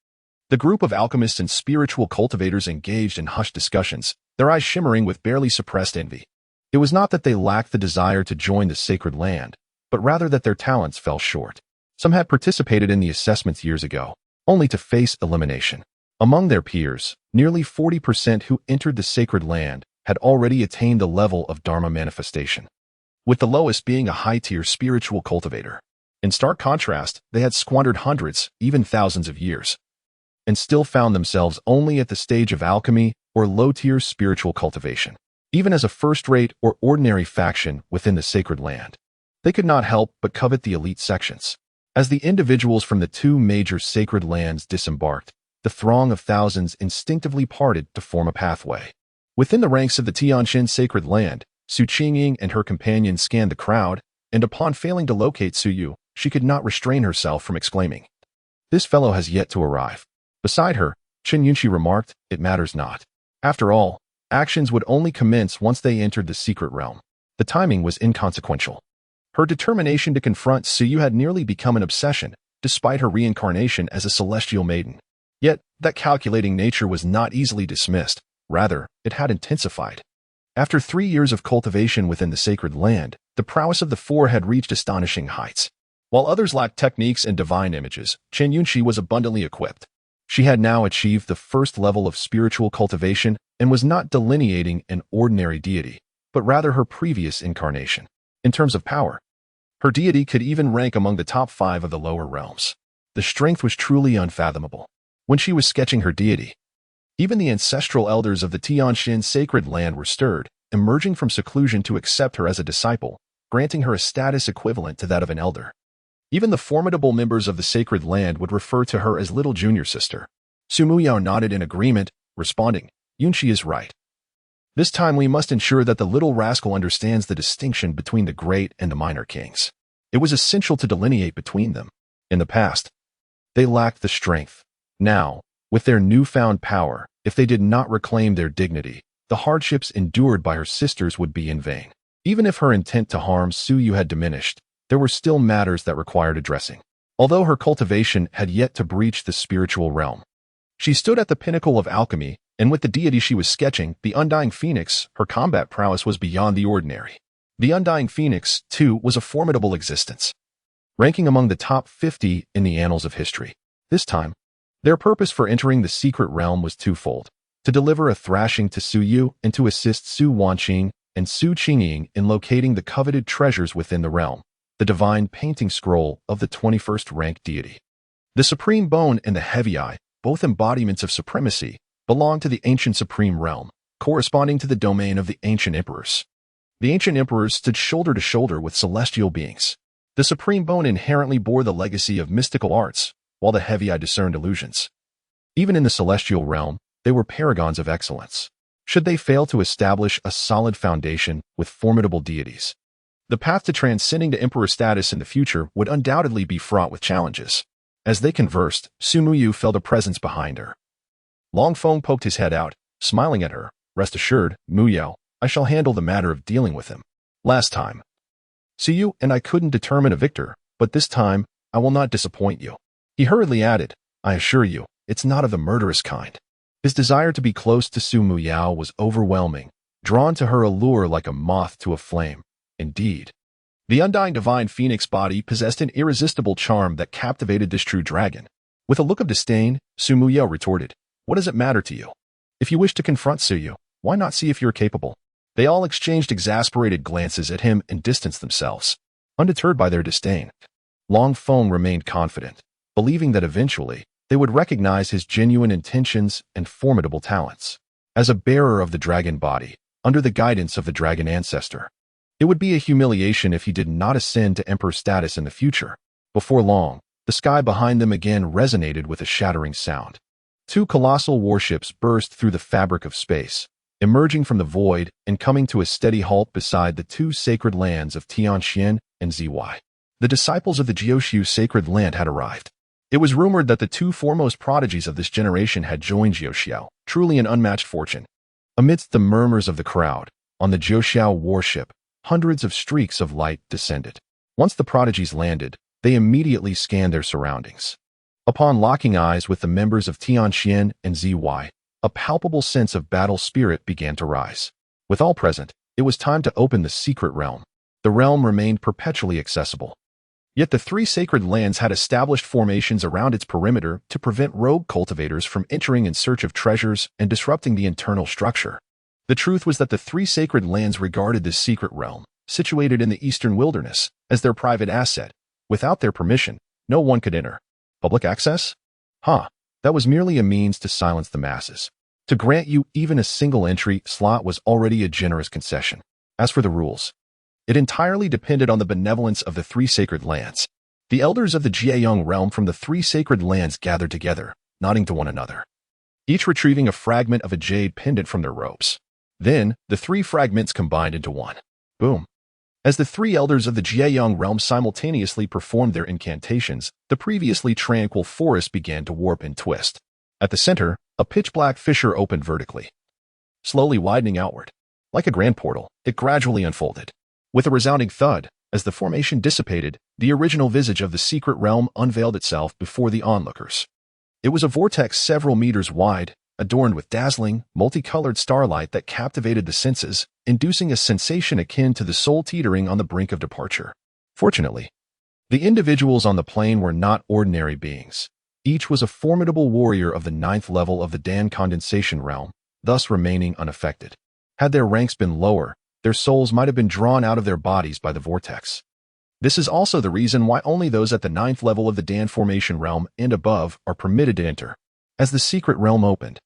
The group of alchemists and spiritual cultivators engaged in hushed discussions, their eyes shimmering with barely suppressed envy. It was not that they lacked the desire to join the sacred land, but rather that their talents fell short. Some had participated in the assessments years ago, only to face elimination. Among their peers, nearly 40% who entered the sacred land had already attained the level of Dharma manifestation, with the lowest being a high-tier spiritual cultivator. In stark contrast, they had squandered hundreds, even thousands of years, and still found themselves only at the stage of alchemy or low-tier spiritual cultivation. Even as a first-rate or ordinary faction within the sacred land, they could not help but covet the elite sections. As the individuals from the two major sacred lands disembarked, the throng of thousands instinctively parted to form a pathway. Within the ranks of the Tianxin sacred land, Su Qingying and her companion scanned the crowd, and upon failing to locate Su Yu, she could not restrain herself from exclaiming, "This fellow has yet to arrive." Beside her, Chen Yunqi remarked, "It matters not. After all, actions would only commence once they entered the secret realm. The timing was inconsequential." Her determination to confront Su Yu had nearly become an obsession, despite her reincarnation as a celestial maiden. Yet, that calculating nature was not easily dismissed. Rather, it had intensified. After 3 years of cultivation within the sacred land, the prowess of the four had reached astonishing heights. While others lacked techniques and divine images, Chen Yunqi was abundantly equipped. She had now achieved the first level of spiritual cultivation and was not delineating an ordinary deity, but rather her previous incarnation. In terms of power, her deity could even rank among the top 5 of the lower realms. The strength was truly unfathomable. When she was sketching her deity, even the ancestral elders of the Tianxin sacred land were stirred, emerging from seclusion to accept her as a disciple, granting her a status equivalent to that of an elder. Even the formidable members of the sacred land would refer to her as little junior sister. Su Muyao nodded in agreement, responding, "Yunqi is right. This time we must ensure that the little rascal understands the distinction between the great and the minor kings." It was essential to delineate between them. In the past, they lacked the strength. Now, with their newfound power, if they did not reclaim their dignity, the hardships endured by her sisters would be in vain. Even if her intent to harm Su Yu had diminished, there were still matters that required addressing. Although her cultivation had yet to breach the spiritual realm, she stood at the pinnacle of alchemy, and with the deity she was sketching, the Undying Phoenix, her combat prowess was beyond the ordinary. The Undying Phoenix, too, was a formidable existence, ranking among the top 50 in the annals of history. This time, their purpose for entering the secret realm was twofold: to deliver a thrashing to Su Yu and to assist Su Wanqing and Su Qingying in locating the coveted treasures within the realm, the divine painting scroll of the 21st rank deity. The Supreme Bone and the Heavy Eye, both embodiments of supremacy, belonged to the ancient supreme realm, corresponding to the domain of the ancient emperors. The ancient emperors stood shoulder to shoulder with celestial beings. The Supreme Bone inherently bore the legacy of mystical arts, while the Heavy Eye discerned illusions. Even in the celestial realm, they were paragons of excellence. Should they fail to establish a solid foundation with formidable deities, the path to transcending to emperor status in the future would undoubtedly be fraught with challenges. As they conversed, Su Muyu felt a presence behind her. Long Feng poked his head out, Smiling at her, "Rest assured, Muyao, I shall handle the matter of dealing with him. Last time, see you and I couldn't determine a victor, but this time, I will not disappoint you." He hurriedly added, "I assure you, it's not of the murderous kind." His desire to be close to Su Muyao was overwhelming, drawn to her allure like a moth to a flame. Indeed, the undying divine phoenix body possessed an irresistible charm that captivated this true dragon. With a look of disdain, Su Muyao retorted, "What does it matter to you? If you wish to confront Suyu, why not see if you're capable?" They all exchanged exasperated glances at him and distanced themselves. Undeterred by their disdain, Long Feng remained confident, believing that eventually they would recognize his genuine intentions and formidable talents. As a bearer of the dragon body, under the guidance of the dragon ancestor, it would be a humiliation if he did not ascend to emperor status in the future. Before long, the sky behind them again resonated with a shattering sound. Two colossal warships burst through the fabric of space, emerging from the void and coming to a steady halt beside the two sacred lands of Tianxian and Zy. The disciples of the Jiuxiu sacred land had arrived. It was rumored that the two foremost prodigies of this generation had joined Jiuxiu, truly an unmatched fortune. Amidst the murmurs of the crowd, on the Jiuxiu warship, hundreds of streaks of light descended. Once the prodigies landed, they immediately scanned their surroundings. Upon locking eyes with the members of Tianxian and Zy, a palpable sense of battle spirit began to rise. With all present, it was time to open the secret realm. The realm remained perpetually accessible. Yet the three sacred lands had established formations around its perimeter to prevent rogue cultivators from entering in search of treasures and disrupting the internal structure. The truth was that the three sacred lands regarded this secret realm, situated in the eastern wilderness, as their private asset. Without their permission, no one could enter. Public access? That was merely a means to silence the masses. To grant you even a single entry slot was already a generous concession. As for the rules, it entirely depended on the benevolence of the three sacred lands. The elders of the Jiayong realm from the three sacred lands gathered together, nodding to one another, each retrieving a fragment of a jade pendant from their robes. Then, the three fragments combined into one. Boom. As the three elders of the Jiayong realm simultaneously performed their incantations, the previously tranquil forest began to warp and twist. At the center, a pitch-black fissure opened vertically, slowly widening outward. Like a grand portal, it gradually unfolded. With a resounding thud, as the formation dissipated, the original visage of the secret realm unveiled itself before the onlookers. It was a vortex several meters wide, adorned with dazzling, multicolored starlight that captivated the senses, inducing a sensation akin to the soul teetering on the brink of departure. Fortunately, the individuals on the plane were not ordinary beings. Each was a formidable warrior of the 9th level of the Dan condensation realm, thus remaining unaffected. Had their ranks been lower, their souls might have been drawn out of their bodies by the vortex. This is also the reason why only those at the 9th level of the Dan formation realm and above are permitted to enter. As the secret realm opened,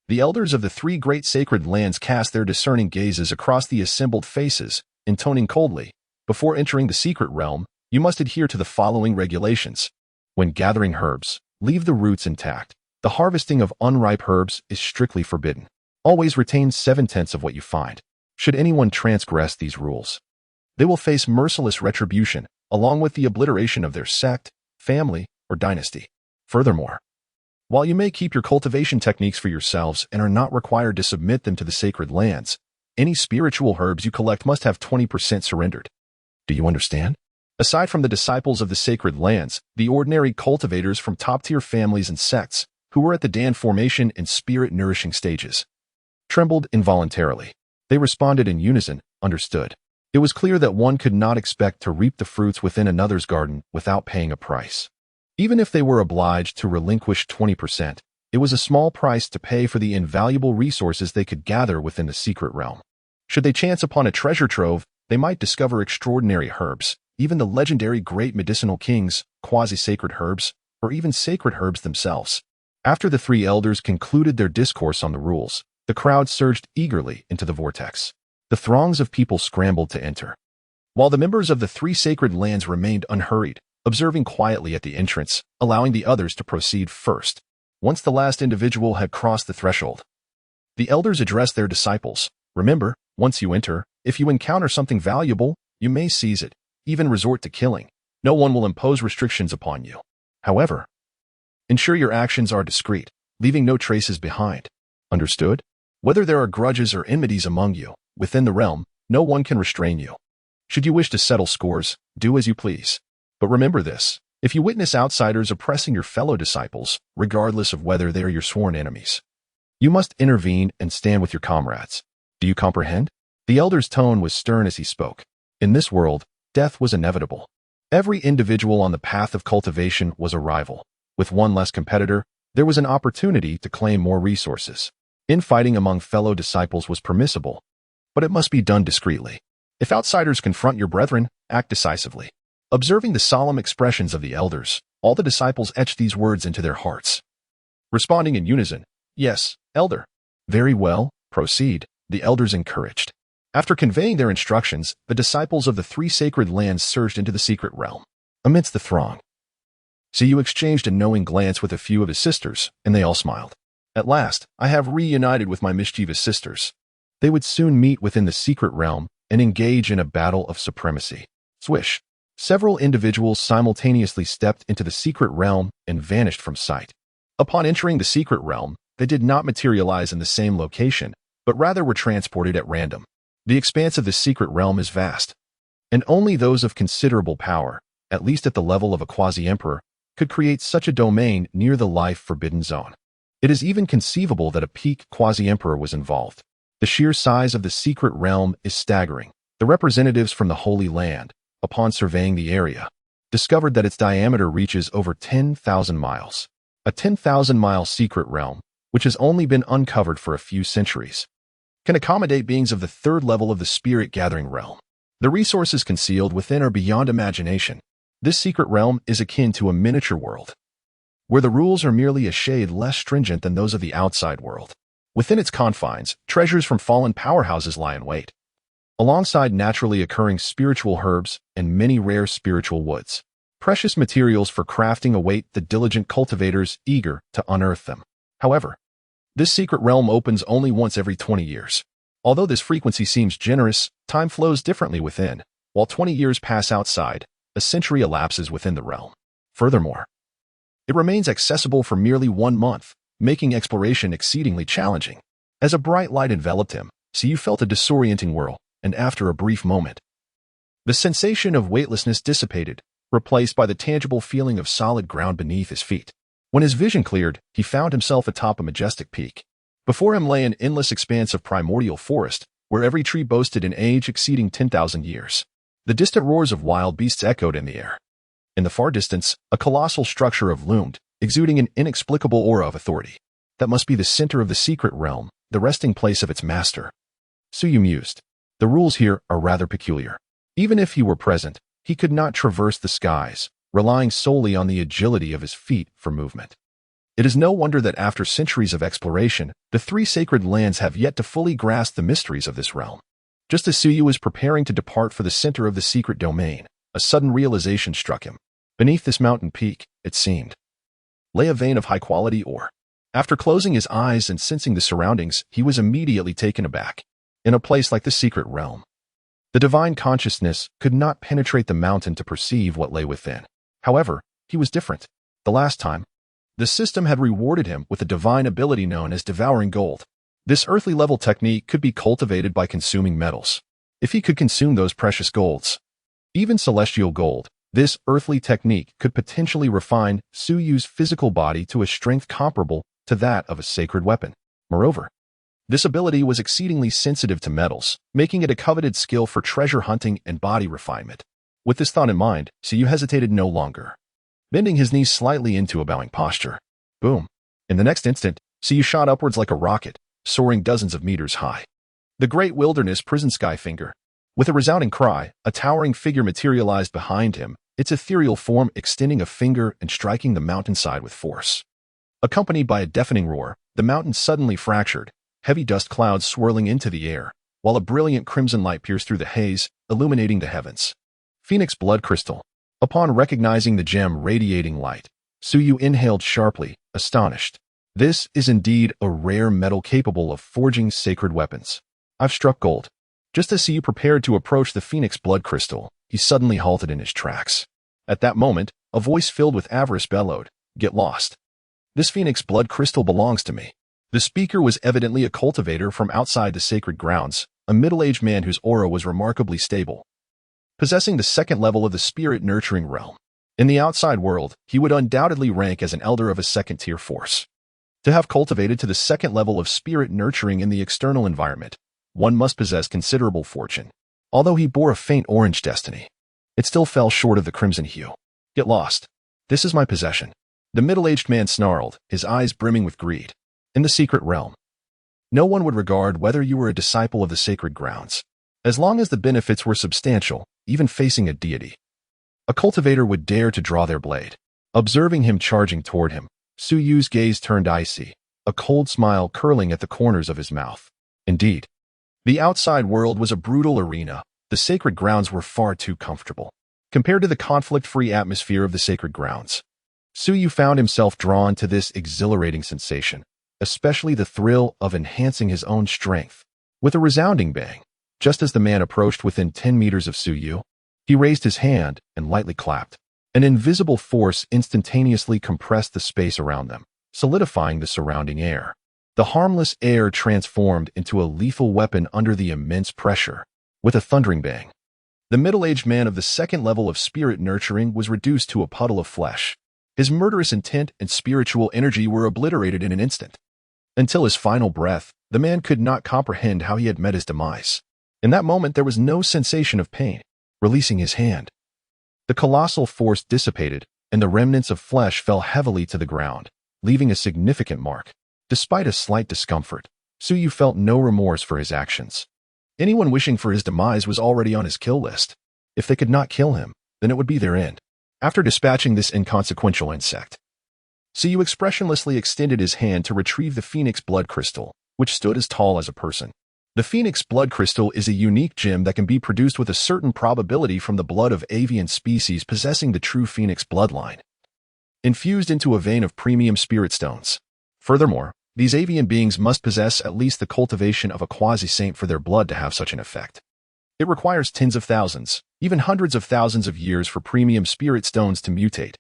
the elders of the three great sacred lands cast their discerning gazes across the assembled faces, intoning coldly, "Before entering the secret realm, you must adhere to the following regulations. When gathering herbs, leave the roots intact. The harvesting of unripe herbs is strictly forbidden. Always retain 7/10 of what you find. Should anyone transgress these rules, they will face merciless retribution, along with the obliteration of their sect, family, or dynasty. Furthermore, while you may keep your cultivation techniques for yourselves and are not required to submit them to the sacred lands, any spiritual herbs you collect must have 20% surrendered. Do you understand?" Aside from the disciples of the sacred lands, the ordinary cultivators from top-tier families and sects, who were at the Dan formation and spirit-nourishing stages, trembled involuntarily. They responded in unison, "Understood." It was clear that one could not expect to reap the fruits within another's garden without paying a price. Even if they were obliged to relinquish 20%, it was a small price to pay for the invaluable resources they could gather within the secret realm. Should they chance upon a treasure trove, they might discover extraordinary herbs, even the legendary great medicinal kings, quasi-sacred herbs, or even sacred herbs themselves. After the three elders concluded their discourse on the rules, the crowd surged eagerly into the vortex. The throngs of people scrambled to enter, while the members of the three sacred lands remained unhurried, observing quietly at the entrance, allowing the others to proceed first. Once the last individual had crossed the threshold, the elders addressed their disciples. "Remember, once you enter, if you encounter something valuable, you may seize it, even resort to killing. No one will impose restrictions upon you. However, ensure your actions are discreet, leaving no traces behind. Understood?" Whether there are grudges or enmities among you, within the realm, no one can restrain you. Should you wish to settle scores, do as you please. But remember this: if you witness outsiders oppressing your fellow disciples, regardless of whether they are your sworn enemies, you must intervene and stand with your comrades. Do you comprehend? The elder's tone was stern as he spoke. In this world, death was inevitable. Every individual on the path of cultivation was a rival. With one less competitor, there was an opportunity to claim more resources. Infighting among fellow disciples was permissible, but it must be done discreetly. If outsiders confront your brethren, act decisively. Observing the solemn expressions of the elders, all the disciples etched these words into their hearts. Responding in unison, "Yes, elder." "Very well, proceed," the elders encouraged. After conveying their instructions, the disciples of the three sacred lands surged into the secret realm. Amidst the throng, Suyu exchanged a knowing glance with a few of his sisters, and they all smiled. At last, I have reunited with my mischievous sisters. They would soon meet within the secret realm and engage in a battle of supremacy. Swish! Several individuals simultaneously stepped into the secret realm and vanished from sight. Upon entering the secret realm, they did not materialize in the same location, but rather were transported at random. The expanse of the secret realm is vast, and only those of considerable power, at least at the level of a quasi-emperor, could create such a domain near the life-forbidden zone. It is even conceivable that a peak quasi-emperor was involved. The sheer size of the secret realm is staggering. The representatives from the Holy Land, upon surveying the area, discovered that its diameter reaches over 10,000 miles. A 10,000-mile secret realm, which has only been uncovered for a few centuries, can accommodate beings of the third level of the spirit-gathering realm. The resources concealed within are beyond imagination. This secret realm is akin to a miniature world, where the rules are merely a shade less stringent than those of the outside world. Within its confines, treasures from fallen powerhouses lie in wait, alongside naturally occurring spiritual herbs and many rare spiritual woods. Precious materials for crafting await the diligent cultivators eager to unearth them. However, this secret realm opens only once every 20 years. Although this frequency seems generous, time flows differently within. While 20 years pass outside, a century elapses within the realm. Furthermore, it remains accessible for merely 1 month, making exploration exceedingly challenging. As a bright light enveloped him, Suyu felt a disorienting whirl, and after a brief moment, the sensation of weightlessness dissipated, replaced by the tangible feeling of solid ground beneath his feet. When his vision cleared, he found himself atop a majestic peak. Before him lay an endless expanse of primordial forest, where every tree boasted an age exceeding 10,000 years. The distant roars of wild beasts echoed in the air. In the far distance, a colossal structure loomed, exuding an inexplicable aura of authority. That must be the center of the secret realm, the resting place of its master. Suyu mused. The rules here are rather peculiar. Even if he were present, he could not traverse the skies, relying solely on the agility of his feet for movement. It is no wonder that after centuries of exploration, the three sacred lands have yet to fully grasp the mysteries of this realm. Just as Suyu was preparing to depart for the center of the secret domain, a sudden realization struck him. Beneath this mountain peak, it seemed, lay a vein of high-quality ore. After closing his eyes and sensing the surroundings, he was immediately taken aback. In a place like the secret realm, the divine consciousness could not penetrate the mountain to perceive what lay within. However, he was different. The last time, the system had rewarded him with a divine ability known as devouring gold. This earthly-level technique could be cultivated by consuming metals. If he could consume those precious golds, even celestial gold, this earthly technique could potentially refine Suyu's physical body to a strength comparable to that of a sacred weapon. Moreover, this ability was exceedingly sensitive to metals, making it a coveted skill for treasure hunting and body refinement. With this thought in mind, Suyu hesitated no longer, bending his knees slightly into a bowing posture. Boom! In the next instant, Suyu shot upwards like a rocket, soaring dozens of meters high. The great wilderness prison sky finger. With a resounding cry, a towering figure materialized behind him, its ethereal form extending a finger and striking the mountainside with force. Accompanied by a deafening roar, the mountain suddenly fractured, heavy dust clouds swirling into the air, while a brilliant crimson light pierced through the haze, illuminating the heavens. Phoenix blood crystal. Upon recognizing the gem radiating light, Suyu inhaled sharply, astonished. This is indeed a rare metal capable of forging sacred weapons. I've struck gold. Just as Suyu prepared to approach the Phoenix blood crystal, he suddenly halted in his tracks. At that moment, a voice filled with avarice bellowed, "Get lost. This Phoenix blood crystal belongs to me." The speaker was evidently a cultivator from outside the sacred grounds, a middle-aged man whose aura was remarkably stable, possessing the second level of the spirit-nurturing realm. In the outside world, he would undoubtedly rank as an elder of a second-tier force. To have cultivated to the second level of spirit nurturing in the external environment, one must possess considerable fortune. Although he bore a faint orange destiny, it still fell short of the crimson hue. Get lost. This is my possession. The middle-aged man snarled, his eyes brimming with greed. In the secret realm, no one would regard whether you were a disciple of the sacred grounds. As long as the benefits were substantial, even facing a deity, a cultivator would dare to draw their blade. Observing him charging toward him, Su Yu's gaze turned icy, a cold smile curling at the corners of his mouth. Indeed, the outside world was a brutal arena. The sacred grounds were far too comfortable compared to the conflict-free atmosphere of the sacred grounds. Su Yu found himself drawn to this exhilarating sensation, especially the thrill of enhancing his own strength. With a resounding bang, just as the man approached within 10 meters of Su Yu, he raised his hand and lightly clapped. An invisible force instantaneously compressed the space around them, solidifying the surrounding air. The harmless air transformed into a lethal weapon under the immense pressure. With a thundering bang, the middle-aged man of the second level of spirit nurturing was reduced to a puddle of flesh. His murderous intent and spiritual energy were obliterated in an instant. Until his final breath, the man could not comprehend how he had met his demise. In that moment, there was no sensation of pain. Releasing his hand, the colossal force dissipated, and the remnants of flesh fell heavily to the ground, leaving a significant mark. Despite a slight discomfort, Su Yu felt no remorse for his actions. Anyone wishing for his demise was already on his kill list. If they could not kill him, then it would be their end. After dispatching this inconsequential insect, Su Yu expressionlessly extended his hand to retrieve the phoenix blood crystal, which stood as tall as a person. The phoenix blood crystal is a unique gem that can be produced with a certain probability from the blood of avian species possessing the true phoenix bloodline, infused into a vein of premium spirit stones. Furthermore, these avian beings must possess at least the cultivation of a quasi-saint for their blood to have such an effect. It requires tens of thousands, even hundreds of thousands of years for premium spirit stones to mutate.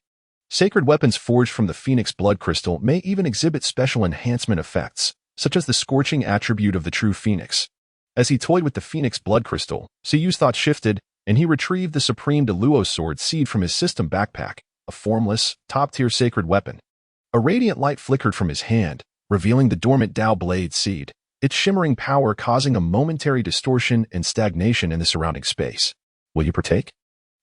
Sacred weapons forged from the phoenix blood crystal may even exhibit special enhancement effects, such as the scorching attribute of the true phoenix. As he toyed with the phoenix blood crystal, Su Yu's thought shifted, and he retrieved the supreme Deluo sword seed from his system backpack, a formless, top-tier sacred weapon. A radiant light flickered from his hand, revealing the dormant Dao blade seed, its shimmering power causing a momentary distortion and stagnation in the surrounding space. Will you partake?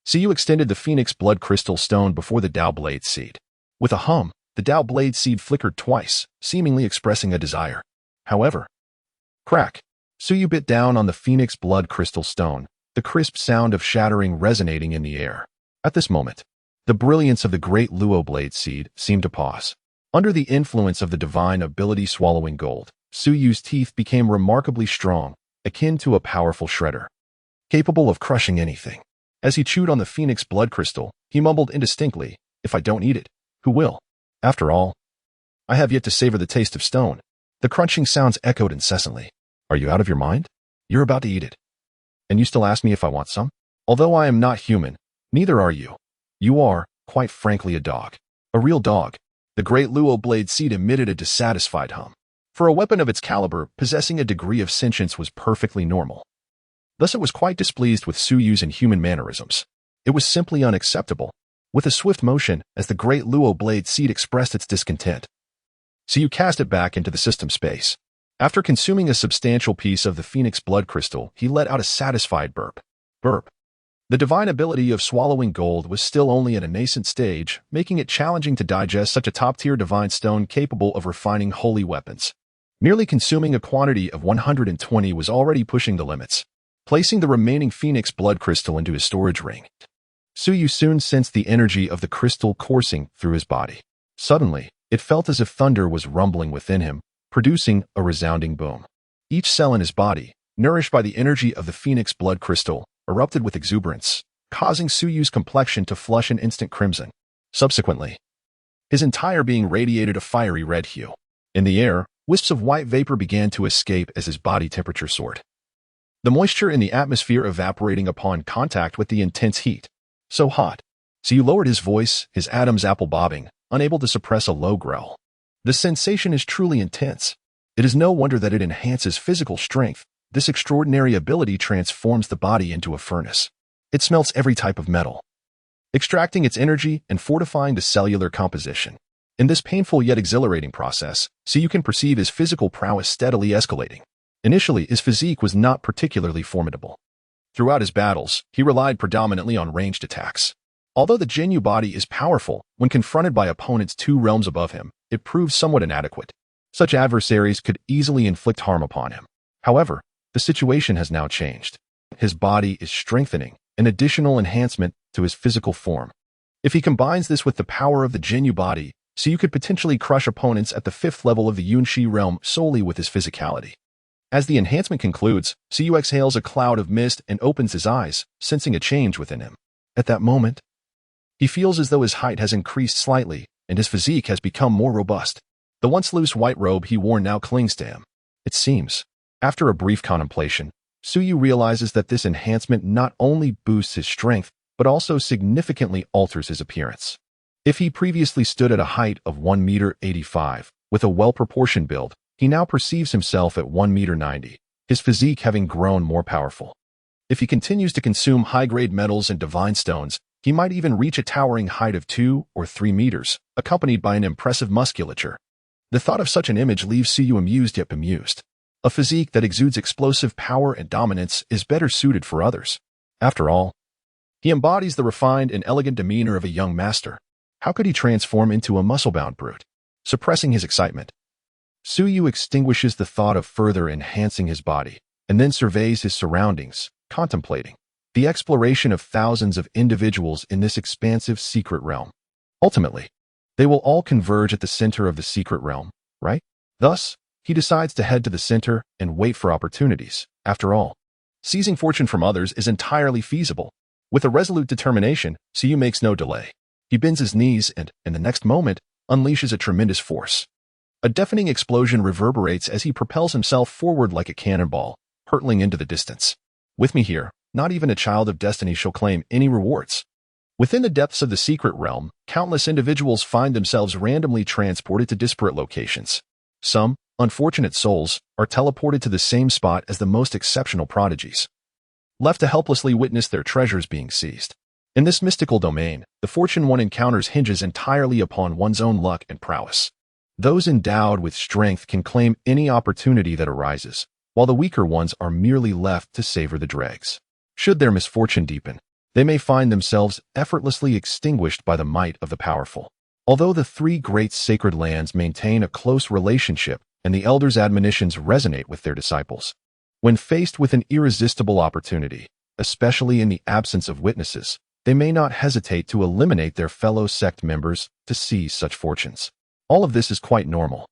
Su Yu extended the phoenix blood crystal stone before the Dao blade seed. With a hum, the Dao blade seed flickered twice, seemingly expressing a desire. However, crack. Su Yu bit down on the phoenix blood crystal stone, the crisp sound of shattering resonating in the air. At this moment, the brilliance of the great Luo blade seed seemed to pause. Under the influence of the divine ability swallowing gold, Su Yu's teeth became remarkably strong, akin to a powerful shredder, capable of crushing anything. As he chewed on the phoenix blood crystal, he mumbled indistinctly, "If I don't eat it, who will? After all, I have yet to savor the taste of stone." The crunching sounds echoed incessantly. "Are you out of your mind? You're about to eat it. And you still ask me if I want some? Although I am not human, neither are you. You are, quite frankly, a dog. A real dog." The great Luo blade seed emitted a dissatisfied hum. For a weapon of its caliber, possessing a degree of sentience was perfectly normal. Thus it was quite displeased with Su Yu's inhuman mannerisms. It was simply unacceptable. With a swift motion, as the great Luo blade seed expressed its discontent, Su Yu cast it back into the system space. After consuming a substantial piece of the phoenix blood crystal, he let out a satisfied burp. Burp. The divine ability of swallowing gold was still only at a nascent stage, making it challenging to digest such a top-tier divine stone capable of refining holy weapons. Merely consuming a quantity of 120 was already pushing the limits. Placing the remaining phoenix blood crystal into his storage ring, Su Yu soon sensed the energy of the crystal coursing through his body. Suddenly, it felt as if thunder was rumbling within him, producing a resounding boom. Each cell in his body, nourished by the energy of the phoenix blood crystal, erupted with exuberance, causing Su Yu's complexion to flush an instant crimson. Subsequently, his entire being radiated a fiery red hue. In the air, wisps of white vapor began to escape as his body temperature soared, the moisture in the atmosphere evaporating upon contact with the intense heat. So hot. Su Yu lowered his voice, his Adam's apple bobbing, unable to suppress a low growl. The sensation is truly intense. It is no wonder that it enhances physical strength. This extraordinary ability transforms the body into a furnace. It smelts every type of metal, extracting its energy and fortifying the cellular composition. In this painful yet exhilarating process, Suyu can perceive his physical prowess steadily escalating. Initially, his physique was not particularly formidable. Throughout his battles, he relied predominantly on ranged attacks. Although the Jinyu body is powerful, when confronted by opponents 2 realms above him, it proves somewhat inadequate. Such adversaries could easily inflict harm upon him. However, the situation has now changed. His body is strengthening, an additional enhancement to his physical form. If he combines this with the power of the Jinyu body, Suyu could potentially crush opponents at the 5th level of the Yunshi realm solely with his physicality. As the enhancement concludes, Suyu exhales a cloud of mist and opens his eyes, sensing a change within him. At that moment, he feels as though his height has increased slightly and his physique has become more robust. The once loose white robe he wore now clings to him. It seems, after a brief contemplation, Suyu realizes that this enhancement not only boosts his strength, but also significantly alters his appearance. If he previously stood at a height of 1.85 meters, with a well-proportioned build, he now perceives himself at 1.90 meters, his physique having grown more powerful. If he continues to consume high-grade metals and divine stones, he might even reach a towering height of 2 or 3 meters, accompanied by an impressive musculature. The thought of such an image leaves Suyu amused yet bemused. A physique that exudes explosive power and dominance is better suited for others. After all, he embodies the refined and elegant demeanor of a young master. How could he transform into a muscle-bound brute? Suppressing his excitement, Suyu extinguishes the thought of further enhancing his body, and then surveys his surroundings, contemplating the exploration of thousands of individuals in this expansive secret realm. Ultimately, they will all converge at the center of the secret realm, right? Thus, he decides to head to the center and wait for opportunities. After all, seizing fortune from others is entirely feasible. With a resolute determination, Suyu makes no delay. He bends his knees and, in the next moment, unleashes a tremendous force. A deafening explosion reverberates as he propels himself forward like a cannonball, hurtling into the distance. With me here, not even a child of destiny shall claim any rewards. Within the depths of the secret realm, countless individuals find themselves randomly transported to disparate locations. Some, unfortunate souls, are teleported to the same spot as the most exceptional prodigies, left to helplessly witness their treasures being seized. In this mystical domain, the fortune one encounters hinges entirely upon one's own luck and prowess. Those endowed with strength can claim any opportunity that arises, while the weaker ones are merely left to savor the dregs. Should their misfortune deepen, they may find themselves effortlessly extinguished by the might of the powerful. Although the 3 great sacred lands maintain a close relationship and the elders' admonitions resonate with their disciples, when faced with an irresistible opportunity, especially in the absence of witnesses, they may not hesitate to eliminate their fellow sect members to seize such fortunes. All of this is quite normal.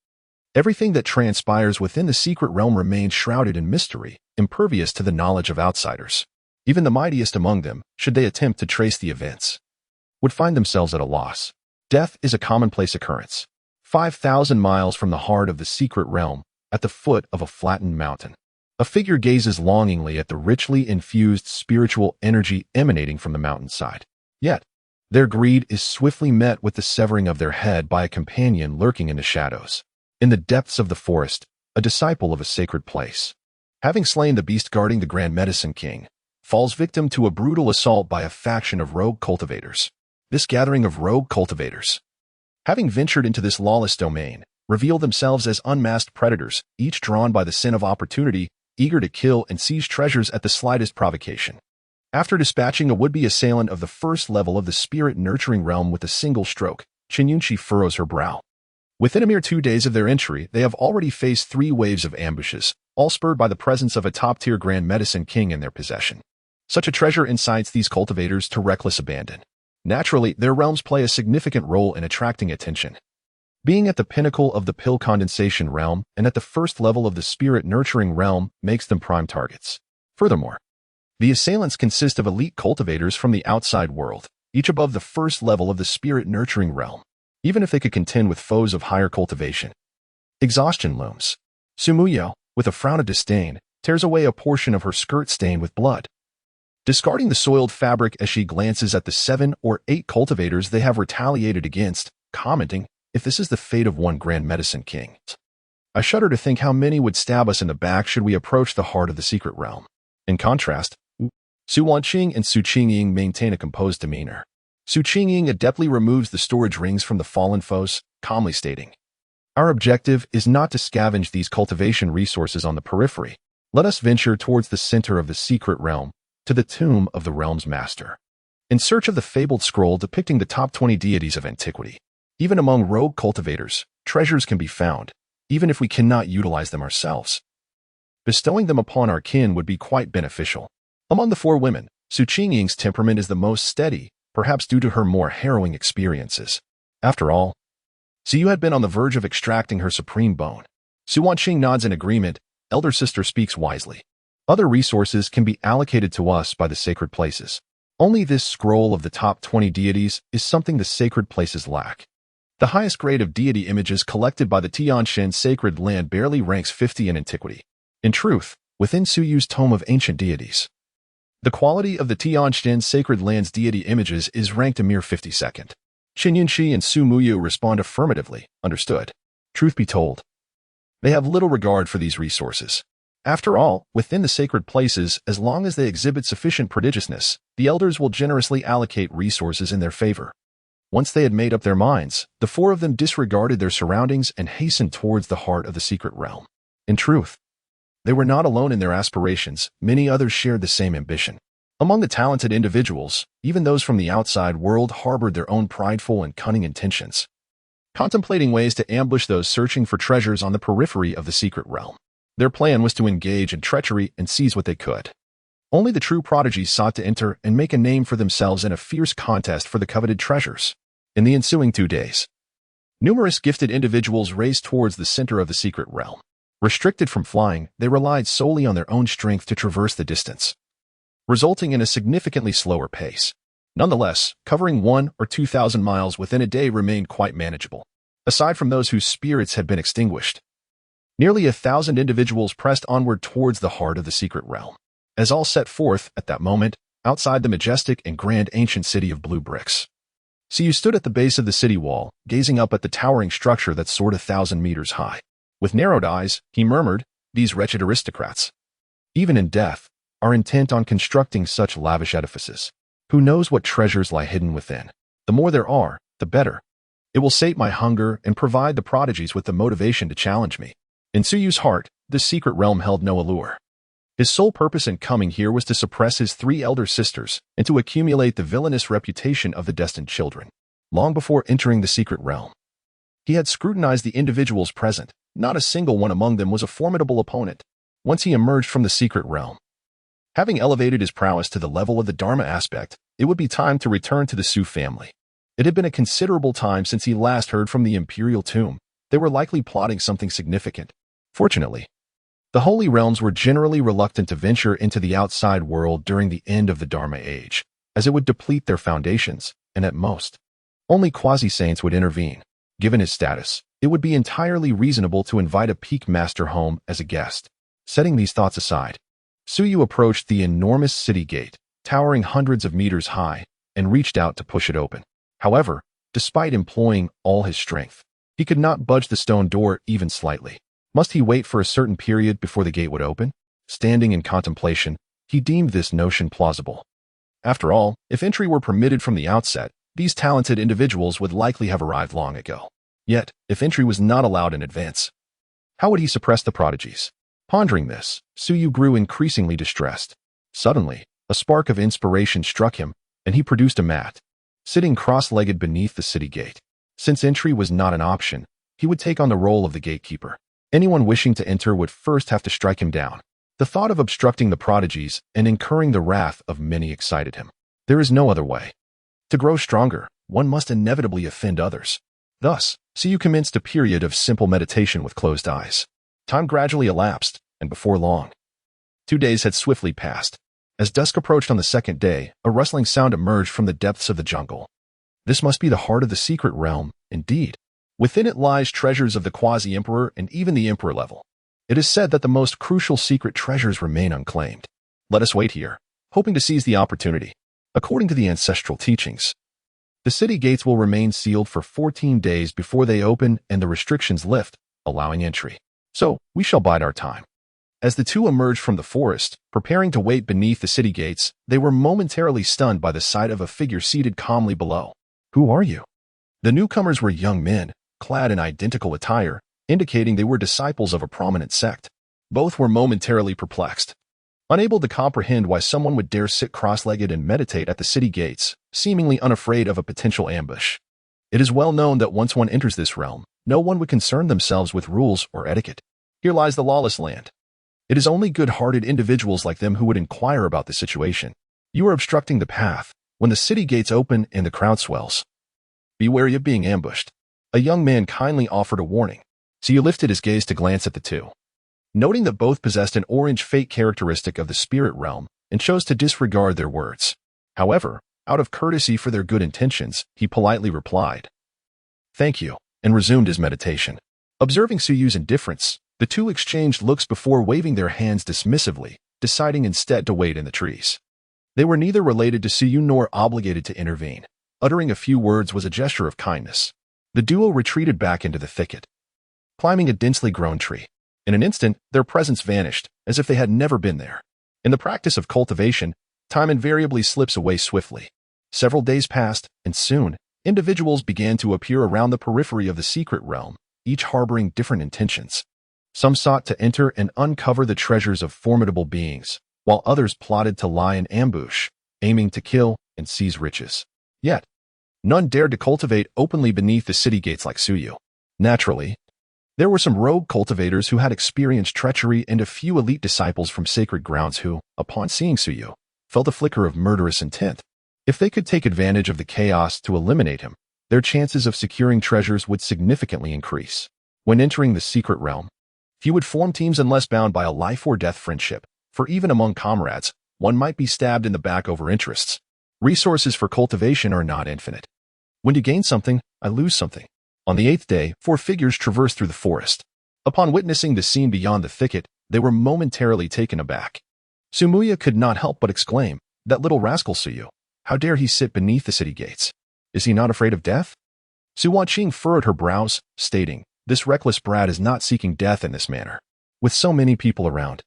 Everything that transpires within the secret realm remains shrouded in mystery, impervious to the knowledge of outsiders. Even the mightiest among them, should they attempt to trace the events, would find themselves at a loss. Death is a commonplace occurrence. 5,000 miles from the heart of the secret realm, at the foot of a flattened mountain, a figure gazes longingly at the richly infused spiritual energy emanating from the mountainside. Yet, their greed is swiftly met with the severing of their head by a companion lurking in the shadows. In the depths of the forest, a disciple of a sacred place, having slain the beast guarding the Grand Medicine King, falls victim to a brutal assault by a faction of rogue cultivators. This gathering of rogue cultivators, having ventured into this lawless domain, reveal themselves as unmasked predators, each drawn by the sin of opportunity, eager to kill and seize treasures at the slightest provocation. After dispatching a would-be assailant of the first level of the spirit-nurturing realm with a single stroke, Chinyunchi furrows her brow. Within a mere 2 days of their entry, they have already faced 3 waves of ambushes, all spurred by the presence of a top-tier Grand Medicine King in their possession. Such a treasure incites these cultivators to reckless abandon. Naturally, their realms play a significant role in attracting attention. Being at the pinnacle of the pill condensation realm and at the first level of the spirit-nurturing realm makes them prime targets. Furthermore, the assailants consist of elite cultivators from the outside world, each above the first level of the spirit-nurturing realm. Even if they could contend with foes of higher cultivation, exhaustion looms. Sumuyo, with a frown of disdain, tears away a portion of her skirt stained with blood, discarding the soiled fabric as she glances at the 7 or 8 cultivators they have retaliated against, commenting, "If this is the fate of one Grand Medicine King, I shudder to think how many would stab us in the back should we approach the heart of the secret realm. In contrast, Su Wanqing and Su Qingying maintain a composed demeanor. Su Qingying adeptly removes the storage rings from the fallen foes, calmly stating, "Our objective is not to scavenge these cultivation resources on the periphery. Let us venture towards the center of the secret realm, to the tomb of the realm's master, in search of the fabled scroll depicting the top 20 deities of antiquity. Even among rogue cultivators, treasures can be found, even if we cannot utilize them ourselves. Bestowing them upon our kin would be quite beneficial." Among the four women, Su Qingying's temperament is the most steady, perhaps due to her more harrowing experiences. After all, Su had been on the verge of extracting her supreme bone. Su Wanqing nods in agreement. Elder sister speaks wisely. Other resources can be allocated to us by the sacred places. Only this scroll of the top 20 deities is something the sacred places lack. The highest grade of deity images collected by the Tianshan sacred land barely ranks 50 in antiquity. In truth, within Su Yu's tome of ancient deities, the quality of the Tianshan sacred land's deity images is ranked a mere 52nd. Qin Yunxi and Su Muyu respond affirmatively. Understood. Truth be told, they have little regard for these resources. After all, within the sacred places, as long as they exhibit sufficient prodigiousness, the elders will generously allocate resources in their favor. Once they had made up their minds, the four of them disregarded their surroundings and hastened towards the heart of the secret realm. In truth, they were not alone in their aspirations. Many others shared the same ambition. Among the talented individuals, even those from the outside world harbored their own prideful and cunning intentions, contemplating ways to ambush those searching for treasures on the periphery of the secret realm. Their plan was to engage in treachery and seize what they could. Only the true prodigies sought to enter and make a name for themselves in a fierce contest for the coveted treasures. In the ensuing 2 days, numerous gifted individuals raced towards the center of the secret realm. Restricted from flying, they relied solely on their own strength to traverse the distance, resulting in a significantly slower pace. Nonetheless, covering 1,000 or 2,000 miles within a day remained quite manageable. Aside from those whose spirits had been extinguished, nearly 1,000 individuals pressed onward towards the heart of the secret realm, as all set forth at that moment outside the majestic and grand ancient city of blue bricks. Su stood at the base of the city wall, gazing up at the towering structure that soared 1,000 meters high. With narrowed eyes, he murmured, "These wretched aristocrats, even in death, are intent on constructing such lavish edifices. Who knows what treasures lie hidden within? The more there are, the better. It will sate my hunger and provide the prodigies with the motivation to challenge me." In Su Yu's heart, this secret realm held no allure. His sole purpose in coming here was to suppress his 3 elder sisters and to accumulate the villainous reputation of the destined children. Long before entering the secret realm, he had scrutinized the individuals present. Not a single one among them was a formidable opponent. Once he emerged from the secret realm, having elevated his prowess to the level of the Dharma aspect, it would be time to return to the Su family. It had been a considerable time since he last heard from the imperial tomb. They were likely plotting something significant. Fortunately, the holy realms were generally reluctant to venture into the outside world during the end of the Dharma age, as it would deplete their foundations, and at most, only quasi-saints would intervene. Given his status, it would be entirely reasonable to invite a peak master home as a guest. Setting these thoughts aside, Su Yu approached the enormous city gate, towering hundreds of meters high, and reached out to push it open. However, despite employing all his strength, he could not budge the stone door even slightly. Must he wait for a certain period before the gate would open? Standing in contemplation, he deemed this notion plausible. After all, if entry were permitted from the outset, these talented individuals would likely have arrived long ago. Yet, if entry was not allowed in advance, how would he suppress the prodigies? Pondering this, Su Yu grew increasingly distressed. Suddenly, a spark of inspiration struck him, and he produced a mat, sitting cross-legged beneath the city gate. Since entry was not an option, he would take on the role of the gatekeeper. Anyone wishing to enter would first have to strike him down. The thought of obstructing the prodigies and incurring the wrath of many excited him. There is no other way. To grow stronger, one must inevitably offend others. Thus, Su Yu commenced a period of simple meditation with closed eyes. Time gradually elapsed, and before long, 2 days had swiftly passed. As dusk approached on the second day, a rustling sound emerged from the depths of the jungle. This must be the heart of the secret realm, indeed. Within it lies treasures of the quasi-emperor and even the emperor level. It is said that the most crucial secret treasures remain unclaimed. Let us wait here, hoping to seize the opportunity. According to the ancestral teachings, the city gates will remain sealed for 14 days before they open and the restrictions lift, allowing entry. So we shall bide our time. As the two emerged from the forest, preparing to wait beneath the city gates, they were momentarily stunned by the sight of a figure seated calmly below. Who are you? The newcomers were young men, clad in identical attire, indicating they were disciples of a prominent sect. Both were momentarily perplexed, unable to comprehend why someone would dare sit cross-legged and meditate at the city gates, seemingly unafraid of a potential ambush. It is well known that once one enters this realm, no one would concern themselves with rules or etiquette. Here lies the lawless land. It is only good-hearted individuals like them who would inquire about the situation. You are obstructing the path when the city gates open and the crowd swells. Be wary of being ambushed. A young man kindly offered a warning, so you lifted his gaze to glance at the two. Noting that both possessed an orange fate characteristic of the spirit realm and chose to disregard their words. However, out of courtesy for their good intentions, he politely replied, "Thank you," and resumed his meditation. Observing Suyu's indifference, the two exchanged looks before waving their hands dismissively, deciding instead to wait in the trees. They were neither related to Suyu nor obligated to intervene. Uttering a few words was a gesture of kindness. The duo retreated back into the thicket, climbing a densely grown tree. In an instant, their presence vanished, as if they had never been there. In the practice of cultivation, time invariably slips away swiftly. Several days passed, and soon, individuals began to appear around the periphery of the secret realm, each harboring different intentions. Some sought to enter and uncover the treasures of formidable beings, while others plotted to lie in ambush, aiming to kill and seize riches. Yet, none dared to cultivate openly beneath the city gates like Suyu. Naturally, there were some rogue cultivators who had experienced treachery and a few elite disciples from sacred grounds who, upon seeing Suyu, felt a flicker of murderous intent. If they could take advantage of the chaos to eliminate him, their chances of securing treasures would significantly increase. When entering the secret realm, few would form teams unless bound by a life-or-death friendship, for even among comrades, one might be stabbed in the back over interests. Resources for cultivation are not infinite. When you gain something, I lose something. On the 8th day, 4 figures traversed through the forest. Upon witnessing the scene beyond the thicket, they were momentarily taken aback. Sumuya could not help but exclaim, "That little rascal Suyu! How dare he sit beneath the city gates? Is he not afraid of death?" Suwanqing furrowed her brows, stating, "This reckless brat is not seeking death in this manner. With so many people around,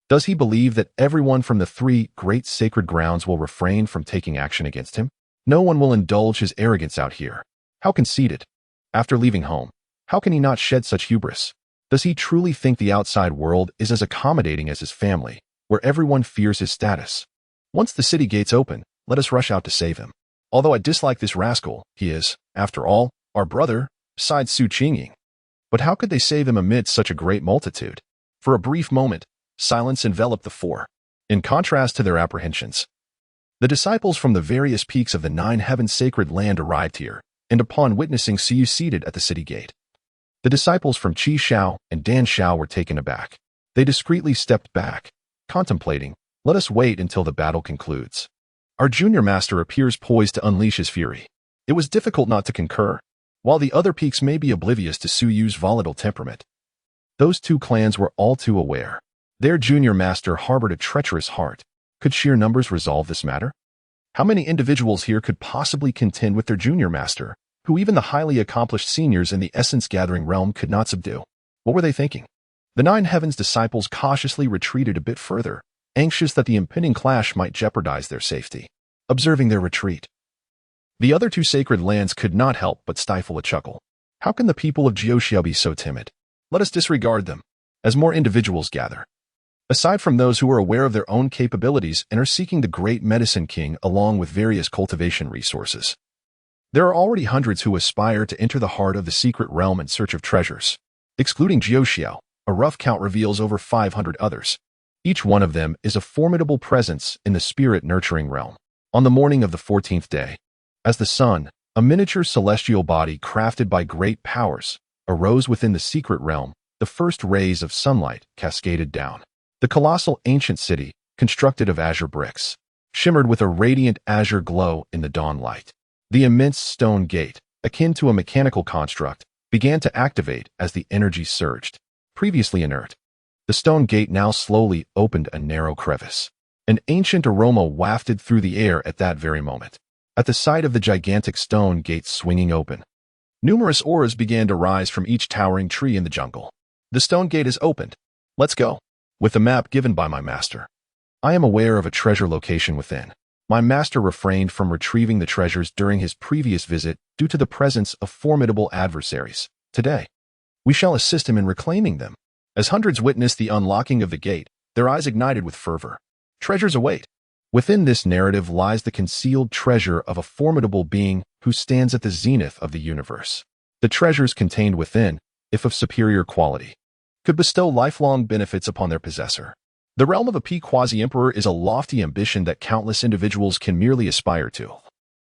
does he believe that everyone from the 3 great sacred grounds will refrain from taking action against him? No one will indulge his arrogance out here. How conceited. After leaving home, how can he not shed such hubris? Does he truly think the outside world is as accommodating as his family, where everyone fears his status? Once the city gates open, let us rush out to save him. Although I dislike this rascal, he is, after all, our brother," sighed Su Qingying. But how could they save him amidst such a great multitude? For a brief moment, silence enveloped the 4. In contrast to their apprehensions, the disciples from the various peaks of the 9 heavens sacred land arrived here, and upon witnessing Suyu seated at the city gate, the disciples from Qi Shao and Dan Shao were taken aback. They discreetly stepped back, contemplating, "Let us wait until the battle concludes. Our junior master appears poised to unleash his fury." It was difficult not to concur. While the other peaks may be oblivious to Suyu's volatile temperament, those 2 clans were all too aware. Their junior master harbored a treacherous heart. Could sheer numbers resolve this matter? How many individuals here could possibly contend with their junior master, who even the highly accomplished seniors in the essence-gathering realm could not subdue? What were they thinking? The 9 heavens disciples cautiously retreated a bit further, anxious that the impending clash might jeopardize their safety. Observing their retreat, the other 2 sacred lands could not help but stifle a chuckle. How can the people of Jiuxiao be so timid? Let us disregard them, as more individuals gather. Aside from those who are aware of their own capabilities and are seeking the great medicine king along with various cultivation resources, there are already hundreds who aspire to enter the heart of the secret realm in search of treasures. Excluding Jiuxiao, a rough count reveals over 500 others. Each one of them is a formidable presence in the spirit-nurturing realm. On the morning of the 14th day, as the sun, a miniature celestial body crafted by great powers, arose within the secret realm, the first rays of sunlight cascaded down. The colossal ancient city, constructed of azure bricks, shimmered with a radiant azure glow in the dawn light. The immense stone gate, akin to a mechanical construct, began to activate as the energy surged. Previously inert, the stone gate now slowly opened a narrow crevice. An ancient aroma wafted through the air at that very moment. At the sight of the gigantic stone gate swinging open, numerous auras began to rise from each towering tree in the jungle. The stone gate is opened. Let's go. With the map given by my master. I am aware of a treasure location within. My master refrained from retrieving the treasures during his previous visit due to the presence of formidable adversaries. Today, we shall assist him in reclaiming them. As hundreds witness the unlocking of the gate, their eyes ignited with fervor. Treasures await. Within this narrative lies the concealed treasure of a formidable being who stands at the zenith of the universe. The treasures contained within, if of superior quality, could bestow lifelong benefits upon their possessor. The realm of a quasi-emperor is a lofty ambition that countless individuals can merely aspire to.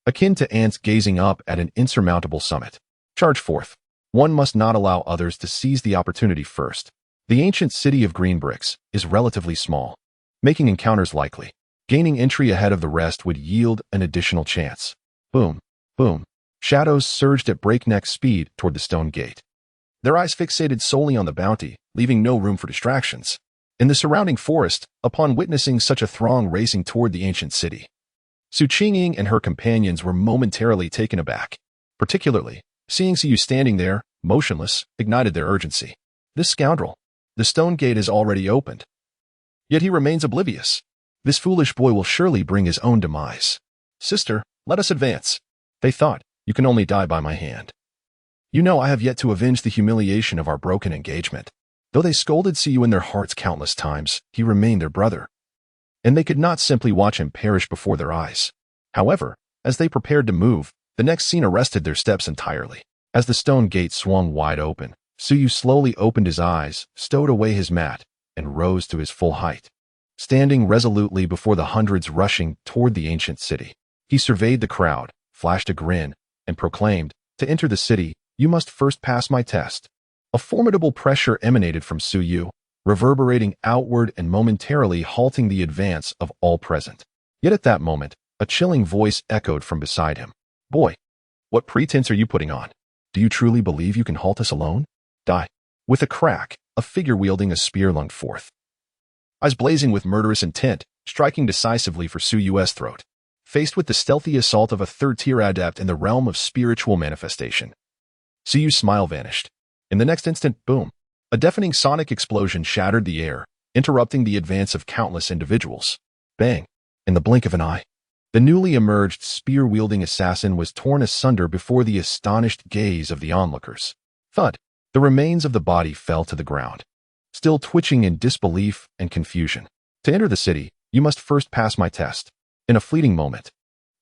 Akin to ants gazing up at an insurmountable summit. Charge forth. One must not allow others to seize the opportunity first. The ancient city of green bricks is relatively small, making encounters likely. Gaining entry ahead of the rest would yield an additional chance. Boom, boom. Shadows surged at breakneck speed toward the stone gate. Their eyes fixated solely on the bounty, leaving no room for distractions. In the surrounding forest, upon witnessing such a throng racing toward the ancient city, Su Qingying and her companions were momentarily taken aback. Particularly, seeing Su standing there, motionless, ignited their urgency. This scoundrel. The stone gate is already opened. Yet he remains oblivious. This foolish boy will surely bring his own demise. Sister, let us advance. They thought, you can only die by my hand. You know I have yet to avenge the humiliation of our broken engagement. Though they scolded Siyu in their hearts countless times, he remained their brother. And they could not simply watch him perish before their eyes. However, as they prepared to move, the next scene arrested their steps entirely. As the stone gate swung wide open, Siyu slowly opened his eyes, stowed away his mat, and rose to his full height. Standing resolutely before the hundreds rushing toward the ancient city, he surveyed the crowd, flashed a grin, and proclaimed, "To enter the city, you must first pass my test." A formidable pressure emanated from Su Yu, reverberating outward and momentarily halting the advance of all present. Yet at that moment, a chilling voice echoed from beside him. "Boy, what pretense are you putting on? Do you truly believe you can halt us alone? Die." With a crack, a figure wielding a spear lunged forth, eyes blazing with murderous intent, striking decisively for Su Yu's throat. Faced with the stealthy assault of a third-tier adept in the realm of spiritual manifestation, Su Yu's smile vanished. In the next instant, boom, a deafening sonic explosion shattered the air, interrupting the advance of countless individuals. Bang! In the blink of an eye, the newly emerged spear-wielding assassin was torn asunder before the astonished gaze of the onlookers. Thud! The remains of the body fell to the ground, still twitching in disbelief and confusion. To enter the city, you must first pass my test. In a fleeting moment,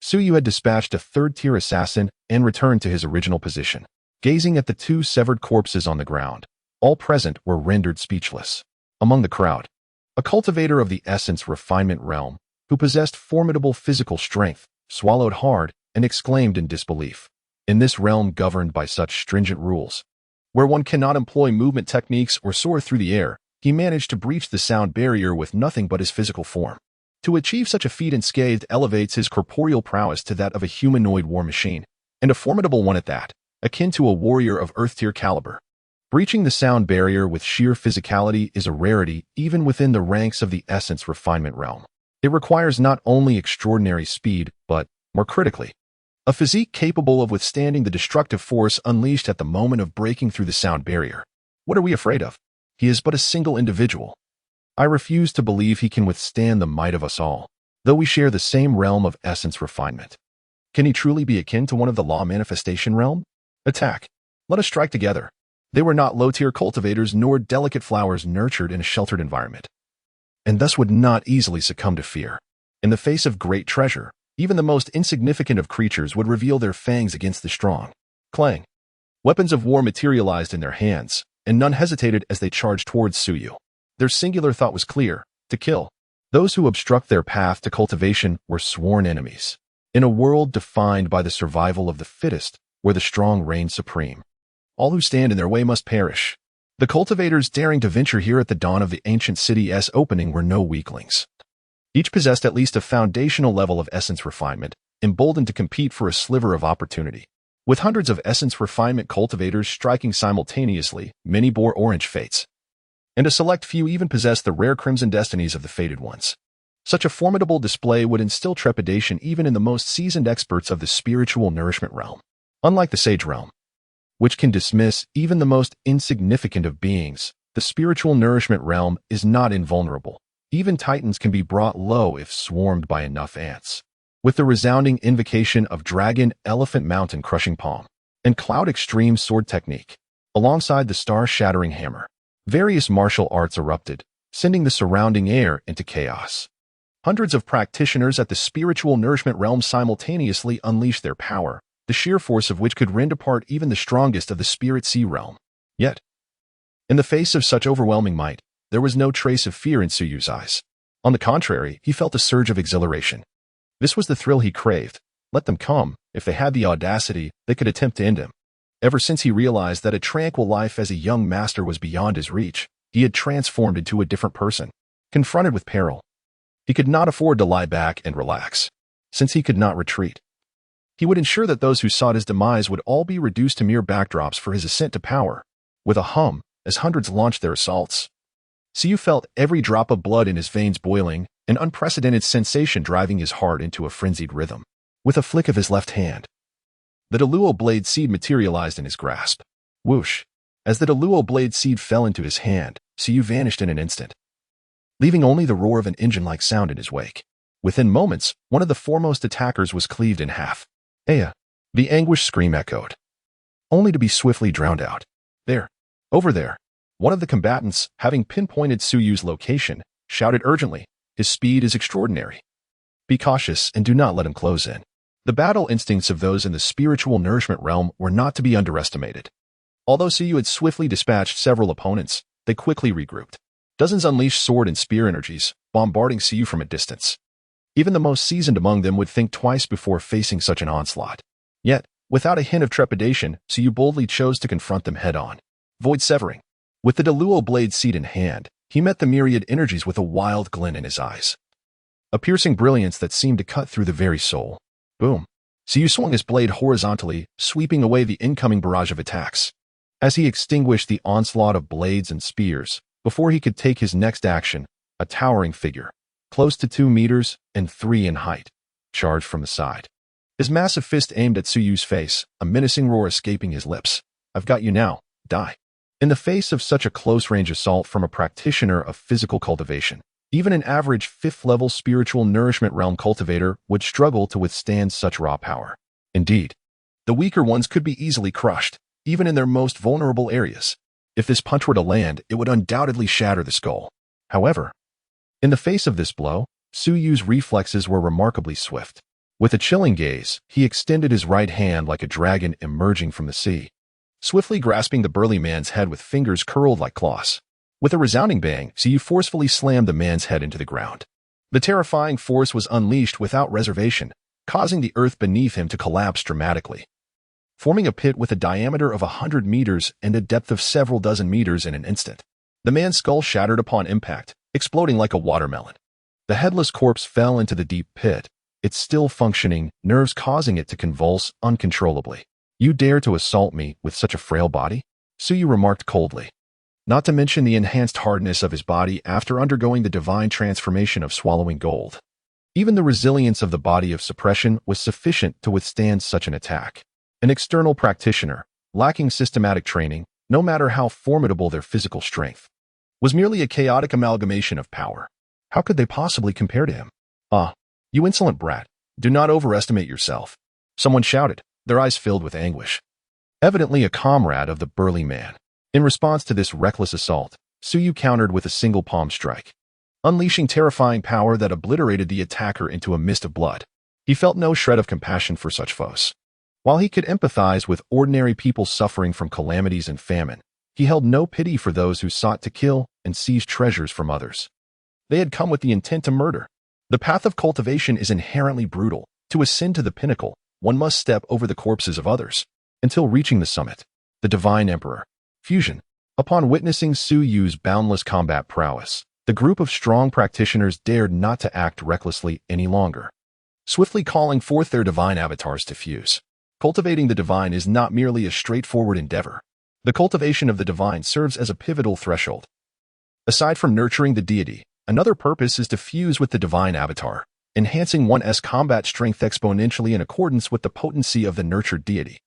Su Yu had dispatched a third-tier assassin and returned to his original position. Gazing at the two severed corpses on the ground, all present were rendered speechless. Among the crowd, a cultivator of the essence refinement realm, who possessed formidable physical strength, swallowed hard and exclaimed in disbelief. In this realm governed by such stringent rules, where one cannot employ movement techniques or soar through the air, he managed to breach the sound barrier with nothing but his physical form. To achieve such a feat unscathed elevates his corporeal prowess to that of a humanoid war machine, and a formidable one at that, akin to a warrior of Earth-tier caliber. Breaching the sound barrier with sheer physicality is a rarity even within the ranks of the essence refinement realm. It requires not only extraordinary speed, but, more critically, a physique capable of withstanding the destructive force unleashed at the moment of breaking through the sound barrier. What are we afraid of? He is but a single individual. I refuse to believe he can withstand the might of us all, though we share the same realm of essence refinement. Can he truly be akin to one of the law manifestation realm? Attack. Let us strike together. They were not low-tier cultivators nor delicate flowers nurtured in a sheltered environment, and thus would not easily succumb to fear. In the face of great treasure, even the most insignificant of creatures would reveal their fangs against the strong. Clang. Weapons of war materialized in their hands, and none hesitated as they charged towards Su Yu. Their singular thought was clear: to kill. Those who obstruct their path to cultivation were sworn enemies. In a world defined by the survival of the fittest, where the strong reign supreme, all who stand in their way must perish. The cultivators daring to venture here at the dawn of the ancient city's opening were no weaklings. Each possessed at least a foundational level of essence refinement, emboldened to compete for a sliver of opportunity. With hundreds of essence refinement cultivators striking simultaneously, many bore orange fates, and a select few even possessed the rare crimson destinies of the fated ones. Such a formidable display would instill trepidation even in the most seasoned experts of the spiritual nourishment realm. Unlike the sage realm, which can dismiss even the most insignificant of beings, The spiritual nourishment realm is not invulnerable. Even titans can be brought low if swarmed by enough ants. With the resounding invocation of dragon, elephant mountain crushing palm, and cloud extreme sword technique, alongside the star-shattering hammer, various martial arts erupted, sending the surrounding air into chaos. Hundreds of practitioners at the spiritual nourishment realm simultaneously unleashed their power, the sheer force of which could rend apart even the strongest of the spirit sea realm. Yet, in the face of such overwhelming might, there was no trace of fear in Suyu's eyes. On the contrary, he felt a surge of exhilaration. This was the thrill he craved. Let them come. If they had the audacity, they could attempt to end him. Ever since he realized that a tranquil life as a young master was beyond his reach, he had transformed into a different person. Confronted with peril, he could not afford to lie back and relax. Since he could not retreat, he would ensure that those who sought his demise would all be reduced to mere backdrops for his ascent to power. With a hum, as hundreds launched their assaults, Suyu felt every drop of blood in his veins boiling, an unprecedented sensation driving his heart into a frenzied rhythm. With a flick of his left hand, the Deluo blade seed materialized in his grasp. Whoosh! As the Deluo blade seed fell into his hand, Suyu vanished in an instant, leaving only the roar of an engine-like sound in his wake. Within moments, one of the foremost attackers was cleaved in half. Aya! The anguished scream echoed, only to be swiftly drowned out. There! Over there! One of the combatants, having pinpointed Suyu's location, shouted urgently, "His speed is extraordinary. Be cautious and do not let him close in." The battle instincts of those in the spiritual nourishment realm were not to be underestimated. Although Suyu had swiftly dispatched several opponents, they quickly regrouped. Dozens unleashed sword and spear energies, bombarding Suyu from a distance. Even the most seasoned among them would think twice before facing such an onslaught. Yet, without a hint of trepidation, Suyu boldly chose to confront them head-on. Void severing. With the Deluo blade seed in hand, he met the myriad energies with a wild glint in his eyes. A piercing brilliance that seemed to cut through the very soul. Boom. Suyu swung his blade horizontally, sweeping away the incoming barrage of attacks. As he extinguished the onslaught of blades and spears, before he could take his next action, a towering figure, close to 2 meters and 3 in height, charged from the side. His massive fist aimed at Suyu's face, a menacing roar escaping his lips. "I've got you now. Die." In the face of such a close-range assault from a practitioner of physical cultivation, even an average 5th-level spiritual nourishment realm cultivator would struggle to withstand such raw power. Indeed, the weaker ones could be easily crushed, even in their most vulnerable areas. If this punch were to land, it would undoubtedly shatter the skull. However, in the face of this blow, Suyu's reflexes were remarkably swift. With a chilling gaze, he extended his right hand like a dragon emerging from the sea, swiftly grasping the burly man's head with fingers curled like claws. With a resounding bang, Suyu forcefully slammed the man's head into the ground. The terrifying force was unleashed without reservation, causing the earth beneath him to collapse dramatically, forming a pit with a diameter of 100 meters and a depth of several dozen meters in an instant. The man's skull shattered upon impact, exploding like a watermelon. The headless corpse fell into the deep pit, its still functioning nerves causing it to convulse uncontrollably. "You dare to assault me with such a frail body?" Suyu remarked coldly. Not to mention the enhanced hardness of his body after undergoing the divine transformation of swallowing gold. Even the resilience of the body of suppression was sufficient to withstand such an attack. An external practitioner, lacking systematic training, no matter how formidable their physical strength, was merely a chaotic amalgamation of power. How could they possibly compare to him? "Ah, you insolent brat, do not overestimate yourself," someone shouted, their eyes filled with anguish. Evidently a comrade of the burly man. In response to this reckless assault, Suyu countered with a single palm strike, unleashing terrifying power that obliterated the attacker into a mist of blood. He felt no shred of compassion for such foes. While he could empathize with ordinary people suffering from calamities and famine, he held no pity for those who sought to kill and seize treasures from others. They had come with the intent to murder. The path of cultivation is inherently brutal. To ascend to the pinnacle, one must step over the corpses of others, until reaching the summit. The Divine Emperor. Fusion. Upon witnessing Suyu's boundless combat prowess, the group of strong practitioners dared not to act recklessly any longer, swiftly calling forth their divine avatars to fuse. Cultivating the divine is not merely a straightforward endeavor. The cultivation of the divine serves as a pivotal threshold. Aside from nurturing the deity, another purpose is to fuse with the divine avatar, enhancing one's combat strength exponentially in accordance with the potency of the nurtured deity.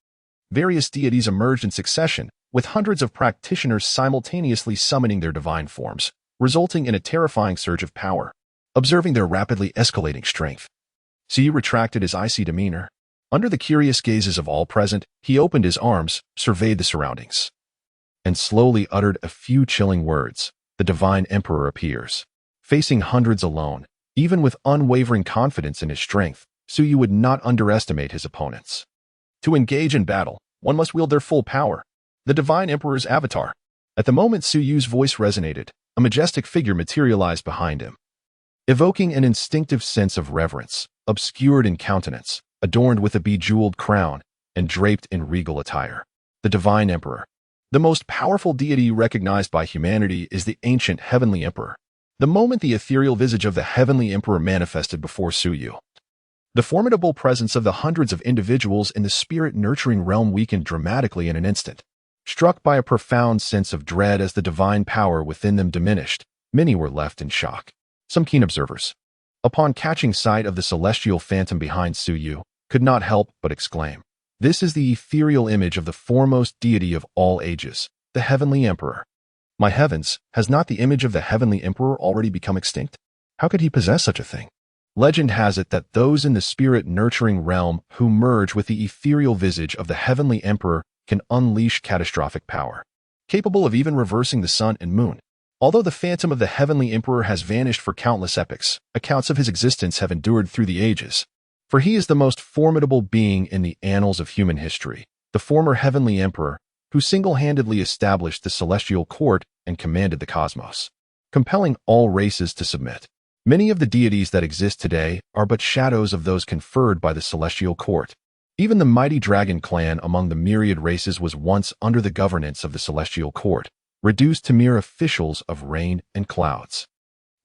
Various deities emerged in succession, with hundreds of practitioners simultaneously summoning their divine forms, resulting in a terrifying surge of power. Observing their rapidly escalating strength, Suyu retracted his icy demeanor. Under the curious gazes of all present, he opened his arms, surveyed the surroundings, and slowly uttered a few chilling words. The divine emperor appears. Facing hundreds alone, even with unwavering confidence in his strength, Suyu would not underestimate his opponents. To engage in battle, one must wield their full power. The divine emperor's avatar. At the moment Suyu's voice resonated, a majestic figure materialized behind him, evoking an instinctive sense of reverence, obscured in countenance, adorned with a bejeweled crown, and draped in regal attire. The divine emperor. The most powerful deity recognized by humanity is the ancient heavenly emperor. The moment the ethereal visage of the heavenly emperor manifested before Suyu, the formidable presence of the hundreds of individuals in the spirit-nurturing realm weakened dramatically in an instant. Struck by a profound sense of dread as the divine power within them diminished, many were left in shock. Some keen observers, upon catching sight of the celestial phantom behind Suyu, could not help but exclaim, "This is the ethereal image of the foremost deity of all ages, the heavenly emperor. My heavens, has not the image of the heavenly emperor already become extinct? How could he possess such a thing?" Legend has it that those in the spirit-nurturing realm who merge with the ethereal visage of the heavenly emperor can unleash catastrophic power, capable of even reversing the sun and moon. Although the phantom of the heavenly emperor has vanished for countless epochs, accounts of his existence have endured through the ages. For he is the most formidable being in the annals of human history, the former heavenly emperor, who single-handedly established the celestial court and commanded the cosmos, compelling all races to submit. Many of the deities that exist today are but shadows of those conferred by the celestial court. Even the mighty dragon clan among the myriad races was once under the governance of the celestial court, reduced to mere officials of rain and clouds.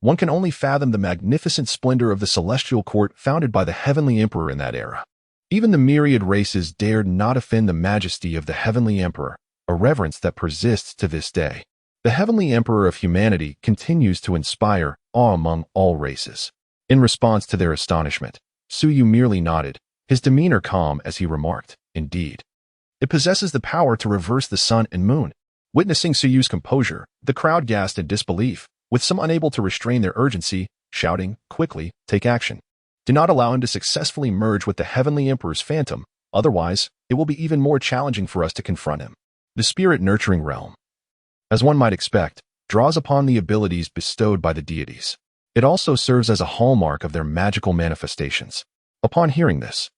One can only fathom the magnificent splendor of the celestial court founded by the heavenly emperor in that era. Even the myriad races dared not offend the majesty of the heavenly emperor, a reverence that persists to this day. The heavenly emperor of humanity continues to inspire awe among all races. In response to their astonishment, Suyu merely nodded, his demeanor calm as he remarked, "Indeed, it possesses the power to reverse the sun and moon." Witnessing Suyu's composure, the crowd gasped in disbelief, with some unable to restrain their urgency, shouting, "Quickly, take action. Do not allow him to successfully merge with the heavenly emperor's phantom, otherwise it will be even more challenging for us to confront him." The spirit-nurturing realm, as one might expect, draws upon the abilities bestowed by the deities. It also serves as a hallmark of their magical manifestations. Upon hearing this,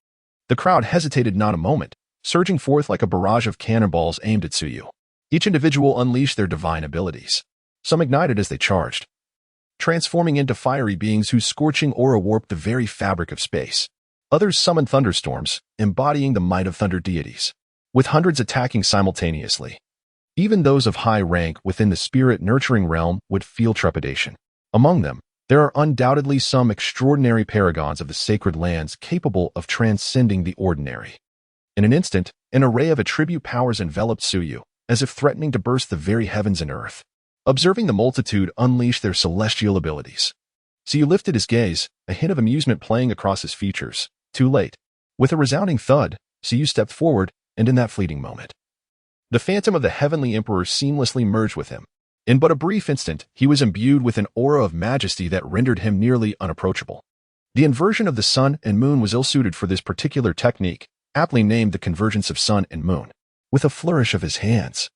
the crowd hesitated not a moment, surging forth like a barrage of cannonballs aimed at Suyu. Each individual unleashed their divine abilities. Some ignited as they charged, transforming into fiery beings whose scorching aura warped the very fabric of space. Others summoned thunderstorms, embodying the might of thunder deities, with hundreds attacking simultaneously. Even those of high rank within the spirit-nurturing realm would feel trepidation. Among them, there are undoubtedly some extraordinary paragons of the sacred lands capable of transcending the ordinary. In an instant, an array of attribute powers enveloped Suyu, as if threatening to burst the very heavens and earth. Observing the multitude unleash their celestial abilities, Suyu lifted his gaze, a hint of amusement playing across his features. Too late. With a resounding thud, Suyu stepped forward, and in that fleeting moment, the phantom of the heavenly emperor seamlessly merged with him. In but a brief instant, he was imbued with an aura of majesty that rendered him nearly unapproachable. The inversion of the sun and moon was ill-suited for this particular technique, aptly named the convergence of sun and moon. With a flourish of his hands,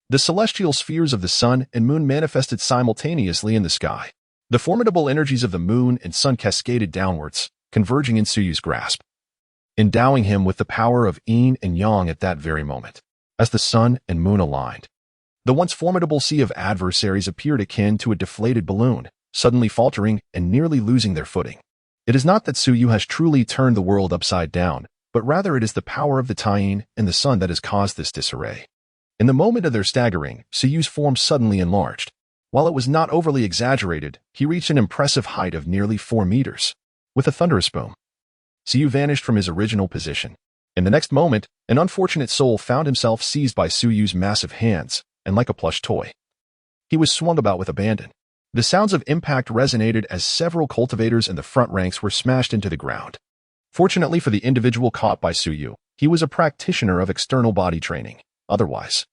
the celestial spheres of the sun and moon manifested simultaneously in the sky. The formidable energies of the moon and sun cascaded downwards, converging in Suyu's grasp, endowing him with the power of yin and yang at that very moment. As the sun and moon aligned, the once formidable sea of adversaries appeared akin to a deflated balloon, suddenly faltering and nearly losing their footing. It is not that Suyu has truly turned the world upside down, but rather it is the power of the Taiyin and the sun that has caused this disarray. In the moment of their staggering, Suyu's form suddenly enlarged. While it was not overly exaggerated, he reached an impressive height of nearly 4 meters. With a thunderous boom, Suyu vanished from his original position. In the next moment, an unfortunate soul found himself seized by Suyu's massive hands, and like a plush toy, he was swung about with abandon. The sounds of impact resonated as several cultivators in the front ranks were smashed into the ground. Fortunately for the individual caught by Suyu, he was a practitioner of external body training. Otherwise,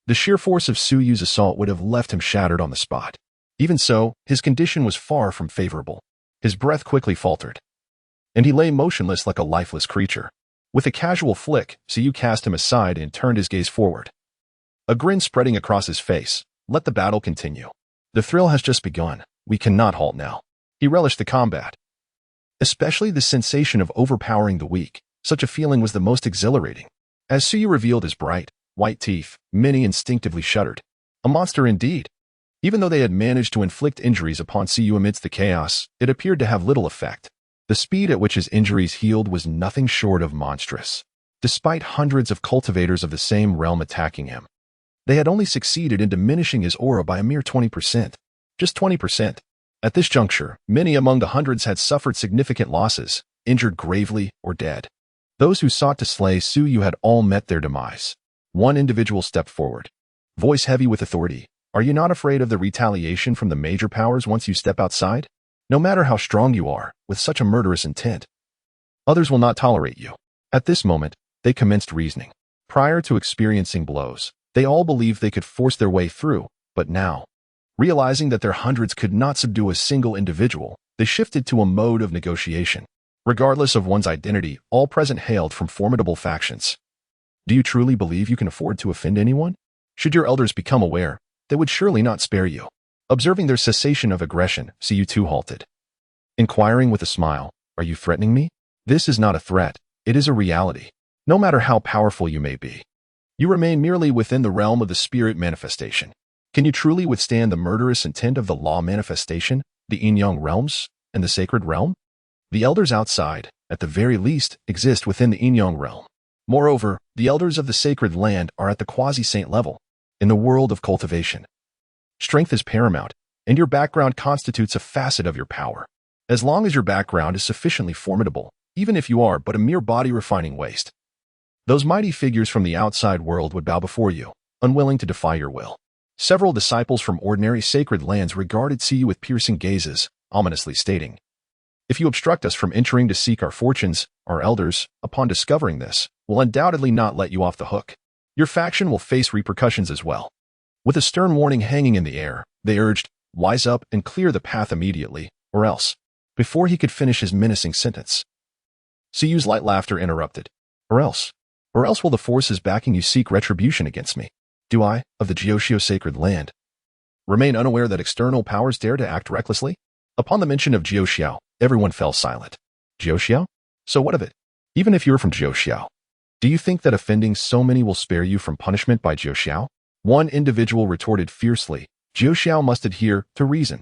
The sheer force of Suyu's assault would have left him shattered on the spot. Even so, his condition was far from favorable. His breath quickly faltered, and he lay motionless like a lifeless creature. With a casual flick, Suyu cast him aside and turned his gaze forward. A grin spreading across his face. Let the battle continue. The thrill has just begun. We cannot halt now. He relished the combat, especially the sensation of overpowering the weak. Such a feeling was the most exhilarating. As Suyu revealed his bright, white teeth, many instinctively shuddered. A monster indeed. Even though they had managed to inflict injuries upon Suyu amidst the chaos, it appeared to have little effect. The speed at which his injuries healed was nothing short of monstrous. Despite hundreds of cultivators of the same realm attacking him, they had only succeeded in diminishing his aura by a mere 20%. Just 20%. At this juncture, many among the hundreds had suffered significant losses, injured gravely, or dead. Those who sought to slay Suyu had all met their demise. One individual stepped forward, voice heavy with authority. Are you not afraid of the retaliation from the major powers once you step outside? No matter how strong you are, with such a murderous intent, others will not tolerate you. At this moment, they commenced reasoning. Prior to experiencing blows, they all believed they could force their way through, but now, realizing that their hundreds could not subdue a single individual, they shifted to a mode of negotiation. Regardless of one's identity, all present hailed from formidable factions. Do you truly believe you can afford to offend anyone? Should your elders become aware, they would surely not spare you. Observing their cessation of aggression, Suyu too halted. Inquiring with a smile, are you threatening me? This is not a threat, it is a reality. No matter how powerful you may be, you remain merely within the realm of the spirit manifestation. Can you truly withstand the murderous intent of the law manifestation, the yin-yang realms, and the sacred realm? The elders outside, at the very least, exist within the yin-yang realm. Moreover, the elders of the sacred land are at the quasi-saint level. In the world of cultivation, strength is paramount, and your background constitutes a facet of your power. As long as your background is sufficiently formidable, even if you are but a mere body-refining waste, those mighty figures from the outside world would bow before you, unwilling to defy your will. Several disciples from ordinary sacred lands regarded Suyu with piercing gazes, ominously stating, if you obstruct us from entering to seek our fortunes, our elders, upon discovering this, will undoubtedly not let you off the hook. Your faction will face repercussions as well. With a stern warning hanging in the air, they urged, wise up and clear the path immediately, or else. Before he could finish his menacing sentence, Suyu's light laughter interrupted. Or else. Or else will the forces backing you seek retribution against me. Do I, of the Jiuxiu sacred land, remain unaware that external powers dare to act recklessly? Upon the mention of Jiuxiu, everyone fell silent. Jiuxiu? So what of it? Even if you're from Jiuxiu, do you think that offending so many will spare you from punishment by Jiuxiu? One individual retorted fiercely, Jiuxiu must adhere to reason.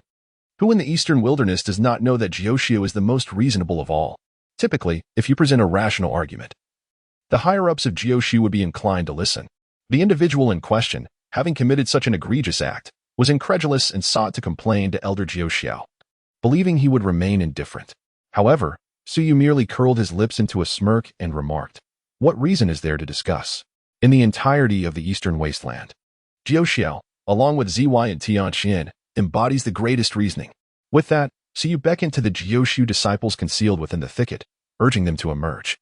Who in the eastern wilderness does not know that Jiuxiu is the most reasonable of all? Typically, if you present a rational argument, the higher-ups of Jiuxiu would be inclined to listen. The individual in question, having committed such an egregious act, was incredulous and sought to complain to Elder Jiuxiu, believing he would remain indifferent. However, Suyu merely curled his lips into a smirk and remarked, what reason is there to discuss? In the entirety of the eastern wasteland, Jiuxiu, along with ZY and Tianxian, embodies the greatest reasoning. With that, Suyu beckoned to the Jiuxiu disciples concealed within the thicket, urging them to emerge.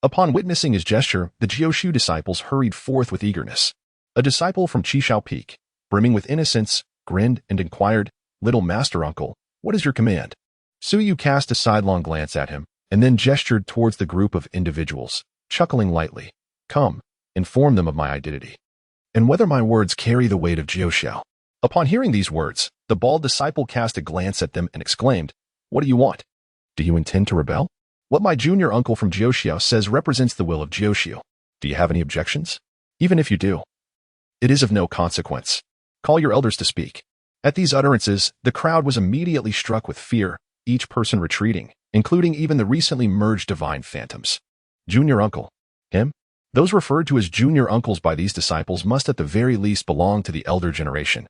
Upon witnessing his gesture, the Jiuxiu disciples hurried forth with eagerness. A disciple from Qishao Peak, brimming with innocence, grinned and inquired, Little Master Uncle, what is your command? Suyu cast a sidelong glance at him, and then gestured towards the group of individuals, chuckling lightly. Come, inform them of my identity, and whether my words carry the weight of Jiuxiu. Upon hearing these words, the bald disciple cast a glance at them and exclaimed, What do you want? Do you intend to rebel? What my junior uncle from Jiuxiu says represents the will of Jiuxiu. Do you have any objections? Even if you do, it is of no consequence. Call your elders to speak. At these utterances, the crowd was immediately struck with fear, each person retreating, including even the recently merged divine phantoms. Junior uncle. Him? Those referred to as junior uncles by these disciples must at the very least belong to the elder generation,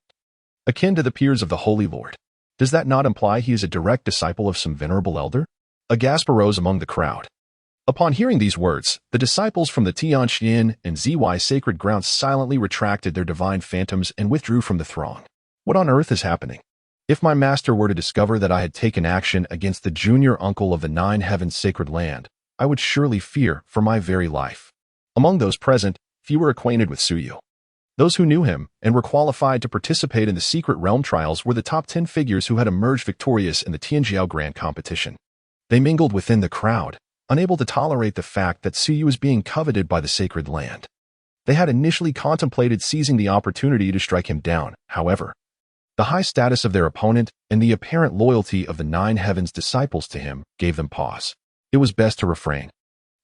akin to the peers of the Holy Lord. Does that not imply he is a direct disciple of some venerable elder? A gasp arose among the crowd. Upon hearing these words, the disciples from the Tianxian and ZY sacred grounds silently retracted their divine phantoms and withdrew from the throng. What on earth is happening? If my master were to discover that I had taken action against the junior uncle of the Nine Heavens sacred land, I would surely fear for my very life. Among those present, few were acquainted with Suyu. Those who knew him and were qualified to participate in the secret realm trials were the top 10 figures who had emerged victorious in the Tianjiao Grand competition. They mingled within the crowd, unable to tolerate the fact that Suyu was being coveted by the sacred land. They had initially contemplated seizing the opportunity to strike him down. However, the high status of their opponent and the apparent loyalty of the Nine Heavens disciples to him gave them pause. It was best to refrain,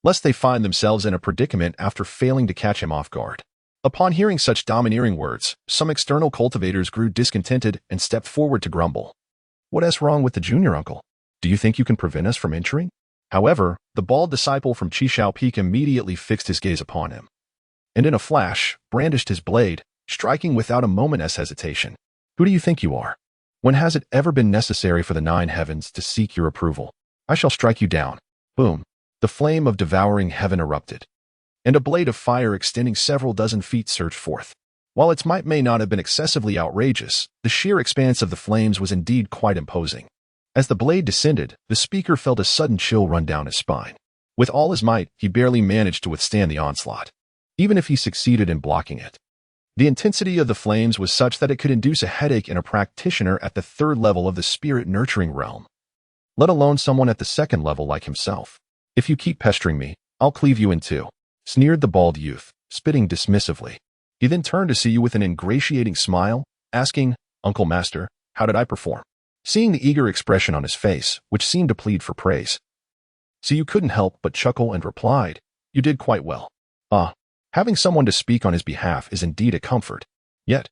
lest they find themselves in a predicament after failing to catch him off guard. Upon hearing such domineering words, some external cultivators grew discontented and stepped forward to grumble. "What's wrong with the junior uncle? Do you think you can prevent us from entering?" However, the bald disciple from Qishao Peak immediately fixed his gaze upon him, and in a flash, brandished his blade, striking without a moment's hesitation. "Who do you think you are? When has it ever been necessary for the Nine Heavens to seek your approval? I shall strike you down." Boom! The flame of devouring heaven erupted, and a blade of fire extending several dozen feet surged forth. While its might may not have been excessively outrageous, the sheer expanse of the flames was indeed quite imposing. As the blade descended, the speaker felt a sudden chill run down his spine. With all his might, he barely managed to withstand the onslaught, even if he succeeded in blocking it. The intensity of the flames was such that it could induce a headache in a practitioner at the third level of the spirit-nurturing realm, let alone someone at the second level like himself. "If you keep pestering me, I'll cleave you in two," sneered the bald youth, spitting dismissively. He then turned to see you with an ingratiating smile, asking, "Uncle Master, how did I perform?" Seeing the eager expression on his face, which seemed to plead for praise, so you couldn't help but chuckle and replied, "You did quite well." Having someone to speak on his behalf is indeed a comfort. Yet,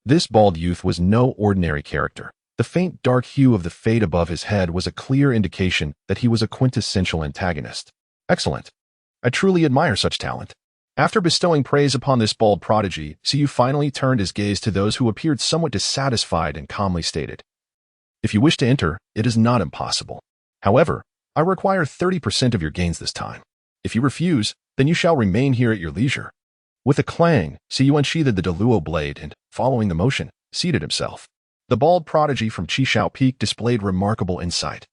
this bald youth was no ordinary character. The faint dark hue of the fade above his head was a clear indication that he was a quintessential antagonist. "Excellent. I truly admire such talent." After bestowing praise upon this bald prodigy, Siyu finally turned his gaze to those who appeared somewhat dissatisfied and calmly stated, "If you wish to enter, it is not impossible. However, I require 30% of your gains this time. If you refuse, then you shall remain here at your leisure." With a clang, Siyu unsheathed the Deluo blade and, following the motion, seated himself. The bald prodigy from Qishao Peak displayed remarkable insight.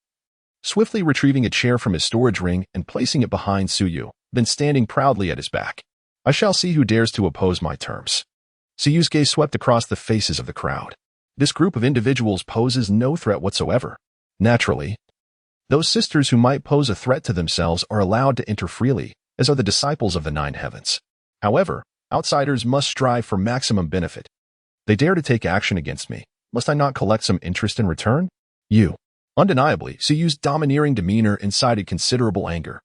Swiftly retrieving a chair from his storage ring and placing it behind Suyu, then standing proudly at his back. "I shall see who dares to oppose my terms." Suyu's gaze swept across the faces of the crowd. This group of individuals poses no threat whatsoever. Naturally, those sisters who might pose a threat to themselves are allowed to enter freely, as are the disciples of the Nine Heavens. However, outsiders must strive for maximum benefit. They dare to take action against me. Must I not collect some interest in return? You. Undeniably, Suyu's domineering demeanor incited considerable anger.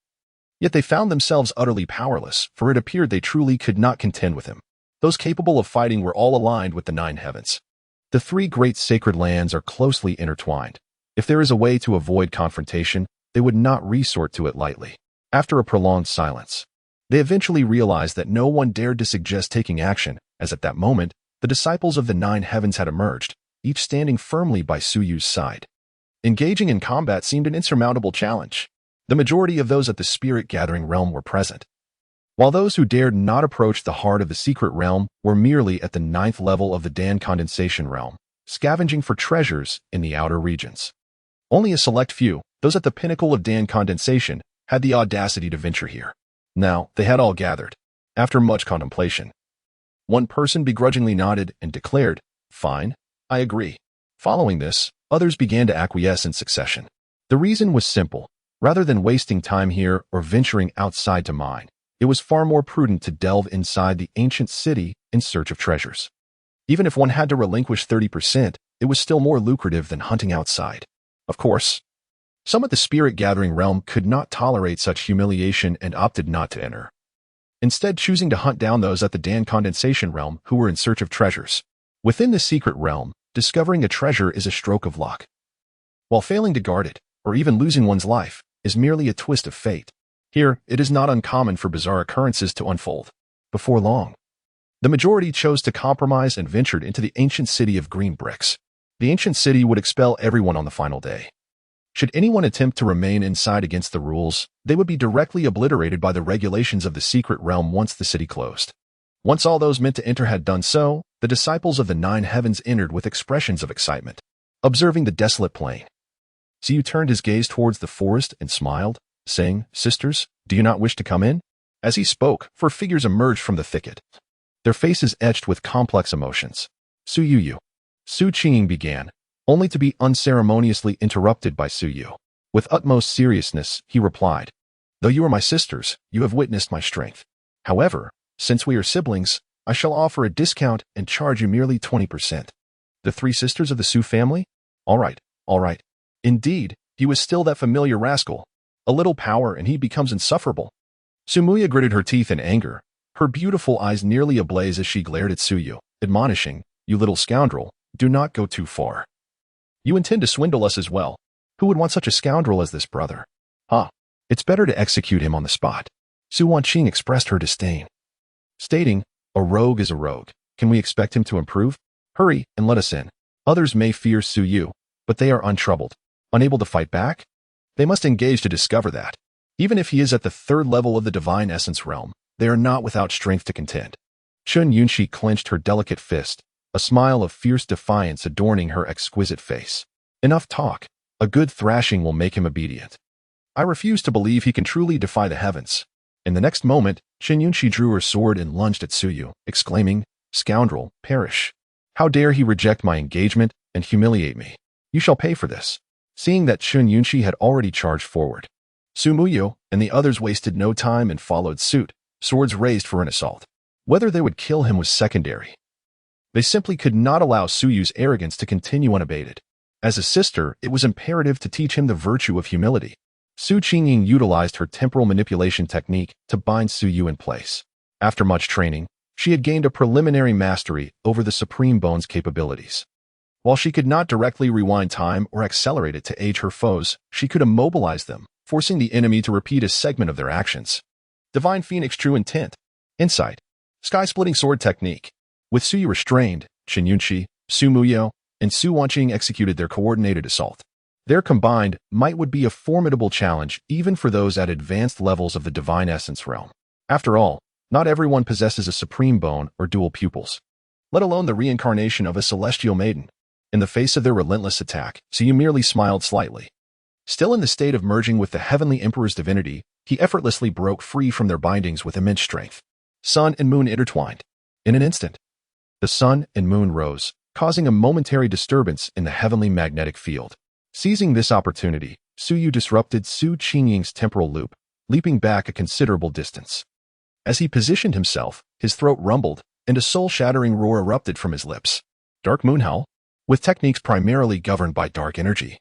Yet they found themselves utterly powerless, for it appeared they truly could not contend with him. Those capable of fighting were all aligned with the Nine Heavens. The three great sacred lands are closely intertwined. If there is a way to avoid confrontation, they would not resort to it lightly. After a prolonged silence, they eventually realized that no one dared to suggest taking action, as at that moment, the disciples of the Nine Heavens had emerged, each standing firmly by Suyu's side. Engaging in combat seemed an insurmountable challenge. The majority of those at the spirit-gathering realm were present, while those who dared not approach the heart of the secret realm were merely at the 9th level of the Dan condensation realm, scavenging for treasures in the outer regions. Only a select few, those at the pinnacle of Dan condensation, had the audacity to venture here. Now, they had all gathered. After much contemplation, one person begrudgingly nodded and declared, "Fine, I agree." Following this, others began to acquiesce in succession. The reason was simple. Rather than wasting time here or venturing outside to mine, it was far more prudent to delve inside the ancient city in search of treasures. Even if one had to relinquish 30%, it was still more lucrative than hunting outside. Of course, some of the spirit-gathering realm could not tolerate such humiliation and opted not to enter, instead choosing to hunt down those at the Dan condensation realm who were in search of treasures. Within the secret realm, discovering a treasure is a stroke of luck, while failing to guard it, or even losing one's life, is merely a twist of fate. Here, it is not uncommon for bizarre occurrences to unfold. Before long, the majority chose to compromise and ventured into the ancient city of green bricks. The ancient city would expel everyone on the final day. Should anyone attempt to remain inside against the rules, they would be directly obliterated by the regulations of the secret realm once the city closed. Once all those meant to enter had done so, the disciples of the Nine Heavens entered with expressions of excitement, observing the desolate plain. Siyu turned his gaze towards the forest and smiled, saying, "Sisters, do you not wish to come in?" As he spoke, 4 figures emerged from the thicket. their faces etched with complex emotions. Su Yu. Su Qing began, only to be unceremoniously interrupted by Su Yu. With utmost seriousness, he replied, "Though you are my sisters, you have witnessed my strength. However, since we are siblings, I shall offer a discount and charge you merely 20%. The three sisters of the Su family? All right, all right." Indeed, he was still that familiar rascal. A little power and he becomes insufferable. Sumuya gritted her teeth in anger, her beautiful eyes nearly ablaze as she glared at Suyu, admonishing, "You little scoundrel, do not go too far. You intend to swindle us as well. Who would want such a scoundrel as this brother? It's better to execute him on the spot." Su Wanqing expressed her disdain, stating, "A rogue is a rogue. Can we expect him to improve? Hurry and let us in." Others may fear Su Yu, but they are untroubled. Unable to fight back? They must engage to discover that. Even if he is at the third level of the divine essence realm, they are not without strength to contend. Chun Yunshi clenched her delicate fist, a smile of fierce defiance adorning her exquisite face. Enough talk. A good thrashing will make him obedient. I refuse to believe he can truly defy the heavens. In the next moment, Chun Yunshi drew her sword and lunged at Suyu, exclaiming, "Scoundrel, perish! How dare he reject my engagement and humiliate me? You shall pay for this." Seeing that Chun Yunshi had already charged forward, Su Muyo and the others wasted no time and followed suit, swords raised for an assault. Whether they would kill him was secondary. They simply could not allow Suyu's arrogance to continue unabated. As a sister, it was imperative to teach him the virtue of humility. Su Qingying utilized her temporal manipulation technique to bind Suyu in place. After much training, she had gained a preliminary mastery over the Supreme Bone's capabilities. While she could not directly rewind time or accelerate it to age her foes, she could immobilize them, forcing the enemy to repeat a segment of their actions. Divine Phoenix True Intent. Insight. Sky-splitting sword technique. With Suyu restrained, Chun Yunshi, Su Muyo, and Su Wanqing executed their coordinated assault. Their combined might would be a formidable challenge even for those at advanced levels of the divine essence realm. After all, not everyone possesses a supreme bone or dual pupils, let alone the reincarnation of a celestial maiden. In the face of their relentless attack, Suyu merely smiled slightly. Still in the state of merging with the heavenly emperor's divinity, he effortlessly broke free from their bindings with immense strength. Sun and moon intertwined. In an instant, the sun and moon rose, causing a momentary disturbance in the heavenly magnetic field. Seizing this opportunity, Suyu disrupted Su Qingying's temporal loop, leaping back a considerable distance. As he positioned himself, his throat rumbled, and a soul-shattering roar erupted from his lips. Dark Moon Howl? With techniques primarily governed by dark energy,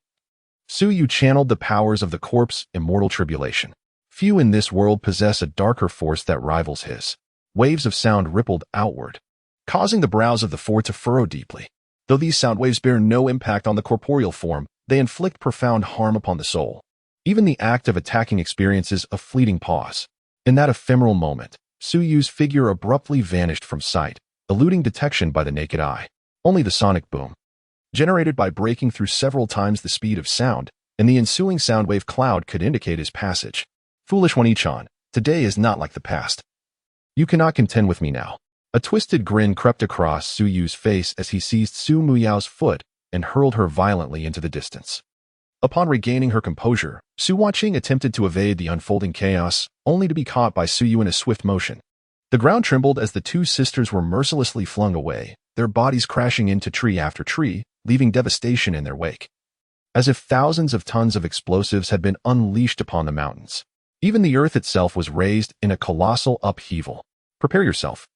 Suyu channeled the powers of the corpse immortal tribulation. Few in this world possess a darker force that rivals his. Waves of sound rippled outward, causing the brows of the four to furrow deeply. Though these sound waves bear no impact on the corporeal form, they inflict profound harm upon the soul. Even the act of attacking experiences a fleeting pause. In that ephemeral moment, Suyu's figure abruptly vanished from sight, eluding detection by the naked eye. Only the sonic boom, generated by breaking through several times the speed of sound, and the ensuing sound wave cloud could indicate his passage. Foolish one Ichan, today is not like the past. You cannot contend with me now. A twisted grin crept across Suyu's face as he seized Su Muyao's foot and hurled her violently into the distance. Upon regaining her composure, Su Wanqing attempted to evade the unfolding chaos, only to be caught by Suyu in a swift motion. The ground trembled as the two sisters were mercilessly flung away, their bodies crashing into tree after tree, leaving devastation in their wake. As if thousands of tons of explosives had been unleashed upon the mountains. Even the earth itself was raised in a colossal upheaval. Prepare yourself.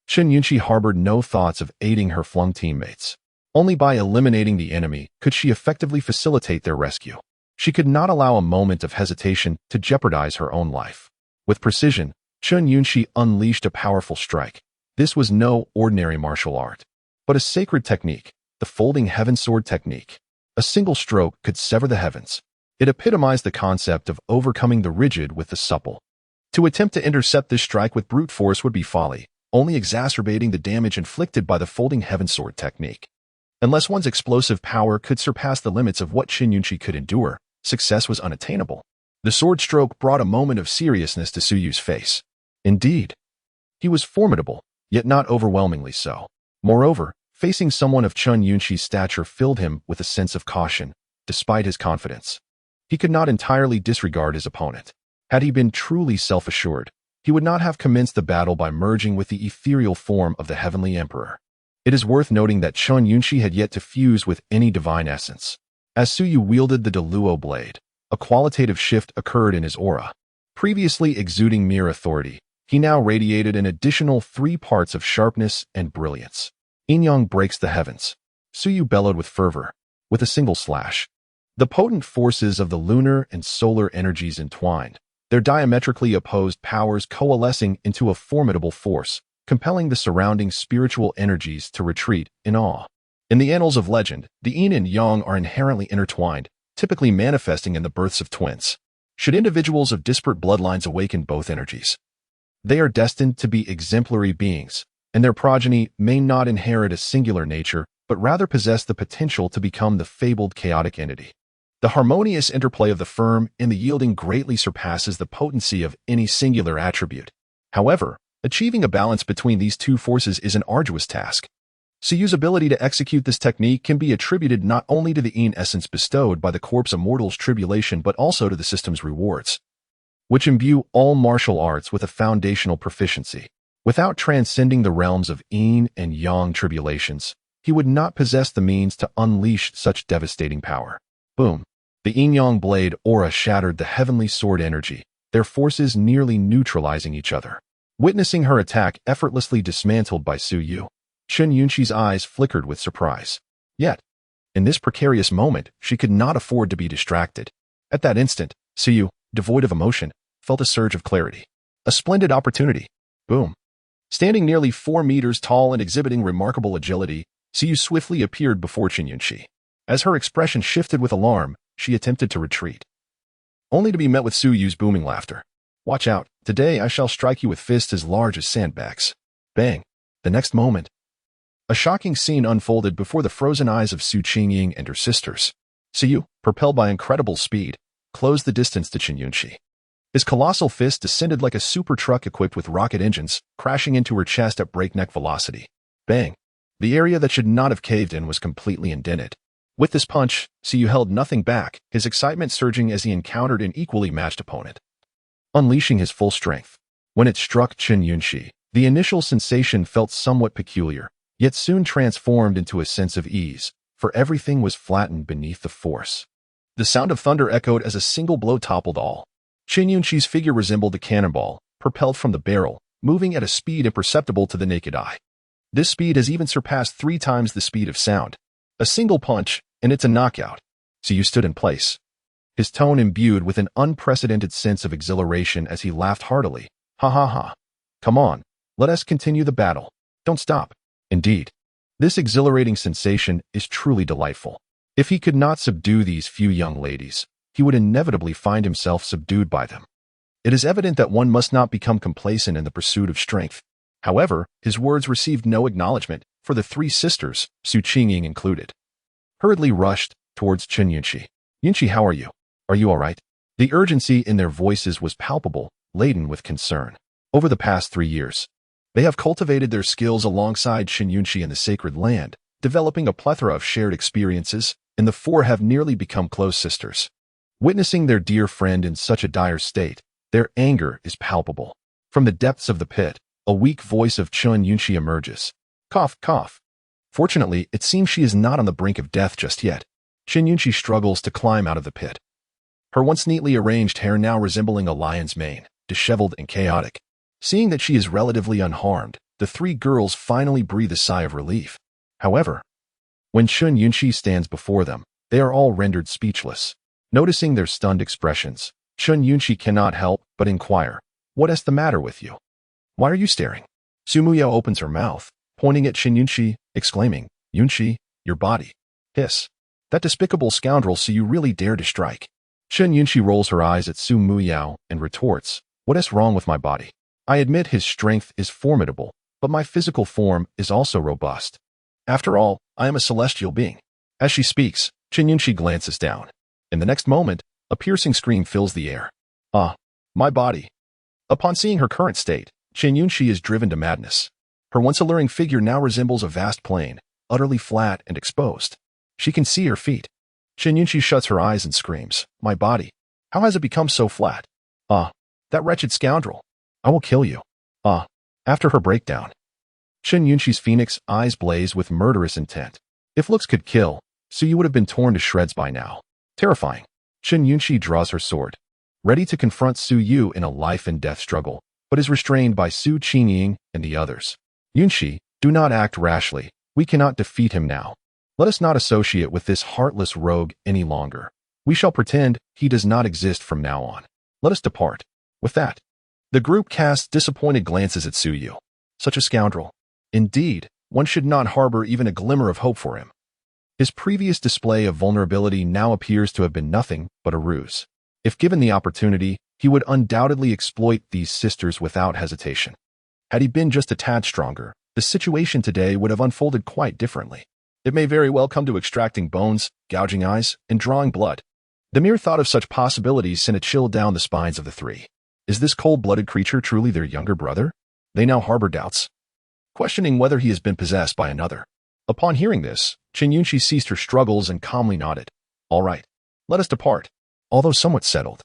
Chun Yunshi harbored no thoughts of aiding her flung teammates. Only by eliminating the enemy could she effectively facilitate their rescue. She could not allow a moment of hesitation to jeopardize her own life. With precision, Chun Yunshi unleashed a powerful strike. This was no ordinary martial art, but a sacred technique, the folding heaven sword technique. A single stroke could sever the heavens. It epitomized the concept of overcoming the rigid with the supple. To attempt to intercept this strike with brute force would be folly, only exacerbating the damage inflicted by the folding heaven sword technique. Unless one's explosive power could surpass the limits of what Chun Yunshi could endure, success was unattainable. The sword stroke brought a moment of seriousness to Suyu's face. Indeed, he was formidable, yet not overwhelmingly so. Moreover, facing someone of Chun Yunshi's stature filled him with a sense of caution, despite his confidence. He could not entirely disregard his opponent. Had he been truly self-assured, he would not have commenced the battle by merging with the ethereal form of the heavenly emperor. It is worth noting that Chun Yunshi had yet to fuse with any divine essence. As Suyu wielded the Deluo blade, a qualitative shift occurred in his aura. Previously exuding mere authority, he now radiated an additional 3 parts of sharpness and brilliance. Yin-yang breaks the heavens. Suyu bellowed with fervor, with a single slash. The potent forces of the lunar and solar energies entwined, their diametrically opposed powers coalescing into a formidable force, compelling the surrounding spiritual energies to retreat in awe. In the annals of legend, the yin and yang are inherently intertwined, typically manifesting in the births of twins. Should individuals of disparate bloodlines awaken both energies, they are destined to be exemplary beings, and their progeny may not inherit a singular nature, but rather possess the potential to become the fabled chaotic entity. The harmonious interplay of the firm and the yielding greatly surpasses the potency of any singular attribute. However, achieving a balance between these two forces is an arduous task. Suyu's ability to execute this technique can be attributed not only to the yin essence bestowed by the corpse immortal's tribulation but also to the system's rewards, which imbue all martial arts with a foundational proficiency. Without transcending the realms of yin and yang tribulations, he would not possess the means to unleash such devastating power. Boom! The yin-yang blade aura shattered the heavenly sword energy, their forces nearly neutralizing each other. Witnessing her attack effortlessly dismantled by Suyu, Chun Yunshi's eyes flickered with surprise. Yet, in this precarious moment, she could not afford to be distracted. At that instant, Suyu, devoid of emotion, felt a surge of clarity. A splendid opportunity. Boom! Standing nearly 4 meters tall and exhibiting remarkable agility, Suyu swiftly appeared before Chun Yunshi. As her expression shifted with alarm, she attempted to retreat, only to be met with Suyu's booming laughter. Watch out, today I shall strike you with fists as large as sandbags. Bang! The next moment, a shocking scene unfolded before the frozen eyes of Su Qingying and her sisters. Suyu, propelled by incredible speed, closed the distance to Chun Yunshi. His colossal fist descended like a super truck equipped with rocket engines, crashing into her chest at breakneck velocity. Bang! The area that should not have caved in was completely indented. With this punch, Suyu held nothing back, his excitement surging as he encountered an equally matched opponent. Unleashing his full strength. When it struck Chun Yunshi, the initial sensation felt somewhat peculiar, yet soon transformed into a sense of ease, for everything was flattened beneath the force. The sound of thunder echoed as a single blow toppled all. Chun Yunshi's figure resembled a cannonball, propelled from the barrel, moving at a speed imperceptible to the naked eye. This speed has even surpassed 3 times the speed of sound. A single punch, and it's a knockout. Suyu stood in place, his tone imbued with an unprecedented sense of exhilaration as he laughed heartily. Ha ha ha. Come on, let us continue the battle. Don't stop. Indeed, this exhilarating sensation is truly delightful. If he could not subdue these few young ladies, he would inevitably find himself subdued by them. It is evident that one must not become complacent in the pursuit of strength. However, his words received no acknowledgement, for the 3 sisters, Su Qingying included, hurriedly rushed towards Chun Yunshi. Yunshi, how are you? Are you all right? The urgency in their voices was palpable, laden with concern. Over the past 3 years, they have cultivated their skills alongside Chun Yunshi in the sacred land, developing a plethora of shared experiences, and the 4 have nearly become close sisters. Witnessing their dear friend in such a dire state, their anger is palpable. From the depths of the pit, a weak voice of Chun Yunshi emerges. Cough, cough. Fortunately, it seems she is not on the brink of death just yet. Chun Yunshi struggles to climb out of the pit, her once neatly arranged hair now resembling a lion's mane, disheveled and chaotic. Seeing that she is relatively unharmed, the 3 girls finally breathe a sigh of relief. However, when Chun Yunshi stands before them, they are all rendered speechless. Noticing their stunned expressions, Chun Yunshi cannot help but inquire, "What is the matter with you? Why are you staring?" Su Muyao opens her mouth, pointing at Chun Yunshi, exclaiming, "Yunshi, your body." Hiss. That despicable scoundrel, so you really dare to strike. Chun Yunshi rolls her eyes at Su Muyao and retorts, "What is wrong with my body? I admit his strength is formidable, but my physical form is also robust. After all, I am a celestial being." As she speaks, Chun Yunshi glances down. In the next moment, a piercing scream fills the air. "Ah, my body." Upon seeing her current state, Chun Yunshi is driven to madness. Her once alluring figure now resembles a vast plain, utterly flat and exposed. She can see her feet. Chun Yunshi shuts her eyes and screams, "My body. How has it become so flat? Ah, that wretched scoundrel." I will kill you. Ah. After her breakdown, Chen Yunxi's phoenix eyes blaze with murderous intent. If looks could kill, Suyu would have been torn to shreds by now. Terrifying, Chen Yunxi draws her sword, ready to confront Su Yu in a life-and-death struggle, but is restrained by Su Qingying and the others. Yunxi, do not act rashly. We cannot defeat him now. Let us not associate with this heartless rogue any longer. We shall pretend he does not exist from now on. Let us depart. With that, the group casts disappointed glances at Su Yu. Such a scoundrel. Indeed, one should not harbor even a glimmer of hope for him. His previous display of vulnerability now appears to have been nothing but a ruse. If given the opportunity, he would undoubtedly exploit these sisters without hesitation. Had he been just a tad stronger, the situation today would have unfolded quite differently. It may very well come to extracting bones, gouging eyes, and drawing blood. The mere thought of such possibilities sent a chill down the spines of the three. Is this cold-blooded creature truly their younger brother? They now harbor doubts, questioning whether he has been possessed by another. Upon hearing this, Chen Yunxi ceased her struggles and calmly nodded. All right, let us depart. Although somewhat settled,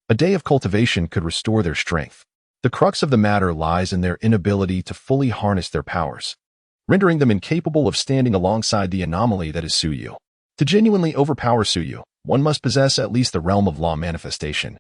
a day of cultivation could restore their strength. The crux of the matter lies in their inability to fully harness their powers, rendering them incapable of standing alongside the anomaly that is Su Yu. To genuinely overpower Su Yu, one must possess at least the realm of law manifestation,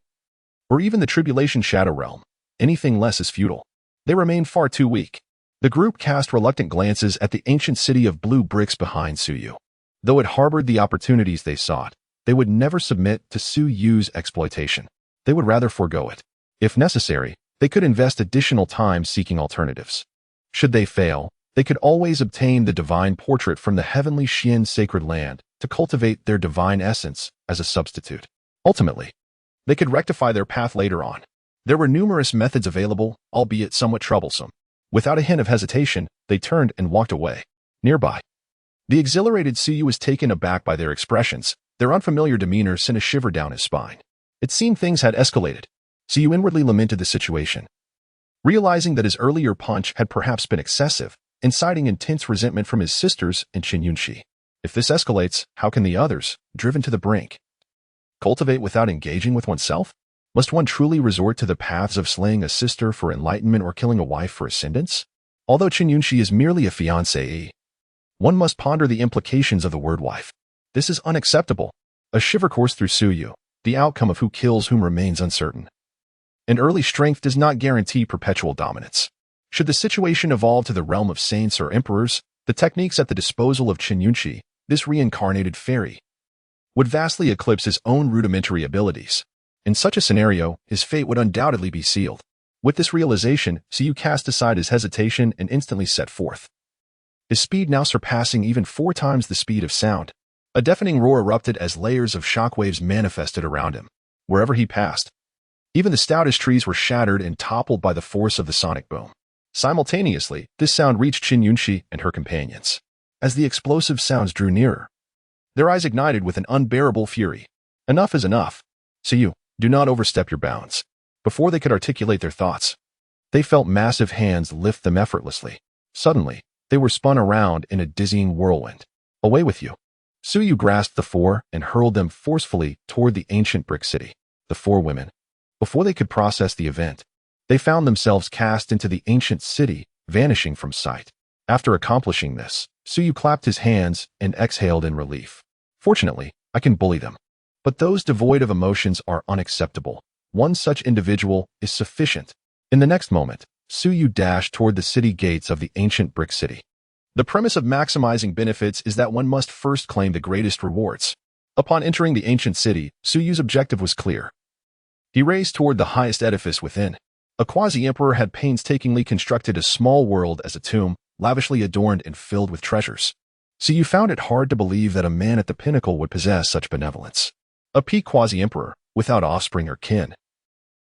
or even the tribulation shadow realm. Anything less is futile. They remain far too weak. The group cast reluctant glances at the ancient city of blue bricks behind Su Yu. Though it harbored the opportunities they sought, they would never submit to Su Yu's exploitation. They would rather forego it. If necessary, they could invest additional time seeking alternatives. Should they fail, they could always obtain the divine portrait from the heavenly Xian sacred land to cultivate their divine essence as a substitute. Ultimately, they could rectify their path later on. There were numerous methods available, albeit somewhat troublesome. Without a hint of hesitation, they turned and walked away. Nearby, the exhilarated Suyu was taken aback by their expressions. Their unfamiliar demeanor sent a shiver down his spine. It seemed things had escalated. Suyu inwardly lamented the situation, realizing that his earlier punch had perhaps been excessive, inciting intense resentment from his sisters and Chen Yunxi. If this escalates, how can the others, driven to the brink, cultivate without engaging with oneself? Must one truly resort to the paths of slaying a sister for enlightenment or killing a wife for ascendance? Although Chen Yunxi is merely a fiancée, one must ponder the implications of the word wife. This is unacceptable. A shiver coursed through Suyu. The outcome of who kills whom remains uncertain. And early strength does not guarantee perpetual dominance. Should the situation evolve to the realm of saints or emperors, the techniques at the disposal of Chen Yunxi, this reincarnated fairy, would vastly eclipse his own rudimentary abilities. In such a scenario, his fate would undoubtedly be sealed. With this realization, Suyu cast aside his hesitation and instantly set forth, his speed now surpassing even 4 times the speed of sound. A deafening roar erupted as layers of shockwaves manifested around him. Wherever he passed, even the stoutest trees were shattered and toppled by the force of the sonic boom. Simultaneously, this sound reached Chen Yunxi and her companions. As the explosive sounds drew nearer, their eyes ignited with an unbearable fury. Enough is enough. Suyu, do not overstep your bounds. Before they could articulate their thoughts, they felt massive hands lift them effortlessly. Suddenly, they were spun around in a dizzying whirlwind. Away with you. Suyu grasped the 4 and hurled them forcefully toward the ancient brick city. The 4 women, before they could process the event, they found themselves cast into the ancient city, vanishing from sight. After accomplishing this, Suyu clapped his hands and exhaled in relief. Fortunately, I can bully them. But those devoid of emotions are unacceptable. One such individual is sufficient. In the next moment, Suyu dashed toward the city gates of the ancient brick city. The premise of maximizing benefits is that one must first claim the greatest rewards. Upon entering the ancient city, Suyu's objective was clear. He raced toward the highest edifice within. A quasi-emperor had painstakingly constructed a small world as a tomb, lavishly adorned and filled with treasures. Suyu found it hard to believe that a man at the pinnacle would possess such benevolence. A peak quasi-emperor, without offspring or kin.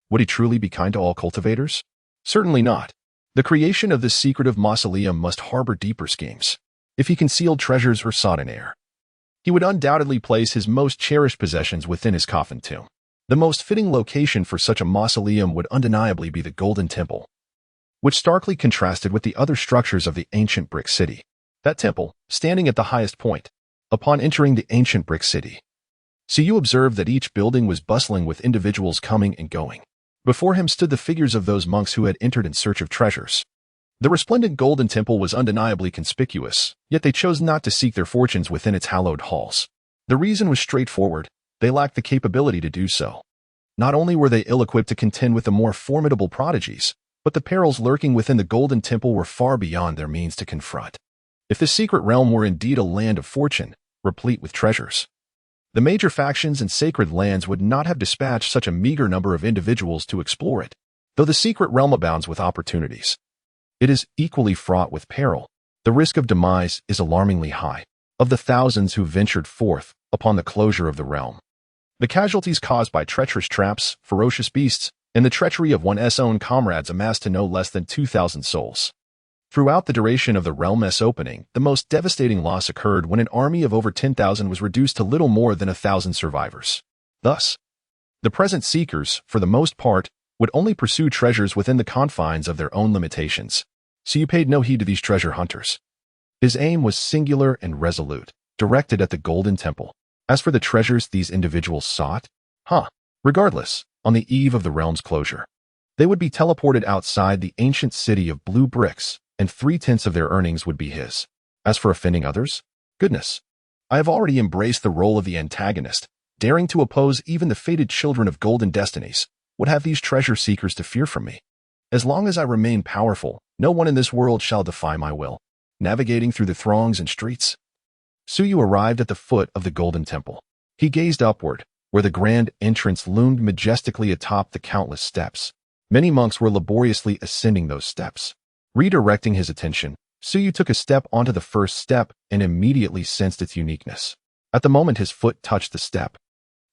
Would he truly be kind to all cultivators? Certainly not. The creation of this secretive mausoleum must harbor deeper schemes. If he concealed treasures or sought an heir, he would undoubtedly place his most cherished possessions within his coffin tomb. The most fitting location for such a mausoleum would undeniably be the Golden Temple, which starkly contrasted with the other structures of the ancient brick city. That temple, standing at the highest point, upon entering the ancient brick city, Suyu observed that each building was bustling with individuals coming and going. Before him stood the figures of those monks who had entered in search of treasures. The resplendent golden temple was undeniably conspicuous, yet they chose not to seek their fortunes within its hallowed halls. The reason was straightforward: they lacked the capability to do so. Not only were they ill-equipped to contend with the more formidable prodigies, but the perils lurking within the golden temple were far beyond their means to confront. If the secret realm were indeed a land of fortune, replete with treasures, the major factions and sacred lands would not have dispatched such a meager number of individuals to explore it. Though the secret realm abounds with opportunities, it is equally fraught with peril. The risk of demise is alarmingly high. Of the thousands who ventured forth upon the closure of the realm, the casualties caused by treacherous traps, ferocious beasts, and the treachery of one's own comrades amassed to no less than 2,000 souls. Throughout the duration of the realm's opening, the most devastating loss occurred when an army of over 10,000 was reduced to little more than 1,000 survivors. Thus, the present seekers, for the most part, would only pursue treasures within the confines of their own limitations. So you paid no heed to these treasure hunters. His aim was singular and resolute, directed at the Golden Temple. As for the treasures these individuals sought, regardless, on the eve of the realm's closure, they would be teleported outside the ancient city of blue bricks, and 3/10 of their earnings would be his. As for offending others, goodness, I have already embraced the role of the antagonist, daring to oppose even the fated children of golden destinies. What have these treasure seekers to fear from me? As long as I remain powerful, no one in this world shall defy my will. Navigating through the throngs and streets, Suyu arrived at the foot of the Golden Temple. He gazed upward, where the grand entrance loomed majestically atop the countless steps. Many monks were laboriously ascending those steps. Redirecting his attention, Suyu took a step onto the first step and immediately sensed its uniqueness. At the moment his foot touched the step,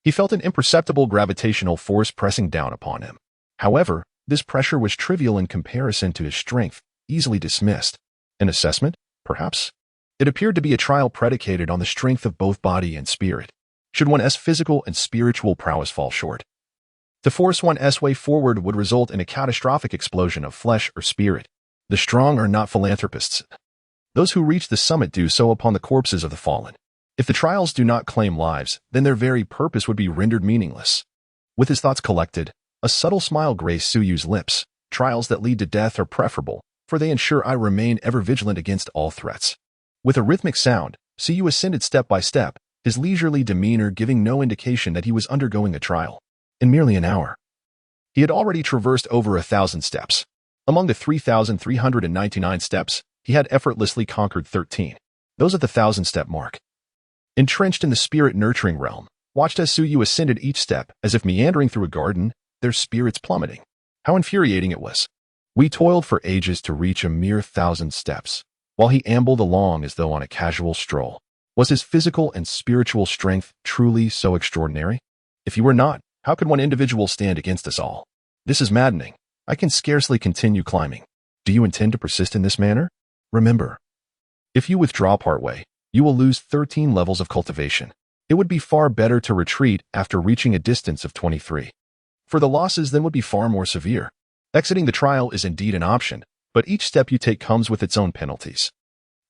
he felt an imperceptible gravitational force pressing down upon him. However, this pressure was trivial in comparison to his strength, easily dismissed. An assessment, perhaps? It appeared to be a trial predicated on the strength of both body and spirit. Should one's physical and spiritual prowess fall short, to force one's way forward would result in a catastrophic explosion of flesh or spirit. The strong are not philanthropists. Those who reach the summit do so upon the corpses of the fallen. If the trials do not claim lives, then their very purpose would be rendered meaningless. With his thoughts collected, a subtle smile graced Suyu's lips. Trials that lead to death are preferable, for they ensure I remain ever vigilant against all threats. With a rhythmic sound, Suyu ascended step by step, his leisurely demeanor giving no indication that he was undergoing a trial. In merely an hour, he had already traversed over 1,000 steps. Among the 3,399 steps, he had effortlessly conquered 13. Those at the 1,000-step mark. Entrenched in the spirit-nurturing realm, watched as Suyu ascended each step as if meandering through a garden, their spirits plummeting. How infuriating it was. We toiled for ages to reach a mere 1,000 steps, while he ambled along as though on a casual stroll. Was his physical and spiritual strength truly so extraordinary? If he were not, how could one individual stand against us all? This is maddening. I can scarcely continue climbing. Do you intend to persist in this manner? Remember, if you withdraw partway, you will lose 13 levels of cultivation. It would be far better to retreat after reaching a distance of 23. For the losses then would be far more severe. Exiting the trial is indeed an option, but each step you take comes with its own penalties.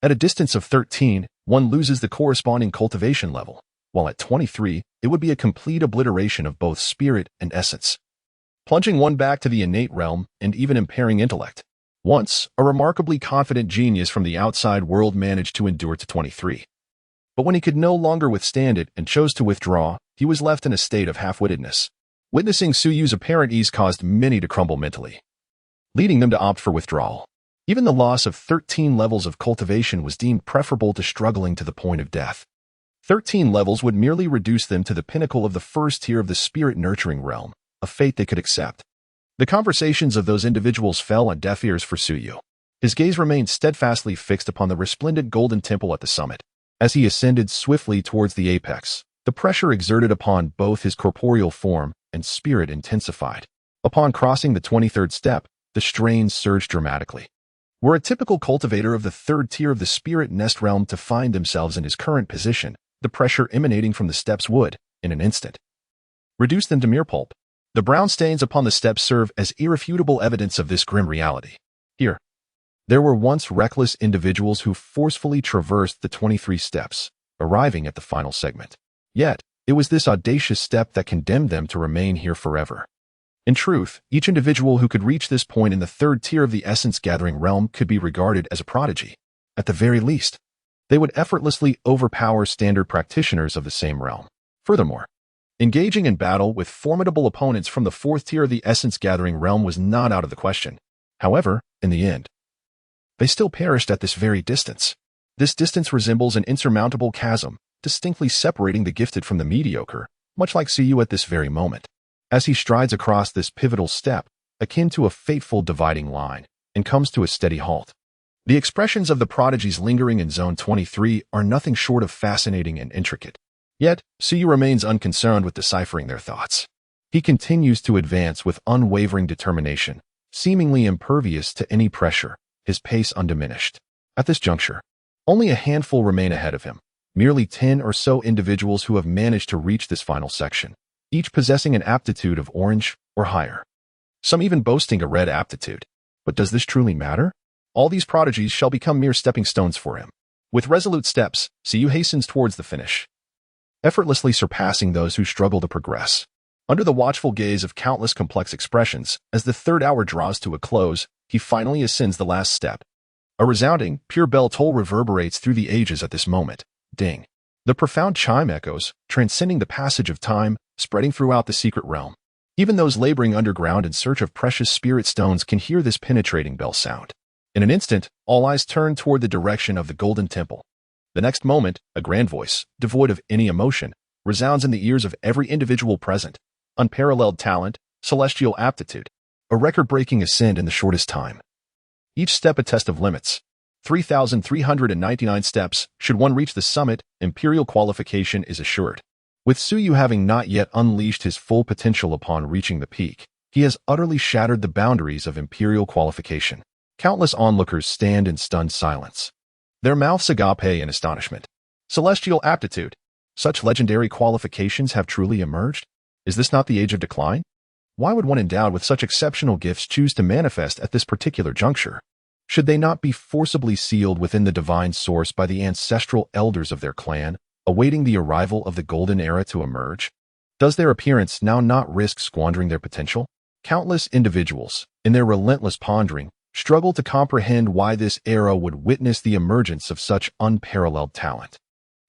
At a distance of 13, one loses the corresponding cultivation level, while at 23, it would be a complete obliteration of both spirit and essence, plunging one back to the innate realm and even impairing intellect. Once, a remarkably confident genius from the outside world managed to endure to 23. But when he could no longer withstand it and chose to withdraw, he was left in a state of half-wittedness. Witnessing Suyu's apparent ease caused many to crumble mentally, leading them to opt for withdrawal. Even the loss of 13 levels of cultivation was deemed preferable to struggling to the point of death. 13 levels would merely reduce them to the pinnacle of the first tier of the spirit-nurturing realm, a fate they could accept. The conversations of those individuals fell on deaf ears for Suyu. His gaze remained steadfastly fixed upon the resplendent golden temple at the summit. As he ascended swiftly towards the apex, the pressure exerted upon both his corporeal form and spirit intensified. Upon crossing the 23rd step, the strain surged dramatically. Were a typical cultivator of the third tier of the spirit nest realm to find themselves in his current position, the pressure emanating from the steps would, in an instant, reduce them to mere pulp. The brown stains upon the steps serve as irrefutable evidence of this grim reality. Here, there were once reckless individuals who forcefully traversed the 23 steps, arriving at the final segment. Yet, it was this audacious step that condemned them to remain here forever. In truth, each individual who could reach this point in the third tier of the essence-gathering realm could be regarded as a prodigy. At the very least, they would effortlessly overpower standard practitioners of the same realm. Furthermore, engaging in battle with formidable opponents from the fourth tier of the essence-gathering realm was not out of the question. However, in the end, they still perished at this very distance. This distance resembles an insurmountable chasm, distinctly separating the gifted from the mediocre, much like Siyu at this very moment. As he strides across this pivotal step, akin to a fateful dividing line, and comes to a steady halt. The expressions of the prodigies lingering in Zone 23 are nothing short of fascinating and intricate. Yet, Siyu remains unconcerned with deciphering their thoughts. He continues to advance with unwavering determination, seemingly impervious to any pressure, his pace undiminished. At this juncture, only a handful remain ahead of him, merely 10 or so individuals who have managed to reach this final section, each possessing an aptitude of orange or higher. Some even boasting a red aptitude. But does this truly matter? All these prodigies shall become mere stepping stones for him. With resolute steps, Siyu hastens towards the finish, effortlessly surpassing those who struggle to progress. Under the watchful gaze of countless complex expressions, as the third hour draws to a close, he finally ascends the last step. A resounding, pure bell toll reverberates through the ages at this moment. Ding. The profound chime echoes, transcending the passage of time, spreading throughout the secret realm. Even those laboring underground in search of precious spirit stones can hear this penetrating bell sound. In an instant, all eyes turn toward the direction of the Golden Temple. The next moment, a grand voice, devoid of any emotion, resounds in the ears of every individual present. Unparalleled talent, celestial aptitude, a record-breaking ascent in the shortest time. Each step a test of limits. 3,399 steps. Should one reach the summit, imperial qualification is assured. With Siyu having not yet unleashed his full potential upon reaching the peak, he has utterly shattered the boundaries of imperial qualification. Countless onlookers stand in stunned silence, their mouths agape in astonishment. Celestial aptitude. Such legendary qualifications have truly emerged? Is this not the age of decline? Why would one endowed with such exceptional gifts choose to manifest at this particular juncture? Should they not be forcibly sealed within the divine source by the ancestral elders of their clan, awaiting the arrival of the golden era to emerge? Does their appearance now not risk squandering their potential? Countless individuals, in their relentless pondering, struggle to comprehend why this era would witness the emergence of such unparalleled talent.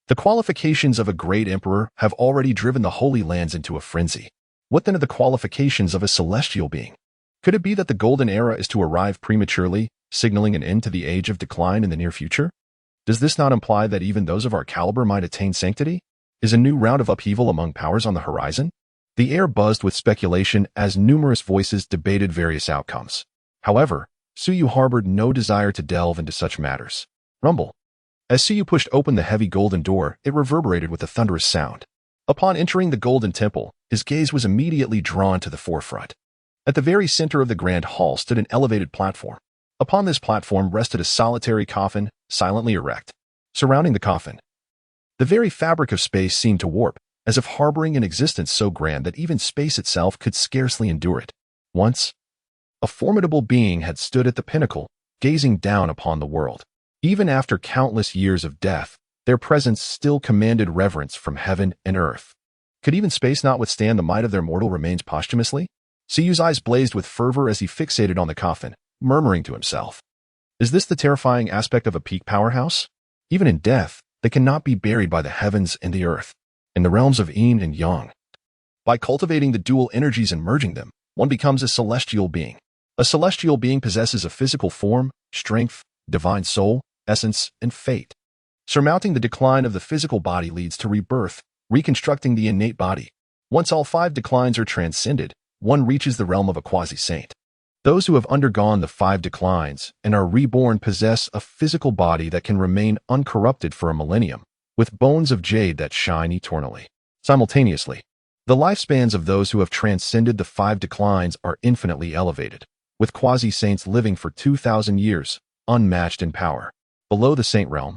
The qualifications of a great emperor have already driven the Holy Lands into a frenzy. What then are the qualifications of a celestial being? Could it be that the golden era is to arrive prematurely, signaling an end to the age of decline in the near future? Does this not imply that even those of our caliber might attain sanctity? Is a new round of upheaval among powers on the horizon? The air buzzed with speculation as numerous voices debated various outcomes. However, Siyu harbored no desire to delve into such matters. Rumble. As Siyu pushed open the heavy golden door, it reverberated with a thunderous sound. Upon entering the Golden Temple, his gaze was immediately drawn to the forefront. At the very center of the grand hall stood an elevated platform. Upon this platform rested a solitary coffin, silently erect. Surrounding the coffin, the very fabric of space seemed to warp, as if harboring an existence so grand that even space itself could scarcely endure it. Once, a formidable being had stood at the pinnacle, gazing down upon the world. Even after countless years of death, their presence still commanded reverence from heaven and earth. Could even space not withstand the might of their mortal remains posthumously? Siyu's eyes blazed with fervor as he fixated on the coffin, murmuring to himself, "Is this the terrifying aspect of a peak powerhouse? Even in death, they cannot be buried by the heavens and the earth, in the realms of yin and yang. By cultivating the dual energies and merging them, one becomes a celestial being. A celestial being possesses a physical form, strength, divine soul, essence, and fate. Surmounting the decline of the physical body leads to rebirth, reconstructing the innate body. Once all 5 declines are transcended, one reaches the realm of a quasi-saint. Those who have undergone the 5 declines and are reborn possess a physical body that can remain uncorrupted for a millennium, with bones of jade that shine eternally. Simultaneously, the lifespans of those who have transcended the 5 declines are infinitely elevated, with quasi-saints living for 2,000 years, unmatched in power. Below the saint realm,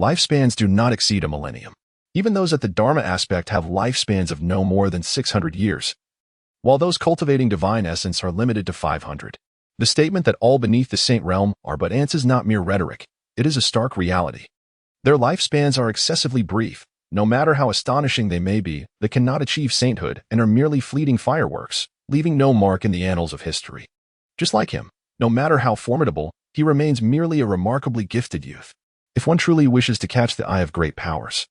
lifespans do not exceed a millennium. Even those at the Dharma aspect have lifespans of no more than 600 years, while those cultivating divine essence are limited to 500. The statement that all beneath the saint realm are but ants is not mere rhetoric. It is a stark reality. Their lifespans are excessively brief. No matter how astonishing they may be, they cannot achieve sainthood and are merely fleeting fireworks, leaving no mark in the annals of history. Just like him, no matter how formidable, he remains merely a remarkably gifted youth, if one truly wishes to catch the eye of great powers.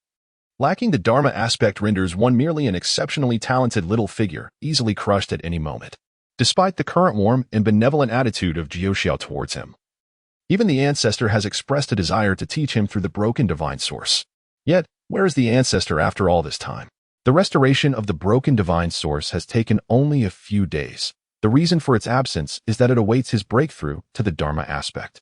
Lacking the Dharma aspect renders one merely an exceptionally talented little figure, easily crushed at any moment, despite the current warm and benevolent attitude of Jiuxiao towards him. Even the ancestor has expressed a desire to teach him through the broken divine source. Yet, where is the ancestor after all this time? The restoration of the broken divine source has taken only a few days. The reason for its absence is that it awaits his breakthrough to the Dharma aspect.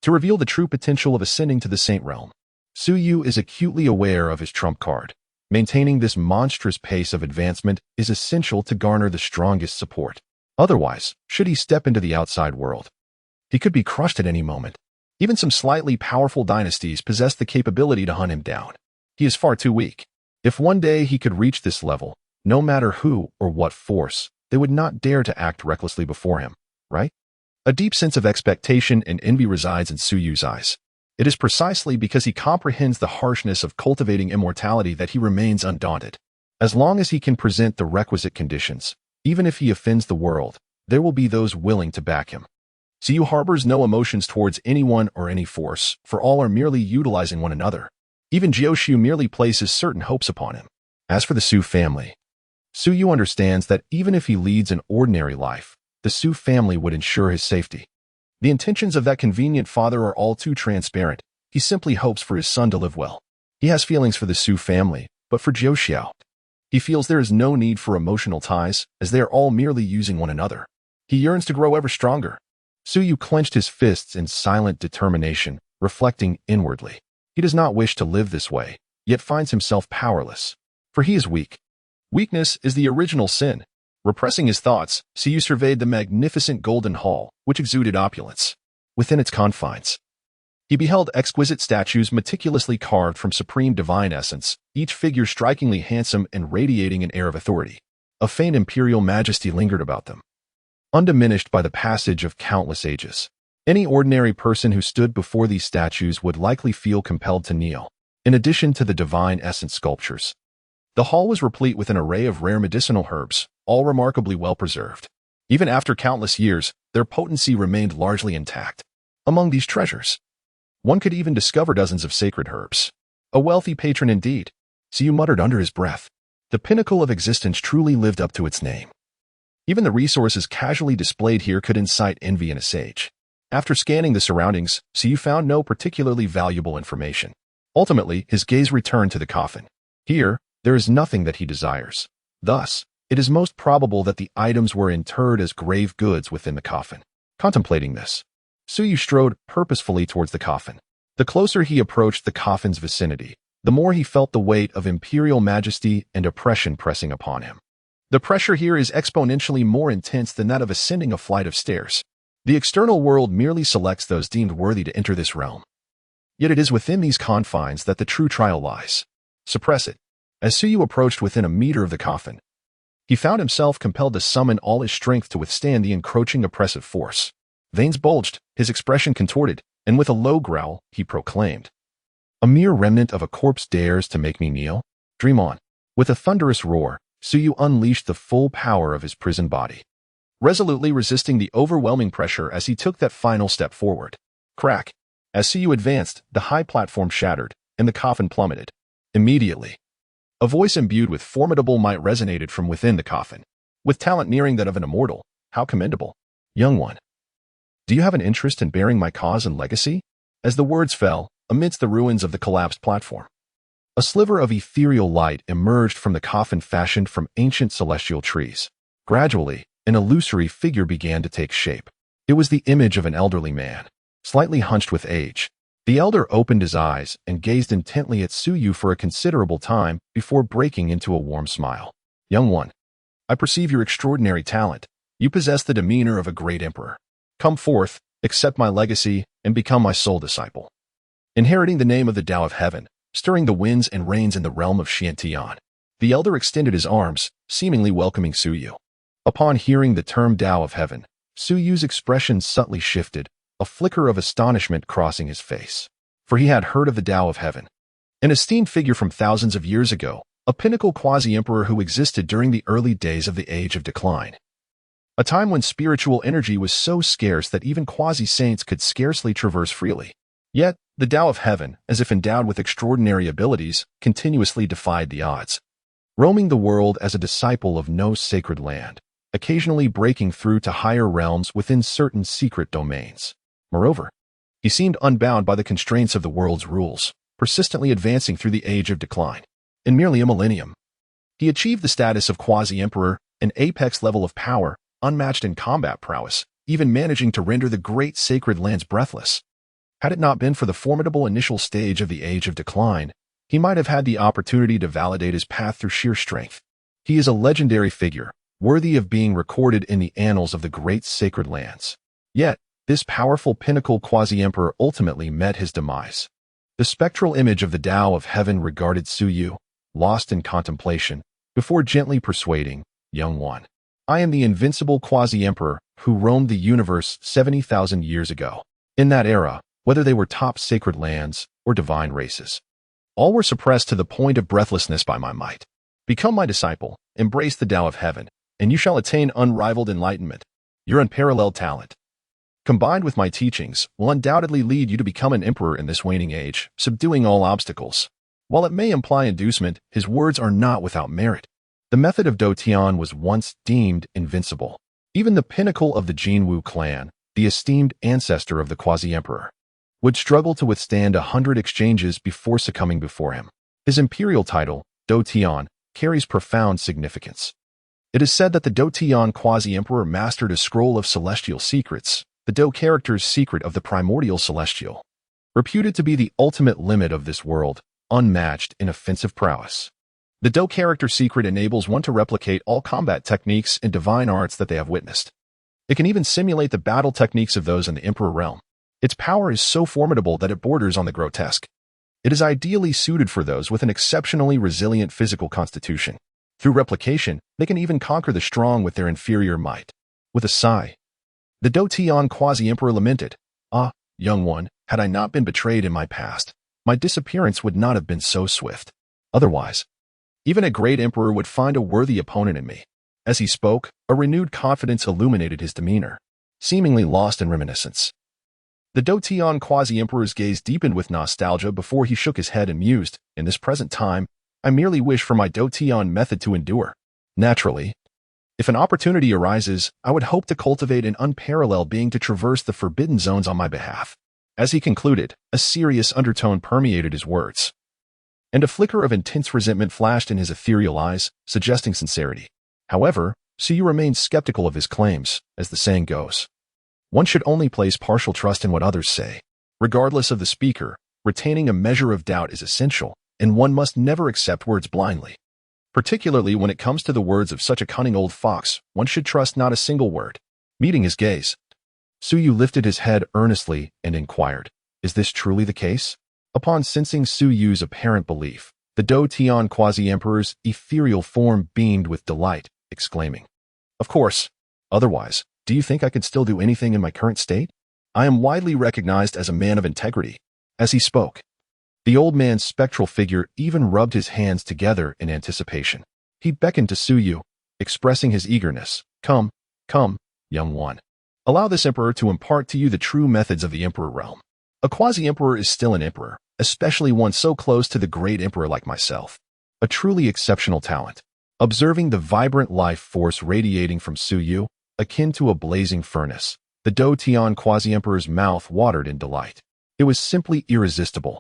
To reveal the true potential of ascending to the saint realm, Su Yu is acutely aware of his trump card. Maintaining this monstrous pace of advancement is essential to garner the strongest support. Otherwise, should he step into the outside world, he could be crushed at any moment. Even some slightly powerful dynasties possess the capability to hunt him down. He is far too weak. If one day he could reach this level, no matter who or what force, they would not dare to act recklessly before him, right? A deep sense of expectation and envy resides in Su Yu's eyes. It is precisely because he comprehends the harshness of cultivating immortality that he remains undaunted. As long as he can present the requisite conditions, even if he offends the world, there will be those willing to back him. Su Yu harbors no emotions towards anyone or any force, for all are merely utilizing one another. Even Jiuxiu merely places certain hopes upon him. As for the Su family, Su Yu understands that even if he leads an ordinary life, the Su family would ensure his safety. The intentions of that convenient father are all too transparent. He simply hopes for his son to live well. He has feelings for the Su family, but for Jiuxiao, he feels there is no need for emotional ties, as they are all merely using one another. He yearns to grow ever stronger. Su Yu clenched his fists in silent determination, reflecting inwardly. He does not wish to live this way, yet finds himself powerless, for he is weak. Weakness is the original sin. Repressing his thoughts, Su Yu surveyed the magnificent golden hall, which exuded opulence. Within its confines, he beheld exquisite statues meticulously carved from supreme divine essence, each figure strikingly handsome and radiating an air of authority. A faint imperial majesty lingered about them, undiminished by the passage of countless ages. Any ordinary person who stood before these statues would likely feel compelled to kneel. In addition to the divine essence sculptures, the hall was replete with an array of rare medicinal herbs, all remarkably well preserved. Even after countless years, their potency remained largely intact. Among these treasures, one could even discover dozens of sacred herbs. A wealthy patron indeed, Su Yu muttered under his breath. The pinnacle of existence truly lived up to its name. Even the resources casually displayed here could incite envy in a sage. After scanning the surroundings, Su Yu found no particularly valuable information. Ultimately, his gaze returned to the coffin. Here, there is nothing that he desires. Thus, it is most probable that the items were interred as grave goods within the coffin. Contemplating this, Su Yu strode purposefully towards the coffin. The closer he approached the coffin's vicinity, the more he felt the weight of imperial majesty and oppression pressing upon him. The pressure here is exponentially more intense than that of ascending a flight of stairs. The external world merely selects those deemed worthy to enter this realm. Yet it is within these confines that the true trial lies. Suppress it. As Su Yu approached within a meter of the coffin, he found himself compelled to summon all his strength to withstand the encroaching oppressive force. Veins bulged, his expression contorted, and with a low growl, he proclaimed, "A mere remnant of a corpse dares to make me kneel? Dream on." With a thunderous roar, Su Yu unleashed the full power of his prison body, resolutely resisting the overwhelming pressure as he took that final step forward. Crack! As Su Yu advanced, the high platform shattered, and the coffin plummeted. Immediately, a voice imbued with formidable might resonated from within the coffin. With talent nearing that of an immortal, how commendable. Young one, do you have an interest in bearing my cause and legacy? As the words fell, amidst the ruins of the collapsed platform, a sliver of ethereal light emerged from the coffin fashioned from ancient celestial trees. Gradually, an illusory figure began to take shape. It was the image of an elderly man, slightly hunched with age. The elder opened his eyes and gazed intently at Su Yu for a considerable time before breaking into a warm smile. Young one, I perceive your extraordinary talent. You possess the demeanor of a great emperor. Come forth, accept my legacy, and become my sole disciple. Inheriting the name of the Tao of Heaven, stirring the winds and rains in the realm of Xiantian, the elder extended his arms, seemingly welcoming Su Yu. Upon hearing the term Tao of Heaven, Su Yu's expression subtly shifted, a flicker of astonishment crossing his face. For he had heard of the Tao of Heaven, an esteemed figure from thousands of years ago, a pinnacle quasi-emperor who existed during the early days of the Age of Decline. a time when spiritual energy was so scarce that even quasi-saints could scarcely traverse freely. Yet, the Tao of Heaven, as if endowed with extraordinary abilities, continuously defied the odds, roaming the world as a disciple of no sacred land, occasionally breaking through to higher realms within certain secret domains. Moreover, he seemed unbound by the constraints of the world's rules, persistently advancing through the age of decline. In merely a millennium, he achieved the status of quasi-emperor, an apex level of power, unmatched in combat prowess, even managing to render the great sacred lands breathless. Had it not been for the formidable initial stage of the age of decline, he might have had the opportunity to validate his path through sheer strength. He is a legendary figure, worthy of being recorded in the annals of the great sacred lands. Yet, this powerful pinnacle quasi-emperor ultimately met his demise. The spectral image of the Tao of Heaven regarded Su Yu, lost in contemplation, before gently persuading, "Young one, I am the invincible quasi-emperor who roamed the universe 70,000 years ago. In that era, whether they were top sacred lands or divine races, all were suppressed to the point of breathlessness by my might. Become my disciple, embrace the Tao of Heaven, and you shall attain unrivaled enlightenment. Your unparalleled talent, combined with my teachings, will undoubtedly lead you to become an emperor in this waning age, subduing all obstacles." While it may imply inducement, his words are not without merit. The method of Do Tian was once deemed invincible. Even the pinnacle of the Jinwu clan, the esteemed ancestor of the quasi-emperor, would struggle to withstand 100 exchanges before succumbing before him. His imperial title, Do Tian, carries profound significance. It is said that the Do Tian quasi-emperor mastered a scroll of celestial secrets, the Do character's secret of the primordial celestial, reputed to be the ultimate limit of this world, unmatched in offensive prowess. The Do character secret enables one to replicate all combat techniques and divine arts that they have witnessed. It can even simulate the battle techniques of those in the Emperor realm. Its power is so formidable that it borders on the grotesque. It is ideally suited for those with an exceptionally resilient physical constitution. Through replication, they can even conquer the strong with their inferior might. With a sigh, the Do Tian quasi-emperor lamented, "Ah, young one, had I not been betrayed in my past, my disappearance would not have been so swift. Otherwise, even a great emperor would find a worthy opponent in me." As he spoke, a renewed confidence illuminated his demeanor, seemingly lost in reminiscence. The Do Tian quasi-emperor's gaze deepened with nostalgia before he shook his head and mused, "In this present time, I merely wish for my Do Tian method to endure. Naturally, if an opportunity arises, I would hope to cultivate an unparalleled being to traverse the forbidden zones on my behalf." As he concluded, a serious undertone permeated his words, and a flicker of intense resentment flashed in his ethereal eyes, suggesting sincerity. However, Su Yu remained skeptical of his claims, as the saying goes. One should only place partial trust in what others say. Regardless of the speaker, retaining a measure of doubt is essential, and one must never accept words blindly. Particularly when it comes to the words of such a cunning old fox, one should trust not a single word. Meeting his gaze, Su Yu lifted his head earnestly and inquired, "Is this truly the case?" Upon sensing Su Yu's apparent belief, the Do Tian quasi-emperor's ethereal form beamed with delight, exclaiming, "Of course. Otherwise, do you think I could still do anything in my current state? I am widely recognized as a man of integrity." As he spoke, the old man's spectral figure even rubbed his hands together in anticipation. He beckoned to Su Yu, expressing his eagerness. "Come, come, young one. Allow this emperor to impart to you the true methods of the emperor realm." A quasi-emperor is still an emperor, especially one so close to the great emperor like myself. A truly exceptional talent. Observing the vibrant life force radiating from Su Yu, akin to a blazing furnace, the Do Tian quasi-emperor's mouth watered in delight. It was simply irresistible.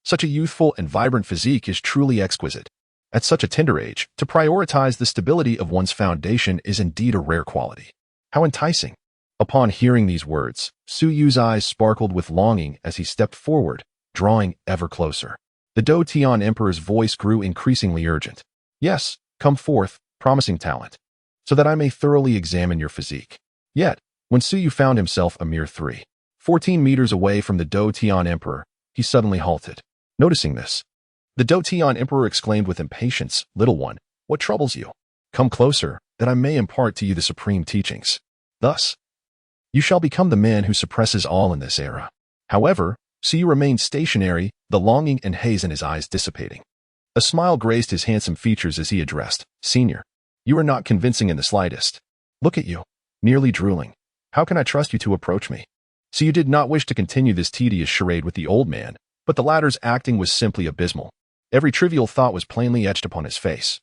Such a youthful and vibrant physique is truly exquisite. At such a tender age, to prioritize the stability of one's foundation is indeed a rare quality. How enticing. Upon hearing these words, Su Yu's eyes sparkled with longing as he stepped forward, drawing ever closer. The Do Tian emperor's voice grew increasingly urgent. "Yes, come forth, promising talent, so that I may thoroughly examine your physique." Yet, when Su Yu found himself a mere 14 meters away from the Do Tian emperor, he suddenly halted. Noticing this, the Do Tian emperor exclaimed with impatience, "Little one, what troubles you? Come closer, that I may impart to you the supreme teachings. Thus, you shall become the man who suppresses all in this era." However, Su Yu remained stationary, the longing and haze in his eyes dissipating. A smile graced his handsome features as he addressed, "Senior, you are not convincing in the slightest. Look at you. nearly drooling. How can I trust you to approach me? So you did not wish to continue this tedious charade with the old man, but the latter's acting was simply abysmal. Every trivial thought was plainly etched upon his face,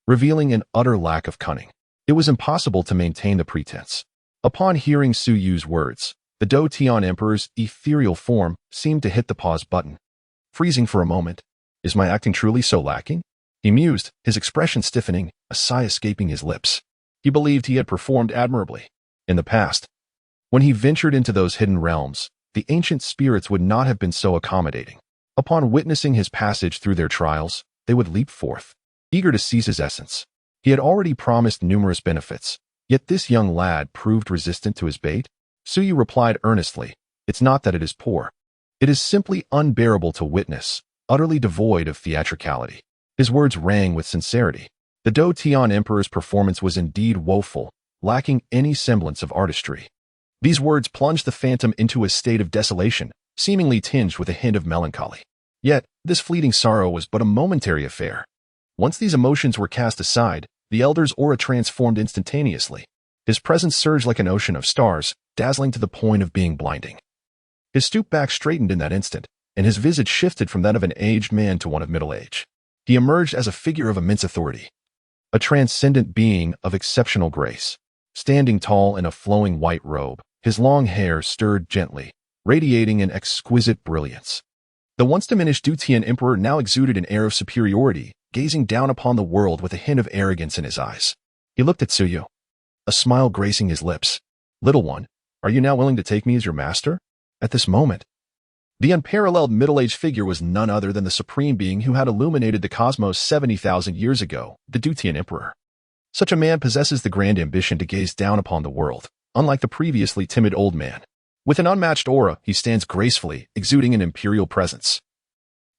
revealing an utter lack of cunning. It was impossible to maintain the pretense. Upon hearing Su Yu's words, the Do-Tian Emperor's ethereal form seemed to hit the pause button. Freezing for a moment, is my acting truly so lacking? He mused, his expression stiffening, a sigh escaping his lips. He believed he had performed admirably. In the past, when he ventured into those hidden realms, the ancient spirits would not have been so accommodating. Upon witnessing his passage through their trials, they would leap forth, eager to seize his essence. He had already promised numerous benefits, yet this young lad proved resistant to his bait. Su Yu replied earnestly, "It's not that it is poor. It is simply unbearable to witness, utterly devoid of theatricality." His words rang with sincerity. The Do-Tian Emperor's performance was indeed woeful, lacking any semblance of artistry. These words plunged the phantom into a state of desolation, seemingly tinged with a hint of melancholy. Yet, this fleeting sorrow was but a momentary affair. Once these emotions were cast aside, the elder's aura transformed instantaneously. His presence surged like an ocean of stars, dazzling to the point of being blinding. His stooped back straightened in that instant, and his visage shifted from that of an aged man to one of middle age. He emerged as a figure of immense authority, a transcendent being of exceptional grace. Standing tall in a flowing white robe, his long hair stirred gently, radiating an exquisite brilliance. The once diminished Do-Tian Emperor now exuded an air of superiority, gazing down upon the world with a hint of arrogance in his eyes. He looked at Su Yu, a smile gracing his lips. "Little one, are you now willing to take me as your master?" At this moment, the unparalleled middle-aged figure was none other than the supreme being who had illuminated the cosmos 70,000 years ago, the Do-Tian Emperor. Such a man possesses the grand ambition to gaze down upon the world, unlike the previously timid old man. With an unmatched aura, he stands gracefully, exuding an imperial presence.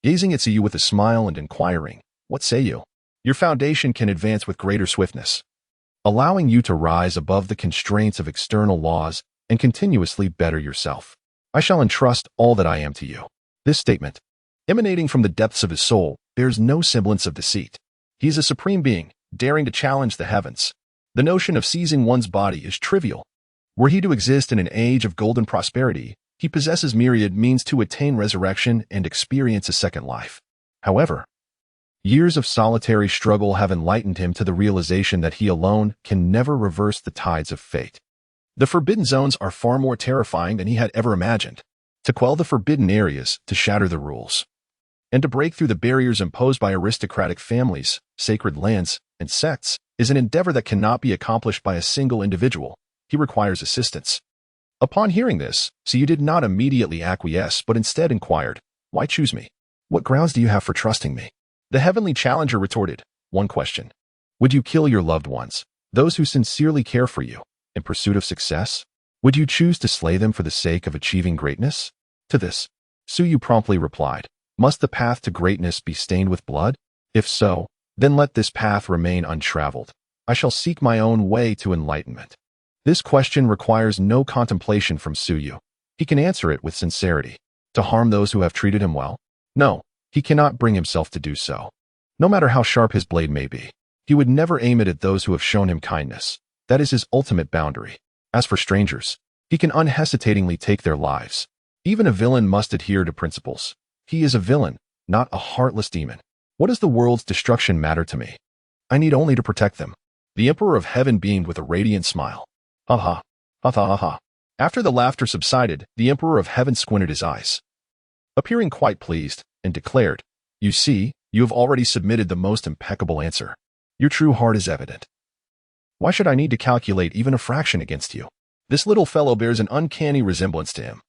Gazing at Su Yu with a smile and inquiring, "What say you? Your foundation can advance with greater swiftness, allowing you to rise above the constraints of external laws and continuously better yourself. I shall entrust all that I am to you." This statement, emanating from the depths of his soul, bears no semblance of deceit. He is a supreme being, daring to challenge the heavens. The notion of seizing one's body is trivial. Were he to exist in an age of golden prosperity, he possesses myriad means to attain resurrection and experience a second life. However, years of solitary struggle have enlightened him to the realization that he alone can never reverse the tides of fate. The forbidden zones are far more terrifying than he had ever imagined. To quell the forbidden areas, to shatter the rules, and to break through the barriers imposed by aristocratic families, sacred lands, and sects, is an endeavor that cannot be accomplished by a single individual. He requires assistance. Upon hearing this, Su Yu did not immediately acquiesce, but instead inquired, "Why choose me? What grounds do you have for trusting me?" The heavenly challenger retorted, "One question. Would you kill your loved ones, those who sincerely care for you, in pursuit of success? Would you choose to slay them for the sake of achieving greatness?" To this, Su Yu promptly replied, "Must the path to greatness be stained with blood? If so, then let this path remain untraveled. I shall seek my own way to enlightenment." This question requires no contemplation from Su Yu. He can answer it with sincerity. To harm those who have treated him well? No, he cannot bring himself to do so. No matter how sharp his blade may be, he would never aim it at those who have shown him kindness. That is his ultimate boundary. As for strangers, he can unhesitatingly take their lives. Even a villain must adhere to principles. He is a villain, not a heartless demon. What does the world's destruction matter to me? I need only to protect them. The Emperor of Heaven beamed with a radiant smile. Ha ha, ha ha ha ha. After the laughter subsided, the Emperor of Heaven squinted his eyes, appearing quite pleased, and declared, "You see, you have already submitted the most impeccable answer. Your true heart is evident. Why should I need to calculate even a fraction against you?" This little fellow bears an uncanny resemblance to him,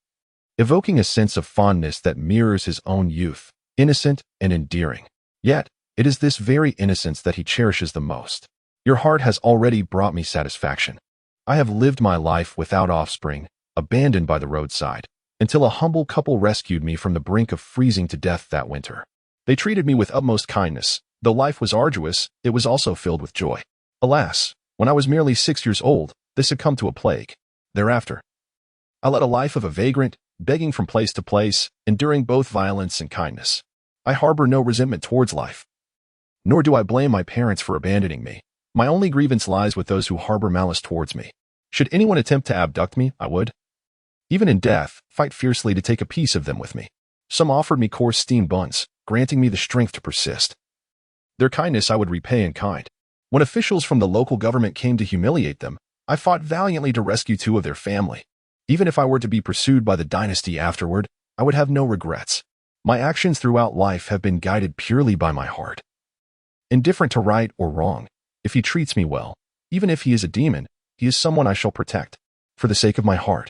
evoking a sense of fondness that mirrors his own youth, innocent and endearing. Yet, it is this very innocence that he cherishes the most. "Your heart has already brought me satisfaction. I have lived my life without offspring, abandoned by the roadside, until a humble couple rescued me from the brink of freezing to death that winter. They treated me with utmost kindness. Though life was arduous, it was also filled with joy. Alas, when I was merely 6 years old, they succumbed to a plague. Thereafter, I led a life of a vagrant, begging from place to place, enduring both violence and kindness. I harbor no resentment towards life, nor do I blame my parents for abandoning me. My only grievance lies with those who harbor malice towards me. Should anyone attempt to abduct me, I would, even in death, fight fiercely to take a piece of them with me. Some offered me coarse steamed buns, granting me the strength to persist. Their kindness I would repay in kind. When officials from the local government came to humiliate them, I fought valiantly to rescue 2 of their family. Even if I were to be pursued by the dynasty afterward, I would have no regrets. My actions throughout life have been guided purely by my heart. Indifferent to right or wrong, if he treats me well, even if he is a demon, he is someone I shall protect, for the sake of my heart.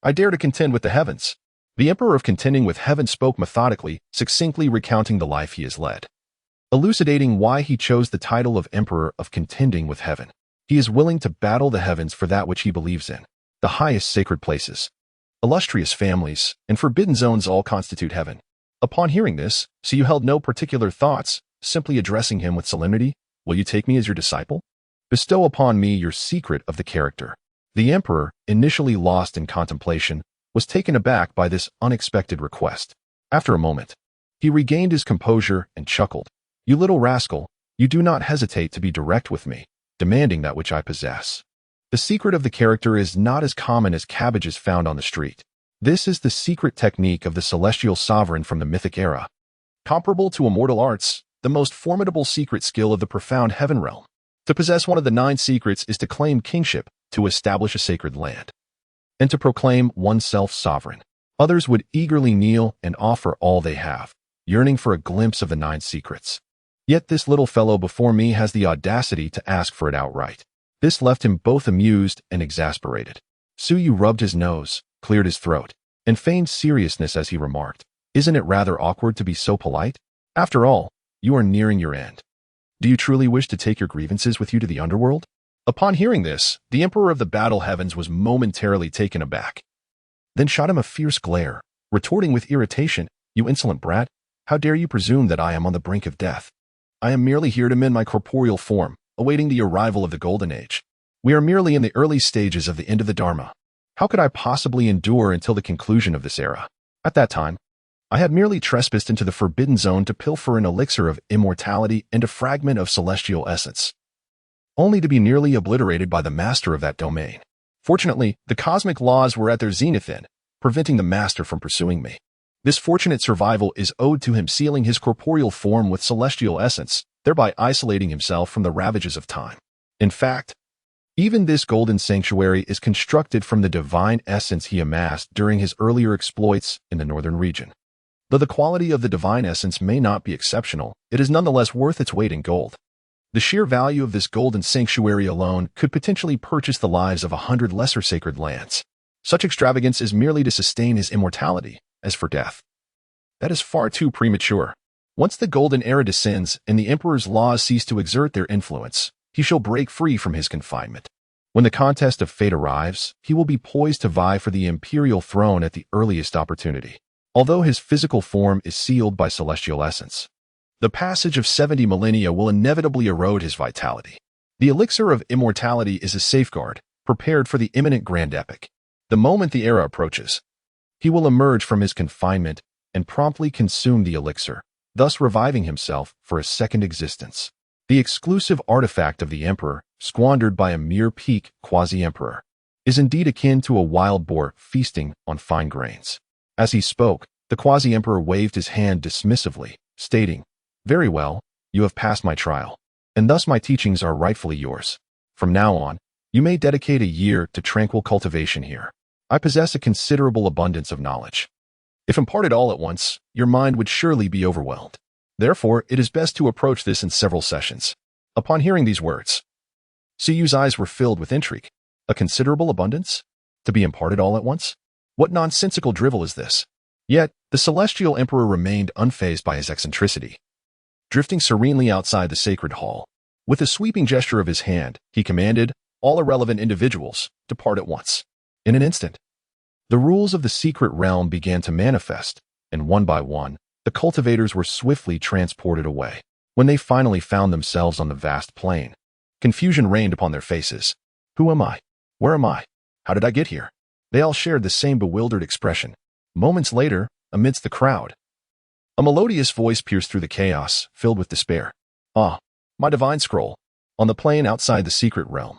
I dare to contend with the heavens. The Emperor of Contending with Heaven spoke methodically, succinctly recounting the life he has led, elucidating why he chose the title of Emperor of Contending with Heaven. He is willing to battle the heavens for that which he believes in. The highest sacred places, illustrious families, and forbidden zones all constitute heaven. Upon hearing this, so you held no particular thoughts, simply addressing him with solemnity, will you take me as your disciple? Bestow upon me your secret of the character. The emperor, initially lost in contemplation, was taken aback by this unexpected request. After a moment, he regained his composure and chuckled. You little rascal, you do not hesitate to be direct with me, demanding that which I possess. The secret of the character is not as common as cabbages found on the street. This is the secret technique of the celestial sovereign from the mythic era. Comparable to immortal arts, the most formidable secret skill of the profound heaven realm. To possess one of the 9 secrets is to claim kingship, to establish a sacred land, and to proclaim oneself sovereign. Others would eagerly kneel and offer all they have, yearning for a glimpse of the 9 secrets. Yet this little fellow before me has the audacity to ask for it outright. This left him both amused and exasperated. Suyu rubbed his nose, cleared his throat, and feigned seriousness as he remarked, "Isn't it rather awkward to be so polite? After all, you are nearing your end. Do you truly wish to take your grievances with you to the underworld?" Upon hearing this, the Emperor of the Battle Heavens was momentarily taken aback, then shot him a fierce glare, retorting with irritation, "You insolent brat, how dare you presume that I am on the brink of death? I am merely here to mend my corporeal form, awaiting the arrival of the Golden Age. We are merely in the early stages of the end of the Dharma. How could I possibly endure until the conclusion of this era? At that time, I had merely trespassed into the forbidden zone to pilfer an elixir of immortality and a fragment of celestial essence, only to be nearly obliterated by the master of that domain. Fortunately, the cosmic laws were at their zenith then, preventing the master from pursuing me. This fortunate survival is owed to him sealing his corporeal form with celestial essence, thereby isolating himself from the ravages of time. In fact, even this golden sanctuary is constructed from the divine essence he amassed during his earlier exploits in the northern region. Though the quality of the divine essence may not be exceptional, it is nonetheless worth its weight in gold. The sheer value of this golden sanctuary alone could potentially purchase the lives of 100 lesser sacred lands. Such extravagance is merely to sustain his immortality. As for death, that is far too premature. Once the golden era descends and the emperor's laws cease to exert their influence, he shall break free from his confinement. When the contest of fate arrives, he will be poised to vie for the imperial throne at the earliest opportunity. Although his physical form is sealed by celestial essence, the passage of 70 millennia will inevitably erode his vitality. The elixir of immortality is a safeguard, prepared for the imminent grand epic. The moment the era approaches, he will emerge from his confinement and promptly consume the elixir, thus reviving himself for a second existence. The exclusive artifact of the emperor, squandered by a mere peak quasi-emperor, is indeed akin to a wild boar feasting on fine grains. As he spoke, the quasi-emperor waved his hand dismissively, stating, "Very well, you have passed my trial, and thus my teachings are rightfully yours. From now on, you may dedicate a year to tranquil cultivation here. I possess a considerable abundance of knowledge. If imparted all at once, your mind would surely be overwhelmed. Therefore, it is best to approach this in several sessions." Upon hearing these words, Suyu's eyes were filled with intrigue. A considerable abundance? To be imparted all at once? What nonsensical drivel is this? Yet, the celestial emperor remained unfazed by his eccentricity. Drifting serenely outside the sacred hall, with a sweeping gesture of his hand, he commanded, "All irrelevant individuals, depart at once." In an instant, the rules of the secret realm began to manifest, and one by one, the cultivators were swiftly transported away. When they finally found themselves on the vast plain, confusion reigned upon their faces. Who am I? Where am I? How did I get here? They all shared the same bewildered expression. Moments later, amidst the crowd, a melodious voice pierced through the chaos, filled with despair. "Ah, my divine scroll, on the plain outside the secret realm.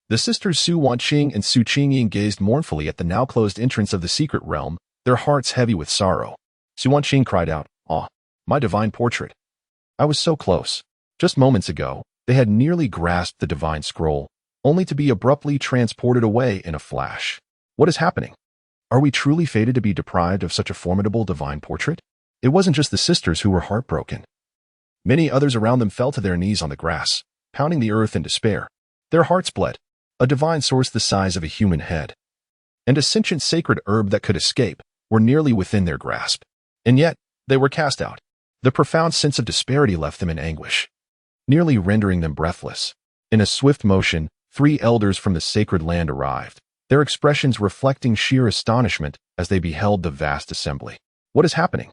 The sisters Su Wanqing and Su Qingying gazed mournfully at the now-closed entrance of the secret realm, their hearts heavy with sorrow. Su Wanqing cried out, "Ah, my divine portrait! I was so close. Just moments ago, they had nearly grasped the divine scroll, only to be abruptly transported away in a flash. What is happening? Are we truly fated to be deprived of such a formidable divine portrait?" It wasn't just the sisters who were heartbroken. Many others around them fell to their knees on the grass, pounding the earth in despair. Their hearts bled. A divine source the size of a human head, and a sentient sacred herb that could escape, were nearly within their grasp. And yet, they were cast out. The profound sense of disparity left them in anguish, nearly rendering them breathless. In a swift motion, 3 elders from the sacred land arrived, their expressions reflecting sheer astonishment as they beheld the vast assembly. "What is happening?"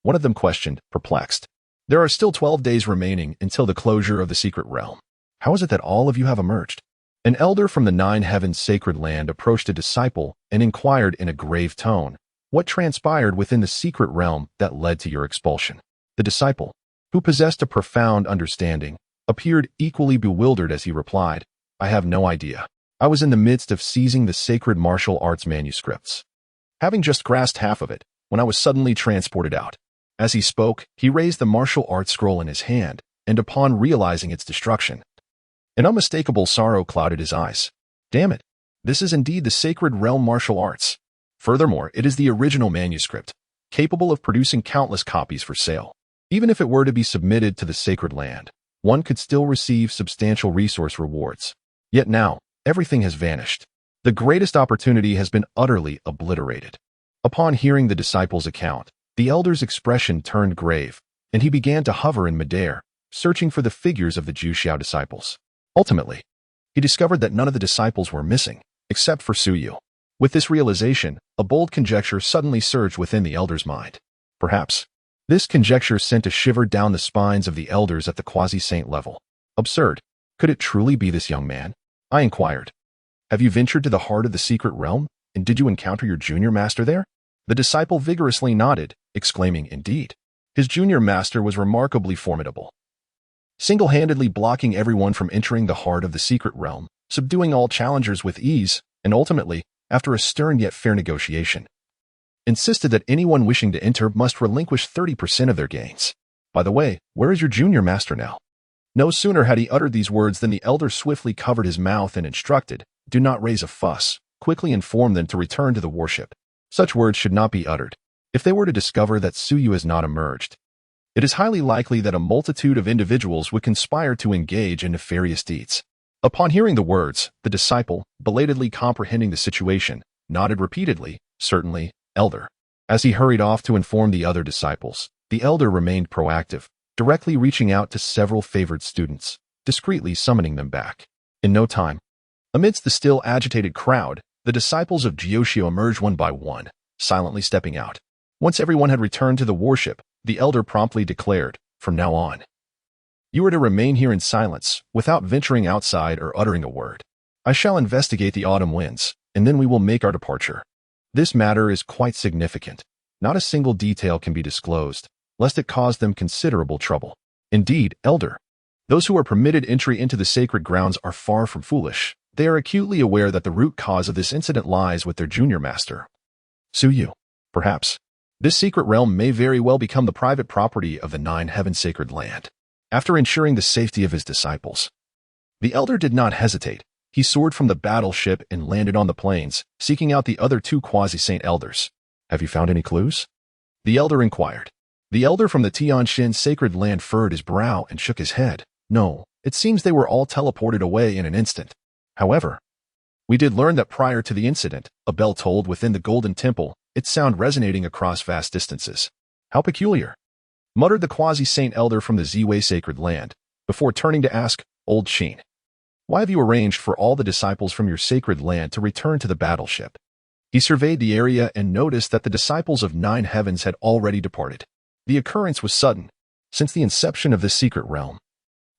one of them questioned, perplexed. "There are still 12 days remaining until the closure of the secret realm. How is it that all of you have emerged?" An elder from the 9 heavens sacred land approached a disciple and inquired in a grave tone, "What transpired within the secret realm that led to your expulsion?" The disciple, who possessed a profound understanding, appeared equally bewildered as he replied, "I have no idea. I was in the midst of seizing the sacred martial arts manuscripts, having just grasped half of it, when I was suddenly transported out." As he spoke, he raised the martial arts scroll in his hand, and upon realizing its destruction, an unmistakable sorrow clouded his eyes. "Damn it! This is indeed the sacred realm martial arts. Furthermore, it is the original manuscript, capable of producing countless copies for sale. Even if it were to be submitted to the sacred land, one could still receive substantial resource rewards. Yet now, everything has vanished. The greatest opportunity has been utterly obliterated." Upon hearing the disciple's account, the elder's expression turned grave, and he began to hover in midair, searching for the figures of the Juxiao disciples. Ultimately, he discovered that none of the disciples were missing, except for Su Yu. With this realization, a bold conjecture suddenly surged within the elder's mind. Perhaps, this conjecture sent a shiver down the spines of the elders at the quasi-saint level. Absurd. Could it truly be this young man? I inquired. "Have you ventured to the heart of the secret realm, and did you encounter your junior master there?" The disciple vigorously nodded, exclaiming, "Indeed. His junior master was remarkably formidable, single-handedly blocking everyone from entering the heart of the secret realm, subduing all challengers with ease, and ultimately, after a stern yet fair negotiation, insisted that anyone wishing to enter must relinquish 30% of their gains. By the way, where is your junior master now?" No sooner had he uttered these words than the elder swiftly covered his mouth and instructed, "Do not raise a fuss. Quickly inform them to return to the warship." Such words should not be uttered. If they were to discover that Su Yu has not emerged, it is highly likely that a multitude of individuals would conspire to engage in nefarious deeds. Upon hearing the words, the disciple, belatedly comprehending the situation, nodded repeatedly, "Certainly, elder." As he hurried off to inform the other disciples, the elder remained proactive, directly reaching out to several favored students, discreetly summoning them back. In no time, amidst the still agitated crowd, the disciples of Jiuxiu emerged one by one, silently stepping out. Once everyone had returned to the warship, the elder promptly declared, "From now on, you are to remain here in silence, without venturing outside or uttering a word. I shall investigate the autumn winds, and then we will make our departure. This matter is quite significant. Not a single detail can be disclosed, lest it cause them considerable trouble. Indeed, elder, those who are permitted entry into the sacred grounds are far from foolish. They are acutely aware that the root cause of this incident lies with their junior master, Su Yu. Perhaps, this secret realm may very well become the private property of the 9 heaven sacred land." After ensuring the safety of his disciples, the elder did not hesitate. He soared from the battleship and landed on the plains, seeking out the other 2 quasi-saint elders. "Have you found any clues?" the elder inquired. The elder from the Tianxin sacred land furrowed his brow and shook his head. "No, it seems they were all teleported away in an instant. However, we did learn that prior to the incident, a bell tolled within the Golden Temple, its sound resonating across vast distances." "How peculiar," muttered the quasi-saint elder from the Ziwei sacred land, before turning to ask, "Old Qin, why have you arranged for all the disciples from your sacred land to return to the battleship?" He surveyed the area and noticed that the disciples of 9 heavens had already departed. The occurrence was sudden. Since the inception of this secret realm,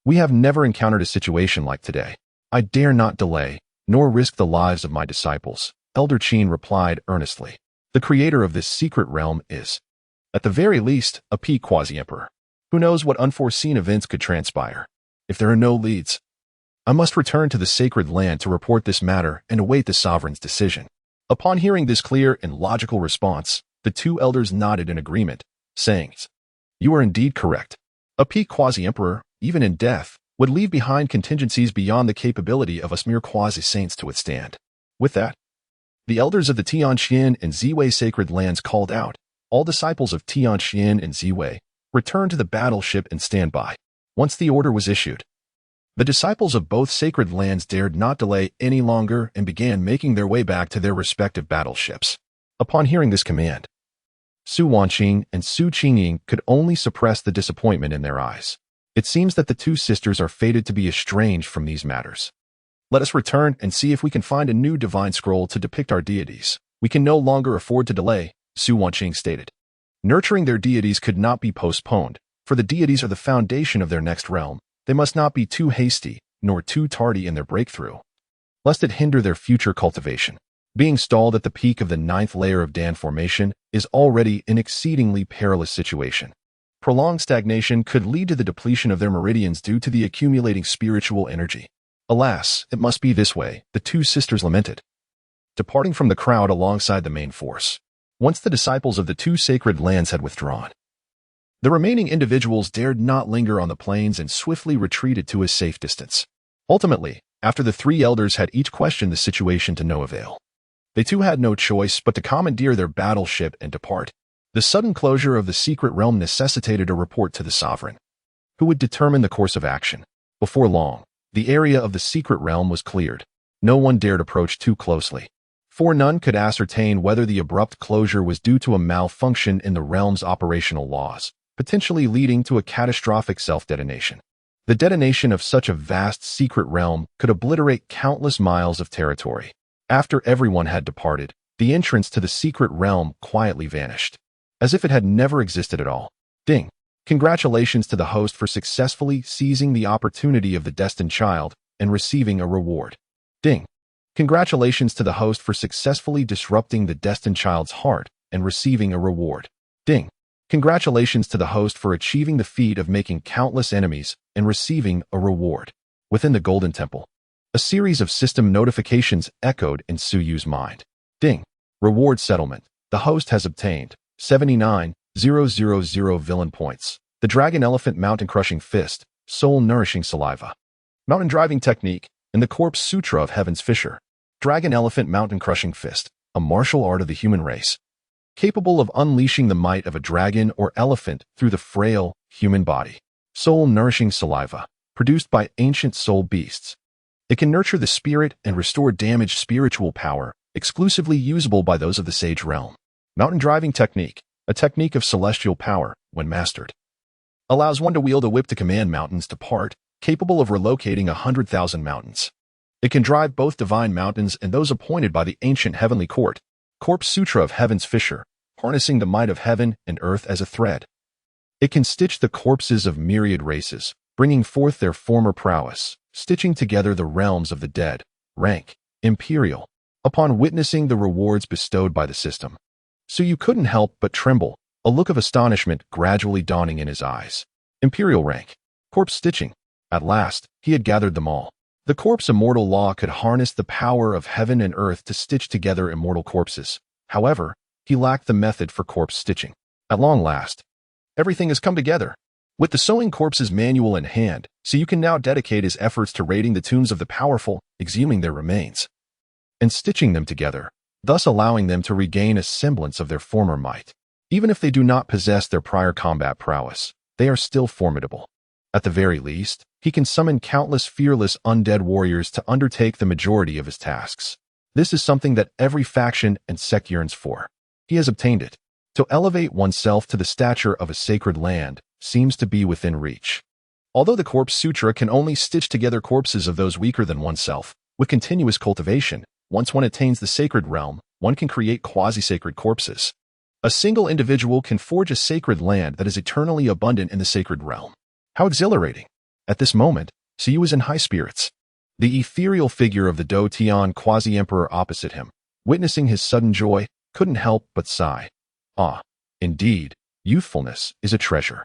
we have never encountered a situation like today. I dare not delay, nor risk the lives of my disciples, Elder Qin replied earnestly. The creator of this secret realm is, at the very least, a quasi-emperor. Who knows what unforeseen events could transpire? If there are no leads, I must return to the sacred land to report this matter and await the sovereign's decision." Upon hearing this clear and logical response, the two elders nodded in agreement, saying, "You are indeed correct. A peak quasi-emperor, even in death, would leave behind contingencies beyond the capability of us mere quasi-saints to withstand." With that, the elders of the Tianxian and Ziwei sacred lands called out, "All disciples of Tianxian and Ziwei, return to the battleship and stand by." Once the order was issued, the disciples of both sacred lands dared not delay any longer and began making their way back to their respective battleships. Upon hearing this command, Su Wanqing and Su Qingying could only suppress the disappointment in their eyes. It seems that the two sisters are fated to be estranged from these matters. Let us return and see if we can find a new divine scroll to depict our deities. We can no longer afford to delay, Su Wanqing stated. Nurturing their deities could not be postponed, for the deities are the foundation of their next realm. They must not be too hasty, nor too tardy in their breakthrough, lest it hinder their future cultivation. Being stalled at the peak of the 9th layer of Dan formation is already an exceedingly perilous situation. Prolonged stagnation could lead to the depletion of their meridians due to the accumulating spiritual energy. "Alas, it must be this way," the two sisters lamented, departing from the crowd alongside the main force. Once the disciples of the two sacred lands had withdrawn, the remaining individuals dared not linger on the plains and swiftly retreated to a safe distance. Ultimately, after the three elders had each questioned the situation to no avail, they too had no choice but to commandeer their battleship and depart. The sudden closure of the secret realm necessitated a report to the sovereign, who would determine the course of action. Before long, the area of the secret realm was cleared. No one dared approach too closely, for none could ascertain whether the abrupt closure was due to a malfunction in the realm's operational laws, potentially leading to a catastrophic self-detonation. The detonation of such a vast secret realm could obliterate countless miles of territory. After everyone had departed, the entrance to the secret realm quietly vanished, as if it had never existed at all. Ding! Congratulations to the host for successfully seizing the opportunity of the destined child and receiving a reward. Ding! Congratulations to the host for successfully disrupting the destined child's heart and receiving a reward. Ding! Congratulations to the host for achieving the feat of making countless enemies and receiving a reward. Within the Golden Temple, a series of system notifications echoed in Su Yu's mind. Ding! Reward settlement. The host has obtained 79,000 villain points. The Dragon Elephant Mountain Crushing Fist, Soul Nourishing Saliva. Mountain Driving Technique, and the Corpse Sutra of Heaven's Fisher. Dragon Elephant Mountain Crushing Fist, a martial art of the human race, capable of unleashing the might of a dragon or elephant through the frail human body. Soul Nourishing Saliva, produced by ancient soul beasts. It can nurture the spirit and restore damaged spiritual power, exclusively usable by those of the Sage Realm. Mountain Driving Technique, a technique of celestial power, when mastered, allows one to wield a whip to command mountains to part, capable of relocating 100,000 mountains. It can drive both divine mountains and those appointed by the ancient heavenly court. Corpse Sutra of Heaven's Fisher, harnessing the might of heaven and earth as a thread. It can stitch the corpses of myriad races, bringing forth their former prowess, stitching together the realms of the dead. Rank, Imperial. Upon witnessing the rewards bestowed by the system, Su Yu couldn't help but tremble, a look of astonishment gradually dawning in his eyes. Imperial rank. Corpse stitching. At last, he had gathered them all. The corpse immortal law could harness the power of heaven and earth to stitch together immortal corpses. However, he lacked the method for corpse stitching. At long last, everything has come together. With the sewing corpses manual in hand, Su Yu can now dedicate his efforts to raiding the tombs of the powerful, exhuming their remains, and stitching them together, thus allowing them to regain a semblance of their former might. Even if they do not possess their prior combat prowess, they are still formidable. At the very least, he can summon countless fearless undead warriors to undertake the majority of his tasks. This is something that every faction and sect yearns for. He has obtained it. To elevate oneself to the stature of a sacred land seems to be within reach. Although the Corpse Sutra can only stitch together corpses of those weaker than oneself, with continuous cultivation, once one attains the sacred realm, one can create quasi-sacred corpses. A single individual can forge a sacred land that is eternally abundant in the sacred realm. How exhilarating! At this moment, Su Yu was in high spirits. The ethereal figure of the Do Tian quasi-emperor opposite him, witnessing his sudden joy, couldn't help but sigh. Ah, indeed, youthfulness is a treasure.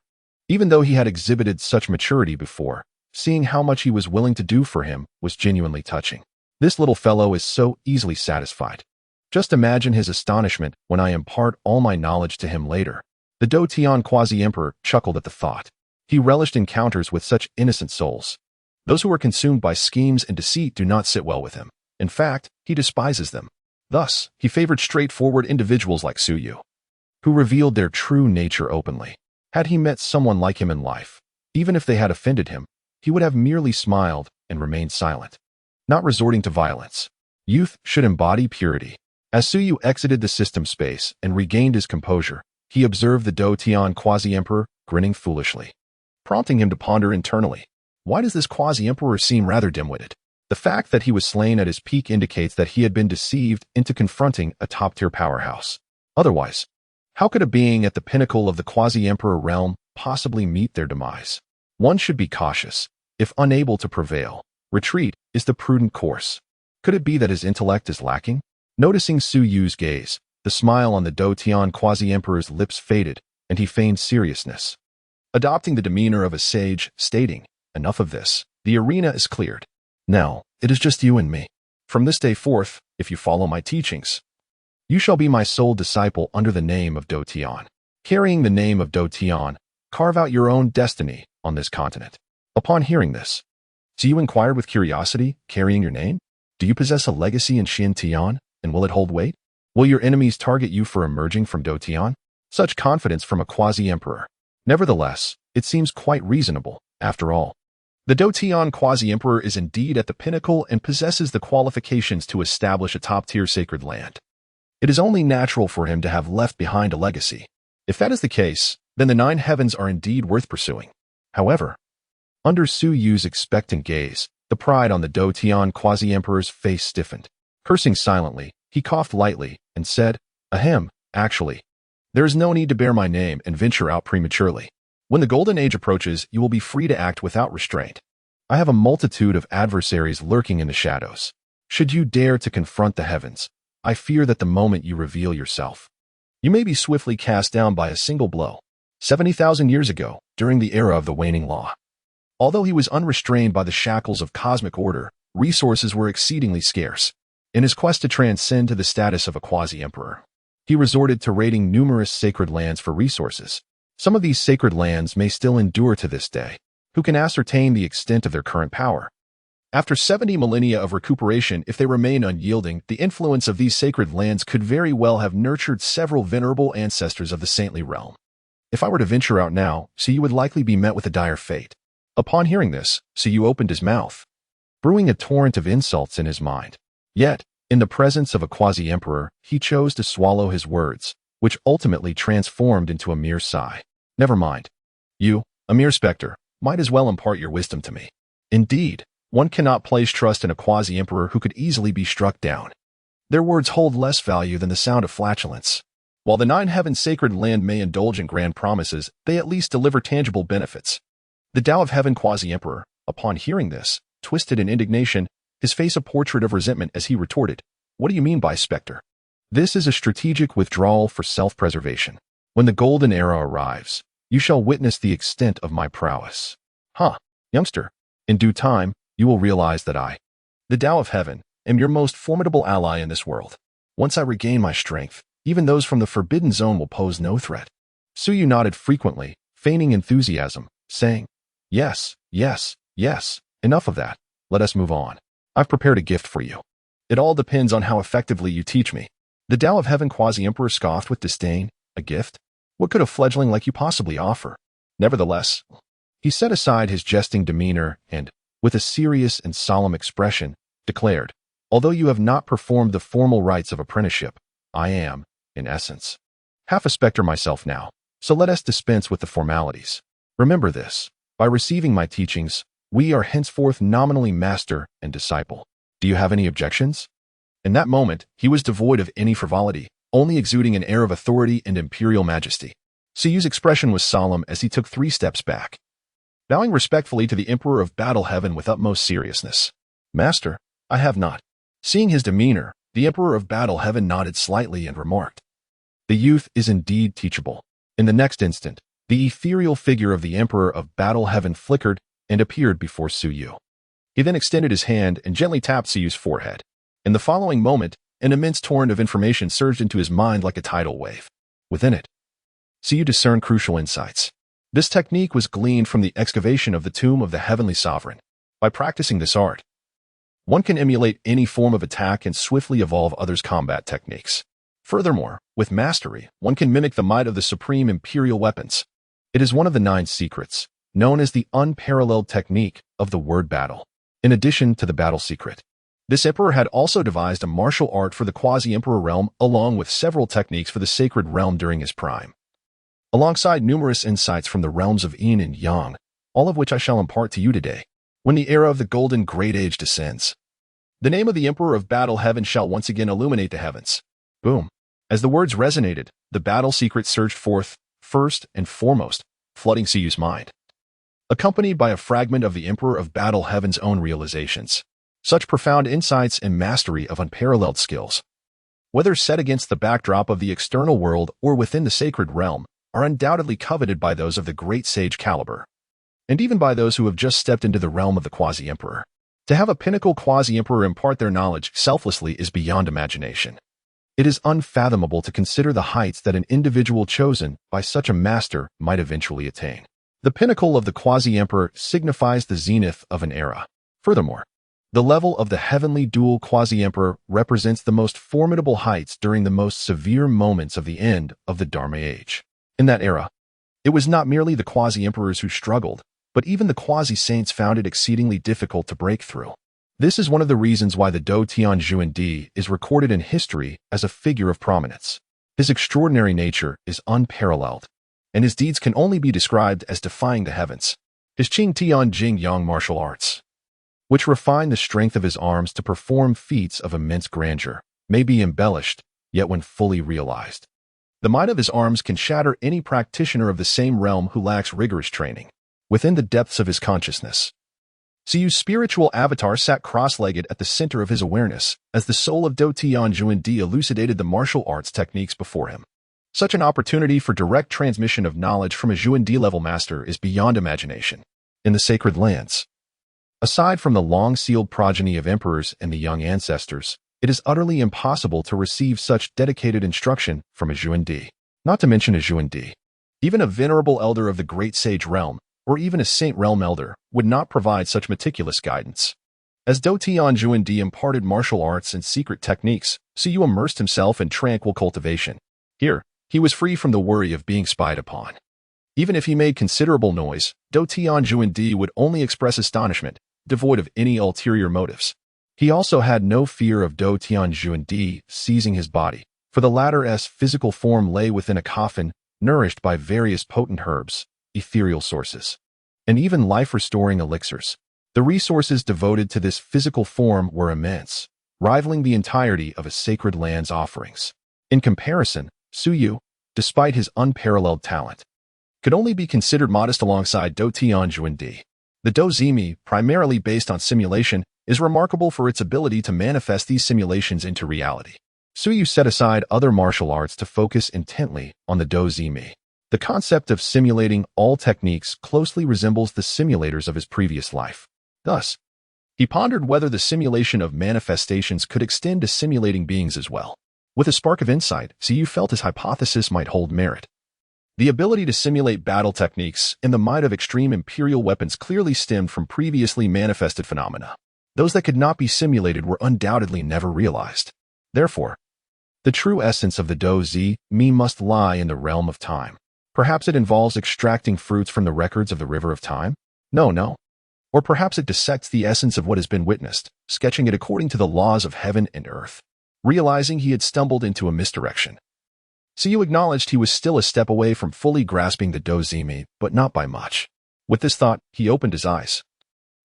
Even though he had exhibited such maturity before, Seeing how much he was willing to do for him was genuinely touching. This little fellow is so easily satisfied. Just imagine his astonishment when I impart all my knowledge to him later. The Do quasi-emperor chuckled at the thought. He relished encounters with such innocent souls. Those who are consumed by schemes and deceit do not sit well with him. In fact, he despises them. Thus, he favored straightforward individuals like Suyu, who revealed their true nature openly. Had he met someone like him in life, even if they had offended him, he would have merely smiled and remained silent, not resorting to violence. Youth should embody purity. As Suyu exited the system space and regained his composure, he observed the Do quasi-emperor grinning foolishly, prompting him to ponder internally. Why does this quasi-emperor seem rather dim-witted? The fact that he was slain at his peak indicates that he had been deceived into confronting a top-tier powerhouse. Otherwise, how could a being at the pinnacle of the quasi-emperor realm possibly meet their demise? One should be cautious. If unable to prevail, retreat is the prudent course. Could it be that his intellect is lacking? Noticing Suyu's gaze, the smile on the Do quasi-emperor's lips faded, and he feigned seriousness, adopting the demeanor of a sage, stating, "Enough of this. The arena is cleared. Now, it is just you and me. From this day forth, if you follow my teachings, you shall be my sole disciple under the name of Do. Carrying the name of Do, carve out your own destiny on this continent." Upon hearing this, Suyu inquired with curiosity, carrying your name? Do you possess a legacy in Xintian, and will it hold weight? Will your enemies target you for emerging from Do? Such confidence from a quasi-emperor. Nevertheless, it seems quite reasonable, after all. The Do quasi-emperor is indeed at the pinnacle and possesses the qualifications to establish a top-tier sacred land. It is only natural for him to have left behind a legacy. If that is the case, then the 9 heavens are indeed worth pursuing. However, under Suyu's expectant gaze, the pride on the Do quasi-emperor's face stiffened. Cursing silently, he coughed lightly and said, "Ahem, actually, there is no need to bear my name and venture out prematurely. When the golden age approaches, you will be free to act without restraint. I have a multitude of adversaries lurking in the shadows. Should you dare to confront the heavens, I fear that the moment you reveal yourself, you may be swiftly cast down by a single blow." 70,000 years ago, during the era of the waning law, although he was unrestrained by the shackles of cosmic order, resources were exceedingly scarce. In his quest to transcend to the status of a quasi-emperor, he resorted to raiding numerous sacred lands for resources. Some of these sacred lands may still endure to this day. Who can ascertain the extent of their current power? After 70 millennia of recuperation, if they remain unyielding, the influence of these sacred lands could very well have nurtured several venerable ancestors of the saintly realm. If I were to venture out now, Suyu would likely be met with a dire fate. Upon hearing this, Suyu opened his mouth, brewing a torrent of insults in his mind. Yet, in the presence of a quasi-emperor, he chose to swallow his words, which ultimately transformed into a mere sigh. Never mind. You, a mere specter, might as well impart your wisdom to me. Indeed, one cannot place trust in a quasi-emperor who could easily be struck down. Their words hold less value than the sound of flatulence. While the 9 heavens sacred land may indulge in grand promises, they at least deliver tangible benefits. The Tao of Heaven quasi-emperor, upon hearing this, twisted in indignation, his face a portrait of resentment as he retorted, "What do you mean by specter? This is a strategic withdrawal for self-preservation. When the golden era arrives, you shall witness the extent of my prowess." Youngster, in due time, you will realize that I, the Tao of Heaven, am your most formidable ally in this world. Once I regain my strength, even those from the Forbidden Zone will pose no threat. Suyu nodded frequently, feigning enthusiasm, saying, "Yes, yes, yes, enough of that. Let us move on. I've prepared a gift for you. It all depends on how effectively you teach me." The Tao of Heaven quasi-emperor scoffed with disdain. "A gift? What could a fledgling like you possibly offer?" Nevertheless, he set aside his jesting demeanor and, with a serious and solemn expression, declared, "Although you have not performed the formal rites of apprenticeship, I am, in essence, half a specter myself now, so let us dispense with the formalities. Remember this, by receiving my teachings, we are henceforth nominally master and disciple. Do you have any objections?" In that moment, he was devoid of any frivolity, only exuding an air of authority and imperial majesty. Suyu's expression was solemn as he took 3 steps back, bowing respectfully to the Emperor of Battle Heaven with utmost seriousness. "Master, I have not." Seeing his demeanor, the Emperor of Battle Heaven nodded slightly and remarked, "The youth is indeed teachable." In the next instant, the ethereal figure of the Emperor of Battle Heaven flickered, and appeared before Su Yu. He then extended his hand and gently tapped Su Yu's forehead. In the following moment, an immense torrent of information surged into his mind like a tidal wave. Within it, Su Yu discerned crucial insights. This technique was gleaned from the excavation of the tomb of the heavenly sovereign. By practicing this art, one can emulate any form of attack and swiftly evolve others' combat techniques. Furthermore, with mastery, one can mimic the might of the supreme imperial weapons. It is one of the 9 secrets, known as the unparalleled technique of the word battle. In addition to the battle secret, this emperor had also devised a martial art for the quasi-emperor realm along with several techniques for the sacred realm during his prime. Alongside numerous insights from the realms of yin and yang, all of which I shall impart to you today, when the era of the Golden Great Age descends. The name of the Emperor of Battle Heaven shall once again illuminate the heavens. Boom. As the words resonated, the battle secret surged forth, first and foremost, flooding Su Yu's mind. Accompanied by a fragment of the Emperor of Battle Heaven's own realizations. Such profound insights and mastery of unparalleled skills, whether set against the backdrop of the external world or within the sacred realm, are undoubtedly coveted by those of the great sage caliber, and even by those who have just stepped into the realm of the quasi-emperor. To have a pinnacle quasi-emperor impart their knowledge selflessly is beyond imagination. It is unfathomable to consider the heights that an individual chosen by such a master might eventually attain. The pinnacle of the quasi-emperor signifies the zenith of an era. Furthermore, the level of the heavenly dual quasi-emperor represents the most formidable heights during the most severe moments of the end of the Dharma age. In that era, it was not merely the quasi-emperors who struggled, but even the quasi-saints found it exceedingly difficult to break through. This is one of the reasons why the Do-Tian-Zhuan-Di is recorded in history as a figure of prominence. His extraordinary nature is unparalleled, and his deeds can only be described as defying the heavens. His Qing-Tian-Jing-Yang martial arts, which refine the strength of his arms to perform feats of immense grandeur, may be embellished, yet when fully realized, the might of his arms can shatter any practitioner of the same realm who lacks rigorous training. Within the depths of his consciousness, Su Yu's spiritual avatar sat cross-legged at the center of his awareness as the soul of Do-Tian-Zhuan-Di elucidated the martial arts techniques before him. Such an opportunity for direct transmission of knowledge from a Zhuan-Di level master is beyond imagination. In the sacred lands, aside from the long-sealed progeny of emperors and the young ancestors, it is utterly impossible to receive such dedicated instruction from a Zhuan-Di. Not to mention a Zhuan-Di. Even a venerable elder of the great sage realm, or even a saint realm elder, would not provide such meticulous guidance. As Do-Tian-Zhuan-Di imparted martial arts and secret techniques, Su Yu immersed himself in tranquil cultivation. Here, he was free from the worry of being spied upon. Even if he made considerable noise, Do-Tian-Zhuan-Di would only express astonishment, devoid of any ulterior motives. He also had no fear of Do-Tian-Zhuan-Di seizing his body, for the latter's physical form lay within a coffin, nourished by various potent herbs, ethereal sources, and even life-restoring elixirs. The resources devoted to this physical form were immense, rivaling the entirety of a sacred land's offerings. In comparison, Su Yu, despite his unparalleled talent, could only be considered modest alongside Do-Tian-Zhuan-Di. The Do-Zimi, primarily based on simulation, is remarkable for its ability to manifest these simulations into reality. Su Yu set aside other martial arts to focus intently on the Do-Zimi. The concept of simulating all techniques closely resembles the simulators of his previous life. Thus, he pondered whether the simulation of manifestations could extend to simulating beings as well. With a spark of insight, Su Yu felt his hypothesis might hold merit. The ability to simulate battle techniques and the might of extreme imperial weapons clearly stemmed from previously manifested phenomena. Those that could not be simulated were undoubtedly never realized. Therefore, the true essence of the Do-Zimi must lie in the realm of time. Perhaps it involves extracting fruits from the records of the river of time? No. Or perhaps it dissects the essence of what has been witnessed, sketching it according to the laws of heaven and earth. Realizing he had stumbled into a misdirection, Su Yu acknowledged he was still a step away from fully grasping the Do-Zimi, but not by much. With this thought, he opened his eyes.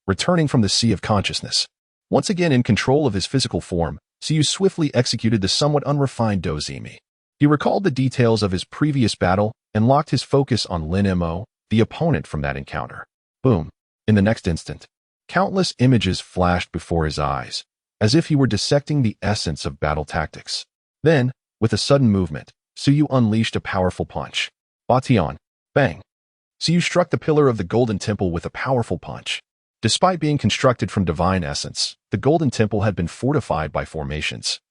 Returning from the sea of consciousness, once again in control of his physical form, Su Yu swiftly executed the somewhat unrefined Do-Zimi. He recalled the details of his previous battle and locked his focus on Lin Mo, the opponent from that encounter. Boom. In the next instant, countless images flashed before his eyes, as if he were dissecting the essence of battle tactics. Then, with a sudden movement, Su Yu unleashed a powerful punch. Batian. Bang. Su Yu struck the pillar of the Golden Temple with a powerful punch. Despite being constructed from divine essence, the Golden Temple had been fortified by formations,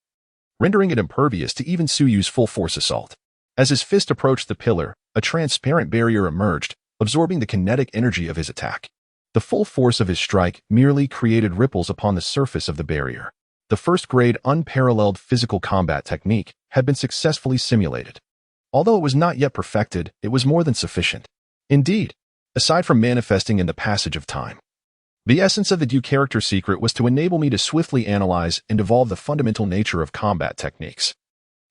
rendering it impervious to even Su Yu's full-force assault. As his fist approached the pillar, a transparent barrier emerged, absorbing the kinetic energy of his attack. The full force of his strike merely created ripples upon the surface of the barrier. The first-grade unparalleled physical combat technique had been successfully simulated. Although it was not yet perfected, it was more than sufficient. Indeed, aside from manifesting in the passage of time, the essence of the character secret was to enable me to swiftly analyze and evolve the fundamental nature of combat techniques,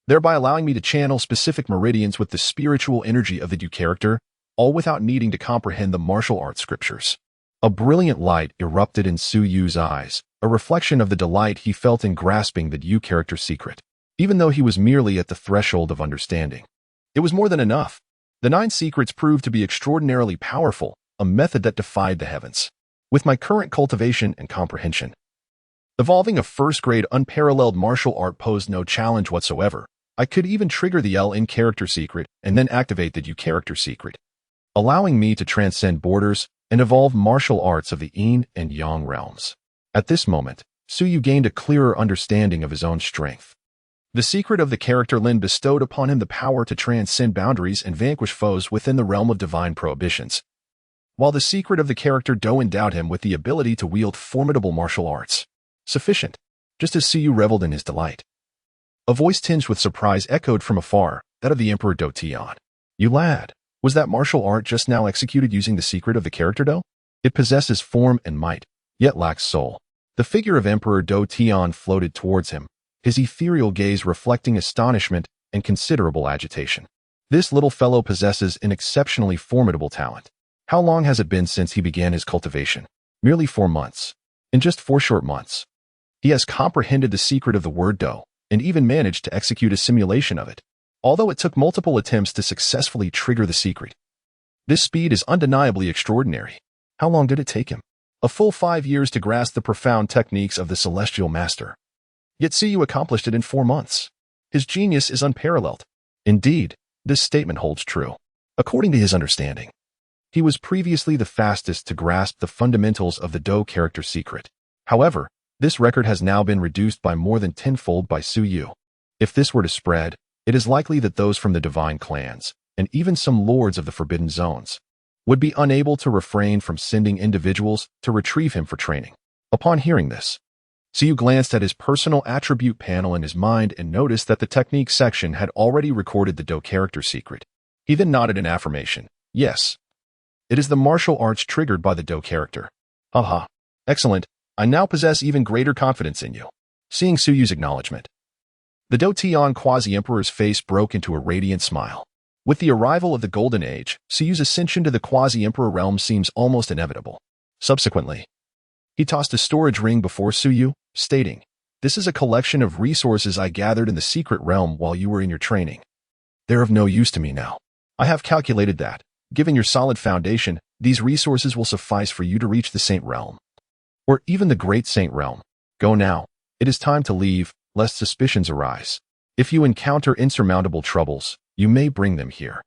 thereby allowing me to channel specific meridians with the spiritual energy of the character, all without needing to comprehend the martial arts scriptures. A brilliant light erupted in Su Yu's eyes, a reflection of the delight he felt in grasping the character secret. Even though he was merely at the threshold of understanding, it was more than enough. The 9 secrets proved to be extraordinarily powerful, a method that defied the heavens. With my current cultivation and comprehension, evolving a first-grade unparalleled martial art posed no challenge whatsoever. I could even trigger the L in character secret and then activate the U character secret, allowing me to transcend borders and evolve martial arts of the yin and yang realms. At this moment, Su Yu gained a clearer understanding of his own strength. The secret of the character Lin bestowed upon him the power to transcend boundaries and vanquish foes within the realm of divine prohibitions, while the secret of the character Do endowed him with the ability to wield formidable martial arts. Sufficient, just as Su Yu reveled in his delight. A voice tinged with surprise echoed from afar, that of the Emperor Do Tian. You lad, was that martial art just now executed using the secret of the character Do? It possesses form and might, yet lacks soul. The figure of Emperor Do Tian floated towards him, his ethereal gaze reflecting astonishment and considerable agitation. This little fellow possesses an exceptionally formidable talent. How long has it been since he began his cultivation? Merely 4 months. In just 4 short months, he has comprehended the secret of the word Do, and even managed to execute a simulation of it. Although it took multiple attempts to successfully trigger the secret, this speed is undeniably extraordinary. How long did it take him? A full 5 years to grasp the profound techniques of the celestial master. Yet Su Yu accomplished it in 4 months. His genius is unparalleled. Indeed, this statement holds true. According to his understanding, he was previously the fastest to grasp the fundamentals of the Do character secret. However, this record has now been reduced by more than tenfold by Su Yu. If this were to spread, it is likely that those from the divine clans, and even some lords of the forbidden zones, would be unable to refrain from sending individuals to retrieve him for training. Upon hearing this, Su Yu glanced at his personal attribute panel in his mind and noticed that the technique section had already recorded the Do character secret. He then nodded in affirmation. Yes, it is the martial arts triggered by the Do character. Haha. Excellent. I now possess even greater confidence in you. Seeing Su Yu's acknowledgement, the Do Tian quasi-emperor's face broke into a radiant smile. With the arrival of the Golden Age, Su Yu's ascension to the quasi-emperor realm seems almost inevitable. Subsequently, he tossed a storage ring before Su Yu, stating, "This is a collection of resources I gathered in the secret realm while you were in your training. They're of no use to me now. I have calculated that, given your solid foundation, these resources will suffice for you to reach the Saint Realm, or even the Great Saint Realm. Go now. It is time to leave, lest suspicions arise. If you encounter insurmountable troubles, you may bring them here.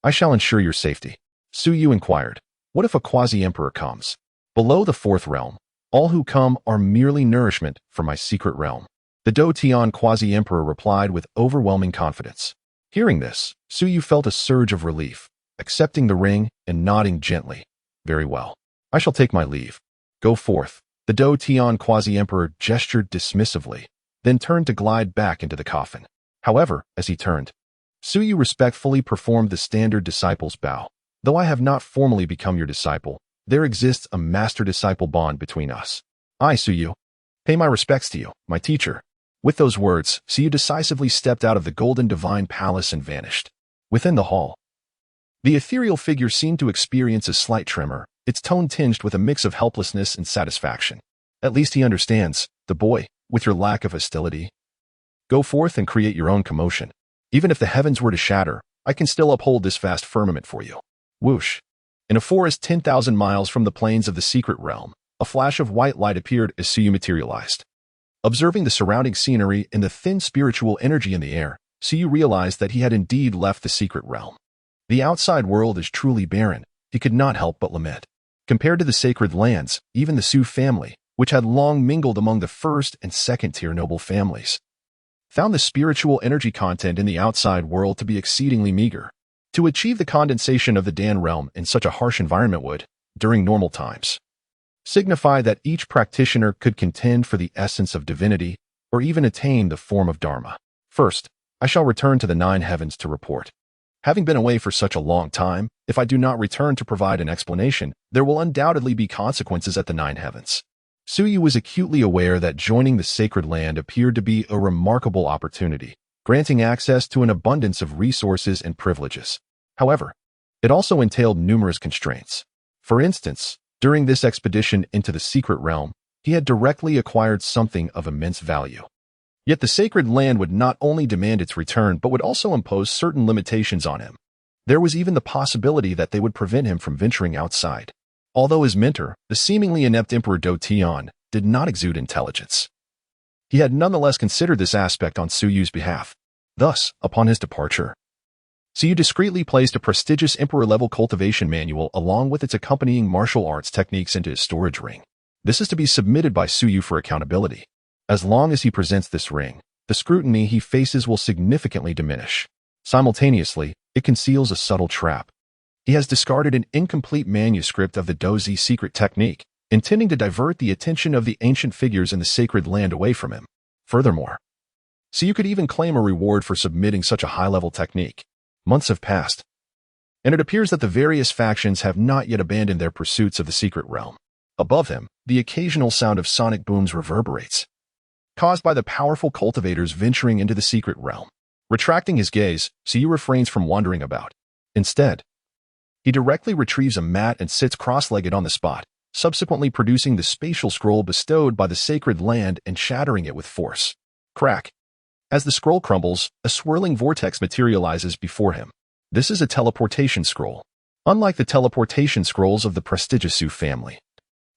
I shall ensure your safety." Su Yu inquired, "What if a quasi-emperor comes? Below the 4th realm, all who come are merely nourishment for my secret realm." The Do Tian quasi-emperor replied with overwhelming confidence. Hearing this, Su Yu felt a surge of relief, accepting the ring and nodding gently. "Very well. I shall take my leave. Go forth." The Do Tian quasi-emperor gestured dismissively, then turned to glide back into the coffin. However, as he turned, Su Yu respectfully performed the standard disciple's bow. "Though I have not formally become your disciple, there exists a master-disciple bond between us. I, Su Yu, pay my respects to you, my teacher." With those words, Su Yu decisively stepped out of the golden divine palace and vanished. Within the hall, the ethereal figure seemed to experience a slight tremor, its tone tinged with a mix of helplessness and satisfaction. "At least he understands, the boy, with your lack of hostility. Go forth and create your own commotion. Even if the heavens were to shatter, I can still uphold this vast firmament for you." Whoosh. In a forest 10,000 miles from the plains of the secret realm, a flash of white light appeared as Su Yu materialized. Observing the surrounding scenery and the thin spiritual energy in the air, Su Yu realized that he had indeed left the secret realm. The outside world is truly barren, he could not help but lament. Compared to the sacred lands, even the Su family, which had long mingled among the first and second-tier noble families, found the spiritual energy content in the outside world to be exceedingly meager. To achieve the condensation of the Dan realm in such a harsh environment would, during normal times, signify that each practitioner could contend for the essence of divinity or even attain the form of Dharma. First, I shall return to the 9 heavens to report. Having been away for such a long time, if I do not return to provide an explanation, there will undoubtedly be consequences at the 9 heavens. Suyu was acutely aware that joining the sacred land appeared to be a remarkable opportunity, granting access to an abundance of resources and privileges. However, it also entailed numerous constraints. For instance, during this expedition into the secret realm, he had directly acquired something of immense value. Yet the sacred land would not only demand its return but would also impose certain limitations on him. There was even the possibility that they would prevent him from venturing outside. Although his mentor, the seemingly inept Emperor Do Tian, did not exude intelligence, he had nonetheless considered this aspect on Suyu's behalf. Thus, upon his departure, Suyu discreetly placed a prestigious emperor-level cultivation manual along with its accompanying martial arts techniques into his storage ring. This is to be submitted by Suyu for accountability. As long as he presents this ring, the scrutiny he faces will significantly diminish. Simultaneously, it conceals a subtle trap. He has discarded an incomplete manuscript of the Dozi secret technique, intending to divert the attention of the ancient figures in the sacred land away from him. Furthermore, Suyu could even claim a reward for submitting such a high-level technique. Months have passed, and it appears that the various factions have not yet abandoned their pursuits of the secret realm. Above him, the occasional sound of sonic booms reverberates, caused by the powerful cultivators venturing into the secret realm. Retracting his gaze, Suyu refrains from wandering about. Instead, he directly retrieves a mat and sits cross-legged on the spot, subsequently producing the spatial scroll bestowed by the sacred land and shattering it with force. Crack. As the scroll crumbles, a swirling vortex materializes before him. This is a teleportation scroll. Unlike the teleportation scrolls of the prestigious Su family,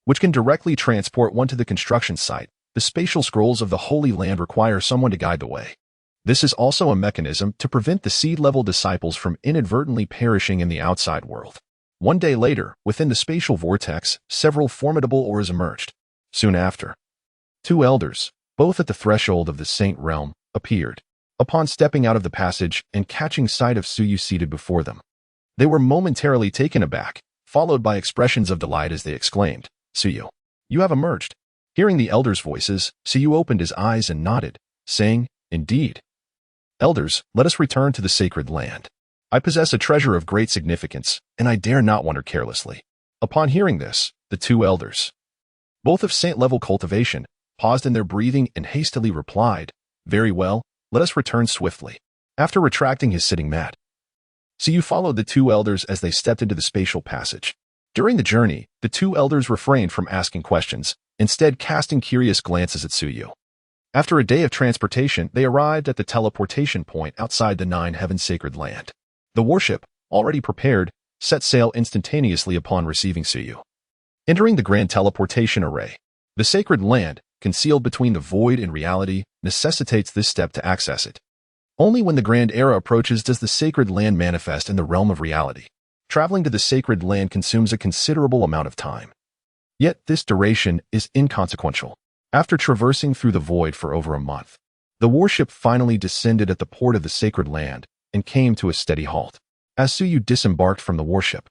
which can directly transport one to the construction site, the spatial scrolls of the Holy Land require someone to guide the way. This is also a mechanism to prevent the seed-level disciples from inadvertently perishing in the outside world. One day later, within the spatial vortex, several formidable auras emerged. Soon after, 2 elders, both at the threshold of the Saint Realm, appeared. Upon stepping out of the passage and catching sight of Suyu seated before them, they were momentarily taken aback, followed by expressions of delight as they exclaimed, "Suyu, you have emerged." Hearing the elders' voices, Suyu opened his eyes and nodded, saying, "Indeed. Elders, let us return to the sacred land. I possess a treasure of great significance, and I dare not wander carelessly." Upon hearing this, the 2 elders, both of saint-level cultivation, paused in their breathing and hastily replied, "Very well, let us return swiftly." After retracting his sitting mat, Suyu followed the 2 elders as they stepped into the spatial passage. During the journey, the 2 elders refrained from asking questions, instead casting curious glances at Suyu. After a day of transportation, they arrived at the teleportation point outside the 9 heaven sacred land. The warship, already prepared, set sail instantaneously upon receiving Suyu. Entering the grand teleportation array, the sacred land, concealed between the void and reality, necessitates this step to access it. Only when the grand era approaches does the sacred land manifest in the realm of reality. Traveling to the sacred land consumes a considerable amount of time. Yet this duration is inconsequential. After traversing through the void for over a month, the warship finally descended at the port of the sacred land and came to a steady halt. As Suyu disembarked from the warship,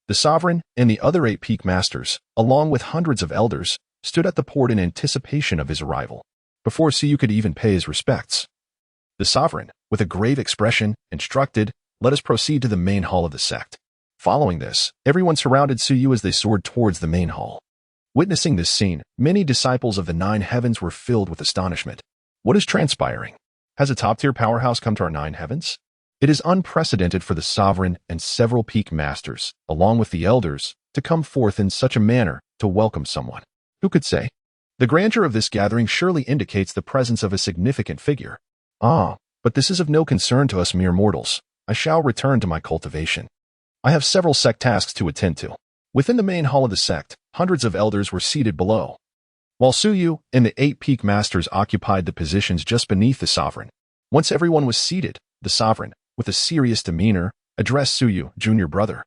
the sovereign and the other 8 peak masters, along with hundreds of elders, stood at the port in anticipation of his arrival. Before Suyu could even pay his respects, the sovereign, with a grave expression, instructed, "Let us proceed to the main hall of the sect." Following this, everyone surrounded Suyu as they soared towards the main hall. Witnessing this scene, many disciples of the 9 heavens were filled with astonishment. What is transpiring? Has a top-tier powerhouse come to our 9 heavens? It is unprecedented for the sovereign and several peak masters, along with the elders, to come forth in such a manner to welcome someone. Who could say? The grandeur of this gathering surely indicates the presence of a significant figure. But this is of no concern to us mere mortals. I shall return to my cultivation. I have several sect tasks to attend to. Within the main hall of the sect, hundreds of elders were seated below, while Suyu and the 8 peak masters occupied the positions just beneath the sovereign. Once everyone was seated, the sovereign, with a serious demeanor, addressed Suyu, "Junior brother,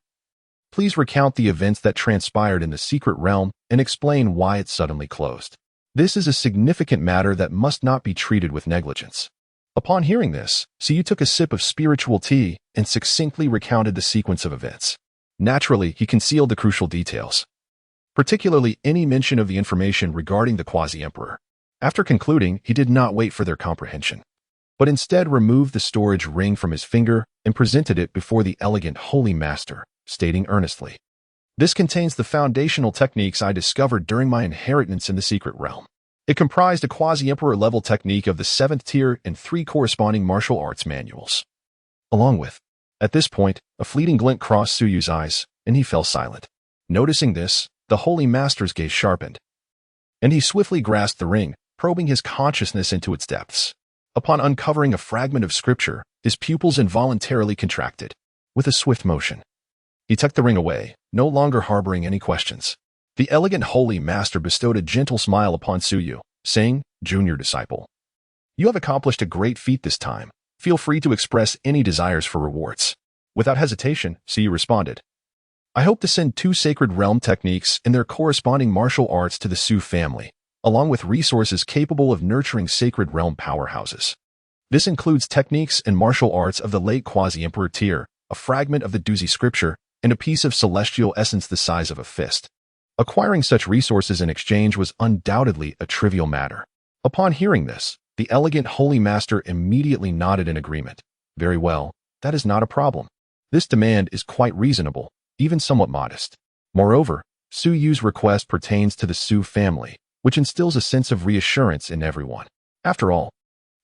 Please recount the events that transpired in the secret realm and explain why it suddenly closed. This is a significant matter that must not be treated with negligence. Upon hearing this, Suyu took a sip of spiritual tea and succinctly recounted the sequence of events. Naturally, he concealed the crucial details, particularly any mention of the information regarding the quasi-emperor. After concluding, he did not wait for their comprehension, but instead removed the storage ring from his finger and presented it before the elegant holy master, stating earnestly, "This contains the foundational techniques I discovered during my inheritance in the secret realm." It comprised a quasi-emperor level technique of the 7th tier and 3 corresponding martial arts manuals. Along with, at this point, a fleeting glint crossed Suyu's eyes, and he fell silent. Noticing this, the holy master's gaze sharpened, and he swiftly grasped the ring, probing his consciousness into its depths. Upon uncovering a fragment of scripture, his pupils involuntarily contracted. With a swift motion, he tucked the ring away, no longer harboring any questions. The elegant holy master bestowed a gentle smile upon Suyu, saying, "Junior disciple, you have accomplished a great feat this time. Feel free to express any desires for rewards." Without hesitation, Suyu responded, "I hope to send 2 sacred realm techniques and their corresponding martial arts to the Su family, along with resources capable of nurturing sacred realm powerhouses. This includes techniques and martial arts of the late quasi-emperor tier, a fragment of the Duzi scripture, and a piece of celestial essence the size of a fist." Acquiring such resources in exchange was undoubtedly a trivial matter. Upon hearing this, the elegant holy master immediately nodded in agreement. "Very well, that is not a problem. This demand is quite reasonable, even somewhat modest. Moreover, Suyu's request pertains to the Su family, which instills a sense of reassurance in everyone. After all,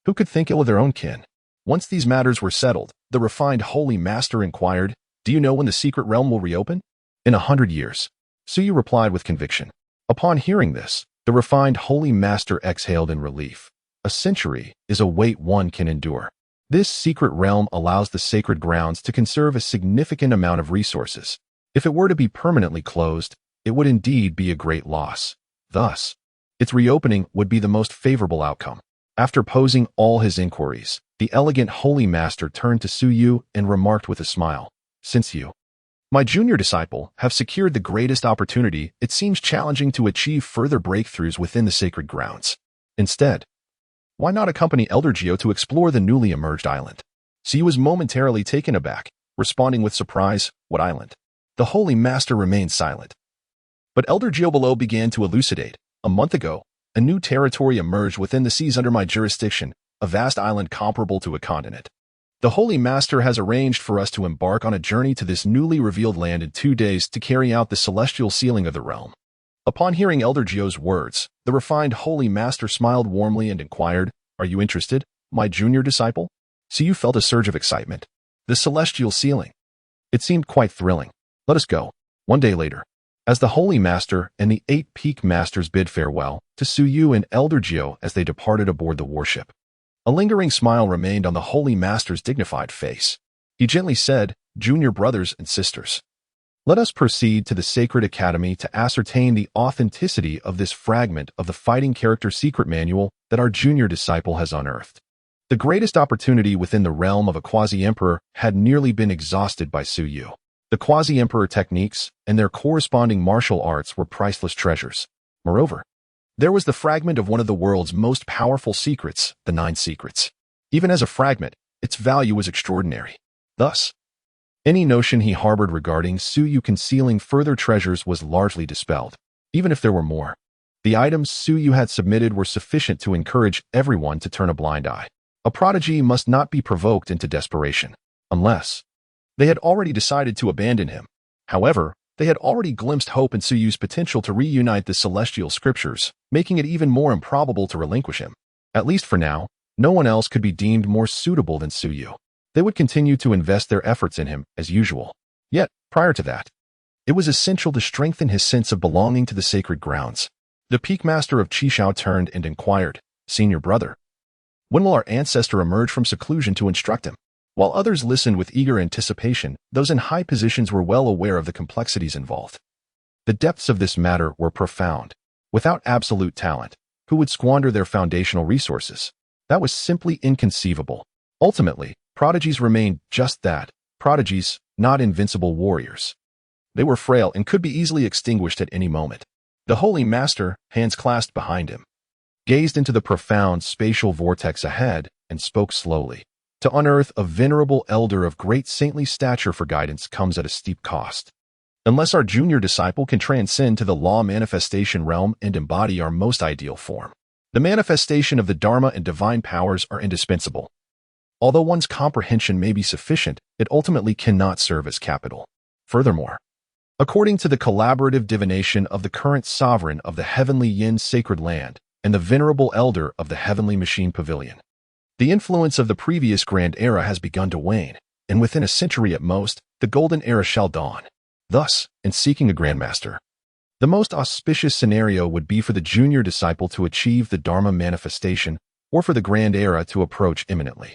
who could think ill of their own kin?" Once these matters were settled, the refined holy master inquired, "Do you know when the secret realm will reopen?" "In 100 years. Suyu replied with conviction. Upon hearing this, the refined holy master exhaled in relief. A century is a wait one can endure. This secret realm allows the sacred grounds to conserve a significant amount of resources. If it were to be permanently closed, it would indeed be a great loss. Thus, its reopening would be the most favorable outcome. After posing all his inquiries, the elegant holy master turned to Suyu and remarked with a smile, "Since you, my junior disciple, have secured the greatest opportunity, it seems challenging to achieve further breakthroughs within the sacred grounds. Instead, why not accompany Elder Geo to explore the newly emerged island?" Suyu was momentarily taken aback, responding with surprise, "What island?" The holy master remained silent. But Elder Geo below began to elucidate. "A month ago, a new territory emerged within the seas under my jurisdiction, a vast island comparable to a continent. The Holy Master has arranged for us to embark on a journey to this newly revealed land in 2 days to carry out the celestial sealing of the realm." Upon hearing Elder Geo's words, the refined Holy Master smiled warmly and inquired, "Are you interested, my junior disciple?" Suyu felt a surge of excitement. The celestial sealing. It seemed quite thrilling. "Let us go." 1 day later, as the Holy Master and the 8 Peak Masters bid farewell to Suyu and Elder Geo as they departed aboard the warship, a lingering smile remained on the Holy Master's dignified face. He gently said, "Junior brothers and sisters, let us proceed to the Sacred Academy to ascertain the authenticity of this fragment of the fighting character secret manual that our junior disciple has unearthed." The greatest opportunity within the realm of a quasi-emperor had nearly been exhausted by Suyu. The quasi-emperor techniques and their corresponding martial arts were priceless treasures. Moreover, there was the fragment of one of the world's most powerful secrets, the 9 secrets. Even as a fragment, its value was extraordinary. Thus, any notion he harbored regarding Suyu concealing further treasures was largely dispelled. Even if there were more, the items Suyu had submitted were sufficient to encourage everyone to turn a blind eye. A prodigy must not be provoked into desperation, unless they had already decided to abandon him. However, they had already glimpsed hope in Suyu's potential to reunite the celestial scriptures, making it even more improbable to relinquish him. At least for now, no one else could be deemed more suitable than Suyu. They would continue to invest their efforts in him, as usual. Yet, prior to that, it was essential to strengthen his sense of belonging to the sacred grounds. The Peak Master of Qishao turned and inquired, "Senior brother, when will our ancestor emerge from seclusion to instruct him?" While others listened with eager anticipation, those in high positions were well aware of the complexities involved. The depths of this matter were profound. Without absolute talent, who would squander their foundational resources? That was simply inconceivable. Ultimately, prodigies remained just that, prodigies, not invincible warriors. They were frail and could be easily extinguished at any moment. The Holy Master, hands clasped behind him, gazed into the profound spatial vortex ahead and spoke slowly. To unearth a venerable elder of great saintly stature for guidance comes at a steep cost. Unless our junior disciple can transcend to the law manifestation realm and embody our most ideal form, the manifestation of the Dharma and divine powers are indispensable. Although one's comprehension may be sufficient, it ultimately cannot serve as capital. Furthermore, according to the collaborative divination of the current sovereign of the heavenly yin sacred land and the venerable elder of the heavenly machine pavilion, the influence of the previous grand era has begun to wane, and within a century at most, the golden era shall dawn. Thus, in seeking a grandmaster, the most auspicious scenario would be for the junior disciple to achieve the Dharma manifestation or for the grand era to approach imminently.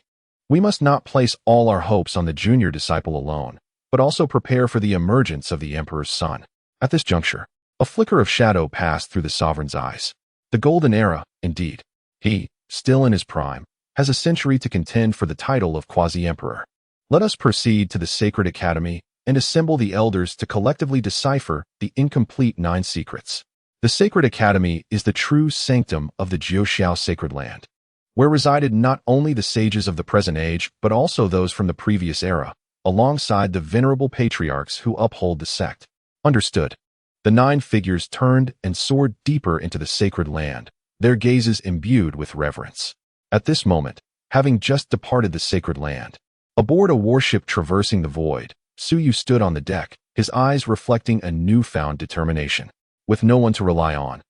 We must not place all our hopes on the junior disciple alone, but also prepare for the emergence of the emperor's son. At this juncture, a flicker of shadow passed through the sovereign's eyes. The golden era, indeed. He, still in his prime, has a century to contend for the title of quasi-emperor. Let us proceed to the sacred academy and assemble the elders to collectively decipher the incomplete 9 secrets. The sacred academy is the true sanctum of the Jiuxiao sacred land, where resided not only the sages of the present age, but also those from the previous era, alongside the venerable patriarchs who uphold the sect. Understood. The 9 figures turned and soared deeper into the sacred land, their gazes imbued with reverence. At this moment, having just departed the sacred land, aboard a warship traversing the void, Suyu stood on the deck, his eyes reflecting a newfound determination. With no one to rely on,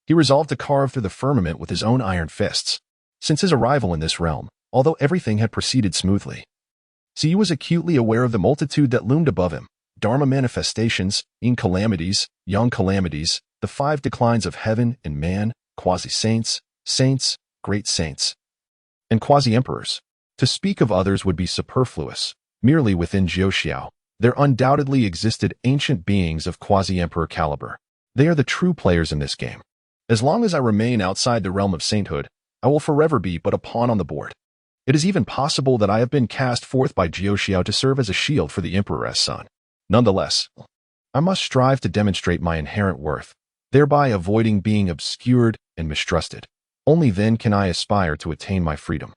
he resolved to carve through the firmament with his own iron fists. Since his arrival in this realm, although everything had proceeded smoothly, Suyu was acutely aware of the multitude that loomed above him: Dharma manifestations, yin calamities, yang calamities, the 5 declines of heaven and man, quasi-saints, saints, great saints, and quasi-emperors. To speak of others would be superfluous. Merely within Jiuxiao, there undoubtedly existed ancient beings of quasi-emperor caliber. They are the true players in this game. As long as I remain outside the realm of sainthood, I will forever be but a pawn on the board. It is even possible that I have been cast forth by Jiuxiao to serve as a shield for the emperor's son. Nonetheless, I must strive to demonstrate my inherent worth, thereby avoiding being obscured and mistrusted. Only then can I aspire to attain my freedom.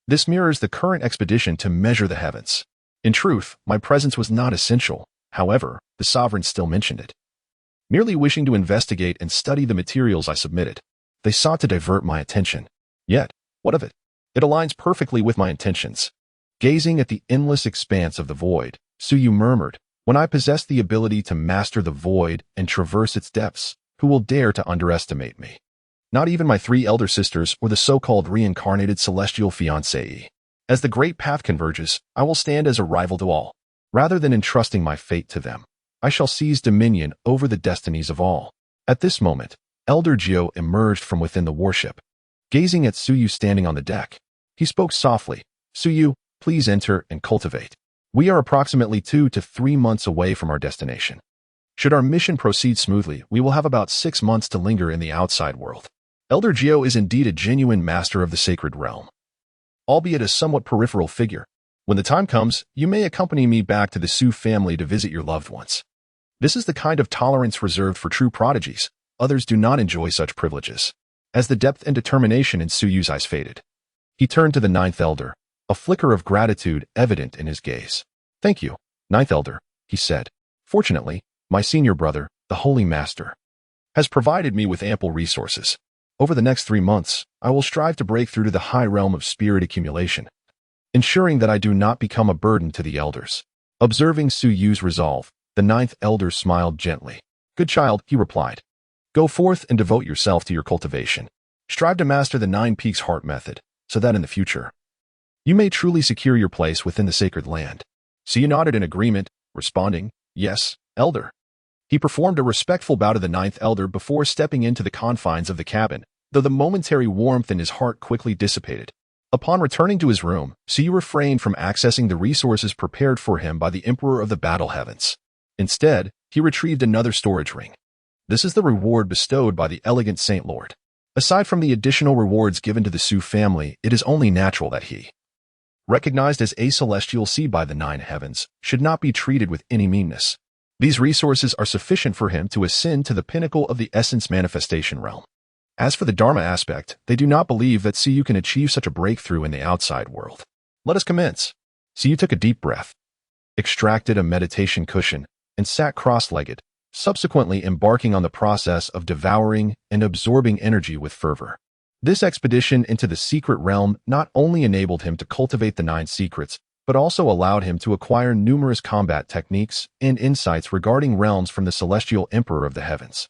This mirrors the current expedition to measure the heavens. In truth, my presence was not essential. However, the sovereign still mentioned it, merely wishing to investigate and study the materials I submitted. They sought to divert my attention. Yet, what of it? It aligns perfectly with my intentions. Gazing at the endless expanse of the void, Suyu murmured, "When I possess the ability to master the void and traverse its depths, who will dare to underestimate me? Not even my 3 elder sisters or the so-called reincarnated celestial fiancée. As the great path converges, I will stand as a rival to all. Rather than entrusting my fate to them, I shall seize dominion over the destinies of all." At this moment, Elder Jiu emerged from within the warship. Gazing at Suyu standing on the deck, he spoke softly, "Suyu, please enter and cultivate. We are approximately 2 to 3 months away from our destination. Should our mission proceed smoothly, we will have about 6 months to linger in the outside world." Elder Jiu is indeed a genuine master of the sacred realm, albeit a somewhat peripheral figure. When the time comes, you may accompany me back to the Su family to visit your loved ones. This is the kind of tolerance reserved for true prodigies. Others do not enjoy such privileges. As the depth and determination in Suyu's eyes faded, he turned to the 9th elder, a flicker of gratitude evident in his gaze. "Thank you, 9th elder," he said. "Fortunately, my senior brother, the Holy Master, has provided me with ample resources. Over the next 3 months, I will strive to break through to the high realm of spirit accumulation, ensuring that I do not become a burden to the elders." Observing Suyu's resolve, the 9th elder smiled gently. "Good child," he replied. "Go forth and devote yourself to your cultivation. Strive to master the 9 peaks heart method, so that in the future, you may truly secure your place within the sacred land." Suyu nodded in agreement, responding, "Yes, elder." He performed a respectful bow to the 9th elder before stepping into the confines of the cabin, though the momentary warmth in his heart quickly dissipated. Upon returning to his room, Suyu refrained from accessing the resources prepared for him by the Emperor of the Battle Heavens. Instead, he retrieved another storage ring. This is the reward bestowed by the elegant Saint Lord. Aside from the additional rewards given to the Su family, it is only natural that he, recognized as a celestial seed by the 9 heavens, should not be treated with any meanness. These resources are sufficient for him to ascend to the pinnacle of the essence manifestation realm. As for the Dharma aspect, they do not believe that Siyu can achieve such a breakthrough in the outside world. Let us commence. Siyu took a deep breath, extracted a meditation cushion, and sat cross-legged, subsequently embarking on the process of devouring and absorbing energy with fervor. This expedition into the secret realm not only enabled him to cultivate the 9 secrets, but also allowed him to acquire numerous combat techniques and insights regarding realms from the celestial emperor of the heavens.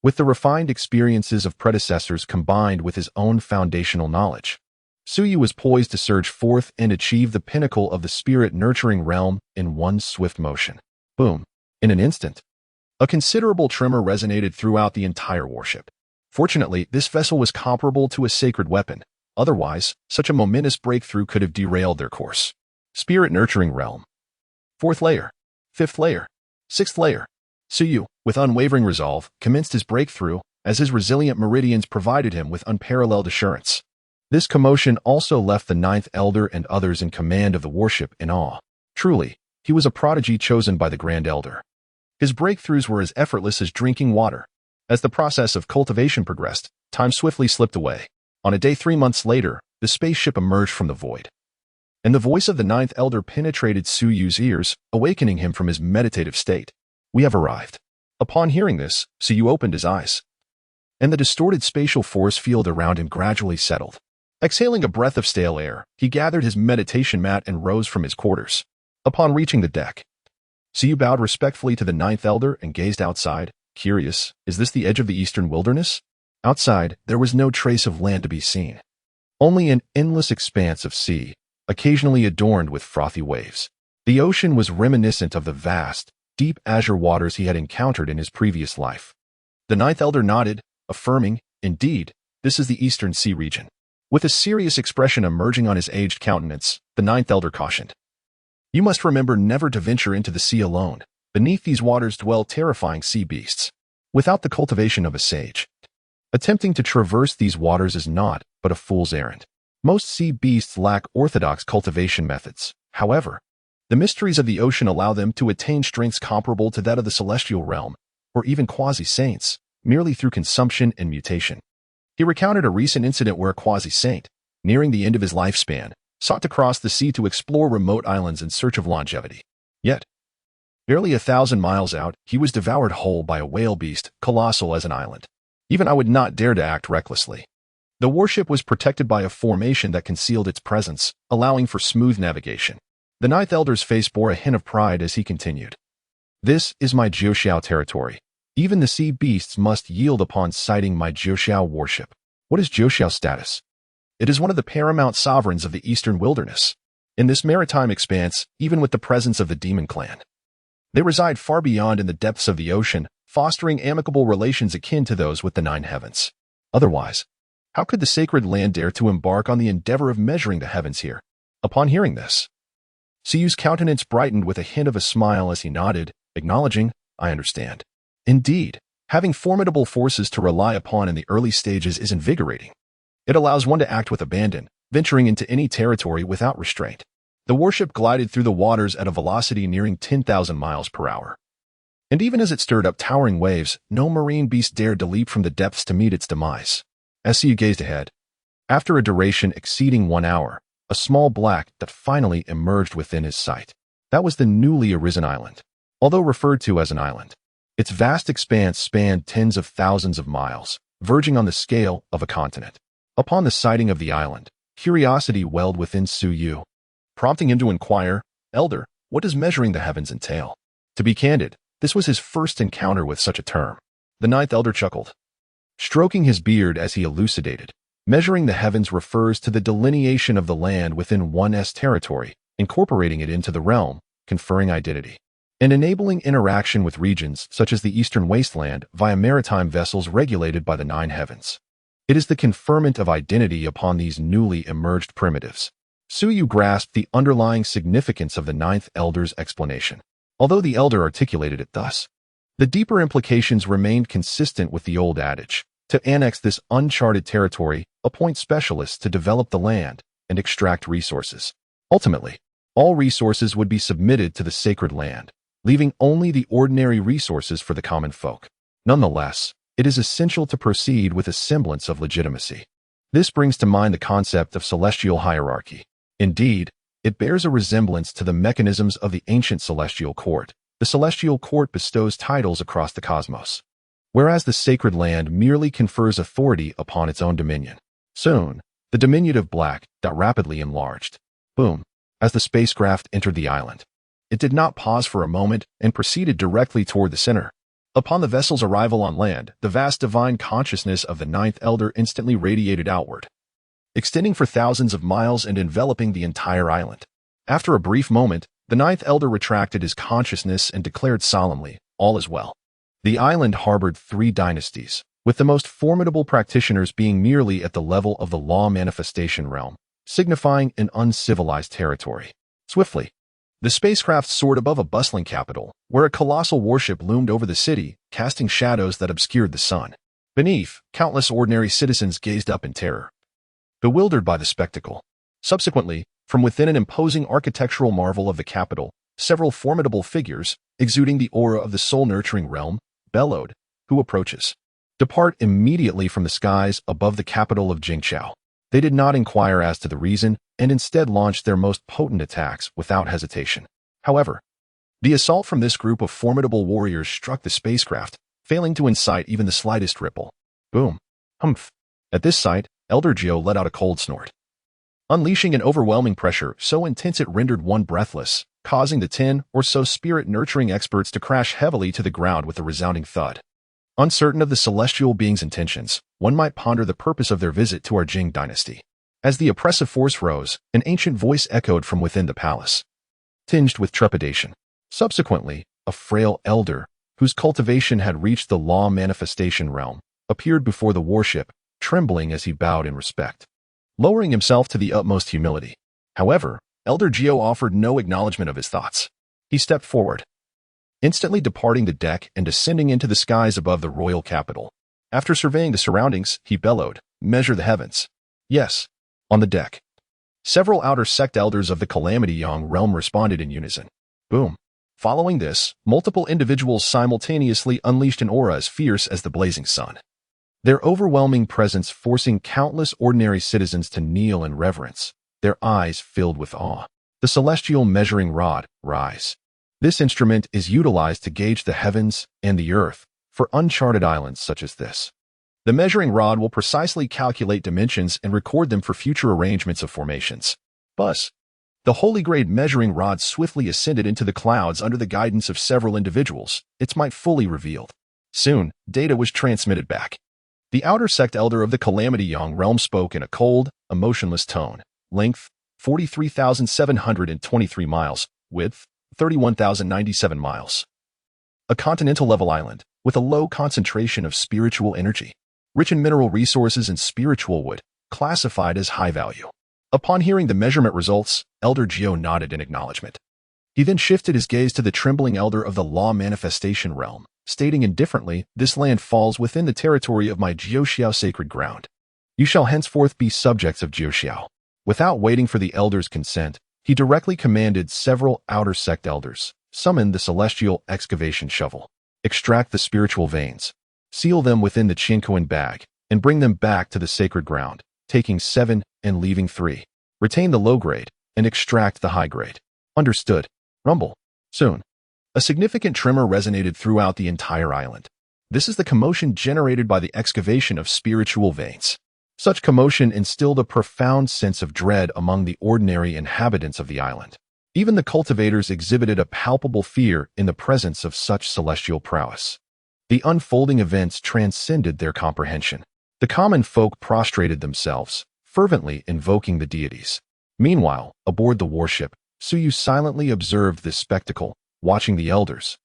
With the refined experiences of predecessors combined with his own foundational knowledge, Siyu was poised to surge forth and achieve the pinnacle of the spirit-nurturing realm in one swift motion. Boom! In an instant, a considerable tremor resonated throughout the entire warship. Fortunately, this vessel was comparable to a sacred weapon. Otherwise, such a momentous breakthrough could have derailed their course. Spirit-nurturing realm. 4th layer. 5th layer. 6th layer. Siyu, with unwavering resolve, commenced his breakthrough as his resilient meridians provided him with unparalleled assurance. This commotion also left the 9th elder and others in command of the warship in awe. Truly, he was a prodigy chosen by the Grand Elder. His breakthroughs were as effortless as drinking water. As the process of cultivation progressed, time swiftly slipped away. On a day 3 months later, the spaceship emerged from the void. And the voice of the 9th elder penetrated Suyu's ears, awakening him from his meditative state. We have arrived. Upon hearing this, Siyu opened his eyes, and the distorted spatial force field around him gradually settled. Exhaling a breath of stale air, he gathered his meditation mat and rose from his quarters. Upon reaching the deck, Siyu bowed respectfully to the 9th elder and gazed outside. Curious, is this the edge of the eastern wilderness? Outside, there was no trace of land to be seen. Only an endless expanse of sea, occasionally adorned with frothy waves. The ocean was reminiscent of the vast, deep azure waters he had encountered in his previous life. The 9th elder nodded, affirming, indeed, this is the eastern sea region. With a serious expression emerging on his aged countenance, the 9th elder cautioned. You must remember never to venture into the sea alone. Beneath these waters dwell terrifying sea beasts. Without the cultivation of a sage, attempting to traverse these waters is naught but a fool's errand. Most sea beasts lack orthodox cultivation methods. However, the mysteries of the ocean allow them to attain strengths comparable to that of the celestial realm, or even quasi-saints, merely through consumption and mutation. He recounted a recent incident where a quasi-saint, nearing the end of his lifespan, sought to cross the sea to explore remote islands in search of longevity. Yet, barely 1,000 miles out, he was devoured whole by a whale beast, colossal as an island. Even I would not dare to act recklessly. The warship was protected by a formation that concealed its presence, allowing for smooth navigation. The 9th elder's face bore a hint of pride as he continued. This is my Jiuxiao territory. Even the sea beasts must yield upon sighting my Jiuxiao warship. What is Jiuxiao's status? It is one of the paramount sovereigns of the eastern wilderness. In this maritime expanse, even with the presence of the demon clan, they reside far beyond in the depths of the ocean, fostering amicable relations akin to those with the 9 heavens. Otherwise, how could the sacred land dare to embark on the endeavor of measuring the heavens here? Upon hearing this, Siyu's countenance brightened with a hint of a smile as he nodded, acknowledging, I understand. Indeed, having formidable forces to rely upon in the early stages is invigorating. It allows one to act with abandon, venturing into any territory without restraint. The warship glided through the waters at a velocity nearing 10,000 miles per hour. And even as it stirred up towering waves, no marine beast dared to leap from the depths to meet its demise. As Siyu gazed ahead, after a duration exceeding 1 hour, a small black dot finally emerged within his sight. That was the newly arisen island. Although referred to as an island, its vast expanse spanned tens of thousands of miles, verging on the scale of a continent. Upon the sighting of the island, curiosity welled within Siyu, prompting him to inquire, Elder, what does measuring the heavens entail? To be candid, this was his first encounter with such a term. The 9th elder chuckled, stroking his beard as he elucidated. Measuring the heavens refers to the delineation of the land within one's territory, incorporating it into the realm, conferring identity, and enabling interaction with regions such as the eastern wasteland via maritime vessels regulated by the 9 heavens. It is the conferment of identity upon these newly emerged primitives. Siyu grasped the underlying significance of the 9th elder's explanation. Although the elder articulated it thus, the deeper implications remained consistent with the old adage. To annex this uncharted territory, appoint specialists to develop the land and extract resources. Ultimately, all resources would be submitted to the sacred land, leaving only the ordinary resources for the common folk. Nonetheless, it is essential to proceed with a semblance of legitimacy. This brings to mind the concept of celestial hierarchy. Indeed, it bears a resemblance to the mechanisms of the ancient celestial court. The celestial court bestows titles across the cosmos, whereas the sacred land merely confers authority upon its own dominion. Soon, the diminutive black dot rapidly enlarged. Boom! As the spacecraft entered the island. It did not pause for a moment and proceeded directly toward the center. Upon the vessel's arrival on land, the vast divine consciousness of the ninth elder instantly radiated outward, extending for thousands of miles and enveloping the entire island. After a brief moment, the ninth elder retracted his consciousness and declared solemnly, "All is well." The island harbored 3 dynasties, with the most formidable practitioners being merely at the level of the law manifestation realm, signifying an uncivilized territory. Swiftly, the spacecraft soared above a bustling capital, where a colossal warship loomed over the city, casting shadows that obscured the sun. Beneath, countless ordinary citizens gazed up in terror, bewildered by the spectacle. Subsequently, from within an imposing architectural marvel of the capital, several formidable figures, exuding the aura of the soul-nurturing realm, bellowed, "Who approaches? Depart immediately from the skies above the capital of Jingqiao." They did not inquire as to the reason, and instead launched their most potent attacks without hesitation. However, the assault from this group of formidable warriors struck the spacecraft, failing to incite even the slightest ripple. Boom. Humph. At this sight, Elder Gio let out a cold snort, unleashing an overwhelming pressure so intense it rendered one breathless, causing the 10 or so spirit-nurturing experts to crash heavily to the ground with a resounding thud. Uncertain of the celestial being's intentions, one might ponder the purpose of their visit to our Jing dynasty. As the oppressive force rose, an ancient voice echoed from within the palace, tinged with trepidation. Subsequently, a frail elder, whose cultivation had reached the law manifestation realm, appeared before the warship, trembling as he bowed in respect, lowering himself to the utmost humility. However, Elder Gio offered no acknowledgement of his thoughts. He stepped forward, instantly departing the deck and descending into the skies above the royal capital. After surveying the surroundings, he bellowed, "Measure the heavens." Yes. On the deck, several outer sect elders of the Calamity Young realm responded in unison. Boom. Following this, multiple individuals simultaneously unleashed an aura as fierce as the blazing sun, their overwhelming presence forcing countless ordinary citizens to kneel in reverence, their eyes filled with awe. The celestial measuring rod, rise. This instrument is utilized to gauge the heavens and the earth for uncharted islands such as this. The measuring rod will precisely calculate dimensions and record them for future arrangements of formations. Buzz. The holy-grade measuring rod swiftly ascended into the clouds under the guidance of several individuals, its might fully revealed. Soon, data was transmitted back. The outer sect elder of the Calamity Young realm spoke in a cold, emotionless tone. Length, 43,723 miles. Width, 31,097 miles. A continental-level island, with a low concentration of spiritual energy, rich in mineral resources and spiritual wood, classified as high value. Upon hearing the measurement results, Elder Gio nodded in acknowledgement. He then shifted his gaze to the trembling elder of the law manifestation realm, stating indifferently, "This land falls within the territory of my Jiuxiao sacred ground. You shall henceforth be subjects of Jiuxiao." Without waiting for the elder's consent, he directly commanded several outer sect elders, summon the celestial excavation shovel, extract the spiritual veins, seal them within the Qinkuan bag, and bring them back to the sacred ground, taking 7 and leaving 3. Retain the low grade and extract the high grade. Understood. Rumble. Soon, a significant tremor resonated throughout the entire island. This is the commotion generated by the excavation of spiritual veins. Such commotion instilled a profound sense of dread among the ordinary inhabitants of the island. Even the cultivators exhibited a palpable fear in the presence of such celestial prowess. The unfolding events transcended their comprehension. The common folk prostrated themselves, fervently invoking the deities. Meanwhile, aboard the warship, Suyu silently observed this spectacle, watching the elders,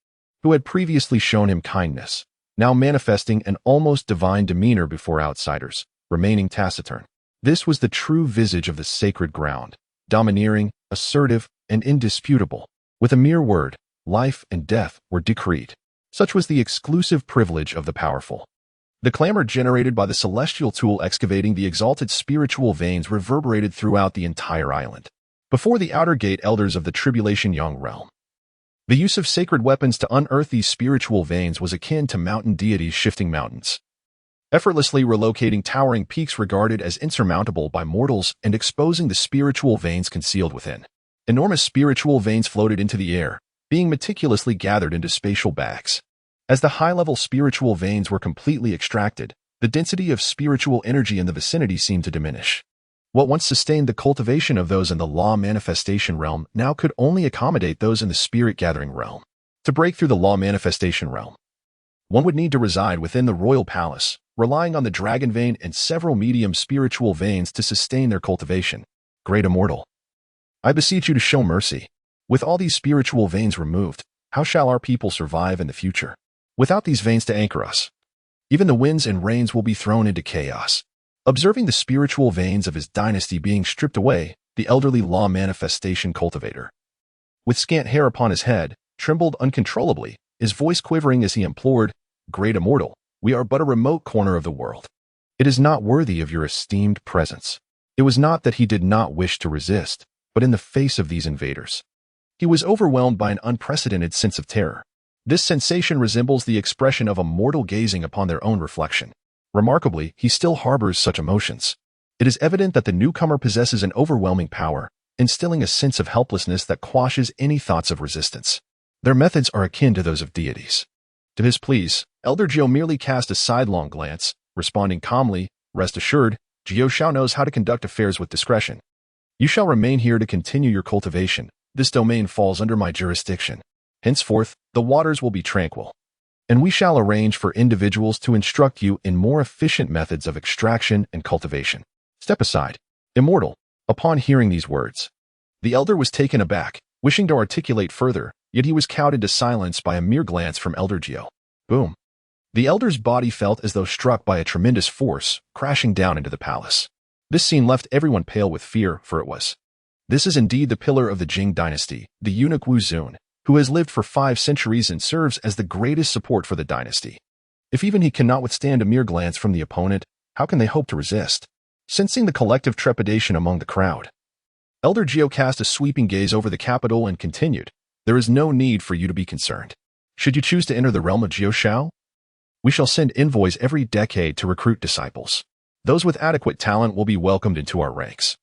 who had previously shown him kindness, now manifesting an almost divine demeanor before outsiders, remaining taciturn. This was the true visage of the sacred ground, domineering, assertive, and indisputable. With a mere word, life and death were decreed. Such was the exclusive privilege of the powerful. The clamor generated by the celestial tool excavating the exalted spiritual veins reverberated throughout the entire island. Before the outer gate elders of the Tribulation Young realm, The use of sacred weapons to unearth these spiritual veins was akin to mountain deities shifting mountains, effortlessly relocating towering peaks regarded as insurmountable by mortals and exposing the spiritual veins concealed within. Enormous spiritual veins floated into the air, being meticulously gathered into spatial bags. As the high-level spiritual veins were completely extracted, the density of spiritual energy in the vicinity seemed to diminish. What once sustained the cultivation of those in the law manifestation realm now could only accommodate those in the spirit-gathering realm. To break through the law manifestation realm, one would need to reside within the royal palace, relying on the dragon vein and several medium spiritual veins to sustain their cultivation. Great Immortal, I beseech you to show mercy. With all these spiritual veins removed, how shall our people survive in the future? Without these veins to anchor us, even the winds and rains will be thrown into chaos. Observing the spiritual veins of his dynasty being stripped away, the elderly law manifestation cultivator, with scant hair upon his head, trembled uncontrollably, his voice quivering as he implored, Great Immortal, we are but a remote corner of the world. It is not worthy of your esteemed presence. It was not that he did not wish to resist, but in the face of these invaders, he was overwhelmed by an unprecedented sense of terror. This sensation resembles the expression of a mortal gazing upon their own reflection. Remarkably, he still harbors such emotions. It is evident that the newcomer possesses an overwhelming power, instilling a sense of helplessness that quashes any thoughts of resistance. Their methods are akin to those of deities. To his pleas, Elder Gio merely cast a sidelong glance, responding calmly, Rest assured, Gio Shao knows how to conduct affairs with discretion. You shall remain here to continue your cultivation. This domain falls under my jurisdiction. Henceforth, the waters will be tranquil, and we shall arrange for individuals to instruct you in more efficient methods of extraction and cultivation. Step aside, Immortal. Upon hearing these words, the elder was taken aback, wishing to articulate further, yet he was cowed into silence by a mere glance from Elder Gio. Boom. The elder's body felt as though struck by a tremendous force, crashing down into the palace. This scene left everyone pale with fear, for it was. This is indeed the pillar of the Jing dynasty, the eunuch Wu Zun, who has lived for 5 centuries and serves as the greatest support for the dynasty. If even he cannot withstand a mere glance from the opponent, how can they hope to resist? Sensing the collective trepidation among the crowd, Elder Gio cast a sweeping gaze over the capital and continued, There is no need for you to be concerned. Should you choose to enter the realm of Gio Shao, we shall send envoys every decade to recruit disciples. Those with adequate talent will be welcomed into our ranks.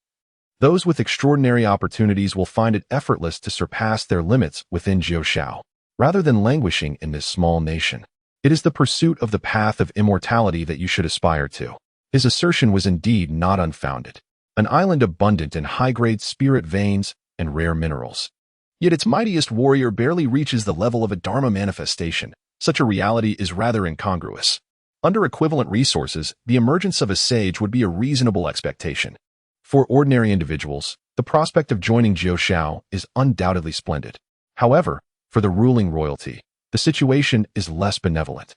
Those with extraordinary opportunities will find it effortless to surpass their limits within Gio Shao. Rather than languishing in this small nation, it is the pursuit of the path of immortality that you should aspire to. His assertion was indeed not unfounded. An island abundant in high-grade spirit veins and rare minerals. Yet its mightiest warrior barely reaches the level of a Dharma manifestation. Such a reality is rather incongruous. Under equivalent resources, the emergence of a sage would be a reasonable expectation. For ordinary individuals, the prospect of joining Gio Shao is undoubtedly splendid. However, for the ruling royalty, the situation is less benevolent.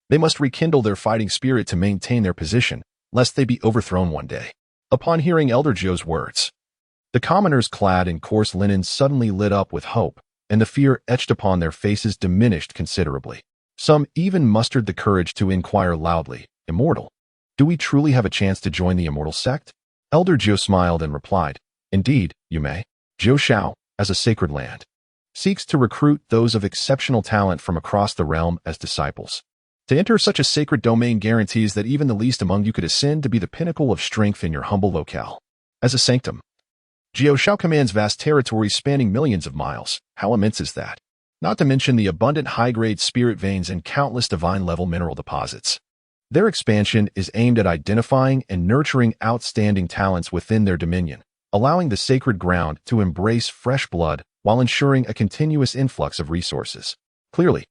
They must rekindle their fighting spirit to maintain their position, lest they be overthrown one day. Upon hearing Elder Gio's words, the commoners clad in coarse linen suddenly lit up with hope, and the fear etched upon their faces diminished considerably. Some even mustered the courage to inquire loudly, Immortal, do we truly have a chance to join the Immortal sect? Elder Gio smiled and replied, Indeed, you may. Gio Shao, as a sacred land, seeks to recruit those of exceptional talent from across the realm as disciples. To enter such a sacred domain guarantees that even the least among you could ascend to be the pinnacle of strength in your humble locale. As a sanctum, Gio Shao commands vast territories spanning millions of miles. How immense is that? Not to mention the abundant high-grade spirit veins and countless divine-level mineral deposits. Their expansion is aimed at identifying and nurturing outstanding talents within their dominion, allowing the sacred ground to embrace fresh blood while ensuring a continuous influx of resources. Clearly,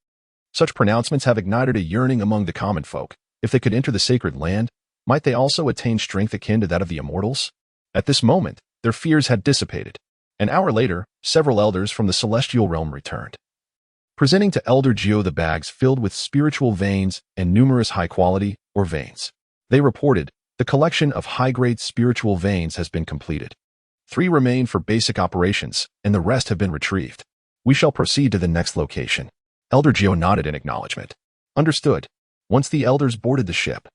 such pronouncements have ignited a yearning among the common folk. If they could enter the sacred land, might they also attain strength akin to that of the immortals? At this moment, their fears had dissipated. An hour later, several elders from the celestial realm returned, presenting to Elder Gio the bags filled with spiritual veins and numerous high-quality veins. They reported, the collection of high-grade spiritual veins has been completed. 3 remain for basic operations, and the rest have been retrieved. We shall proceed to the next location. Elder Gio nodded in acknowledgement. Understood. Once the elders boarded the ship,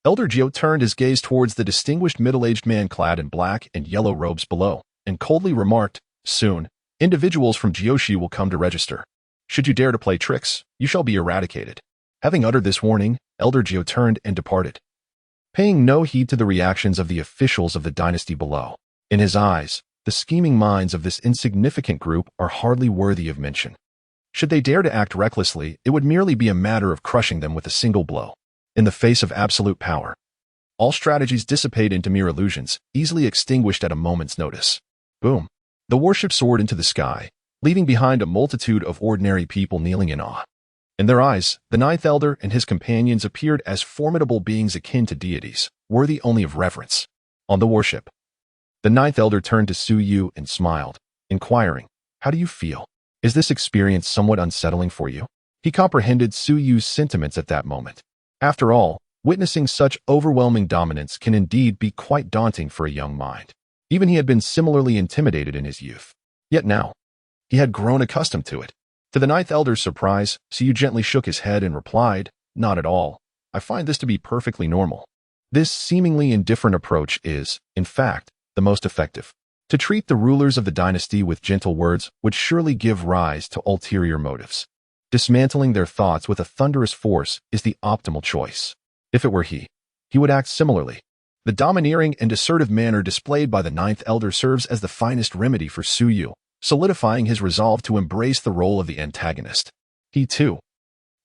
Elder Gio turned his gaze towards the distinguished middle-aged man clad in black and yellow robes below, and coldly remarked, Soon, Individuals from Jiushi will come to register. Should you dare to play tricks, you shall be eradicated. Having uttered this warning, Elder Jiu turned and departed, paying no heed to the reactions of the officials of the dynasty below. In his eyes, the scheming minds of this insignificant group are hardly worthy of mention. Should they dare to act recklessly, it would merely be a matter of crushing them with a single blow. In the face of absolute power, all strategies dissipate into mere illusions, easily extinguished at a moment's notice. Boom. The warship soared into the sky, leaving behind a multitude of ordinary people kneeling in awe. In their eyes, the ninth elder and his companions appeared as formidable beings akin to deities, worthy only of reverence. On the warship, the ninth elder turned to Su Yu and smiled, inquiring, "How do you feel? Is this experience somewhat unsettling for you?" He comprehended Su Yu's sentiments at that moment. After all, witnessing such overwhelming dominance can indeed be quite daunting for a young mind. Even he had been similarly intimidated in his youth. Yet now, he had grown accustomed to it. To the ninth elder's surprise, Su Yu gently shook his head and replied, "Not at all. I find this to be perfectly normal. This seemingly indifferent approach is, in fact, the most effective. To treat the rulers of the dynasty with gentle words would surely give rise to ulterior motives. Dismantling their thoughts with a thunderous force is the optimal choice. If it were he would act similarly." The domineering and assertive manner displayed by the ninth elder serves as the finest remedy for Su Yu, solidifying his resolve to embrace the role of the antagonist. He, too,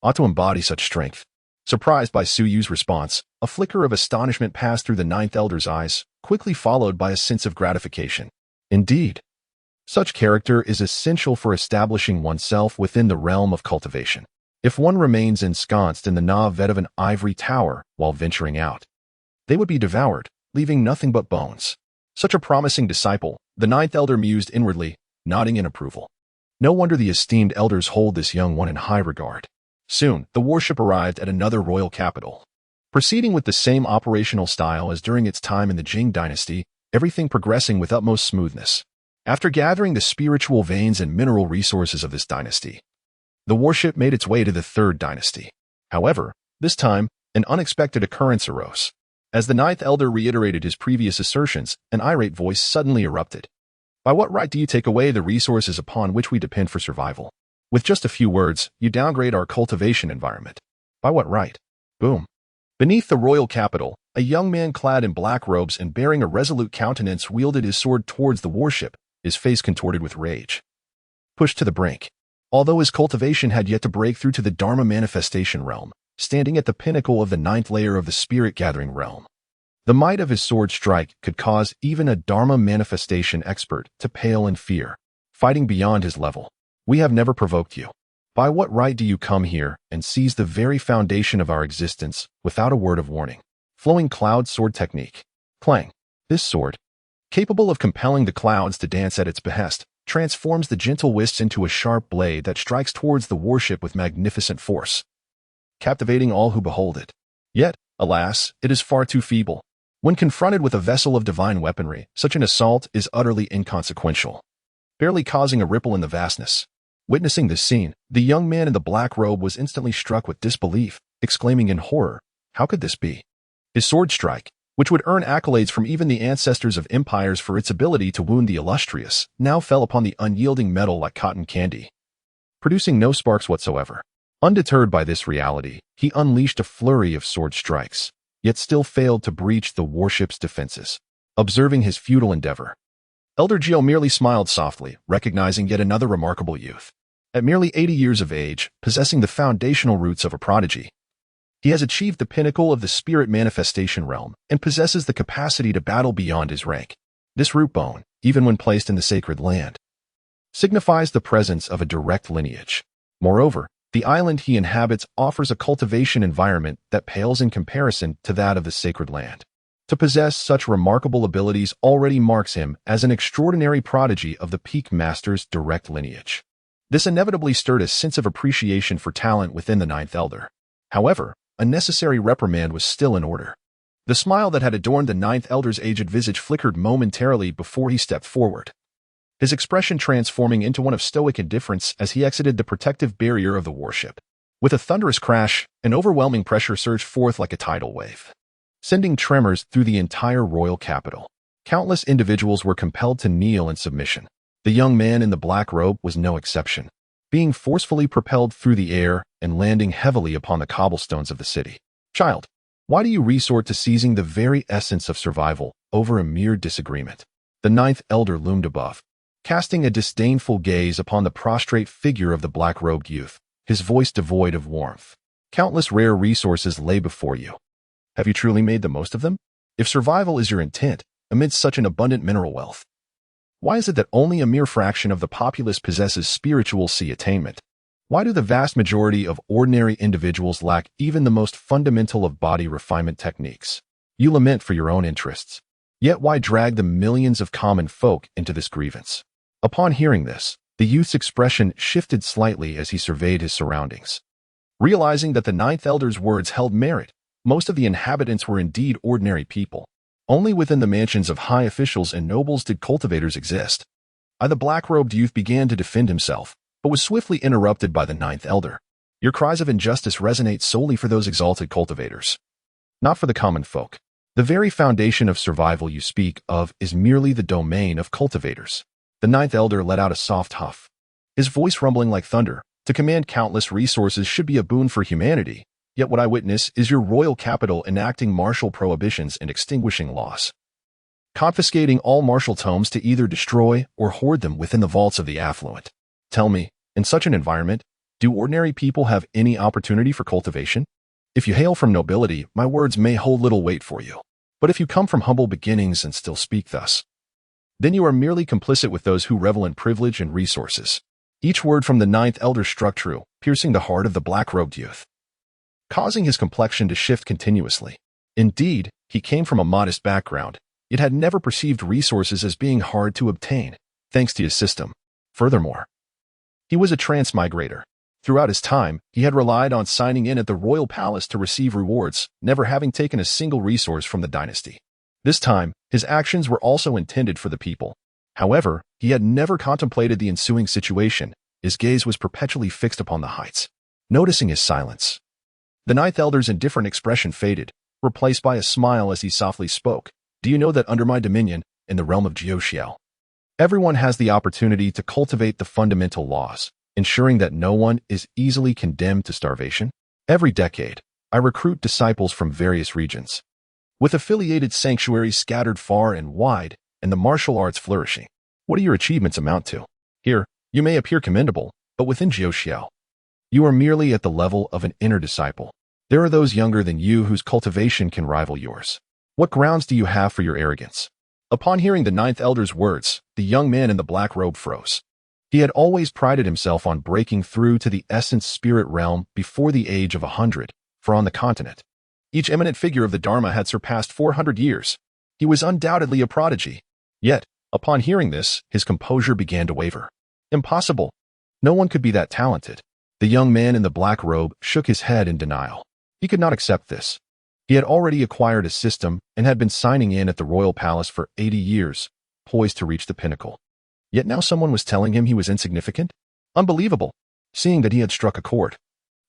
ought to embody such strength. Surprised by Su Yu's response, a flicker of astonishment passed through the ninth elder's eyes, quickly followed by a sense of gratification. Indeed, such character is essential for establishing oneself within the realm of cultivation. If one remains ensconced in the navet of an ivory tower while venturing out, they would be devoured, leaving nothing but bones. Such a promising disciple, the ninth elder mused inwardly, nodding in approval. No wonder the esteemed elders hold this young one in high regard. Soon, the warship arrived at another royal capital. Proceeding with the same operational style as during its time in the Jing dynasty, everything progressing with utmost smoothness. After gathering the spiritual veins and mineral resources of this dynasty, the warship made its way to the third dynasty. However, this time, an unexpected occurrence arose. As the ninth elder reiterated his previous assertions, an irate voice suddenly erupted. "By what right do you take away the resources upon which we depend for survival? With just a few words, you downgrade our cultivation environment. By what right?" Boom. Beneath the royal capital, a young man clad in black robes and bearing a resolute countenance wielded his sword towards the warship, his face contorted with rage. Pushed to the brink. Although his cultivation had yet to break through to the Dharma manifestation realm, standing at the pinnacle of the ninth layer of the spirit-gathering realm, the might of his sword strike could cause even a Dharma manifestation expert to pale in fear. Fighting beyond his level. "We have never provoked you. By what right do you come here and seize the very foundation of our existence without a word of warning?" Flowing cloud sword technique. Clang. This sword, capable of compelling the clouds to dance at its behest, transforms the gentle wisps into a sharp blade that strikes towards the warship with magnificent force, captivating all who behold it. Yet, alas, it is far too feeble. When confronted with a vessel of divine weaponry, such an assault is utterly inconsequential, barely causing a ripple in the vastness. Witnessing this scene, the young man in the black robe was instantly struck with disbelief, exclaiming in horror, "How could this be?" His sword strike, which would earn accolades from even the ancestors of empires for its ability to wound the illustrious, now fell upon the unyielding metal like cotton candy, producing no sparks whatsoever. Undeterred by this reality, he unleashed a flurry of sword strikes, yet still failed to breach the warship's defenses. Observing his futile endeavor, Elder Gio merely smiled softly, recognizing yet another remarkable youth. At merely 80 years of age, possessing the foundational roots of a prodigy, he has achieved the pinnacle of the spirit manifestation realm and possesses the capacity to battle beyond his rank. This root bone, even when placed in the sacred land, signifies the presence of a direct lineage. Moreover, the island he inhabits offers a cultivation environment that pales in comparison to that of the sacred land. To possess such remarkable abilities already marks him as an extraordinary prodigy of the peak master's direct lineage. This inevitably stirred a sense of appreciation for talent within the ninth elder. However, a necessary reprimand was still in order. The smile that had adorned the ninth elder's aged visage flickered momentarily before he stepped forward, his expression transforming into one of stoic indifference as he exited the protective barrier of the warship. With a thunderous crash, an overwhelming pressure surged forth like a tidal wave, sending tremors through the entire royal capital. Countless individuals were compelled to kneel in submission. The young man in the black robe was no exception, being forcefully propelled through the air and landing heavily upon the cobblestones of the city. Child, why do you resort to seizing the very essence of survival over a mere disagreement? The ninth elder loomed above, casting a disdainful gaze upon the prostrate figure of the black-robed youth, his voice devoid of warmth. Countless rare resources lay before you. Have you truly made the most of them? If survival is your intent, amidst such an abundant mineral wealth, why is it that only a mere fraction of the populace possesses spiritual attainment? Why do the vast majority of ordinary individuals lack even the most fundamental of body refinement techniques? You lament for your own interests. Yet why drag the millions of common folk into this grievance? Upon hearing this, the youth's expression shifted slightly as he surveyed his surroundings. Realizing that the ninth elder's words held merit, most of the inhabitants were indeed ordinary people. Only within the mansions of high officials and nobles did cultivators exist. The black-robed youth began to defend himself, but was swiftly interrupted by the ninth elder. Your cries of injustice resonate solely for those exalted cultivators, not for the common folk. The very foundation of survival you speak of is merely the domain of cultivators. The ninth elder let out a soft huff, his voice rumbling like thunder. To command countless resources should be a boon for humanity, yet what I witness is your royal capital enacting martial prohibitions and extinguishing laws, confiscating all martial tomes to either destroy or hoard them within the vaults of the affluent. Tell me, in such an environment, do ordinary people have any opportunity for cultivation? If you hail from nobility, my words may hold little weight for you. But if you come from humble beginnings and still speak thus, then you are merely complicit with those who revel in privilege and resources. Each word from the ninth elder struck true, piercing the heart of the black-robed youth, causing his complexion to shift continuously. Indeed, he came from a modest background, yet had never perceived resources as being hard to obtain, thanks to his system. Furthermore, he was a transmigrator. Throughout his time, he had relied on signing in at the royal palace to receive rewards, never having taken a single resource from the dynasty. This time, his actions were also intended for the people. However, he had never contemplated the ensuing situation. His gaze was perpetually fixed upon the heights. Noticing his silence, the ninth elder's indifferent expression faded, replaced by a smile as he softly spoke. Do you know that under my dominion, in the realm of Geotiel, everyone has the opportunity to cultivate the fundamental laws, ensuring that no one is easily condemned to starvation? Every decade, I recruit disciples from various regions, with affiliated sanctuaries scattered far and wide, and the martial arts flourishing. What do your achievements amount to? Here, you may appear commendable, but within Geotiel, you are merely at the level of an inner disciple. There are those younger than you whose cultivation can rival yours. What grounds do you have for your arrogance? Upon hearing the ninth elder's words, the young man in the black robe froze. He had always prided himself on breaking through to the essence spirit realm before the age of 100, for on the continent, each eminent figure of the Dharma had surpassed 400 years. He was undoubtedly a prodigy. Yet, upon hearing this, his composure began to waver. Impossible. No one could be that talented. The young man in the black robe shook his head in denial. He could not accept this. He had already acquired a system and had been signing in at the royal palace for 80 years, poised to reach the pinnacle. Yet now someone was telling him he was insignificant? Unbelievable. Seeing that he had struck a chord,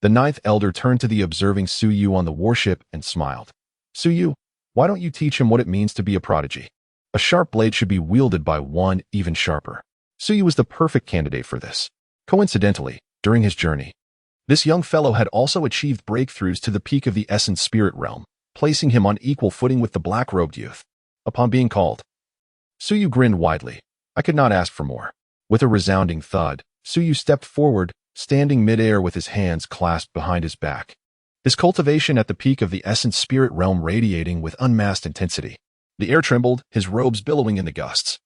the ninth elder turned to the observing Suyu on the warship and smiled. Suyu, why don't you teach him what it means to be a prodigy? A sharp blade should be wielded by one even sharper. Suyu was the perfect candidate for this. Coincidentally, during his journey, this young fellow had also achieved breakthroughs to the peak of the essence spirit realm, placing him on equal footing with the black-robed youth. Upon being called, Suyu grinned widely. I could not ask for more. With a resounding thud, Suyu stepped forward, standing midair with his hands clasped behind his back, his cultivation at the peak of the essence spirit realm radiating with unmasked intensity. The air trembled, his robes billowing in the gusts.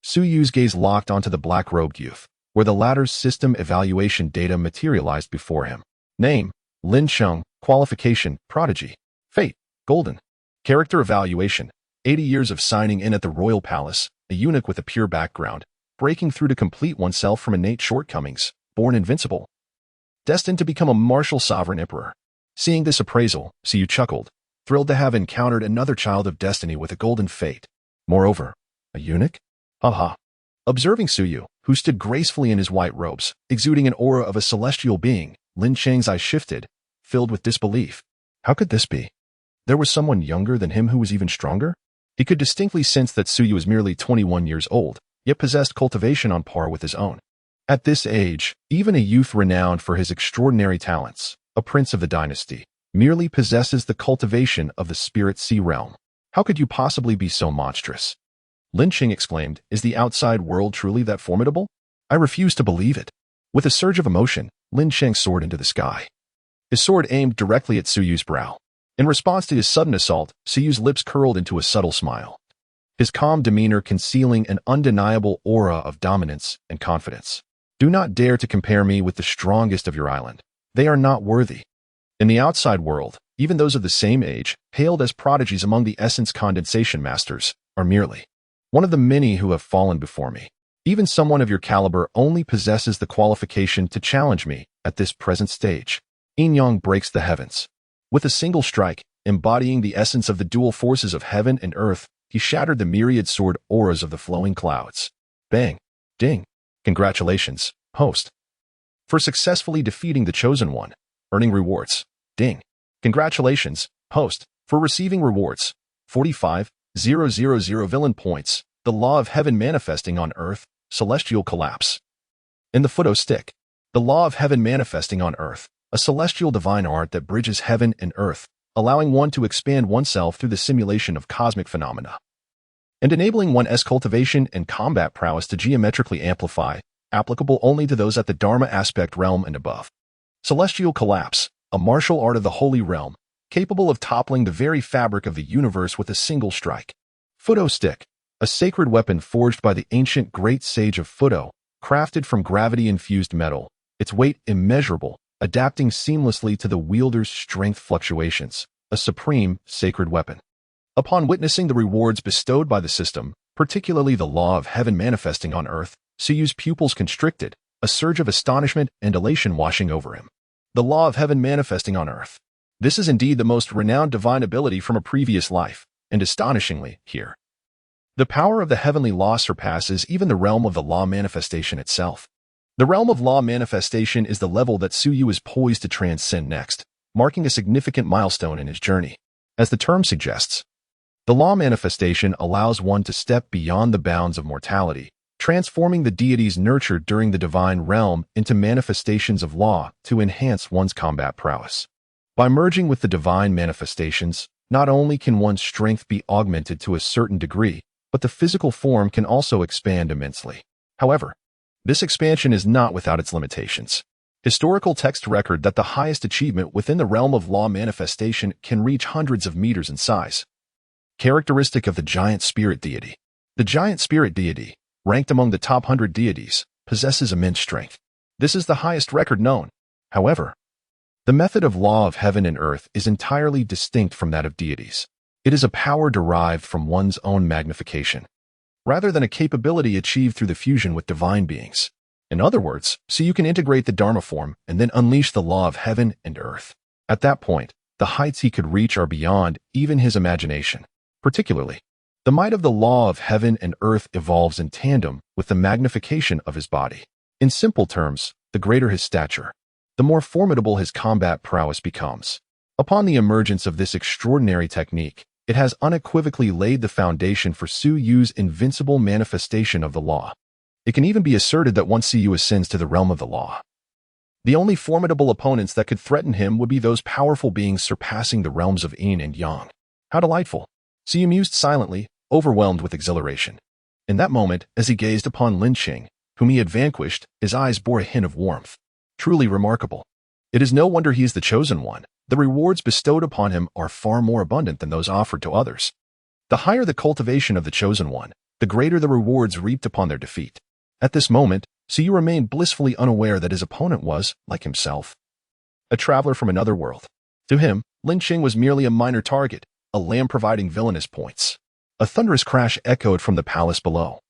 Suyu's gaze locked onto the black-robed youth, where the latter's system evaluation data materialized before him. Name, Lin Cheng. Qualification, prodigy. Fate, golden. Character evaluation, 80 years of signing in at the royal palace, a eunuch with a pure background, breaking through to complete oneself from innate shortcomings, born invincible. Destined to become a martial sovereign emperor. Seeing this appraisal, Suyu chuckled, thrilled to have encountered another child of destiny with a golden fate. Moreover, a eunuch? Ha. Observing Suyu, who stood gracefully in his white robes, exuding an aura of a celestial being, Lin Cheng's eyes shifted, filled with disbelief. How could this be? There was someone younger than him who was even stronger? He could distinctly sense that Suyu was merely 21 years old, yet possessed cultivation on par with his own. At this age, even a youth renowned for his extraordinary talents, a prince of the dynasty, merely possesses the cultivation of the spirit sea realm. How could you possibly be so monstrous? Lin Qing exclaimed, "Is the outside world truly that formidable? I refuse to believe it." With a surge of emotion, Lin Qing soared into the sky. His sword aimed directly at Su Yu's brow. In response to his sudden assault, Su Yu's lips curled into a subtle smile, his calm demeanor concealing an undeniable aura of dominance and confidence. "Do not dare to compare me with the strongest of your island. They are not worthy." In the outside world, even those of the same age, hailed as prodigies among the essence condensation masters, are merely one of the many who have fallen before me. Even someone of your caliber only possesses the qualification to challenge me at this present stage. Yin Yang breaks the heavens. With a single strike, embodying the essence of the dual forces of heaven and earth, he shattered the myriad sword auras of the flowing clouds. Bang! Ding! Congratulations, host, for successfully defeating the Chosen One, earning rewards. Ding! Congratulations, host, for receiving rewards. 45,000 villain points. The law of heaven manifesting on earth, celestial collapse. In the photo stick, the law of heaven manifesting on earth, a celestial divine art that bridges heaven and earth, allowing one to expand oneself through the simulation of cosmic phenomena, and enabling one's cultivation and combat prowess to geometrically amplify, applicable only to those at the Dharma aspect realm and above. Celestial collapse, a martial art of the holy realm, capable of toppling the very fabric of the universe with a single strike. Photo stick, a sacred weapon forged by the ancient great sage of Fudo, crafted from gravity-infused metal, its weight immeasurable, adapting seamlessly to the wielder's strength fluctuations, a supreme, sacred weapon. Upon witnessing the rewards bestowed by the system, particularly the law of heaven manifesting on earth, Su Yu's pupils constricted, a surge of astonishment and elation washing over him. The law of heaven manifesting on earth. This is indeed the most renowned divine ability from a previous life, and astonishingly, here. The power of the heavenly law surpasses even the realm of the law manifestation itself. The realm of law manifestation is the level that Su Yu is poised to transcend next, marking a significant milestone in his journey. As the term suggests, the law manifestation allows one to step beyond the bounds of mortality, transforming the deities nurtured during the divine realm into manifestations of law to enhance one's combat prowess. By merging with the divine manifestations, not only can one's strength be augmented to a certain degree, but the physical form can also expand immensely. However, this expansion is not without its limitations. Historical texts record that the highest achievement within the realm of law manifestation can reach hundreds of meters in size. Characteristic of the giant spirit deity. The giant spirit deity, ranked among the top 100 deities, possesses immense strength. This is the highest record known. However, the method of law of heaven and earth is entirely distinct from that of deities. It is a power derived from one's own magnification, rather than a capability achieved through the fusion with divine beings. In other words, so you can integrate the Dharma form and then unleash the law of heaven and earth. At that point, the heights he could reach are beyond even his imagination. Particularly, the might of the law of heaven and earth evolves in tandem with the magnification of his body. In simple terms, the greater his stature, the more formidable his combat prowess becomes. Upon the emergence of this extraordinary technique, it has unequivocally laid the foundation for Su Yu's invincible manifestation of the law. It can even be asserted that once Su Yu ascends to the realm of the law, the only formidable opponents that could threaten him would be those powerful beings surpassing the realms of yin and yang. How delightful! Su Yu mused silently, overwhelmed with exhilaration. In that moment, as he gazed upon Lin Qing, whom he had vanquished, his eyes bore a hint of warmth. Truly remarkable. It is no wonder he is the chosen one. The rewards bestowed upon him are far more abundant than those offered to others. The higher the cultivation of the chosen one, the greater the rewards reaped upon their defeat. At this moment, Su Yu remained blissfully unaware that his opponent was, like himself, a traveler from another world. To him, Lin Qing was merely a minor target, a lamb providing villainous points. A thunderous crash echoed from the palace below,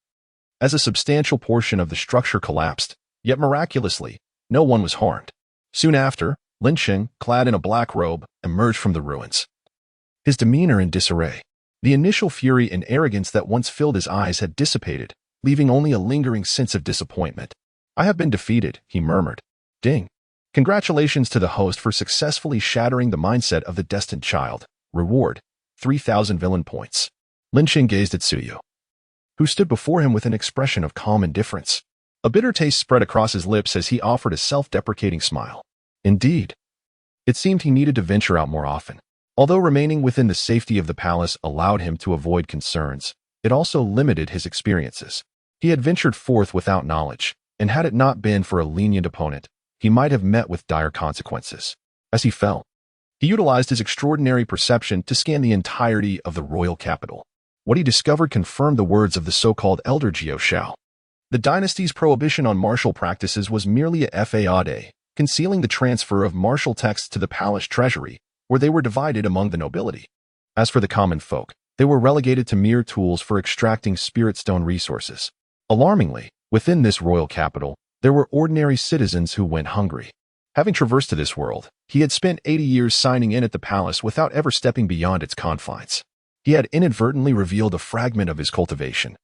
as a substantial portion of the structure collapsed, yet miraculously, no one was harmed. Soon after, Lin Qing, clad in a black robe, emerged from the ruins, his demeanor in disarray. The initial fury and arrogance that once filled his eyes had dissipated, leaving only a lingering sense of disappointment. "I have been defeated," he murmured. Ding. Congratulations to the host for successfully shattering the mindset of the destined child. Reward, 3,000 villain points. Lin Qing gazed at Su Yu, who stood before him with an expression of calm indifference. A bitter taste spread across his lips as he offered a self-deprecating smile. Indeed, it seemed he needed to venture out more often. Although remaining within the safety of the palace allowed him to avoid concerns, it also limited his experiences. He had ventured forth without knowledge, and had it not been for a lenient opponent, he might have met with dire consequences. As he fell, he utilized his extraordinary perception to scan the entirety of the royal capital. What he discovered confirmed the words of the so-called elder Jiao. The dynasty's prohibition on martial practices was merely a fade, concealing the transfer of martial texts to the palace treasury, where they were divided among the nobility. As for the common folk, they were relegated to mere tools for extracting spirit stone resources. Alarmingly, within this royal capital, there were ordinary citizens who went hungry. Having traversed to this world, he had spent 80 years signing in at the palace without ever stepping beyond its confines. He had inadvertently revealed a fragment of his cultivation,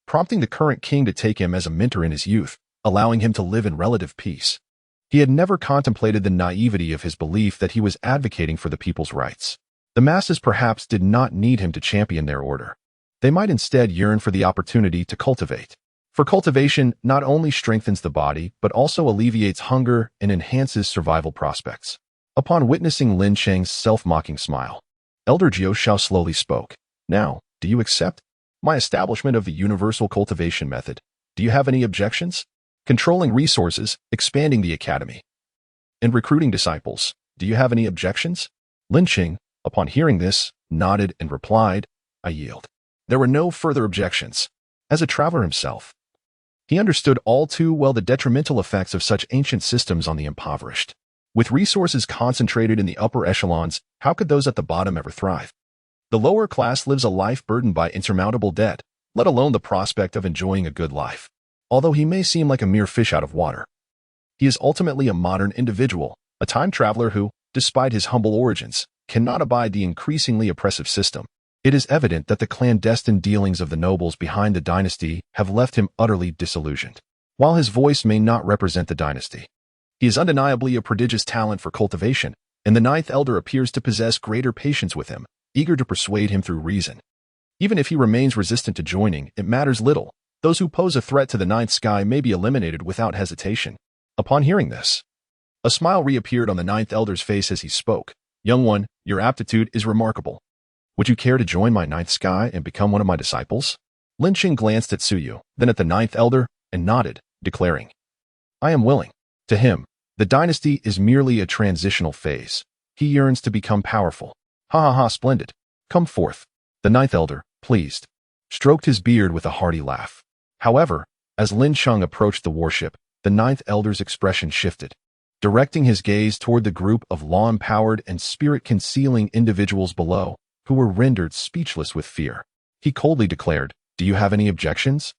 prompting the current king to take him as a mentor in his youth, allowing him to live in relative peace. He had never contemplated the naivety of his belief that he was advocating for the people's rights. The masses perhaps did not need him to champion their order. They might instead yearn for the opportunity to cultivate. For cultivation not only strengthens the body, but also alleviates hunger and enhances survival prospects. Upon witnessing Lin Cheng's self-mocking smile, Elder Jiao slowly spoke. Now, do you accept my establishment of the universal cultivation method? Do you have any objections? Controlling resources, expanding the academy, and recruiting disciples. Do you have any objections? Lin Cheng, upon hearing this, nodded and replied, I yield. There were no further objections. As a traveler himself, he understood all too well the detrimental effects of such ancient systems on the impoverished. With resources concentrated in the upper echelons, how could those at the bottom ever thrive? The lower class lives a life burdened by insurmountable debt, let alone the prospect of enjoying a good life. Although he may seem like a mere fish out of water, he is ultimately a modern individual, a time traveler who, despite his humble origins, cannot abide the increasingly oppressive system. It is evident that the clandestine dealings of the nobles behind the dynasty have left him utterly disillusioned. While his voice may not represent the dynasty, he is undeniably a prodigious talent for cultivation, and the ninth elder appears to possess greater patience with him, eager to persuade him through reason. Even if he remains resistant to joining, it matters little. Those who pose a threat to the ninth sky may be eliminated without hesitation. Upon hearing this, a smile reappeared on the ninth elder's face as he spoke. Young one, your aptitude is remarkable. Would you care to join my ninth sky and become one of my disciples? Lin Cheng glanced at Suyu, then at the ninth elder, and nodded, declaring, I am willing. To him, the dynasty is merely a transitional phase. He yearns to become powerful. Ha ha ha, splendid. Come forth. The ninth elder, pleased, stroked his beard with a hearty laugh. However, as Lin Cheng approached the warship, the ninth elder's expression shifted. Directing his gaze toward the group of law-empowered and spirit-concealing individuals below, who were rendered speechless with fear, he coldly declared, Do you have any objections?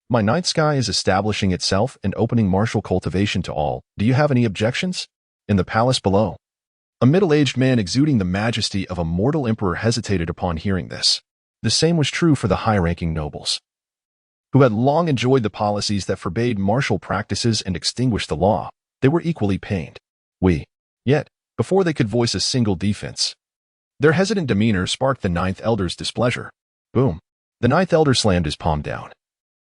My ninth sky is establishing itself and opening martial cultivation to all. Do you have any objections? In the palace below, a middle-aged man exuding the majesty of a mortal emperor hesitated upon hearing this. The same was true for the high-ranking nobles, who had long enjoyed the policies that forbade martial practices and extinguished the law. They were equally pained. Yet, before they could voice a single defense, their hesitant demeanor sparked the ninth elder's displeasure. Boom. The ninth elder slammed his palm down,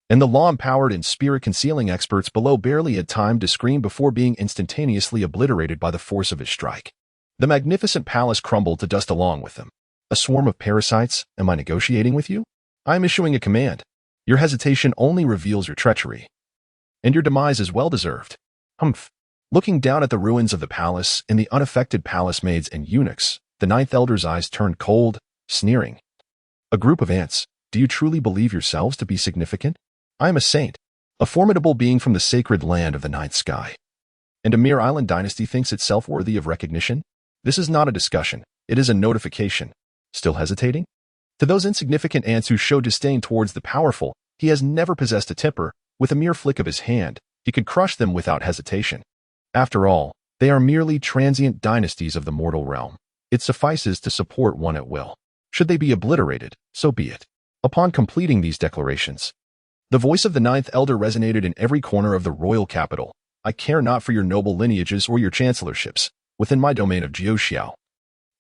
and the law-empowered and spirit-concealing experts below barely had time to scream before being instantaneously obliterated by the force of his strike. The magnificent palace crumbled to dust along with them. A swarm of parasites? Am I negotiating with you? I am issuing a command. Your hesitation only reveals your treachery, and your demise is well-deserved. Humph. Looking down at the ruins of the palace and the unaffected palace maids and eunuchs, the ninth elder's eyes turned cold, sneering. A group of ants, do you truly believe yourselves to be significant? I am a saint, a formidable being from the sacred land of the ninth sky. And a mere island dynasty thinks itself worthy of recognition? This is not a discussion, it is a notification. Still hesitating? To those insignificant ants who show disdain towards the powerful, he has never possessed a temper. With a mere flick of his hand, he could crush them without hesitation. After all, they are merely transient dynasties of the mortal realm. It suffices to support one at will. Should they be obliterated, so be it. Upon completing these declarations, the voice of the ninth elder resonated in every corner of the royal capital. I care not for your noble lineages or your chancellorships. Within my domain of Jiao,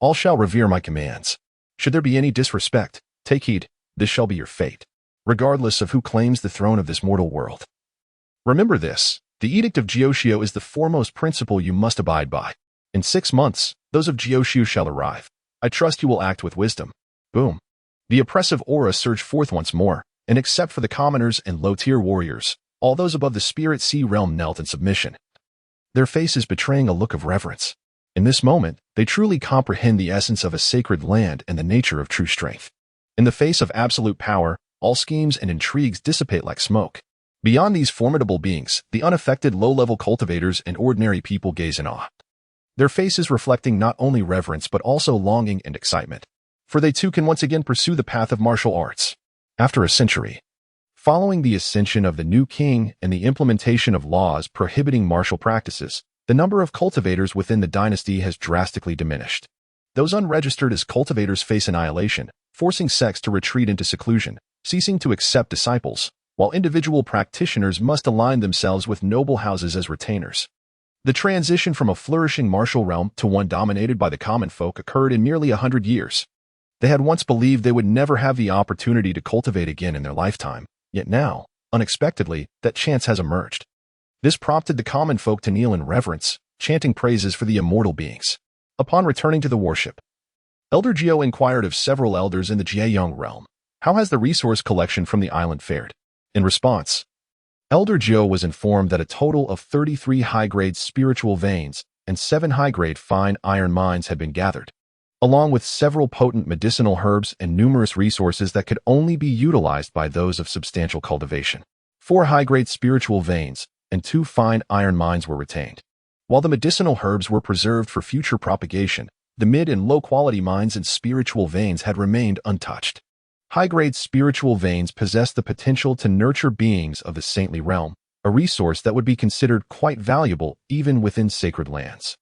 all shall revere my commands. Should there be any disrespect, take heed, this shall be your fate. regardless of who claims the throne of this mortal world. Remember this, the Edict of Jiuxiu is the foremost principle you must abide by. In 6 months, those of Jiuxiu shall arrive. I trust you will act with wisdom. Boom. The oppressive aura surged forth once more, and except for the commoners and low-tier warriors, all those above the spirit sea realm knelt in submission, their faces betraying a look of reverence. In this moment, they truly comprehend the essence of a sacred land and the nature of true strength. In the face of absolute power, all schemes and intrigues dissipate like smoke. Beyond these formidable beings, the unaffected low-level cultivators and ordinary people gaze in awe, their faces reflecting not only reverence but also longing and excitement, for they too can once again pursue the path of martial arts. After a century, following the ascension of the new king and the implementation of laws prohibiting martial practices, the number of cultivators within the dynasty has drastically diminished. Those unregistered as cultivators face annihilation, forcing sects to retreat into seclusion, ceasing to accept disciples, while individual practitioners must align themselves with noble houses as retainers. The transition from a flourishing martial realm to one dominated by the common folk occurred in merely 100 years. They had once believed they would never have the opportunity to cultivate again in their lifetime, yet now, unexpectedly, that chance has emerged. This prompted the common folk to kneel in reverence, chanting praises for the immortal beings. Upon returning to the worship, Elder Geo inquired of several elders in the Jieyong realm, "How has the resource collection from the island fared?" In response, Elder Geo was informed that a total of 33 high-grade spiritual veins and 7 high-grade fine iron mines had been gathered, along with several potent medicinal herbs and numerous resources that could only be utilized by those of substantial cultivation. 4 high-grade spiritual veins and 2 fine iron mines were retained. While the medicinal herbs were preserved for future propagation, the mid and low-quality mines and spiritual veins had remained untouched. High-grade spiritual veins possess the potential to nurture beings of the saintly realm, a resource that would be considered quite valuable even within sacred lands.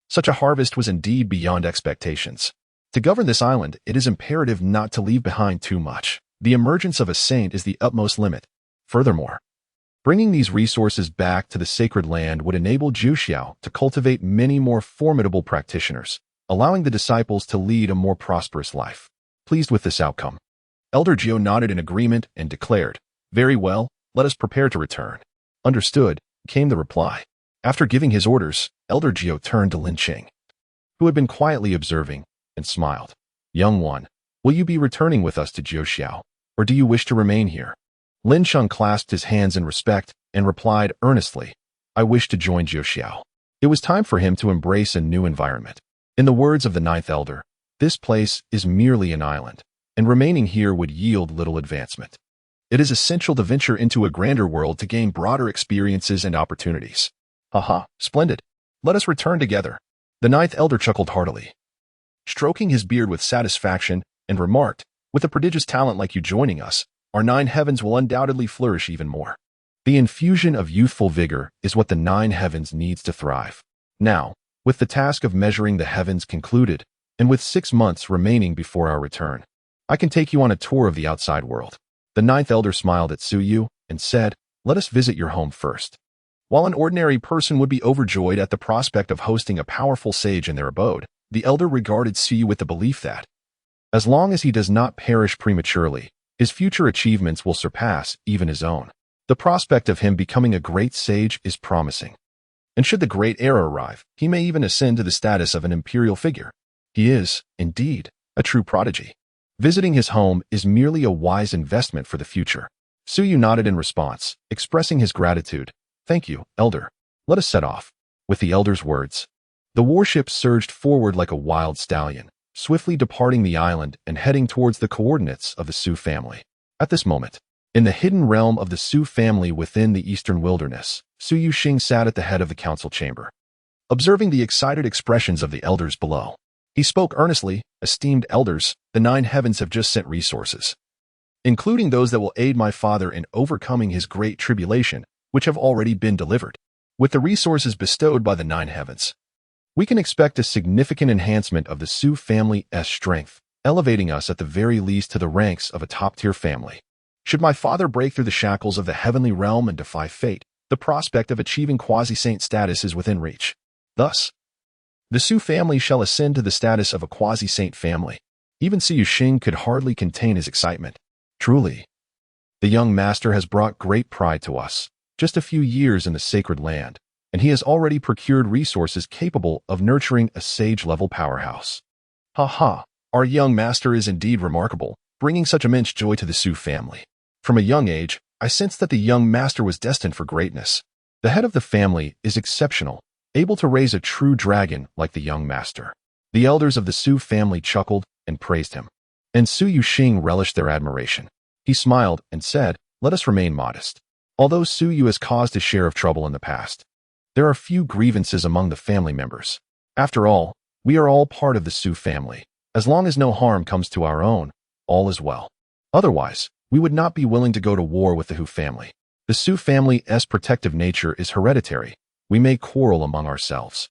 Such a harvest was indeed beyond expectations. To govern this island, it is imperative not to leave behind too much. The emergence of a saint is the utmost limit. Furthermore, bringing these resources back to the sacred land would enable Jiuxiao to cultivate many more formidable practitioners, allowing the disciples to lead a more prosperous life. Pleased with this outcome, Elder Geo nodded in agreement and declared, "Very well, let us prepare to return." "Understood," came the reply. After giving his orders, Elder Geo turned to Lin Qing, who had been quietly observing, and smiled. "Young one, will you be returning with us to Jiuxiao, or do you wish to remain here?" Lin Qing clasped his hands in respect and replied earnestly, "I wish to join Jiuxiao." It was time for him to embrace a new environment. In the words of the ninth elder, this place is merely an island, and remaining here would yield little advancement. It is essential to venture into a grander world to gain broader experiences and opportunities. "Haha, splendid. Let us return together." The ninth elder chuckled heartily, stroking his beard with satisfaction, and remarked, "With a prodigious talent like you joining us, our 9 heavens will undoubtedly flourish even more." The infusion of youthful vigor is what the 9 heavens needs to thrive. Now, with the task of measuring the heavens concluded, and with 6 months remaining before our return, I can take you on a tour of the outside world. The ninth elder smiled at Suyu and said, "Let us visit your home first." While an ordinary person would be overjoyed at the prospect of hosting a powerful sage in their abode, the elder regarded Suyu with the belief that, as long as he does not perish prematurely, his future achievements will surpass even his own. The prospect of him becoming a great sage is promising. And should the great heir arrive, he may even ascend to the status of an imperial figure. He is, indeed, a true prodigy. Visiting his home is merely a wise investment for the future. Suyu nodded in response, expressing his gratitude. "Thank you, elder. Let us set off." With the elder's words, the warship surged forward like a wild stallion, swiftly departing the island and heading towards the coordinates of the Su family. At this moment, in the hidden realm of the Su family within the eastern wilderness, Su Yuxing sat at the head of the council chamber, observing the excited expressions of the elders below. He spoke earnestly, "Esteemed elders, the 9 heavens have just sent resources, including those that will aid my father in overcoming his great tribulation, which have already been delivered. With the resources bestowed by the 9 heavens, we can expect a significant enhancement of the Su family's strength, elevating us at the very least to the ranks of a top-tier family. Should my father break through the shackles of the heavenly realm and defy fate, the prospect of achieving quasi-saint status is within reach. Thus, the Su family shall ascend to the status of a quasi-saint family." Even Su Yuxing could hardly contain his excitement. Truly, The young master has brought great pride to us. Just a few years in the sacred land, and he has already procured resources capable of nurturing a sage-level powerhouse. Ha ha, our young master is indeed remarkable, bringing such immense joy to the Sioux family. From a young age, I sensed that the young master was destined for greatness. The head of the family is exceptional, able to raise a true dragon like the young master. The elders of the Sioux family chuckled and praised him, and Su Yuxing relished their admiration. He smiled and said, "Let us remain modest. Although Su Yu has caused his share of trouble in the past, there are few grievances among the family members. After all, we are all part of the Sioux family. As long as no harm comes to our own, all is well. Otherwise, we would not be willing to go to war with the Hu family. The Sioux family's protective nature is hereditary. We may quarrel among ourselves,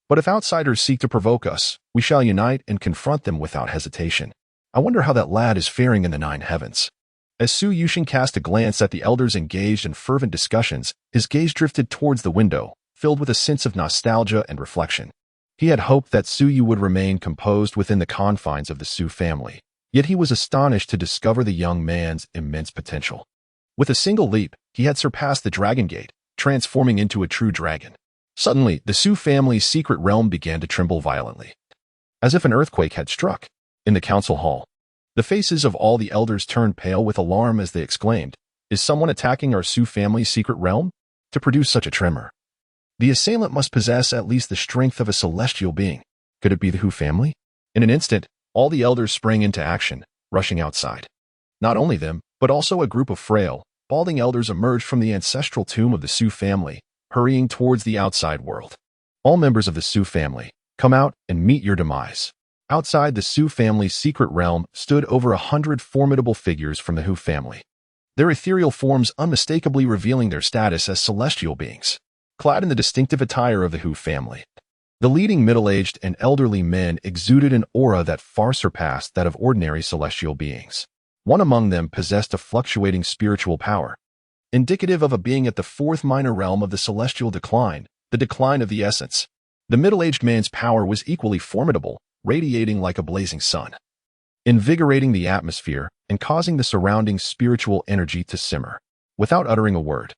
but if outsiders seek to provoke us, we shall unite and confront them without hesitation. I wonder how that lad is faring in the 9 heavens." As Su Yuxing cast a glance at the elders engaged in fervent discussions, his gaze drifted towards the window, filled with a sense of nostalgia and reflection. He had hoped that Su Yu would remain composed within the confines of the Su family, yet he was astonished to discover the young man's immense potential. With a single leap, he had surpassed the Dragon Gate, transforming into a true dragon. Suddenly, the Su family's secret realm began to tremble violently, as if an earthquake had struck. In the council hall, the faces of all the elders turned pale with alarm as they exclaimed, "Is someone attacking our Sioux family's secret realm?" To produce such a tremor, the assailant must possess at least the strength of a celestial being. Could it be the Hu family? In an instant, all the elders sprang into action, rushing outside. Not only them, but also a group of frail, balding elders emerged from the ancestral tomb of the Sioux family, hurrying towards the outside world. All members of the Sioux family, come out and meet your demise. Outside the Sioux family's secret realm stood over 100 formidable figures from the Hu family, their ethereal forms unmistakably revealing their status as celestial beings, clad in the distinctive attire of the Hu family. The leading middle-aged and elderly men exuded an aura that far surpassed that of ordinary celestial beings. One among them possessed a fluctuating spiritual power, indicative of a being at the 4th minor realm of the celestial decline, the decline of the essence. The middle-aged man's power was equally formidable, radiating like a blazing sun, invigorating the atmosphere and causing the surrounding spiritual energy to simmer. Without uttering a word,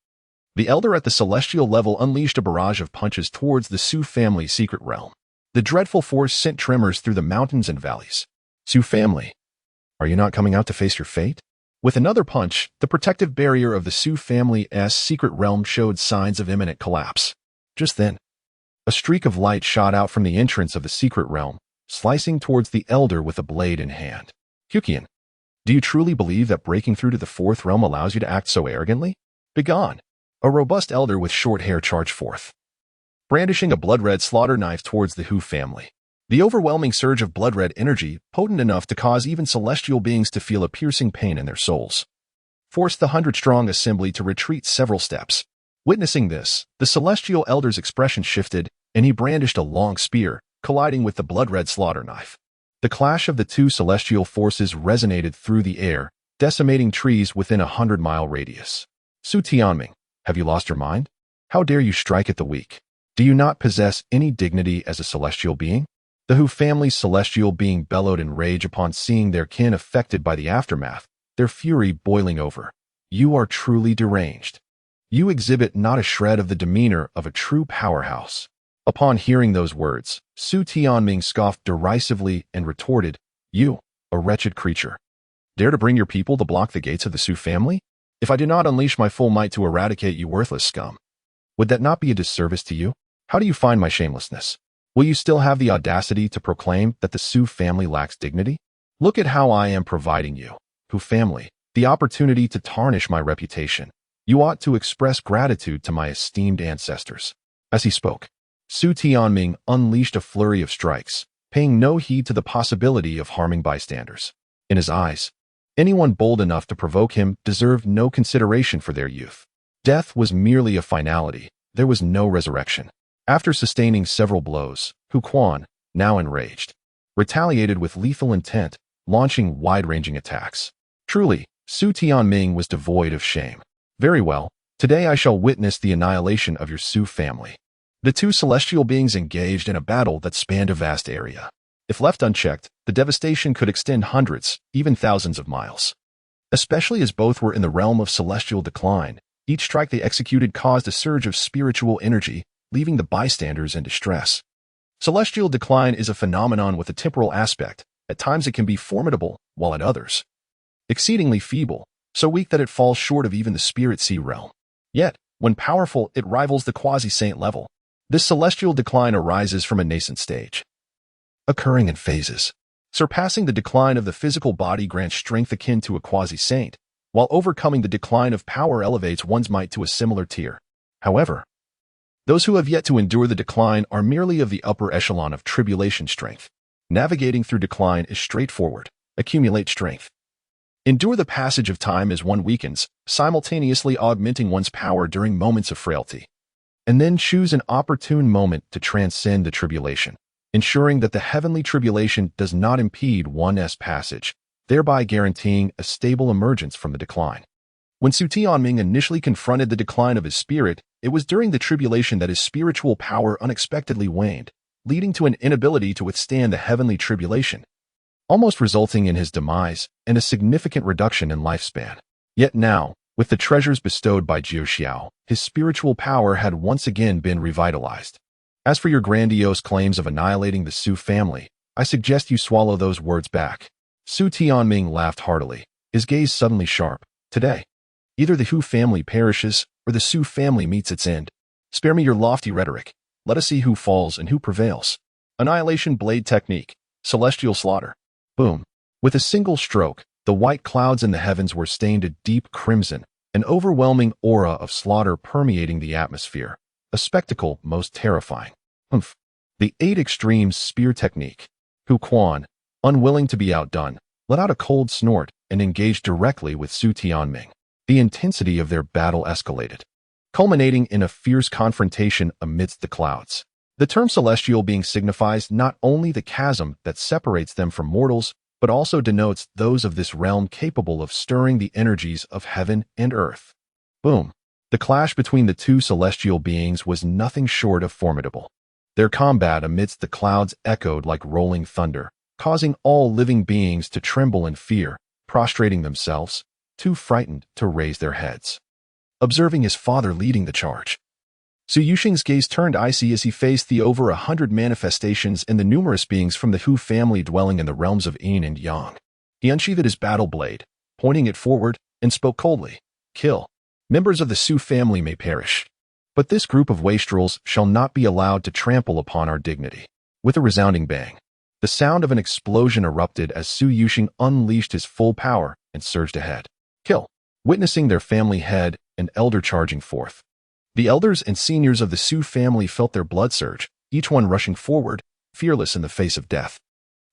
the elder at the celestial level unleashed a barrage of punches towards the Sioux family's secret realm. The dreadful force sent tremors through the mountains and valleys. "Sioux family, are you not coming out to face your fate?" With another punch, the protective barrier of the Sioux family's secret realm showed signs of imminent collapse. Just then, a streak of light shot out from the entrance of the secret realm, slicing towards the elder with a blade in hand. "Hukian, do you truly believe that breaking through to the 4th realm allows you to act so arrogantly? Begone!" A robust elder with short hair charged forth, brandishing a blood-red slaughter knife towards the Hu family. The overwhelming surge of blood-red energy, potent enough to cause even celestial beings to feel a piercing pain in their souls, forced the 100-strong assembly to retreat several steps. Witnessing this, the celestial elder's expression shifted, and he brandished a long spear, colliding with the blood-red slaughter knife. The clash of the two celestial forces resonated through the air, decimating trees within a 100-mile radius. "Su Tianming, have you lost your mind? How dare you strike at the weak? Do you not possess any dignity as a celestial being?" The Hu family's celestial being bellowed in rage upon seeing their kin affected by the aftermath, their fury boiling over. "You are truly deranged. You exhibit not a shred of the demeanor of a true powerhouse." Upon hearing those words, Su Tianming scoffed derisively and retorted, "You, a wretched creature, dare to bring your people to block the gates of the Su family? If I do not unleash my full might to eradicate you worthless scum, would that not be a disservice to you? How do you find my shamelessness? Will you still have the audacity to proclaim that the Su family lacks dignity? Look at how I am providing you, Hu family, the opportunity to tarnish my reputation. You ought to express gratitude to my esteemed ancestors." As he spoke, Su Tianming unleashed a flurry of strikes, paying no heed to the possibility of harming bystanders. In his eyes, anyone bold enough to provoke him deserved no consideration for their youth. Death was merely a finality. There was no resurrection. After sustaining several blows, Hu Quan, now enraged, retaliated with lethal intent, launching wide-ranging attacks. Truly, Su Tianming was devoid of shame. "Very well, today I shall witness the annihilation of your Su family." The two celestial beings engaged in a battle that spanned a vast area. If left unchecked, the devastation could extend hundreds, even thousands of miles. especially as both were in the realm of celestial decline. Each strike they executed caused a surge of spiritual energy, leaving the bystanders in distress. Celestial decline is a phenomenon with a temporal aspect. At times it can be formidable, while at others, exceedingly feeble, so weak that it falls short of even the spirit sea realm. Yet, when powerful, it rivals the quasi-saint level. This celestial decline arises from a nascent stage, occurring in phases. Surpassing the decline of the physical body grants strength akin to a quasi-saint, while overcoming the decline of power elevates one's might to a similar tier. However, those who have yet to endure the decline are merely of the upper echelon of tribulation strength. Navigating through decline is straightforward. Accumulate strength. Endure the passage of time as one weakens, simultaneously augmenting one's power during moments of frailty. And then choose an opportune moment to transcend the tribulation, ensuring that the heavenly tribulation does not impede one's passage, thereby guaranteeing a stable emergence from the decline. When Su Tianming initially confronted the decline of his spirit, it was during the tribulation that his spiritual power unexpectedly waned, leading to an inability to withstand the heavenly tribulation, almost resulting in his demise and a significant reduction in lifespan. Yet now, with the treasures bestowed by Jiu Xiao, his spiritual power had once again been revitalized. As for your grandiose claims of annihilating the Su family, I suggest you swallow those words back. Su Tianming laughed heartily, his gaze suddenly sharp. Today, either the Hu family perishes or the Su family meets its end. Spare me your lofty rhetoric. Let us see who falls and who prevails. Annihilation blade technique. Celestial slaughter. Boom. With a single stroke, the white clouds in the heavens were stained a deep crimson, an overwhelming aura of slaughter permeating the atmosphere, a spectacle most terrifying. Humph. The 8 extremes spear technique. Hu Quan, unwilling to be outdone, let out a cold snort and engaged directly with Su Tianming. The intensity of their battle escalated, culminating in a fierce confrontation amidst the clouds. The term celestial being signifies not only the chasm that separates them from mortals, but also denotes those of this realm capable of stirring the energies of heaven and earth. Boom. The clash between the two celestial beings was nothing short of formidable. Their combat amidst the clouds echoed like rolling thunder, causing all living beings to tremble in fear, prostrating themselves, too frightened to raise their heads. Observing his father leading the charge, Su Yuxing's gaze turned icy as he faced the over 100 manifestations and the numerous beings from the Hu family dwelling in the realms of yin and yang. He unsheathed his battle blade, pointing it forward, and spoke coldly. Kill. Members of the Su family may perish, but this group of wastrels shall not be allowed to trample upon our dignity. With a resounding bang, the sound of an explosion erupted as Su Yuxing unleashed his full power and surged ahead. Kill. Witnessing their family head and elder charging forth, the elders and seniors of the Su family felt their blood surge, each one rushing forward, fearless in the face of death.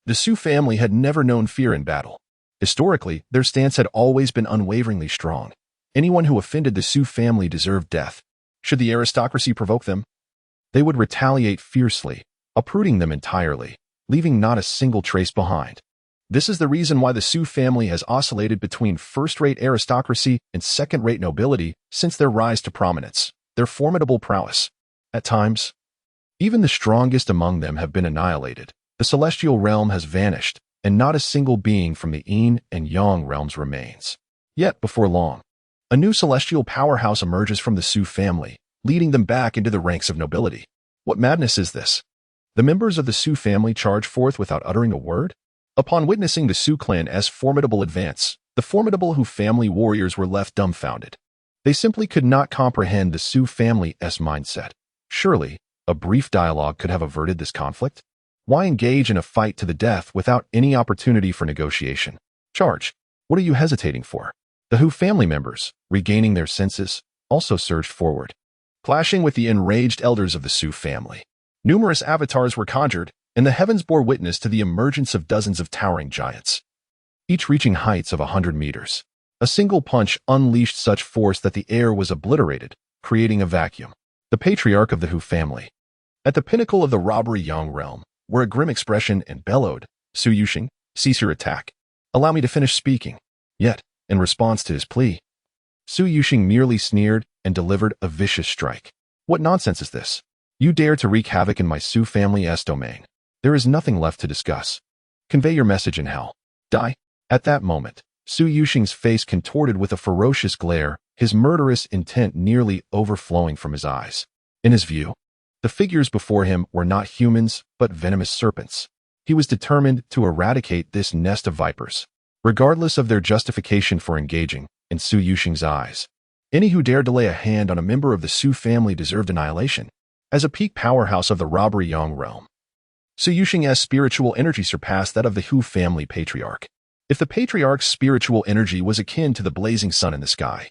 The Su family had never known fear in battle. Historically, their stance had always been unwaveringly strong. Anyone who offended the Su family deserved death. Should the aristocracy provoke them, they would retaliate fiercely, uprooting them entirely, leaving not a single trace behind. This is the reason why the Su family has oscillated between first-rate aristocracy and second-rate nobility since their rise to prominence. Their formidable prowess. At times, even the strongest among them have been annihilated. The celestial realm has vanished, and not a single being from the yin and yang realms remains. Yet, before long, a new celestial powerhouse emerges from the Su family, leading them back into the ranks of nobility. What madness is this? The members of the Su family charge forth without uttering a word? Upon witnessing the Su clan's formidable advance, the formidable Hu family warriors were left dumbfounded. They simply could not comprehend the Su family's mindset. Surely, a brief dialogue could have averted this conflict? Why engage in a fight to the death without any opportunity for negotiation? Charge. What are you hesitating for? The Hu family members, regaining their senses, also surged forward, clashing with the enraged elders of the Su family. Numerous avatars were conjured, and the heavens bore witness to the emergence of dozens of towering giants, each reaching heights of 100 meters. A single punch unleashed such force that the air was obliterated, creating a vacuum. The patriarch of the Hu family, at the pinnacle of the robbery yang realm, wore a grim expression and bellowed, Su Yuxing, cease your attack. Allow me to finish speaking. Yet, in response to his plea, Su Yuxing merely sneered and delivered a vicious strike. What nonsense is this? You dare to wreak havoc in my Su family's domain. There is nothing left to discuss. Convey your message in hell. Die. At that moment, Su Yuxing's face contorted with a ferocious glare, his murderous intent nearly overflowing from his eyes. In his view, the figures before him were not humans, but venomous serpents. He was determined to eradicate this nest of vipers, regardless of their justification for engaging. In Su Yuxing's eyes, any who dared to lay a hand on a member of the Su family deserved annihilation. As a peak powerhouse of the robbery Yang realm, Su Yuxing's spiritual energy surpassed that of the Hu family patriarch. If the patriarch's spiritual energy was akin to the blazing sun in the sky,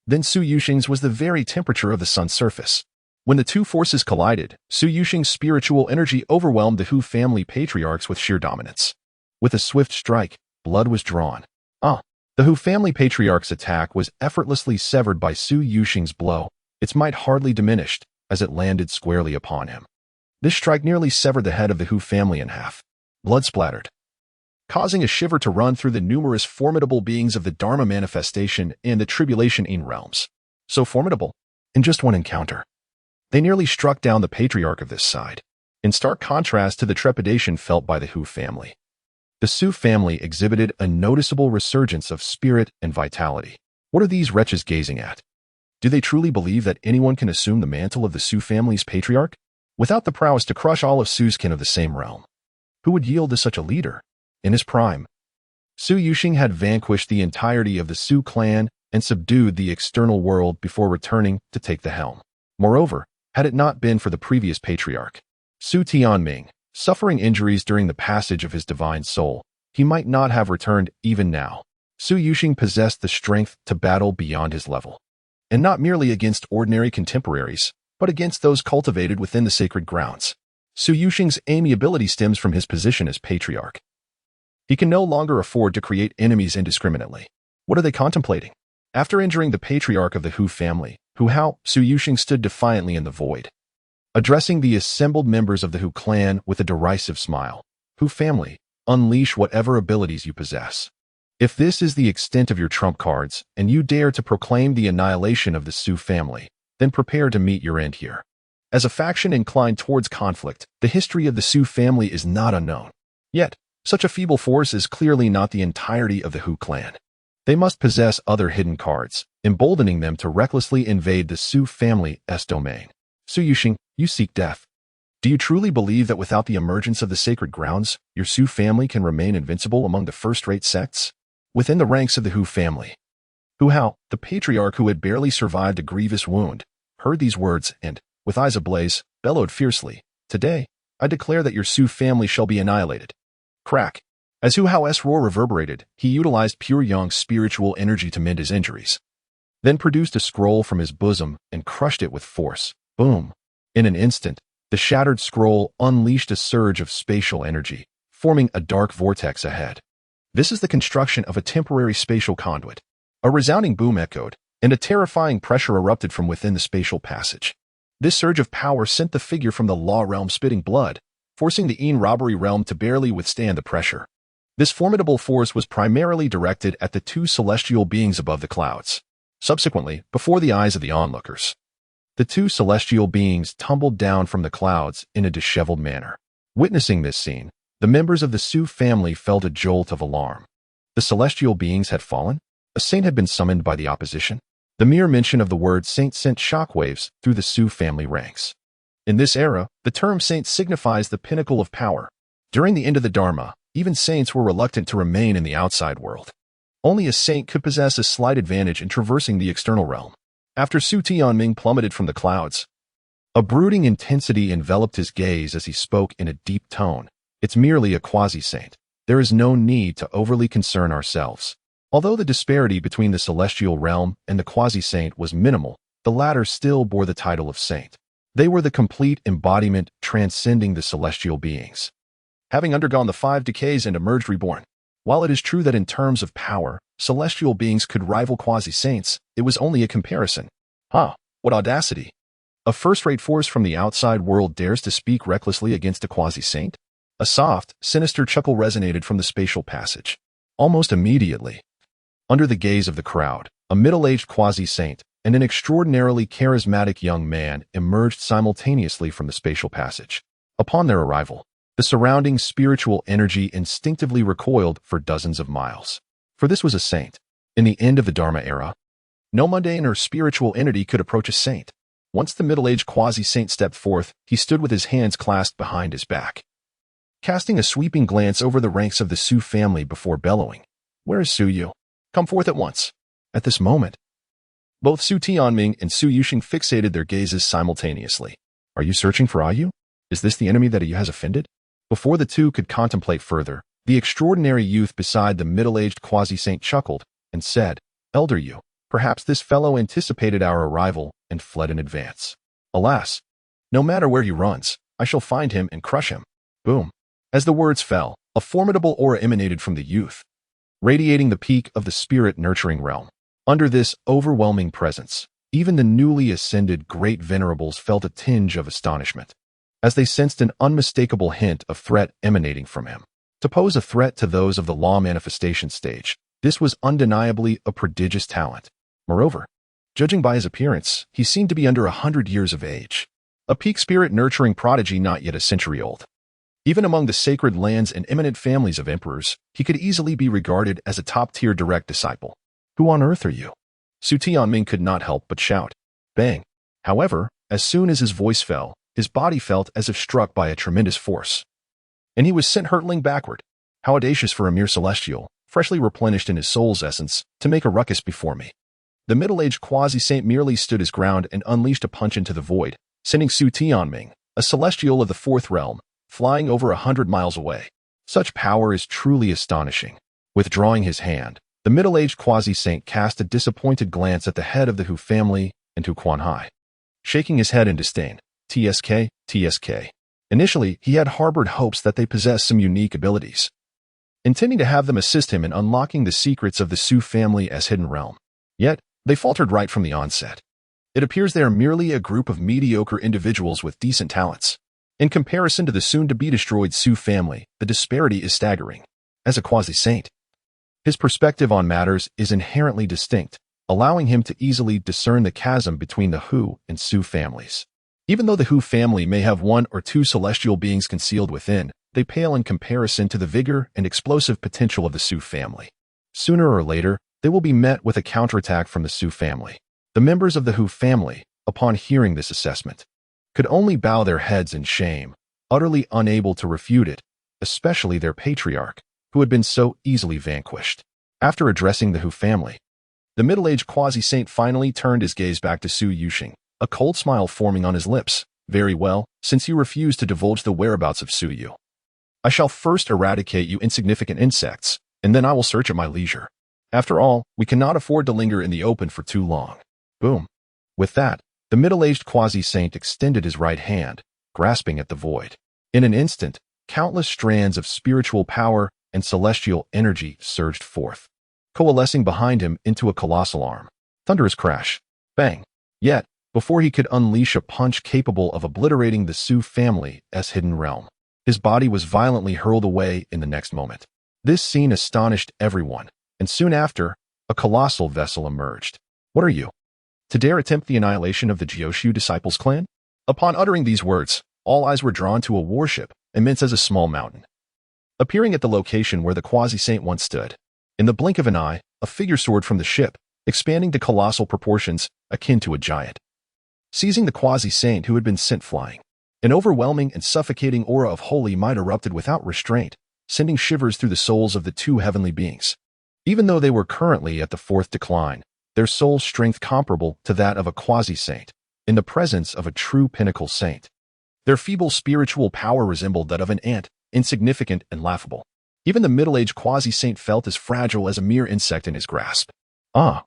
then Su Yuxing's was the very temperature of the sun's surface. When the two forces collided, Su Yuxing's spiritual energy overwhelmed the Hu family patriarchs with sheer dominance. With a swift strike, blood was drawn. The Hu family patriarch's attack was effortlessly severed by Su Yuxing's blow, its might hardly diminished as it landed squarely upon him. This strike nearly severed the head of the Hu family in half. Blood splattered, causing a shiver to run through the numerous formidable beings of the Dharma manifestation and the tribulation-in realms. So formidable, in just one encounter, they nearly struck down the patriarch of this side, in stark contrast to the trepidation felt by the Hu family. The Su family exhibited a noticeable resurgence of spirit and vitality. What are these wretches gazing at? Do they truly believe that anyone can assume the mantle of the Su family's patriarch, without the prowess to crush all of Su's kin of the same realm? Who would yield to such a leader? In his prime, Su Yuxing had vanquished the entirety of the Su clan and subdued the external world before returning to take the helm. Moreover, had it not been for the previous patriarch, Su Tianming, suffering injuries during the passage of his divine soul, he might not have returned even now. Su Yuxing possessed the strength to battle beyond his level, and not merely against ordinary contemporaries, but against those cultivated within the sacred grounds. Su Yuxing's amiability stems from his position as patriarch. He can no longer afford to create enemies indiscriminately. What are they contemplating? After injuring the patriarch of the Hu family, Su Yuxing stood defiantly in the void, addressing the assembled members of the Hu clan with a derisive smile. Hu family, unleash whatever abilities you possess. If this is the extent of your trump cards, and you dare to proclaim the annihilation of the Su family, then prepare to meet your end here. As a faction inclined towards conflict, the history of the Su family is not unknown. Yet, such a feeble force is clearly not the entirety of the Hu clan. They must possess other hidden cards, emboldening them to recklessly invade the Su family's domain. Su Yuxing, you seek death. Do you truly believe that without the emergence of the sacred grounds, your Su family can remain invincible among the first-rate sects? Within the ranks of the Hu family, the patriarch who had barely survived a grievous wound, heard these words and, with eyes ablaze, bellowed fiercely, "Today, I declare that your Su family shall be annihilated." Crack. As Hu's roar reverberated, he utilized pure Yang's spiritual energy to mend his injuries, then produced a scroll from his bosom and crushed it with force. Boom. In an instant, the shattered scroll unleashed a surge of spatial energy, forming a dark vortex ahead. This is the construction of a temporary spatial conduit. A resounding boom echoed, and a terrifying pressure erupted from within the spatial passage. This surge of power sent the figure from the law realm spitting blood, forcing the robbery realm to barely withstand the pressure. This formidable force was primarily directed at the two celestial beings above the clouds. Subsequently, before the eyes of the onlookers, the two celestial beings tumbled down from the clouds in a disheveled manner. Witnessing this scene, the members of the Su family felt a jolt of alarm. The celestial beings had fallen? A saint had been summoned by the opposition? The mere mention of the word saint sent shockwaves through the Su family ranks. In this era, the term saint signifies the pinnacle of power. During the end of the Dharma, even saints were reluctant to remain in the outside world. Only a saint could possess a slight advantage in traversing the external realm. After Su Tianming plummeted from the clouds, a brooding intensity enveloped his gaze as he spoke in a deep tone. It's merely a quasi-saint. There is no need to overly concern ourselves. Although the disparity between the celestial realm and the quasi-saint was minimal, the latter still bore the title of saint. They were the complete embodiment transcending the celestial beings, having undergone the 5 decays and emerged reborn. While it is true that in terms of power, celestial beings could rival quasi-saints, it was only a comparison. What audacity! A first-rate force from the outside world dares to speak recklessly against a quasi-saint? A soft, sinister chuckle resonated from the spatial passage. Almost immediately, under the gaze of the crowd, a middle-aged quasi-saint and an extraordinarily charismatic young man emerged simultaneously from the spatial passage. Upon their arrival, the surrounding spiritual energy instinctively recoiled for dozens of miles. for this was a saint. In the end of the Dharma era, no mundane or spiritual entity could approach a saint. Once the middle-aged quasi-saint stepped forth, he stood with his hands clasped behind his back, casting a sweeping glance over the ranks of the Su family before bellowing, "Where is Su Yu? Come forth at once." At this moment, both Su Tianming and Su Yuxing fixated their gazes simultaneously. "Are you searching for Ayu? Is this the enemy that Ayu has offended?" Before the two could contemplate further, the extraordinary youth beside the middle-aged quasi-saint chuckled and said, "Elder Yu, perhaps this fellow anticipated our arrival and fled in advance. Alas, no matter where he runs, I shall find him and crush him." Boom. As the words fell, a formidable aura emanated from the youth, radiating the peak of the spirit-nurturing realm. Under this overwhelming presence, even the newly ascended great venerables felt a tinge of astonishment, as they sensed an unmistakable hint of threat emanating from him. To pose a threat to those of the law manifestation stage, this was undeniably a prodigious talent. Moreover, judging by his appearance, he seemed to be under 100 years of age, a peak spirit-nurturing prodigy not yet a century old. Even among the sacred lands and eminent families of emperors, he could easily be regarded as a top-tier direct disciple. "Who on earth are you?" Su Tianming could not help but shout. Bang! However, as soon as his voice fell, his body felt as if struck by a tremendous force, and he was sent hurtling backward. How audacious for a mere celestial, freshly replenished in his soul's essence, to make a ruckus before me. The middle-aged quasi-saint merely stood his ground and unleashed a punch into the void, sending Su Tianming, a celestial of the fourth realm, flying over 100 miles away. Such power is truly astonishing. Withdrawing his hand, the middle-aged quasi-saint cast a disappointed glance at the head of the Hu family and to Quan Hai, shaking his head in disdain. "TSK, TSK. Initially, he had harbored hopes that they possessed some unique abilities, intending to have them assist him in unlocking the secrets of the Su family as hidden realm. Yet, they faltered right from the onset. It appears they are merely a group of mediocre individuals with decent talents. In comparison to the soon-to-be-destroyed Su family, the disparity is staggering. As a quasi-saint, his perspective on matters is inherently distinct, allowing him to easily discern the chasm between the Hu and Su families. Even though the Hu family may have one or two celestial beings concealed within, they pale in comparison to the vigor and explosive potential of the Su family. Sooner or later, they will be met with a counterattack from the Su family. The members of the Hu family, upon hearing this assessment, could only bow their heads in shame, utterly unable to refute it, especially their patriarch, who had been so easily vanquished. After addressing the Hu family, the middle-aged quasi-saint finally turned his gaze back to Su Yuxing, a cold smile forming on his lips. "Very well, since you refuse to divulge the whereabouts of Su Yu, I shall first eradicate you insignificant insects, and then I will search at my leisure. After all, we cannot afford to linger in the open for too long." Boom. With that, the middle-aged quasi-saint extended his right hand, grasping at the void. In an instant, countless strands of spiritual power and celestial energy surged forth, coalescing behind him into a colossal arm. Thunderous crash. Bang. Yet, before he could unleash a punch capable of obliterating the Su family as hidden realm, his body was violently hurled away in the next moment. This scene astonished everyone, and soon after, a colossal vessel emerged. "What are you? To dare attempt the annihilation of the Jioshu disciples clan?" Upon uttering these words, all eyes were drawn to a warship, immense as a small mountain, appearing at the location where the quasi-saint once stood. In the blink of an eye, a figure soared from the ship, expanding to colossal proportions, akin to a giant. Seizing the quasi-saint who had been sent flying, an overwhelming and suffocating aura of holy might erupted without restraint, sending shivers through the souls of the two heavenly beings. Even though they were currently at the fourth decline, their soul strength comparable to that of a quasi-saint, in the presence of a true pinnacle saint. Their feeble spiritual power resembled that of an ant, insignificant and laughable. Even the middle-aged quasi-saint felt as fragile as a mere insect in his grasp. "Ah,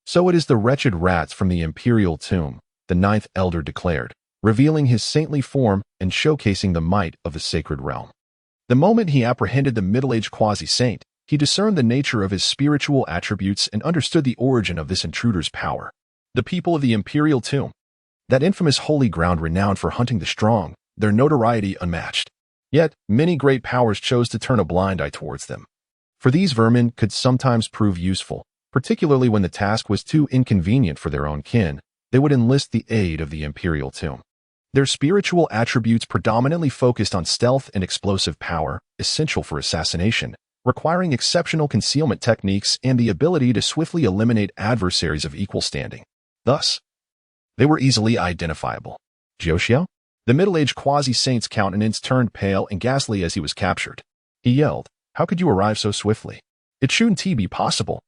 so it is the wretched rats from the imperial tomb," the ninth elder declared, revealing his saintly form and showcasing the might of the sacred realm. The moment he apprehended the middle-aged quasi-saint, he discerned the nature of his spiritual attributes and understood the origin of this intruder's power. The people of the imperial tomb, that infamous holy ground renowned for hunting the strong, their notoriety unmatched. Yet, many great powers chose to turn a blind eye towards them. For these vermin could sometimes prove useful, particularly when the task was too inconvenient for their own kin. They would enlist the aid of the imperial tomb. Their spiritual attributes predominantly focused on stealth and explosive power, essential for assassination, requiring exceptional concealment techniques and the ability to swiftly eliminate adversaries of equal standing. Thus, they were easily identifiable. Jiuxiao? The middle-aged quasi-saint's countenance turned pale and ghastly as he was captured. He yelled, "How could you arrive so swiftly? It shouldn't be possible.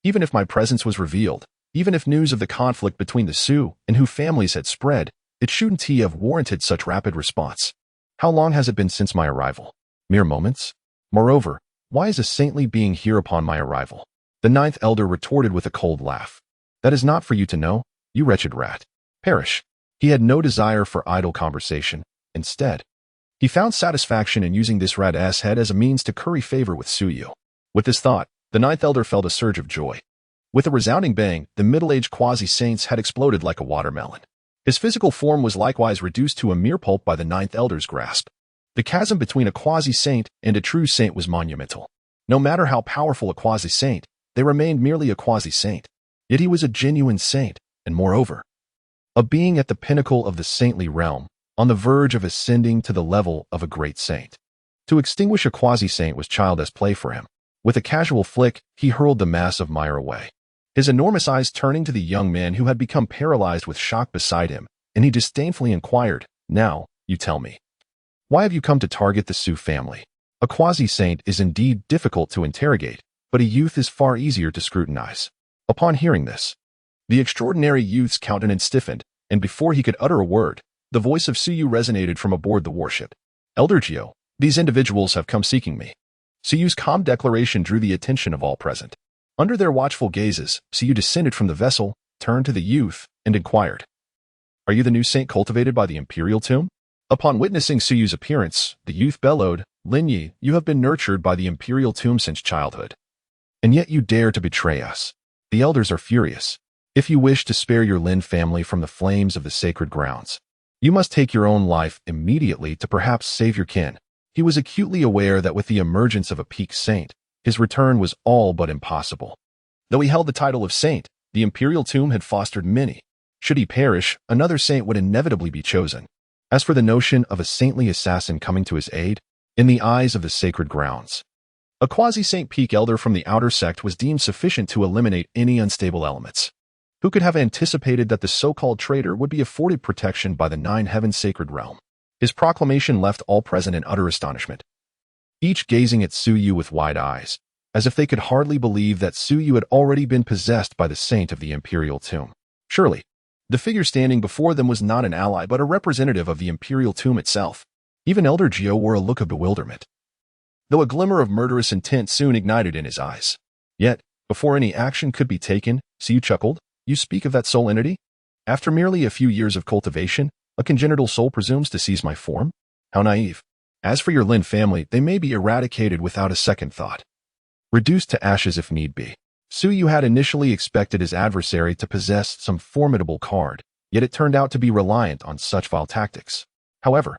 Even if my presence was revealed, even if news of the conflict between the Su and Hu families had spread, it shouldn't have warranted such rapid response. How long has it been since my arrival? Mere moments? Moreover, why is a saintly being here upon my arrival?" The ninth elder retorted with a cold laugh. "That is not for you to know, you wretched rat. Perish." He had no desire for idle conversation. Instead, he found satisfaction in using this rat's head as a means to curry favor with Suyu. With this thought, the ninth elder felt a surge of joy. With a resounding bang, the middle-aged quasi-saints had exploded like a watermelon. His physical form was likewise reduced to a mere pulp by the ninth elder's grasp. The chasm between a quasi-saint and a true saint was monumental. No matter how powerful a quasi-saint, they remained merely a quasi-saint. Yet he was a genuine saint, and moreover, a being at the pinnacle of the saintly realm, on the verge of ascending to the level of a great saint. To extinguish a quasi-saint was childish play for him. With a casual flick, he hurled the mass of mire away. His enormous eyes turning to the young man who had become paralyzed with shock beside him, and he disdainfully inquired, "Now, you tell me. Why have you come to target the Su family?" A quasi-saint is indeed difficult to interrogate, but a youth is far easier to scrutinize. Upon hearing this, the extraordinary youth's countenance stiffened, and before he could utter a word, the voice of Suyu resonated from aboard the warship. "Elder Jiu, these individuals have come seeking me." Suyu's calm declaration drew the attention of all present. Under their watchful gazes, Suyu descended from the vessel, turned to the youth, and inquired, "Are you the new saint cultivated by the imperial tomb?" Upon witnessing Suyu's appearance, the youth bellowed, "Lin Yi, you have been nurtured by the imperial tomb since childhood. And yet you dare to betray us. The elders are furious. If you wish to spare your Lin family from the flames of the sacred grounds, you must take your own life immediately to perhaps save your kin." He was acutely aware that with the emergence of a peak saint, his return was all but impossible. Though he held the title of saint, the imperial tomb had fostered many. Should he perish, another saint would inevitably be chosen. As for the notion of a saintly assassin coming to his aid, in the eyes of the sacred grounds, a quasi-saint peak elder from the outer sect was deemed sufficient to eliminate any unstable elements. Who could have anticipated that the so-called traitor would be afforded protection by the nine heavens sacred realm? His proclamation left all present in utter astonishment, each gazing at Suyu with wide eyes, as if they could hardly believe that Suyu had already been possessed by the saint of the imperial tomb. Surely, the figure standing before them was not an ally but a representative of the imperial tomb itself. Even Elder Gio wore a look of bewilderment, though a glimmer of murderous intent soon ignited in his eyes. Yet, before any action could be taken, Suyu chuckled, "You speak of that soul entity? After merely a few years of cultivation, a congenital soul presumes to seize my form? How naive. As for your Lin family, they may be eradicated without a second thought, reduced to ashes if need be." Suyu had initially expected his adversary to possess some formidable card, yet it turned out to be reliant on such vile tactics. However,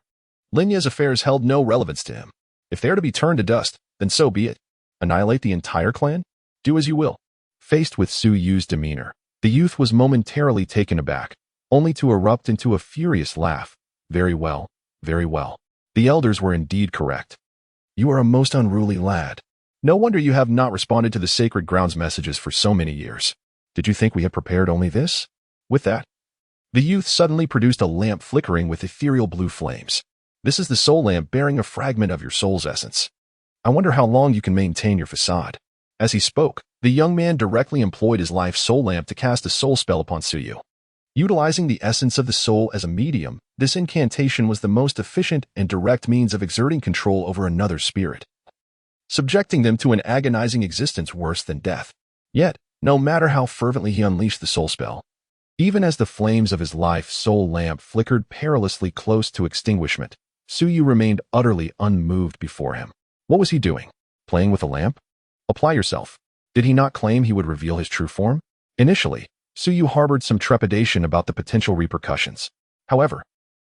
Linya's affairs held no relevance to him. If they are to be turned to dust, then so be it. Annihilate the entire clan? Do as you will. Faced with Suyu's demeanor, the youth was momentarily taken aback, only to erupt into a furious laugh. "Very well, very well. The elders were indeed correct. You are a most unruly lad. No wonder you have not responded to the sacred grounds messages for so many years. Did you think we had prepared only this?" With that, the youth suddenly produced a lamp flickering with ethereal blue flames. "This is the soul lamp bearing a fragment of your soul's essence. I wonder how long you can maintain your facade." As he spoke, the young man directly employed his life soul lamp to cast a soul spell upon Suyu. Utilizing the essence of the soul as a medium, this incantation was the most efficient and direct means of exerting control over another's spirit, subjecting them to an agonizing existence worse than death. Yet, no matter how fervently he unleashed the soul spell, even as the flames of his life soul lamp flickered perilously close to extinguishment, Suyu remained utterly unmoved before him. What was he doing? Playing with a lamp? Apply yourself. Did he not claim he would reveal his true form? Initially, Suyu harbored some trepidation about the potential repercussions. However,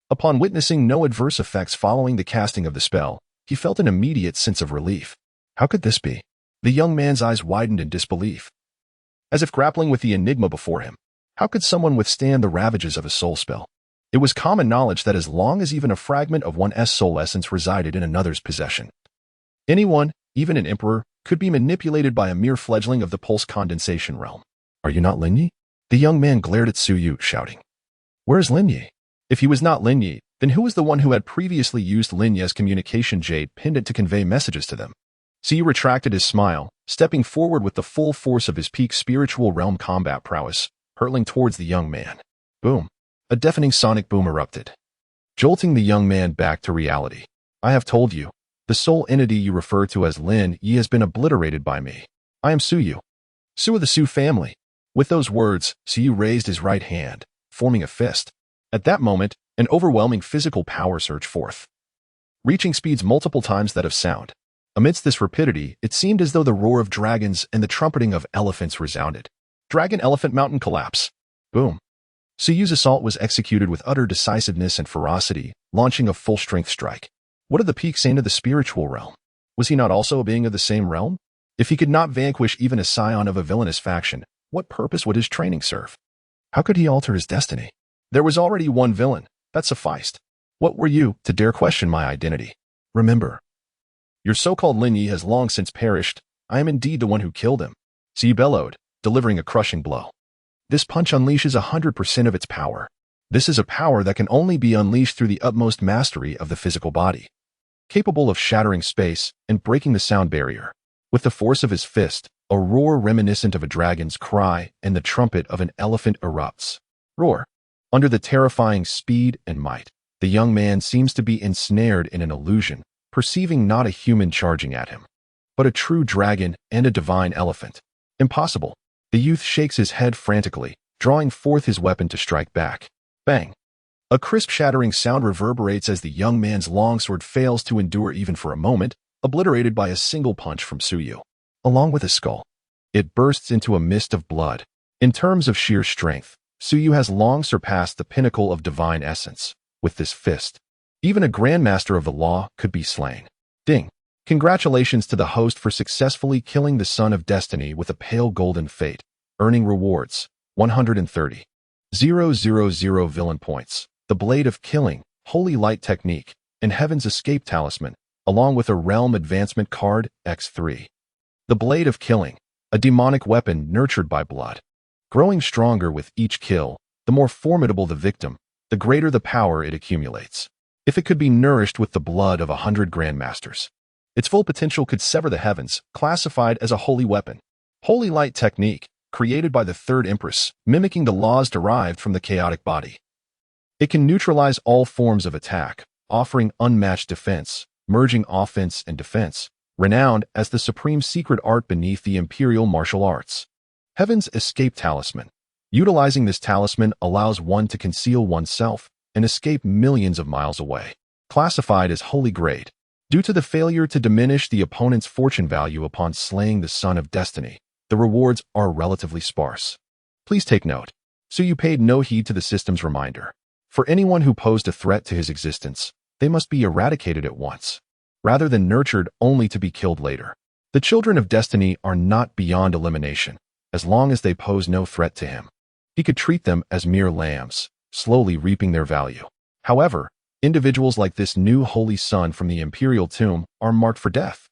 upon witnessing no adverse effects following the casting of the spell, he felt an immediate sense of relief. How could this be? The young man's eyes widened in disbelief, as if grappling with the enigma before him. How could someone withstand the ravages of a soul spell? It was common knowledge that as long as even a fragment of one's soul essence resided in another's possession, anyone, even an emperor, could be manipulated by a mere fledgling of the pulse condensation realm. Are you not Lin Yi? The young man glared at Su Yu, shouting. Where is Lin Yi? If he was not Lin Yi, then who was the one who had previously used Lin Yi's communication jade pendant to convey messages to them? Su Yu retracted his smile, stepping forward with the full force of his peak spiritual realm combat prowess, hurtling towards the young man. Boom. A deafening sonic boom erupted, jolting the young man back to reality. I have told you, the soul entity you refer to as Lin Yi has been obliterated by me. I am Su Yu. Su of the Su family. With those words, Su Yu raised his right hand, forming a fist. At that moment, an overwhelming physical power surged forth, reaching speeds multiple times that of sound. Amidst this rapidity, it seemed as though the roar of dragons and the trumpeting of elephants resounded. Dragon-elephant mountain collapse. Boom. Su Yu's assault was executed with utter decisiveness and ferocity, launching a full-strength strike. What did the peak say to the spiritual realm? Was he not also a being of the same realm? If he could not vanquish even a scion of a villainous faction, what purpose would his training serve? How could he alter his destiny? There was already one villain. That sufficed. What were you to dare question my identity? Remember, your so-called Lin Yi has long since perished. I am indeed the one who killed him. Su Yu bellowed, delivering a crushing blow. This punch unleashes 100% of its power. This is a power that can only be unleashed through the utmost mastery of the physical body, capable of shattering space and breaking the sound barrier. With the force of his fist, a roar reminiscent of a dragon's cry and the trumpet of an elephant erupts. Roar. Under the terrifying speed and might, the young man seems to be ensnared in an illusion, perceiving not a human charging at him, but a true dragon and a divine elephant. Impossible. The youth shakes his head frantically, drawing forth his weapon to strike back. Bang. A crisp shattering sound reverberates as the young man's longsword fails to endure even for a moment, obliterated by a single punch from Su Yu. Along with his skull, it bursts into a mist of blood. In terms of sheer strength, Su Yu has long surpassed the pinnacle of divine essence. With this fist, even a grandmaster of the law could be slain. Ding. Congratulations to the host for successfully killing the son of destiny with a pale golden fate, earning rewards, 130. 000 villain points, the blade of killing, holy light technique, and heaven's escape talisman, along with a realm advancement card, X3. The blade of killing, a demonic weapon nurtured by blood. Growing stronger with each kill, the more formidable the victim, the greater the power it accumulates. If it could be nourished with the blood of 100 grandmasters, its full potential could sever the heavens, classified as a holy weapon. Holy light technique, created by the third empress, mimicking the laws derived from the chaotic body. It can neutralize all forms of attack, offering unmatched defense, merging offense and defense, renowned as the supreme secret art beneath the imperial martial arts. Heaven's escape talisman. Utilizing this talisman allows one to conceal oneself and escape millions of miles away. Classified as holy grade. Due to the failure to diminish the opponent's fortune value upon slaying the son of destiny, the rewards are relatively sparse. Please take note. Su Yu paid no heed to the system's reminder. For anyone who posed a threat to his existence, they must be eradicated at once, rather than nurtured only to be killed later. The children of destiny are not beyond elimination, as long as they pose no threat to him. He could treat them as mere lambs, slowly reaping their value. However, individuals like this new holy son from the imperial tomb are marked for death.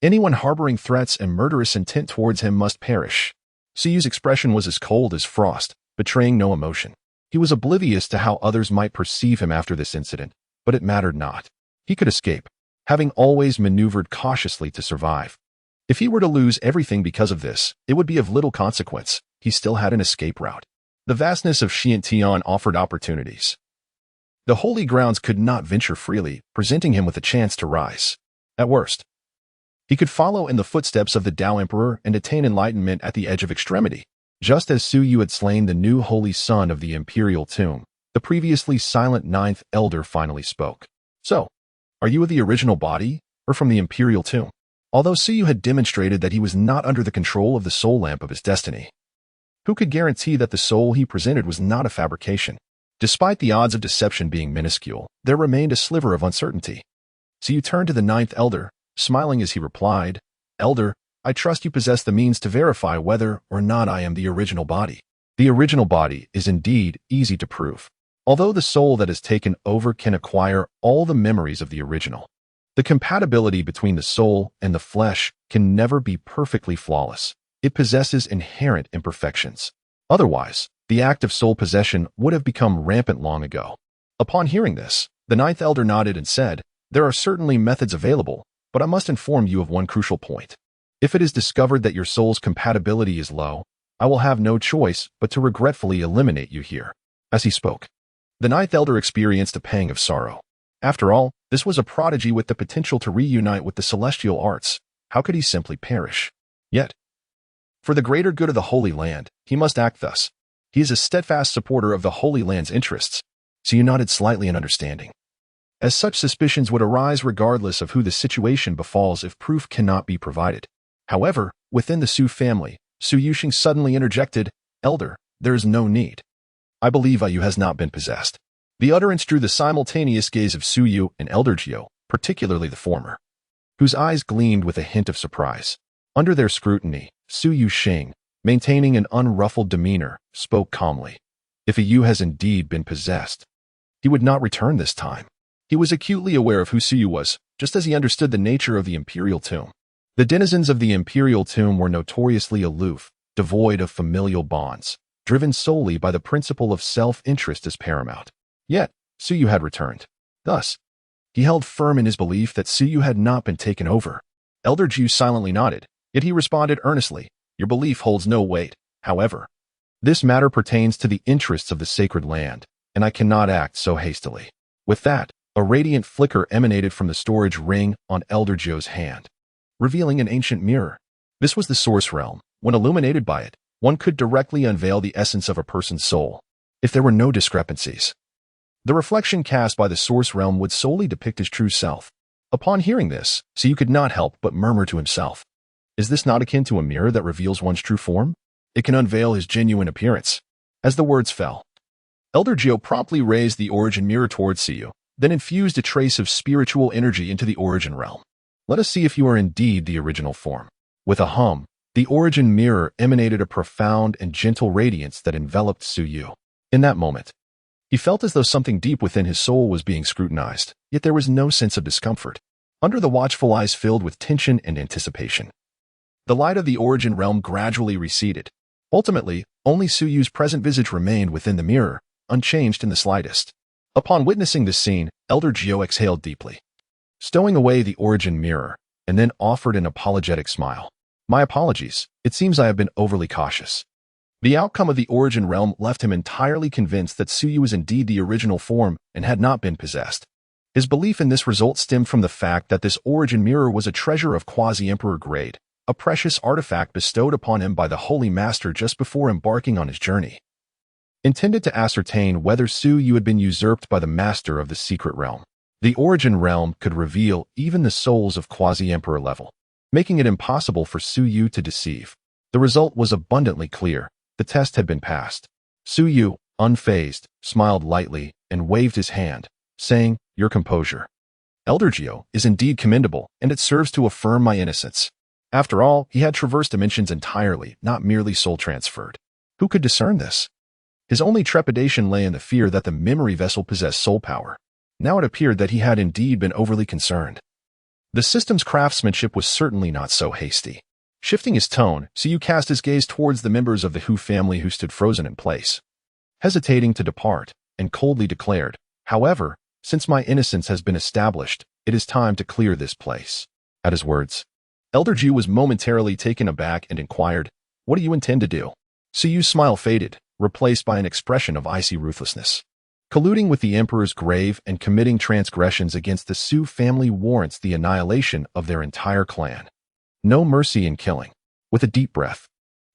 Anyone harboring threats and murderous intent towards him must perish. Su Yu's expression was as cold as frost, betraying no emotion. He was oblivious to how others might perceive him after this incident, but it mattered not. He could escape, having always maneuvered cautiously to survive. If he were to lose everything because of this, it would be of little consequence. He still had an escape route. The vastness of Xiantian offered opportunities. The holy grounds could not venture freely, presenting him with a chance to rise. At worst, he could follow in the footsteps of the Tao Emperor and attain enlightenment at the edge of extremity. Just as Su Yu had slain the new holy son of the imperial tomb, the previously silent ninth elder finally spoke. So, are you of the original body, or from the imperial tomb? Although Su Yu had demonstrated that he was not under the control of the soul lamp of his destiny, who could guarantee that the soul he presented was not a fabrication? Despite the odds of deception being minuscule, there remained a sliver of uncertainty. Su Yu turned to the ninth elder, smiling as he replied, "Elder, I trust you possess the means to verify whether or not I am the original body." The original body is indeed easy to prove. Although the soul that has taken over can acquire all the memories of the original, The compatibility between the soul and the flesh can never be perfectly flawless. It possesses inherent imperfections. Otherwise, the act of soul possession would have become rampant long ago. Upon hearing this, the ninth elder nodded and said, "There are certainly methods available, but I must inform you of one crucial point. If it is discovered that your soul's compatibility is low, I will have no choice but to regretfully eliminate you here." As he spoke, the ninth elder experienced a pang of sorrow. After all, this was a prodigy with the potential to reunite with the celestial arts. How could he simply perish? Yet, for the greater good of the Holy Land, he must act thus. He is a steadfast supporter of the Holy Land's interests. So you nodded slightly in understanding. As such suspicions would arise regardless of who the situation befalls if proof cannot be provided. However, within the Su family, Su Yuxing suddenly interjected, "Elder, there is no need. I believe Yu has not been possessed." The utterance drew the simultaneous gaze of Su Yu and Elder Jiu, particularly the former, whose eyes gleamed with a hint of surprise. Under their scrutiny, Su Yuxing, maintaining an unruffled demeanor, spoke calmly. If Yu has indeed been possessed, he would not return this time. He was acutely aware of who Su Yu was, just as he understood the nature of the imperial tomb. The denizens of the imperial tomb were notoriously aloof, devoid of familial bonds, driven solely by the principle of self-interest as paramount. Yet, Su Yu had returned. Thus, he held firm in his belief that Su Yu had not been taken over. Elder Jiu silently nodded, yet he responded earnestly, "Your belief holds no weight. However, this matter pertains to the interests of the sacred land, and I cannot act so hastily." With that, a radiant flicker emanated from the storage ring on Elder Jiu's hand, revealing an ancient mirror. This was the source realm. When illuminated by it, one could directly unveil the essence of a person's soul. If there were no discrepancies, the reflection cast by the source realm would solely depict his true self. Upon hearing this, Su could not help but murmur to himself, "Is this not akin to a mirror that reveals one's true form? It can unveil his genuine appearance." As the words fell, Elder Jiu promptly raised the origin mirror towards Su, then infused a trace of spiritual energy into the origin realm. "Let us see if you are indeed the original form." With a hum, the origin mirror emanated a profound and gentle radiance that enveloped Su Yu. In that moment, he felt as though something deep within his soul was being scrutinized, yet there was no sense of discomfort. Under the watchful eyes filled with tension and anticipation, the light of the origin realm gradually receded. Ultimately, only Su Yu's present visage remained within the mirror, unchanged in the slightest. Upon witnessing this scene, Elder Jiu exhaled deeply, stowing away the origin mirror, and then offered an apologetic smile. "My apologies. It seems I have been overly cautious." The outcome of the origin realm left him entirely convinced that Su Yu was indeed the original form and had not been possessed. His belief in this result stemmed from the fact that this origin mirror was a treasure of quasi-emperor grade, a precious artifact bestowed upon him by the Holy Master just before embarking on his journey, intended to ascertain whether Su Yu had been usurped by the master of the secret realm. The origin realm could reveal even the souls of quasi-emperor level, making it impossible for Su Yu to deceive. The result was abundantly clear. The test had been passed. Su Yu, unfazed, smiled lightly and waved his hand, saying, "Your composure, Elder Jiu, is indeed commendable, and it serves to affirm my innocence." After all, he had traversed dimensions entirely, not merely soul transferred. Who could discern this? His only trepidation lay in the fear that the memory vessel possessed soul power. Now it appeared that he had indeed been overly concerned. The system's craftsmanship was certainly not so hasty. Shifting his tone, Su Yu cast his gaze towards the members of the Hu family who stood frozen in place, hesitating to depart, and coldly declared, "However, since my innocence has been established, it is time to clear this place." At his words, Elder Jiu was momentarily taken aback and inquired, "What do you intend to do?" Su Yu's smile faded, replaced by an expression of icy ruthlessness. Colluding with the Emperor's grave and committing transgressions against the Su family warrants the annihilation of their entire clan. No mercy in killing. With a deep breath,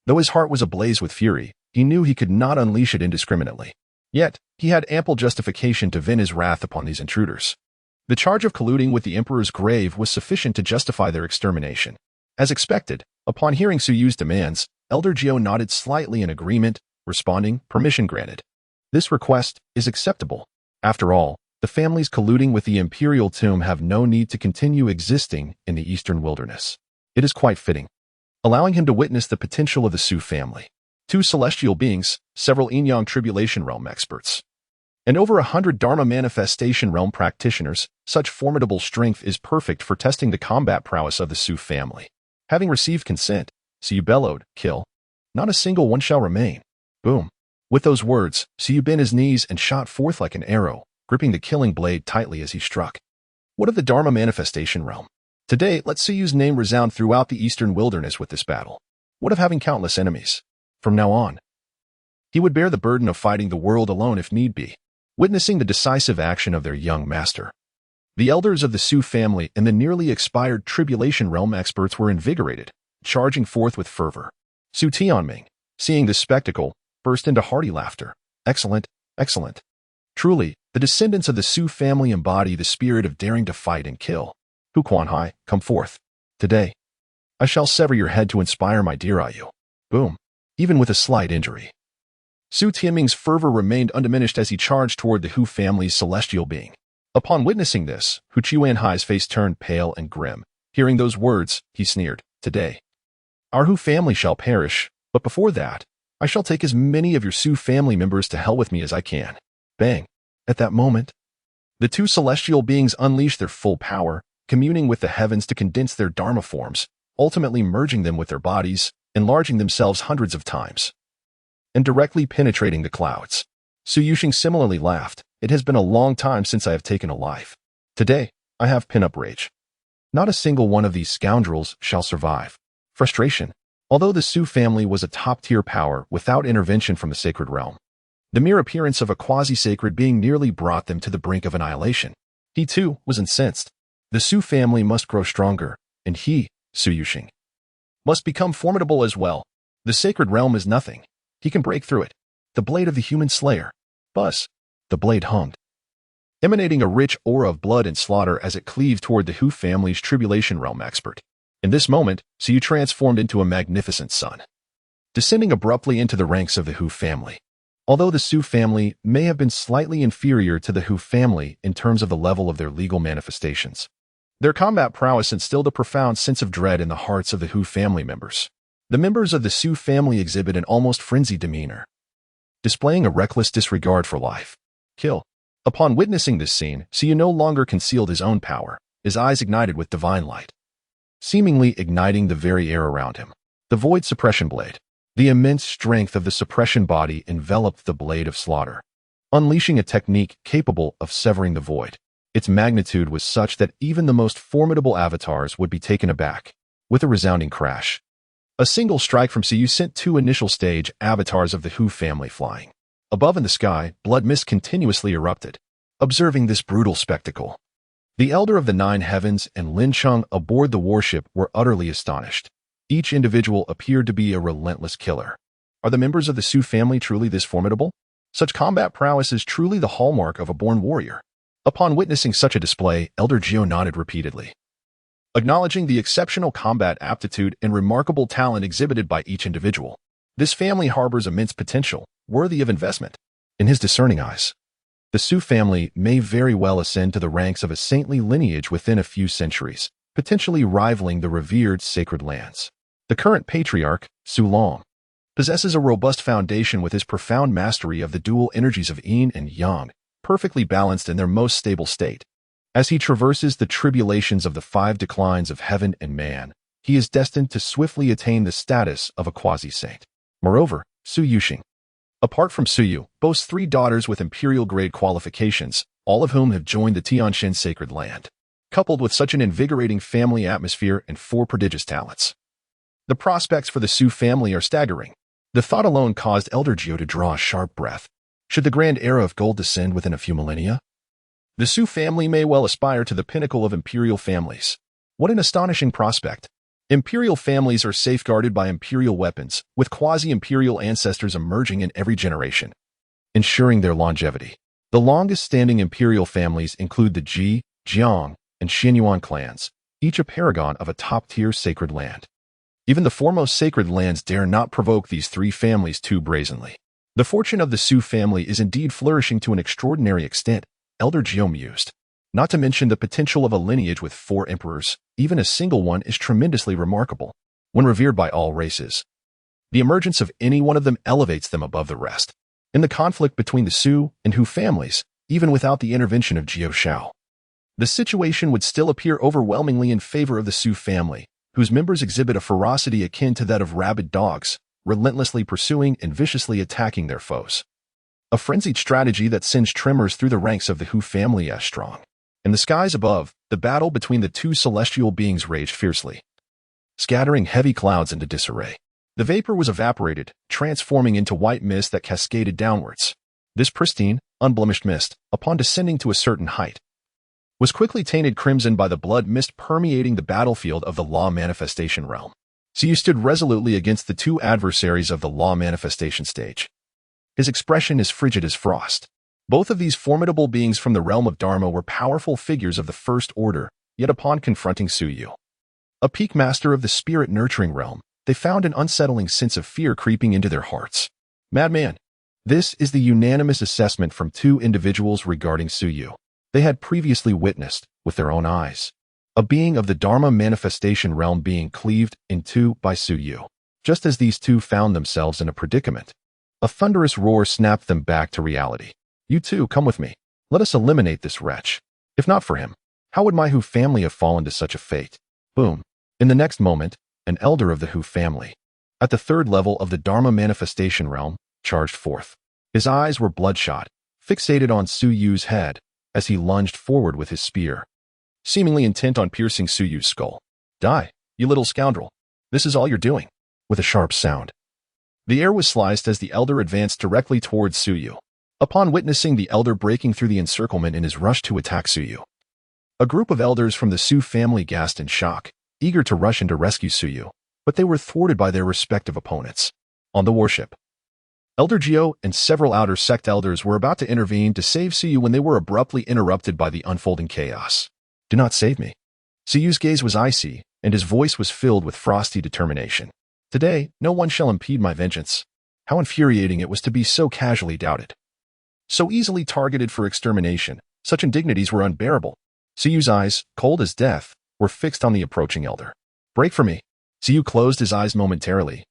though his heart was ablaze with fury, he knew he could not unleash it indiscriminately. Yet, he had ample justification to vent his wrath upon these intruders. The charge of colluding with the Emperor's grave was sufficient to justify their extermination. As expected, upon hearing Su Yu's demands, Elder Jiu nodded slightly in agreement, responding, "Permission granted. This request is acceptable. After all, the families colluding with the imperial tomb have no need to continue existing in the eastern wilderness. It is quite fitting," allowing him to witness the potential of the Su family. Two celestial beings, several Yin-Yang tribulation realm experts, and over 100 Dharma manifestation realm practitioners. Such formidable strength is perfect for testing the combat prowess of the Su family. Having received consent, Su bellowed, "Kill. Not a single one shall remain." Boom. With those words, Su bent his knees and shot forth like an arrow, gripping the killing blade tightly as he struck. What of the Dharma manifestation realm? Today, let Suyu's name resound throughout the eastern wilderness with this battle. What of having countless enemies? From now on, he would bear the burden of fighting the world alone if need be, witnessing the decisive action of their young master. The elders of the Su family and the nearly expired tribulation realm experts were invigorated, charging forth with fervor. Su Tianming, seeing this spectacle, burst into hearty laughter. Excellent, excellent. Truly, the descendants of the Su family embody the spirit of daring to fight and kill. Hu Quanhai, come forth. Today, I shall sever your head to inspire my dear Ayu. Boom. Even with a slight injury. Su Tianming's fervor remained undiminished as he charged toward the Hu family's celestial being. Upon witnessing this, Hu Chuanhai's face turned pale and grim. Hearing those words, he sneered, "Today, our Hu family shall perish, but before that, I shall take as many of your Su family members to hell with me as I can." Bang. At that moment, the two celestial beings unleashed their full power, communing with the heavens to condense their Dharma forms, ultimately merging them with their bodies, enlarging themselves hundreds of times, and directly penetrating the clouds. Su Yuxing similarly laughed. "It has been a long time since I have taken a life. Today, I have pin-up rage. Not a single one of these scoundrels shall survive." Frustration. Although the Su family was a top-tier power without intervention from the sacred realm, the mere appearance of a quasi-sacred being nearly brought them to the brink of annihilation. He, too, was incensed. The Su family must grow stronger, and he, Su Yuxing, must become formidable as well. The sacred realm is nothing. He can break through it. The blade of the human slayer. Buzz. The blade hummed, emanating a rich aura of blood and slaughter as it cleaved toward the Hu family's tribulation realm expert. In this moment, Su transformed into a magnificent sun, descending abruptly into the ranks of the Hu family. Although the Su family may have been slightly inferior to the Hu family in terms of the level of their legal manifestations, their combat prowess instilled a profound sense of dread in the hearts of the Hu family members. The members of the Su family exhibit an almost frenzied demeanor, displaying a reckless disregard for life. Kill. Upon witnessing this scene, Su no longer concealed his own power. His eyes ignited with divine light, seemingly igniting the very air around him. The void suppression blade. The immense strength of the suppression body enveloped the blade of slaughter, unleashing a technique capable of severing the void. Its magnitude was such that even the most formidable avatars would be taken aback. With a resounding crash, a single strike from Su sent two initial stage avatars of the Hu family flying. Above in the sky, blood mist continuously erupted. Observing this brutal spectacle, the Elder of the Nine Heavens and Lin Cheng aboard the warship were utterly astonished. Each individual appeared to be a relentless killer. Are the members of the Su family truly this formidable? Such combat prowess is truly the hallmark of a born warrior. Upon witnessing such a display, Elder Gio nodded repeatedly, acknowledging the exceptional combat aptitude and remarkable talent exhibited by each individual. This family harbors immense potential, worthy of investment. In his discerning eyes, the Su family may very well ascend to the ranks of a saintly lineage within a few centuries, potentially rivaling the revered sacred lands. The current patriarch, Su Long, possesses a robust foundation with his profound mastery of the dual energies of yin and yang, perfectly balanced in their most stable state. As he traverses the tribulations of the five declines of heaven and man, he is destined to swiftly attain the status of a quasi-saint. Moreover, Su Yuxing, apart from Suyu, boasts 3 daughters with imperial-grade qualifications, all of whom have joined the Tianxin sacred land. Coupled with such an invigorating family atmosphere and 4 prodigious talents, the prospects for the Su family are staggering. The thought alone caused Elder Gio to draw a sharp breath. Should the grand era of gold descend within a few millennia, the Su family may well aspire to the pinnacle of imperial families. What an astonishing prospect! Imperial families are safeguarded by imperial weapons, with quasi-imperial ancestors emerging in every generation, ensuring their longevity. The longest-standing imperial families include the Ji, Jiang, and Xinyuan clans, each a paragon of a top-tier sacred land. Even the foremost sacred lands dare not provoke these 3 families too brazenly. The fortune of the Su family is indeed flourishing to an extraordinary extent, Elder Gio mused. Not to mention the potential of a lineage with 4 emperors, even a single one is tremendously remarkable. When revered by all races, the emergence of any one of them elevates them above the rest. in the conflict between the Su and Hu families, even without the intervention of Jiao Shao. The situation would still appear overwhelmingly in favor of the Su family, whose members exhibit a ferocity akin to that of rabid dogs, relentlessly pursuing and viciously attacking their foes. A frenzied strategy that sends tremors through the ranks of the Hu family as strong. In the skies above, the battle between the two celestial beings raged fiercely, scattering heavy clouds into disarray. The vapor was evaporated, transforming into white mist that cascaded downwards. This pristine, unblemished mist, upon descending to a certain height, was quickly tainted crimson by the blood mist permeating the battlefield of the law manifestation realm. Siyu stood resolutely against the two adversaries of the law manifestation stage. His expression is frigid as frost. Both of these formidable beings from the realm of Dharma were powerful figures of the first order, yet upon confronting Suyu, a peak master of the spirit-nurturing realm, they found an unsettling sense of fear creeping into their hearts. Madman. This is the unanimous assessment from two individuals regarding Suyu. They had previously witnessed, with their own eyes, a being of the Dharma manifestation realm being cleaved in two by Suyu. Just as these two found themselves in a predicament, a thunderous roar snapped them back to reality. You two, come with me. Let us eliminate this wretch. If not for him, how would my Hu family have fallen to such a fate? Boom. In the next moment, an elder of the Hu family, at the third level of the Dharma manifestation realm, charged forth. His eyes were bloodshot, fixated on Suyu's head as he lunged forward with his spear, seemingly intent on piercing Suyu's skull. Die, you little scoundrel. This is all you're doing. With a sharp sound, the air was sliced as the elder advanced directly towards Suyu. Upon witnessing the elder breaking through the encirclement in his rush to attack Suyu, a group of elders from the Su family gasped in shock, eager to rush in to rescue Suyu, but they were thwarted by their respective opponents. On the warship, Elder Jiao and several outer sect elders were about to intervene to save Suyu when they were abruptly interrupted by the unfolding chaos. Do not save me. Suyu's gaze was icy, and his voice was filled with frosty determination. Today, no one shall impede my vengeance. How infuriating it was to be so casually doubted. So easily targeted for extermination, such indignities were unbearable. Suyu's eyes, cold as death, were fixed on the approaching elder. Break for me. Suyu closed his eyes momentarily,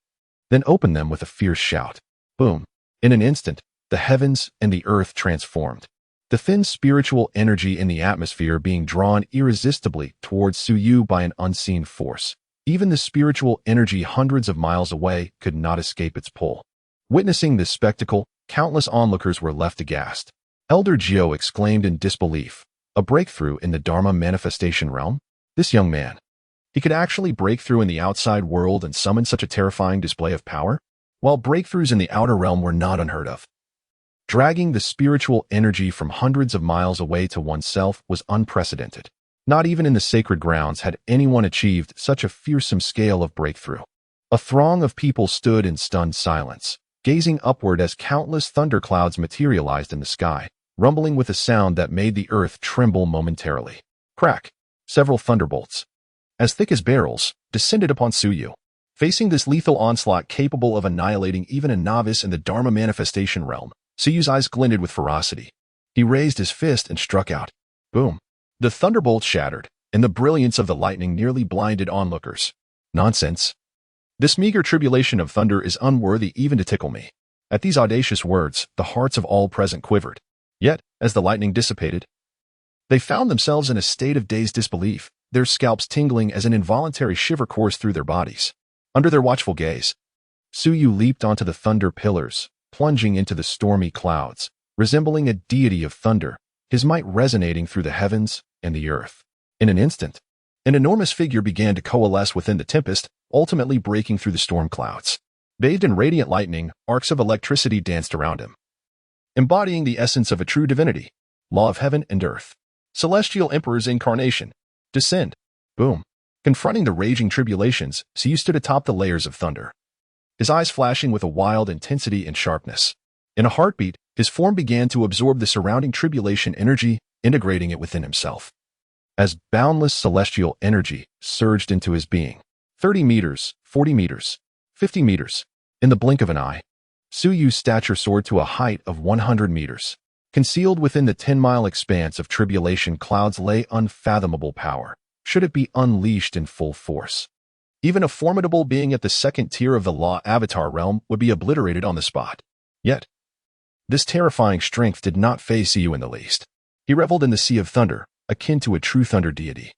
then opened them with a fierce shout. Boom. In an instant, the heavens and the earth transformed. The thin spiritual energy in the atmosphere being drawn irresistibly towards Suyu by an unseen force. Even the spiritual energy hundreds of miles away could not escape its pull. Witnessing this spectacle, countless onlookers were left aghast. Elder Jiao exclaimed in disbelief. A breakthrough in the Dharma manifestation realm? This young man. He could actually break through in the outside world and summon such a terrifying display of power? While breakthroughs in the outer realm were not unheard of, dragging the spiritual energy from hundreds of miles away to oneself was unprecedented. Not even in the sacred grounds had anyone achieved such a fearsome scale of breakthrough. A throng of people stood in stunned silence, gazing upward as countless thunderclouds materialized in the sky, rumbling with a sound that made the earth tremble momentarily. Crack! Several thunderbolts, as thick as barrels, descended upon Suyu. Facing this lethal onslaught capable of annihilating even a novice in the Dharma manifestation realm, Suyu's eyes glinted with ferocity. He raised his fist and struck out. Boom. The thunderbolt shattered, and the brilliance of the lightning nearly blinded onlookers. Nonsense. This meager tribulation of thunder is unworthy even to tickle me. At these audacious words, the hearts of all present quivered. Yet, as the lightning dissipated, they found themselves in a state of dazed disbelief, their scalps tingling as an involuntary shiver coursed through their bodies. Under their watchful gaze, Suyu leaped onto the thunder pillars, plunging into the stormy clouds, resembling a deity of thunder, his might resonating through the heavens and the earth. In an instant, an enormous figure began to coalesce within the tempest, ultimately breaking through the storm clouds. Bathed in radiant lightning, arcs of electricity danced around him, embodying the essence of a true divinity, law of heaven and earth. Celestial Emperor's incarnation. Descend. Boom. Confronting the raging tribulations, Siyu stood atop the layers of thunder, his eyes flashing with a wild intensity and sharpness. In a heartbeat, his form began to absorb the surrounding tribulation energy, integrating it within himself. As boundless celestial energy surged into his being, 30 meters, 40 meters, 50 meters. In the blink of an eye, Suyu's stature soared to a height of 100 meters. Concealed within the 10-mile expanse of tribulation clouds lay unfathomable power, should it be unleashed in full force. Even a formidable being at the second tier of the law avatar realm would be obliterated on the spot. Yet, This terrifying strength did not faze Suyu in the least. He reveled in the sea of thunder, akin to a true thunder deity.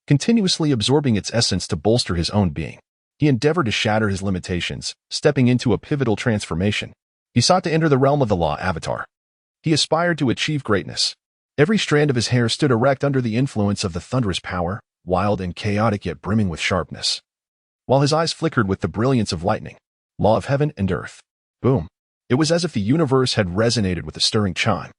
Continuously absorbing its essence to bolster his own being, he endeavored to shatter his limitations, stepping into a pivotal transformation. He sought to enter the realm of the law avatar. He aspired to achieve greatness. Every strand of his hair stood erect under the influence of the thunderous power, wild and chaotic yet brimming with sharpness. While his eyes flickered with the brilliance of lightning, law of heaven and earth. Boom. It was as if the universe had resonated with a stirring chime.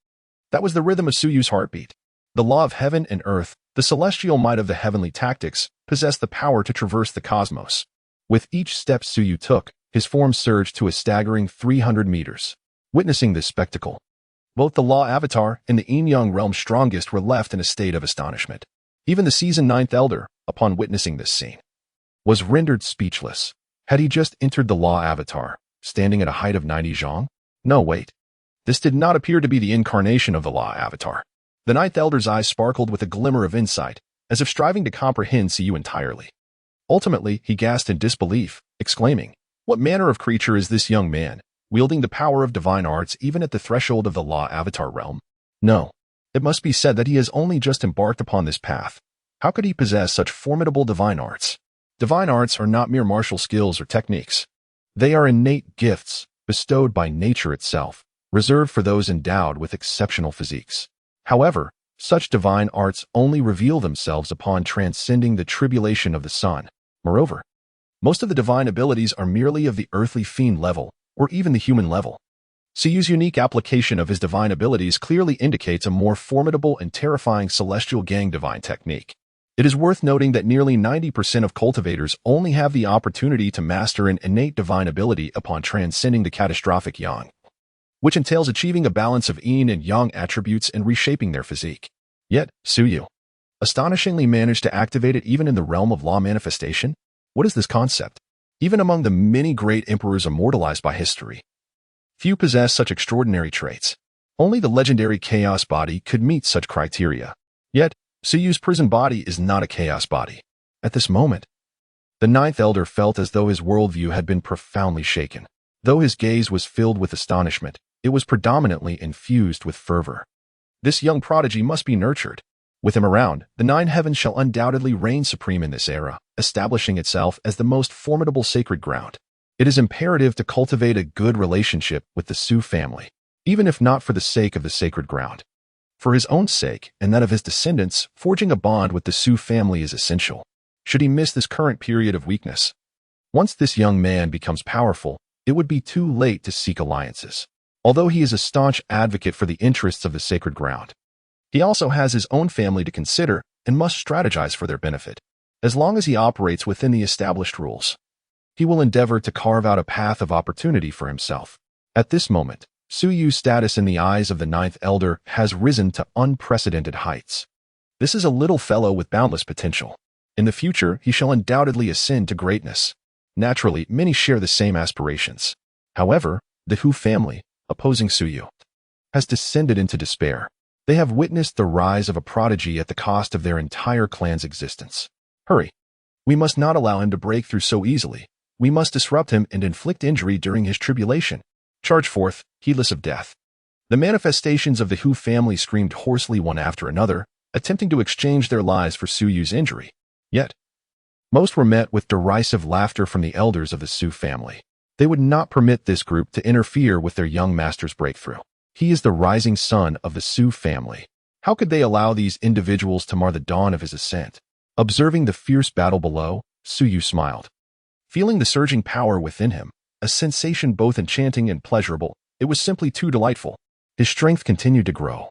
That was the rhythm of Suyu's heartbeat. The law of heaven and earth, the celestial might of the heavenly tactics, possessed the power to traverse the cosmos. With each step Suyu took, his form surged to a staggering 300 meters. Witnessing this spectacle, both the law avatar and the yin-yang realm's strongest were left in a state of astonishment. Even the seasoned ninth elder, upon witnessing this scene, was rendered speechless. Had he just entered the law avatar, standing at a height of 90 zhang? No, wait. This did not appear to be the incarnation of the law avatar. The ninth elder's eyes sparkled with a glimmer of insight, as if striving to comprehend Suyu entirely. Ultimately, he gasped in disbelief, exclaiming, "What manner of creature is this young man, wielding the power of divine arts even at the threshold of the law avatar realm? No. It must be said that he has only just embarked upon this path. How could he possess such formidable divine arts? Divine arts are not mere martial skills or techniques. They are innate gifts, bestowed by nature itself, reserved for those endowed with exceptional physiques. However, such divine arts only reveal themselves upon transcending the tribulation of the sun. Moreover, most of the divine abilities are merely of the earthly fiend level, or even the human level. Suyu's unique application of his divine abilities clearly indicates a more formidable and terrifying celestial gang divine technique. It is worth noting that nearly 90% of cultivators only have the opportunity to master an innate divine ability upon transcending the catastrophic yang, which entails achieving a balance of yin and yang attributes and reshaping their physique. Yet, Suyu astonishingly managed to activate it even in the realm of law manifestation. What is this concept? Even among the many great emperors immortalized by history, few possess such extraordinary traits. Only the legendary chaos body could meet such criteria. Yet, Suyu's prison body is not a chaos body. At this moment, the ninth elder felt as though his worldview had been profoundly shaken. Though his gaze was filled with astonishment, it was predominantly infused with fervor. This young prodigy must be nurtured. With him around, the nine heavens shall undoubtedly reign supreme in this era, establishing itself as the most formidable sacred ground. It is imperative to cultivate a good relationship with the Su family, even if not for the sake of the sacred ground. For his own sake and that of his descendants, forging a bond with the Su family is essential, should he miss this current period of weakness. Once this young man becomes powerful, it would be too late to seek alliances. Although he is a staunch advocate for the interests of the sacred ground, he also has his own family to consider and must strategize for their benefit. As long as he operates within the established rules, he will endeavor to carve out a path of opportunity for himself. At this moment, Suyu's status in the eyes of the ninth elder has risen to unprecedented heights. This is a little fellow with boundless potential. In the future, he shall undoubtedly ascend to greatness. Naturally, many share the same aspirations. However, the Hu family, opposing Suyu, has descended into despair. They have witnessed the rise of a prodigy at the cost of their entire clan's existence. Hurry. We must not allow him to break through so easily. We must disrupt him and inflict injury during his tribulation. Charge forth, heedless of death. The manifestations of the Hu family screamed hoarsely one after another, attempting to exchange their lives for Suyu's injury. Yet, most were met with derisive laughter from the elders of the Su family. They would not permit this group to interfere with their young master's breakthrough. He is the rising sun of the Su family. How could they allow these individuals to mar the dawn of his ascent? Observing the fierce battle below, Suyu smiled. Feeling the surging power within him, a sensation both enchanting and pleasurable, it was simply too delightful. His strength continued to grow,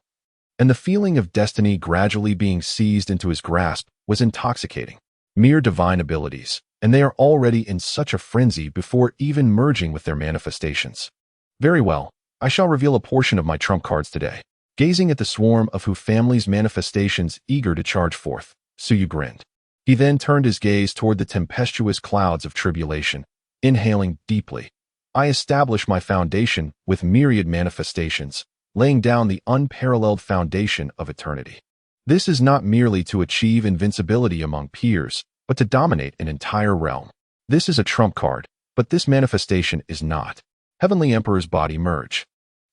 and the feeling of destiny gradually being seized into his grasp was intoxicating. Mere divine abilities, and they are already in such a frenzy before even merging with their manifestations. Very well, I shall reveal a portion of my trump cards today. Gazing at the swarm of Hu family's manifestations eager to charge forth, Suyu grinned. He then turned his gaze toward the tempestuous clouds of tribulation. Inhaling deeply, I establish my foundation with myriad manifestations, laying down the unparalleled foundation of eternity. This is not merely to achieve invincibility among peers, but to dominate an entire realm. This is a trump card, but this manifestation is not. Heavenly Emperor's body merge.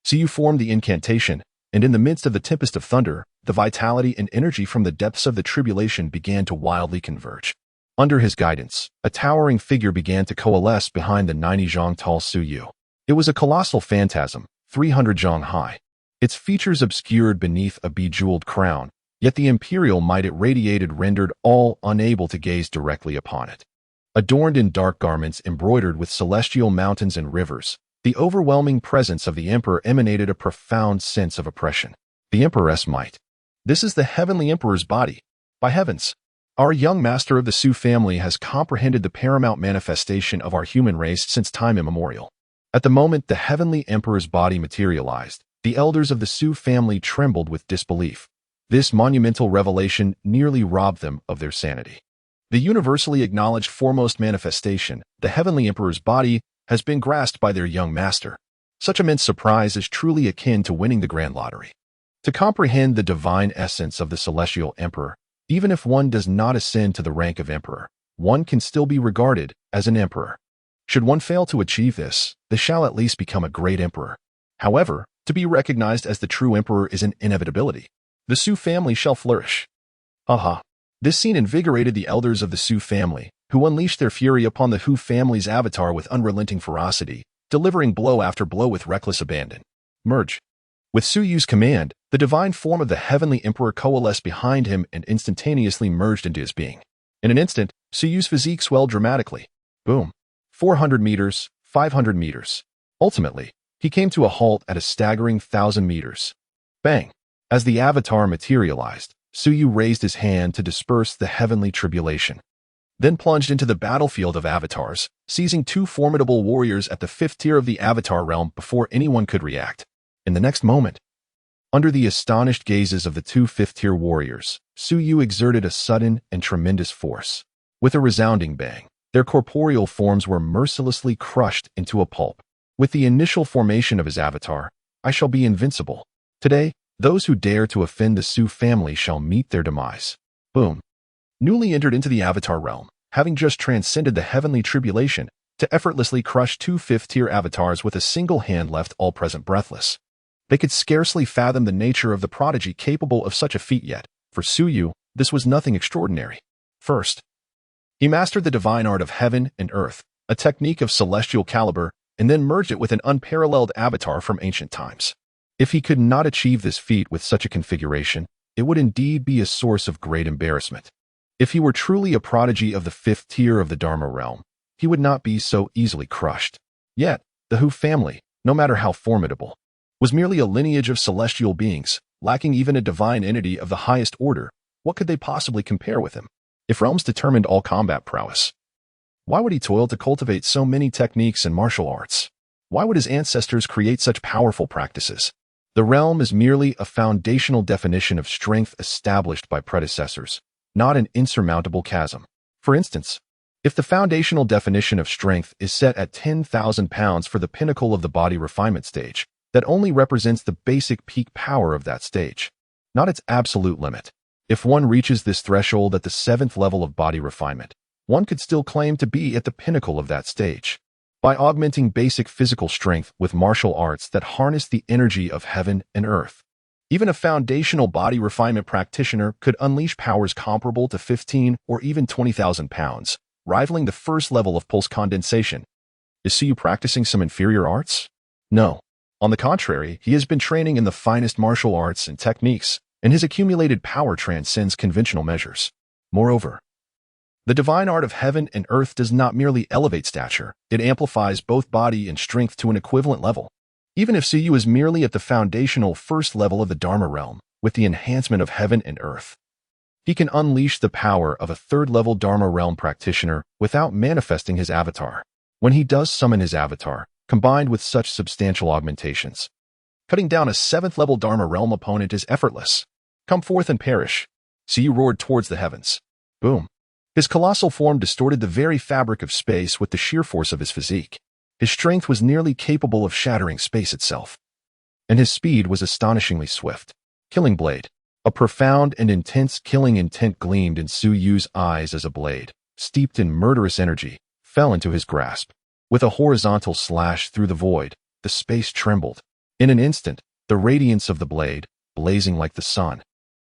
Su formed the incantation, and in the midst of the tempest of thunder, the vitality and energy from the depths of the tribulation began to wildly converge. Under his guidance, a towering figure began to coalesce behind the 90 zhang tall Su. It was a colossal phantasm, 300 zhang high. Its features obscured beneath a bejeweled crown, yet the imperial might it radiated rendered all unable to gaze directly upon it. Adorned in dark garments embroidered with celestial mountains and rivers, the overwhelming presence of the emperor emanated a profound sense of oppression. The empress might. This is the heavenly emperor's body. By heavens! Our young master of the Su family has comprehended the paramount manifestation of our human race since time immemorial. At the moment the heavenly emperor's body materialized, the elders of the Su family trembled with disbelief. This monumental revelation nearly robbed them of their sanity. The universally acknowledged foremost manifestation, the heavenly emperor's body, has been grasped by their young master. Such immense surprise is truly akin to winning the grand lottery. To comprehend the divine essence of the celestial emperor, even if one does not ascend to the rank of emperor, one can still be regarded as an emperor. Should one fail to achieve this, they shall at least become a great emperor. However, to be recognized as the true emperor is an inevitability. The Su family shall flourish. Aha! This scene invigorated the elders of the Su family, who unleashed their fury upon the Hu family's avatar with unrelenting ferocity, delivering blow after blow with reckless abandon. Merge. With Su Yu's command, the divine form of the heavenly emperor coalesced behind him and instantaneously merged into his being. In an instant, Su Yu's physique swelled dramatically. Boom. 400 meters, 500 meters. Ultimately, he came to a halt at a staggering 1,000 meters. Bang! As the avatar materialized, Su Yu raised his hand to disperse the heavenly tribulation, then plunged into the battlefield of avatars, seizing two formidable warriors at the 5th tier of the avatar realm before anyone could react. In the next moment, under the astonished gazes of the two 5th-tier warriors, Su Yu exerted a sudden and tremendous force. With a resounding bang, their corporeal forms were mercilessly crushed into a pulp. With the initial formation of his avatar, I shall be invincible. Today, those who dare to offend the Su family shall meet their demise. Boom. Newly entered into the avatar realm, having just transcended the heavenly tribulation, to effortlessly crush two 5th-tier avatars with a single hand left all present breathless. They could scarcely fathom the nature of the prodigy capable of such a feat yet. For Su Yu, this was nothing extraordinary. First, he mastered the divine art of heaven and earth, a technique of celestial caliber, and then merged it with an unparalleled avatar from ancient times. If he could not achieve this feat with such a configuration, it would indeed be a source of great embarrassment. If he were truly a prodigy of the 5th tier of the Dharma realm, he would not be so easily crushed. Yet, the Hu family, no matter how formidable, was merely a lineage of celestial beings, lacking even a divine entity of the highest order. What could they possibly compare with him? If realms determined all combat prowess, why would he toil to cultivate so many techniques and martial arts? Why would his ancestors create such powerful practices? The realm is merely a foundational definition of strength established by predecessors, not an insurmountable chasm. For instance, if the foundational definition of strength is set at 10,000 pounds for the pinnacle of the body refinement stage, that only represents the basic peak power of that stage, not its absolute limit. If one reaches this threshold at the 7th level of body refinement, one could still claim to be at the pinnacle of that stage. By augmenting basic physical strength with martial arts that harness the energy of heaven and earth, even a foundational body refinement practitioner could unleash powers comparable to 15 or even 20,000 pounds, rivaling the first level of pulse condensation. Is Su Yu practicing some inferior arts? No. On the contrary, he has been training in the finest martial arts and techniques, and his accumulated power transcends conventional measures. Moreover, the divine art of heaven and earth does not merely elevate stature, it amplifies both body and strength to an equivalent level. Even if Su Yu is merely at the foundational first level of the Dharma realm, with the enhancement of heaven and earth, he can unleash the power of a 3rd-level Dharma realm practitioner without manifesting his avatar. When he does summon his avatar, combined with such substantial augmentations, cutting down a 7th-level Dharma realm opponent is effortless. Come forth and perish. Su Yu roared towards the heavens. Boom. His colossal form distorted the very fabric of space with the sheer force of his physique. His strength was nearly capable of shattering space itself, and his speed was astonishingly swift. Killing blade. A profound and intense killing intent gleamed in Su Yu's eyes as a blade, steeped in murderous energy, fell into his grasp. With a horizontal slash through the void, the space trembled. In an instant, the radiance of the blade, blazing like the sun,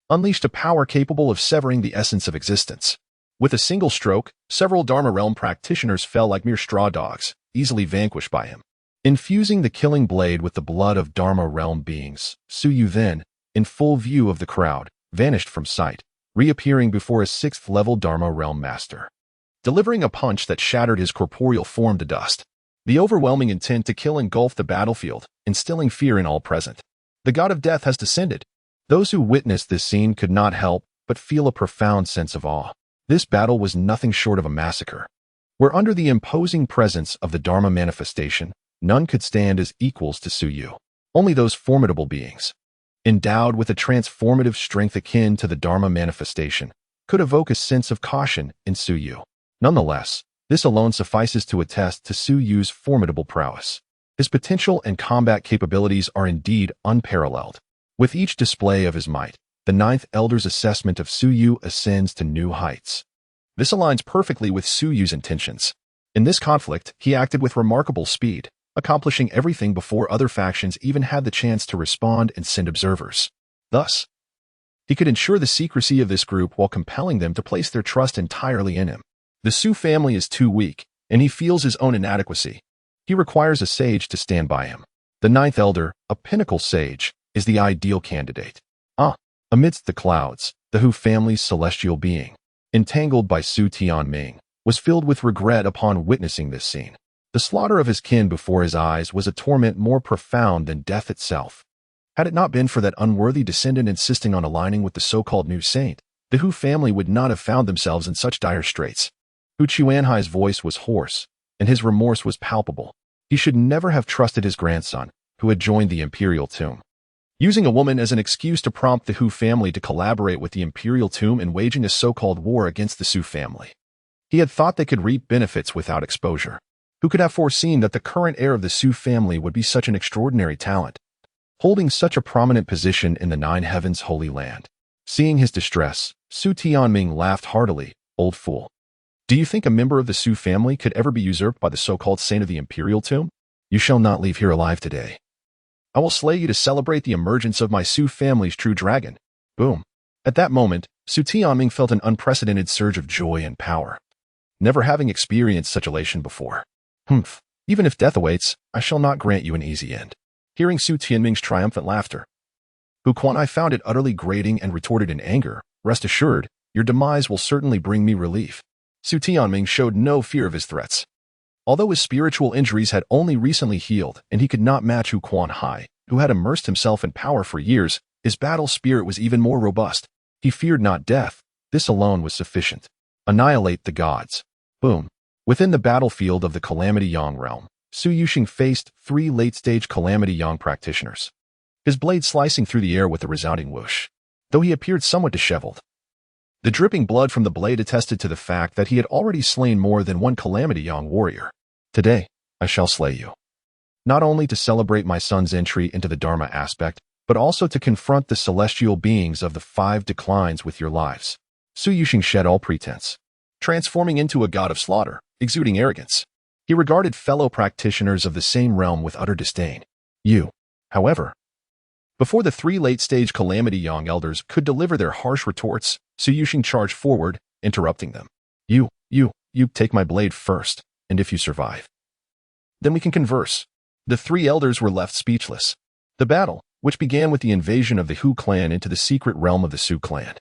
unleashed a power capable of severing the essence of existence. With a single stroke, several Dharma realm practitioners fell like mere straw dogs, easily vanquished by him. Infusing the killing blade with the blood of Dharma realm beings, Suyu then, in full view of the crowd, vanished from sight, reappearing before a 6th-level Dharma realm master, delivering a punch that shattered his corporeal form to dust. The overwhelming intent to kill engulfed the battlefield, instilling fear in all present. The god of death has descended. Those who witnessed this scene could not help but feel a profound sense of awe. This battle was nothing short of a massacre, where under the imposing presence of the Dharma manifestation, none could stand as equals to Suyu. Only those formidable beings, endowed with a transformative strength akin to the Dharma manifestation, could evoke a sense of caution in Suyu. Nonetheless, this alone suffices to attest to Suyu's formidable prowess. His potential and combat capabilities are indeed unparalleled. With each display of his might, the 9th Elder's assessment of Suyu ascends to new heights. This aligns perfectly with Suyu's intentions. In this conflict, he acted with remarkable speed, accomplishing everything before other factions even had the chance to respond and send observers. Thus, he could ensure the secrecy of this group while compelling them to place their trust entirely in him. The Su family is too weak, and he feels his own inadequacy. He requires a sage to stand by him. The 9th Elder, a pinnacle sage, is the ideal candidate. Amidst the clouds, the Hu family's celestial being, entangled by Su Tianming, was filled with regret upon witnessing this scene. The slaughter of his kin before his eyes was a torment more profound than death itself. Had it not been for that unworthy descendant insisting on aligning with the so-called new saint, the Hu family would not have found themselves in such dire straits. Hu Chuanhai's voice was hoarse, and his remorse was palpable. He should never have trusted his grandson, who had joined the imperial tomb. Using a woman as an excuse to prompt the Hu family to collaborate with the imperial tomb in waging a so-called war against the Su family. He had thought they could reap benefits without exposure. Who could have foreseen that the current heir of the Su family would be such an extraordinary talent, holding such a prominent position in the 9 Heavens Holy Land? Seeing his distress, Su Tianming laughed heartily. Old fool. Do you think a member of the Su family could ever be usurped by the so-called saint of the imperial tomb? You shall not leave here alive today. I will slay you to celebrate the emergence of my Su family's true dragon. Boom. At that moment, Su Tianming felt an unprecedented surge of joy and power, never having experienced such elation before. Even if death awaits, I shall not grant you an easy end. Hearing Su Tianming's triumphant laughter, Hu Kuan-I found it utterly grating and retorted in anger, "Rest assured, your demise will certainly bring me relief." Su Tianming showed no fear of his threats. Although his spiritual injuries had only recently healed and he could not match Hu Kuan-I, who had immersed himself in power for years, his battle spirit was even more robust. He feared not death. This alone was sufficient. Annihilate the gods. Boom. Within the battlefield of the Calamity Yang realm, Su Yuxing faced 3 late-stage Calamity Yang practitioners, his blade slicing through the air with a resounding whoosh. Though he appeared somewhat disheveled, the dripping blood from the blade attested to the fact that he had already slain more than one Calamity Yang warrior. Today, I shall slay you. Not only to celebrate my son's entry into the Dharma aspect, but also to confront the celestial beings of the 5 declines with your lives. Su Yuxing shed all pretense, transforming into a god of slaughter, exuding arrogance. He regarded fellow practitioners of the same realm with utter disdain. However, before the 3 late-stage Calamity Yang elders could deliver their harsh retorts, Su Yuxing charged forward, interrupting them. You take my blade first, and if you survive, then we can converse. The 3 elders were left speechless. The battle, which began with the invasion of the Hu clan into the secret realm of the Su clan,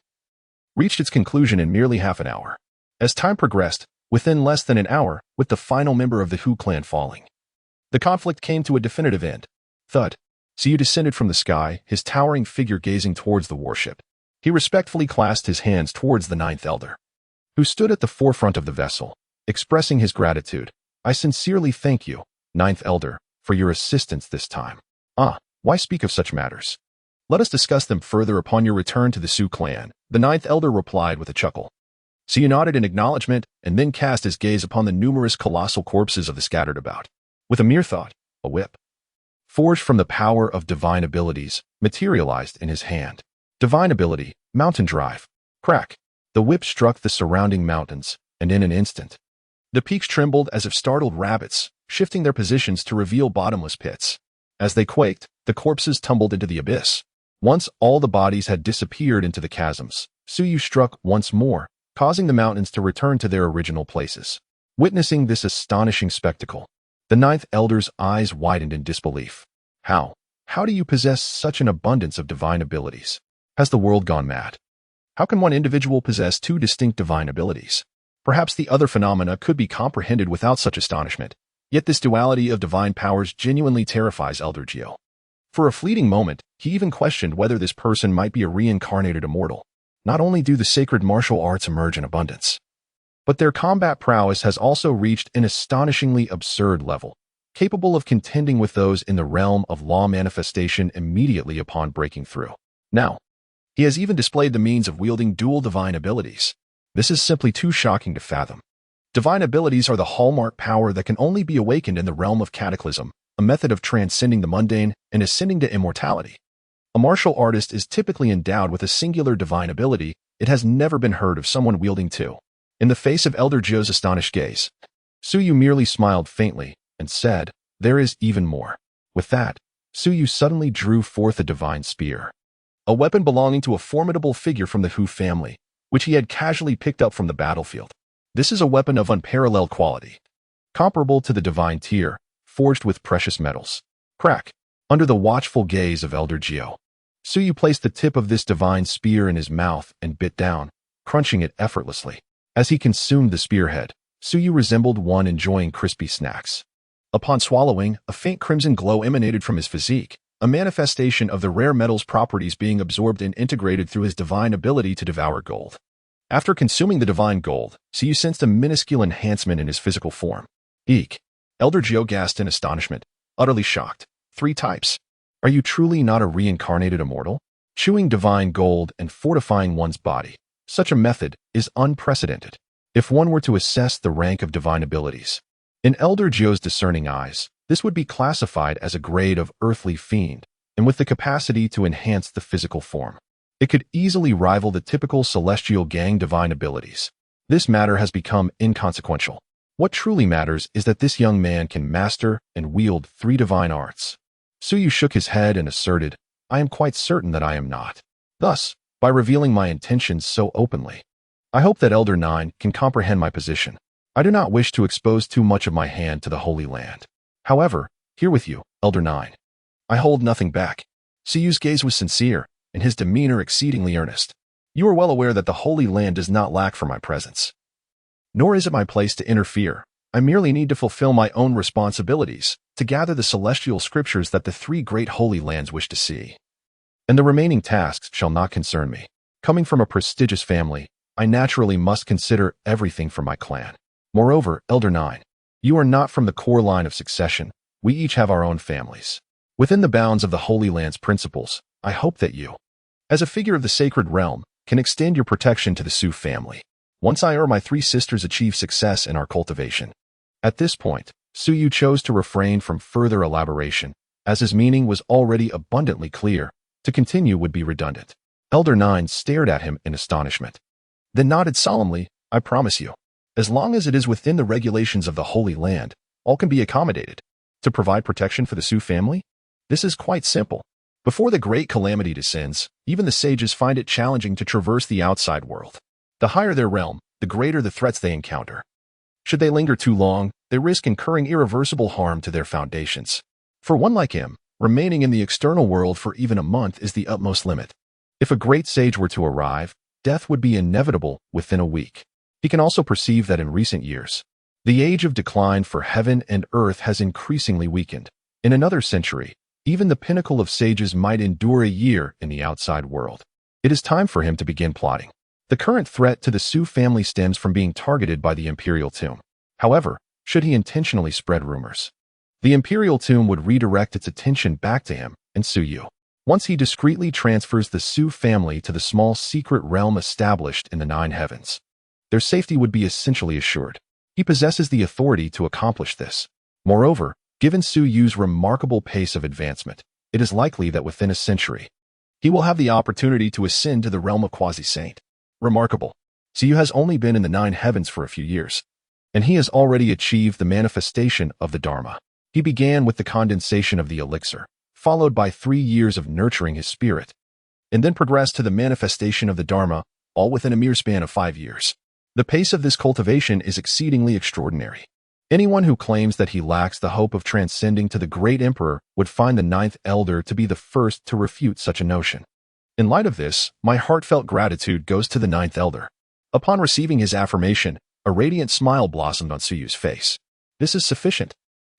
reached its conclusion in merely half an hour. As time progressed, within less than an hour, with the final member of the Hu clan falling, the conflict came to a definitive end. Thud. Suyu descended from the sky, his towering figure gazing towards the warship. He respectfully clasped his hands towards the 9th Elder, who stood at the forefront of the vessel, expressing his gratitude. I sincerely thank you, 9th Elder, for your assistance this time. Why speak of such matters? Let us discuss them further upon your return to the Su clan, the 9th Elder replied with a chuckle. Suyu nodded in acknowledgement and then cast his gaze upon the numerous colossal corpses of the scattered about. With a mere thought, a whip, forged from the power of divine abilities, materialized in his hand. Divine ability, mountain drive. Crack. The whip struck the surrounding mountains, and in an instant, the peaks trembled as if startled rabbits, shifting their positions to reveal bottomless pits. As they quaked, The corpses tumbled into the abyss. Once all the bodies had disappeared into the chasms, Suyu struck once more, causing the mountains to return to their original places. Witnessing this astonishing spectacle, the ninth elder's eyes widened in disbelief. How? How do you possess such an abundance of divine abilities? Has the world gone mad? How can one individual possess two distinct divine abilities? Perhaps the other phenomena could be comprehended without such astonishment, yet this duality of divine powers genuinely terrifies Elder Gio. For a fleeting moment, he even questioned whether this person might be a reincarnated immortal. Not only do the sacred martial arts emerge in abundance, but their combat prowess has also reached an astonishingly absurd level, capable of contending with those in the realm of law manifestation immediately upon breaking through. Now, he has even displayed the means of wielding dual divine abilities. This is simply too shocking to fathom. Divine abilities are the hallmark power that can only be awakened in the realm of cataclysm, a method of transcending the mundane and ascending to immortality. A martial artist is typically endowed with a singular divine ability. It has never been heard of someone wielding two. In the face of Elder Gio's astonished gaze, Suyu merely smiled faintly and said, "There is even more." With that, Suyu suddenly drew forth a divine spear, a weapon belonging to a formidable figure from the Hu family, which he had casually picked up from the battlefield. This is a weapon of unparalleled quality, comparable to the divine tier, forged with precious metals. Crack! Under the watchful gaze of Elder Gio, Suyu placed the tip of this divine spear in his mouth and bit down, crunching it effortlessly. As he consumed the spearhead, Suyu resembled one enjoying crispy snacks. Upon swallowing, a faint crimson glow emanated from his physique, a manifestation of the rare metal's properties being absorbed and integrated through his divine ability to devour gold. After consuming the divine gold, Suyu sensed a minuscule enhancement in his physical form. Eek! Elder Gio gasped in astonishment, utterly shocked. 3 types. Are you truly not a reincarnated immortal? Chewing divine gold and fortifying one's body. Such a method is unprecedented. If one were to assess the rank of divine abilities, in Elder Gio's discerning eyes, this would be classified as a grade of earthly fiend, and with the capacity to enhance the physical form. It could easily rival the typical celestial gang divine abilities. This matter has become inconsequential. What truly matters is that this young man can master and wield 3 divine arts. Suyu shook his head and asserted, "I am quite certain that I am not." Thus, by revealing my intentions so openly, I hope that Elder 9 can comprehend my position. I do not wish to expose too much of my hand to the Holy Land. However, here with you, Elder 9. I hold nothing back. Suyu's gaze was sincere, and his demeanor exceedingly earnest. You are well aware that the Holy Land does not lack for my presence. Nor is it my place to interfere. I merely need to fulfill my own responsibilities, to gather the celestial scriptures that the 3 great Holy Lands wish to see. And the remaining tasks shall not concern me. Coming from a prestigious family, I naturally must consider everything for my clan. Moreover, Elder 9, you are not from the core line of succession. We each have our own families. Within the bounds of the Holy Land's principles, I hope that you, as a figure of the sacred realm, can extend your protection to the Su family. Once I or my 3 sisters achieve success in our cultivation. At this point, Suyu chose to refrain from further elaboration, as his meaning was already abundantly clear. To continue would be redundant. Elder 9 stared at him in astonishment, then nodded solemnly, "I promise you, as long as it is within the regulations of the Holy Land, all can be accommodated. To provide protection for the Su family? This is quite simple. Before the great calamity descends, even the sages find it challenging to traverse the outside world. The higher their realm, the greater the threats they encounter. Should they linger too long, they risk incurring irreversible harm to their foundations. For one like him, remaining in the external world for even a month is the utmost limit. If a great sage were to arrive, death would be inevitable within a week. He can also perceive that in recent years, the age of decline for heaven and earth has increasingly weakened. In another century, even the pinnacle of sages might endure a year in the outside world. It is time for him to begin plotting. The current threat to the Su family stems from being targeted by the Imperial Tomb. However, should he intentionally spread rumors, the Imperial Tomb would redirect its attention back to him and Suyu. Once he discreetly transfers the Su family to the small secret realm established in the 9 heavens, their safety would be essentially assured. He possesses the authority to accomplish this. Moreover, given Suyu's remarkable pace of advancement, it is likely that within a century, he will have the opportunity to ascend to the realm of quasi-saint. Remarkable. Suyu has only been in the 9 heavens for a few years, and he has already achieved the manifestation of the Dharma. He began with the condensation of the elixir, followed by 3 years of nurturing his spirit, and then progress to the manifestation of the Dharma, all within a mere span of 5 years. The pace of this cultivation is exceedingly extraordinary. Anyone who claims that he lacks the hope of transcending to the great emperor would find the ninth elder to be the first to refute such a notion. In light of this, my heartfelt gratitude goes to the ninth elder. Upon receiving his affirmation, a radiant smile blossomed on Suyu's face. This is sufficient.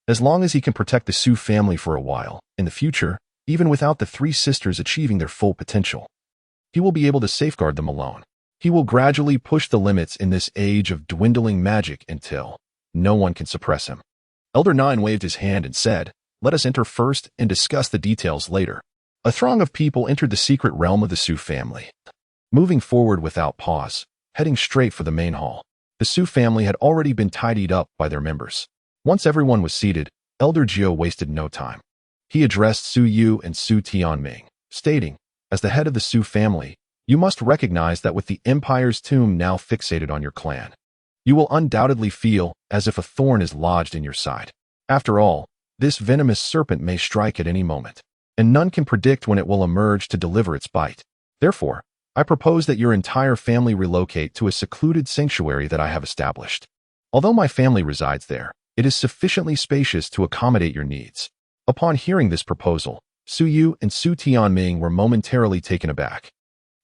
As long as he can protect the Su family for a while, in the future, even without the 3 sisters achieving their full potential, he will be able to safeguard them alone. He will gradually push the limits in this age of dwindling magic until no one can suppress him. Elder 9 waved his hand and said, "Let us enter first and discuss the details later." A throng of people entered the secret realm of the Su family, moving forward without pause, heading straight for the main hall. The Su family had already been tidied up by their members. Once everyone was seated, Elder Jio wasted no time. He addressed Su Yu and Su Tianming, stating, "As the head of the Su family, you must recognize that with the Empire's tomb now fixated on your clan, you will undoubtedly feel as if a thorn is lodged in your side. After all, this venomous serpent may strike at any moment, and none can predict when it will emerge to deliver its bite. Therefore, I propose that your entire family relocate to a secluded sanctuary that I have established. Although my family resides there, it is sufficiently spacious to accommodate your needs." Upon hearing this proposal, Su Yu and Su Tianming were momentarily taken aback,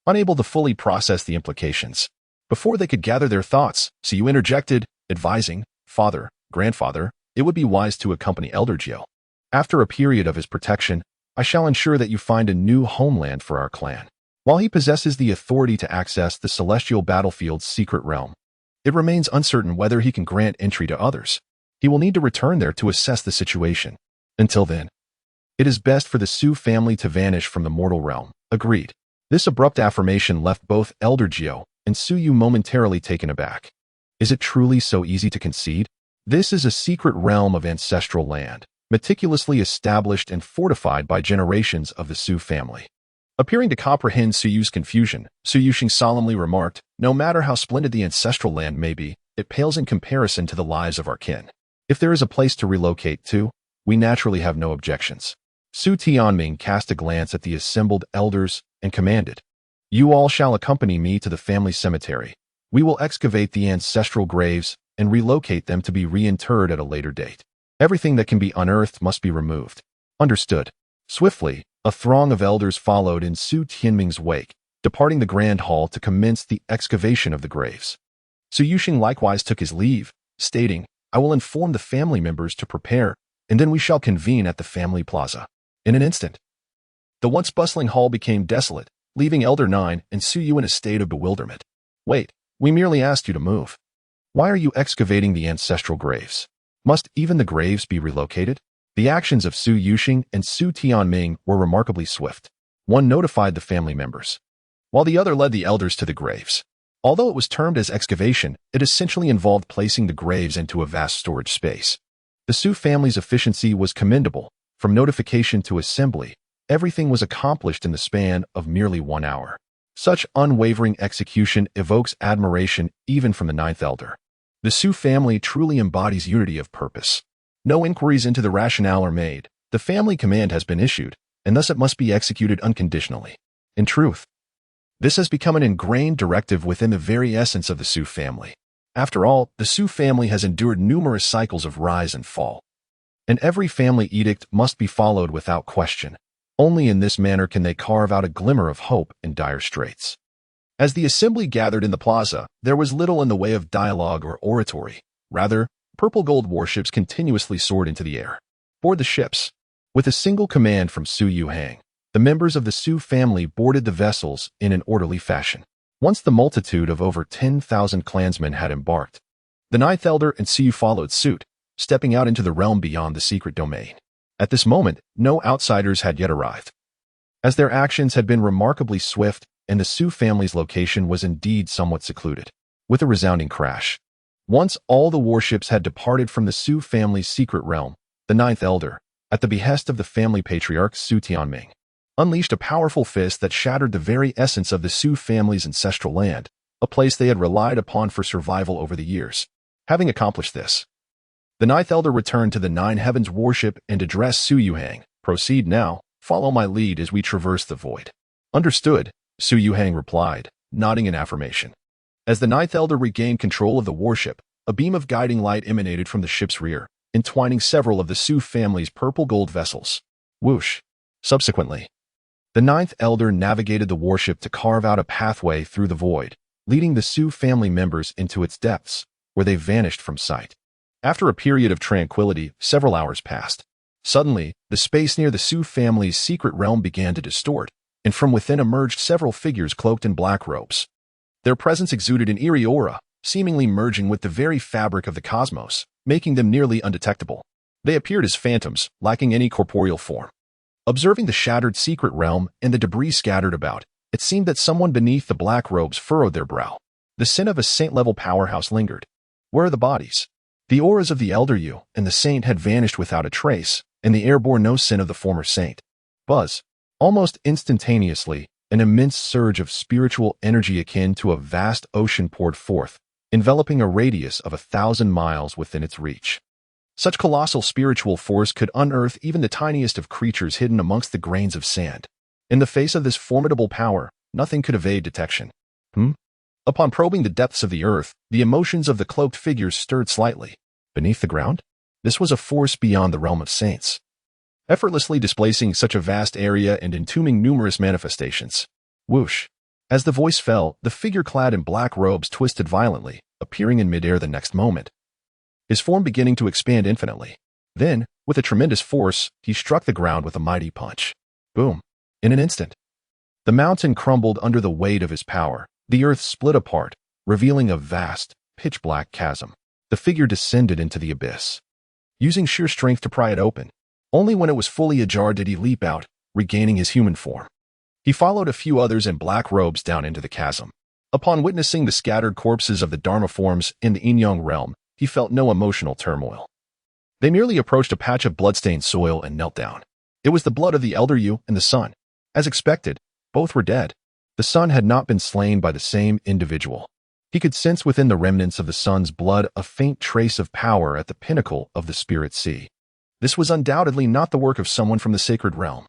unable to fully process the implications. Before they could gather their thoughts, Su Yu interjected, advising, "Father, grandfather, it would be wise to accompany Elder Jio. After a period of his protection, I shall ensure that you find a new homeland for our clan. While he possesses the authority to access the celestial battlefield's secret realm, it remains uncertain whether he can grant entry to others. He will need to return there to assess the situation. Until then, it is best for the Su family to vanish from the mortal realm." Agreed. This abrupt affirmation left both Elder Jio and Su Yu momentarily taken aback. Is it truly so easy to concede? This is a secret realm of ancestral land, meticulously established and fortified by generations of the Su family. Appearing to comprehend Su Yu's confusion, Su Yuxing solemnly remarked, "No matter how splendid the ancestral land may be, it pales in comparison to the lives of our kin. If there is a place to relocate to, we naturally have no objections." Su Tianming cast a glance at the assembled elders and commanded, "You all shall accompany me to the family cemetery. We will excavate the ancestral graves and relocate them to be reinterred at a later date. Everything that can be unearthed must be removed." Understood. Swiftly, a throng of elders followed in Su Tianming's wake, departing the grand hall to commence the excavation of the graves. Su Yuxing likewise took his leave, stating, "I will inform the family members to prepare, and then we shall convene at the family plaza." In an instant, the once bustling hall became desolate, leaving Elder 9 and Su Yu in a state of bewilderment. "Wait, we merely asked you to move. Why are you excavating the ancestral graves? Must even the graves be relocated?" The actions of Su Yuxing and Su Tianming were remarkably swift. One notified the family members, while the other led the elders to the graves. Although it was termed as excavation, it essentially involved placing the graves into a vast storage space. The Su family's efficiency was commendable. From notification to assembly, everything was accomplished in the span of merely 1 hour. Such unwavering execution evokes admiration even from the ninth elder. The Su family truly embodies unity of purpose. No inquiries into the rationale are made. The family command has been issued, and thus it must be executed unconditionally. In truth, this has become an ingrained directive within the very essence of the Su family. After all, the Su family has endured numerous cycles of rise and fall, and every family edict must be followed without question. Only in this manner can they carve out a glimmer of hope in dire straits. As the assembly gathered in the plaza, there was little in the way of dialogue or oratory. Rather, purple gold warships continuously soared into the air. Board the ships. With a single command from Su Yuhang, the members of the Su family boarded the vessels in an orderly fashion. Once the multitude of over 10,000 clansmen had embarked, the ninth elder and Su Yu followed suit, stepping out into the realm beyond the secret domain. At this moment, no outsiders had yet arrived, as their actions had been remarkably swift and the Su family's location was indeed somewhat secluded. With a resounding crash, once all the warships had departed from the Su family's secret realm, the ninth elder, at the behest of the family patriarch Su Tianming, unleashed a powerful fist that shattered the very essence of the Su family's ancestral land, a place they had relied upon for survival over the years. Having accomplished this, the ninth elder returned to the Nine Heavens warship and addressed Su Yuhang. "Proceed now, Follow my lead as we traverse the void. Understood, Su Yuhang replied, nodding in affirmation. As the ninth elder regained control of the warship, a beam of guiding light emanated from the ship's rear, entwining several of the Su family's purple-gold vessels. Whoosh. Subsequently, the ninth elder navigated the warship to carve out a pathway through the void, leading the Su family members into its depths, where they vanished from sight. After a period of tranquility, several hours passed. Suddenly, the space near the Su family's secret realm began to distort, and from within emerged several figures cloaked in black robes. Their presence exuded an eerie aura, seemingly merging with the very fabric of the cosmos, making them nearly undetectable. They appeared as phantoms, lacking any corporeal form. Observing the shattered secret realm and the debris scattered about, it seemed that someone beneath the black robes furrowed their brow. The sin of a saint-level powerhouse lingered. Where are the bodies? The auras of the elder Yu and the saint had vanished without a trace, and the air bore no sin of the former saint. Buzz. Almost instantaneously, an immense surge of spiritual energy akin to a vast ocean poured forth, enveloping a radius of 1,000 miles within its reach. Such colossal spiritual force could unearth even the tiniest of creatures hidden amongst the grains of sand. In the face of this formidable power, nothing could evade detection. Upon probing the depths of the earth, the emotions of the cloaked figures stirred slightly. Beneath the ground? This was a force beyond the realm of saints, effortlessly displacing such a vast area and entombing numerous manifestations. Whoosh. As the voice fell, the figure clad in black robes twisted violently, appearing in midair the next moment, his form beginning to expand infinitely. Then, with a tremendous force, he struck the ground with a mighty punch. Boom. In an instant, the mountain crumbled under the weight of his power. The earth split apart, revealing a vast, pitch-black chasm. The figure descended into the abyss, using sheer strength to pry it open. Only when it was fully ajar did he leap out, regaining his human form. He followed a few others in black robes down into the chasm. Upon witnessing the scattered corpses of the Dharma forms in the Yin-Yang realm, he felt no emotional turmoil. They merely approached a patch of blood-stained soil and knelt down. It was the blood of the elder Yu and the son. As expected, both were dead. The son had not been slain by the same individual. He could sense within the remnants of the son's blood a faint trace of power at the pinnacle of the spirit sea. This was undoubtedly not the work of someone from the sacred realm.